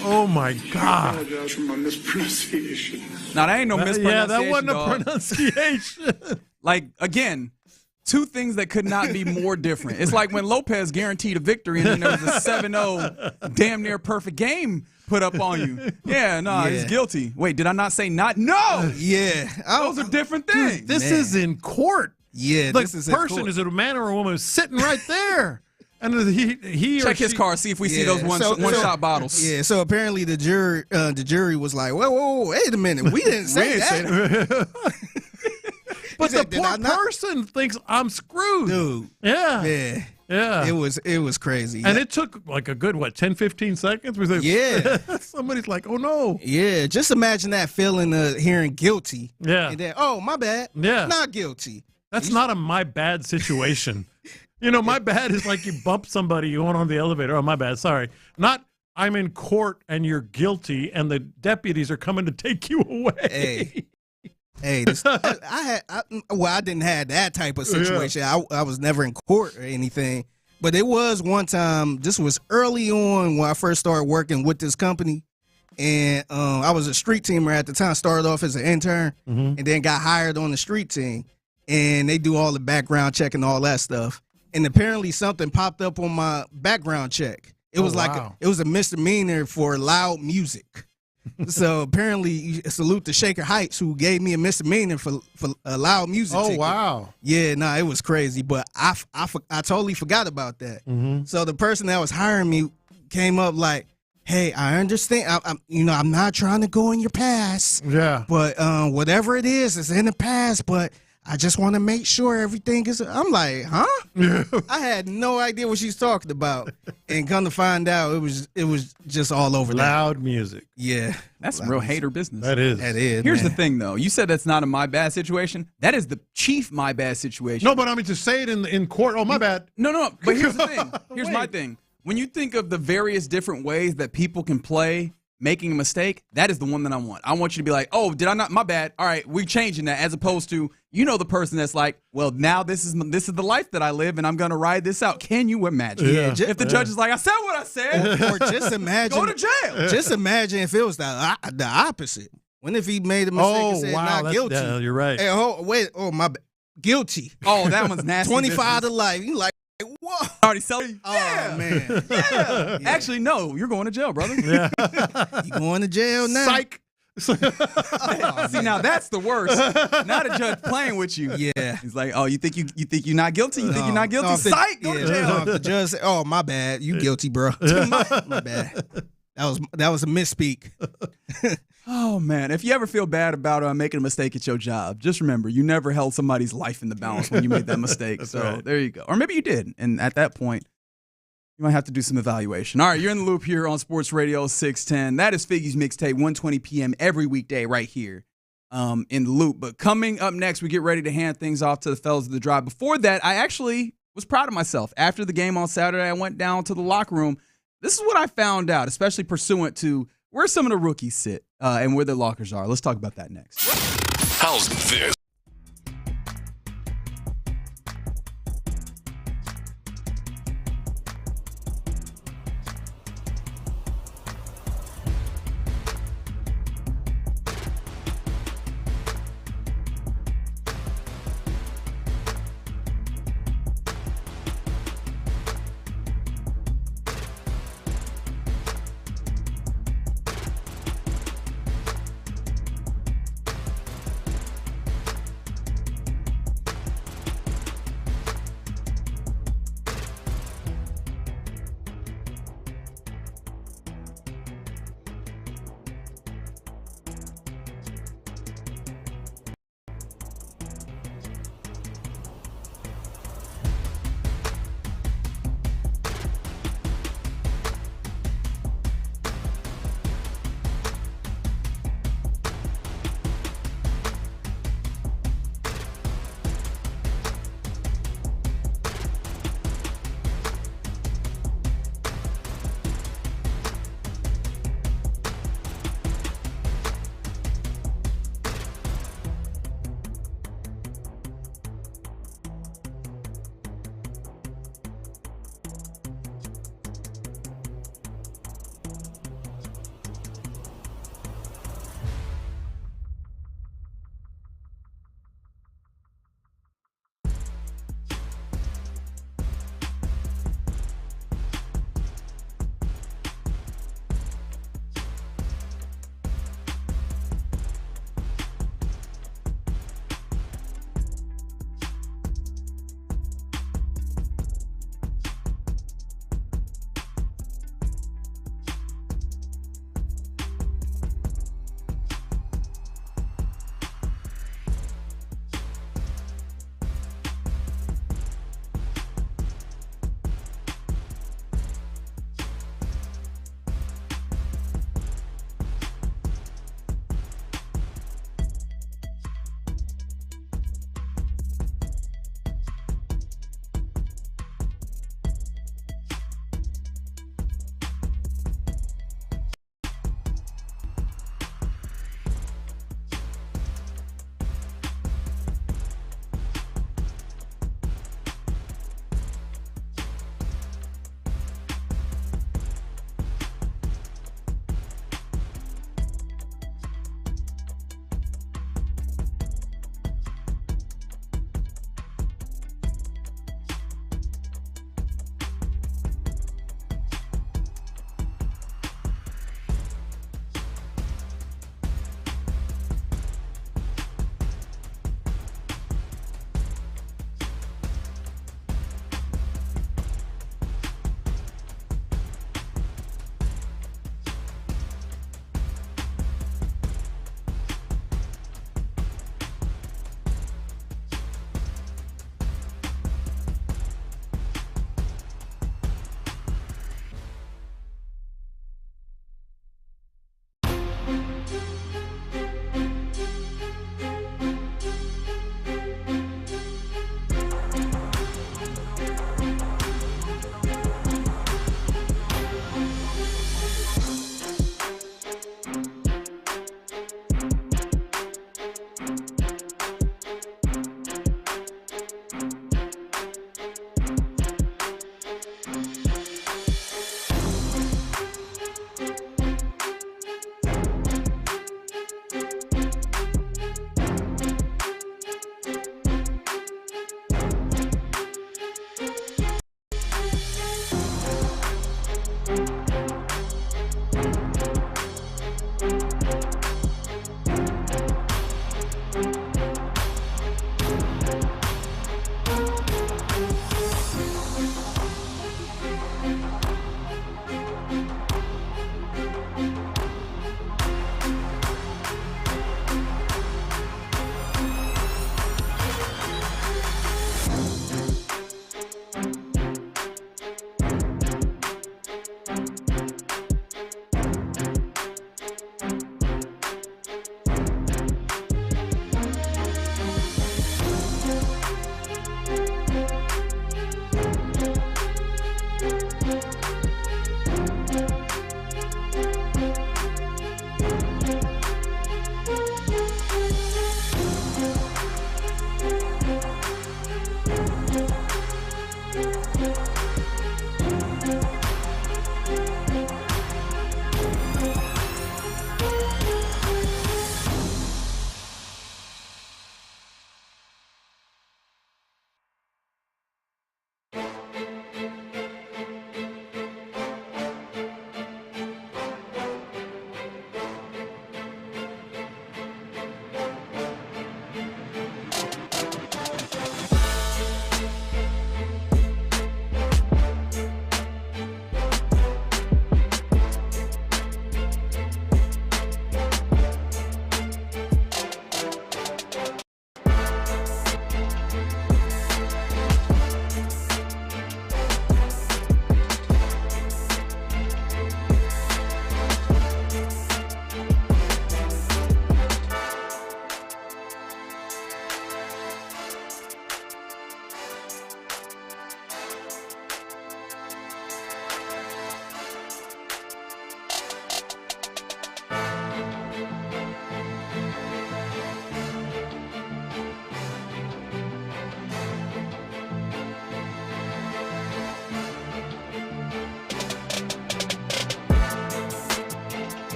Speaker 24: Oh, my God.
Speaker 2: I apologize for my mispronunciation.
Speaker 7: Now, that ain't no mispronunciation.
Speaker 24: Yeah, that wasn't
Speaker 7: dog.
Speaker 24: a pronunciation.
Speaker 7: Like, again, 2 things that could not be more different. It's like when Lopez guaranteed a victory and then there was a 7-0 damn near perfect game put up on you. Yeah, he's guilty. Wait, did I not say not? No!
Speaker 19: Yeah.
Speaker 7: Those are different things.
Speaker 24: This is in court.
Speaker 19: Yeah,
Speaker 24: the
Speaker 19: this is
Speaker 24: person, is it a man or a woman, is sitting right there. And he
Speaker 7: check his car, see if we see those one-shot bottles.
Speaker 19: Yeah, so apparently the jury was like, whoa, wait a minute. We didn't say that.
Speaker 24: But the poor person thinks I'm screwed.
Speaker 19: Dude.
Speaker 24: Yeah.
Speaker 19: Yeah.
Speaker 24: Yeah.
Speaker 19: It was crazy.
Speaker 24: And it took like a good, 10, 15 seconds?
Speaker 19: Yeah.
Speaker 24: Somebody's like, oh, no.
Speaker 19: Yeah, just imagine that feeling of hearing guilty.
Speaker 24: Yeah.
Speaker 19: And then, oh, my bad.
Speaker 24: Yeah.
Speaker 19: Not guilty.
Speaker 24: That's not a my bad situation. My bad is like you bump somebody, you went on the elevator. Oh, my bad. Sorry. Not I'm in court and you're guilty and the deputies are coming to take you away.
Speaker 19: Hey, I didn't have that type of situation. Yeah. I was never in court or anything. But it was one time, this was early on when I first started working with this company. And I was a street teamer at the time, started off as an intern, and then got hired on the street team. And they do all the background check and all that stuff. And apparently something popped up on my background check. It was it was a misdemeanor for loud music. So apparently, salute to Shaker Heights, who gave me a misdemeanor for a loud music ticket.
Speaker 24: Wow.
Speaker 19: Yeah, it was crazy, but I totally forgot about that. So the person that was hiring me came up like, hey, I understand. I'm not trying to go in your past.
Speaker 24: Yeah.
Speaker 19: But whatever it is, it's in the past, but I just want to make sure everything is. I'm like, huh? I had no idea what she's talking about, and come to find out, it was just all over.
Speaker 24: Loud music.
Speaker 19: Yeah,
Speaker 7: that's some real hater business.
Speaker 24: That is.
Speaker 7: Here's the thing, though. You said that's not a my bad situation. That is the chief my bad situation.
Speaker 24: No, but I mean to say it in court. Oh, my bad.
Speaker 7: No. But here's the thing. Here's my thing. When you think of the various different ways that people can play making a mistake, that is the one that I want. I want you to be like, oh, did I not? My bad. All right, we're changing that, as opposed to, the person that's like, well, now this is the life that I live, and I'm going to ride this out. Can you imagine?
Speaker 19: Yeah.
Speaker 7: If the judge is like, I said what I said.
Speaker 19: Or just imagine.
Speaker 7: Go to jail.
Speaker 19: Just imagine if it was the opposite. When if he made a mistake and said not guilty?
Speaker 24: Yeah, you're right.
Speaker 19: Hey, my bad. Guilty.
Speaker 7: Oh, that one's nasty.
Speaker 19: 25 to life. You like, whoa.
Speaker 7: Already selling?
Speaker 19: Oh,
Speaker 7: yeah.
Speaker 19: man.
Speaker 7: Yeah. Actually, no. You're going to jail, brother.
Speaker 24: Yeah.
Speaker 19: You going to jail now?
Speaker 24: Psych.
Speaker 7: See, now that's the worst. Now the judge playing with you.
Speaker 19: Yeah.
Speaker 7: He's like, oh, you think you're not guilty? You think you're not guilty?
Speaker 19: No,
Speaker 7: Psych, go to jail.
Speaker 19: The judge said, oh, my bad. You guilty, bro. My bad. That was a misspeak.
Speaker 7: Oh, man. If you ever feel bad about making a mistake at your job, just remember, you never held somebody's life in the balance when you made that mistake. So
Speaker 24: right.
Speaker 7: There you go. Or maybe you did. And at that point, you might have to do some evaluation. All right, you're in the loop here on Sports Radio 610. That is Figgy's Mixtape, 1:20 p.m. every weekday right here in the loop. But coming up next, we get ready to hand things off to the fellas of the drive. Before that, I actually was proud of myself. After the game on Saturday, I went down to the locker room. This is what I found out, especially pursuant to where some of the rookies sit and where their lockers are. Let's talk about that next.
Speaker 9: How's this?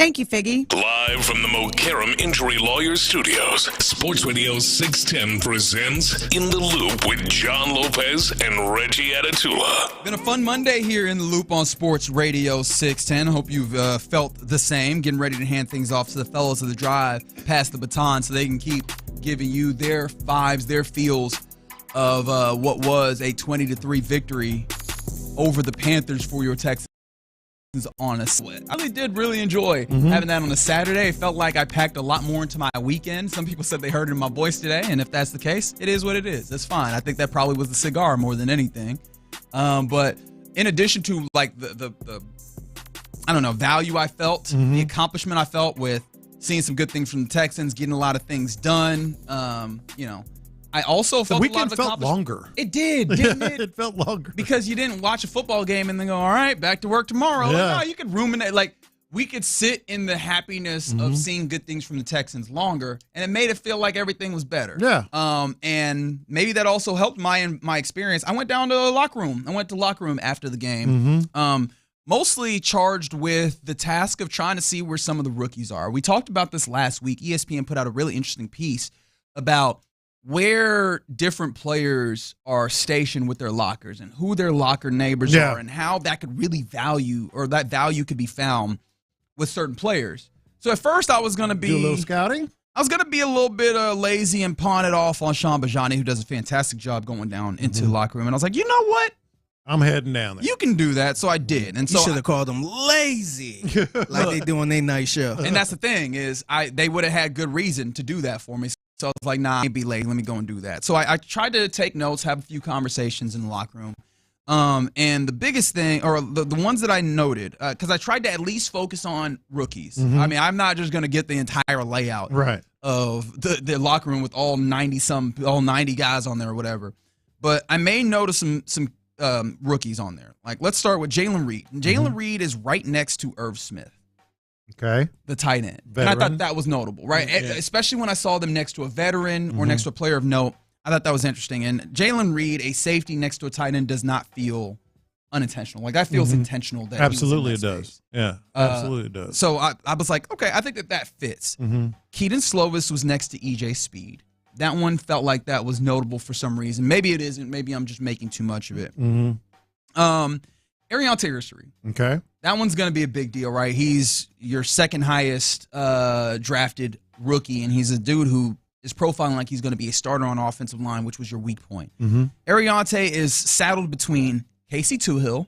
Speaker 7: Thank you, Figgy.
Speaker 9: Live from the Mokaram Injury Lawyers Studios, Sports Radio 610 presents In the Loop with John Lopez and Reggie Atatula.
Speaker 7: Been a fun Monday here in the Loop on Sports Radio 610. Hope you've felt the same. Getting ready to hand things off to the fellows of the drive, pass the baton so they can keep giving you their vibes, their feels of what was a 20-3 victory over the Panthers for your Texans on a split. I really enjoy having that on a Saturday. It felt like I packed a lot more into my weekend. Some people said they heard it in my voice today, and if that's the case, it is what it is. That's fine. I think that probably was the cigar more than anything. But in addition to like the I don't know, value I felt, the accomplishment I felt with seeing some good things from the Texans, getting a lot of things done, I also felt
Speaker 24: the
Speaker 7: a lot of
Speaker 24: weekend felt longer.
Speaker 7: It did, didn't it?
Speaker 24: It felt longer.
Speaker 7: Because you didn't watch a football game and then go, all right, back to work tomorrow.
Speaker 24: Yeah.
Speaker 7: Like, no, you could ruminate. Like, we could sit in the happiness of seeing good things from the Texans longer, and it made it feel like everything was better.
Speaker 24: Yeah.
Speaker 7: And maybe that also helped my experience. I went down to the locker room. I went to the locker room after the game. Mostly charged with the task of trying to see where some of the rookies are. We talked about this last week. ESPN put out a really interesting piece about where different players are stationed with their lockers and who their locker neighbors are and how that could really that value could be found with certain players. So at first I was going to be
Speaker 24: do a little scouting.
Speaker 7: I was going to be a little bit lazy and pawn it off on Sean Bijani, who does a fantastic job going down into the locker room. And I was like, you know what?
Speaker 24: I'm heading down there.
Speaker 7: You can do that. So I did. And so
Speaker 19: you should have called them lazy like they do on their night show.
Speaker 7: And that's the thing is they would have had good reason to do that for me. So I was like, nah, I can't be late. Let me go and do that. So I tried to take notes, have a few conversations in the locker room. And the biggest thing, or the ones that I noted, because I tried to at least focus on rookies. I mean, I'm not just going to get the entire layout of the locker room with all 90 guys on there or whatever. But I may notice some rookies on there. Like, let's start with Jalen Reed. Jalen Reed is right next to Irv Smith.
Speaker 24: Okay.
Speaker 7: The tight end.
Speaker 24: Veteran.
Speaker 7: And I thought that was notable, right?
Speaker 24: Yeah.
Speaker 7: Especially when I saw them next to a veteran or next to a player of note. I thought that was interesting. And Jalen Reed, a safety next to a tight end, does not feel unintentional. Like, that feels intentional. That
Speaker 24: absolutely it does.
Speaker 7: Space.
Speaker 24: Yeah, absolutely it does.
Speaker 7: So I was like, okay, I think that fits. Keaton Slovis was next to EJ Speed. That one felt like that was notable for some reason. Maybe it isn't. Maybe I'm just making too much of it. Arion Taylor-Suri.
Speaker 24: Okay.
Speaker 7: That one's going to be a big deal, right? He's your second highest drafted rookie, and he's a dude who is profiling like he's going to be a starter on offensive line, which was your weak point. Ariante is saddled between Casey Toohill,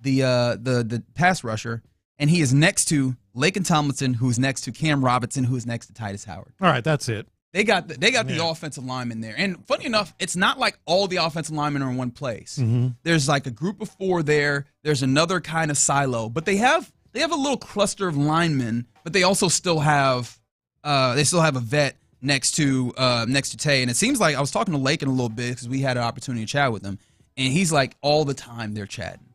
Speaker 7: the pass rusher, and he is next to Laken Tomlinson, who's next to Cam Robinson, who is next to Titus Howard.
Speaker 24: All right, that's it.
Speaker 7: They got the offensive linemen there. And funny enough, it's not like all the offensive linemen are in one place. There's like a group of 4 there. There's another kind of silo. But they have a little cluster of linemen, but they also still have a vet next to Tay. And it seems like I was talking to Laken a little bit because we had an opportunity to chat with him. And he's like all the time they're chatting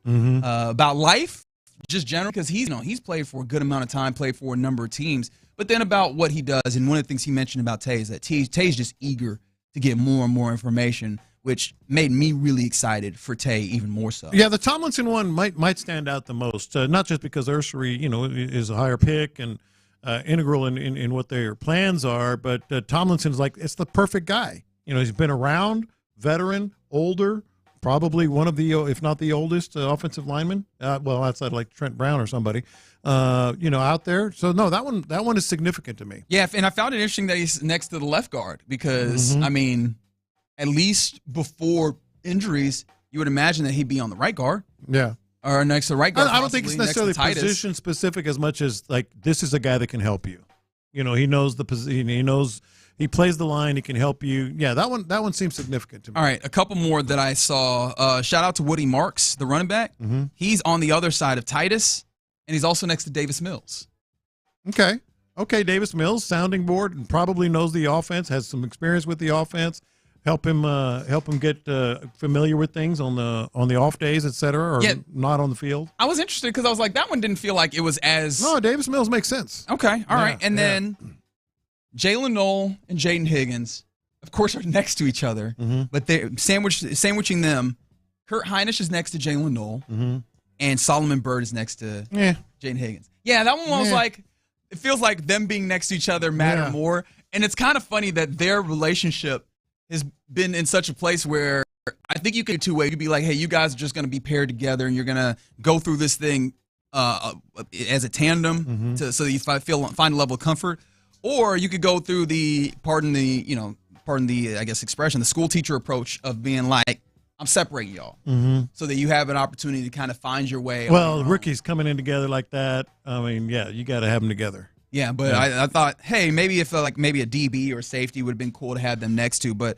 Speaker 7: about life, just general, because he's played for a good amount of time, played for a number of teams. But then about what he does, and one of the things he mentioned about Tay is that Tay's just eager to get more and more information, which made me really excited for Tay even more so.
Speaker 24: Yeah, the Tomlinson one might stand out the most, not just because Ursary, is a higher pick and integral in what their plans are, but Tomlinson's like, it's the perfect guy. He's been around, veteran, older, probably one of the, if not the oldest offensive lineman, outside like Trent Brown or somebody. Out there. So no, that one is significant to me.
Speaker 7: Yeah, and I found it interesting that he's next to the left guard because I mean, at least before injuries, you would imagine that he'd be on the right guard.
Speaker 24: Yeah.
Speaker 7: Or next to the right guard.
Speaker 24: I don't think it's necessarily position specific as much as like this is a guy that can help you. He knows the position. He knows he plays the line. He can help you. Yeah, that one seems significant to me.
Speaker 7: All right, a couple more that I saw. Shout out to Woody Marks, the running back. He's on the other side of Titus. And he's also next to Davis Mills.
Speaker 24: Okay, Davis Mills, sounding board, and probably knows the offense, has some experience with the offense. Help him get familiar with things on the off days, et cetera, or not on the field.
Speaker 7: I was interested because I was like, that one didn't feel like it was as.
Speaker 24: No, Davis Mills makes sense.
Speaker 7: Okay, all right, and then Jalen Knoll and Jaden Higgins, of course, are next to each other, but they're sandwiching them. Kurt Heinisch is next to Jalen Knoll. And Solomon Byrd is next to Jaden Higgins. Yeah, that one was like, it feels like them being next to each other matter more. And it's kind of funny that their relationship has been in such a place where I think you could two-way. You could be like, hey, you guys are just going to be paired together and you're going to go through this thing as a tandem so that you find a level of comfort. Or you could go through the, pardon the, I guess, expression, the school teacher approach of being like, I'm separating y'all so that you have an opportunity to kind of find your way.
Speaker 24: Well, rookies coming in together like that, I mean, yeah, you got to have them together.
Speaker 7: Yeah, but I thought, hey, maybe if maybe a DB or safety would have been cool to have them next to, but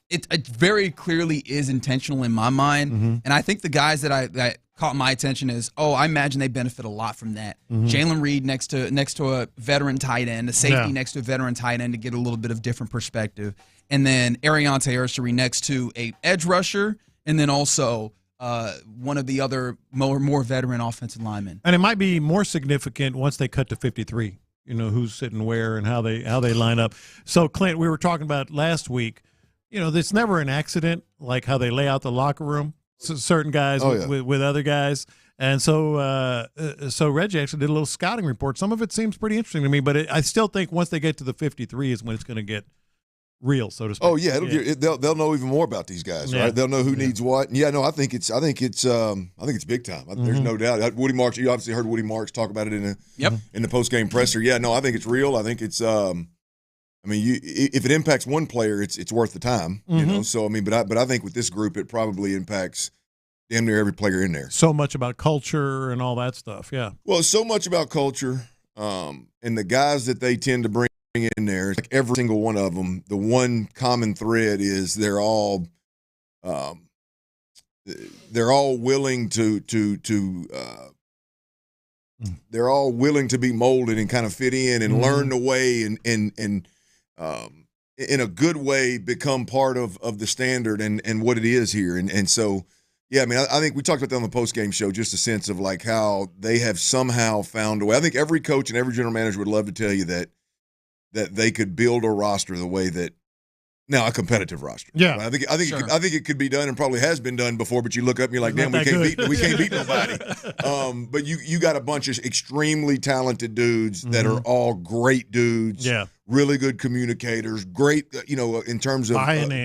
Speaker 7: it very clearly is intentional in my mind. And I think the guys that caught my attention is, I imagine they benefit a lot from that. Jalen Reed next to a veteran tight end, a safety next to a veteran tight end to get a little bit of different perspective. And then Ariante Ursary next to a edge rusher, and then also one of the other more veteran offensive linemen.
Speaker 24: And it might be more significant once they cut to 53. You know who's sitting where and how they line up. So Clint, we were talking about last week. You know, it's never an accident like how they lay out the locker room. So certain guys with other guys. And so Reggie actually did a little scouting report. Some of it seems pretty interesting to me, but I still think once they get to the 53 is when it's going to get real, so to speak.
Speaker 10: Oh yeah, they'll know even more about these guys, right? They'll know who needs what. And no, I think it's big time. There's no doubt. Woody Marks, you obviously heard Woody Marks talk about it in the post game presser. Yeah, no, I think it's real. I think it's if it impacts one player, it's worth the time. You know, so but I think with this group, it probably impacts damn near every player in there.
Speaker 24: So much about culture and all that stuff. Yeah.
Speaker 10: Well, so much about culture, and the guys that they tend to bring in there, like every single one of them, the one common thread is they're all willing they're all willing to be molded and kind of fit in and learn the way and in a good way become part of the standard and what it is here. And so, yeah, I mean, I think we talked about that on the post-game show, just a sense of like how they have somehow found a way. I think every coach and every general manager would love to tell you that they could build a roster the way that now a competitive roster.
Speaker 24: Yeah,
Speaker 10: right? I think it could be done and probably has been done before. But you look up and you're like, damn, we can't beat nobody. But you got a bunch of extremely talented dudes that are all great dudes.
Speaker 24: Yeah,
Speaker 10: really good communicators. Great, in terms of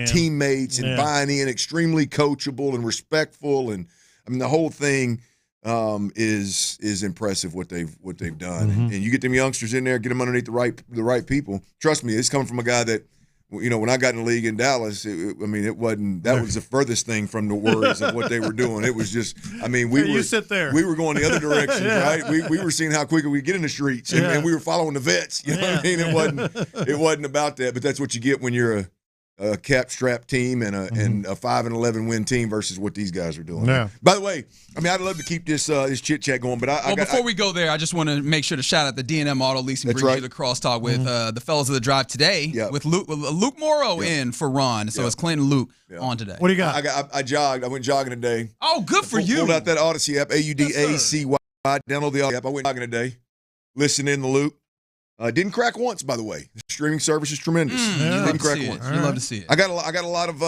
Speaker 10: teammates and buying in. Extremely coachable and respectful, and I mean the whole thing. Is impressive what they've done, and you get them youngsters in there, get them underneath the right people. Trust me, it's coming from a guy that, when I got in the league in Dallas, it wasn't that was the furthest thing from the worries of what they were doing. It was just, we were going the other direction, right? We were seeing how quickly we get in the streets, and we were following the vets. You know what I mean? It wasn't about that, but that's what you get when you're a cap-strapped team and a 5-11 win team versus what these guys are doing.
Speaker 24: Yeah.
Speaker 10: By the way, I'd love to keep this chit-chat going, but
Speaker 7: before we go there, I just want to make sure to shout out the D&M Auto Leasing brings you the crosstalk with the fellas of the drive today with Luke Morrow in for Ron. So it's Clint and Luke on today.
Speaker 24: What do you got?
Speaker 10: I jogged. I went jogging today.
Speaker 7: Oh, good for you.
Speaker 10: Pulled out that Odyssey app, AUDACY. Download the app. I went jogging today. Listen in the loop. Didn't crack once, by the way. The streaming service is tremendous. Didn't crack once.
Speaker 7: You love to see it.
Speaker 10: I got a lot of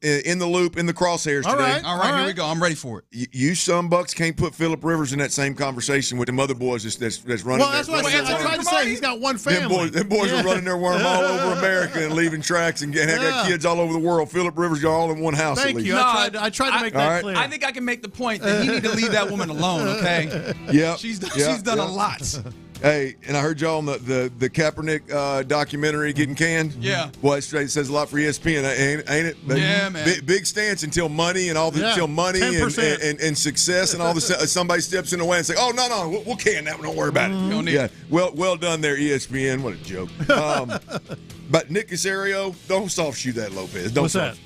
Speaker 10: in the loop, in the crosshairs today.
Speaker 7: All right, here we go. I'm ready for it.
Speaker 10: You some bucks can't put Phillip Rivers in that same conversation with them other boys that's running.
Speaker 24: Well, that's what I tried to say. He's got one family.
Speaker 10: Them boys are running their worm all over America and leaving tracks and got kids all over the world. Phillip Rivers, you're all in one house.
Speaker 24: Thank
Speaker 10: at least.
Speaker 24: you. I tried to make that clear.
Speaker 7: I think I can make the point that he need to leave that woman alone. Okay.
Speaker 10: Yeah.
Speaker 7: She's done a lot.
Speaker 10: Hey, and I heard y'all on the Kaepernick documentary getting canned.
Speaker 7: Yeah.
Speaker 10: Boy, it says a lot for ESPN, ain't it? But
Speaker 7: yeah, man.
Speaker 10: Big stance until money and all the until money and success and all the somebody steps in the way and say, "Oh no, we'll can that one. Don't worry about it." Well done there, ESPN. What a joke. But Nick Caserio, don't soft shoe that Lopez. Don't
Speaker 24: What's that?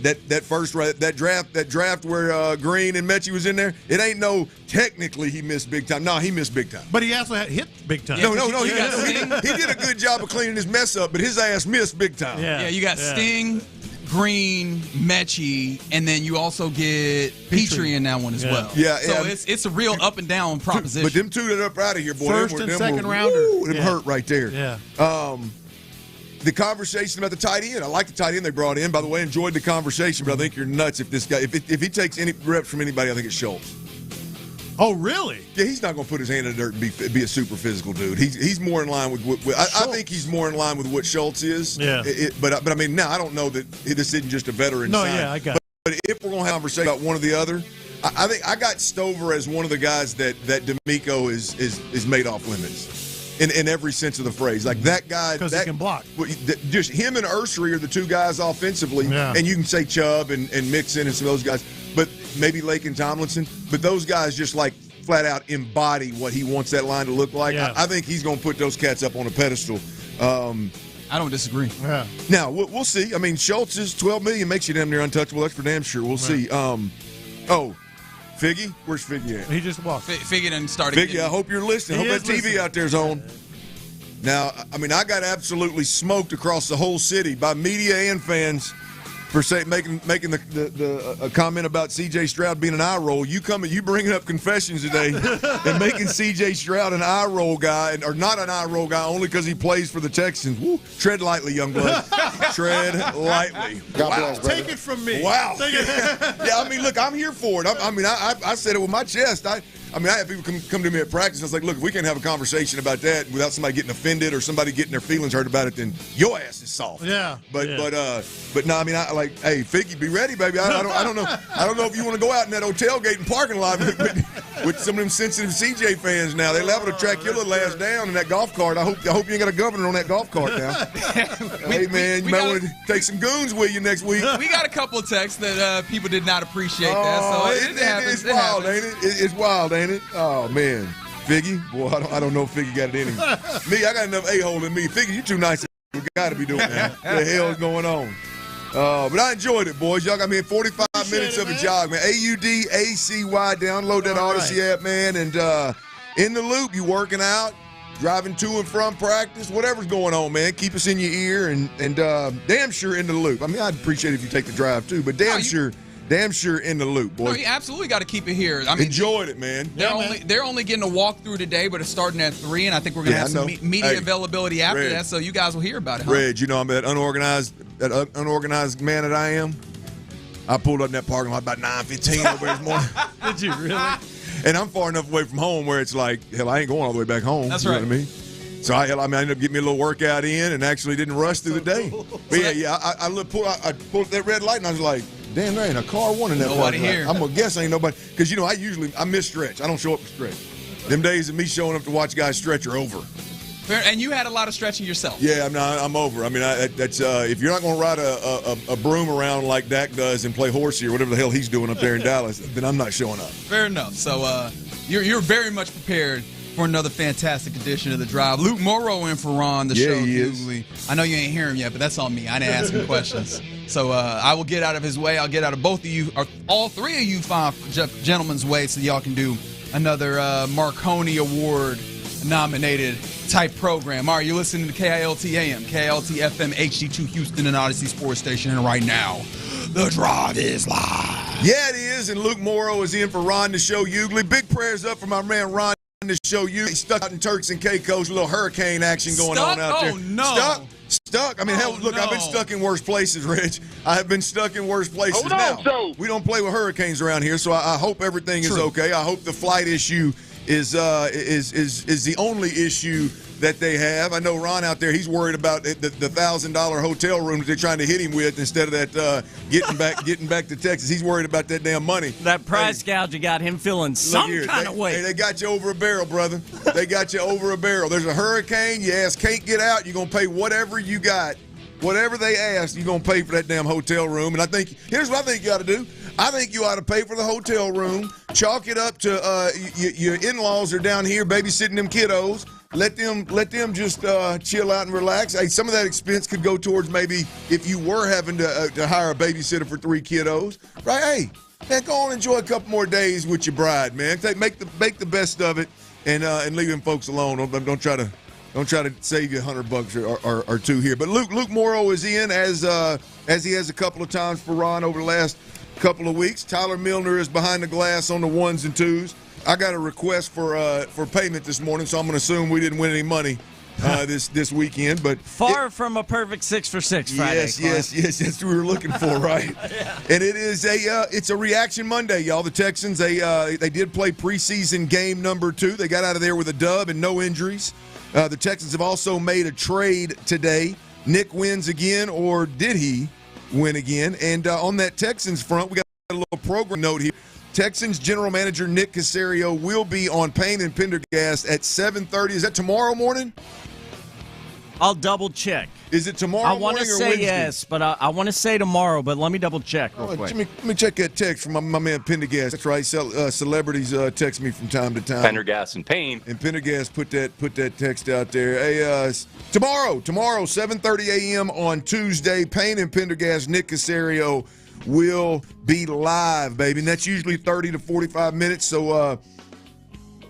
Speaker 10: That first draft where Green and Metchie was in there, it ain't technically he missed big time. No, he missed big time.
Speaker 24: But he also had hit big time.
Speaker 10: No. He did a good job of cleaning his mess up, but his ass missed big time.
Speaker 7: Yeah, you got Sting, Green, Metchie, and then you also get Petrie in that one as well.
Speaker 10: Yeah,
Speaker 7: so it's a real up and down proposition.
Speaker 10: But them two that up out of here, boy,
Speaker 24: first and second rounder,
Speaker 10: them hurt right there.
Speaker 24: Yeah.
Speaker 10: The conversation about the tight end. I like the tight end they brought in. By the way, enjoyed the conversation, but I think you're nuts if this guy, if he takes any reps from anybody, I think it's Schultz.
Speaker 24: Oh, really?
Speaker 10: Yeah, he's not going to put his hand in the dirt and be a super physical dude. He's more in line with I think he's more in line with what Schultz is.
Speaker 24: Yeah.
Speaker 10: But I mean, now I don't know that this isn't just a veteran sign.
Speaker 24: Yeah, I got it.
Speaker 10: But if we're going to have a conversation about one or the other, I think I got Stover as one of the guys that Demeco is made off limits. In every sense of the phrase. Like that guy.
Speaker 24: Because he can block.
Speaker 10: Just him and Ursery are the two guys offensively. Yeah. And you can say Chubb and Mixon and some of those guys. But maybe Lake and Tomlinson. But those guys just like flat out embody what he wants that line to look like. Yeah. I think he's going to put those cats up on a pedestal.
Speaker 7: I don't disagree.
Speaker 24: Yeah.
Speaker 10: Now, we'll see. I mean, Schultz's $12 million makes you damn near untouchable. That's for damn sure. We'll see. Figgy? Where's Figgy at?
Speaker 24: He just walked.
Speaker 7: Figgy didn't start
Speaker 10: Figgy, I hope you're listening. I hope that TV out there's on. Now, I mean, I got absolutely smoked across the whole city by media and fans for making the comment about C.J. Stroud being an eye roll. You bringing up confessions today and making C.J. Stroud an eye roll guy, or not an eye roll guy only because he plays for the Texans. Woo. Tread lightly, young blood. Tread lightly.
Speaker 24: God bless, brother. Take it from me.
Speaker 10: Wow. Yeah, I mean, look, I'm here for it. I said it with my chest. I have people come to me at practice. I was like, look, if we can have a conversation about that without somebody getting offended or somebody getting their feelings hurt about it, then your ass is soft.
Speaker 24: Yeah.
Speaker 10: But no, I mean, hey, Figgy, be ready, baby. I don't know if you want to go out in that hotel gate and parking lot with some of them sensitive CJ fans now. They're liable to track your little ass down in that golf cart. I hope you ain't got a governor on that golf cart now. Hey, man, you might want to take some goons with you next week.
Speaker 7: We got a couple of texts that people did not appreciate that. So
Speaker 10: it's wild, ain't it? It's wild, ain't it? Oh, man. Figgy? Boy, I don't know if Figgy got it in him. Me, I got enough A-hole in me. Figgy, you too nice. We got to be doing that. What the hell is going on? But I enjoyed it, boys. Y'all got me in 45 minutes of a jog, man. AUDACY. Download that Odyssey app, man. And in the loop, you working out, driving to and from practice, whatever's going on, man. Keep us in your ear and damn sure in the loop. I mean, I'd appreciate it if you take the drive, too, but damn sure in the loop, boy.
Speaker 7: No, you absolutely got to keep it here. I mean,
Speaker 10: enjoyed it, man.
Speaker 7: They're only getting a walk-through today, but it's starting at 3, and I think we're going to have some media availability after that, so you guys will hear about it. Huh?
Speaker 10: Reg, you know I'm that unorganized man that I am. I pulled up in that parking lot about 9:15 over this morning.
Speaker 24: Did you really?
Speaker 10: And I'm far enough away from home where it's like, hell, I ain't going all the way back home.
Speaker 7: That's
Speaker 10: you
Speaker 7: right.
Speaker 10: know what I mean? So I ended up getting me a little workout in and actually didn't rush through the day. But I pulled that red light and I was like, damn, there ain't a car one in that.
Speaker 7: Nobody here.
Speaker 10: I'm gonna guess ain't nobody, because I miss stretch. I don't show up for stretch. Them days of me showing up to watch guys stretch are over.
Speaker 7: And you had a lot of stretching yourself.
Speaker 10: Yeah, I'm over. I mean, that's if you're not gonna ride a broom around like Dak does and play horsey or whatever the hell he's doing up there in Dallas, then I'm not showing up.
Speaker 7: Fair enough. So you're very much prepared for another fantastic edition of The Drive. Luke Morrow in for Ron, the show.
Speaker 10: He is.
Speaker 7: I know you ain't hear him yet, but that's on me. I didn't ask him questions. So I will get out of his way. I'll get out of both of you, or all three of you fine gentlemen's way, so y'all can do another Marconi Award nominated type program. All right, you're listening to KILT AM, KILT FM, HD2 Houston and Odyssey Sports Station, and right now, The Drive is live.
Speaker 10: Yeah, it is, and Luke Morrow is in for Ron the Show Hughley. Big prayers up for my man Ron the Show Hughley. He's stuck out in Turks and Caicos, a little hurricane action going on out there.
Speaker 7: Oh, no.
Speaker 10: Stuck. I mean, hell, look, I've been stuck in worse places, Rich. I have been stuck in worse places. Now, we don't play with hurricanes around here, so I hope everything is okay. I hope the flight issue is the only issue that they have. I know Ron out there, he's worried about the $1,000 hotel room that they're trying to hit him with instead of that getting back to Texas. He's worried about that damn money.
Speaker 1: That price gouging got him feeling some kind of way.
Speaker 10: Hey, they got you over a barrel, brother. They got you over a barrel. There's a hurricane. Your ass can't get out. You're going to pay whatever you got. Whatever they ask, you're going to pay for that damn hotel room. And here's what I think you ought to do. I think you ought to pay for the hotel room. Chalk it up to your in-laws are down here babysitting them kiddos. Let them just chill out and relax. Hey, some of that expense could go towards maybe if you were having to hire a babysitter for 3 kiddos. Right? Hey, man, go on and enjoy a couple more days with your bride, man. Make the best of it and leave them folks alone. Don't try to save you $100 or two here. But Luke Morrow is in as he has a couple of times for Ron over the last couple of weeks. Tyler Milner is behind the glass on the 1s and 2s. I got a request for payment this morning, so I'm going to assume we didn't win any money this weekend. But
Speaker 1: far from a perfect 6 for 6 Friday.
Speaker 10: Yes. That's what we were looking for, right?
Speaker 1: Yeah.
Speaker 10: And it is it's a reaction Monday, y'all. The Texans they did play preseason game number 2. They got out of there with a dub and no injuries. The Texans have also made a trade today. Nick wins again, or did he win again? And on that Texans front, we got a little program note here. Texans general manager Nick Caserio will be on Payne and Pendergast at 7:30. Is that tomorrow morning?
Speaker 1: I'll double check.
Speaker 10: Is it tomorrow
Speaker 1: morning? I want to
Speaker 10: or
Speaker 1: say
Speaker 10: Wednesday?
Speaker 1: yes, but I want to say tomorrow. But let me double check real quick.
Speaker 10: Let me check that text from my man Pendergast. That's right. Celebrities text me from time to time.
Speaker 13: Pendergast and Payne.
Speaker 10: And Pendergast put that text out there. Hey, tomorrow, 7:30 a.m. on Tuesday, Payne and Pendergast, Nick Caserio will be live, baby. And that's usually 30 to 45 minutes. So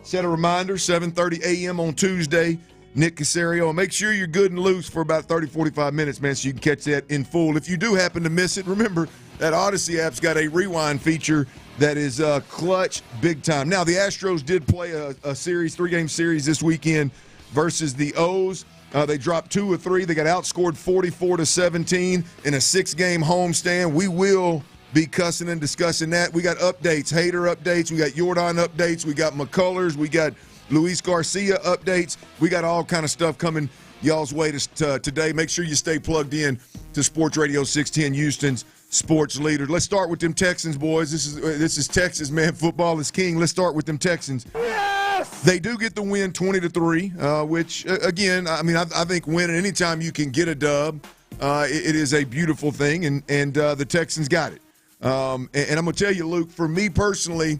Speaker 10: set a reminder, 7:30 a.m. on Tuesday. Nick Caserio. And make sure you're good and loose for about 30, 45 minutes, man, so you can catch that in full. If you do happen to miss it, remember that Odyssey app's got a rewind feature that is clutch big time. Now, the Astros did play a series, 3-game series this weekend versus the O's. They dropped 2 of 3. They got outscored 44-17 in a 6-game homestand. We will be cussing and discussing that. We got updates, Hader updates. We got Jordan updates. We got McCullers. We got Luis Garcia updates. We got all kind of stuff coming y'all's way today. Make sure you stay plugged in to Sports Radio 610, Houston's sports leader. Let's start with them Texans, boys. This is Texas, man. Football is king. Let's start with them Texans. Yes! They do get the win 20-3, which, again, I mean, I think winning anytime you can get a dub, it is a beautiful thing, and the Texans got it. And I'm going to tell you, Luke, for me personally,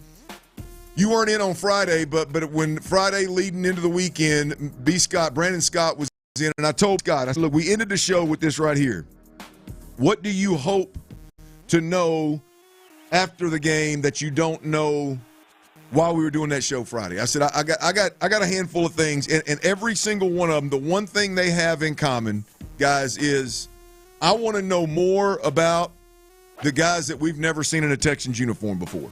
Speaker 10: you weren't in on Friday, but when Friday leading into the weekend, Brandon Scott was in, and I told Scott, I said, look, we ended the show with this right here. What do you hope to know after the game that you don't know while we were doing that show Friday? I said, I got a handful of things, and every single one of them, the one thing they have in common, guys, is I want to know more about the guys that we've never seen in a Texans uniform before.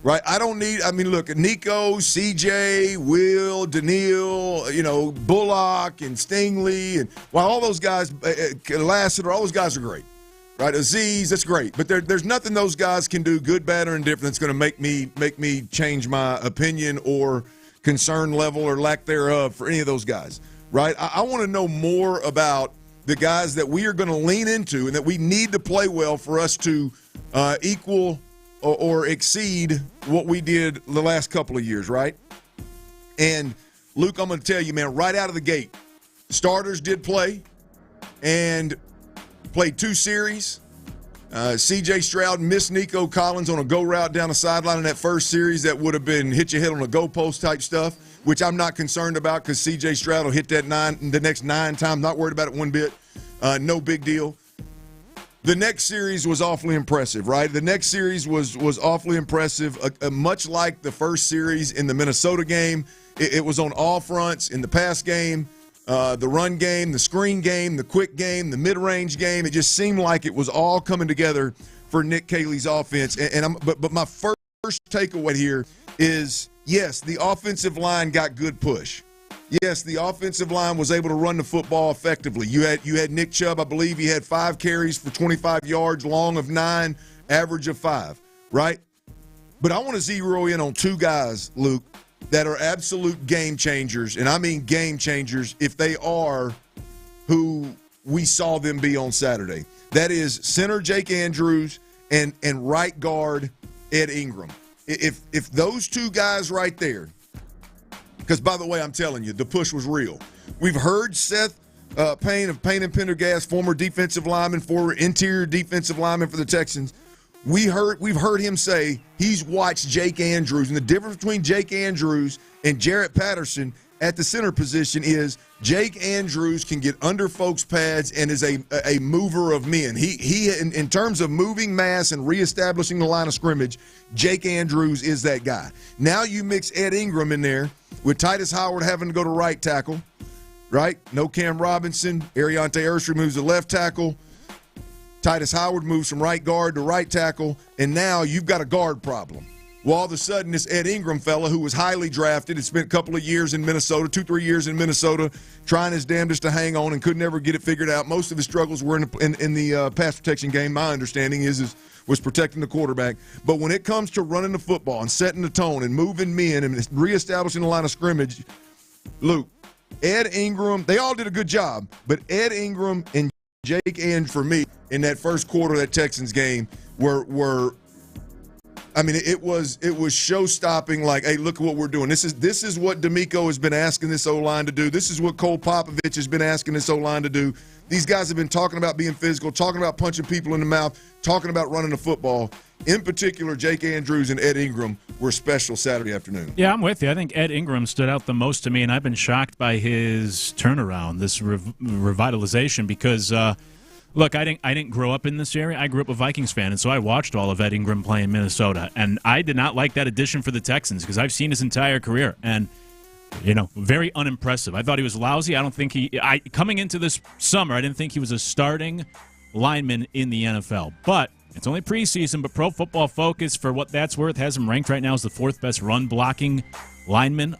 Speaker 10: Right, look, Nico, CJ, Will, Daniil, Bullock and Stingley, and while all those guys, Lassiter, all those guys are great, right? Aziz, that's great, but there's nothing those guys can do, good, bad, or indifferent, that's going to make me change my opinion or concern level or lack thereof for any of those guys, right? I want to know more about the guys that we are going to lean into and that we need to play well for us to equal or exceed what we did the last couple of years, right? And, Luke, I'm going to tell you, man, right out of the gate, starters did play and played 2 series. C.J. Stroud missed Nico Collins on a go route down the sideline in that first series that would have been hit your head on a goalpost type stuff, which I'm not concerned about because C.J. Stroud will hit that the next 9 times. Not worried about it one bit. No big deal. The next series was awfully impressive, right? The next series was awfully impressive, much like the first series in the Minnesota game. It was on all fronts in the pass game, the run game, the screen game, the quick game, the mid-range game. It just seemed like it was all coming together for Nick Caley's offense. But my first takeaway here is, yes, the offensive line got good push. Yes, the offensive line was able to run the football effectively. You had Nick Chubb, I believe he had 5 carries for 25 yards, long of 9, average of 5, right? But I want to zero in on 2 guys, Luke, that are absolute game changers, and I mean game changers if they are who we saw them be on Saturday. That is center Jake Andrews and right guard Ed Ingram. If those 2 guys right there, because, by the way, I'm telling you, the push was real. We've heard Seth Payne of Payne and Pendergast, former defensive lineman, former interior defensive lineman for the Texans. We've heard him say he's watched Jake Andrews, and the difference between Jake Andrews and Jarrett Patterson at the center position is Jake Andrews can get under folks' pads and is a mover of men. He in terms of moving mass and reestablishing the line of scrimmage, Jake Andrews is that guy. Now you mix Ed Ingram in there with Titus Howard having to go to right tackle, right? No Cam Robinson. Ariante Urshry moves to left tackle. Titus Howard moves from right guard to right tackle, and now you've got a guard problem. Well, all of a sudden, this Ed Ingram fella who was highly drafted had spent a couple of years in Minnesota, 2-3 years in Minnesota, trying his damnedest to hang on and could never get it figured out. Most of his struggles were in the pass protection game, my understanding was protecting the quarterback. But when it comes to running the football and setting the tone and moving men and reestablishing the line of scrimmage, Luke, Ed Ingram, they all did a good job, but Ed Ingram and Jake Andrews, for me, in that first quarter of that Texans game were I mean, it was show-stopping, like, hey, look at what we're doing. This is what Demeco has been asking this O-line to do. This is what Cole Popovich has been asking this O-line to do. These guys have been talking about being physical, talking about punching people in the mouth, talking about running the football. In particular, Jake Andrews and Ed Ingram were special Saturday afternoon.
Speaker 15: Yeah, I'm with you. I think Ed Ingram stood out the most to me, and I've been shocked by his turnaround, this revitalization, because look, I didn't grow up in this area. I grew up a Vikings fan, and so I watched all of Ed Ingram play in Minnesota, and I did not like that addition for the Texans because I've seen his entire career, and very unimpressive. I thought he was lousy. I don't think coming into this summer, I didn't think he was a starting lineman in the NFL, but it's only preseason, but Pro Football Focus, for what that's worth, has him ranked right now as the 4th best run-blocking lineman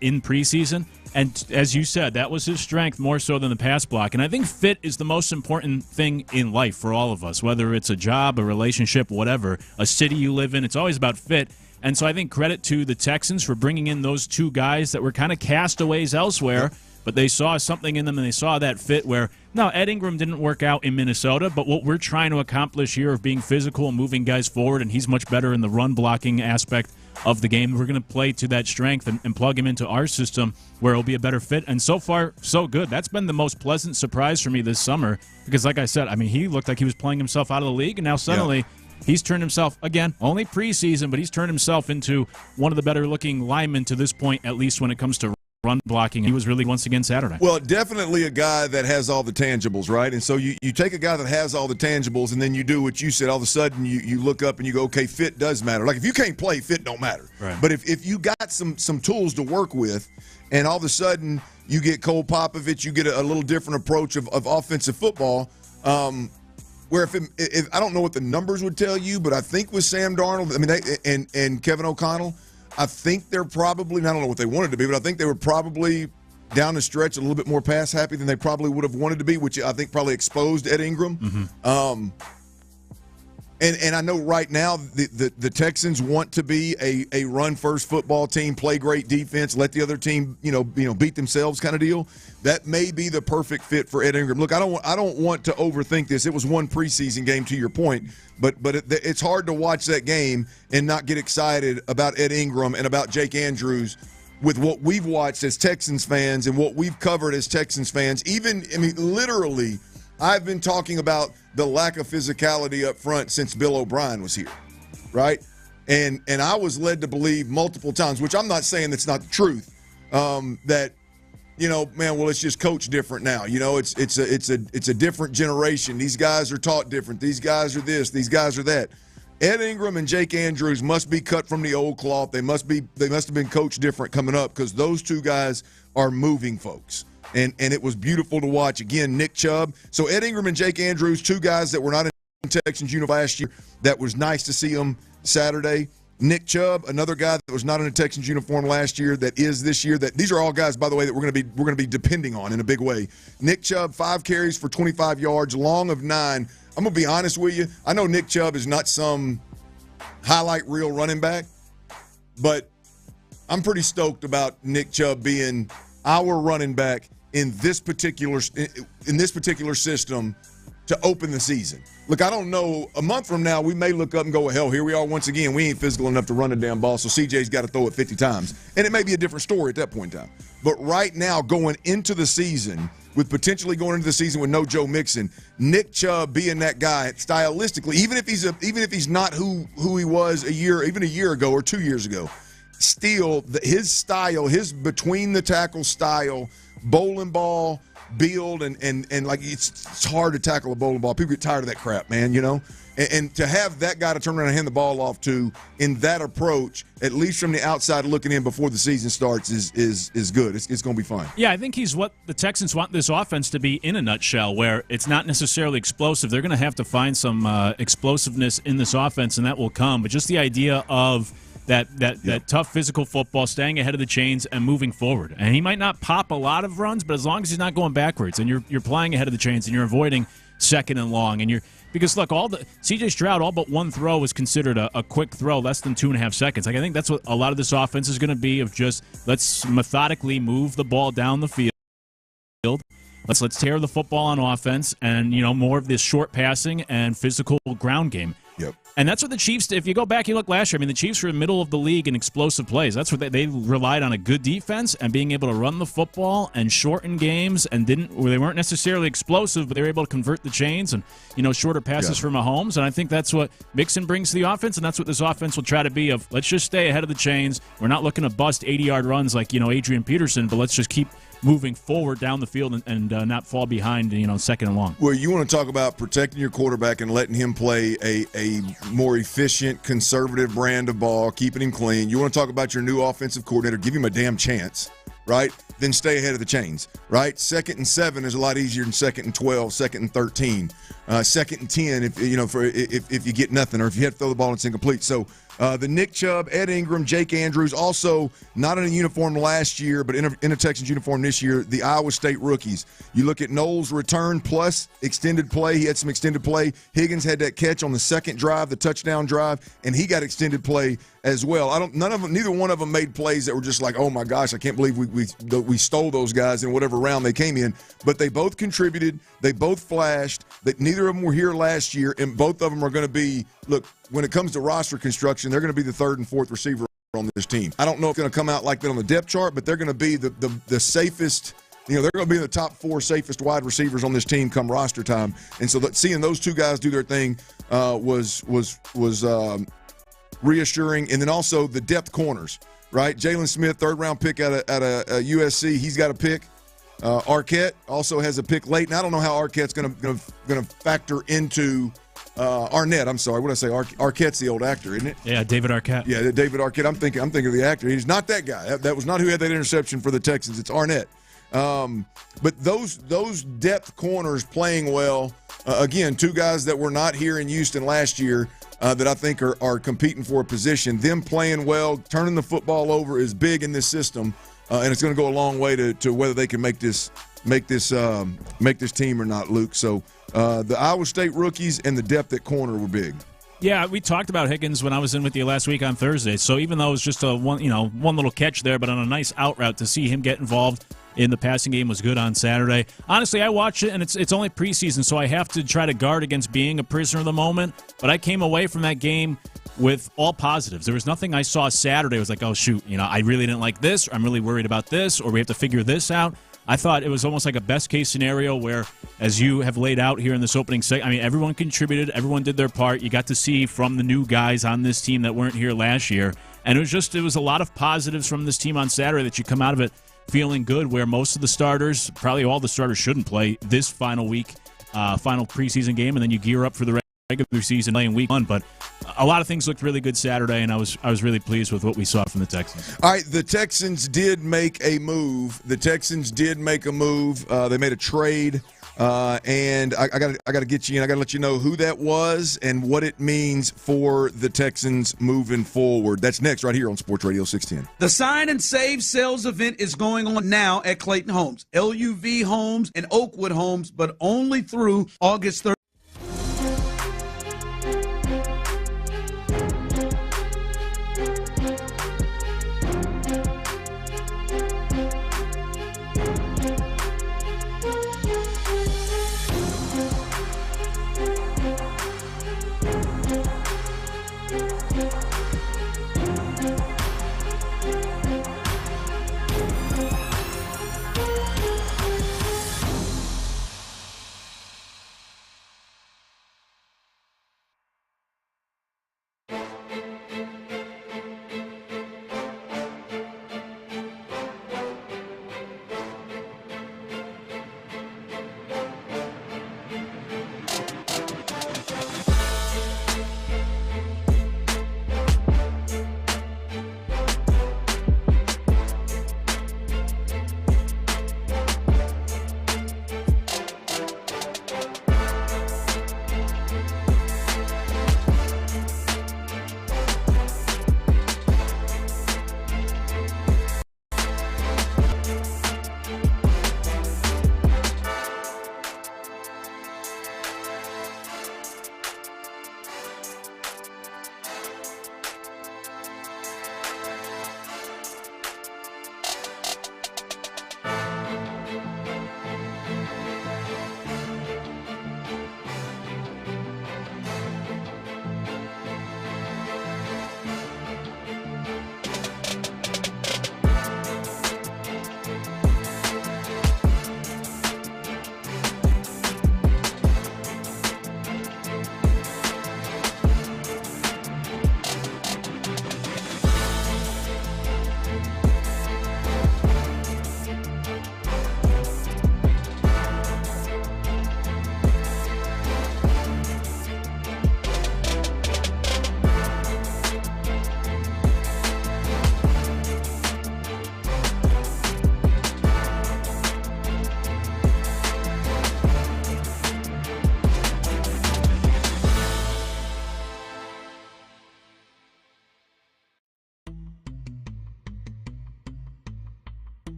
Speaker 15: in preseason. And as you said, that was his strength more so than the pass block. And I think fit is the most important thing in life for all of us, whether it's a job, a relationship, whatever, a city you live in. It's always about fit. And so I think credit to the Texans for bringing in those two guys that were kind of castaways elsewhere, but they saw something in them and they saw that fit where, no, Ed Ingram didn't work out in Minnesota, but what we're trying to accomplish here of being physical and moving guys forward, and he's much better in the run-blocking aspect of the game. We're going to play to that strength and plug him into our system where it'll be a better fit. And so far, so good. That's been the most pleasant surprise for me this summer because, like I said, I mean, he looked like he was playing himself out of the league, and now suddenly he's turned himself, again, only preseason, but he's turned himself into one of the better-looking linemen to this point, at least when it comes to run blocking. He was really once again Saturday.
Speaker 10: Well, definitely a guy that has all the tangibles, right? And so you take a guy that has all the tangibles and then you do what you said. All of a sudden you look up and you go, okay, fit does matter. Like if you can't play, fit don't matter.
Speaker 15: Right.
Speaker 10: But if you got some tools to work with and all of a sudden you get Cole Popovich, you get a little different approach of offensive football, where if I don't know what the numbers would tell you, but I think with Sam Darnold, I mean, and Kevin O'Connell, I think they're probably, I don't know what they wanted to be, but I think they were probably down the stretch a little bit more pass happy than they probably would have wanted to be, which I think probably exposed Ed Ingram.
Speaker 15: Mm-hmm.
Speaker 10: And I know right now the Texans want to be a run-first football team, play great defense, let the other team beat themselves kind of deal. That may be the perfect fit for Ed Ingram. Look, I don't want to overthink this. It was one preseason game, to your point, but it's hard to watch that game and not get excited about Ed Ingram and about Jake Andrews with what we've watched as Texans fans and what we've covered as Texans fans. Literally, I've been talking about the lack of physicality up front since Bill O'Brien was here, right? And I was led to believe multiple times, which I'm not saying that's not the truth, that it's just coached different now. It's a different generation. These guys are taught different. These guys are this. These guys are that. Ed Ingram and Jake Andrews must be cut from the old cloth. They must have been coached different coming up because those two guys are moving folks. And it was beautiful to watch. Again, Nick Chubb. So Ed Ingram and Jake Andrews, two guys that were not in Texans uniform last year. That was nice to see them Saturday. Nick Chubb, another guy that was not in a Texans uniform last year that is this year. These are all guys, by the way, that we're going to be depending on in a big way. Nick Chubb, 5 carries for 25 yards, long of 9. I'm going to be honest with you. I know Nick Chubb is not some highlight reel running back, but I'm pretty stoked about Nick Chubb being our running back in this particular system to open the season. Look, I don't know. A month from now, we may look up and go, well, hell, here we are once again. We ain't physical enough to run the damn ball, so CJ's got to throw it 50 times. And it may be a different story at that point in time. But right now, going into the season, with potentially going into the season with no Joe Mixon, Nick Chubb being that guy stylistically, even if he's not who he was a year ago or 2 years ago, still his style, his between the tackle style, bowling ball build, and like it's hard to tackle a bowling ball. People get tired of that crap, man, and to have that guy to turn around and hand the ball off to in that approach, at least from the outside looking in before the season starts, is good. It's going to be fun.
Speaker 15: Yeah, I think he's what the Texans want this offense to be in a nutshell, where it's not necessarily explosive. They're going to have to find some explosiveness in this offense, and that will come. But just the idea of that tough physical football, staying ahead of the chains and moving forward. And he might not pop a lot of runs, but as long as he's not going backwards and you're playing ahead of the chains and you're avoiding second and long, and because look, all the C.J. Stroud, all but one throw was considered a quick throw, less than 2.5 seconds. Like, I think that's what a lot of this offense is going to be, of just let's methodically move the ball down the field. Let's tear the football on offense, and more of this short passing and physical ground game.
Speaker 10: Yep.
Speaker 15: And that's what the Chiefs, if you go back, you look last year, I mean, the Chiefs were in the middle of the league in explosive plays. That's what they relied on, a good defense and being able to run the football and shorten games, and they weren't necessarily explosive, but they were able to convert the chains and, shorter passes for Mahomes. And I think that's what Mixon brings to the offense, and that's what this offense will try to be, of let's just stay ahead of the chains. We're not looking to bust 80-yard runs like, Adrian Peterson, but let's just keep moving forward down the field and not fall behind, second and long.
Speaker 10: Well, you want to talk about protecting your quarterback and letting him play a more efficient, conservative brand of ball, keeping him clean. You want to talk about your new offensive coordinator, give him a damn chance, right? Then stay ahead of the chains, right? 2nd and 7 is a lot easier than 2nd and 12, 2nd and 13, 2nd and 10 if you get nothing, or if you have to throw the ball and it's incomplete. So the Nick Chubb, Ed Ingram, Jake Andrews, also not in a uniform last year, but in a Texans uniform this year, the Iowa State rookies. You look at Knowles' return plus extended play. He had some extended play. Higgins had that catch on the second drive, the touchdown drive, and he got extended play as well. Neither one of them made plays that were just like, oh my gosh, I can't believe we stole those guys in whatever round they came in. But they both contributed. They both flashed. That neither of them were here last year, and both of them are going to be, look, when it comes to roster construction, they're going to be the 3rd and 4th receiver on this team. I don't know if it's going to come out like that on the depth chart, but they're going to be the safest. They're going to be the top 4 safest wide receivers on this team come roster time. And so seeing those two guys do their thing was reassuring. And then also the depth corners, right? Jalen Smith, 3rd-round pick out of USC, he's got a pick. Arquette also has a pick late, and I don't know how Arquette's going to factor into Arnett. I'm sorry, what did I say? Arquette's the old actor, isn't it?
Speaker 15: Yeah, David Arquette.
Speaker 10: Yeah, David Arquette. I'm thinking of the actor. He's not that guy. That was not who had that interception for the Texans. It's Arnett. But those depth corners playing well. Again, two guys that were not here in Houston last year that I think are competing for a position. Them playing well, turning the football over is big in this system. And it's going to go a long way to whether they can make this team or not, Luke. So the Iowa State rookies and the depth at corner were big.
Speaker 15: Yeah, we talked about Higgins when I was in with you last week on Thursday. So even though it was just one little catch there, but on a nice out route, to see him get involved in the passing game was good on Saturday. Honestly, I watched it, and it's only preseason, so I have to try to guard against being a prisoner of the moment. But I came away from that game with all positives. There was nothing I saw Saturday. I was like, oh, shoot, I really didn't like this, or I'm really worried about this, or we have to figure this out. I thought it was almost like a best-case scenario where, as you have laid out here in this opening segment, everyone contributed, everyone did their part. You got to see from the new guys on this team that weren't here last year. And it was a lot of positives from this team on Saturday that you come out of it feeling good, where most of the starters, probably all the starters, shouldn't play this final week, final preseason game, and then you gear up for the regular season playing week 1. But a lot of things looked really good Saturday, and I was really pleased with what we saw from the Texans.
Speaker 10: All right, the Texans did make a move. They made a trade, and I got to get you in. I got to let you know who that was and what it means for the Texans moving forward. That's next right here on Sports Radio 610.
Speaker 14: The Sign and Save sales event is going on now at Clayton Homes, LUV Homes, and Oakwood Homes, but only through August 3rd.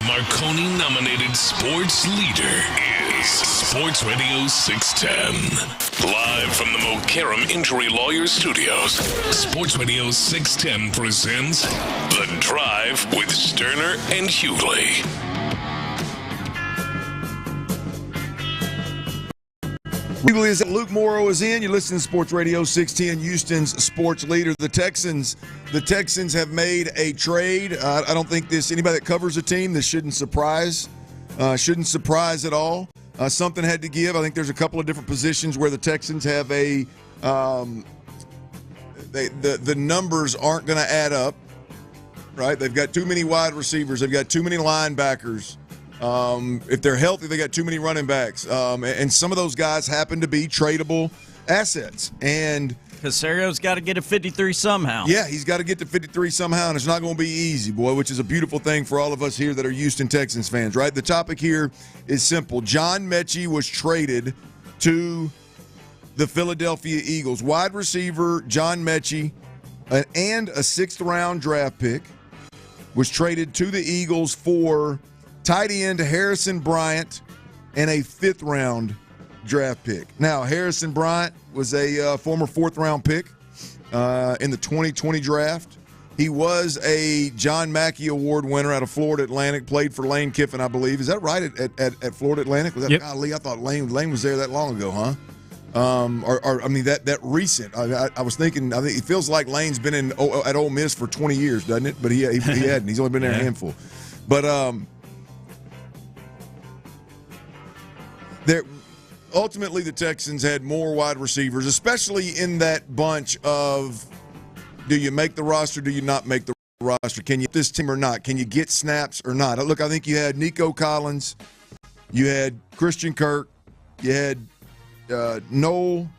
Speaker 9: Marconi-nominated sports leader is Sports Radio 610. Live from the Mokaram Injury Lawyers Studios, Sports Radio 610 presents The Drive with Stoerner and Hughley.
Speaker 10: Luke Morrow is in. You listen to Sports Radio 610, Houston's sports leader. The Texans have made a trade. I don't think anybody that covers a team, this shouldn't surprise at all. Something had to give. I think there's a couple of different positions where the Texans have the numbers aren't going to add up, right? They've got too many wide receivers. They've got too many linebackers. If they're healthy, they got too many running backs. And some of those guys happen to be tradable assets. And
Speaker 1: Casario's got to get to 53 somehow.
Speaker 10: Yeah, he's got to get to 53 somehow, and it's not going to be easy, boy, which is a beautiful thing for all of us here that are Houston Texans fans, right? The topic here is simple. John Metchie was traded to the Philadelphia Eagles. Wide receiver John Metchie and a sixth-round draft pick was traded to the Eagles for tight end Harrison Bryant and a fifth-round draft pick. Now, Harrison Bryant was a former fourth-round pick in the 2020 draft. He was a John Mackey Award winner out of Florida Atlantic, played for Lane Kiffin, I believe. Is that right, at Florida Atlantic? Was that,
Speaker 15: yep.
Speaker 10: Golly, I thought Lane was there that long ago, huh? That recent. I was thinking, I think it feels like Lane's been at Ole Miss for 20 years, doesn't it? But he hadn't. He's only been there a handful. But ultimately, the Texans had more wide receivers, especially in that bunch of, do you make the roster, do you not make the roster? Can you this team or not? Can you get snaps or not? Look, I think you had Nico Collins, you had Christian Kirk, you had Noel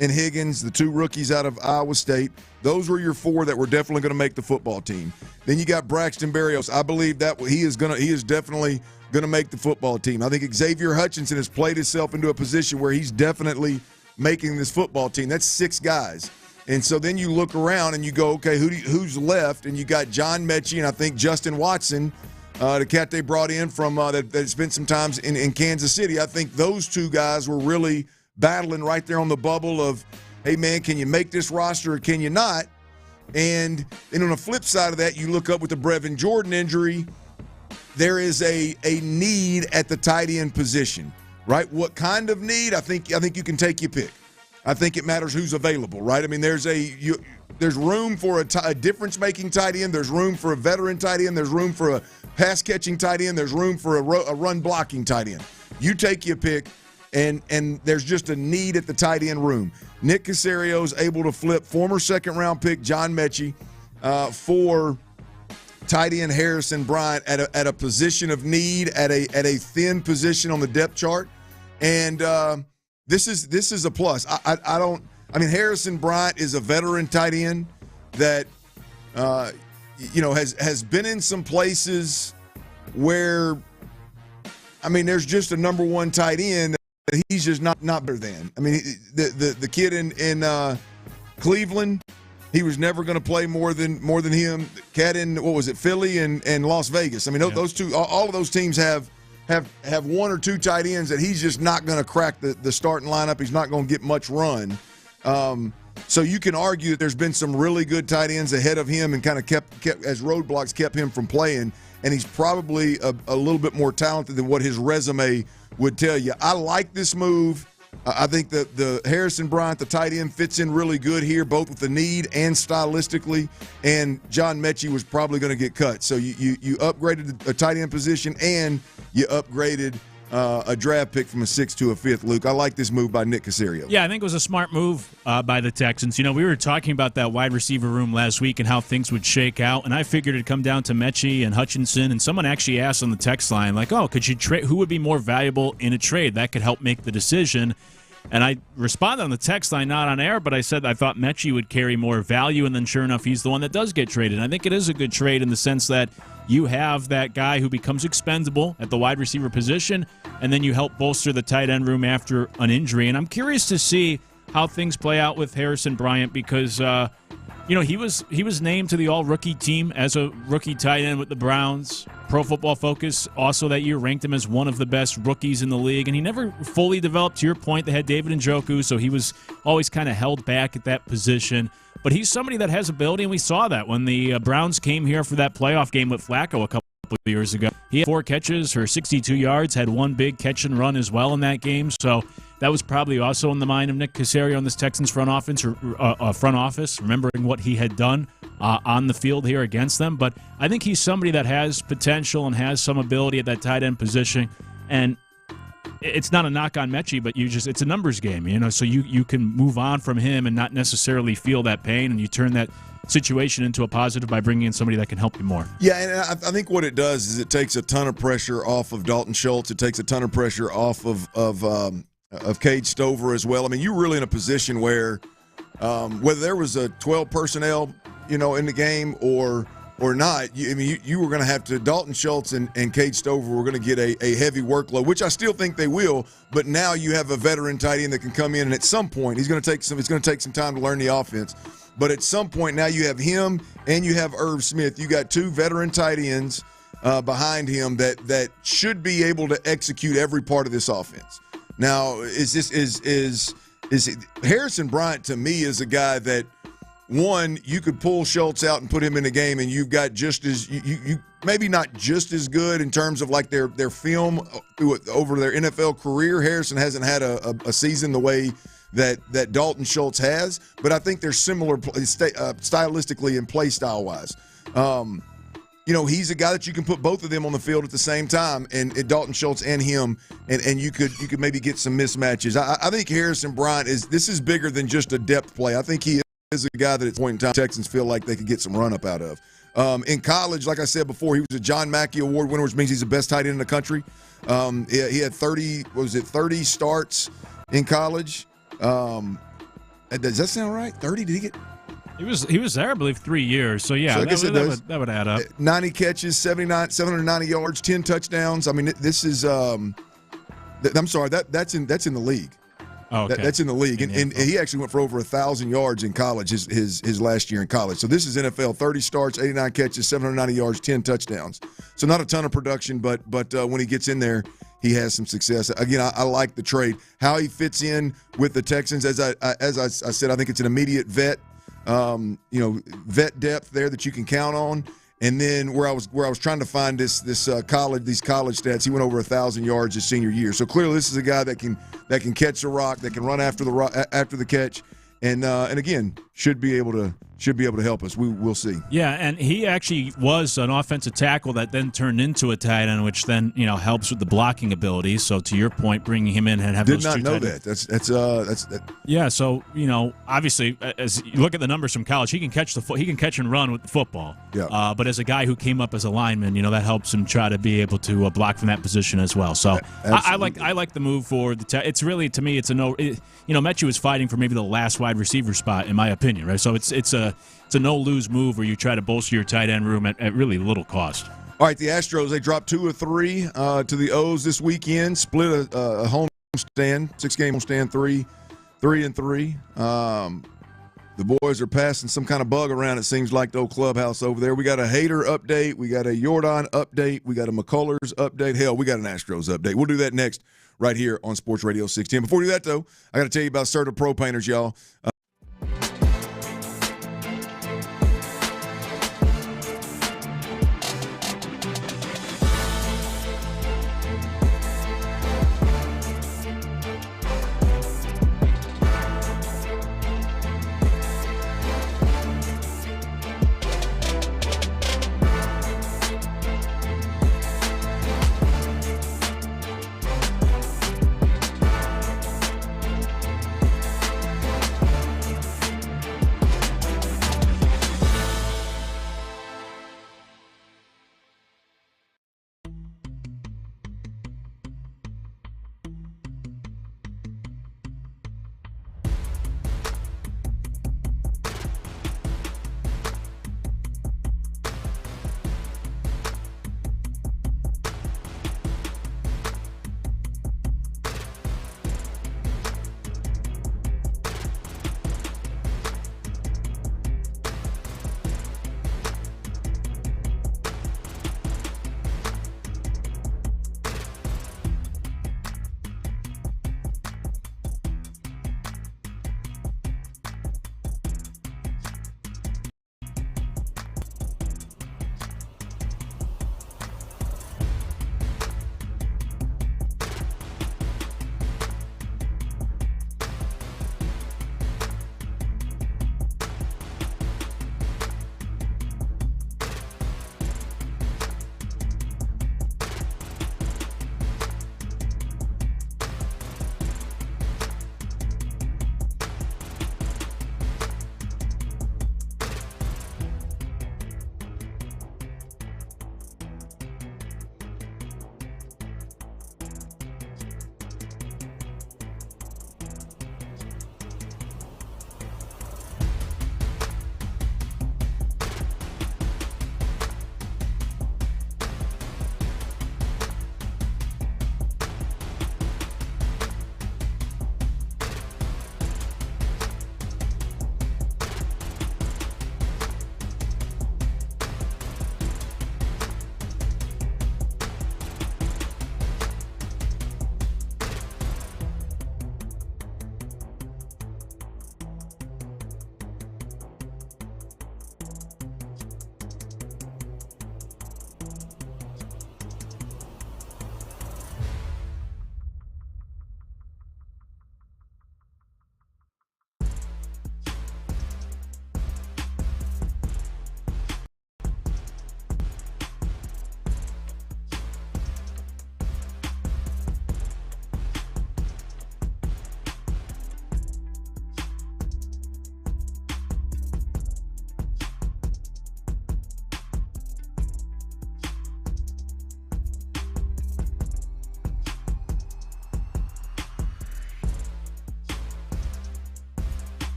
Speaker 10: and Higgins, the two rookies out of Iowa State. Those were your four that were definitely going to make the football team. Then you got Braxton Berrios. I believe that he is definitely going to make the football team. I think Xavier Hutchinson has played himself into a position where he's definitely making this football team. That's six guys. And so then you look around and you go, okay, who's left? And you got John Metchie and I think Justin Watson, the cat they brought in from that spent some time in Kansas City. I think those two guys were really battling right there on the bubble of, hey, man, can you make this roster or can you not? And then on the flip side of that, you look up with the Brevin Jordan injury, there is a need at the tight end position, right? What kind of need? I think you can take your pick. I think it matters who's available, right? I mean, there's room for a difference-making tight end. There's room for a veteran tight end. There's room for a pass-catching tight end. There's room for a run-blocking tight end. You take your pick, and there's just a need at the tight end room. Nick Caserio is able to flip former second-round pick John Metchie for tight end Harrison Bryant at a position of need, at a thin position on the depth chart, and this is a plus. Harrison Bryant is a veteran tight end that has been in some places where there's just a number one tight end that he's just not better than. I mean, the kid in Cleveland, he was never going to play more than him. Cat in Philly and Las Vegas. I mean, those two, all of those teams have one or two tight ends that he's just not going to crack the starting lineup. He's not going to get much run. So you can argue that there's been some really good tight ends ahead of him and kind of kept as roadblocks kept him from playing. And he's probably a little bit more talented than what his resume would tell you. I like this move. I think that the Harrison Bryant, the tight end, fits in really good here, both with the need and stylistically. And John Metchie was probably going to get cut. So you upgraded a tight end position and you upgraded a draft pick from a 6th to a 5th, Luke. I like this move by Nick Caserio.
Speaker 15: Yeah, I think it was a smart move by the Texans. You know, we were talking about that wide receiver room last week and how things would shake out, and I figured it'd come down to Metchie and Hutchinson, and someone actually asked on the text line, like, oh, could you trade? Who would be more valuable in a trade? That could help make the decision. And I responded on the text line, not on air, but I said I thought Metchie would carry more value, and then sure enough, he's the one that does get traded. And I think it is a good trade in the sense that you have that guy who becomes expendable at the wide receiver position, and then you help bolster the tight end room after an injury. And I'm curious to see how things play out with Harrison Bryant because, you know, he was named to the all-rookie team as a rookie tight end with the Browns. Pro Football Focus also that year ranked him as one of the best rookies in the league, and he never fully developed. To your point, they had David Njoku, so he was always kind of held back at that position. But he's somebody that has ability, and we saw that when the Browns came here for that playoff game with Flacco a couple of years ago. He had 4 catches for 62 yards, had 1 big catch and run as well in that game. So that was probably also in the mind of Nick Caserio on this Texans front office, remembering what he had done on the field here against them. But I think he's somebody that has potential and has some ability at that tight end position. And it's not a knock on Metchie, but it's a numbers game, you know, so you can move on from him and not necessarily feel that pain, and you turn that situation into a positive by bringing in somebody that can help you more.
Speaker 10: Yeah, and I think what it does is it takes a ton of pressure off of Dalton Schultz. It takes a ton of pressure off of Cade Stover as well. I mean, you're really in a position where whether there was a 12 personnel, you know, in the game or not, you were going to have to – Dalton Schultz and Cade Stover were going to get a heavy workload, which I still think they will, but now you have a veteran tight end that can come in, and at some point it's going to take some time to learn the offense. But at some point now you have him and you have Irv Smith. You got 2 veteran tight ends behind him that should be able to execute every part of this offense. Now, is Harrison Bryant to me is a guy that – one, you could pull Schultz out and put him in the game, and you've got just as you maybe not just as good in terms of like their film over their NFL career. Harrison hasn't had a season the way that Dalton Schultz has, but I think they're similar stylistically and play style wise. You know, he's a guy that you can put both of them on the field at the same time, and Dalton Schultz and him, and you could maybe get some mismatches. I think Harrison Bryant is bigger than just a depth play. I think he is a guy that at this point in time Texans feel like they could get some run up out of. In college, like I said before, he was a John Mackey Award winner, which means he's the best tight end in the country. He had 30 starts in college. Does that sound right? 30? Did he get?
Speaker 15: He was there, I believe, 3 years. So yeah,
Speaker 10: so
Speaker 15: that would add up.
Speaker 10: 90 catches, 790 yards, 10 touchdowns. I mean, this is. I'm sorry, that's in the league.
Speaker 15: Oh, okay.
Speaker 10: That's in the league, and he actually went for over 1,000 yards in college his last year in college. So this is NFL: 30 starts, 89 catches, 790 yards, 10 touchdowns. So not a ton of production, but when he gets in there, he has some success. Again, I like the trade. How he fits in with the Texans, as I said, I think it's an immediate vet, vet depth there that you can count on. And then where I was trying to find these college stats, he went over 1,000 yards his senior year. So clearly, this is a guy that can catch a rock, that can run after the catch, and again should be able to help us. We'll see.
Speaker 15: Yeah, and he actually was an offensive tackle that then turned into a tight end, which then helps with the blocking abilities. So to your point, bringing him in and having
Speaker 10: those two tight ends. That's
Speaker 15: yeah. So obviously, as you look at the numbers from college, he can catch and run with the football.
Speaker 10: Yeah.
Speaker 15: But as a guy who came up as a lineman, that helps him try to be able to block from that position as well. So I like the move for the. It's really, to me, it's a no. Metchie was fighting for maybe the last wide receiver spot, in my opinion, right? So it's a no-lose move where you try to bolster your tight end room at really little cost.
Speaker 10: All right, the Astros, they dropped 2 of 3 to the O's this weekend, split a home stand, 6-game home stand, 3-3. The boys are passing some kind of bug around, it seems like, the old clubhouse over there. We got a Hader update. We got a Jordan update. We got a McCullers update. Hell, we got an Astros update. We'll do that next right here on Sports Radio 610. Before we do that, though, I got to tell you about Serta Pro Painters, y'all.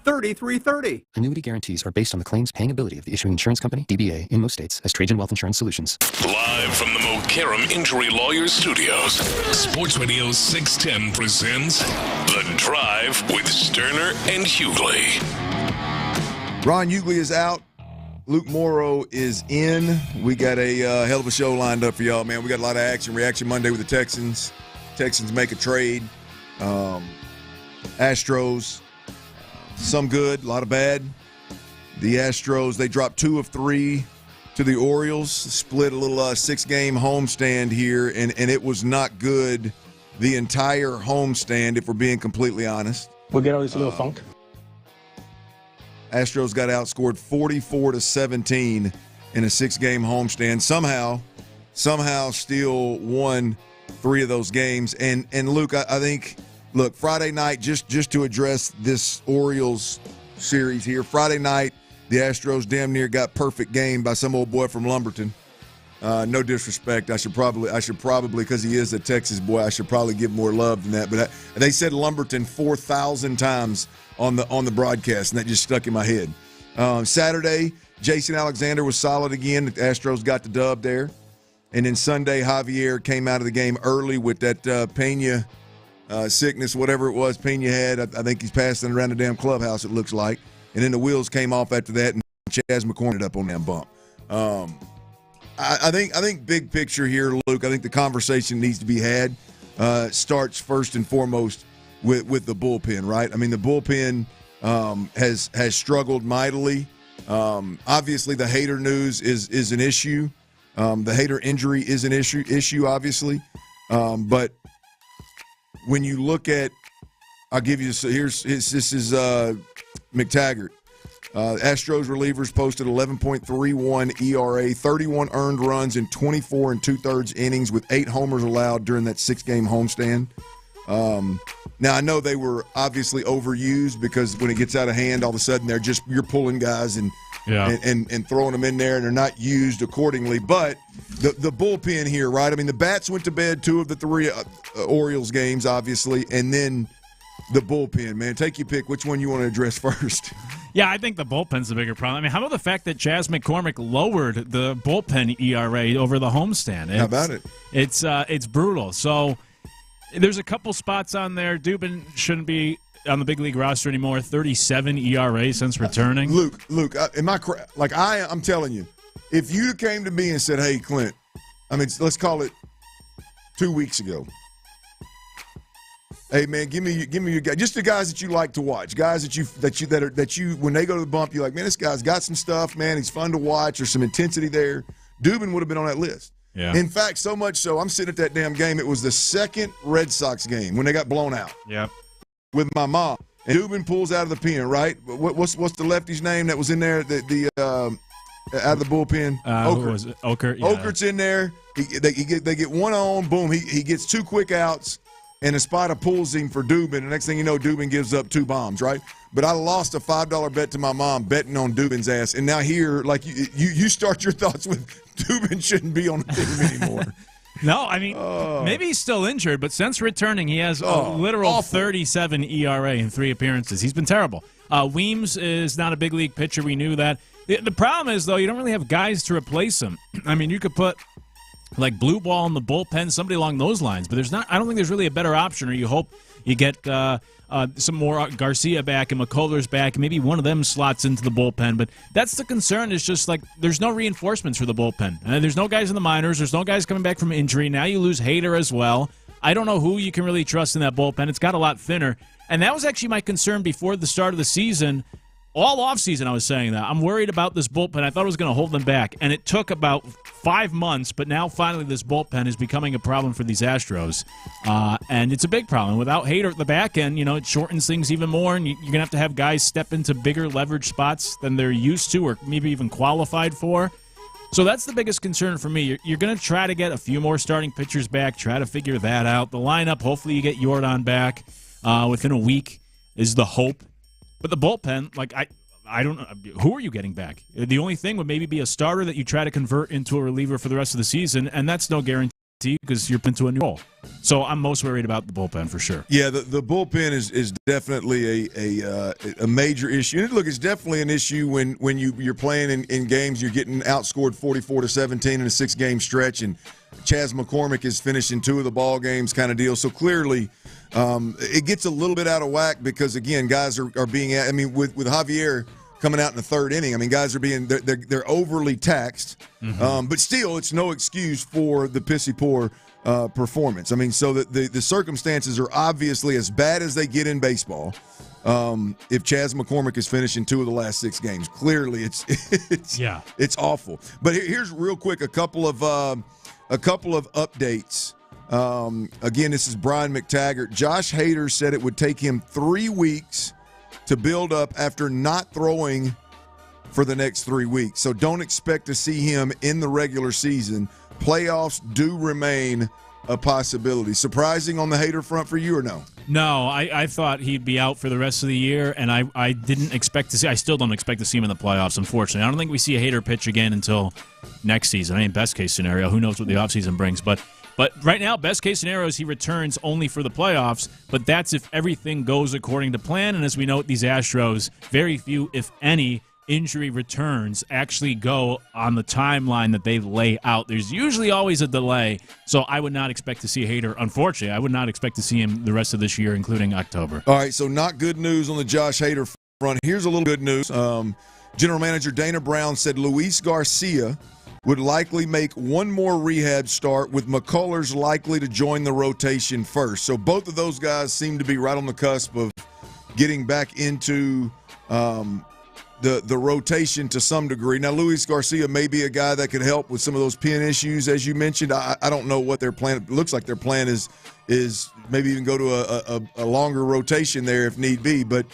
Speaker 16: $33.30.
Speaker 8: Annuity guarantees are based on the claims paying ability of the issuing insurance company, DBA, in most states, as Trajan Wealth Insurance Solutions.
Speaker 9: Live from the McClain Injury Lawyers Studios, Sports Radio 610 presents The Drive with Stoerner and Hughley.
Speaker 10: Ron Hughley is out. Luke Morrow is in. We got a hell of a show lined up for y'all, man. We got a lot of action. Reaction Monday with the Texans. Texans make a trade. Astros, some good, a lot of bad. The Astros, they dropped 2 of 3 to the Orioles, split a little 6-game homestand here, and it was not good the entire homestand, if we're being completely honest.
Speaker 17: We'll get all this little funk.
Speaker 10: Astros got outscored 44-17 in a 6-game homestand. Somehow still won 3 of those games. And Luke, I think, look, Friday night, just to address this Orioles series here, Friday night, the Astros damn near got perfect game by some old boy from Lumberton. No disrespect. I should probably, because he is a Texas boy, I should probably give more love than that. But they said Lumberton 4,000 times on the broadcast, and that just stuck in my head. Saturday, Jason Alexander was solid again. The Astros got the dub there. And then Sunday, Javier came out of the game early with that Pena sickness, whatever it was Pena had. I think he's passing around the damn clubhouse, it looks like. And then the wheels came off after that, and Chaz McCormick up on that bump. I think big picture here, Luke, I think the conversation needs to be had. Starts first and foremost with the bullpen, right? I mean, the bullpen has struggled mightily. Obviously, the Hader news is an issue. The Hader injury is an issue, obviously. But when you look at, I'll give you this is McTaggart. Astros relievers posted 11.31 ERA, 31 earned runs in 24 2/3 innings with 8 homers allowed during that 6-game homestand. Now, I know they were obviously overused because when it ggets out of hand, all of a sudden you're pulling guys and throwing them in there, and they're not used accordingly. But the bullpen here, right? I mean, the bats went to bed 2 of the 3 Orioles games, obviously, and then the bullpen, man. Take your pick. Which one you want to address first?
Speaker 15: Yeah, I think the bullpen's the bigger problem. I mean, how about the fact that Chaz McCormick lowered the bullpen ERA over the homestand?
Speaker 10: How about it?
Speaker 15: It's brutal. So there's a couple spots on there. Dubin shouldn't be on the big league roster anymore. 37 ERA since returning.
Speaker 10: Luke, I'm telling you, if you came to me and said, "Hey, Clint," I mean, let's call it 2 weeks ago. Hey man, give me your guy. Just the guys that you like to watch, guys that you when they go to the bump, you're like, man, this guy's got some stuff, man. He's fun to watch. There's some intensity there. Dubin would have been on that list.
Speaker 15: Yeah.
Speaker 10: In fact, so much so, I'm sitting at that damn game. It was the second Red Sox game when they got blown out.
Speaker 15: Yep.
Speaker 10: With my mom, and Dubin pulls out of the pen. Right? What's the lefty's name that was in there? The out of the bullpen.
Speaker 15: Who was it? Okert. Yeah.
Speaker 10: Okert's in there. They get one on. Boom. He gets 2 quick outs. And Espada pulls him for Dubin. The next thing you know, Dubin gives up 2 bombs, right? But I lost a $5 bet to my mom betting on Dubin's ass. And now here, like you start your thoughts with Dubin shouldn't be on the team anymore.
Speaker 15: No, I mean, maybe he's still injured, but since returning, he has a literal awful. 37 ERA in 3 appearances. He's been terrible. Weems is not a big league pitcher. We knew that. The problem is, though, you don't really have guys to replace him. I mean, you could put like Blue Ball in the bullpen, somebody along those lines. But there's not. I don't think there's really a better option. Or you hope you get some more Garcia back and McCullers back, and maybe one of them slots into the bullpen. But that's the concern. Is just like there's no reinforcements for the bullpen. There's no guys in the minors. There's no guys coming back from injury. Now you lose Hader as well. I don't know who you can really trust in that bullpen. It's got a lot thinner. And that was actually my concern before the start of the season. All offseason I was saying that. I'm worried about this bullpen. I thought it was going to hold them back. And it took about 5 months, but now finally this bullpen is becoming a problem for these Astros. And it's a big problem. Without Hader at the back end, it shortens things even more, and you're going to have guys step into bigger leverage spots than they're used to or maybe even qualified for. So that's the biggest concern for me. You're going to try to get a few more starting pitchers back, try to figure that out. The lineup, hopefully you get Jordan back within a week is the hope. But the bullpen, I don't know. Who are you getting back? The only thing would maybe be a starter that you try to convert into a reliever for the rest of the season, and that's no guarantee because you're into a new role. So I'm most worried about the bullpen for sure.
Speaker 10: Yeah, the bullpen is definitely a major issue. And look, it's definitely an issue when you're playing in games, you're getting outscored 44-17 in a 6-game stretch, and Chas McCormick is finishing 2 of the ball games kind of deal. So clearly it gets a little bit out of whack because, again, guys are being – with Javier coming out in the 3rd inning, guys are being – they're overly taxed. Mm-hmm. But still, it's no excuse for the pissy-poor performance. So the circumstances are obviously as bad as they get in baseball. If Chas McCormick is finishing 2 of the last 6 games, clearly it's awful. But here's real quick a couple of updates. Again, this is Brian McTaggart. Josh Hader said it would take him 3 weeks to build up after not throwing for the next 3 weeks. So don't expect to see him in the regular season. Playoffs do remain a possibility. Surprising on the Hader front for you or no?
Speaker 15: No, I thought he'd be out for the rest of the year, and I didn't expect to see – I still don't expect to see him in the playoffs, unfortunately. I don't think we see a Hader pitch again until next season. Best case scenario. Who knows what the offseason brings. But right now, best case scenario is he returns only for the playoffs, but that's if everything goes according to plan. And as we know with these Astros, very few, if any, injury returns actually go on the timeline that they lay out. There's usually always a delay, so I would not expect to see Hader. Unfortunately, I would not expect to see him the rest of this year, including October.
Speaker 10: All right, so not good news on the Josh Hader front. Here's a little good news. General Manager Dana Brown said Luis Garcia would likely make one more rehab start, with McCullers likely to join the rotation first. So both of those guys seem to be right on the cusp of getting back into the rotation to some degree. Now, Luis Garcia may be a guy that could help with some of those pin issues, as you mentioned. I don't know what their plan – it looks like their plan is maybe even go to a longer rotation there if need be. But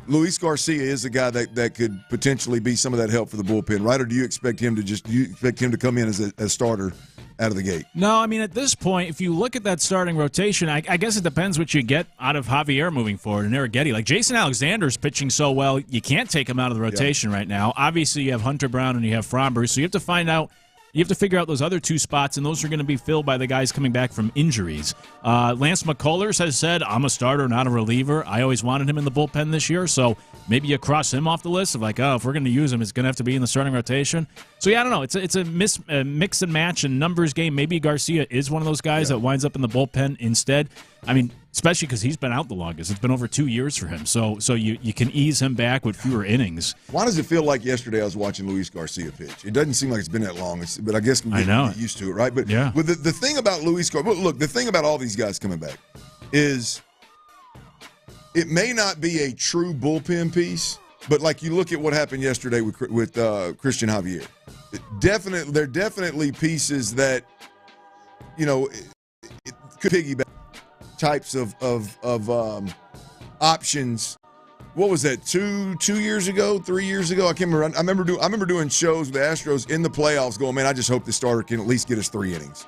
Speaker 10: Luis Garcia is a guy that could potentially be some of that help for the bullpen, right? Or do you expect him to come in as a starter out of the gate?
Speaker 15: No, at this point, if you look at that starting rotation, I guess it depends what you get out of Javier moving forward and Arrighetti. Like Jason Alexander's pitching so well, you can't take him out of the rotation right now. Obviously, you have Hunter Brown and you have Framber, so you have to figure out those other 2 spots, and those are going to be filled by the guys coming back from injuries. Lance McCullers has said, I'm a starter, not a reliever. I always wanted him in the bullpen this year, so maybe you cross him off the list of if we're going to use him, it's going to have to be in the starting rotation. So, yeah, I don't know. It's a mix and match and numbers game. Maybe Garcia is one of those guys that winds up in the bullpen instead. Especially because he's been out the longest. It's been over 2 years for him. So you can ease him back with fewer innings.
Speaker 10: Why does it feel like yesterday I was watching Luis Garcia pitch? It doesn't seem like it's been that long, but I guess we're getting used to it, right? But
Speaker 15: yeah.
Speaker 10: The thing about Luis Garcia, look, the thing about all these guys coming back is it may not be a true bullpen piece, but like you look at what happened yesterday with Christian Javier. They're definitely pieces that, it could piggyback types of options. What was that? 2 years ago, 3 years ago? I can't remember. I remember doing shows with the Astros in the playoffs going, man, I just hope this starter can at least get us 3 innings.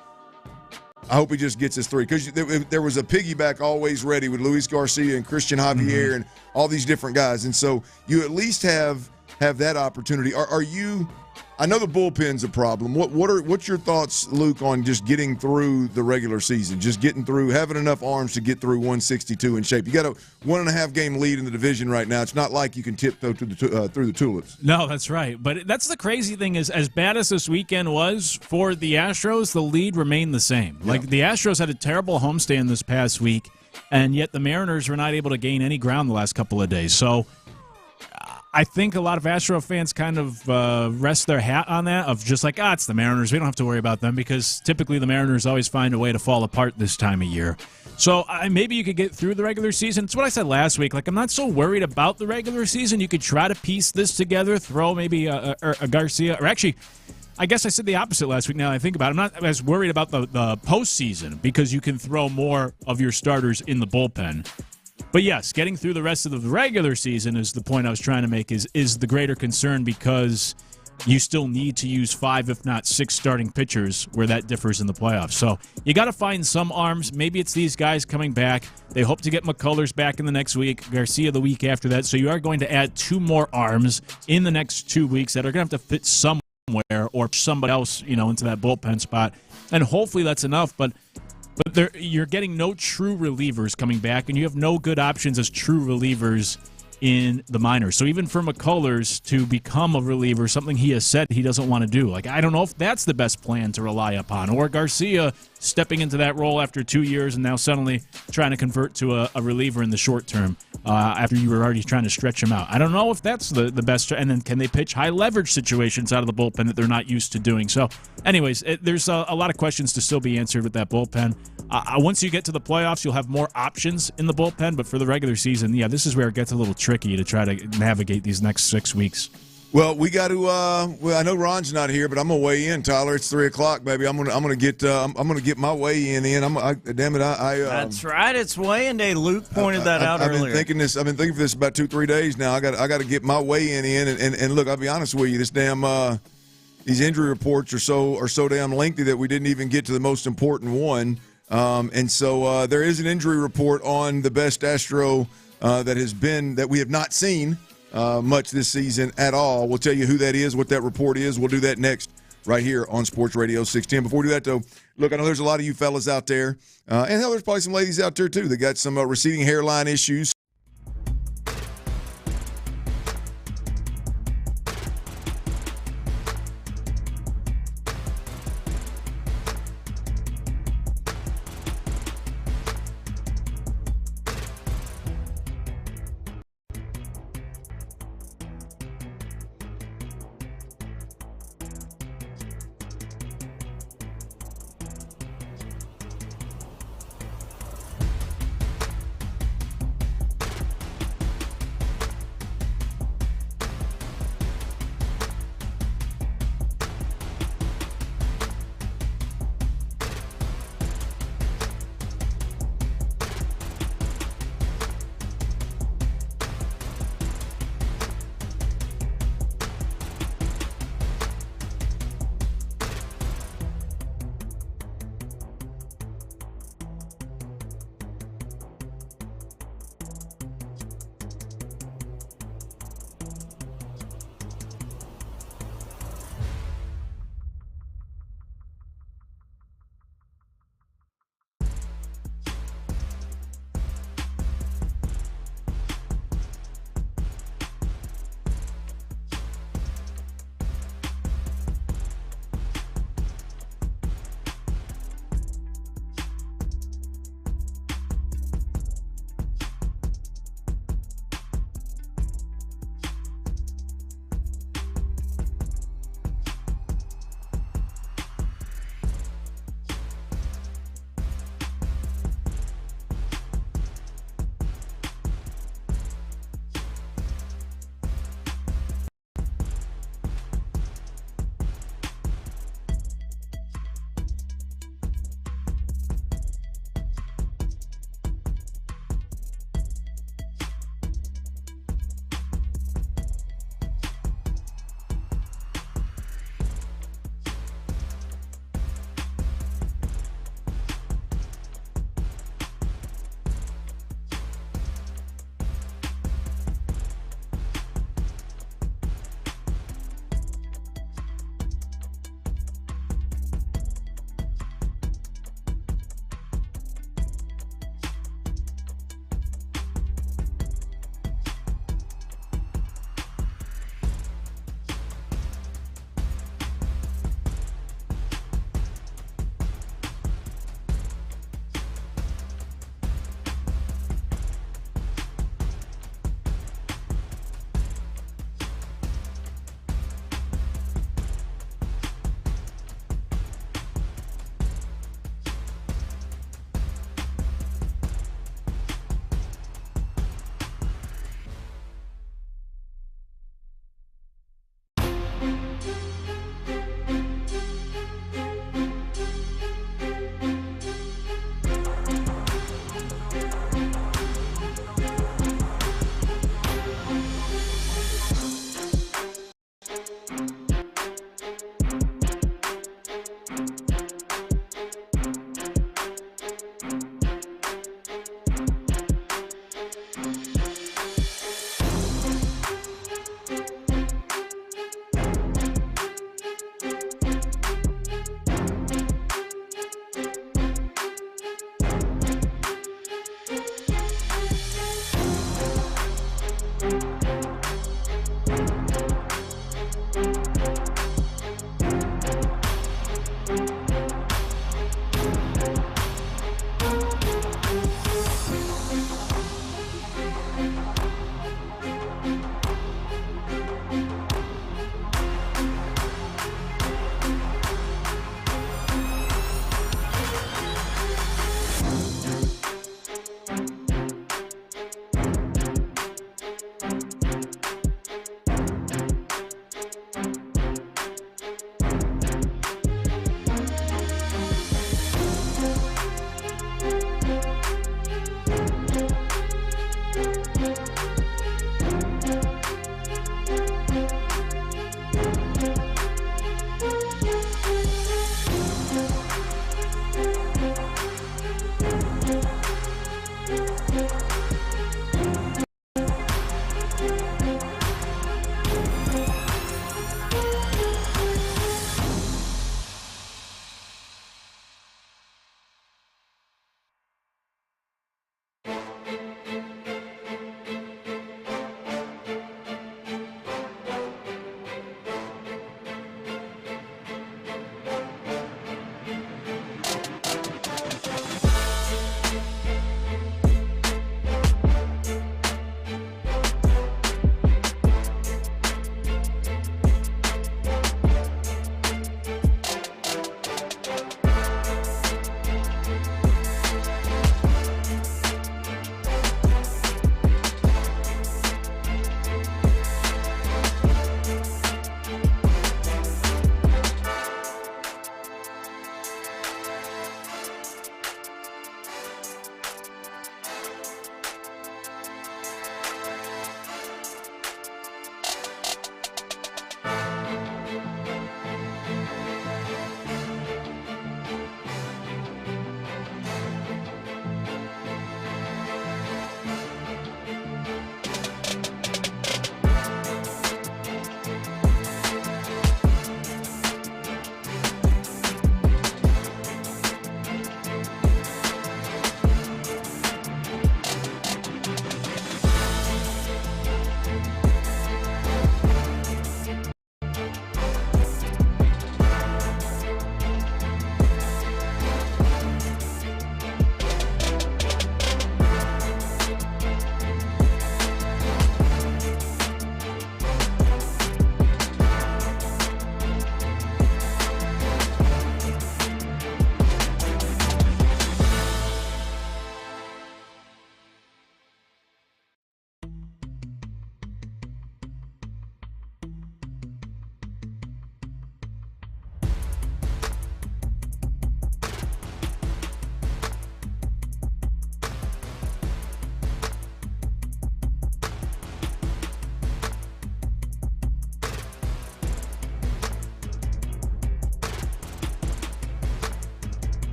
Speaker 10: I hope he just gets us 3, because there was a piggyback always ready with Luis Garcia and Christian Javier and all these different guys. And so you at least have that opportunity. Are you – I know the bullpen's a problem. What's your thoughts, Luke, on just getting through the regular season, just getting through, having enough arms to get through 162 in shape? You got a 1.5 game lead in the division right now. It's not like you can tiptoe through the tulips.
Speaker 15: No, that's right. But that's the crazy thing is, as bad as this weekend was for the Astros, the lead remained the same. Yeah. Like the Astros had a terrible homestand this past week, and yet the Mariners were not able to gain any ground the last couple of days. So I think a lot of Astro fans kind of rest their hat on that, of just like, it's the Mariners. We don't have to worry about them, because typically the Mariners always find a way to fall apart this time of year. So maybe you could get through the regular season. It's what I said last week. Like, I'm not so worried about the regular season. You could try to piece this together, throw maybe a Garcia, or actually, I guess I said the opposite last week. Now that I think about it, I'm not as worried about the postseason, because you can throw more of your starters in the bullpen. But yes, getting through the rest of the regular season is the point I was trying to make, is the greater concern, because you still need to use 5, if not 6 starting pitchers, where that differs in the playoffs. So you got to find some arms. Maybe it's these guys coming back. They hope to get McCullers back in the next week, Garcia the week after that. So you are going to add 2 more arms in the next 2 weeks that are going to have to fit somewhere, or somebody else, into that bullpen spot. And hopefully that's enough. But you're getting no true relievers coming back, and you have no good options as true relievers in the minors. So even for McCullers to become a reliever, something he has said he doesn't want to do. Like, I don't know if that's the best plan to rely upon. Or Garcia stepping into that role after 2 years and now suddenly trying to convert to a reliever in the short term after you were already trying to stretch him out. I don't know if that's the best. And then can they pitch high leverage situations out of the bullpen that they're not used to doing? So anyways, there's a lot of questions to still be answered with that bullpen. Once you get to the playoffs, you'll have more options in the bullpen. But for the regular season, this is where it gets a little tricky to try to navigate these next 6 weeks.
Speaker 10: Well, we got to. I know Ron's not here, but I'm gonna weigh in. Tyler, it's 3:00, baby. I'm gonna get my weigh in. Damn it,
Speaker 1: That's right. It's weighing day. Luke pointed that out earlier.
Speaker 10: I've been thinking for this about 2-3 days now. I got to get my weigh in. And look, I'll be honest with you. This damn these injury reports are so damn lengthy that we didn't even get to the most important one. And so there is an injury report on the best Astro that we have not seen much this season at all. We'll tell you who that is, what that report is. We'll do that next right here on Sports Radio 610. Before we do that, though, look, I know there's a lot of you fellas out there, and hell, there's probably some ladies out there, too, that got some receding hairline issues.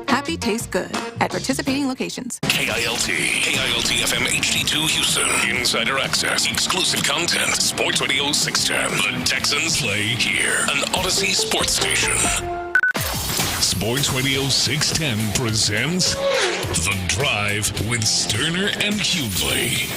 Speaker 16: Happy tastes good at participating locations.
Speaker 9: KILT FM HD2 Houston. Insider access, exclusive content. Sports Radio 610. The Texans play here. An Odyssey sports station. Sports Radio 610 presents The Drive with Stoerner and Hughley.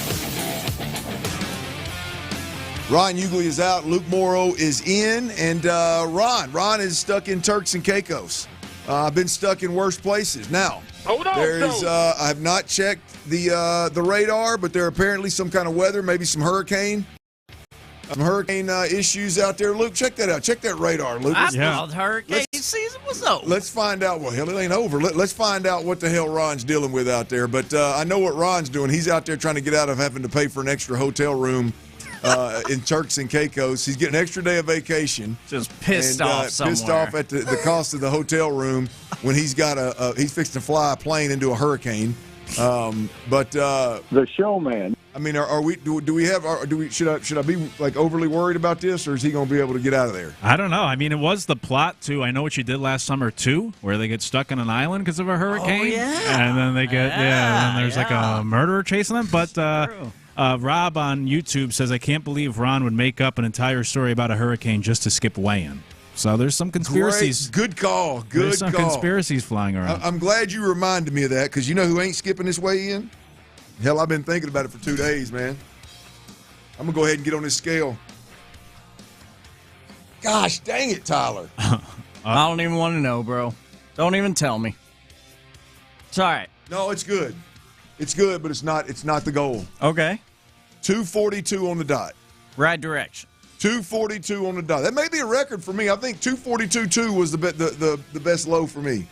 Speaker 10: Ron Hughley is out. Luke Morrow is in. And Ron is stuck in Turks and Caicos. I've been stuck in worse places. Now, I have not checked the radar, but there are apparently some kind of weather, maybe some hurricane issues out there. Luke, check that out. Check that radar, Luke.
Speaker 1: I thought hurricane season was over.
Speaker 10: Let's find out. Well, hell, it ain't over. Let's find out what the hell Ron's dealing with out there. But I know what Ron's doing. He's out there trying to get out of having to pay for an extra hotel room in Turks and Caicos. He's getting an extra day of vacation.
Speaker 1: Just pissed off somewhere.
Speaker 10: Pissed off at the cost of the hotel room when he's got he's fixing to fly a plane into a hurricane.
Speaker 17: The showman.
Speaker 10: I mean, should I be like overly worried about this, or is he going to be able to get out of there?
Speaker 15: I don't know. I mean, it was the plot to I Know What You Did Last Summer too, where they get stuck on an island because of a hurricane.
Speaker 1: Oh, yeah.
Speaker 15: And then they get and then there's like a murderer chasing them. But Rob on YouTube says, I can't believe Ron would make up an entire story about a hurricane just to skip weigh-in. So there's some conspiracies.
Speaker 10: Good call.
Speaker 15: There's some conspiracies flying around.
Speaker 10: I'm glad you reminded me of that, because you know who ain't skipping this weigh-in? Hell, I've been thinking about it for 2 days, man. I'm going to go ahead and get on this scale. Gosh, dang it, Tyler.
Speaker 1: I don't even want to know, bro. Don't even tell me. It's all right.
Speaker 10: No, it's good. It's good, but it's not the goal.
Speaker 1: Okay.
Speaker 10: 242 on the dot.
Speaker 1: Right direction.
Speaker 10: 242 on the dot. That may be a record for me. I think 242.2 was the best low for me.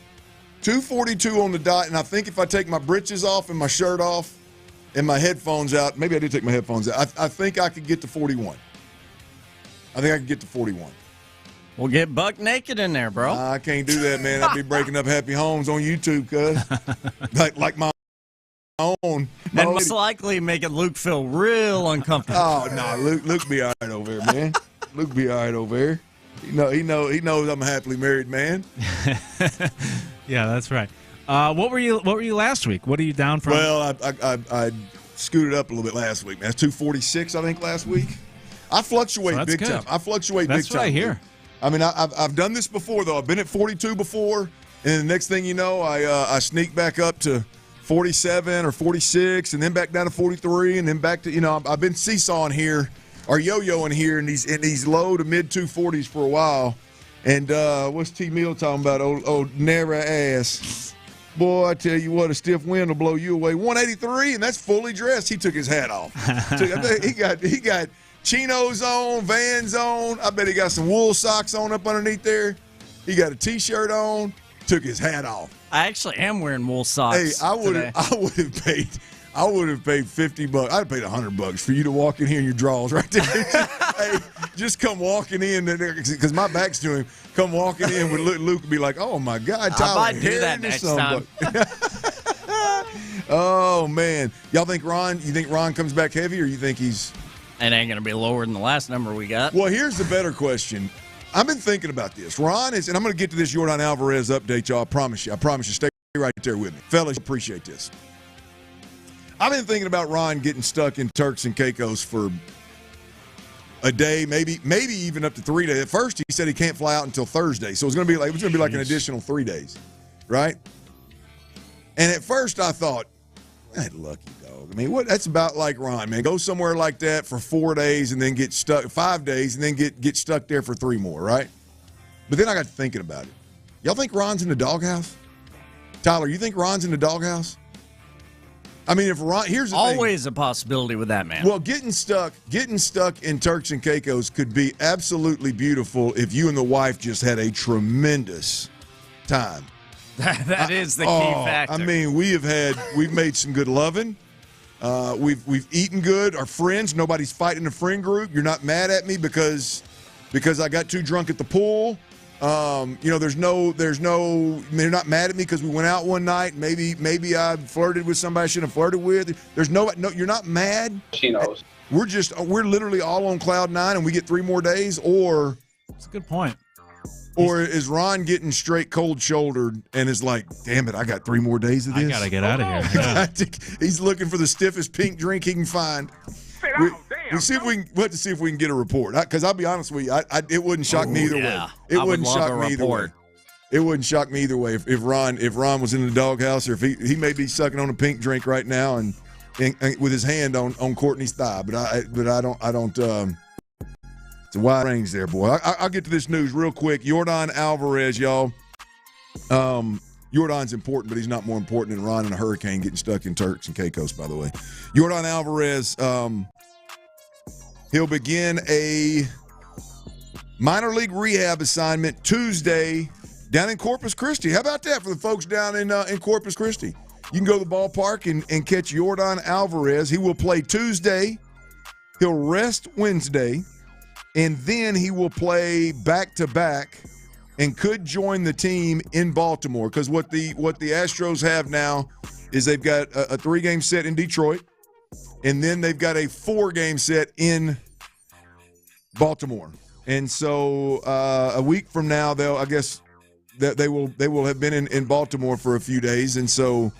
Speaker 10: 242 on the dot, and I think if I take my britches off and my shirt off and my headphones out, maybe I did take my headphones out, I think I could get to 41. I think I could get to 41.
Speaker 1: We'll get buck naked in there, bro.
Speaker 10: I can't do that, man. I'd be breaking up happy homes on YouTube, cuz. like my own.
Speaker 1: And most likely making Luke feel real uncomfortable.
Speaker 10: Oh, no. Luke be all right over there, man. Luke be all right over there. He knows I'm a happily married man.
Speaker 15: Yeah, that's right. What were you last week? What are you down from?
Speaker 10: Well, I scooted up a little bit last week, man. That's 246, I think, last week. I fluctuate big time. I fluctuate big time.
Speaker 15: That's what I hear.
Speaker 10: I mean, I've done this before, though. I've been at 42 before, and the next thing you know, I sneak back up to 47 or 46, and then back down to 43, and then back to, I've been seesawing here, or yo-yoing here in these low to mid 240s for a while. And what's T. Mill talking about? Old narrow ass. Boy, I tell you what, a stiff wind will blow you away. 183, and that's fully dressed. He took his hat off. He got chinos on, Vans on. I bet he got some wool socks on up underneath there. He got a T-shirt on. Took his hat off.
Speaker 1: I actually am wearing wool socks.
Speaker 10: Hey, I would have paid $50. I'd have paid $100 for you to walk in here in your drawers right there. Hey, just come walking in because my back's to him. Come walking in with Luke and be like, "Oh my God, Tyler,
Speaker 1: I might do that next time."
Speaker 10: Oh man, y'all think Ron? You think Ron comes back heavy, or you think he's?
Speaker 1: It ain't going to be lower than the last number we got.
Speaker 10: Well, here's the better question. I've been thinking about this. Ron is, and I'm going to get to this Yordan Alvarez update, y'all. I promise you. Stay right there with me. Fellas, appreciate this. I've been thinking about Ron getting stuck in Turks and Caicos for a day, maybe even up to 3 days. At first, he said he can't fly out until Thursday, so it was going to be like an additional 3 days, right? And at first, I thought, that lucky dog. I mean, that's about like Ron, man. Go somewhere like that for 4 days and then get stuck 5 days and then get stuck there for 3 more, right? But then I got to thinking about it. Y'all think Ron's in the doghouse? Tyler, you think Ron's in the doghouse? I mean, if Ron, here's the thing.
Speaker 1: Always a possibility with that, man.
Speaker 10: Well, getting stuck in Turks and Caicos could be absolutely beautiful if you and the wife just had a tremendous time.
Speaker 1: That is the key factor.
Speaker 10: I mean, we've made some good loving. We've eaten good. Our friends, nobody's fighting a friend group. You're not mad at me because I got too drunk at the pool. They're not mad at me because we went out one night. Maybe I flirted with somebody I shouldn't have flirted with. There's no, you're not mad.
Speaker 2: She knows.
Speaker 10: We're literally all on cloud 9 and we get 3 more days, or
Speaker 15: that's a good point.
Speaker 10: Or is Ron getting straight cold shouldered and is like, damn it, I got 3 more days of this.
Speaker 15: I gotta get out of here. Yeah.
Speaker 10: He's looking for the stiffest pink drink he can find. We'll see if we can get a report. Because I'll be honest with you, it wouldn't shock me either way. It wouldn't shock me either way. It wouldn't shock me either way if Ron was in the doghouse, or if he may be sucking on a pink drink right now and with his hand on Courtney's thigh. But I don't. It's a wide range there, boy. I'll get to this news real quick. Yordan Alvarez, y'all. Yordan's important, but he's not more important than Ron in a hurricane getting stuck in Turks and Caicos, by the way. Yordan Alvarez, he'll begin a minor league rehab assignment Tuesday down in Corpus Christi. How about that for the folks down in Corpus Christi? You can go to the ballpark and catch Yordan Alvarez. He will play Tuesday. He'll rest Wednesday. And then he will play back-to-back and could join the team in Baltimore, because what the Astros have now is they've got a 3-game set in Detroit, and then they've got a 4-game set in Baltimore. And so a week from now, they will have been in Baltimore for a few days, and so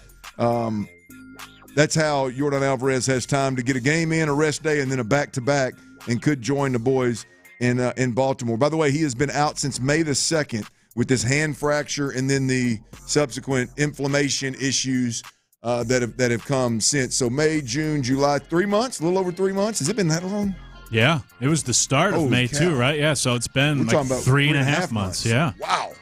Speaker 10: that's how Yordan Alvarez has time to get a game in, a rest day, and then a back-to-back, and could join the boys in Baltimore. By the way, he has been out since May the 2nd with this hand fracture and then the subsequent inflammation issues that have come since. So May, June, July, 3 months, a little over 3 months. Has it been that long?
Speaker 15: Yeah, it was the start of May too, right? Yeah, so it's been like 3.5 months. Yeah.
Speaker 10: Wow.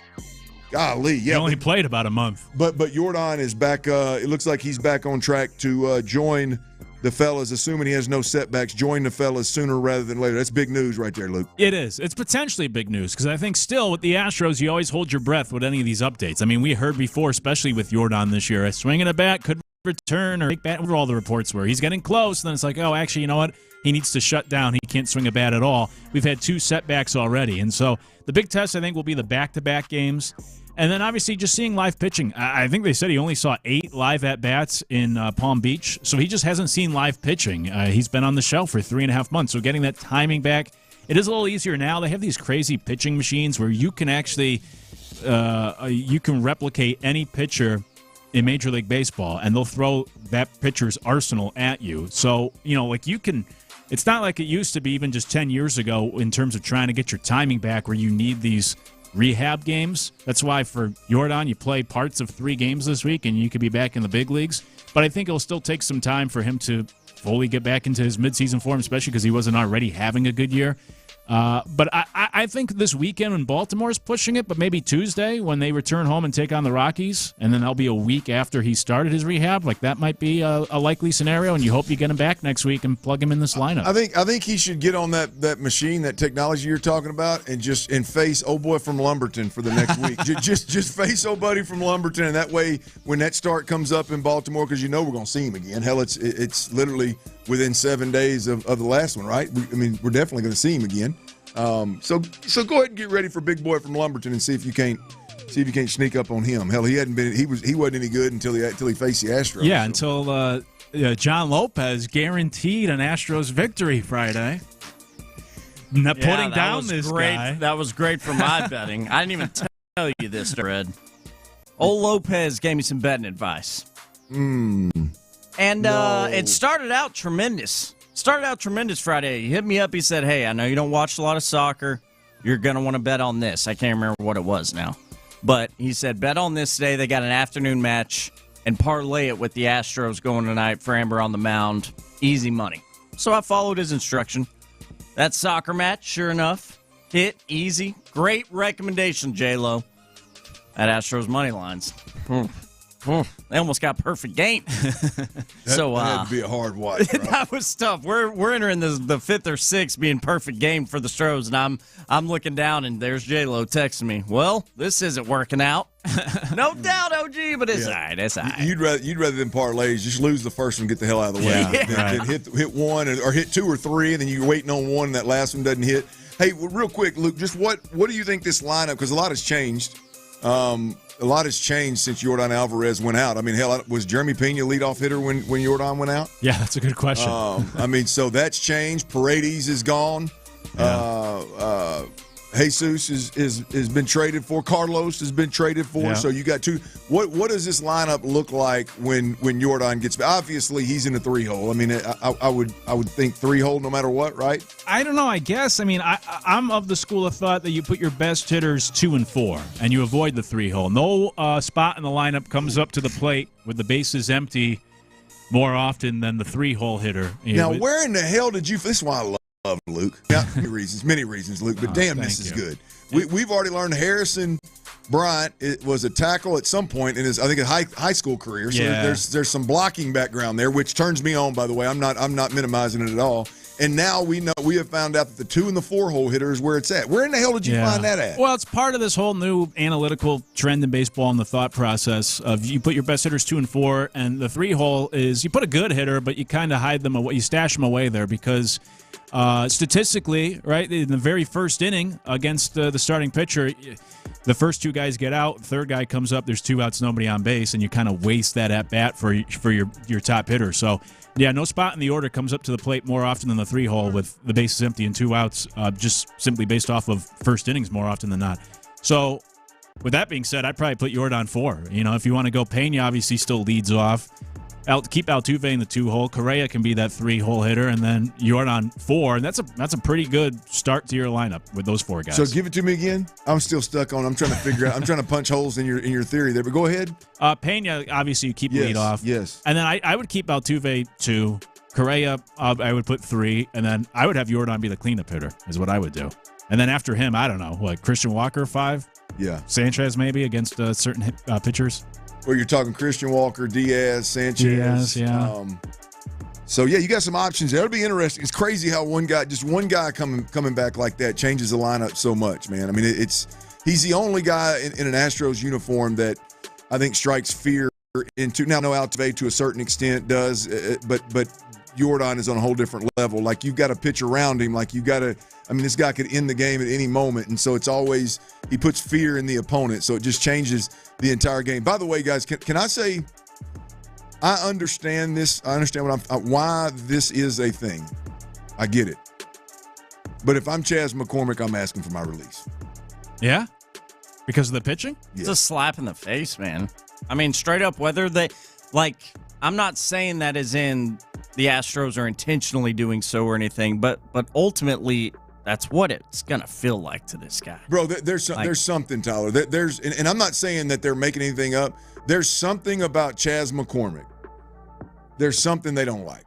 Speaker 10: Golly, yeah.
Speaker 15: He only played about a month.
Speaker 10: But Yordan is back. It looks like he's back on track to join the fellas, assuming he has no setbacks, join the fellas sooner rather than later. That's big news right there, Luke.
Speaker 15: It is. It's potentially big news because I think still with the Astros, you always hold your breath with any of these updates. I mean, we heard before, especially with Yordan this year, a swing and a bat could return or take bat. Whatever all the reports were. He's getting close. And then it's like, oh, actually, you know what? He needs to shut down. He can't swing a bat at all. We've had 2 setbacks already. And so the big test, I think, will be the back-to-back games. And then, obviously, just seeing live pitching. I think they said he only saw 8 live at-bats in Palm Beach. So he just hasn't seen live pitching. He's been on the shelf for 3.5 months. So getting that timing back, it is a little easier now. They have these crazy pitching machines where you can actually you can replicate any pitcher in Major League Baseball, and they'll throw that pitcher's arsenal at you. So, like you can – it's not like it used to be even just 10 years ago in terms of trying to get your timing back where you need these rehab games. That's why for Jordan, you play parts of 3 games this week, and you could be back in the big leagues. But I think it'll still take some time for him to fully get back into his midseason form, especially because he wasn't already having a good year. But I think this weekend when Baltimore's pushing it, but maybe Tuesday when they return home and take on the Rockies, and then that'll be a week after he started his rehab, like that might be a likely scenario, and you hope you get him back next week and plug him in this lineup.
Speaker 10: I think he should get on that machine, that technology you're talking about, and face old boy from Lumberton for the next week. just face old buddy from Lumberton, and that way when that start comes up in Baltimore, because we're going to see him again. Hell, it's literally within 7 days of the last one, right? We're definitely going to see him again. So go ahead and get ready for big boy from Lumberton and see if you can't sneak up on him. Hell, he wasn't any good until he faced the Astros.
Speaker 15: Yeah, until John Lopez guaranteed an Astros victory Friday. Putting down this guy.
Speaker 1: That was great for my betting. I didn't even tell you this, Fred. Old Lopez gave me some betting advice. And it started out tremendous. Friday. He hit me up. He said, hey, I know you don't watch a lot of soccer. You're going to want to bet on this. I can't remember what it was now. But he said, bet on this today. They got an afternoon match and parlay it with the Astros going tonight for Amber on the mound. Easy money. So I followed his instruction. That soccer match, sure enough, hit easy. Great recommendation, J-Lo. At Astros money lines. They almost got perfect game.
Speaker 10: That had to be a hard watch. Right?
Speaker 1: That was tough. We're entering the 5th or 6th being perfect game for the Astros, and I'm looking down, and there's J-Lo texting me. Well, this isn't working out. No doubt, OG, but it's all right. It's all right.
Speaker 10: You'd rather than parlays, just lose the first one, get the hell out of the way. Then hit one or hit 2 or 3, and then you're waiting on one, and that last one doesn't hit. Hey, real quick, Luke, just what do you think this lineup? Because a lot has changed. A lot has changed since Jordan Alvarez went out. I mean, hell, was Jeremy Pena leadoff hitter when Jordan went out?
Speaker 15: Yeah, that's a good question.
Speaker 10: So that's changed. Paredes is gone. Yeah. Jesus has been traded for. Carlos has been traded for. Yeah. So you got 2. What does this lineup look like when Jordan gets back? Obviously, he's in the 3-hole. I mean, I would think 3-hole no matter what, right?
Speaker 15: I don't know. I guess. I mean, I'm of the school of thought that you put your best hitters 2 and 4, and you avoid the 3-hole. No spot in the lineup comes up to the plate with the bases empty more often than the 3-hole hitter.
Speaker 10: Now, where in the hell did you? This is why I love Luke. Now, many reasons, Luke, but damn, this is good. We've already learned Harrison Bryant was a tackle at some point in his, I think, a high school career. So there's some blocking background there, which turns me on. By the way, I'm not minimizing it at all. And now we have found out that the 2 and the 4-hole hitter is where it's at. Where in the hell did you find that at?
Speaker 15: Well, it's part of this whole new analytical trend in baseball and the thought process of you put your best hitters 2 and 4, and the 3-hole is you put a good hitter, but you kind of hide them away, you stash them away there because statistically, right, in the very first inning against the starting pitcher, the first 2 guys get out, third guy comes up, there's 2 outs, nobody on base, and you kind of waste that at bat for your top hitter. So, yeah, no spot in the order comes up to the plate more often than the 3-hole with the bases empty and 2 outs, just simply based off of first innings more often than not. So, with that being said, I'd probably put Jordan 4. If you want to go, Pena obviously still leads off. Keep Altuve in the 2-hole. Correa can be that 3-hole hitter, and then Jordan 4, and that's a pretty good start to your lineup with those 4 guys.
Speaker 10: So give it to me again. I'm still stuck on. I'm trying to figure out. I'm trying to punch holes in your theory there. But go ahead.
Speaker 15: Pena, obviously, you keep lead off.
Speaker 10: Yes.
Speaker 15: And then I would keep Altuve 2. Correa, I would put 3, and then I would have Jordan be the cleanup hitter. Is what I would do. And then after him, I don't know, what, Christian Walker 5.
Speaker 10: Yeah.
Speaker 15: Sanchez maybe against certain pitchers.
Speaker 10: Well, you're talking Christian Walker, Diaz, Sanchez.
Speaker 15: Yeah.
Speaker 10: So, you got some options there. It'll be interesting. It's crazy how one guy coming back like that changes the lineup so much, man. I mean, he's the only guy in an Astros uniform that I think strikes fear into now. No, Altuve to a certain extent does, but Jordan is on a whole different level. Like, you've got to pitch around him. Like, you got to. I mean, this guy could end the game at any moment, and so it's always he puts fear in the opponent. So it just changes the entire game. By the way, guys, can I say I understand this? I understand why this is a thing. I get it. But if I'm Chas McCormick, I'm asking for my release.
Speaker 15: Yeah? Because of the pitching?
Speaker 1: It's a slap in the face, man. I mean, straight up, whether they I'm not saying that as in the Astros are intentionally doing so or anything, but ultimately that's what it's gonna feel like to this guy.
Speaker 10: Bro, there's something, Tyler. And I'm not saying that they're making anything up. There's something about Chas McCormick. There's something they don't like.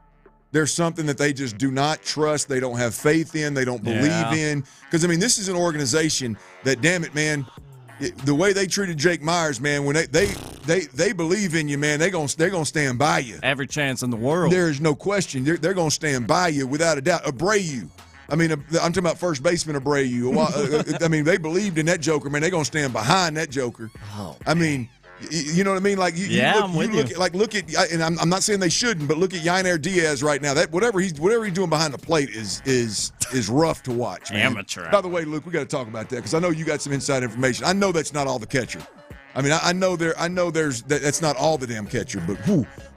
Speaker 10: There's something that they just do not trust. They don't have faith in. They don't believe in. Because, I mean, this is an organization that, damn it, man, the way they treated Jake Myers, man, when they believe in you, man, they're gonna stand by you.
Speaker 1: Every chance in the world.
Speaker 10: There is no question. They're gonna stand by you without a doubt. Abreu. I mean, I'm talking about first baseman Abreu. I mean, they believed in that joker, man. They're gonna stand behind that joker.
Speaker 1: Oh,
Speaker 10: I mean, you know what I mean? Like, look at, and I'm not saying they shouldn't, but look at Yainer Diaz right now. That whatever he's doing behind the plate is rough to watch, man.
Speaker 1: Amateur.
Speaker 10: By the way, Luke, we got to talk about that because I know you got some inside information. I know that's not all the catcher. I mean, I know that's not all the damn catcher,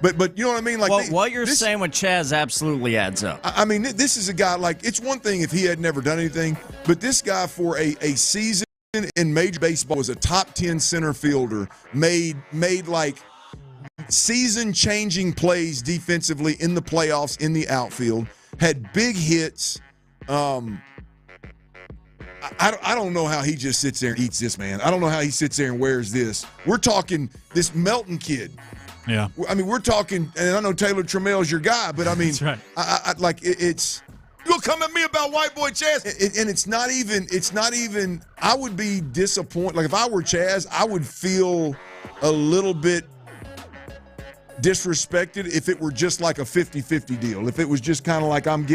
Speaker 10: but you know what I mean? Like,
Speaker 1: well, what you're saying with Chas absolutely adds up.
Speaker 10: I mean, this is a guy, like, it's one thing if he had never done anything, but this guy for a season in Major Baseball was a top 10 center fielder, made like season-changing plays defensively in the playoffs in the outfield, had big hits. I don't know how he just sits there and eats this, man. I don't know how he sits there and wears this. We're talking this Melton kid.
Speaker 15: Yeah.
Speaker 10: I mean, we're talking, and I know Taylor Trammell's your guy, but I mean,
Speaker 15: that's right.
Speaker 10: It's you'll come at me about white boy Chas, and it's not even. I would be disappointed. Like, if I were Chas, I would feel a little bit disrespected if it were just like a 50-50 deal. If it was just kind of like I'm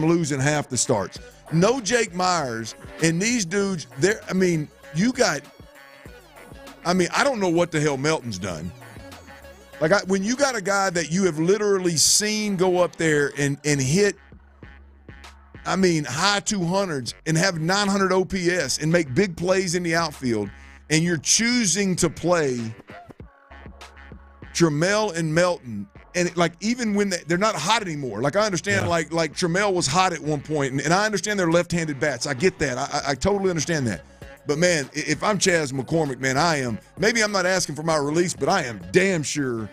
Speaker 10: losing half the starts. No Jake Myers and these dudes. I mean, I don't know what the hell Melton's done. Like, when you got a guy that you have literally seen go up there and hit, I mean, high 200s and have 900 OPS and make big plays in the outfield, and you're choosing to play Trammell and Melton, and like, even when they're not hot anymore. Like, I understand, like Trammell was hot at one point, and I understand they're left-handed bats. I get that. I totally understand that. But, man, if I'm Chas McCormick, man, maybe I'm not asking for my release, but I am damn sure,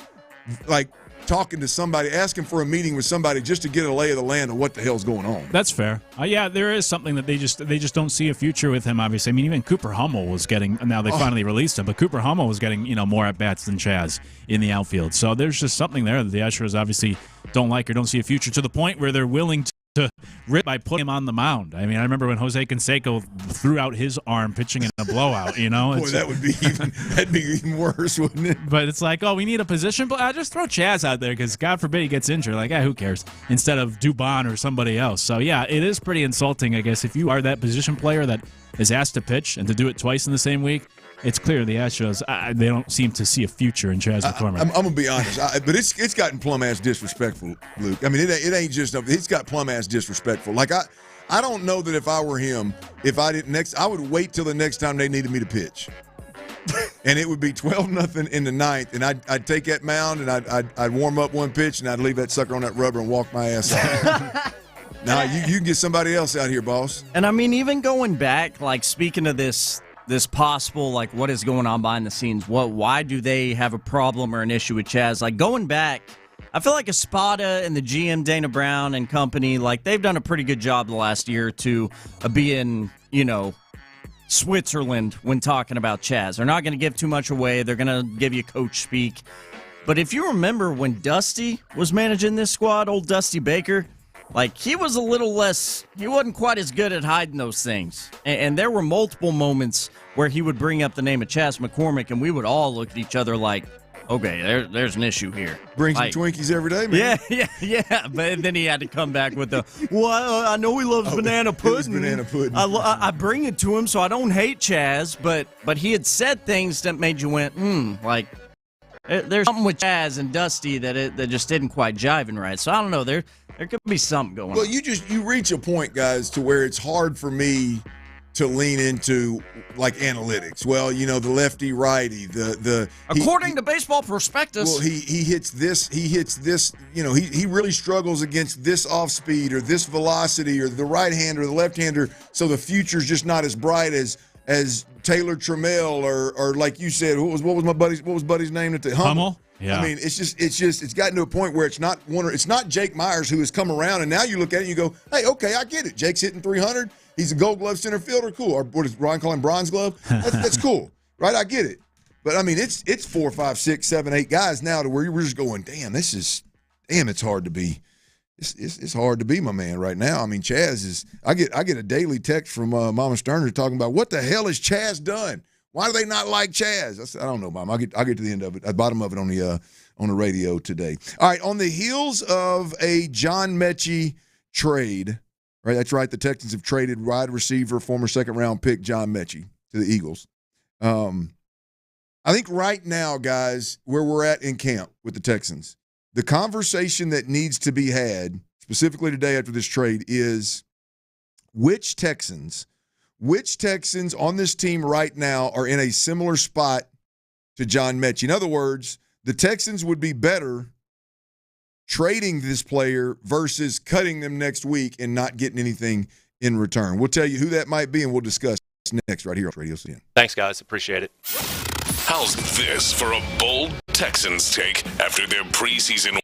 Speaker 10: like, talking to somebody, asking for a meeting with somebody just to get a lay of the land of what the hell's going on.
Speaker 15: That's fair. Yeah, there is something that they just don't see a future with him, obviously. I mean, even Cooper Hummel was getting, now they finally released him, but Cooper Hummel was getting, more at-bats than Chas in the outfield. So there's just something there that the Astros obviously don't like or don't see a future, to the point where they're willing to rip by putting him on the mound. I mean, I remember when Jose Canseco threw out his arm pitching in a blowout, Boy,
Speaker 10: that'd be even worse, wouldn't it?
Speaker 15: But it's like, we need a position, but just throw Chas out there because God forbid he gets injured. Like, who cares? Instead of Dubon or somebody else. So, yeah, it is pretty insulting, I guess, if you are that position player that is asked to pitch and to do it twice in the same week. It's clear the Astros, they don't seem to see a future in Chas McCormick.
Speaker 10: I'm going to be honest, but it's gotten plumb-ass disrespectful, Luke. I mean, it ain't just – it's got plumb-ass disrespectful. Like, I don't know that if I were him, I would wait till the next time they needed me to pitch. And it would be 12-0 in the ninth, and I'd take that mound, and I'd warm up one pitch, and I'd leave that sucker on that rubber and walk my ass out. Now, you can get somebody else out here, boss.
Speaker 1: And, I mean, even going back, like, speaking of this possible, like, what is going on behind the scenes? Why do they have a problem or an issue with Chas? Like, going back, I feel like Espada and the GM Dana Brown and company, like, they've done a pretty good job the last year or two of being, Switzerland when talking about Chas. They're not going to give too much away. They're going to give you coach speak. But if you remember when Dusty was managing this squad, old Dusty Baker, like, he was a little less, he wasn't quite as good at hiding those things. And there were multiple moments where he would bring up the name of Chas McCormick, and we would all look at each other like, okay, there's an issue here.
Speaker 10: Brings some Twinkies every day, man.
Speaker 1: Yeah. But then he had to come back with I know he loves banana pudding.
Speaker 10: Banana pudding.
Speaker 1: I bring it to him, so I don't hate Chas, but he had said things that made you went, like, There's something with Chaz and Dusty that just didn't quite jiving right. So I don't know. There could be something going on.
Speaker 10: Well, you reach a point, guys, to where it's hard for me to lean into like analytics. Well, the lefty righty,
Speaker 1: according to Baseball Prospectus.
Speaker 10: Well, he hits this. He really struggles against this off speed or this velocity or the right hander or the left hander. So the future's just not as bright as Taylor Trammell or like you said, what was Buddy's name at the Hummel?
Speaker 15: Yeah.
Speaker 10: I mean, it's gotten to a point where it's not Jake Myers who has come around, and now you look at it and you go, hey, okay, I get it. Jake's hitting 300. He's a Gold Glove center fielder, cool. Or what does Ryan call him, Bronze Glove? That's cool, right? I get it. But I mean, it's 4, 5, 6, 7, 8 guys now to where we're just going, it's hard to be. It's hard to be my man right now. I mean, Chaz is. I get a daily text from Mama Stoerner talking about what the hell has Chaz done? Why do they not like Chaz? I said, I don't know, Mom. I'll get to the end of it, at the bottom of it on the radio today. All right, on the heels of a John Metchie trade, right? That's right. The Texans have traded wide receiver, former second-round pick John Metchie to the Eagles. I think right now, guys, where we're at in camp with the Texans, the conversation that needs to be had, specifically today after this trade, is which Texans on this team right now are in a similar spot to John Metchie? In other words, the Texans would be better trading this player versus cutting them next week and not getting anything in return. We'll tell you who that might be, and we'll discuss next right here on Radio CN.
Speaker 13: Thanks, guys. Appreciate it.
Speaker 9: How's this for a bold Texans take after their preseason?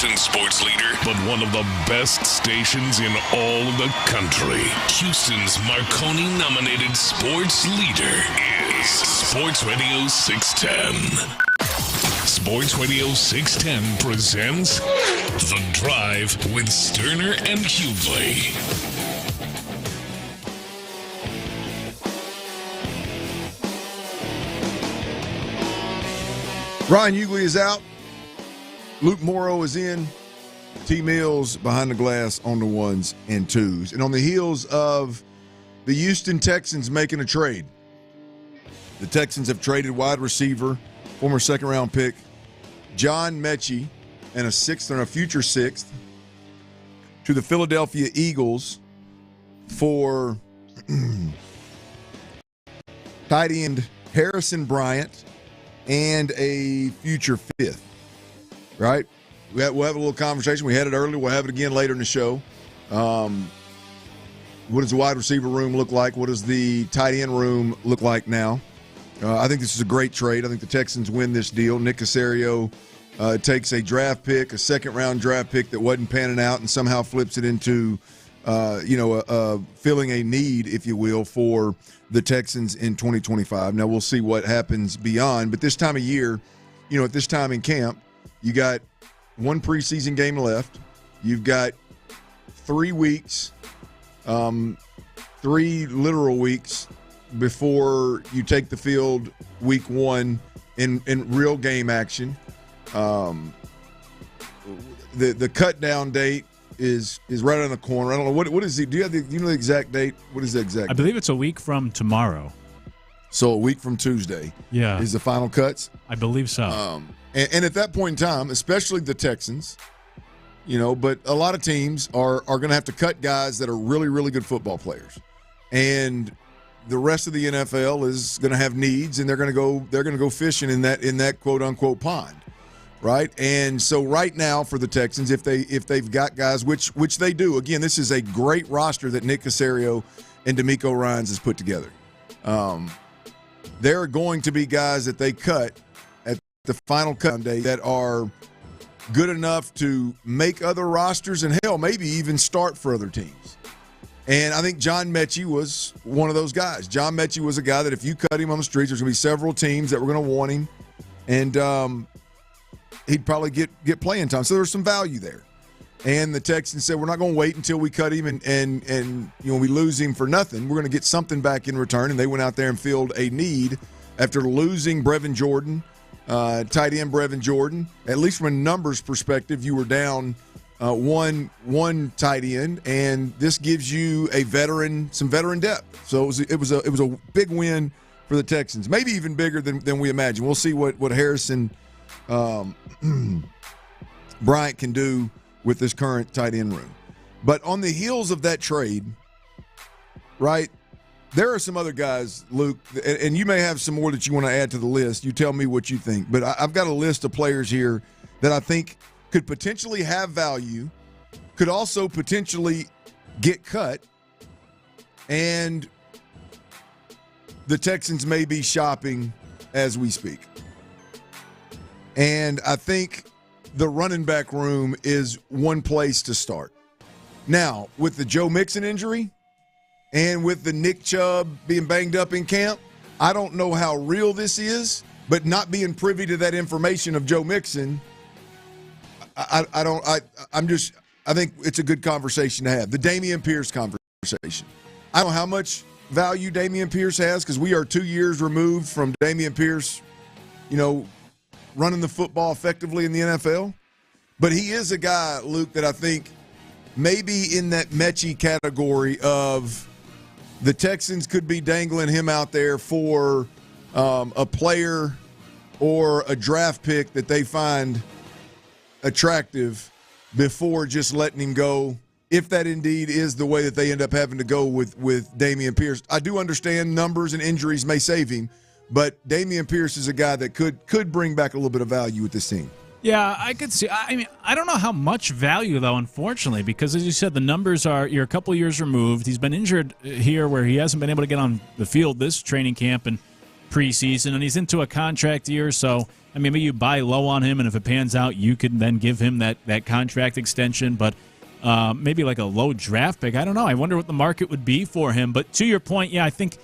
Speaker 9: Houston sports leader, but one of the best stations in all of the country. Houston's Marconi-nominated sports leader is Sports Radio 610. Sports Radio 610 presents The Drive with Stoerner and Hughley.
Speaker 10: Ryan Hughley is out. Luke Morrow is in. T. Mills behind the glass on the ones and twos. And on the heels of the Houston Texans making a trade, the Texans have traded wide receiver, former second-round pick, John Metchie, and a sixth and a future sixth to the Philadelphia Eagles for tight end Harrison Bryant and a future fifth, right? We'll have a little conversation. We had it earlier. We'll have it again later in the show. What does the wide receiver room look like? What does the tight end room look like now? I think this is a great trade. I think the Texans win this deal. Nick Caserio takes a draft pick, a second-round draft pick that wasn't panning out, and somehow flips it into, filling a need, if you will, for the Texans in 2025. Now, we'll see what happens beyond. But this time of year, at this time in camp, you got one preseason game left. You've got 3 weeks, 3 literal weeks before you take the field week 1 in real game action. The cut down date is right on the corner. I don't know what is it. Do you know the exact date? What is the exact?
Speaker 15: I believe it's a week from tomorrow.
Speaker 10: So a week from Tuesday.
Speaker 15: Yeah,
Speaker 10: is the final cuts.
Speaker 15: I believe so.
Speaker 10: And at that point in time, especially the Texans, but a lot of teams are going to have to cut guys that are really, really good football players, and the rest of the NFL is going to have needs, and they're going to go fishing in that quote unquote pond, right? And so right now for the Texans, if they've got guys, which they do, again, this is a great roster that Nick Caserio and Demeco Ryans has put together. There are going to be guys that they cut at the final cut day that are good enough to make other rosters and hell, maybe even start for other teams. And I think John Metchie was one of those guys. John Metchie was a guy that if you cut him on the streets, there's going to be several teams that were going to want him, and he'd probably get playing time. So there's some value there. And the Texans said, we're not going to wait until we cut him and we lose him for nothing. We're going to get something back in return. And they went out there and filled a need after losing Brevin Jordan, tight end Brevin Jordan. At least from a numbers perspective, you were down one tight end, and this gives you some veteran depth. So it was a big win for the Texans, maybe even bigger than we imagined. We'll see what Harrison Bryant can do with this current tight end room. But on the heels of that trade, right, there are some other guys, Luke, and you may have some more that you want to add to the list. You tell me what you think. But I've got a list of players here that I think could potentially have value, could also potentially get cut, and the Texans may be shopping as we speak. And I think the running back room is one place to start. Now, with the Joe Mixon injury and with the Nick Chubb being banged up in camp, I don't know how real this is, but not being privy to that information of Joe Mixon, I think it's a good conversation to have. The Dameon Pierce conversation. I don't know how much value Dameon Pierce has because we are 2 years removed from Dameon Pierce, running the football effectively in the NFL. But he is a guy, Luke, that I think maybe in that Metchie category of the Texans could be dangling him out there for a player or a draft pick that they find attractive before just letting him go, if that indeed is the way that they end up having to go with Dameon Pierce. I do understand numbers and injuries may save him, but Dameon Pierce is a guy that could bring back a little bit of value with this team.
Speaker 15: Yeah, I could see. I mean, I don't know how much value, though, unfortunately, because as you said, the numbers you're a couple years removed. He's been injured here where he hasn't been able to get on the field this training camp, and preseason, and he's into a contract year, so I mean, maybe you buy low on him, and if it pans out, you can then give him that contract extension, but maybe like a low draft pick. I don't know. I wonder what the market would be for him. But to your point, yeah, I think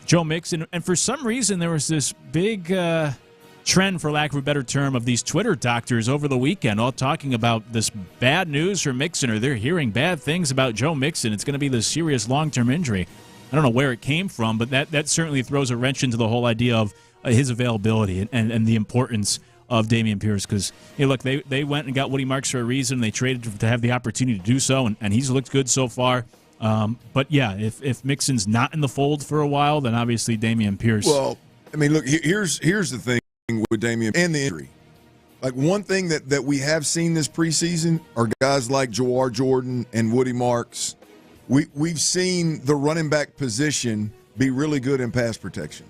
Speaker 15: Joe Mixon, and for some reason there was this big trend, for lack of a better term, of these Twitter doctors over the weekend all talking about this bad news for Mixon, or they're hearing bad things about Joe Mixon. It's going to be this serious long-term injury. I don't know where it came from, but that certainly throws a wrench into the whole idea of his availability and the importance of Dameon Pierce. Because, hey, look, they went and got Woody Marks for a reason. They traded to have the opportunity to do so, and he's looked good so far. But, yeah, if Mixon's not in the fold for a while, then obviously Dameon Pierce.
Speaker 10: Well, I mean, look, here's the thing with Dameon and the injury. Like, one thing that we have seen this preseason are guys like Jawar Jordan and Woody Marks. We've seen the running back position be really good in pass protection.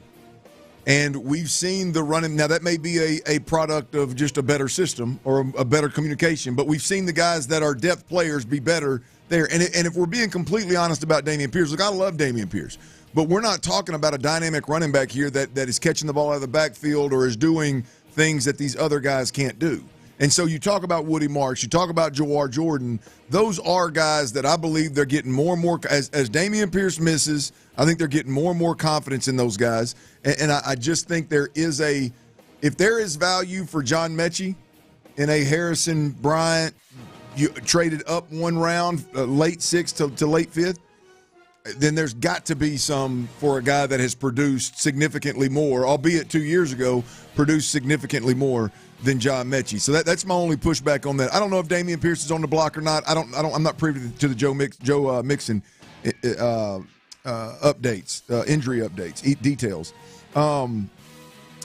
Speaker 10: And we've seen the running – now, that may be a product of just a better system or a better communication, but we've seen the guys that are depth players be better there. And if we're being completely honest about Dameon Pierce, look, I love Dameon Pierce, but we're not talking about a dynamic running back here that is catching the ball out of the backfield or is doing things that these other guys can't do. And so you talk about Woody Marks, you talk about Jawar Jordan. Those are guys that I believe they're getting more and more – as Dameon Pierce misses, I think they're getting more and more confidence in those guys. And I just think there is if there is value for John Metchie in a Harrison Bryant, you traded up one round, late sixth to late fifth, then there's got to be some for a guy that has produced significantly more, albeit 2 years ago, produced significantly more than John Metchie. So that's my only pushback on that. I don't know if Dameon Pierce is on the block or not. I'm not privy to the Joe Mixon updates, injury updates, details.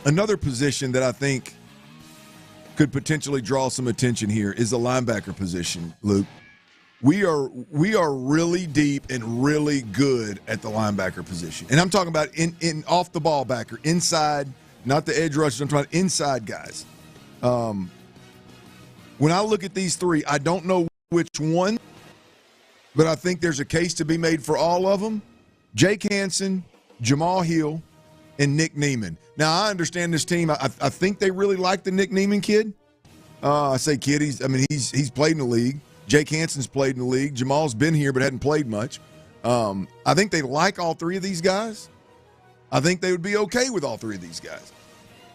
Speaker 10: Another position that I think could potentially draw some attention here is the linebacker position, Luke. We are really deep and really good at the linebacker position. And I'm talking about in off the ball backer, inside, not the edge rushers. I'm talking about inside guys. When I look at these three, I don't know which one, but I think there's a case to be made for all of them. Jake Hansen, Jamal Hill, and Nick Neiman. Now, I understand this team. I think they really like the Nick Neiman kid. I say kid. He's played in the league. Jake Hansen's played in the league. Jamal's been here but hadn't played much. I think they like all three of these guys. I think they would be okay with all three of these guys.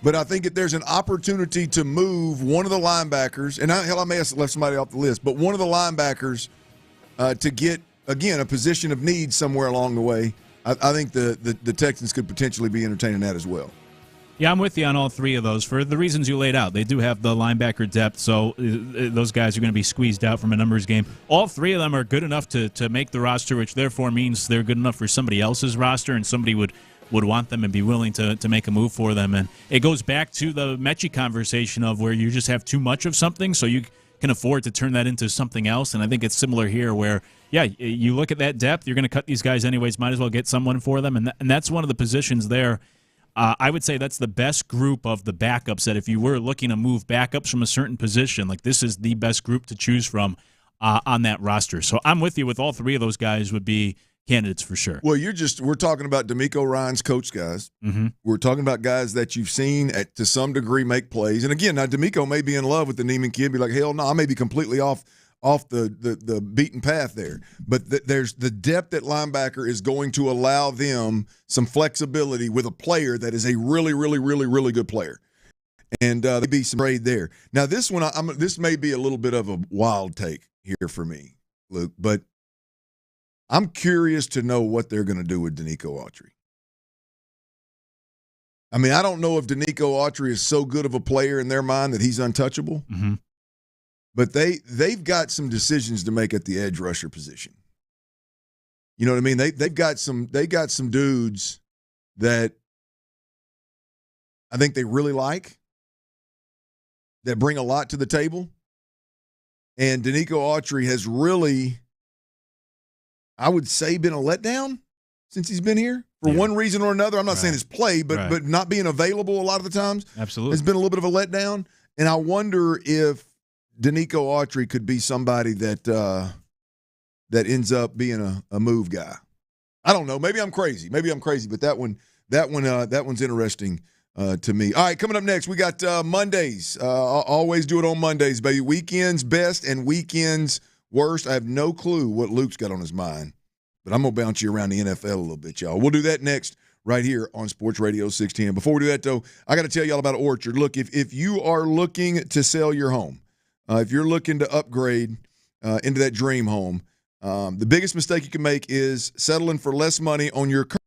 Speaker 10: But I think if there's an opportunity to move one of the linebackers, and I may have left somebody off the list, but one of the linebackers to get, again, a position of need somewhere along the way, I think the Texans could potentially be entertaining that as well.
Speaker 15: Yeah, I'm with you on all three of those for the reasons you laid out. They do have the linebacker depth, so those guys are going to be squeezed out from a numbers game. All three of them are good enough to make the roster, which therefore means they're good enough for somebody else's roster, and somebody would want them and be willing to make a move for them. And it goes back to the Metchie conversation of where you just have too much of something, so you can afford to turn that into something else. And I think it's similar here where, yeah, you look at that depth, you're going to cut these guys anyways, might as well get someone for them. And that's one of the positions there. I would say that's the best group of the backups that if you were looking to move backups from a certain position, like this is the best group to choose from on that roster. So I'm with you with all three of those guys would be candidates for sure.
Speaker 10: Well, we're talking about Demeco Ryans coach guys. Mm-hmm. We're talking about guys that you've seen to some degree make plays. And again, now Demeco may be in love with the Neiman kid, be like, hell no, I may be completely off the beaten path there. But there's the depth at linebacker is going to allow them some flexibility with a player that is a really, really, really, really good player. And there'll be some trade there. Now, this one, this may be a little bit of a wild take here for me, Luke, but I'm curious to know what they're going to do with Denico Autry. I mean, I don't know if Denico Autry is so good of a player in their mind that he's untouchable. Mm-hmm. But they've got some decisions to make at the edge rusher position. You know what I mean? They got some dudes that I think they really like, that bring a lot to the table. And Denico Autry has really, I would say, been a letdown since he's been here for one reason or another. I'm not saying his play, but not being available a lot of the times has been a little bit of a letdown. And I wonder if Denico Autry could be somebody that ends up being a move guy. I don't know. Maybe I'm crazy. But that one that one's interesting to me. All right, coming up next, we got Mondays. Always do it on Mondays, baby. Weekends best and weekends worst. I have no clue what Luke's got on his mind, but I'm going to bounce you around the NFL a little bit, y'all. We'll do that next right here on Sports Radio 610. Before we do that, though, I got to tell y'all about Orchard. Look, if you are looking to sell your home, if you're looking to upgrade into that dream home, the biggest mistake you can make is settling for less money on your current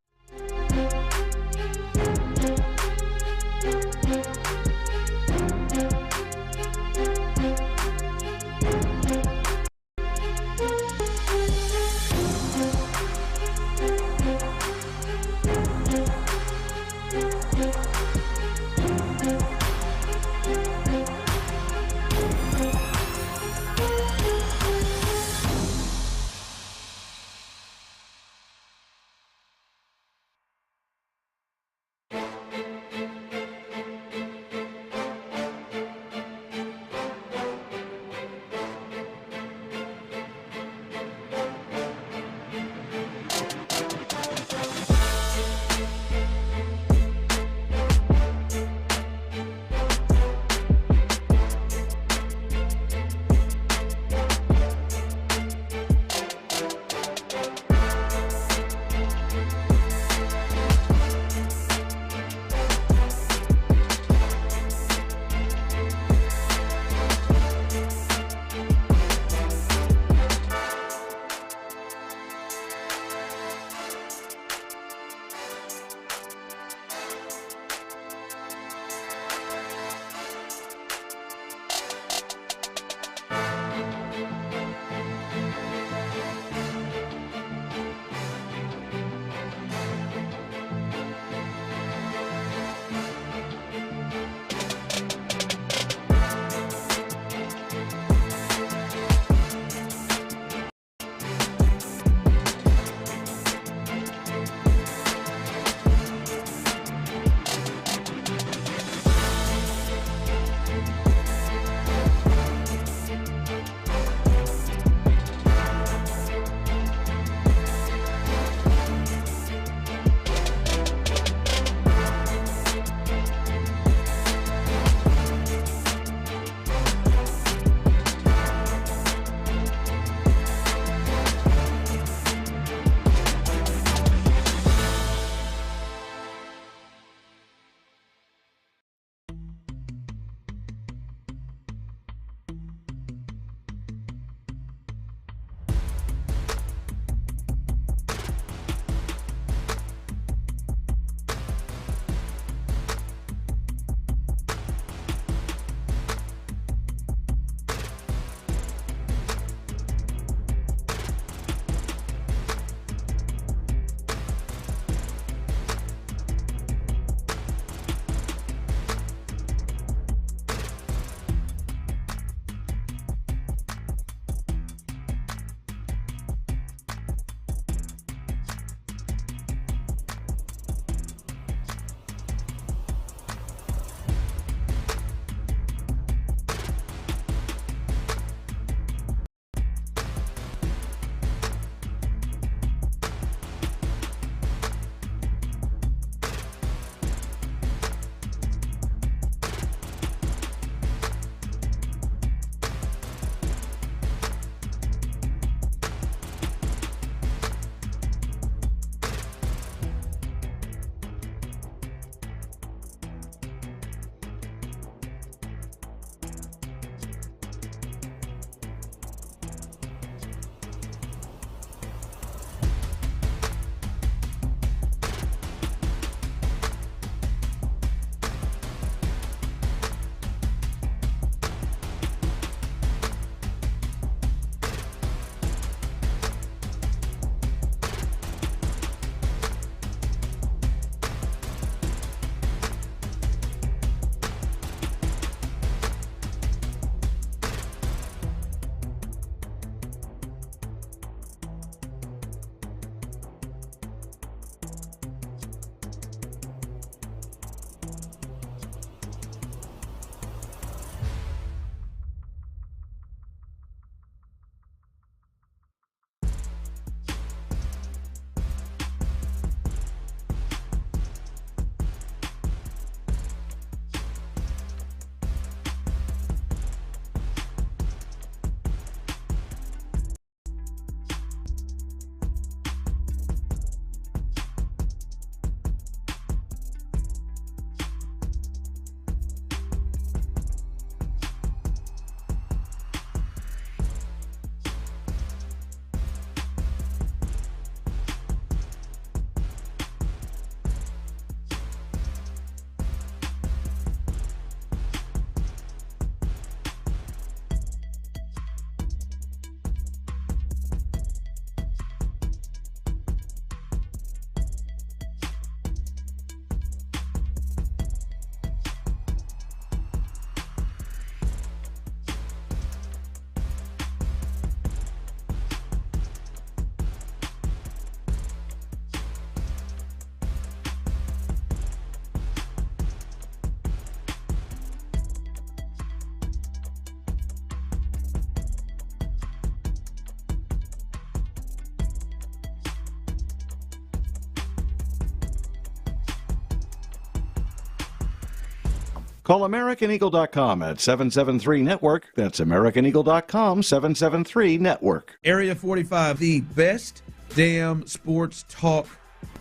Speaker 5: Call AmericanEagle.com at 773-NETWORK. That's AmericanEagle.com, 773-NETWORK.
Speaker 14: Area 45, the best damn sports talk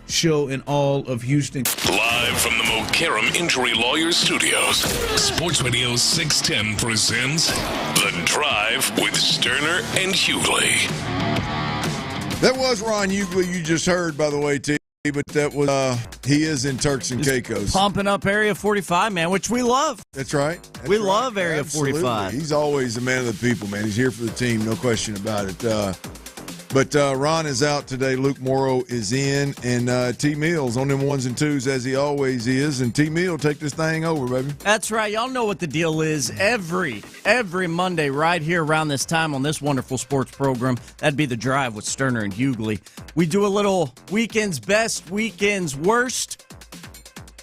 Speaker 14: show in all of Houston.
Speaker 9: Live from the Mokaram Injury Lawyers Studios, Sports Radio 610 presents The Drive with Stoerner and Hughley.
Speaker 10: That was Ron Hughley you just heard, by the way, T. But that was he is in Turks and Caicos,
Speaker 1: pumping up Area 45, man, which we love.
Speaker 10: That's right.
Speaker 1: We love Area 45.
Speaker 10: He's always a man of the people, man. He's here for the team, no question about it. But Ron is out today. Luke Morrow is in, and T. Mills on them ones and twos as he always is. And T. Mill take this thing over, baby.
Speaker 1: That's right. Y'all know what the deal is. Every Monday right here around this time on this wonderful sports program, that'd be The Drive with Stoerner and Hughley. We do a little weekend's best, weekend's worst.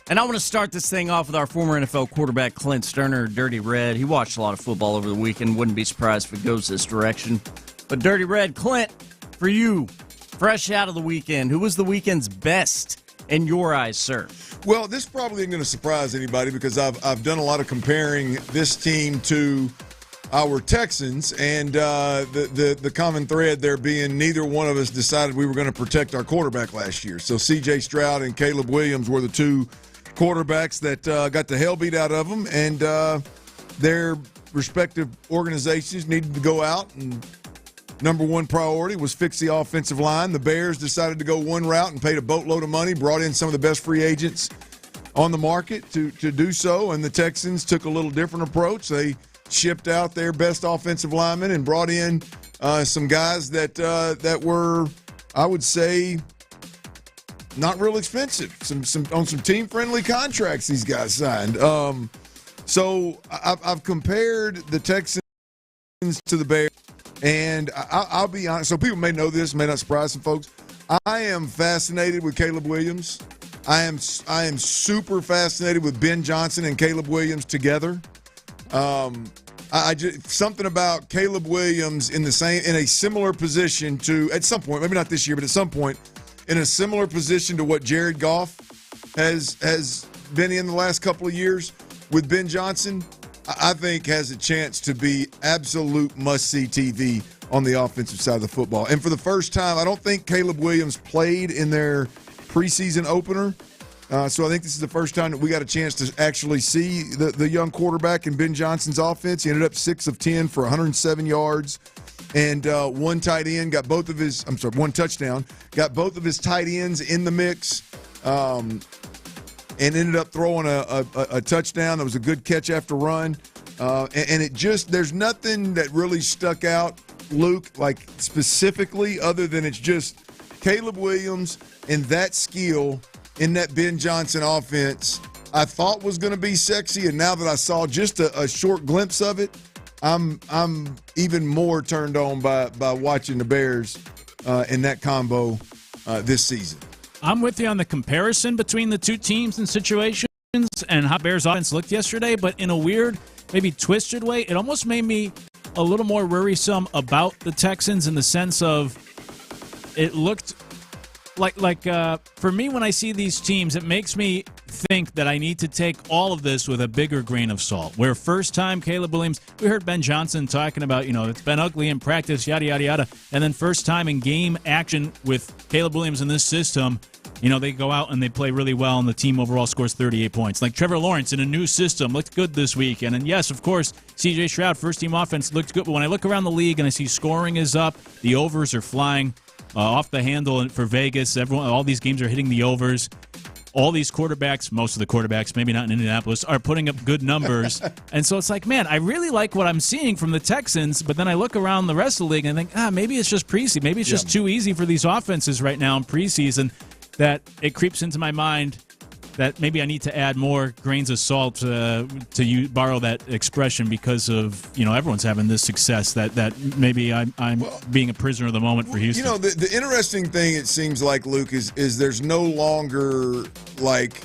Speaker 1: And I want to start this thing off with our former NFL quarterback, Clint Stoerner, Dirty Red. He watched a lot of football over the weekend. Wouldn't be surprised if it goes this direction. But Dirty Red, Clint, for you, fresh out of the weekend, who was the weekend's best in your eyes, sir?
Speaker 10: Well, this probably isn't going to surprise anybody because I've done a lot of comparing this team to our Texans, and the common thread there being neither one of us decided we were going to protect our quarterback last year. So C.J. Stroud and Caleb Williams were the two quarterbacks that got the hell beat out of them, and their respective organizations needed to go out and number one priority was fix the offensive line. The Bears decided to go one route and paid a boatload of money, brought in some of the best free agents on the market to do so, and the Texans took a little different approach. They shipped out their best offensive linemen and brought in some guys that were, I would say, not real expensive. Some on some team-friendly contracts these guys signed. So I've compared the Texans to the Bears. And I'll be honest, so people may know this, may not surprise some folks. I am fascinated with Caleb Williams. I am super fascinated with Ben Johnson and Caleb Williams together. I just something about Caleb Williams in a similar position to, at some point, maybe not this year, but at some point, in a similar position to what Jared Goff has been in the last couple of years with Ben Johnson. I think has a chance to be absolute must-see TV on the offensive side of the football. And for the first time, I don't think Caleb Williams played in their preseason opener. So I think this is the first time that we got a chance to actually see the young quarterback in Ben Johnson's offense. He ended up 6 of 10 for 107 yards and one touchdown, got both of his tight ends in the mix. And ended up throwing a touchdown. That was a good catch after run. And it just, there's nothing that really stuck out, Luke, like specifically, other than it's just Caleb Williams and that skill in that Ben Johnson offense I thought was going to be sexy. And now that I saw just a short glimpse of it, I'm even more turned on by watching the Bears in that combo this season.
Speaker 15: I'm with you on the comparison between the two teams and situations and how Bears offense looked yesterday, but in a weird, maybe twisted way, it almost made me a little more worrisome about the Texans in the sense of it looked like for me when I see these teams, it makes me think that I need to take all of this with a bigger grain of salt. Where first time Caleb Williams, we heard Ben Johnson talking about, it's been ugly in practice, yada, yada, yada. And then first time in game action with Caleb Williams in this system, they go out and they play really well and the team overall scores 38 points. Like Trevor Lawrence in a new system looked good this weekend. And yes, of course, C.J. Stroud, first team offense looked good. But when I look around the league and I see scoring is up, the overs are flying off the handle for Vegas. All these games are hitting the overs. All these quarterbacks, most of the quarterbacks, maybe not in Indianapolis, are putting up good numbers. And so it's like, man, I really like what I'm seeing from the Texans, but then I look around the rest of the league and I think, maybe it's just preseason. Maybe it's just too easy for these offenses right now in preseason that it creeps into my mind that maybe I need to add more grains of salt to borrow that expression because of, everyone's having this success that maybe I'm being a prisoner of the moment for Houston.
Speaker 10: The interesting thing, it seems like, Luke, is there's no longer like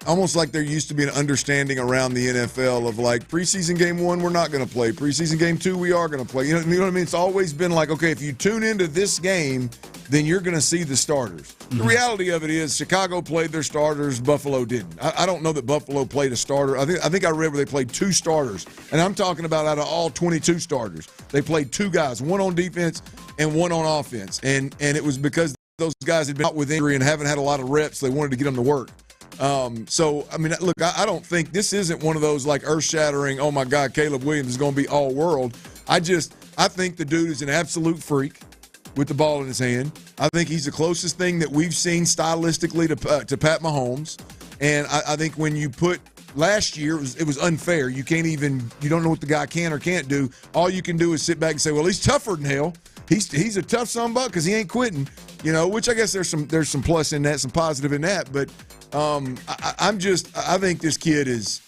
Speaker 10: almost like there used to be an understanding around the NFL of like preseason game 1, we're not going to play. Preseason game 2, we are going to play. You know what I mean? It's always been like, okay, if you tune into this game, then you're going to see the starters. Mm-hmm. The reality of it is Chicago played their starters, Buffalo didn't. I don't know that Buffalo played a starter. I think I read where they played 2 starters, and I'm talking about out of all 22 starters, they played 2 guys, one on defense and one on offense, and it was because those guys had been out with injury and haven't had a lot of reps. They wanted to get them to work. So, I mean, look, I don't think this isn't one of those like earth-shattering, oh, my God, Caleb Williams is going to be all world. I think the dude is an absolute freak with the ball in his hand. I think he's the closest thing that we've seen stylistically to Pat Mahomes. And I think when you put last year, it was unfair. You don't know what the guy can or can't do. All you can do is sit back and say, well, he's tougher than hell. He's a tough son of a buck because he ain't quitting, which I guess there's some plus in that, some positive in that. But I think this kid is,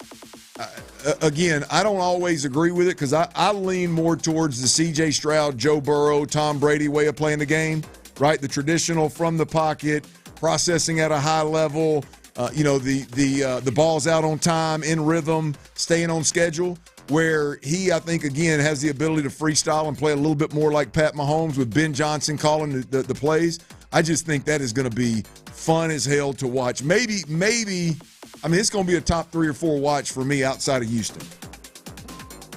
Speaker 10: again, I don't always agree with it because I lean more towards the C.J. Stroud, Joe Burrow, Tom Brady way of playing the game, right? The traditional from the pocket, processing at a high level, the ball's out on time, in rhythm, staying on schedule, where he, I think, again, has the ability to freestyle and play a little bit more like Pat Mahomes with Ben Johnson calling the plays. I just think that is going to be fun as hell to watch. Maybe, I mean, it's going to be a top 3 or 4 watch for me outside of Houston.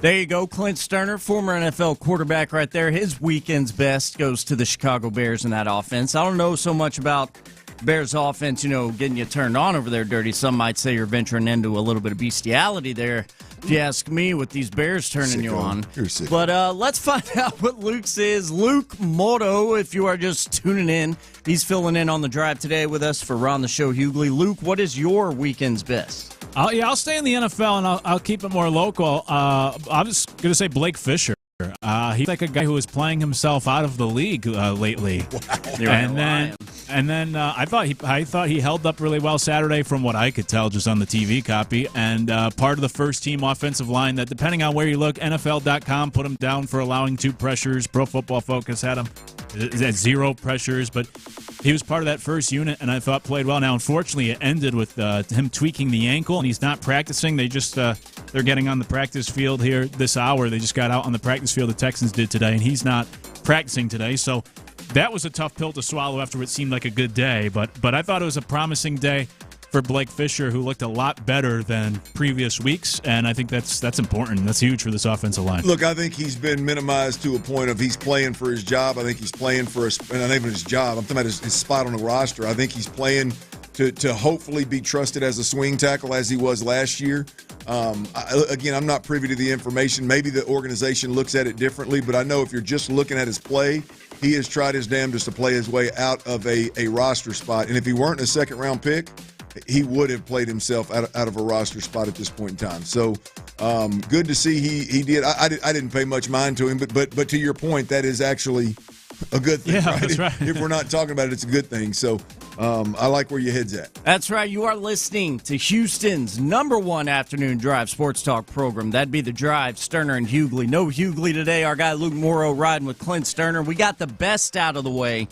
Speaker 1: There you go, Clint Stoerner, former NFL quarterback right there. His weekend's best goes to the Chicago Bears in that offense. I don't know so much about Bears offense, getting you turned on over there, Dirty. Some might say you're venturing into a little bit of bestiality there, if you ask me, with these Bears turning you on.
Speaker 10: You're sick.
Speaker 1: But let's find out what Luke's is. Luke Moto, if you are just tuning in, he's filling in on the drive today with us for Ron the Show Hughley. Luke, what is your weekend's best?
Speaker 15: I'll stay in the NFL, and I'll keep it more local. I was going to say Blake Fisher. He's like a guy who is playing himself out of the league lately.
Speaker 10: Wow.
Speaker 15: And then I thought he held up really well Saturday from what I could tell just on the TV copy. And part of the first team offensive line that, depending on where you look, NFL.com put him down for allowing 2 pressures. Pro Football Focus had him at 0 pressures, but he was part of that first unit, and I thought played well. Now, unfortunately, it ended with him tweaking the ankle, and he's not practicing. They just they're getting on the practice field here this hour. They just got out on the practice field, the Texans did today, and he's not practicing today. So that was a tough pill to swallow after what seemed like a good day. But I thought it was a promising day for Blake Fisher, who looked a lot better than previous weeks, and I think that's important. That's huge for this offensive line.
Speaker 10: Look, I think he's been minimized to a point of he's playing for his job. I think he's playing for not even his job. I'm talking about his spot on the roster. I think he's playing to hopefully be trusted as a swing tackle as he was last year. Again, I'm not privy to the information. Maybe the organization looks at it differently, but I know if you're just looking at his play, he has tried his damnedest to play his way out of a roster spot. And if he weren't a second-round pick, he would have played himself out of a roster spot at this point in time. So good to see he did. I didn't pay much mind to him, but to your point, that is actually a good thing.
Speaker 15: Yeah,
Speaker 10: right?
Speaker 15: That's right.
Speaker 10: If we're not talking about it, it's a good thing. So I like where your head's at.
Speaker 1: That's right. You are listening to Houston's #1 afternoon drive sports talk program. That'd be The Drive, Stoerner and Hughley. No Hughley today. Our guy Luke Morrow riding with Clint Stoerner. We got the best out of the way.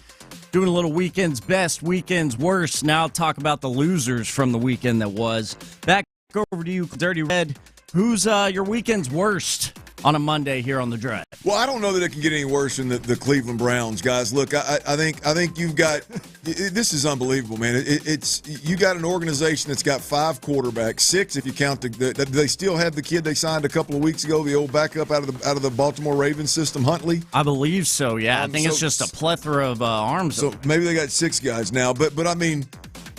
Speaker 1: Doing a little weekend's best, weekend's worst. Now talk about the losers from the weekend that was. Back over to you, Dirty Red. Who's your weekend's worst on a Monday here on The Drive?
Speaker 10: Well, I don't know that it can get any worse than the Cleveland Browns, guys. Look, I think you've got this is unbelievable, man. It's you got an organization that's got 5 quarterbacks, 6 if you count they still have the kid they signed a couple of weeks ago, the old backup out of the Baltimore Ravens system, Huntley.
Speaker 1: I believe so. Yeah, I think it's just a plethora of arms.
Speaker 10: So maybe they got 6 guys now, but I mean.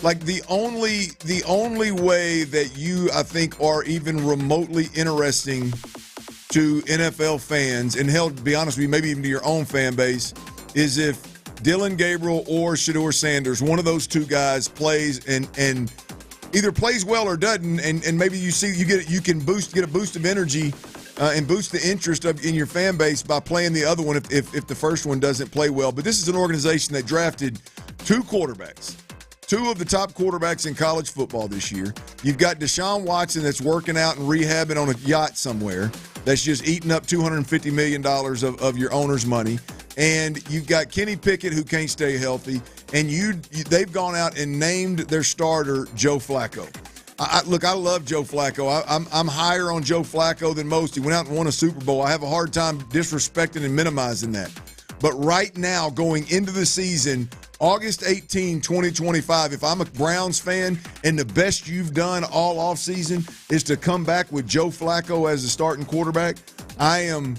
Speaker 10: Like the only way that you, I think, are even remotely interesting to NFL fans, and hell, to be honest with you, maybe even to your own fan base, is if Dylan Gabriel or Shedeur Sanders, one of those 2 guys, plays and either plays well or doesn't, and maybe you can get a boost of energy and boost the interest in your fan base by playing the other one if the first one doesn't play well. But this is an organization that drafted 2 quarterbacks. 2 of the top quarterbacks in college football this year. You've got Deshaun Watson that's working out and rehabbing on a yacht somewhere that's just eating up $250 million of your owner's money. And you've got Kenny Pickett who can't stay healthy. And they've gone out and named their starter Joe Flacco. Look, I love Joe Flacco. I'm higher on Joe Flacco than most. He went out and won a Super Bowl. I have a hard time disrespecting and minimizing that. But right now, going into the season, August 18, 2025, if I'm a Browns fan and the best you've done all offseason is to come back with Joe Flacco as the starting quarterback, I am,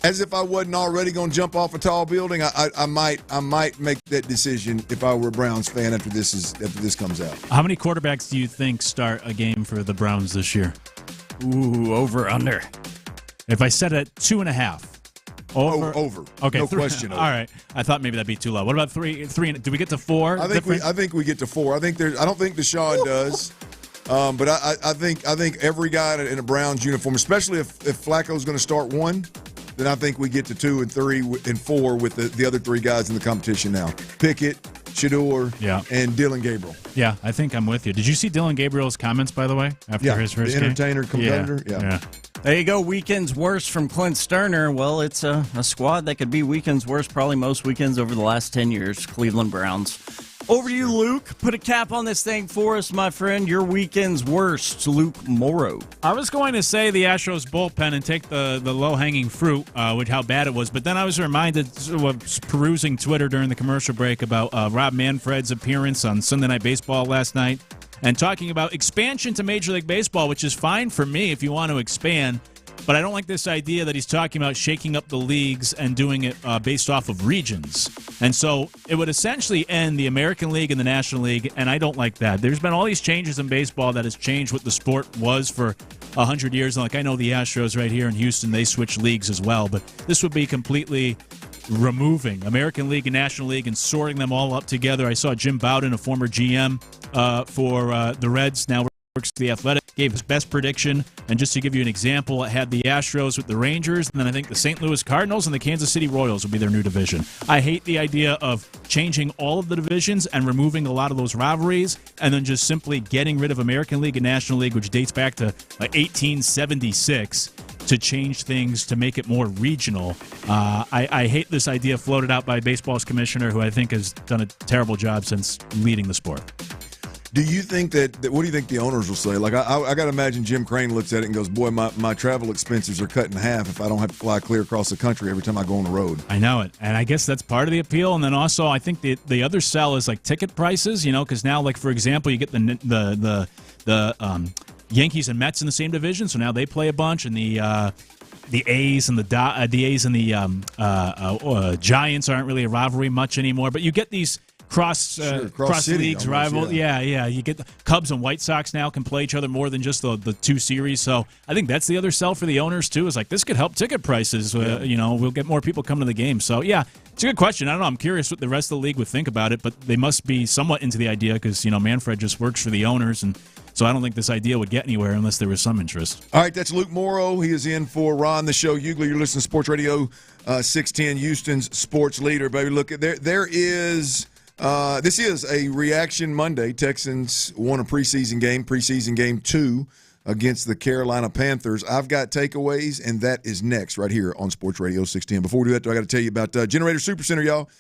Speaker 10: as if I wasn't already going to jump off a tall building, I might make that decision if I were a Browns fan after this comes out.
Speaker 15: How many quarterbacks do you think start a game for the Browns this year?
Speaker 1: Ooh, over, under.
Speaker 15: If I set it at 2.5.
Speaker 10: Over.
Speaker 15: Okay,
Speaker 10: no question. Over.
Speaker 15: All right. I thought maybe that'd be too low. What about three? Do we get to 4?
Speaker 10: I think we get to 4. I don't think Deshaun does. But I think every guy in a Browns uniform, especially if Flacco's going to start 1, then I think we get to 2 and 3 and 4 with the other 3 guys in the competition now. Pickett, Shador, and Dylan Gabriel.
Speaker 15: Yeah, I think I'm with you. Did you see Dylan Gabriel's comments, by the way, after his first
Speaker 10: the
Speaker 15: game?
Speaker 10: entertainer, competitor? Yeah.
Speaker 1: There you go, weekend's worst from Clint Stoerner. Well, it's a squad that could be weekend's worst probably most weekends over the last 10 years, Cleveland Browns. Over to you, Luke. Put a cap on this thing for us, my friend. Your weekend's worst, Luke Morrow.
Speaker 15: I was going to say the Astros bullpen and take the low-hanging fruit, with how bad it was, but then I was reminded, perusing Twitter during the commercial break, about Rob Manfred's appearance on Sunday Night Baseball last night and talking about expansion to Major League Baseball, which is fine for me if you want to expand. But I don't like this idea that he's talking about shaking up the leagues and doing it based off of regions. And so it would essentially end the American League and the National League, and I don't like that. There's been all these changes in baseball that has changed what the sport was for 100 years. And like, I know the Astros right here in Houston, they switch leagues as well, but this would be completely removing American League and National League and sorting them all up together. I saw Jim Bowden, a former GM for the Reds, now works for the Athletic, gave his best prediction. And just to give you an example, it had the Astros with the Rangers, and then I think the St. Louis Cardinals and the Kansas City Royals will be their new division. I hate the idea of changing all of the divisions and removing a lot of those rivalries and then just simply getting rid of American League and National League, which dates back to 1876, to change things to make it more regional. I hate this idea floated out by baseball's commissioner, who I think has done a terrible job since leading the sport.
Speaker 10: Do you think that what do you think the owners will say? Like, I got to imagine Jim Crane looks at it and goes, boy, my travel expenses are cut in half if I don't have to fly clear across the country every time I go on the road.
Speaker 15: I know it. And I guess that's part of the appeal. And then also I think the other sell is like ticket prices, because now, like, for example, you get the Yankees and Mets in the same division, so now they play a bunch, and the A's and the Giants aren't really a rivalry much anymore. But you get these cross leagues rival. Yeah. You get the Cubs and White Sox now can play each other more than just the two series. So I think that's the other sell for the owners too. Is like, this could help ticket prices. We'll get more people coming to the game. So yeah, it's a good question. I don't know. I'm curious what the rest of the league would think about it, but they must be somewhat into the idea because Manfred just works for the owners, and so I don't think this idea would get anywhere unless there was some interest.
Speaker 10: All right, that's Luke Morrow. He is in for Ron the Show Hughley. You're listening to Sports Radio 610, Houston's sports leader, baby. Look, there is. This is a reaction Monday. Texans won a preseason game 2 against the Carolina Panthers. I've got takeaways, and that is next right here on Sports Radio 610. Before we do that, I got to tell you about Generator Supercenter, y'all.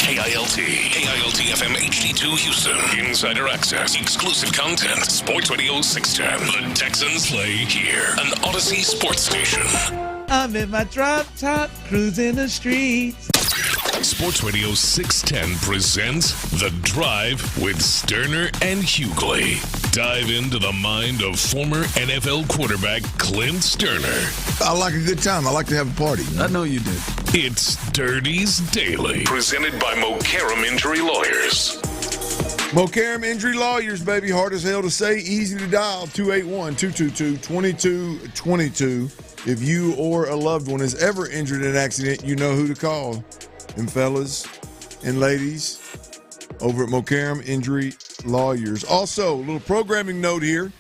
Speaker 9: KILT FM HD2 Houston. Insider access, exclusive content. Sports Radio 610. The Texans play here. An Odyssey sports station.
Speaker 17: I'm in my drop top, cruising the streets.
Speaker 9: Sports Radio 610 presents The Drive with Stoerner and Hughley. Dive into the mind of former NFL quarterback Clint Stoerner.
Speaker 10: I like a good time. I like to have a party.
Speaker 7: I know you do.
Speaker 9: It's Dirty's Daily. Presented by Mokaram Injury Lawyers.
Speaker 10: Mokaram Injury Lawyers, baby. Hard as hell to say. Easy to dial. 281-222-2222. If you or a loved one is ever injured in an accident, you know who to call. And fellas and ladies over at Mokaram Injury Lawyers. Also, a little programming note here.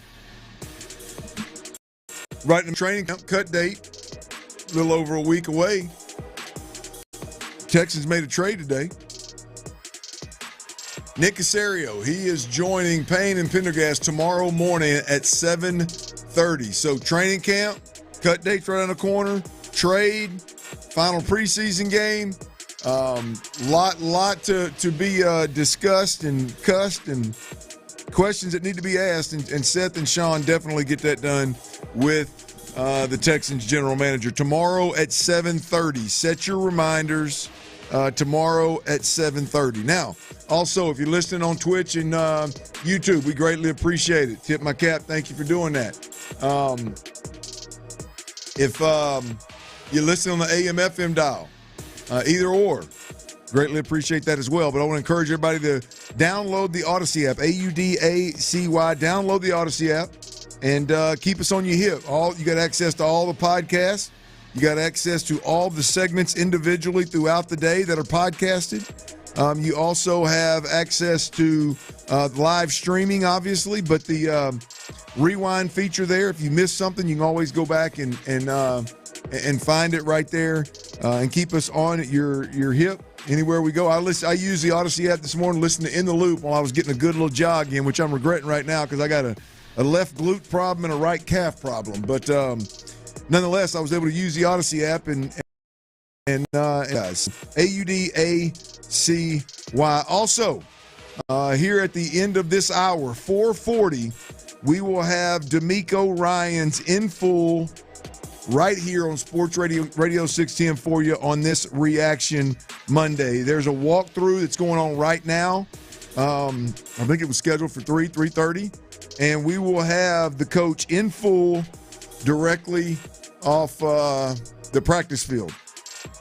Speaker 10: Right in the training camp cut date, a little over a week away. Texans made a trade today. Nick Caserio, he is joining Payne and Pendergast tomorrow morning at 7:30. So training camp, cut date's right on the corner, trade, final preseason game. Lot to be discussed and cussed and questions that need to be asked. And Seth and Sean definitely get that done with the Texans general manager tomorrow at 7:30. Set your reminders tomorrow at 7:30. Now, also, if you're listening on Twitch and YouTube, we greatly appreciate it. Tip my cap. Thank you for doing that. If you're listening on the AM/FM dial, either or, greatly appreciate that as well. But I want to encourage everybody to download the Odyssey app, AUDACY. Download the Odyssey app and keep us on your hip. You got access to all the podcasts. You got access to all the segments individually throughout the day that are podcasted. You also have access to live streaming, obviously, but the rewind feature there. If you missed something, you can always go back and find it right there and keep us on your hip anywhere we go. I used the Odyssey app this morning, listening to In the Loop while I was getting a good little jog in, which I'm regretting right now because I got a left glute problem and a right calf problem. But nonetheless, I was able to use the Odyssey app and guys, AUDACY. Also, here at the end of this hour, 4:40, we will have Demeco Ryans in full right here on Sports Radio 610 for you on this Reaction Monday. There's a walkthrough that's going on right now. I think it was scheduled for 3:30, and we will have the coach in full directly off the practice field,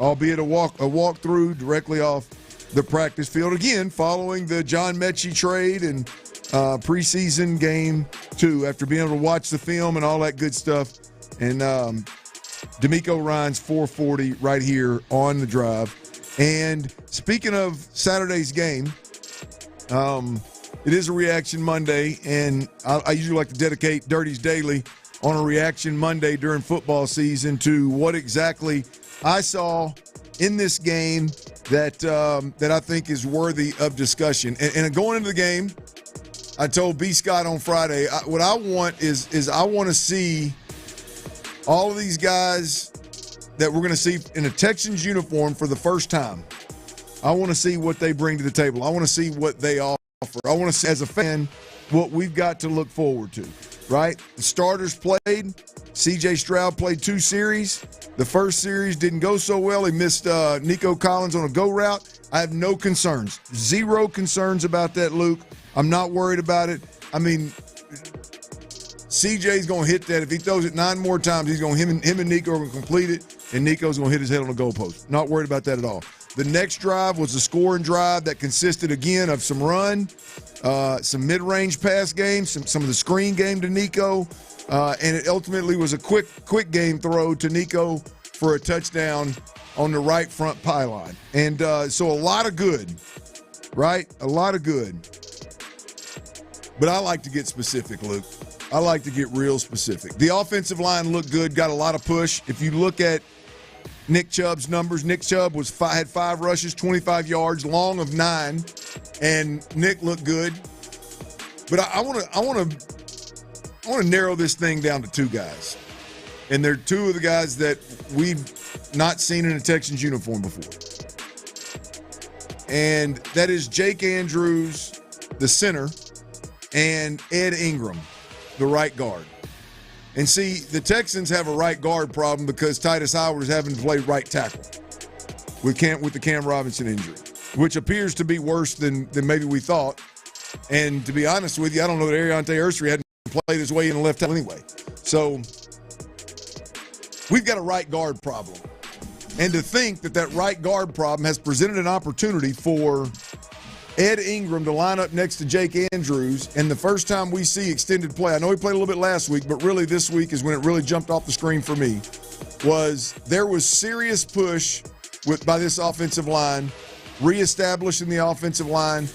Speaker 10: albeit a walkthrough directly off the practice field. Again, following the John Metchie trade and preseason game 2, after being able to watch the film and all that good stuff. And Demeco Ryans 4:40 right here on the Drive. And speaking of Saturday's game, it is a Reaction Monday, and I usually like to dedicate Dirty's Daily on a Reaction Monday during football season to what exactly I saw in this game that I think is worthy of discussion. And going into the game, I told B. Scott on Friday, what I want is I want to see all of these guys that we're going to see in a Texans uniform for the first time. I want to see what they bring to the table. I want to see what they offer. I want to see, as a fan, what we've got to look forward to, right? The starters played. C.J. Stroud played 2 series. The first series didn't go so well. He missed Nico Collins on a go route. I have no concerns. 0 concerns about that, Luke. I'm not worried about it. I mean, CJ's going to hit that. If he throws it 9 more times, him and Nico are going to complete it, and Nico's going to hit his head on the goalpost. Not worried about that at all. The next drive was a scoring drive that consisted, again, of some run, some mid-range pass game, some of the screen game to Nico, and it ultimately was a quick game throw to Nico for a touchdown on the right front pylon. And so a lot of good, right? A lot of good. But I like to get specific, Luke. I like to get real specific. The offensive line looked good, got a lot of push. If you look at Nick Chubb's numbers, Nick Chubb had 5 rushes, 25 yards, long of 9, and Nick looked good. But I want to narrow this thing down to 2 guys, and they're 2 of the guys that we've not seen in a Texans uniform before. and that is Jake Andrews, the center, and Ed Ingram, the right guard. And see, the Texans have a right guard problem because Titus Howard is having to play right tackle with the Cam Robinson injury, which appears to be worse than maybe we thought. And to be honest with you, I don't know that Ariante Ursery hadn't played his way in the left tackle anyway. So we've got a right guard problem. And to think that right guard problem has presented an opportunity for Ed Ingram to line up next to Jake Andrews, and the first time we see extended play, I know he played a little bit last week, but really this week is when it really jumped off the screen for me, there was serious push by this offensive line, reestablishing the offensive line,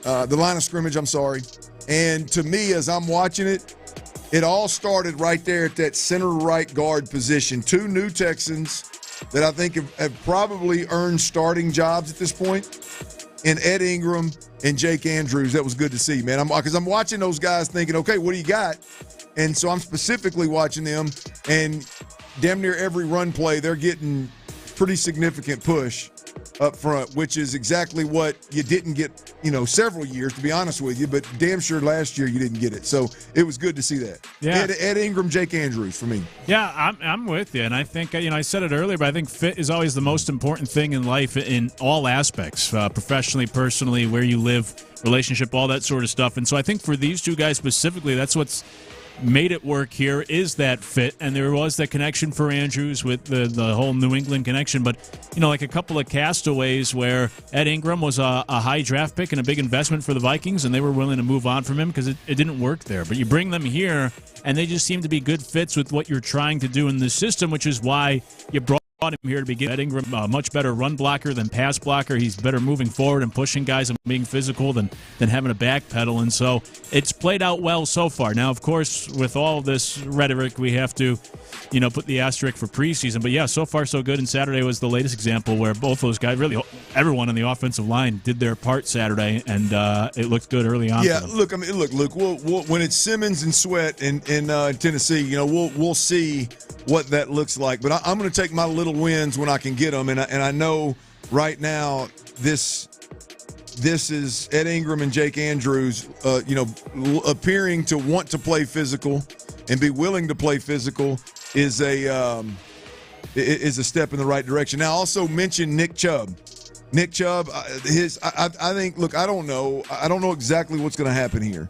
Speaker 10: the line of scrimmage, and to me, as I'm watching it, it all started right there at that center right guard position. Two new Texans that I think have probably earned starting jobs at this point, and Ed Ingram and Jake Andrews. That was good to see, man. Because I'm watching those guys thinking, okay, what do you got? And so I'm specifically watching them, and damn near every run play, they're getting pretty significant push up front, which is exactly what you didn't get, several years, to be honest with you, but damn sure last year you didn't get it. So it was good to see that.
Speaker 15: Yeah.
Speaker 10: Ed Ingram, Jake Andrews for me.
Speaker 15: Yeah, I'm with you. And I think, I said it earlier, but I think fit is always the most important thing in life in all aspects, professionally, personally, where you live, relationship, all that sort of stuff. And so I think for these two guys specifically, that's what's made it work here is that fit, and there was that connection for Andrews with the whole New England connection. But like a couple of castaways where Ed Ingram was a high draft pick and a big investment for the Vikings, and they were willing to move on from him because it didn't work there. But you bring them here, and they just seem to be good fits with what you're trying to do in the system, which is why you brought him here to begin. Ed Ingram, a much better run blocker than pass blocker. He's better moving forward and pushing guys and being physical than having a back pedal. And so it's played out well so far. Now, of course, with all this rhetoric, we have to, put the asterisk for preseason. But yeah, so far so good. And Saturday was the latest example where both those guys, really everyone on the offensive line, did their part Saturday, and it looked good early on.
Speaker 10: Yeah, look, Luke, we'll, when it's Simmons and Sweat in Tennessee, we'll see what that looks like. But I'm going to take my little wins when I can get them, and I know right now this is Ed Ingram and Jake Andrews, appearing to want to play physical and be willing to play physical is a step in the right direction. Now, also mention Nick Chubb. Nick Chubb, I think. Look, I don't know exactly what's going to happen here,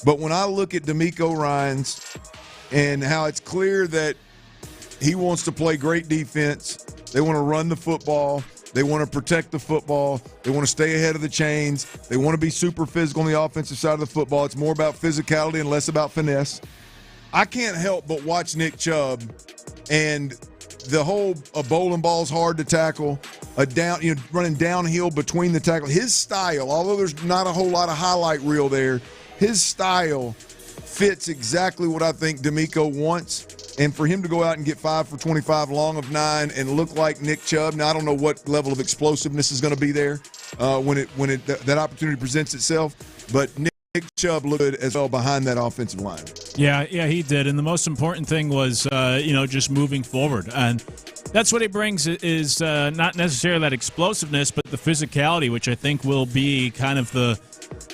Speaker 10: but when I look at Demeco Ryans and how it's clear that he wants to play great defense. They want to run the football. They want to protect the football. They want to stay ahead of the chains. They want to be super physical on the offensive side of the football. It's more about physicality and less about finesse. I can't help but watch Nick Chubb and the whole bowling ball's hard to tackle, running downhill between the tackle. His style, although there's not a whole lot of highlight reel there, his style fits exactly what I think Demeco wants. And for him to go out and get 5 for 25 long of 9 and look like Nick Chubb, now I don't know what level of explosiveness is going to be there when that opportunity presents itself, but Nick Chubb looked good as well behind that offensive line.
Speaker 15: Yeah, he did. And the most important thing was, just moving forward. And that's what he brings is not necessarily that explosiveness, but the physicality, which I think will be kind of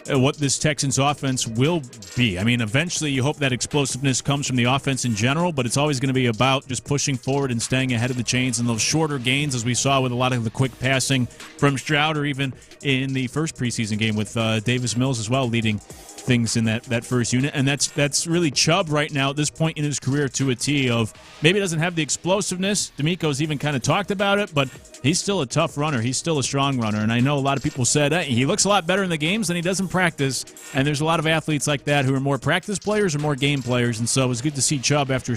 Speaker 15: what this Texans offense will be. I mean, eventually you hope that explosiveness comes from the offense in general, but it's always going to be about just pushing forward and staying ahead of the chains and those shorter gains, as we saw with a lot of the quick passing from Stroud, or even in the first preseason game with Davis Mills as well, leading things in that first unit. And that's really Chubb right now at this point in his career to a T of maybe doesn't have the explosiveness. Demeco's even kind of talked about it, but he's still a tough runner. He's still a strong runner. And I know a lot of people said he looks a lot better in the games than he does in practice. And there's a lot of athletes like that who are more practice players or more game players. And so it was good to see Chubb after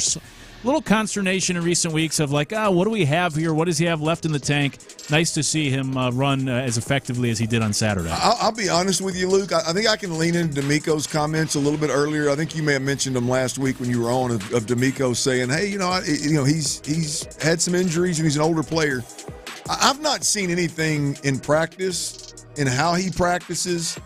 Speaker 15: little consternation in recent weeks of what do we have here? What does he have left in the tank? Nice to see him run as effectively as he did on Saturday.
Speaker 10: I'll be honest with you, Luke. I think I can lean into Demeco's comments a little bit earlier. I think you may have mentioned them last week when you were on of Demeco saying, "Hey, he's had some injuries and he's an older player." I've not seen anything in practice in how he practices.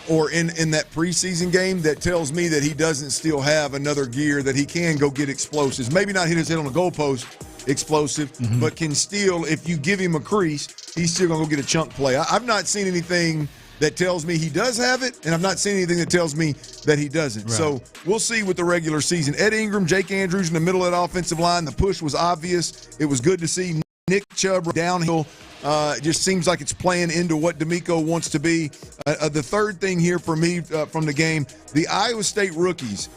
Speaker 10: Or in that preseason game that tells me that he doesn't still have another gear that he can go get explosives. Maybe not hit his head on the goalpost, explosive, but can still, if you give him a crease, he's still going to go get a chunk play. I've not seen anything that tells me he does have it, and I've not seen anything that tells me that he doesn't. Right. So we'll see with the regular season. Ed Ingram, Jake Andrews in the middle of that offensive line. The push was obvious. It was good to see Nick Chubb downhill. It just seems like it's playing into what Demeco wants to be. The third thing here for me from the game, the Iowa State rookies,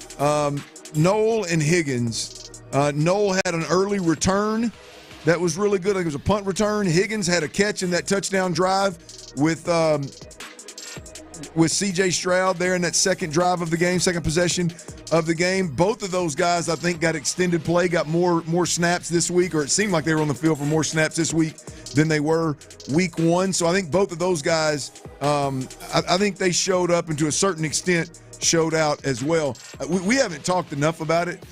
Speaker 10: Noel and Higgins. Noel had an early return that was really good. Like it was a punt return. Higgins had a catch in that touchdown drive with C.J. Stroud there in that second drive of the game, second possession of the game. Both of those guys, I think, got extended play, got more snaps this week, or it seemed like they were on the field for more snaps this week than they were week one. So I think both of those guys, I think they showed up and to a certain extent showed out as well. We haven't talked enough about it,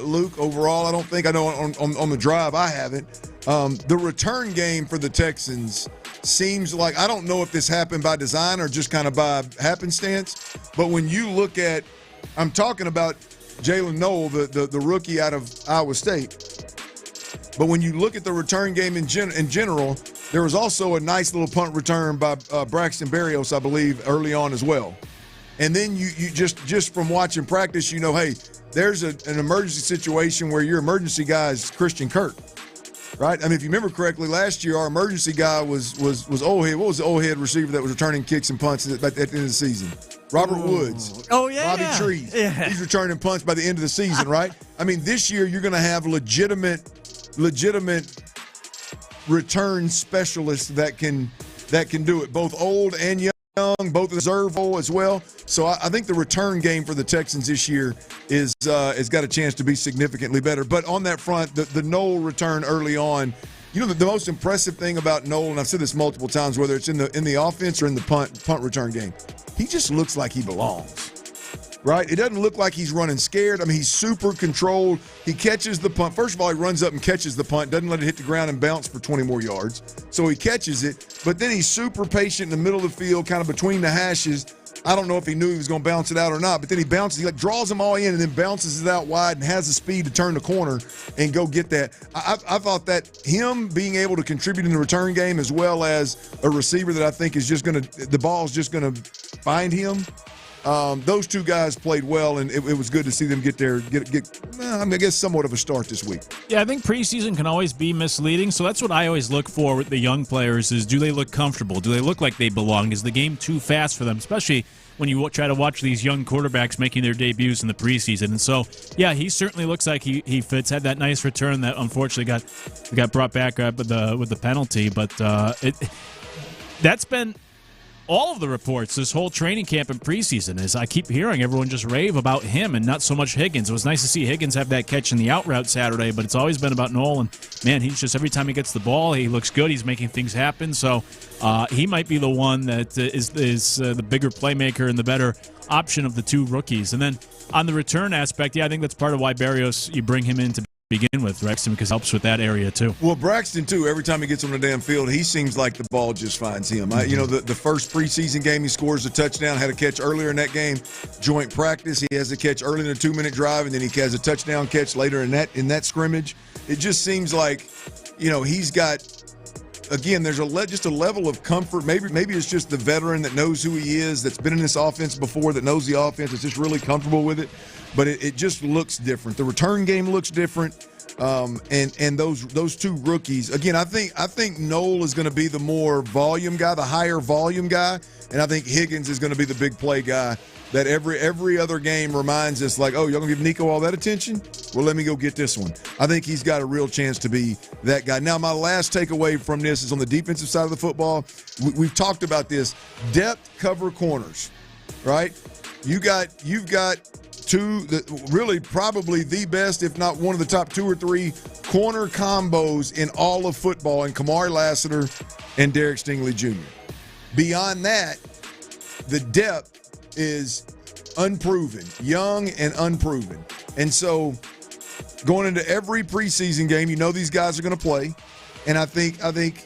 Speaker 10: Luke, overall. I don't think. I know on the drive I haven't. The return game for the Texans seems like, I don't know if this happened by design or just kind of by happenstance, but when you look at, I'm talking about Jalen Noel, the rookie out of Iowa State, but when you look at the return game in general, there was also a nice little punt return by Braxton Berrios, I believe, early on as well. And then you just from watching practice, you know, hey, there's an emergency situation where your emergency guy is Christian Kirk. Right? I mean, if you remember correctly, last year our emergency guy was old head. What was the old head receiver that was returning kicks and punts at the end of the season? Robert Woods.
Speaker 1: Oh, yeah.
Speaker 10: Bobby Trees. Yeah. He's returning punts by the end of the season, right? I mean, this year you're going to have legitimate return specialists that can do it, both old and young. Both reserve as well. So I think the return game for the Texans this year has got a chance to be significantly better. But on that front, the Noel return early on, you know, the most impressive thing about Noel, and I've said this multiple times, whether it's in the offense or in the punt return game, he just looks like he belongs. Right? It doesn't look like he's running scared. I mean, he's super controlled. He catches the punt. First of all, he runs up and catches the punt, doesn't let it hit the ground and bounce for 20 more yards. So he catches it, but then he's super patient in the middle of the field, kind of between the hashes. I don't know if he knew he was going to bounce it out or not, but then he bounces, he draws them all in and then bounces it out wide and has the speed to turn the corner and go get that. I thought that him being able to contribute in the return game as well as a receiver that I think is just going to – the ball's just going to find him. Those two guys played well, and it was good to see them get I guess, somewhat of a start this week.
Speaker 15: Yeah, I think preseason can always be misleading, so that's what I always look for with the young players is, do they look comfortable? Do they look like they belong? Is the game too fast for them, especially when you try to watch these young quarterbacks making their debuts in the preseason? And so, yeah, he certainly looks like he fits. Had that nice return that unfortunately got brought back with the penalty, but that's been all of the reports this whole training camp and preseason. Is I keep hearing everyone just rave about him and not so much Higgins. It was nice to see Higgins have that catch in the out route Saturday, but it's always been about Noel. And man, he's just, every time he gets the ball, he looks good. He's making things happen. So he might be the one that is the bigger playmaker and the better option of the two rookies. And then on the return aspect, yeah, I think that's part of why Berrios, you bring him in to begin with, Braxton, because it helps with that area too.
Speaker 10: Well, Braxton too, every time he gets on the damn field, he seems like the ball just finds him. The first preseason game he scores a touchdown, had a catch earlier in that game, joint practice, he has a catch early in a 2-minute drive, and then he has a touchdown catch later in that scrimmage. It just seems like, he's got, again, there's just a level of comfort. Maybe it's just the veteran that knows who he is, that's been in this offense before, that knows the offense, is just really comfortable with it. But it just looks different. The return game looks different, and those two rookies. Again, I think Noel is going to be the more volume guy, the higher volume guy, and I think Higgins is going to be the big play guy. That every other game reminds us, like, oh, y'all gonna give Nico all that attention? Well, let me go get this one. I think he's got a real chance to be that guy. Now, my last takeaway from this is on the defensive side of the football. We've talked about this. Depth cover corners, right? You've got two, really probably the best, if not one of the top 2 or 3 corner combos in all of football, in Kamari Lassiter and Derek Stingley Jr. Beyond that, the depth is unproven, young and unproven. And so going into every preseason game, these guys are going to play. And I think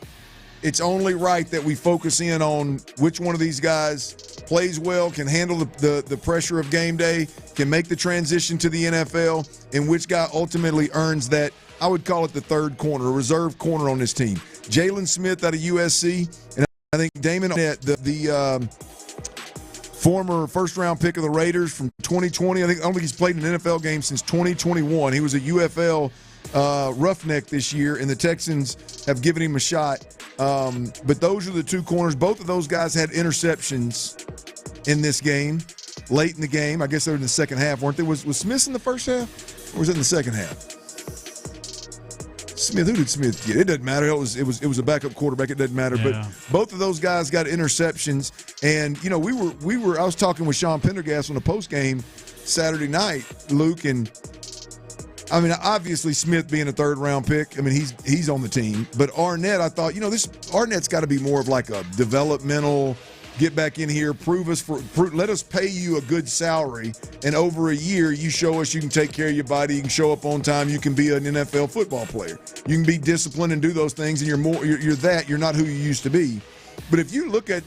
Speaker 10: it's only right that we focus in on which one of these guys plays well, can handle the pressure of game day, can make the transition to the NFL, and which guy ultimately earns that I would call it the third corner, a reserve corner on this team. Jalen Smith out of USC, and I think Damon Arnett, the former first-round pick of the Raiders from 2020. I don't think he's played an NFL game since 2021. He was a UFL roughneck this year, and the Texans have given him a shot. But those are the two corners. Both of those guys had interceptions in this game, late in the game. I guess they were in the second half, weren't they? Was Smith in the first half, or was it in the second half? Smith, who did Smith get? It doesn't matter. It was a backup quarterback. It doesn't matter. Yeah. But both of those guys got interceptions. And I was talking with Sean Pendergast on the post game Saturday night, Luke, and I mean, obviously Smith being a third round pick, I mean, he's on the team. But Arnett, I thought, Arnett's got to be more of like a developmental, get back in here, let us pay you a good salary, and over a year you show us you can take care of your body, you can show up on time, you can be an NFL football player, you can be disciplined and do those things, and you're not who you used to be. But if you look at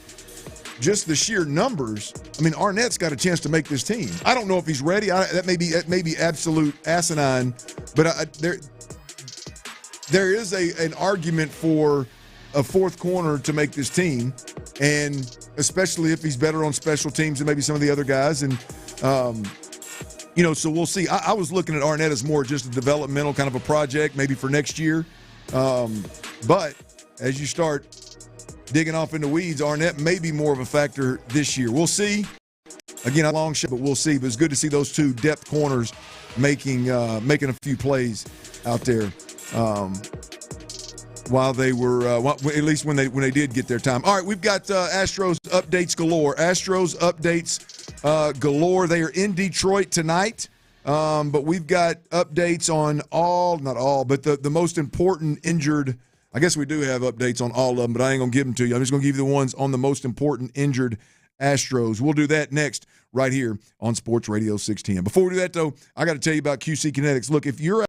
Speaker 10: just the sheer numbers, I mean, Arnett's got a chance to make this team. I don't know if he's ready. That may be absolute asinine, but there is an argument for a fourth corner to make this team, and especially if he's better on special teams than maybe some of the other guys. And, so we'll see. I was looking at Arnett as more just a developmental kind of a project, maybe for next year. But as you start digging off into weeds, Arnett may be more of a factor this year. We'll see. Again, a long shot, but we'll see. But it's good to see those two depth corners making a few plays out there. While they were, at least when they did get their time. All right, we've got Astros updates galore. They are in Detroit tonight, but we've got updates on not all, but the most important injured. I guess we do have updates on all of them, but I ain't going to give them to you. I'm just going to give you the ones on the most important injured Astros. We'll do that next right here on Sports Radio 610. Before we do that, though, I got to tell you about QC Kinetics. Look, if you're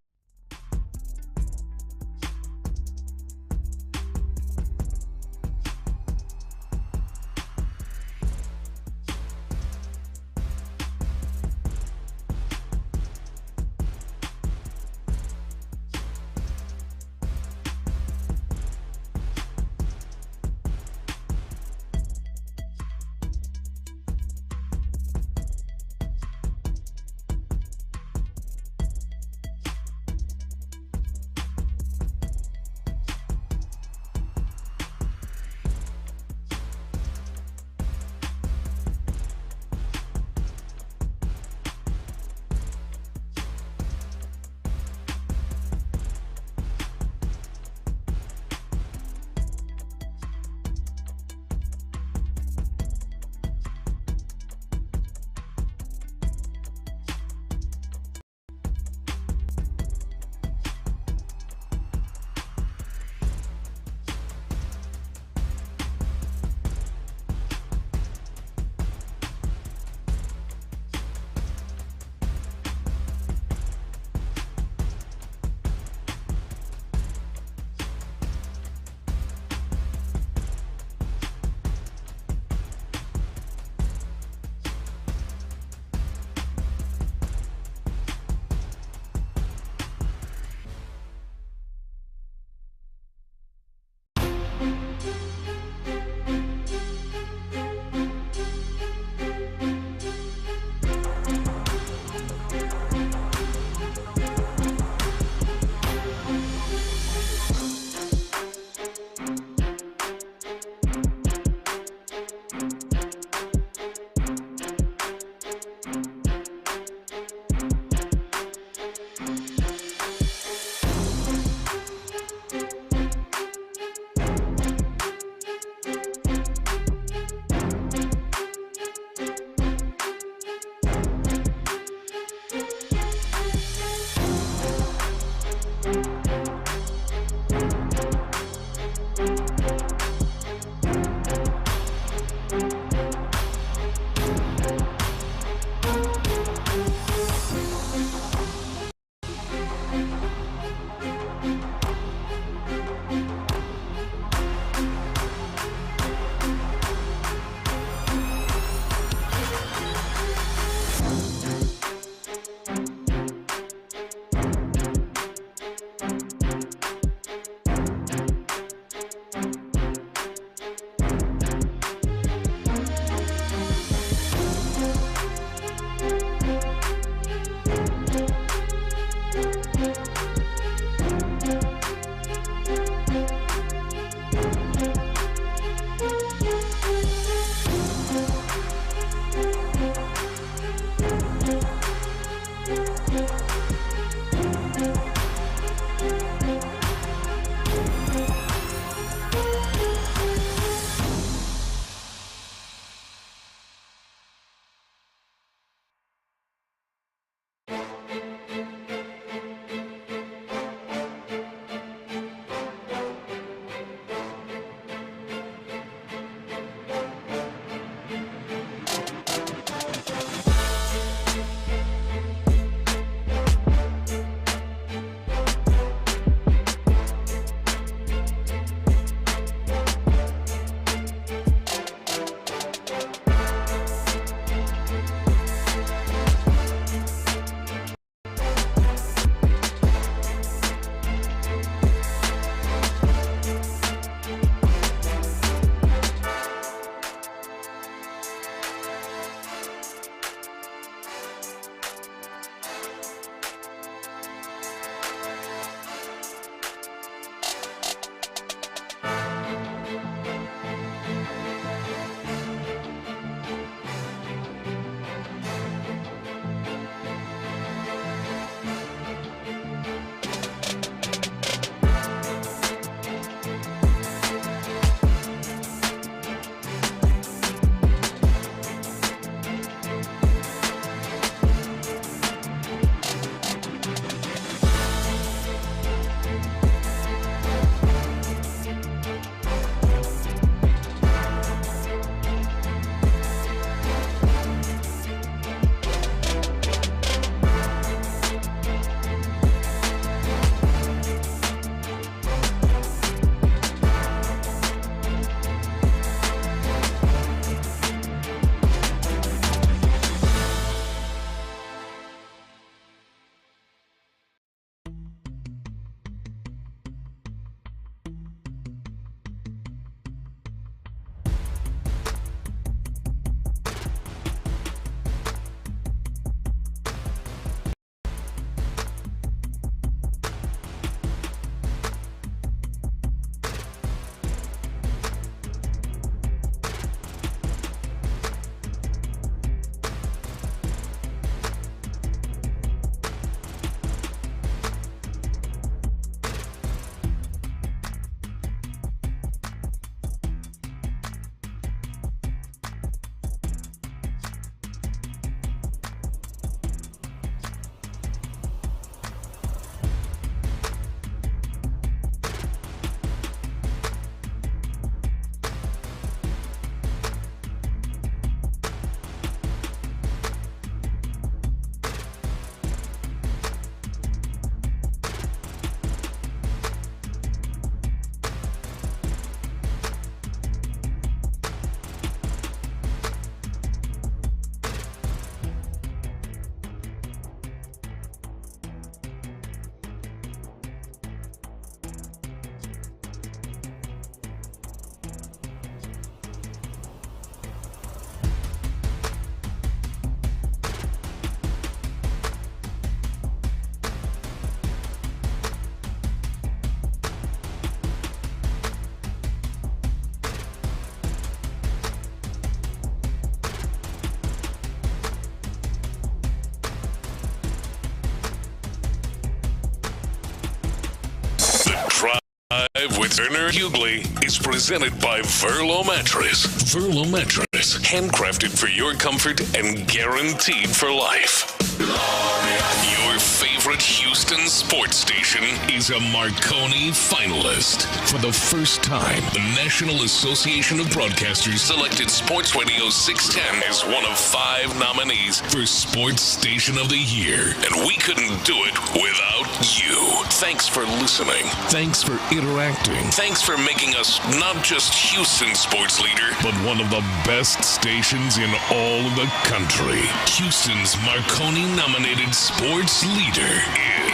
Speaker 9: Drive with Stoerner and Hughley is presented by Verlo Mattress. Verlo Mattress, handcrafted for your comfort and guaranteed for life. Your favorite Houston sports station is a Marconi finalist. For the first time, the National Association of Broadcasters selected Sports Radio 610 as one of 5 nominees for Sports Station of the Year. And we couldn't do it without you. Thanks for listening. Thanks for interacting. Thanks for making us not just Houston sports leader, but one of the best stations in all of the country. Houston's Marconi-nominated sports leader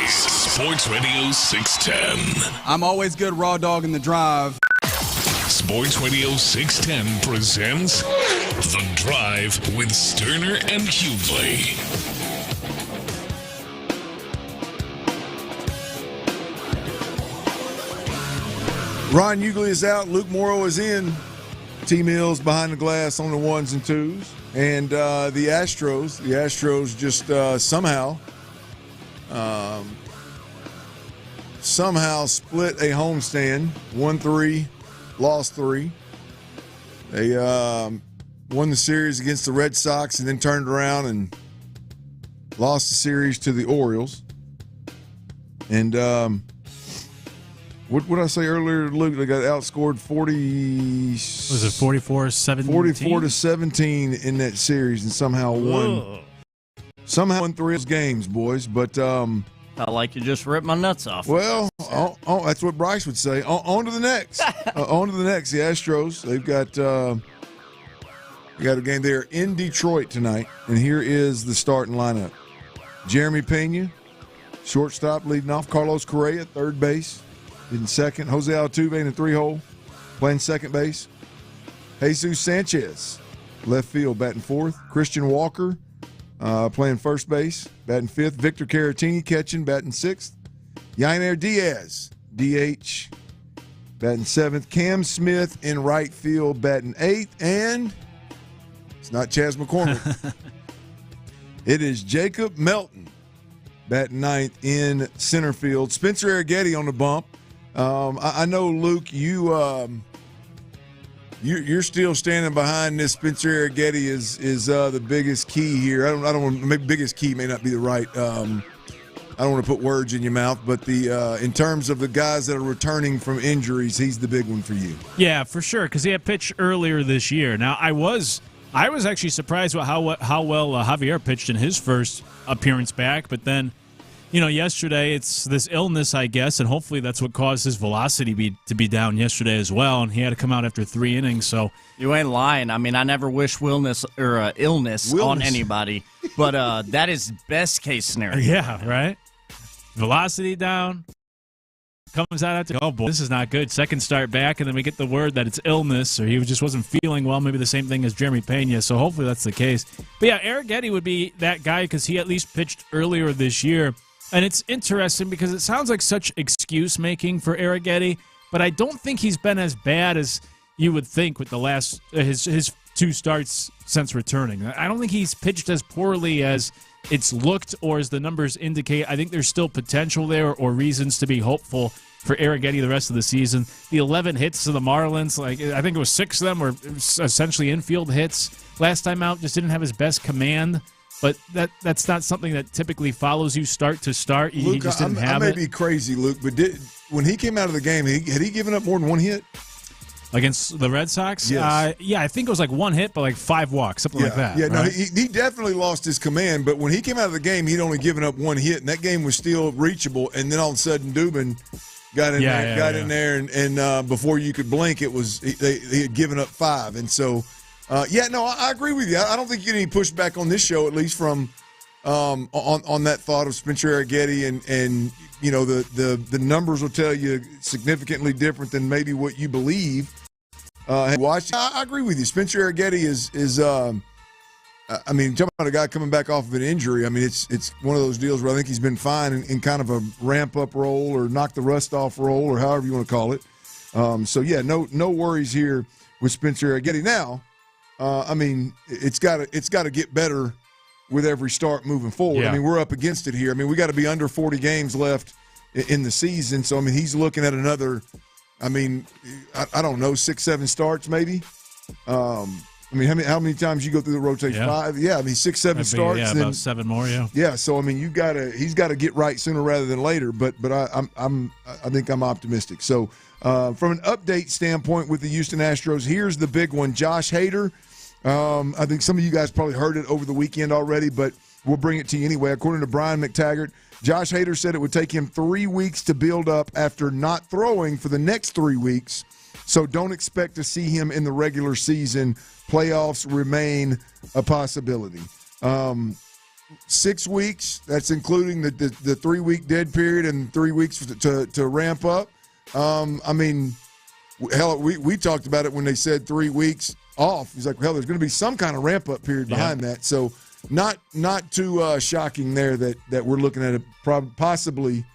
Speaker 9: is Sports Radio 610.
Speaker 7: I'm always good, Raw Dog in the Drive.
Speaker 9: Sports Radio 610 presents The Drive with Stoerner and Hughley.
Speaker 10: Ron Hughley is out. Luke Morrow is in. T. Mills behind the glass on the 1s and 2s. And the Astros just somehow split a homestand. 1-3, lost 3. They won the series against the Red Sox and then turned around and lost the series to the Orioles. And what did I say earlier, Luke? They got outscored 40.
Speaker 15: Was it 44-17?
Speaker 10: 44-17 in that series, and somehow won. Somehow won 3 of those games, boys. But
Speaker 1: felt like you just ripped my nuts off.
Speaker 10: Well, that's what Bryce would say. On to the next. On to the next. The Astros. They've got a game there in Detroit tonight, and here is the starting lineup: Jeremy Pena, shortstop, leading off. Carlos Correa, third base. In second, Jose Altuve in the 3-hole, playing second base. Jesus Sanchez, left field, batting fourth. Christian Walker, playing first base, batting fifth. Victor Caratini catching, batting sixth. Yainer Diaz, DH, batting seventh. Cam Smith in right field, batting eighth. And it's not Chaz McCormick. It is Jacob Melton, batting ninth in center field. Spencer Arrighetti on the bump. I know, Luke, you're still standing behind this. Spencer Arrighetti is the biggest key here. I don't want, maybe biggest key may not be the right. I don't want to put words in your mouth, but in terms of the guys that are returning from injuries, he's the big one for you.
Speaker 15: Yeah, for sure, because he had pitched earlier this year. Now I was actually surprised with how well Javier pitched in his first appearance back, but then, yesterday it's this illness, I guess, and hopefully that's what caused his velocity to be down yesterday as well, and he had to come out after 3 innings. So
Speaker 1: you ain't lying. I mean, I never wish illness on anybody, but that is best case scenario.
Speaker 15: Yeah, right? Velocity down, comes out after, oh boy, this is not good. Second start back, and then we get the word that it's illness, or he just wasn't feeling well, maybe the same thing as Jeremy Pena, so hopefully that's the case. But yeah, Arrighetti would be that guy because he at least pitched earlier this year. And it's interesting because it sounds like such excuse-making for Arrighetti, but I don't think he's been as bad as you would think with the last his 2 starts since returning. I don't think he's pitched as poorly as it's looked or as the numbers indicate. I think there's still potential there or reasons to be hopeful for Arrighetti the rest of the season. The 11 hits to the Marlins, I think it was 6 of them were essentially infield hits. Last time out, just didn't have his best command. But that's not something that typically follows you start to start.
Speaker 10: Luke,
Speaker 15: he just didn't have
Speaker 10: I may
Speaker 15: it.
Speaker 10: be crazy, Luke, but when he came out of the game, had he given up more than 1 hit?
Speaker 15: Against the Red Sox?
Speaker 10: Yes.
Speaker 15: Yeah, I think it was 1 hit, but 5 walks, something like that.
Speaker 10: Yeah,
Speaker 15: right?
Speaker 10: no, he definitely lost his command, but when he came out of the game, he'd only given up 1 hit, and that game was still reachable, and then all of a sudden Dubin got in there, and before you could blink, it was they had given up 5, and so I agree with you. I don't think you get any pushback on this show, at least from on that thought of Spencer Arrighetti, and the numbers will tell you significantly different than maybe what you believe. Watch. I agree with you. Spencer Arrighetti is talking about a guy coming back off of an injury. I mean, it's one of those deals where I think he's been fine in kind of a ramp up role or knock the rust off role or however you want to call it. No worries here with Spencer Arrighetti. Now, it's got to get better with every start moving forward.
Speaker 15: Yeah.
Speaker 10: I mean, we're up against it here. I mean, we got to be under 40 games left in the season. So, I mean, he's looking at another I mean, I don't know, 6-7 starts maybe. I mean, how many times you go through the rotation? 5? Yeah, I mean 6-7 starts.
Speaker 15: Yeah, about 7 more. Yeah.
Speaker 10: Yeah, so I mean, he's got to get right sooner rather than later. But I think I'm optimistic. So from an update standpoint with the Houston Astros, here's the big one: Josh Hader. I think some of you guys probably heard it over the weekend already, but we'll bring it to you anyway. According to Brian McTaggart, Josh Hader said it would take him 3 weeks to build up after not throwing for the next 3 weeks. So don't expect to see him in the regular season. Playoffs remain a possibility. 6 weeks, that's including the 3-week dead period and 3 weeks to ramp up. I mean, hell, we talked about it when they said 3 weeks off. He's like, hell, there's going to be some kind of ramp-up period behind that. So not too shocking there that we're looking at possibly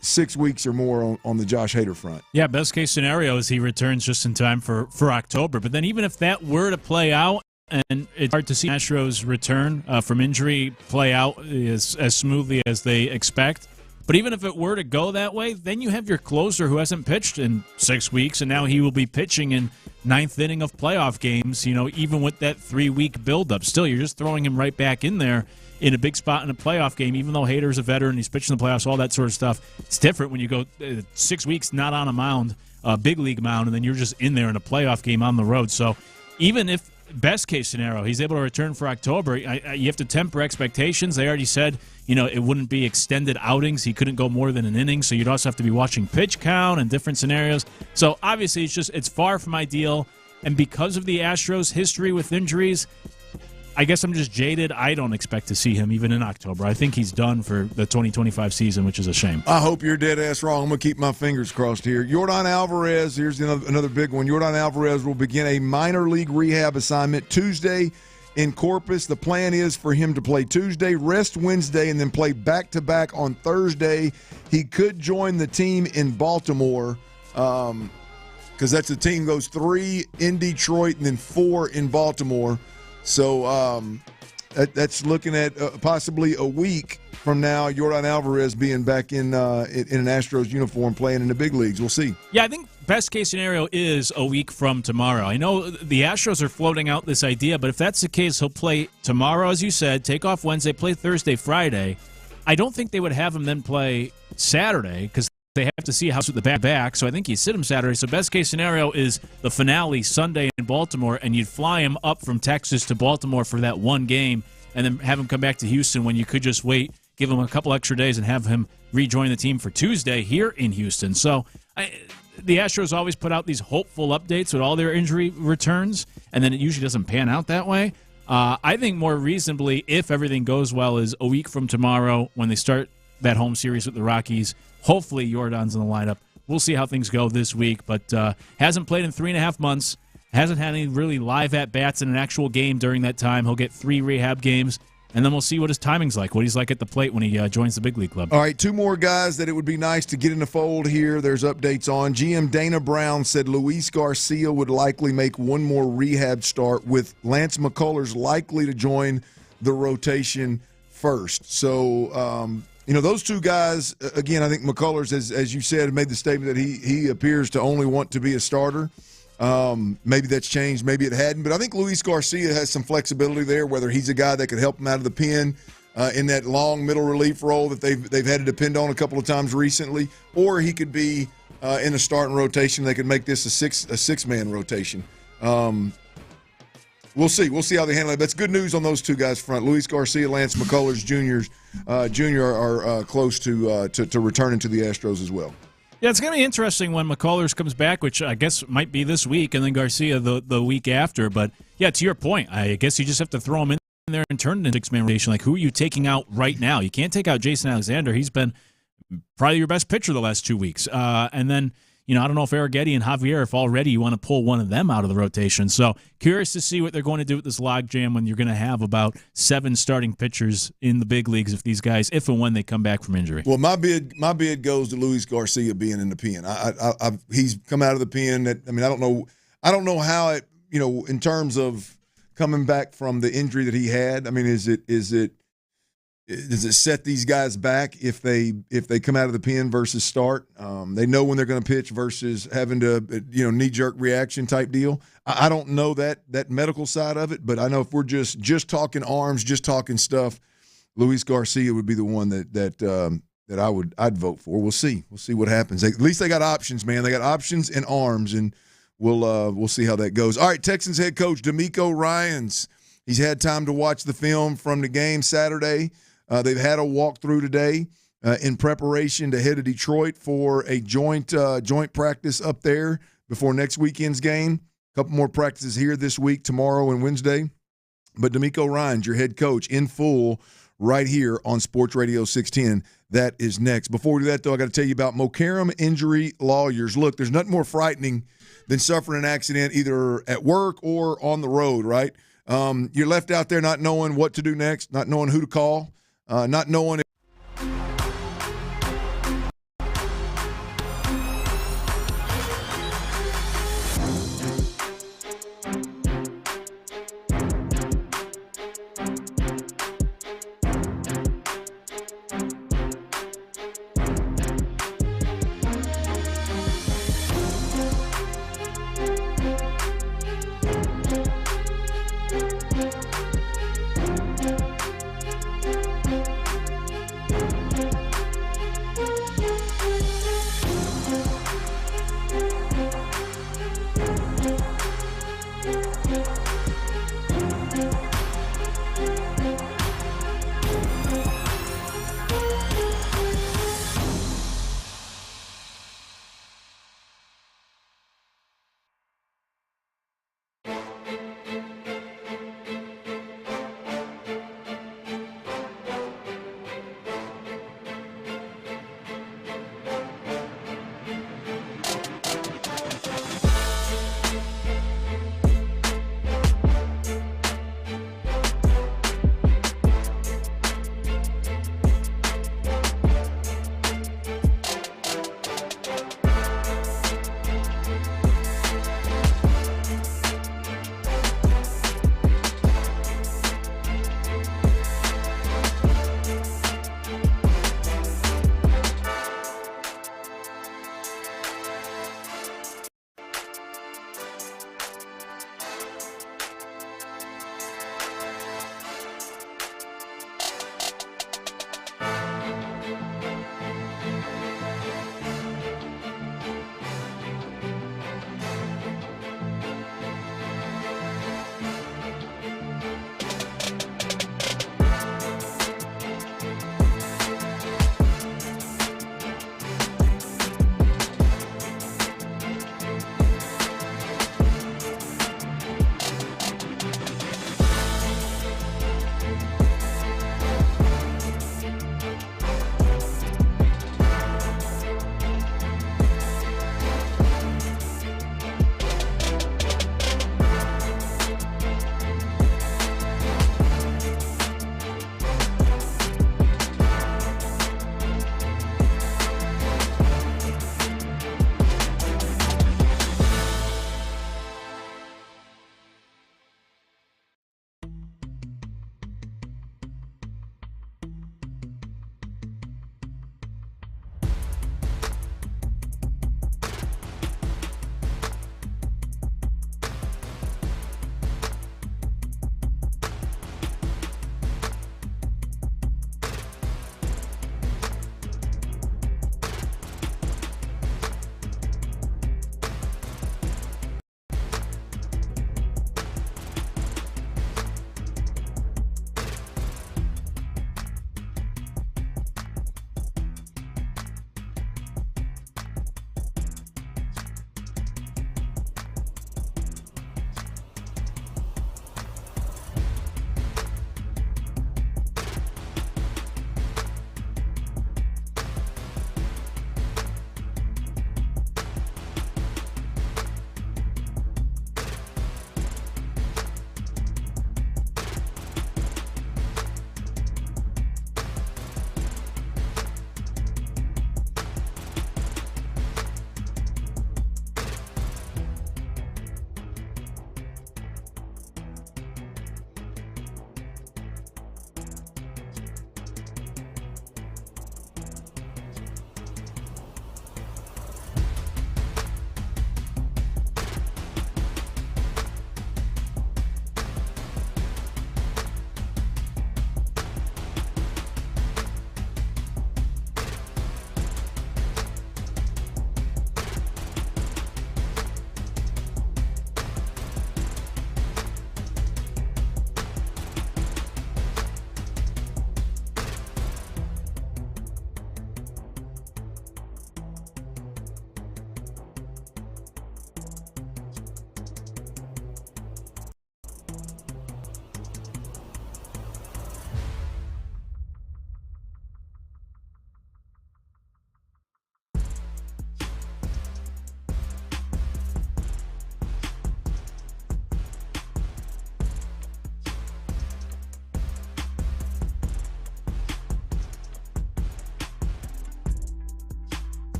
Speaker 10: 6 weeks or more on the Josh Hader front.
Speaker 15: Yeah, best case scenario is he returns just in time for October. But then even if that were to play out, and it's hard to see Astros return from injury play out as smoothly as they expect. But even if it were to go that way, then you have your closer who hasn't pitched in 6 weeks, and now he will be pitching in 9th inning of playoff games, even with that 3-week buildup. Still, you're just throwing him right back in there in a big spot in a playoff game, even though Hader's a veteran, he's pitching the playoffs, all that sort of stuff. It's different when you go 6 weeks not on a mound, a big league mound, and then you're just in there in a playoff game on the road. So even if best case scenario, he's able to return for October, you have to temper expectations. They already said, it wouldn't be extended outings. He couldn't go more than an inning, so you'd also have to be watching pitch count and different scenarios. So obviously it's far from ideal, and because of the Astros' history with injuries, I guess I'm just jaded. I don't expect to see him even in October. I think he's done for the 2025 season, which is a shame.
Speaker 10: I hope you're dead ass wrong. I'm going to keep my fingers crossed here. Yordan Alvarez, here's another big one. Yordan Alvarez will begin a minor league rehab assignment Tuesday in Corpus. The plan is for him to play Tuesday, rest Wednesday, and then play back-to-back on Thursday. He could join the team in Baltimore because that's the team goes 3 in Detroit and then 4 in Baltimore. So that's looking at possibly a week from now, Yordan Alvarez being back in an Astros uniform playing in the big leagues. We'll see.
Speaker 15: Yeah, I think best case scenario is a week from tomorrow. I know the Astros are floating out this idea, but if that's the case, he'll play tomorrow, as you said, take off Wednesday, play Thursday, Friday. I don't think they would have him then play Saturday because they have to see how with the back. So I think you sit him Saturday. So best case scenario is the finale Sunday in Baltimore, and you'd fly him up from Texas to Baltimore for that one game, and then have him come back to Houston when you could just wait, give him a couple extra days, and have him rejoin the team for Tuesday here in Houston. So the Astros always put out these hopeful updates with all their injury returns, and then it usually doesn't pan out that way. I think more reasonably, if everything goes well, is a week from tomorrow when they start that home series with the Rockies. Hopefully Yordan's in the lineup. We'll see how things go this week, but hasn't played in 3.5 months, hasn't had any really live at-bats in an actual game during that time. He'll get 3 rehab games, and then we'll see what his timing's like, what he's like at the plate when he joins the big league club.
Speaker 10: All right, 2 more guys that it would be nice to get in the fold here. There's updates on. GM Dana Brown said Luis Garcia would likely make 1 more rehab start, with Lance McCullers likely to join the rotation first. So, those 2 guys, again, I think McCullers, as you said, made the statement that he appears to only want to be a starter. Maybe that's changed, maybe it hadn't. But I think Luis Garcia has some flexibility there, whether he's a guy that could help him out of the pen in that long middle relief role that they've had to depend on a couple of times recently, or he could be in a starting rotation. They could make this a six-man rotation. We'll see. We'll see how they handle it. That's good news on those 2 guys front. Luis Garcia, Lance McCullers Jr. are close to returning to the Astros as well.
Speaker 15: Yeah, it's going to be interesting when McCullers comes back, which I guess might be this week, and then Garcia the week after. But, yeah, to your point, I guess you just have to throw him in there and turn it into six-man rotation. Like, who are you taking out right now? You can't take out Jason Alexander. He's been probably your best pitcher the last 2 weeks. And then, I don't know if Arrighetti and Javier, if already you want to pull one of them out of the rotation. So curious to see what they're going to do with this logjam when you're going to have about 7 starting pitchers in the big leagues if and when they come back from injury.
Speaker 10: Well, my bid goes to Luis Garcia being in the pen. He's come out of the pen. I don't know how it, in terms of coming back from the injury that he had. I mean, is it does it set these guys back if they come out of the pen versus start? They know when they're going to pitch versus having to knee-jerk reaction type deal. I don't know that medical side of it, but I know if we're just talking arms, just talking stuff, Luis Garcia would be the one that I'd vote for. We'll see what happens. At least they got options, man. They got options and arms, and we'll see how that goes. All right, Texans head coach Demeco Ryans. He's had time to watch the film from the game Saturday. They've had a walkthrough today in preparation to head to Detroit for a joint practice up there before next weekend's game. A couple more practices here this week, tomorrow and Wednesday. But Demeco Ryans, your head coach, in full right here on Sports Radio 610. That is next. Before we do that, though, I got to tell you about Mokaram Injury Lawyers. Look, there's nothing more frightening than suffering an accident either at work or on the road, right? You're left out there not knowing what to do next, not knowing who to call, not knowing if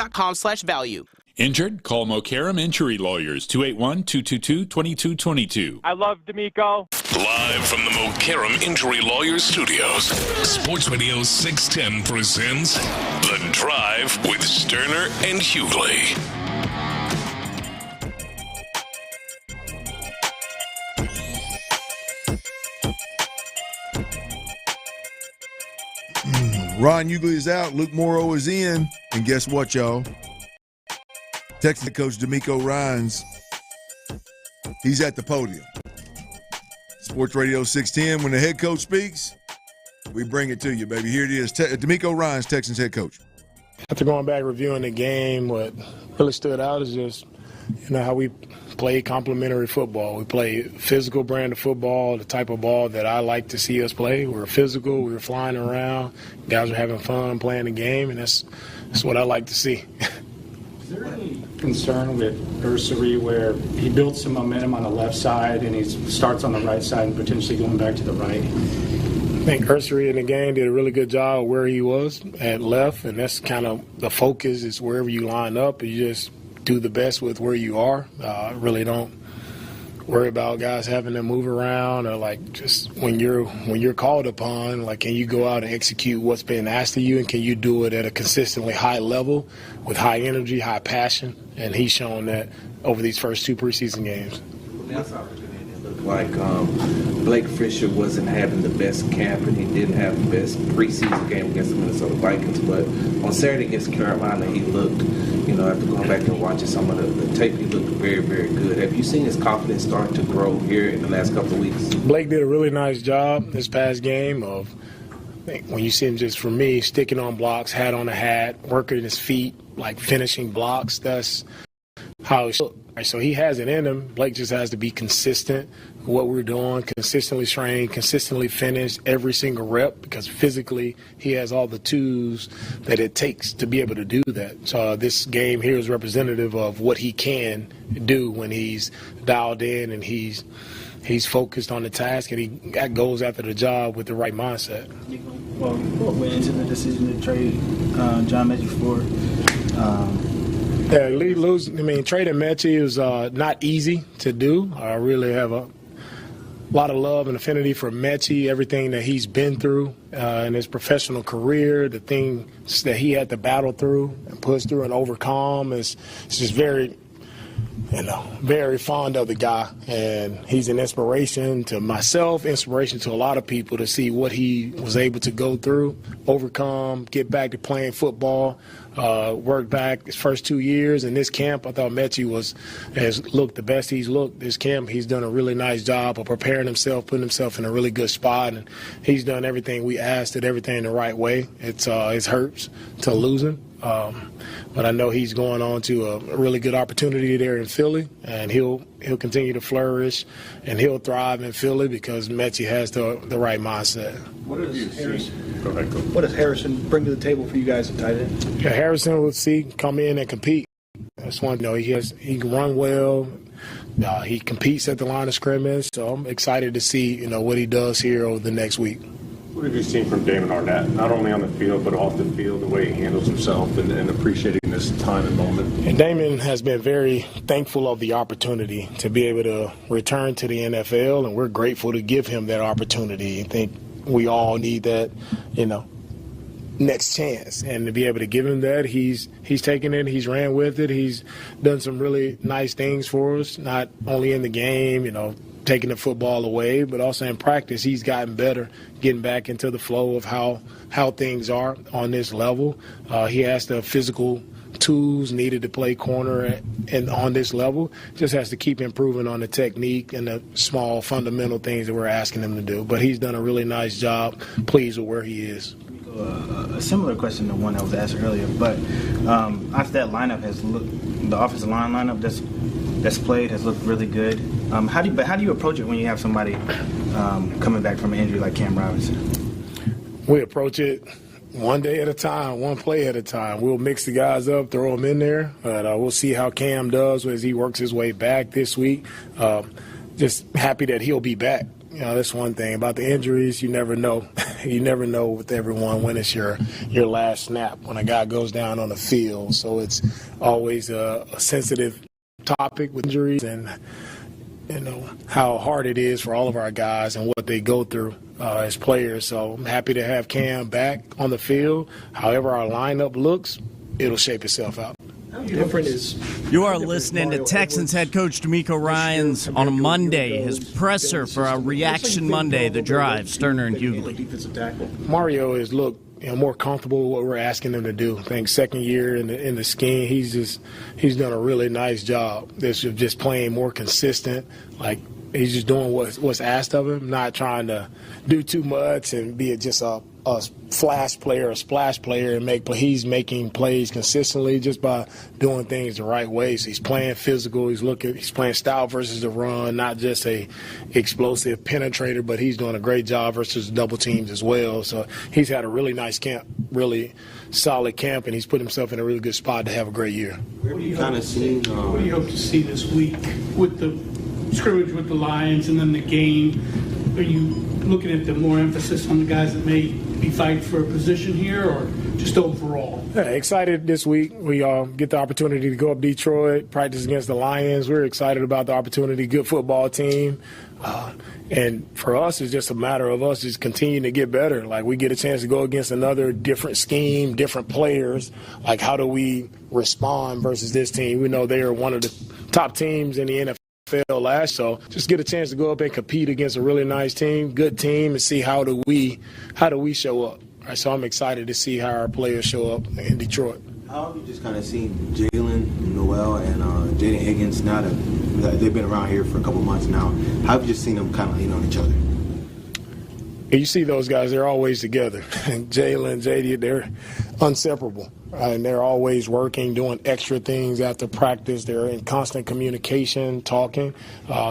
Speaker 11: SportsRadio.com/value.
Speaker 21: Injured? Call Mokaram Injury Lawyers, 281-222-2222.
Speaker 13: I love Demeco.
Speaker 9: Live from the Mokaram Injury Lawyers Studios, Sports Radio 610 presents The Drive with Stoerner and Hughley.
Speaker 10: Ron Hughley is out. Luke Morrow is in. And guess what, y'all? Texas coach Demeco Ryans, he's at the podium. Sports Radio 610, when the head coach speaks, we bring it to you, baby. Here it is. Demeco Ryans, Texans head coach.
Speaker 22: After going back reviewing the game, what really stood out is just, how we play complementary football. We play physical brand of football, the type of ball that I like to see us play. We're physical. We were flying around. Guys are having fun playing the game, and that's what I like to see.
Speaker 23: Is there any concern with Ursary where he builds some momentum on the left side and he starts on the right side and potentially going back to the right?
Speaker 22: I think Ursary in the game did a really good job where he was at left, and that's kind of the focus is wherever you line up. You just do the best with where you are. Really don't worry about guys having to move around or just when you're called upon, can you go out and execute what's been asked of you, and can you do it at a consistently high level with high energy, high passion? And he's shown that over these first 2 preseason games.
Speaker 25: Like Blake Fisher wasn't having the best camp and he didn't have the best preseason game against the Minnesota Vikings, but on Saturday against Carolina he looked, after going back and watching some of the tape, he looked very, very good. Have you seen his confidence start to grow here in the last couple of weeks?
Speaker 22: Blake did a really nice job this past game of, when you see him, just for me, sticking on blocks, hat on a hat, working his feet, finishing blocks. That's how he should. So he has it in him. Blake just has to be consistent with what we're doing, consistently train, consistently finish every single rep, because physically he has all the tools that it takes to be able to do that. So this game here is representative of what he can do when he's dialed in and he's focused on the task and he goes after the job with the right mindset.
Speaker 26: Well, what went into the decision to trade John Metchie for?
Speaker 22: Trading Metchie is not easy to do. I really have a lot of love and affinity for Metchie, everything that he's been through in his professional career, the things that he had to battle through and push through and overcome. It's just very fond of the guy, and he's an inspiration to myself, inspiration to a lot of people to see what he was able to go through, overcome, get back to playing football, work back his first 2 years. In this camp, I thought Metchie has looked the best he's looked this camp. He's done a really nice job of preparing himself, putting himself in a really good spot, and he's done everything we asked, did everything the right way. It hurts to lose him. But I know he's going on to a really good opportunity there in Philly, and he'll continue to flourish, and he'll thrive in Philly because Metchie has the right mindset.
Speaker 26: What does Harrison bring to the table for you guys at tight end?
Speaker 22: Yeah, Harrison, we'll see, come in and compete. That's one. He can run well. He competes at the line of scrimmage, so I'm excited to see what he does here over the next week.
Speaker 27: What have you seen from Damon Arnett, not only on the field but off the field, the way he handles himself and appreciating this time and moment?
Speaker 22: And Damon has been very thankful of the opportunity to be able to return to the NFL, and we're grateful to give him that opportunity. I think we all need that, next chance, and to be able to give him that, he's taken it, he's ran with it, he's done some really nice things for us, not only in the game, taking the football away, but also in practice he's gotten better, getting back into the flow of how things are on this level. He has the physical tools needed to play corner and on this level. Just has to keep improving on the technique and the small fundamental things that we're asking him to do. But he's done a really nice job, pleased with where he is.
Speaker 26: A similar question to one that was asked earlier, but after that lineup the offensive line lineup that's played has looked really good. How do you approach it when you have somebody coming back from an injury like Cam Robinson?
Speaker 22: We approach it one day at a time, one play at a time. We'll mix the guys up, throw them in there, but we'll see how Cam does as he works his way back this week. Just happy that he'll be back. that's one thing. About the injuries, you never know. You never know with everyone when it's your last snap, when a guy goes down on the field. So it's always a sensitive topic with injuries and, how hard it is for all of our guys and what they go through as players. So I'm happy to have Cam back on the field. However our lineup looks, it'll shape itself out.
Speaker 1: You are listening to Texans head coach Demeco Ryans on a Monday, his presser for our Reaction Monday, The Drive, Stoerner and Hughley.
Speaker 22: Mario has looked more comfortable with what we're asking him to do. I think second year in the scheme, he's done a really nice job. This is just playing more consistent. Like, he's just doing what's asked of him, not trying to do too much and be just a flash player, a splash player, and he's making plays consistently just by doing things the right way. So he's playing physical. He's playing style versus the run, not just a explosive penetrator, but he's doing a great job versus double teams as well. So he's had a really nice camp, really solid camp, and he's put himself in a really good spot to have a great year.
Speaker 2: What do you hope to see this week with the scrimmage with the Lions and then the game? Are you looking at the more emphasis on the guys that may be fighting for a position here, or just overall?
Speaker 22: Yeah, excited this week. We get the opportunity to go up Detroit, practice against the Lions. We're excited about the opportunity. Good football team. And for us, it's just a matter of us just continuing to get better. Like, we get a chance to go against another different scheme, different players. Like, how do we respond versus this team? We know they are one of the top teams in the NFL last, so just get a chance to go up and compete against a really nice team, good team, and see how do we show up. Right, so I'm excited to see how our players show up in Detroit.
Speaker 3: How have you just kind of seen Jalen, Noel, and Jaden Higgins now that they've been around here for a couple months now? How have you just seen them kind of lean on each other?
Speaker 22: You see those guys, they're always together. Jalen, JD, they're inseparable. And they're always working, doing extra things after practice. They're in constant communication, talking.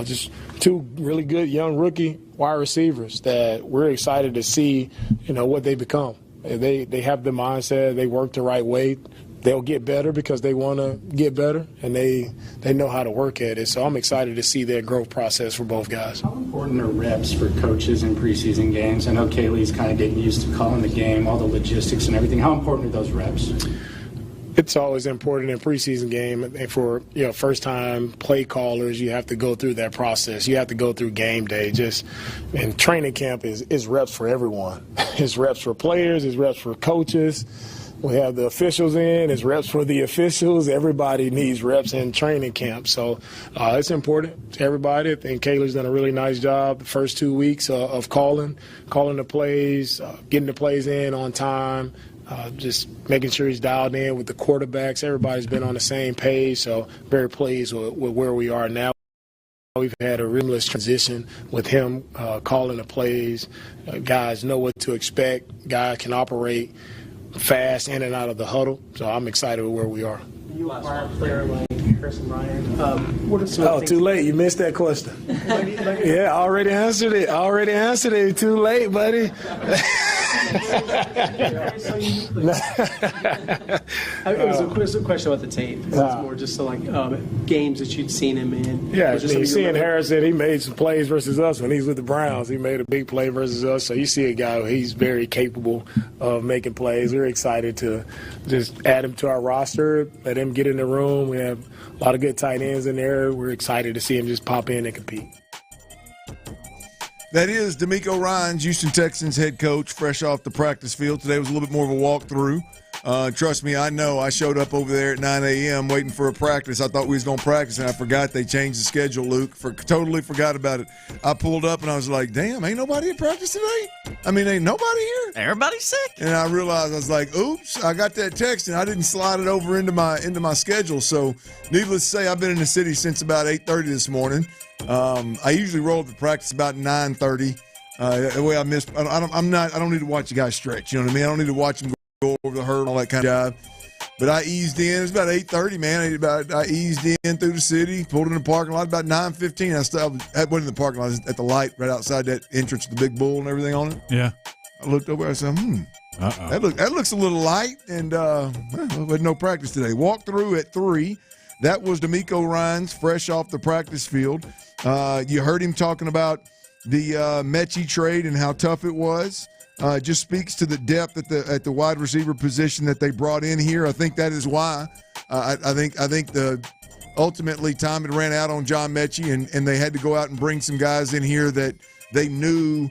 Speaker 22: Just two really good young rookie wide receivers that we're excited to see, what they become. They have the mindset. They work the right way. They'll get better because they want to get better, and they know how to work at it. So I'm excited to see that growth process for both guys.
Speaker 23: How important are reps for coaches in preseason games? I know Caley's kind of getting used to calling the game, all the logistics and everything. How important are those reps?
Speaker 22: It's always important in preseason game, and for first-time play callers, you have to go through that process. You have to go through game day. And training camp is reps for everyone. It's reps for players. It's reps for coaches. We have the officials in. It's reps for the officials. Everybody needs reps in training camp. So it's important to everybody. I think Caley's done a really nice job the first 2 weeks of calling the plays, getting the plays in on time, just making sure he's dialed in with the quarterbacks. Everybody's been on the same page, so very pleased with where we are now. We've had a seamless transition with him calling the plays. Guys know what to expect. Guys can operate fast in and out of the huddle, so I'm excited with where we are.
Speaker 4: You acquire a player like Harrison Ryan. What are some
Speaker 22: too late. You missed that question. Yeah, I already answered it. Too late, buddy.
Speaker 4: It was a question about the tape. It was more just games that you'd seen him in.
Speaker 22: Yeah, you seeing Harrison, he made some plays versus us when he was with the Browns. He made a big play versus us. So you see a guy he's very capable of making plays. We're excited to just add him to our roster, let him get in the room. We have a lot of good tight ends in there. We're excited to see him just pop in and compete.
Speaker 10: That is Demeco Ryans, Houston Texans head coach, fresh off the practice field. Today was a little bit more of a walkthrough. Trust me, I know. I showed up over there at 9 a.m. waiting for a practice. I thought we was going to practice, and I forgot they changed the schedule, Luke. Totally forgot about it. I pulled up, and I was like, damn, ain't nobody at practice today? I mean, ain't nobody here?
Speaker 1: Everybody's sick.
Speaker 10: And I realized, I was like, oops, I got that text, and I didn't slide it over into my schedule. So needless to say, I've been in the city since about 8:30 this morning. I usually roll up to practice about 9:30. The way I don't need to watch the guy stretch. You know what I mean? I don't need to watch him go over the hurdle, all that kind of job. But I eased in. It was about 8:30, man. I eased in through the city, pulled in the parking lot about 9:15. I went in the parking lot at the light right outside that entrance to the Big Bull and everything on it.
Speaker 15: Yeah.
Speaker 10: I looked over. I said, that looks a little light, and we had no practice today. Walked through at 3. That was Demeco Ryans, fresh off the practice field. You heard him talking about the Metchie trade and how tough it was. Just speaks to the depth at the wide receiver position that they brought in here. I think that is why. I think the ultimately time had ran out on John Metchie, and they had to go out and bring some guys in here that they knew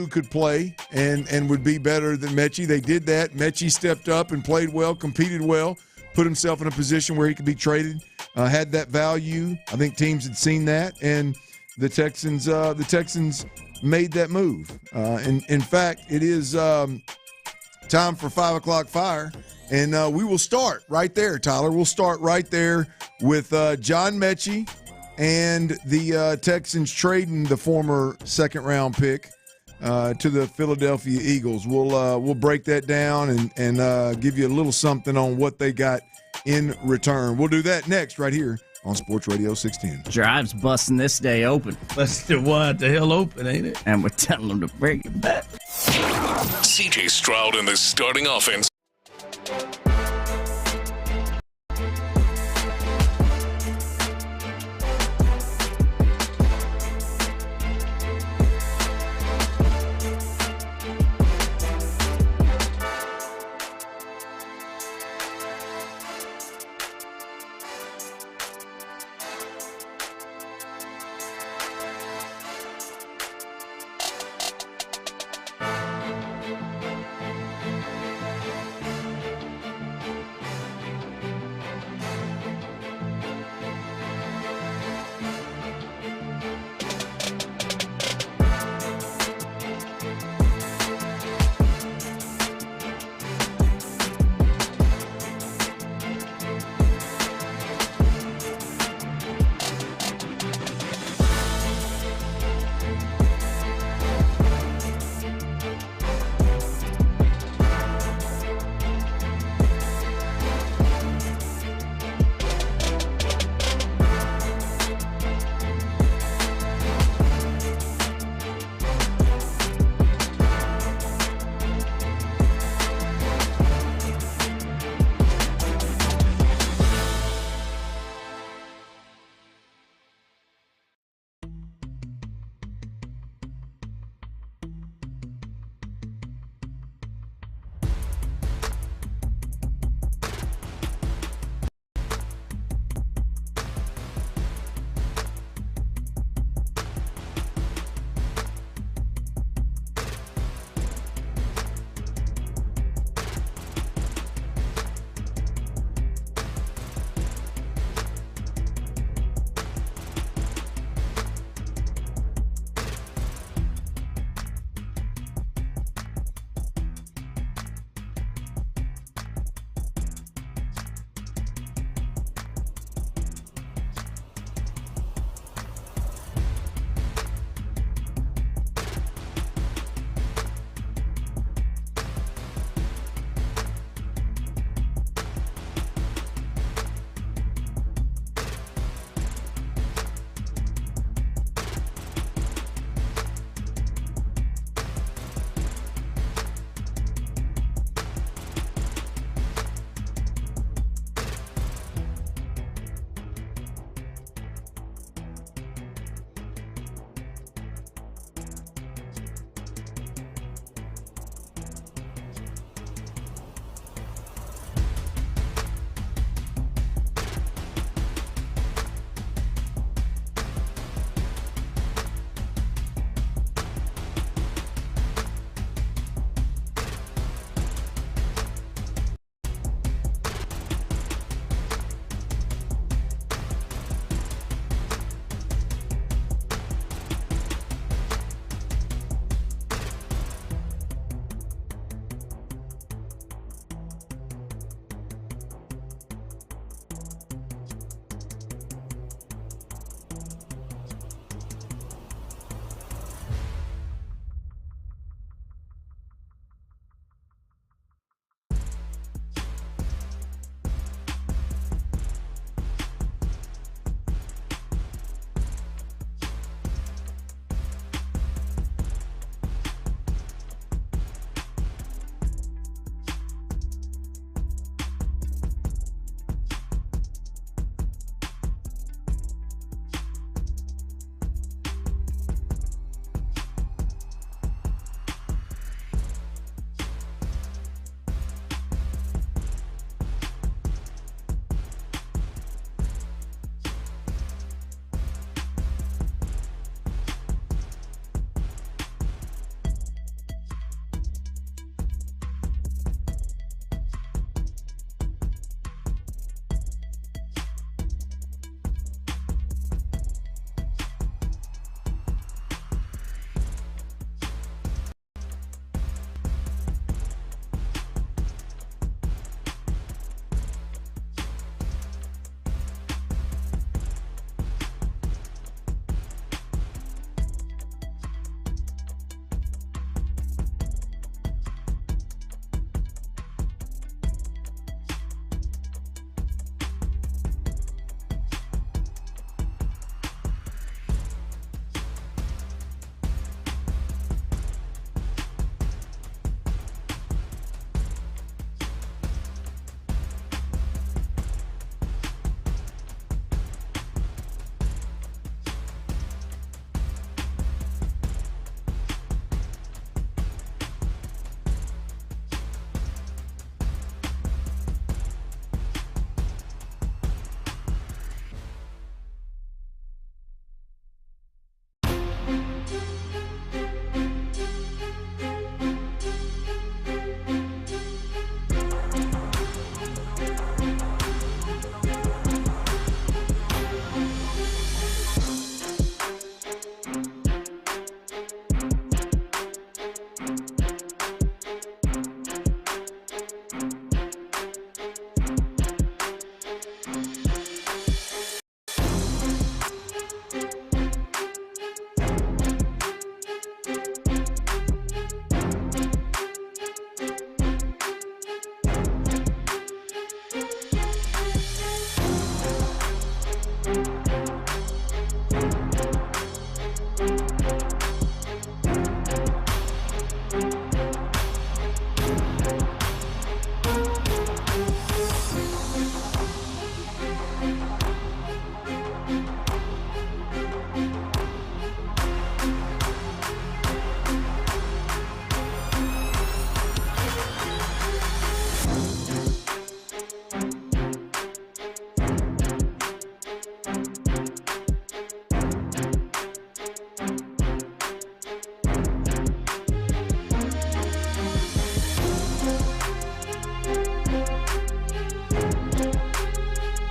Speaker 10: could play and would be better than Metchie. They did that. Metchie stepped up and played well, competed well, put himself in a position where he could be traded. Had that value. I think teams had seen that, and the Texans made that move. In fact, it is time for 5 o'clock fire, and we will start right there, Tyler. We'll start right there with John Metchie and the Texans trading the former second-round pick to the Philadelphia Eagles. We'll break that down and give you a little something on what they got in return. We'll do that next right here on Sports Radio 610.
Speaker 1: Drive's busting this day open.
Speaker 17: Busted what the hell open, ain't it?
Speaker 1: And we're telling them to bring it back.
Speaker 9: CJ Stroud in the starting offense.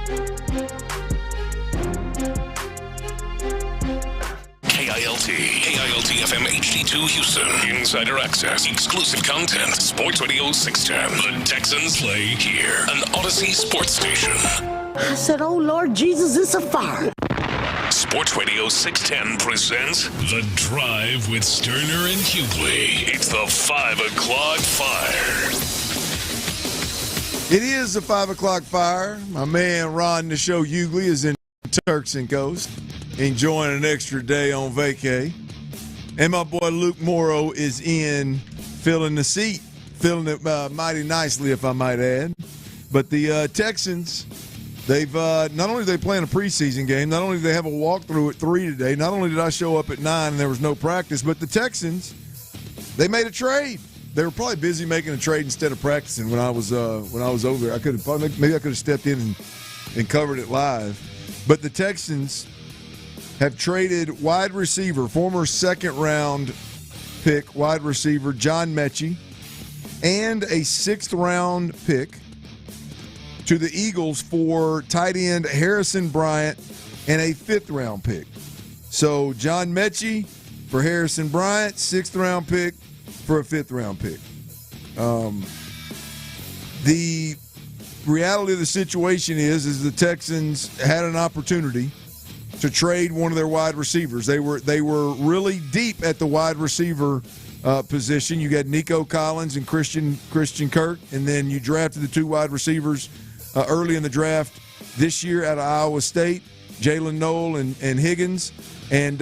Speaker 9: KILT FM HD2 Houston. Insider access, exclusive content. Sports Radio 610. The Texans play here. An Odyssey sports station.
Speaker 6: I said, oh, Lord Jesus, it's a fire.
Speaker 9: Sports Radio 610 presents The Drive with Stoerner and Hughley. It's the 5 o'clock fire.
Speaker 10: It is the 5 o'clock fire. My man Ron the Show Hughley is in Turks and Coast, enjoying an extra day on vacay. And my boy Luke Morrow is in filling the seat, filling it mighty nicely, if I might add. But the Texans, they've not only are they playing a preseason game, not only do they have a walkthrough at 3 today, not only did I show up at 9 and there was no practice, but the Texans, they made a trade. They were probably busy making a trade instead of practicing when I was over there. I could have maybe I could have stepped in and covered it live. But the Texans have traded wide receiver, former second-round pick wide receiver John Metchie, and a sixth-round pick to the Eagles for tight end Harrison Bryant and a fifth-round pick. So John Metchie for Harrison Bryant, sixth-round pick for a fifth-round pick. The reality of the situation is the Texans had an opportunity to trade one of their wide receivers. They were really deep at the wide receiver position. You got Nico Collins and Christian Kirk, and then you drafted the two wide receivers early in the draft this year out of Iowa State, Jalen Noel and Higgins. And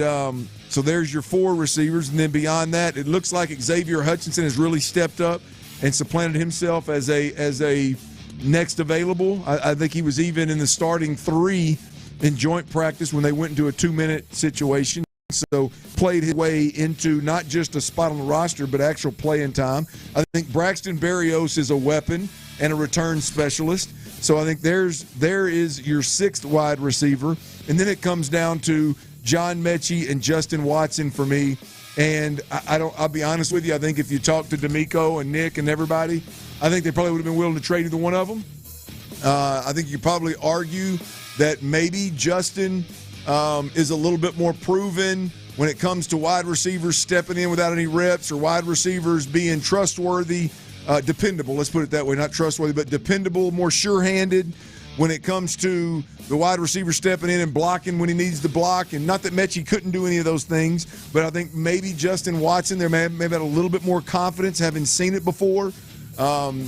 Speaker 10: so there's your four receivers. And then beyond that, it looks like Xavier Hutchinson has really stepped up and supplanted himself as a next available. I think he was even in the starting three in joint practice when they went into a 2-minute situation. So played his way into not just a spot on the roster, but actual playing time. I think Braxton Berrios is a weapon and a return specialist. So I think there is your sixth wide receiver. And then it comes down to John Metchie and Justin Watson for me. And I'll be honest with you, I think if you talk to Demeco and Nick and everybody, I think they probably would have been willing to trade either one of them. I think you probably argue that maybe Justin is a little bit more proven when it comes to wide receivers stepping in without any reps, or wide receivers being trustworthy, dependable. Let's put it that way, not trustworthy, but dependable, more sure-handed when it comes to the wide receiver stepping in and blocking when he needs to block. And not that Metchie couldn't do any of those things, but I think maybe Justin Watson there may have had a little bit more confidence, having seen it before.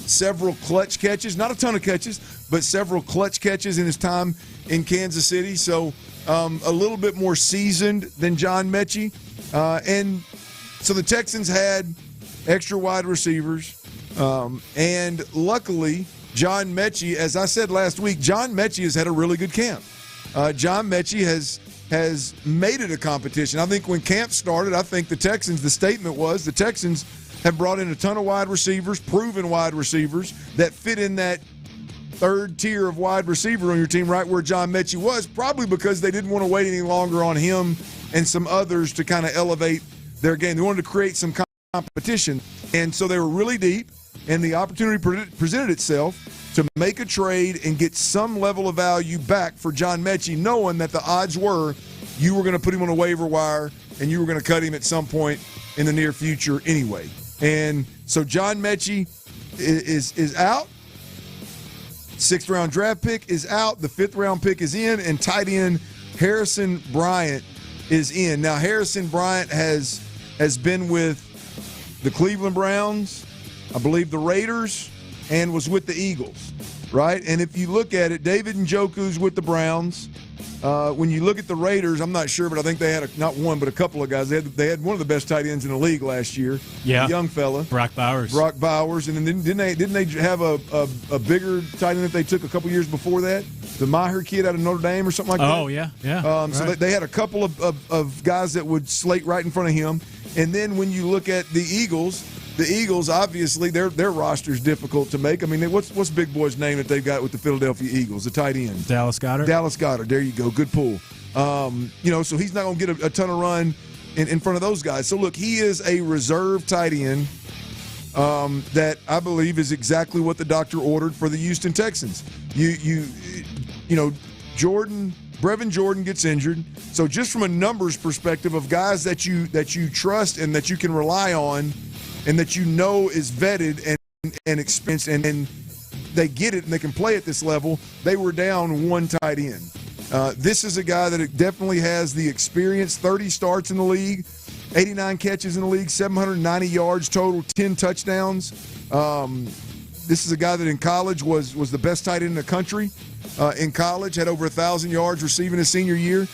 Speaker 10: Several clutch catches, not a ton of catches, but several clutch catches in his time in Kansas City. So a little bit more seasoned than John Metchie. And so the Texans had extra wide receivers. And luckily, John Metchie, as I said last week, John Metchie has had a really good camp. John Metchie has made it a competition. I think when camp started, I think the statement was the Texans have brought in a ton of wide receivers, proven wide receivers, that fit in that third tier of wide receiver on your team, right where John Metchie was, probably because they didn't want to wait any longer on him and some others to kind of elevate their game. They wanted to create some competition. And so they were really deep, and the opportunity presented itself to make a trade and get some level of value back for John Metchie, knowing that the odds were you were going to put him on a waiver wire and you were going to cut him at some point in the near future anyway. And so John Metchie is out. Sixth-round draft pick is out. The fifth-round pick is in. And tight end Harrison Bryant is in. Now, Harrison Bryant has been with the Cleveland Browns, I believe the Raiders, and was with the Eagles, right? And if you look at it, David Njoku's with the Browns. When you look at the Raiders, I'm not sure, but I think they had not one, but a couple of guys. They had one of the best tight ends in the league last year.
Speaker 15: Yeah,
Speaker 10: a young fella,
Speaker 15: Brock Bowers,
Speaker 10: and then didn't they have a bigger tight end that they took a couple years before that? The Maher kid out of Notre Dame or something like that.
Speaker 15: Oh yeah.
Speaker 10: Right. So they had a couple of guys that would slate right in front of him. And then when you look at the Eagles obviously their roster's difficult to make. I mean, what's Big Boy's name that they've got with the Philadelphia Eagles, the tight end?
Speaker 15: Dallas Goedert.
Speaker 10: There you go. Good pull. So he's not going to get a ton of run in front of those guys. So look, he is a reserve tight end that I believe is exactly what the doctor ordered for the Houston Texans. Brevin Jordan gets injured. So just from a numbers perspective of guys that you trust and that you can rely on and that is vetted and experienced and they get it and they can play at this level, they were down one tight end. This is a guy that definitely has the experience, 30 starts in the league, 89 catches in the league, 790 yards total, 10 touchdowns. This is a guy that in college was the best tight end in the country. In college, had over 1,000 yards receiving his senior year.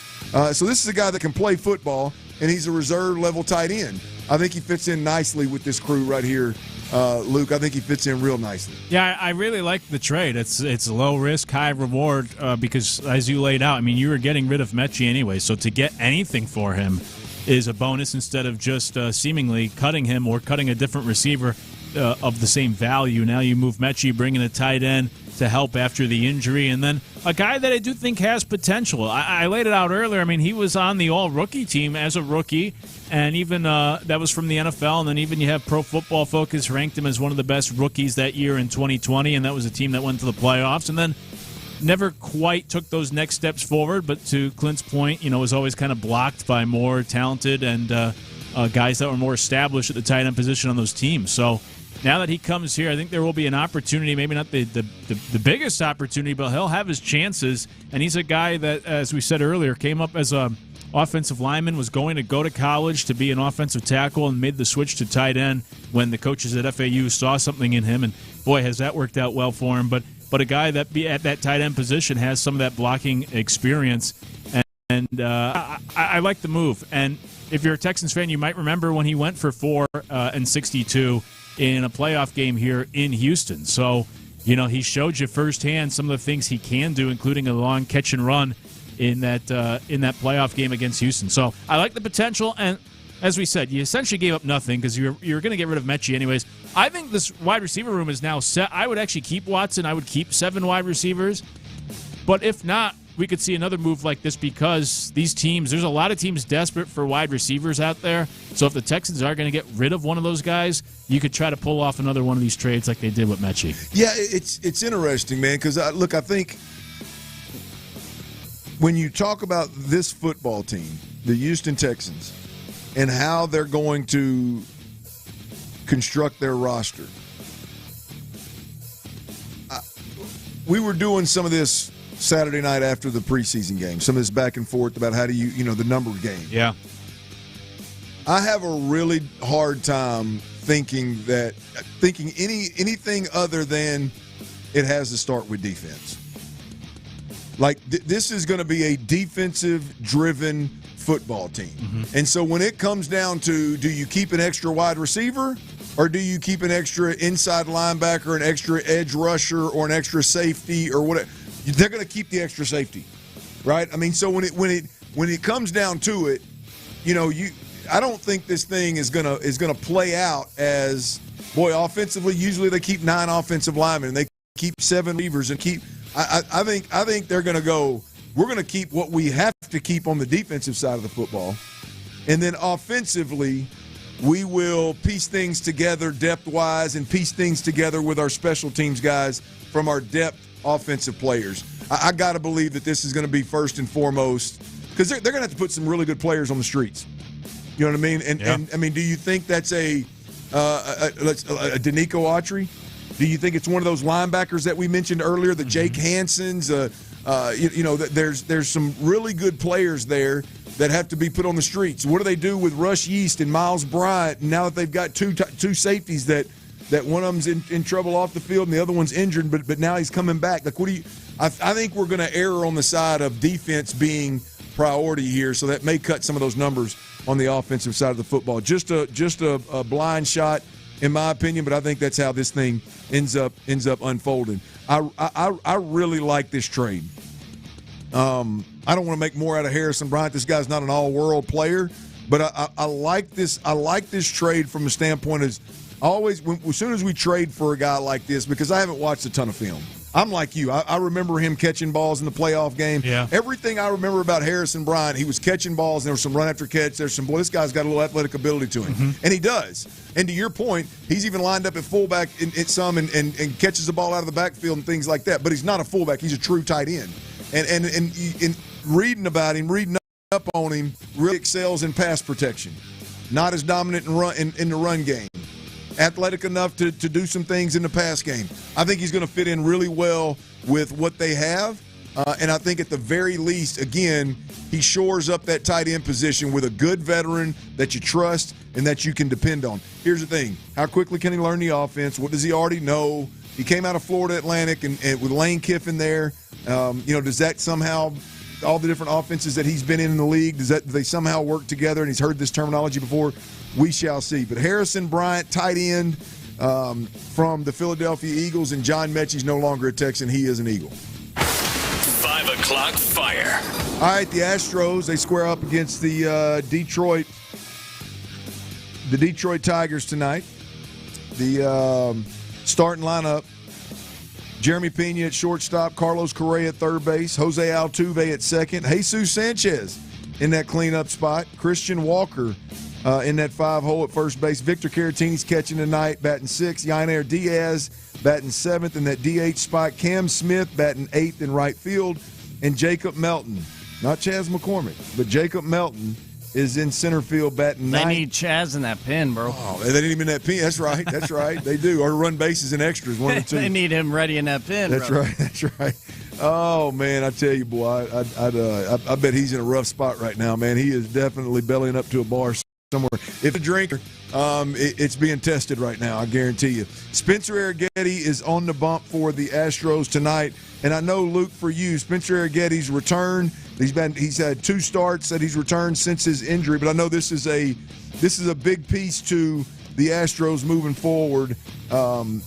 Speaker 10: So this is a guy that can play football, and he's a reserve-level tight end. I think he fits in nicely with this crew right here, Luke. I think he fits in real nicely.
Speaker 15: Yeah, I really like the trade. It's low risk, high reward because, as you laid out, I mean, you were getting rid of Metchie anyway, so to get anything for him is a bonus instead of just seemingly cutting him or cutting a different receiver of the same value. Now you move Metchie, bring in a tight end to help after the injury, and then a guy that I do think has potential. I laid it out earlier. I mean, he was on the all-rookie team as a rookie, and even that was from the NFL, and then even you have Pro Football Focus ranked him as one of the best rookies that year in 2020, and that was a team that went to the playoffs, and then never quite took those next steps forward, but to Clint's point, was always kind of blocked by more talented and guys that were more established at the tight end position on those teams. So now that he comes here, I think there will be an opportunity, maybe not the biggest opportunity, but he'll have his chances. And he's a guy that, as we said earlier, came up as a offensive lineman, was going to go to college to be an offensive tackle, and made the switch to tight end when the coaches at FAU saw something in him. And boy, has that worked out well for him. But a guy that be at that tight end position has some of that blocking experience. And I like the move. And if you're a Texans fan, you might remember when he went for 4 and 62 in a playoff game here in Houston. So, he showed you firsthand some of the things he can do, including a long catch and run in that playoff game against Houston. So I like the potential, and as we said, you essentially gave up nothing because you're going to get rid of Metchie anyways. I think this wide receiver room is now set. I would actually keep Watson. I would keep 7 wide receivers. But if not, we could see another move like this because these teams, there's a lot of teams desperate for wide receivers out there. So if the Texans are going to get rid of one of those guys, you could try to pull off another one of these trades like they did with Metchie.
Speaker 10: Yeah, it's interesting, man, because, I think when you talk about this football team, the Houston Texans, and how they're going to construct their roster, we were doing some of this Saturday night after the preseason game, some of this back and forth about how do you the number game.
Speaker 15: Yeah.
Speaker 10: I have a really hard time thinking anything other than it has to start with defense. Like, this is going to be a defensive-driven football team. Mm-hmm. And so when it comes down to, do you keep an extra wide receiver or do you keep an extra inside linebacker, an extra edge rusher, or an extra safety or whatever? They're going to keep the extra safety, right? I mean, so when it comes down to it, I don't think this thing is gonna play out as, boy, offensively. Usually they keep 9 offensive linemen and they keep 7 receivers and keep. I think they're going to go. We're going to keep what we have to keep on the defensive side of the football, and then offensively, we will piece things together depth-wise and piece things together with our special teams guys from our depth offensive players. I got to believe that this is going to be first and foremost because they're going to have to put some really good players on the streets. You know what I mean? And I mean, do you think that's a Demeco Autry? Do you think it's one of those linebackers that we mentioned earlier, the Jake Hansons? There's some really good players there that have to be put on the streets. What do they do with Rush Yeast and Miles Bryant? And now that they've got two safeties that one of them's in trouble off the field and the other one's injured, but now he's coming back. Like, I think we're going to err on the side of defense being priority here, so that may cut some of those numbers on the offensive side of the football. Just a blind shot, in my opinion, but I think that's how this thing ends up unfolding. I really like this trade. I don't want to make more out of Harrison Bryant. This guy's not an all-world player, but I like this. I like this trade from a standpoint as always. As soon as we trade for a guy like this, because I haven't watched a ton of film. I'm like you. I remember him catching balls in the playoff game.
Speaker 15: Yeah.
Speaker 10: Everything I remember about Harrison Bryant, he was catching balls, and there was some run after catch. There's some, boy, this guy's got a little athletic ability to him. Mm-hmm. And he does. And to your point, he's even lined up at fullback and catches the ball out of the backfield and things like that. But he's not a fullback. He's a true tight end. And reading about him, reading up on him, really excels in pass protection. Not as dominant in the run game. Athletic enough to do some things in the pass game. I think he's going to fit in really well with what they have. And I think at the very least, again, he shores up that tight end position with a good veteran that you trust and that you can depend on. Here's the thing. How quickly can he learn the offense? What does he already know? He came out of Florida Atlantic and with Lane Kiffin there. Does that somehow, all the different offenses that he's been in the league, do they somehow work together? And he's heard this terminology before. We shall see. But Harrison Bryant, tight end from the Philadelphia Eagles, and John Metchie's no longer a Texan. He is an Eagle.
Speaker 9: 5 o'clock fire.
Speaker 10: All right, the Astros, they square up against the Detroit Tigers tonight. The starting lineup: Jeremy Pena at shortstop, Carlos Correa at third base, Jose Altuve at second, Jesus Sanchez in that cleanup spot, Christian Walker in that 5-hole at first base, Victor Caratini's catching tonight, batting 6th, Yainer Diaz batting 7th in that DH spot, Cam Smith batting 8th in right field, and Jacob Melton, not Chaz McCormick, but Jacob Melton is in center field batting 9th.
Speaker 1: They need Chaz in that pen, bro.
Speaker 10: Oh, they need him in that pen. That's right. That's right. They do. Or run bases and extras, 1 or 2.
Speaker 1: They need him ready in that pen.
Speaker 10: That's
Speaker 1: brother.
Speaker 10: right. That's right. Oh man, I tell you, boy, I bet he's in a rough spot right now, man. He is definitely bellying up to a bar somewhere. If a drinker, it's being tested right now. I guarantee you. Spencer Arrighetti is on the bump for the Astros tonight, and I know, Luke, for you, Spencer Arrighetti's return. He's had 2 starts that he's returned since his injury, but I know this is a big piece to the Astros moving forward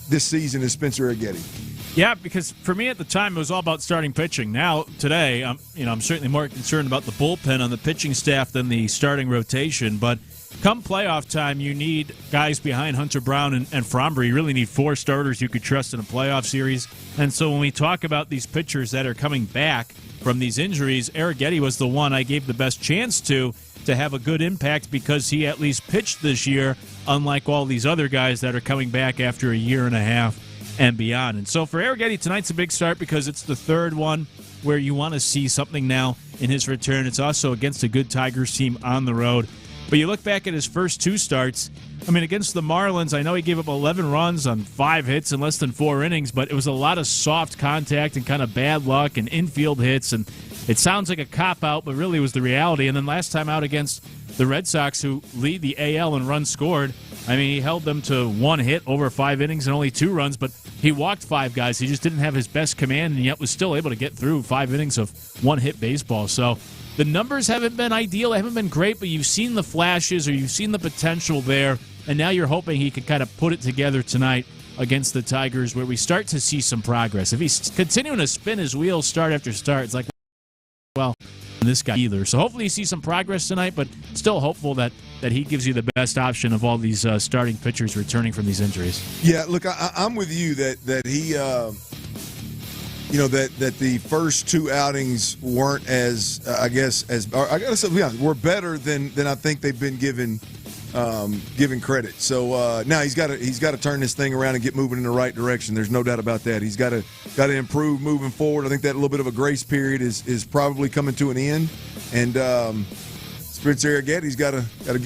Speaker 10: this season is Spencer Arrighetti.
Speaker 15: Yeah, because for me at the time it was all about starting pitching. Now today, I'm certainly more concerned about the bullpen on the pitching staff than the starting rotation. But come playoff time, you need guys behind Hunter Brown and Fromber. You really need 4 starters you could trust in a playoff series. And so when we talk about these pitchers that are coming back from these injuries, Arrighetti was the one I gave the best chance to have a good impact because he at least pitched this year, unlike all these other guys that are coming back after a year and a half and beyond. And so for Arrighetti, tonight's a big start because it's the 3rd one where you want to see something now in his return. It's also against a good Tigers team on the road. But you look back at his first 2 starts, against the Marlins, I know he gave up 11 runs on 5 hits in less than 4 innings, but it was a lot of soft contact and kind of bad luck and infield hits, and it sounds like a cop-out, but really was the reality. And then last time out against the Red Sox, who lead the AL in runs scored, he held them to 1 hit over 5 innings and only 2 runs, but he walked 5 guys. He just didn't have his best command, and yet was still able to get through 5 innings of 1-hit baseball. So the numbers haven't been ideal. They haven't been great, but you've seen the flashes or you've seen the potential there, and now you're hoping he can kind of put it together tonight against the Tigers where we start to see some progress. If he's continuing to spin his wheels start after start, it's like, well, this guy either. So hopefully you see some progress tonight, but still hopeful that he gives you the best option of all these starting pitchers returning from these injuries.
Speaker 10: Yeah, look, I'm with you that he, that the first 2 outings weren't as, were better than I think they've been given credit. So now he's got to turn this thing around and get moving in the right direction. There's no doubt about that. He's got to improve moving forward. I think that little bit of a grace period is probably coming to an end, and Spencer Arrighetti's got to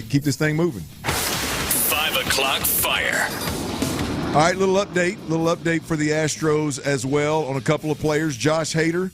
Speaker 10: keep this thing moving.
Speaker 9: 5 o'clock fire.
Speaker 10: All right, little update for the Astros as well on a couple of players. Josh Hader.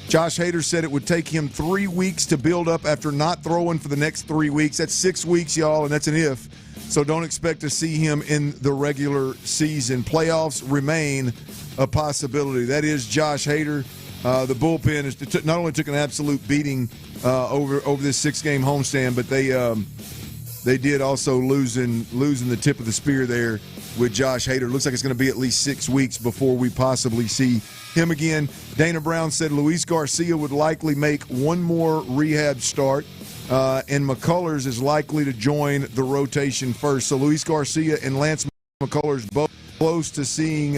Speaker 10: Josh Hader said it would take him 3 weeks to build up after not throwing for the next 3 weeks. That's 6 weeks, y'all, and that's an if. So don't expect to see him in the regular season. Playoffs remain a possibility. That is Josh Hader. The bullpen not only took an absolute beating over this 6-game homestand, but they did also losing the tip of the spear there with Josh Hader. Looks like it's going to be at least 6 weeks before we possibly see him again. Dana Brown said Luis Garcia would likely make 1 more rehab start, and McCullers is likely to join the rotation first. So Luis Garcia and Lance McCullers both close to seeing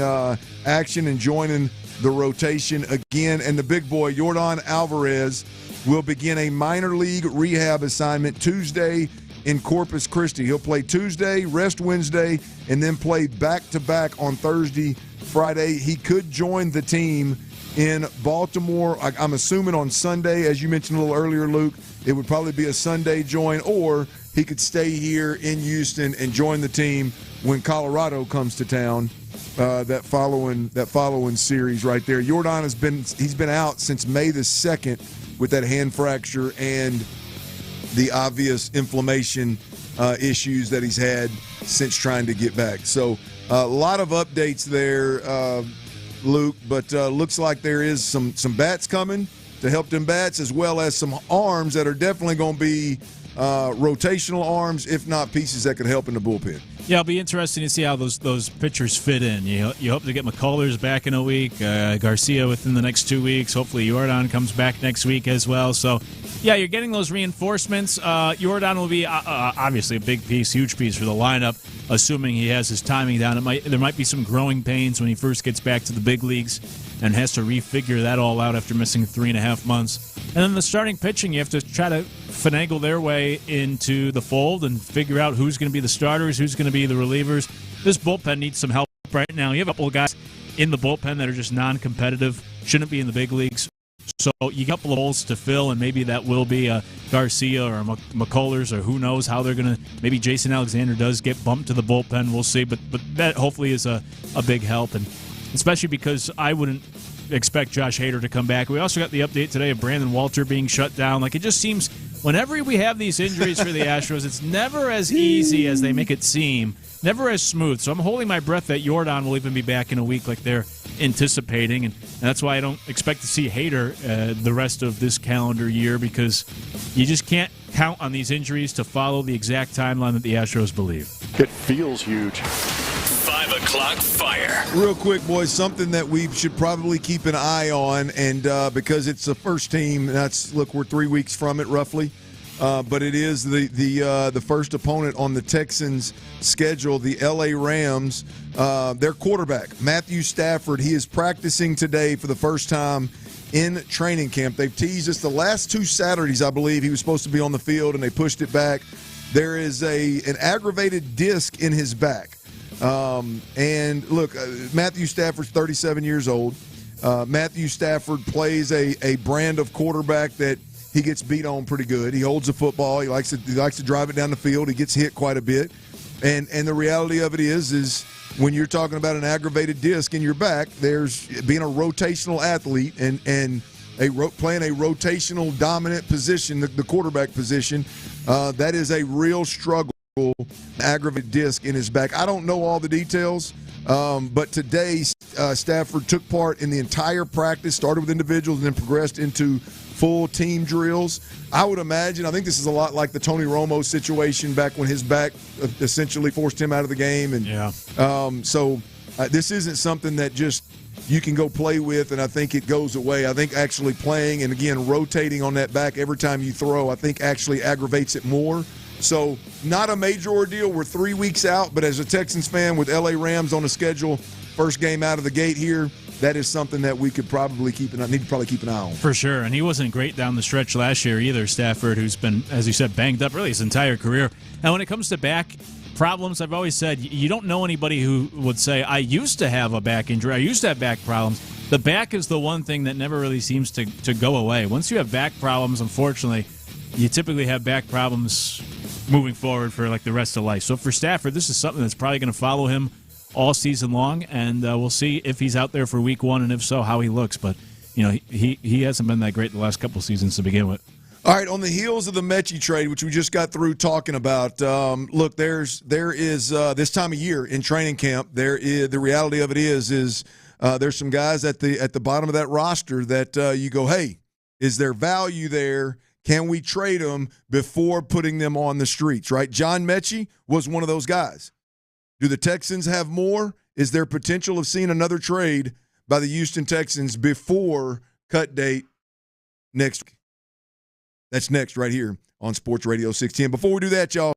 Speaker 10: action and joining the rotation again. And the big boy, Yordan Alvarez, will begin a minor league rehab assignment Tuesday in Corpus Christi. He'll play Tuesday, rest Wednesday, and then play back-to-back on Thursday, Friday. He could join the team in Baltimore. I'm assuming on Sunday, as you mentioned a little earlier, Luke, it would probably be a Sunday join, or he could stay here in Houston and join the team when Colorado comes to town. That following series right there. Jordan he's been out since May the 2nd with that hand fracture and the obvious inflammation issues that he's had since trying to get back. So a lot of updates there, Luke, but looks like there is some bats coming to help them bats, as well as some arms that are definitely going to be rotational arms, if not pieces that could help in the bullpen.
Speaker 15: Yeah, it'll be interesting to see how those pitchers fit in. You hope to get McCullers back in a week, Garcia within the next 2 weeks. Hopefully Jordan comes back next week as well. So, yeah, you're getting those reinforcements. Jordan will be obviously a big piece, huge piece for the lineup, assuming he has his timing down. There might be some growing pains when he first gets back to the big leagues and has to refigure that all out after missing 3.5 months. And then the starting pitching, you have to try to finagle their way into the fold and figure out who's going to be the starters, who's going to be the relievers. This bullpen needs some help right now. You have a couple of guys in the bullpen that are just non-competitive, shouldn't be in the big leagues. So you got a couple of holes to fill, and maybe that will be a Garcia or a McCullers, or who knows how they're going to. Maybe Jason Alexander does get bumped to the bullpen. We'll see, but that hopefully is a big help, and especially because I wouldn't expect Josh Hader to come back. We also got the update today of Brandon Walter being shut down. Like, it just seems whenever we have these injuries for the Astros, it's never as easy as they make it seem, never as smooth. So I'm holding my breath that Jordan will even be back in a week like they're anticipating, and that's why I don't expect to see Hader the rest of this calendar year, because you just can't count on these injuries to follow the exact timeline that the Astros believe.
Speaker 8: It feels huge.
Speaker 9: 5 o'clock fire.
Speaker 10: Real quick, boys, something that we should probably keep an eye on, and because it's the first team, we're 3 weeks from it roughly, but it is the first opponent on the Texans' schedule, the LA Rams. Their quarterback, Matthew Stafford, he is practicing today for the first time in training camp. They've teased us the last 2 Saturdays, I believe, he was supposed to be on the field, and they pushed it back. There is an aggravated disc in his back. And look, Matthew Stafford's 37 years old. Matthew Stafford plays a brand of quarterback that he gets beat on pretty good. He holds the football. He likes to drive it down the field. He gets hit quite a bit. And the reality of it is when you're talking about an aggravated disc in your back, there's being a rotational athlete and playing a rotational dominant position, the quarterback position, that is a real struggle. Aggravated disc in his back. I don't know all the details, but today Stafford took part in the entire practice, started with individuals and then progressed into full team drills. I would imagine, I think this is a lot like the Tony Romo situation back when his back essentially forced him out of the game. And so this isn't something that just you can go play with and I think it goes away. I think actually playing and, again, rotating on that back every time you throw, I think actually aggravates it more. So not a major ordeal. We're 3 weeks out, but as a Texans fan with LA Rams on the schedule, first game out of the gate here, that is something that we could probably keep an eye on.
Speaker 15: For sure, and he wasn't great down the stretch last year either, Stafford, who's been, as you said, banged up really his entire career. And when it comes to back problems, I've always said you don't know anybody who would say, I used to have a back injury, I used to have back problems. The back is the one thing that never really seems to go away. Once you have back problems, unfortunately, you typically have back problems moving forward for like the rest of life. So for Stafford, this is something that's probably going to follow him all season long, and we'll see if he's out there for week 1, and if so, how he looks. But he hasn't been that great the last couple seasons to begin with.
Speaker 10: All right, on the heels of the Metchie trade, which we just got through talking about, look, there is this time of year in training camp. The reality of it is there's some guys at the bottom of that roster that you go, hey, is there value there? Can we trade them before putting them on the streets, right? John Metchie was one of those guys. Do the Texans have more? Is there potential of seeing another trade by the Houston Texans before cut date next week? That's next right here on Sports Radio 610. Before we do that, y'all,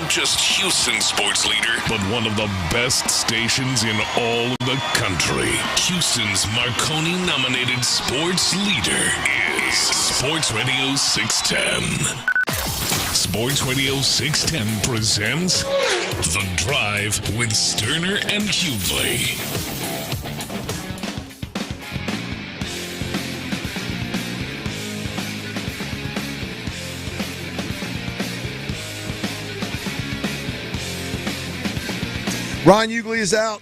Speaker 9: not just Houston's sports leader, but one of the best stations in all of the country. Houston's Marconi-nominated sports leader is Sports Radio 610. Sports Radio 610 presents The Drive with Stoerner and Hughley.
Speaker 10: Ryan Hughley is out.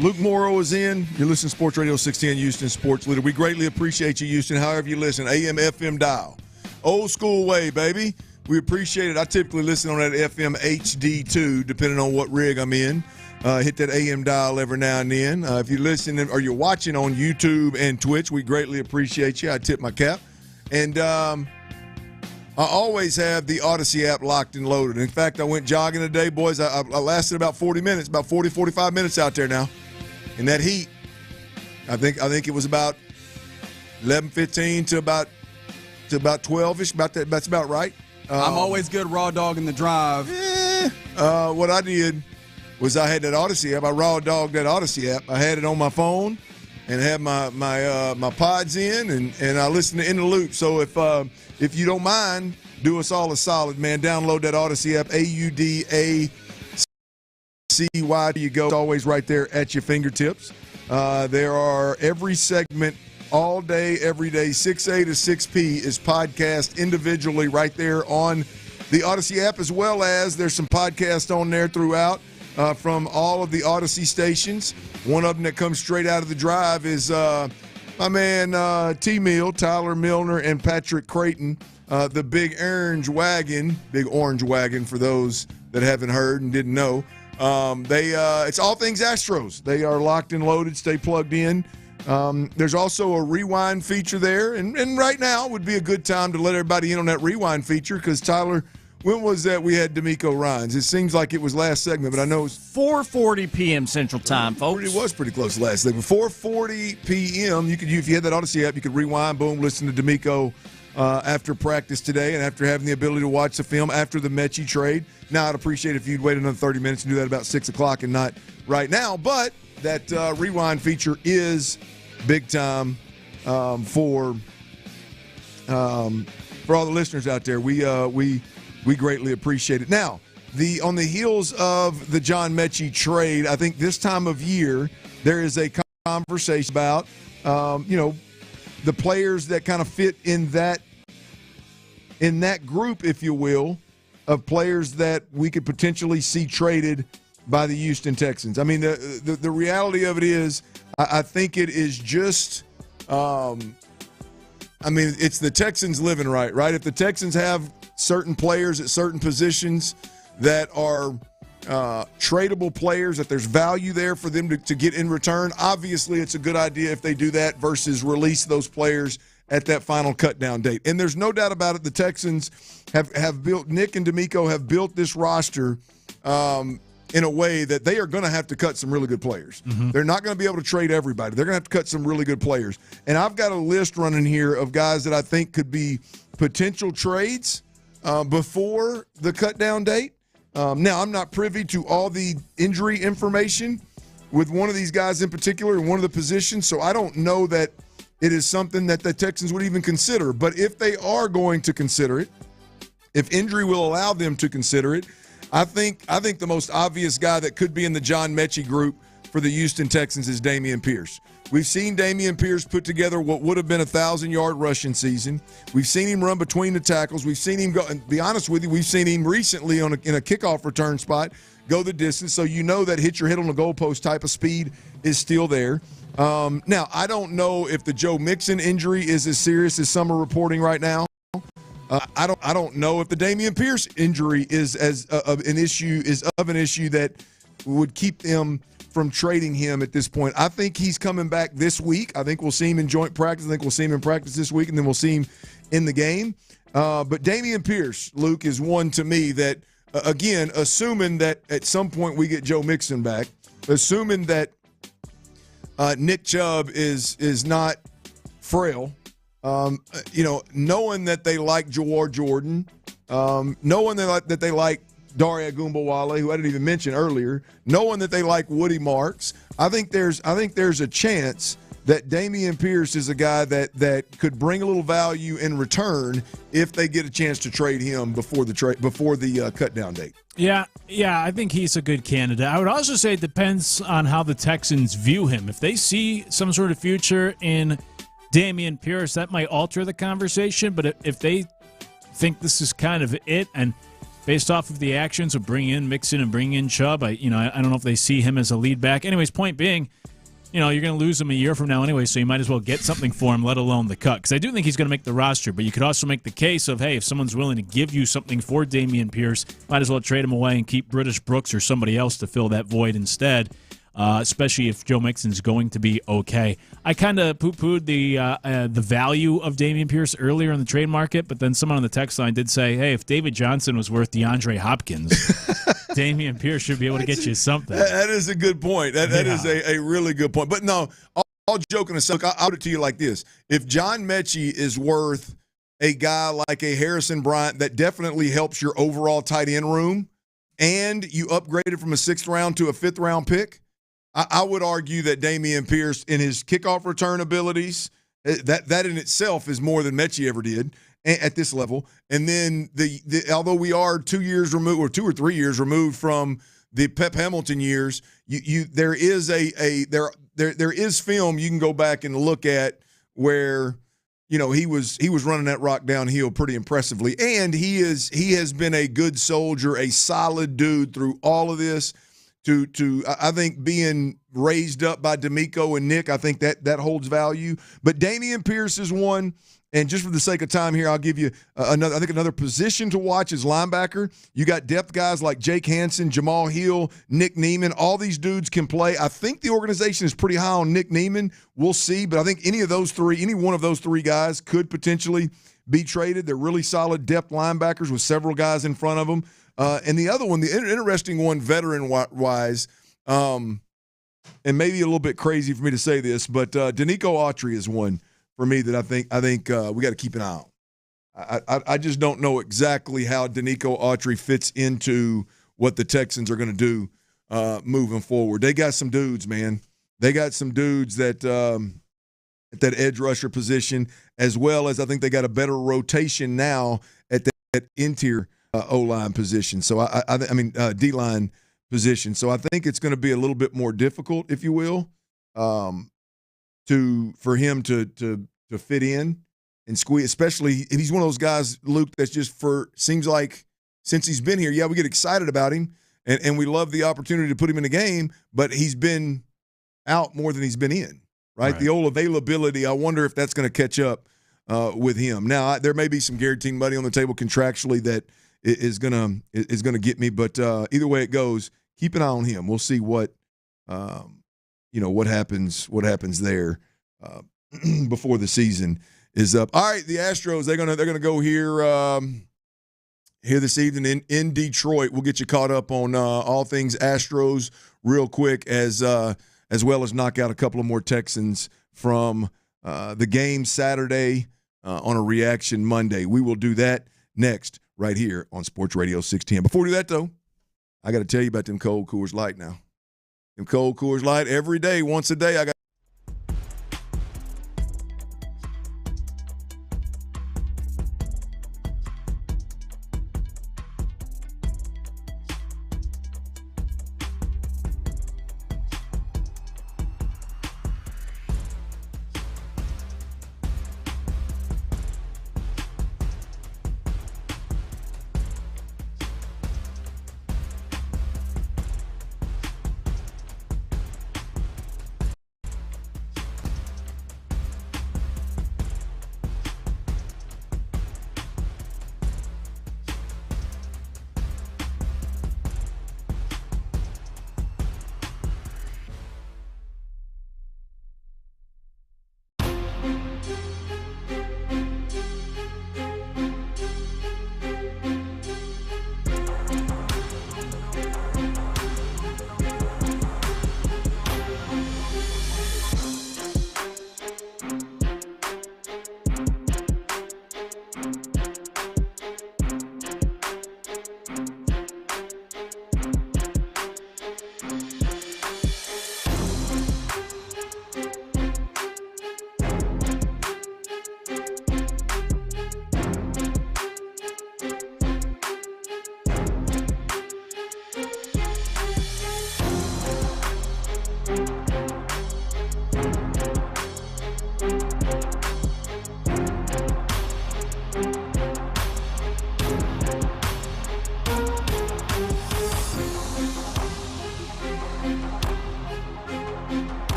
Speaker 10: Luke Morrow is in. You're listening to Sports Radio 610, Houston Sports Leader. We greatly appreciate you, Houston, however you listen. AM, FM dial. Old school way, baby. We appreciate it. I typically listen on that FM HD2, depending on what rig I'm in. Hit that AM dial every now and then. If you're listening or you're watching on YouTube and Twitch, we greatly appreciate you. I tip my cap. And I always have the Odyssey app locked and loaded. In fact, I went jogging today, boys. I lasted about 40 minutes, about 40, 45 minutes out there now in that heat. I think it was about 11:15 to about 12-ish. That's about right.
Speaker 7: I'm always good raw dog in the drive.
Speaker 10: What I did was I had that Odyssey app. I raw dogged that Odyssey app. I had it on my phone and had my pods in, and I listened to In the Loop. So if you don't mind, do us all a solid, man. Download that Odyssey app, AUDACY. You go. It's always right there at your fingertips. There are every segment all day, every day, 6A to 6P is podcast individually right there on the Odyssey app, as well as there's some podcasts on there throughout from all of the Odyssey stations. One of them that comes straight out of the drive is my man T-Mill, Tyler Milner, and Patrick Creighton, the Big Orange Wagon for those that haven't heard and didn't know. It's all things Astros. They are locked and loaded. Stay plugged in. There's also a rewind feature there, and right now would be a good time to let everybody in on that rewind feature because, Tyler, when was that we had Demeco Ryans? It seems like it was last segment, but I know it's
Speaker 1: 4:40 p.m. Central Time, folks.
Speaker 10: It was pretty close to last segment. 4:40 p.m. If you had that Odyssey app, you could rewind, boom, listen to Demeco after practice today and after having the ability to watch the film after the Metchie trade. Now, I'd appreciate if you'd wait another 30 minutes and do that about 6 o'clock and not right now, but that rewind feature is big time for all the listeners out there. We greatly appreciate it. Now, on the heels of the John Metchie trade, I think this time of year there is a conversation about the players that kind of fit in that group, if you will, of players that we could potentially see traded by the Houston Texans. I mean, the reality of it is, I think it is just, it's the Texans living right? If the Texans have certain players at certain positions that are tradable players, that there's value there for them to get in return, obviously it's a good idea if they do that versus release those players at that final cut-down date. And there's no doubt about it, the Texans have built, Nick and Demeco have built this roster in a way that they are going to have to cut some really good players. Mm-hmm. They're not going to be able to trade everybody. They're going to have to cut some really good players. And I've got a list running here of guys that I think could be potential trades before the cut-down date. Now, I'm not privy to all the injury information with one of these guys in particular in one of the positions, so I don't know that it is something that the Texans would even consider. But if they are going to consider it, if injury will allow them to consider it, I think the most obvious guy that could be in the John Metchie group for the Houston Texans is Dameon Pierce. We've seen Dameon Pierce put together what would have been a 1,000-yard rushing season. We've seen him run between the tackles. We've seen him go, and be honest with you, we've seen him recently in a kickoff return spot go the distance. So you know that hit your head on the goalpost type of speed is still there. Now, I don't know if the Joe Mixon injury is as serious as some are reporting right now. I don't know if the Dameon Pierce injury is of an issue that would keep them from trading him at this point. I think he's coming back this week. I think we'll see him in joint practice. I think we'll see him in practice this week, and then we'll see him in the game. But Dameon Pierce, Luke, is one to me that, again, assuming that at some point we get Joe Mixon back, assuming that Nick Chubb is not frail, knowing that they like Jawar Jordan, knowing that they like Dare Ogunbowale, who I didn't even mention earlier, knowing that they like Woody Marks, I think there's a chance that Dameon Pierce is a guy that could bring a little value in return if they get a chance to trade him before the cut down date.
Speaker 15: Yeah, I think he's a good candidate. I would also say it depends on how the Texans view him. If they see some sort of future in Dameon Pierce, that might alter the conversation. But if they think this is kind of it, and based off of the actions of bringing in Mixon and bringing in Chubb, I don't know if they see him as a lead back. Anyways, point being, you're going to lose him a year from now anyway, so you might as well get something for him, let alone the cut. Because I do think he's going to make the roster, but you could also make the case of, hey, if someone's willing to give you something for Dameon Pierce, might as well trade him away and keep British Brooks or somebody else to fill that void instead, especially if Joe Mixon's going to be okay. I kind of poo-pooed the value of Dameon Pierce earlier in the trade market, but then someone on the text line did say, hey, if David Johnson was worth DeAndre Hopkins, Dameon Pierce should be able to get you something.
Speaker 10: That is a good point. That is a really good point. But no, all joking aside, I'll put it to you like this. If John Metchie is worth a guy like a Harrison Bryant that definitely helps your overall tight end room, and you upgraded from a 6th round to a 5th round pick, I would argue that Dameon Pierce, in his kickoff return abilities, that in itself is more than Metchie ever did at this level. And then although we are 2 years removed, or 2 or 3 years removed from the Pep Hamilton years, there is there is film you can go back and look at where he was running that rock downhill pretty impressively, and he has been a good soldier, a solid dude through all of this. I think being raised up by Demeco and Nick, I think that holds value. But Dameon Pierce is one, and just for the sake of time here, I'll give you another position to watch is linebacker. You got depth guys like Jake Hansen, Jamal Hill, Nick Neiman. All these dudes can play. I think the organization is pretty high on Nick Neiman. We'll see, but I think any one of those three guys could potentially be traded. They're really solid depth linebackers with several guys in front of them. And the other one, the interesting one, veteran-wise, and maybe a little bit crazy for me to say this, but Denico Autry is one for me that I think we got to keep an eye on. I just don't know exactly how Denico Autry fits into what the Texans are going to do moving forward. They got some dudes, man. They got some dudes that at that edge rusher position, as well as I think they got a better rotation now at that interior O-line position. So I mean D-line position. So I think it's going to be a little bit more difficult, if you will, for him to fit in and squeeze. Especially if he's one of those guys, Luke, that's just seems like since he's been here, yeah, we get excited about him and we love the opportunity to put him in the game, but he's been out more than he's been in. Right? The old availability. I wonder if that's going to catch up with him. Now there may be some guaranteed money on the table contractually that is gonna get me, but either way it goes, keep an eye on him. We'll see what what happens there before the season is up. All right, the Astros they're gonna go here this evening in Detroit. We'll get you caught up on all things Astros real quick, as well as knock out a couple of more Texans from the game Saturday on a reaction Monday. We will do that next, right here on Sports Radio 610. Before we do that, though, I got to tell you about them cold Coors Light now. Them cold Coors Light every day, once a day. I got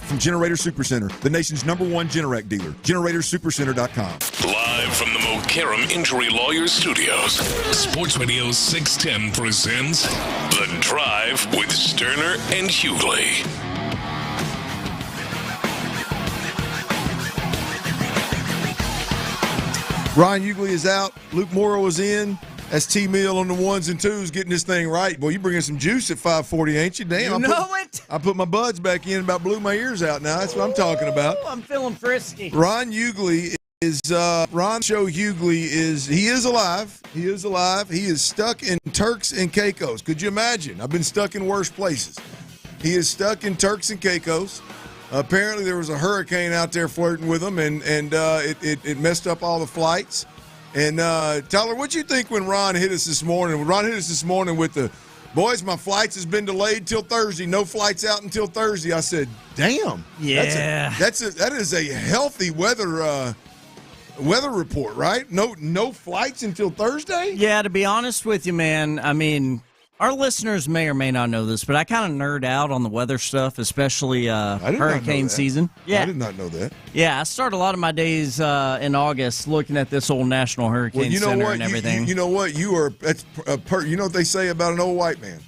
Speaker 10: from Generator Supercenter, the nation's #1 Generac dealer. GeneratorSupercenter.com.
Speaker 9: Live from the McCarran Injury Lawyers Studios, Sports Radio 610 presents The Drive with Stoerner and Hughley.
Speaker 10: Ryan Hughley is out. Luke Morrow is in. That's T-Mill on the ones and twos, getting this thing right. Boy, you bringing some juice at 540, ain't you? Damn, I put my buds back in, about blew my ears out now. That's what I'm talking about.
Speaker 1: I'm feeling frisky.
Speaker 10: Ron Hughley is Ron Show Hughley he is alive. He is alive. He is stuck in Turks and Caicos. Could you imagine? I've been stuck in worse places. He is stuck in Turks and Caicos. Apparently there was a hurricane out there flirting with him, and it messed up all the flights. And, Tyler, what'd you think when Ron hit us this morning? When Ron hit us this morning with the, boys, my flights has been delayed till Thursday. No flights out until Thursday. I said, damn.
Speaker 1: Yeah.
Speaker 10: That is a healthy weather report, right? No flights until Thursday?
Speaker 1: Yeah, to be honest with you, man, I mean, our listeners may or may not know this, but I kind of nerd out on the weather stuff, especially hurricane season. Yeah,
Speaker 10: I did not know that.
Speaker 1: Yeah, I start a lot of my days in August looking at this old National Hurricane Center and everything.
Speaker 10: You know what? You know what they say about an old white man?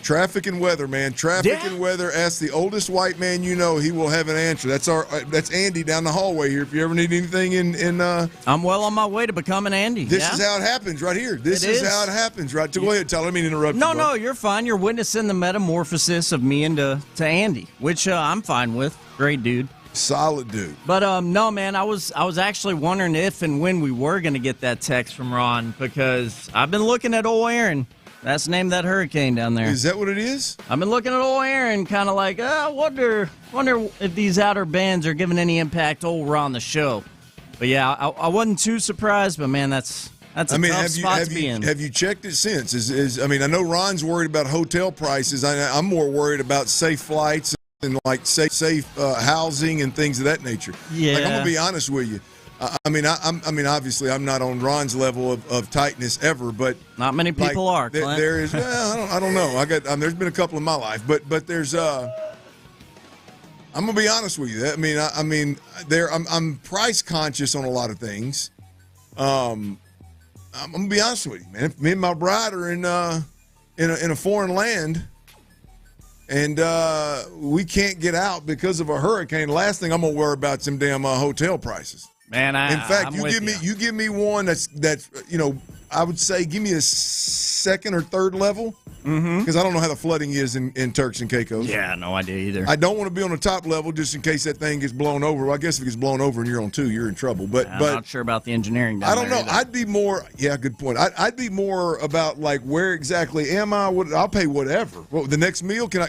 Speaker 10: Traffic and weather, man. Traffic and weather. Ask the oldest white man you know. He will have an answer. That's Andy down the hallway here. If you ever need anything in
Speaker 1: I'm well on my way to becoming Andy.
Speaker 10: This is how it happens right here. This is how it happens, right? Go ahead, Tyler. I mean, interrupt you.
Speaker 1: No, you're fine. You're witnessing the metamorphosis of me into Andy, which I'm fine with. Great dude.
Speaker 10: Solid dude.
Speaker 1: But no, man, I was actually wondering if and when we were going to get that text from Ron, because I've been looking at old Aaron. That's the name of that hurricane down there.
Speaker 10: Is that what it is?
Speaker 1: I've been looking at old Aaron, kind of like, I wonder if these outer bands are giving any impact to old Ron the show. But yeah, I wasn't too surprised, but man, that's a tough spot to be in.
Speaker 10: Have you checked it since? I know Ron's worried about hotel prices. I'm more worried about safe flights and like safe housing and things of that nature.
Speaker 1: Yeah.
Speaker 10: Like, I'm gonna be honest with you. I mean, obviously, I'm not on Ron's level of tightness ever, but
Speaker 1: not many people are.
Speaker 10: There is. Well, I don't know. There's been a couple in my life, but there's. I'm gonna be honest with you. I'm price conscious on a lot of things. I'm gonna be honest with you, man. If me and my bride are in a foreign land, and we can't get out because of a hurricane, the last thing I'm gonna worry about is some damn hotel prices.
Speaker 1: Man,
Speaker 10: in fact, you give me one that's I would say give me a second or third level, because I don't know how the flooding is in Turks and Caicos.
Speaker 1: Yeah, no idea either.
Speaker 10: I don't want to be on the top level just in case that thing gets blown over. Well, I guess if it gets blown over and you're on 2, you're in trouble. But
Speaker 1: I'm not sure about the engineering down
Speaker 10: I don't
Speaker 1: there
Speaker 10: know.
Speaker 1: either.
Speaker 10: I'd be more. Yeah, good point. I'd be more about like where exactly am I? I'll pay whatever. Well, the next meal can I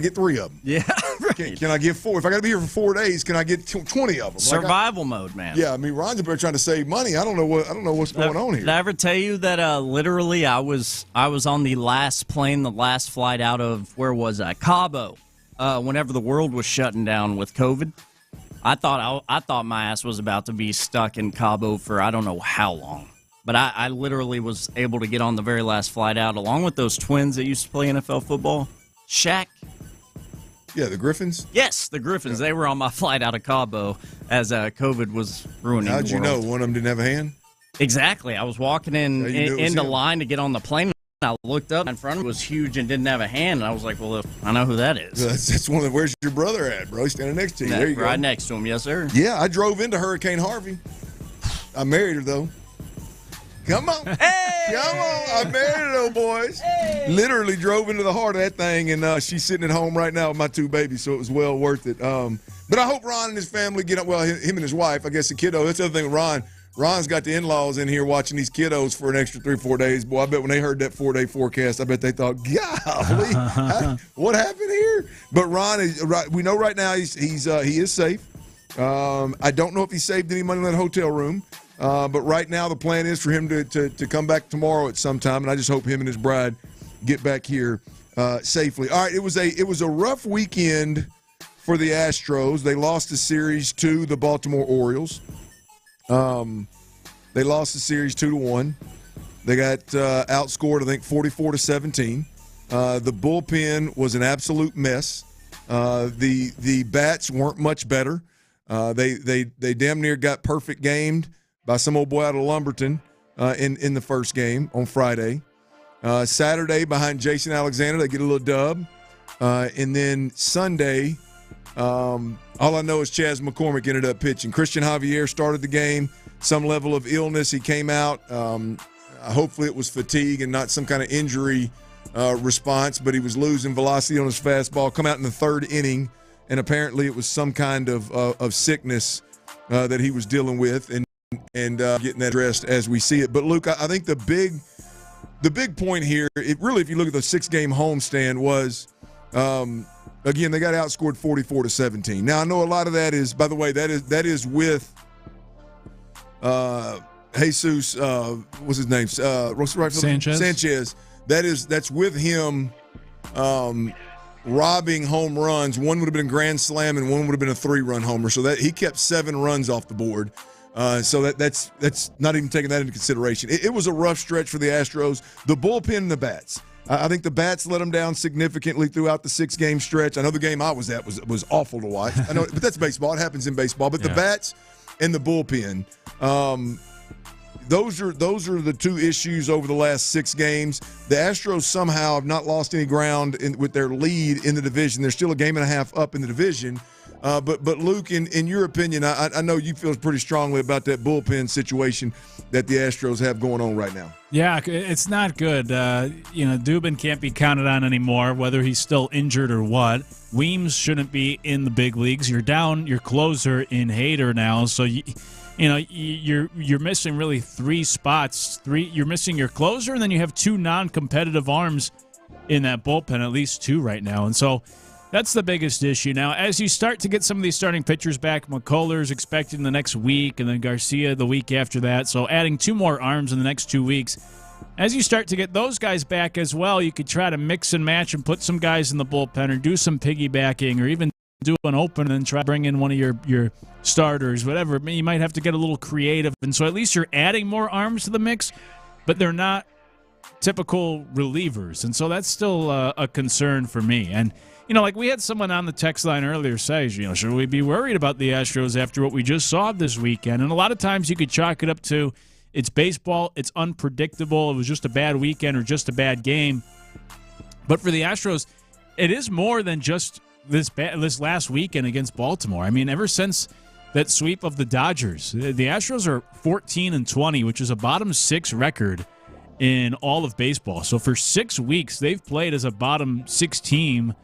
Speaker 10: get 3 of them?
Speaker 1: Yeah.
Speaker 10: Right. Can I get 4? If I got to be here for 4 days, can I get 20 of them?
Speaker 1: Survival mode, man.
Speaker 10: Yeah, I mean, Ron's up there trying to save money. I don't know what's going on here.
Speaker 1: Did I ever tell you that literally I was on the last plane, the last flight out of, where was I? Cabo. Whenever the world was shutting down with COVID, I thought my ass was about to be stuck in Cabo for I don't know how long. But I literally was able to get on the very last flight out, along with those twins that used to play NFL football, Shaq.
Speaker 10: Yeah, the Griffins?
Speaker 1: Yes, the Griffins. Yeah. They were on my flight out of Cabo as COVID was ruining the world.
Speaker 10: How'd you know one of them didn't have a hand?
Speaker 1: Exactly. I was walking into line to get on the plane. I looked up in front of me, was huge and didn't have a hand. And I was like, well, I know who that is.
Speaker 10: That's one of the, where's your brother at, bro? He's standing next to you. There you go.
Speaker 1: Right next to him, yes, sir.
Speaker 10: Yeah, I drove into Hurricane Harvey. I married her, though. Come on.
Speaker 1: Hey!
Speaker 10: Come on. I married her, though, boys.
Speaker 1: Hey!
Speaker 10: Literally drove into the heart of that thing, and she's sitting at home right now with my 2 babies, so it was well worth it. But I hope Ron and his family get up. Well, him and his wife, I guess the kiddo. That's the other thing with Ron. Ron's got the in-laws in here watching these kiddos for an extra 3 or 4 days. Boy, I bet when they heard that 4-day forecast, I bet they thought, golly, what happened here? But Ron is right. We know right now he is safe. I don't know if he saved any money in that hotel room. But right now the plan is for him to come back tomorrow at some time, and I just hope him and his bride get back here safely. All right, it was a rough weekend for the Astros. They lost the series to the Baltimore Orioles. They lost the series 2-1. They got outscored, I think, 44-17. The bullpen was an absolute mess. The bats weren't much better. They damn near got perfect gamed by some old boy out of Lumberton in the first game on Friday. Saturday, behind Jason Alexander, they get a little dub. And then Sunday, all I know is Chas McCormick ended up pitching. Christian Javier started the game, some level of illness. He came out. Hopefully it was fatigue and not some kind of injury response, but he was losing velocity on his fastball. Come out in the third inning, and apparently it was some kind of sickness that he was dealing with and getting that addressed as we see it. But, Luke, I think the big point here, if you look at the 6-game homestand, was again, they got outscored 44-17. Now, I know a lot of that is, by the way, that is with Jesus, what's his name? Sanchez. That's with him robbing home runs. One would have been a grand slam and one would have been a 3-run homer. So that he kept 7 runs off the board. So that's not even taking that into consideration. It was a rough stretch for the Astros. The bullpen and the bats. I think the bats let them down significantly throughout the 6-game stretch. I know the game I was at was awful to watch. I know, but that's baseball. It happens in baseball. But the bats and the bullpen, those are the two issues over the last 6 games. The Astros somehow have not lost any ground with their lead in the division. They're still a game and a half up in the division. But Luke, in your opinion, I know you feel pretty strongly about that bullpen situation that the Astros have going on right now.
Speaker 15: Yeah, it's not good. Dubin can't be counted on anymore, whether he's still injured or what. Weems shouldn't be in the big leagues. You're down your closer in Hader now, so you're missing really 3 spots. You're missing your closer, and then you have 2 non-competitive arms in that bullpen, at least 2 right now, and so. That's the biggest issue. Now, as you start to get some of these starting pitchers back, McCullers expected in the next week, and then Garcia the week after that. So adding 2 more arms in the next 2 weeks. As you start to get those guys back as well, you could try to mix and match and put some guys in the bullpen or do some piggybacking or even do an open and then try to bring in one of your starters, whatever. I mean, you might have to get a little creative. And so at least you're adding more arms to the mix, but they're not typical relievers. And so that's still a concern for me. And like we had someone on the text line earlier say, should we be worried about the Astros after what we just saw this weekend? And a lot of times you could chalk it up to it's baseball, it's unpredictable, it was just a bad weekend or just a bad game. But for the Astros, it is more than just this last weekend against Baltimore. I mean, ever since that sweep of the Dodgers, the Astros are 14-20, which is a bottom 6 record in all of baseball. So for 6 weeks, they've played as a bottom 6 team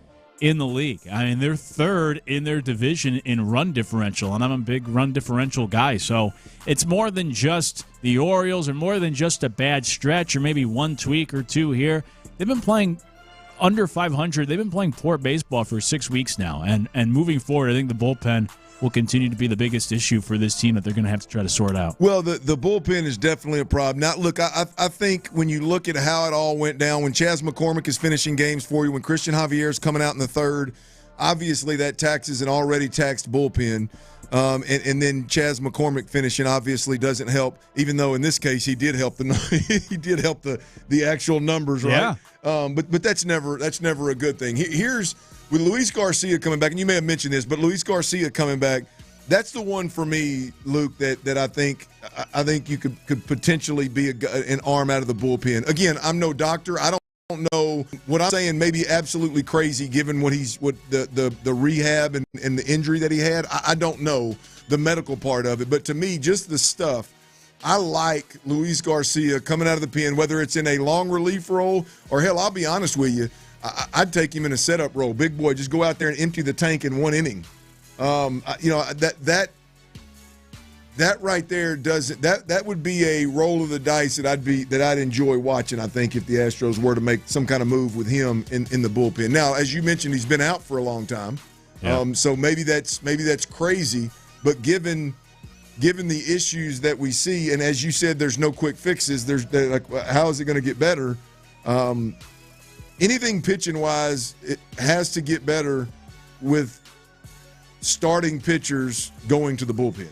Speaker 15: in the league. I mean, they're 3rd in their division in run differential, and I'm a big run differential guy. So it's more than just the Orioles or more than just a bad stretch or maybe 1 tweak or 2 here. They've been playing under 500. They've been playing poor baseball for 6 weeks now. And moving forward, I think the bullpen will continue to be the biggest issue for this team that they're going to have to try to sort out.
Speaker 10: Well, the bullpen is definitely a problem. Now, look, I think when you look at how it all went down, when Chas McCormick is finishing games for you, when Christian Javier is coming out in the 3rd, obviously that taxes an already taxed bullpen. And then Chas McCormick finishing obviously doesn't help, even though in this case he did help the actual numbers, right? Yeah. But that's never a good thing. Here's with Luis Garcia coming back, and you may have mentioned this, but Luis Garcia coming back, that's the one for me, Luke, that I think you could potentially be an arm out of the bullpen. Again, I'm no doctor. I don't know what I'm saying. Maybe absolutely crazy given what the rehab and the injury that he had. I don't know the medical part of it, but to me, just the stuff. I like Luis Garcia coming out of the pen, whether it's in a long relief role or hell, I'll be honest with you, I'd take him in a setup role. Big boy, just go out there and empty the tank in 1 inning. That right there doesn't that would be a roll of the dice that I'd enjoy watching. I think if the Astros were to make some kind of move with him in the bullpen. Now, as you mentioned, he's been out for a long time, so maybe that's crazy. But given the issues that we see, and as you said, there's no quick fixes. How is it going to get better? Anything pitching wise, it has to get better with starting pitchers going to the bullpen.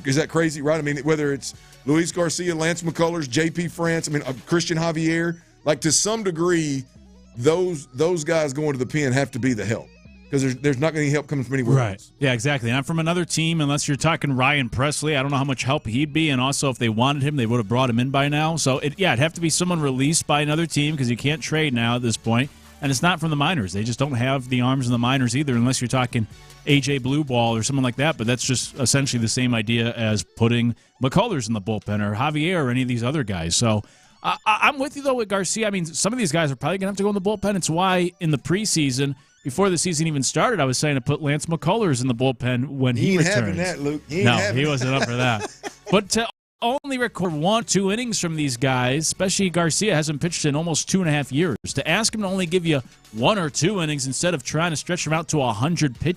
Speaker 10: Is that crazy, right? I mean, whether it's Luis Garcia, Lance McCullers, J.P. France, Christian Javier, to some degree, those guys going to the pen have to be the help. because there's not going to be help coming from anywhere else.
Speaker 15: Yeah, exactly. Not from another team, unless you're talking Ryan Presley. I don't know how much help he'd be, and also if they wanted him, they would have brought him in by now. So, it'd have to be someone released by another team because you can't trade now at this point. And it's not from the minors. They just don't have the arms in the minors either, unless you're talking A.J. Blueball or someone like that. But that's just essentially the same idea as putting McCullers in the bullpen or Javier or any of these other guys. So I'm with you, though, with Garcia. I mean, some of these guys are probably going to have to go in the bullpen. It's why in the preseason, before the season even started, I was saying to put Lance McCullers in the bullpen when he returns.
Speaker 10: Having that, Luke. He
Speaker 15: wasn't up for that. But to only record 1-2 innings from these guys, especially Garcia hasn't pitched in almost 2.5 years. To ask him to only give you 1 or 2 innings instead of trying to stretch him out to 100 pitches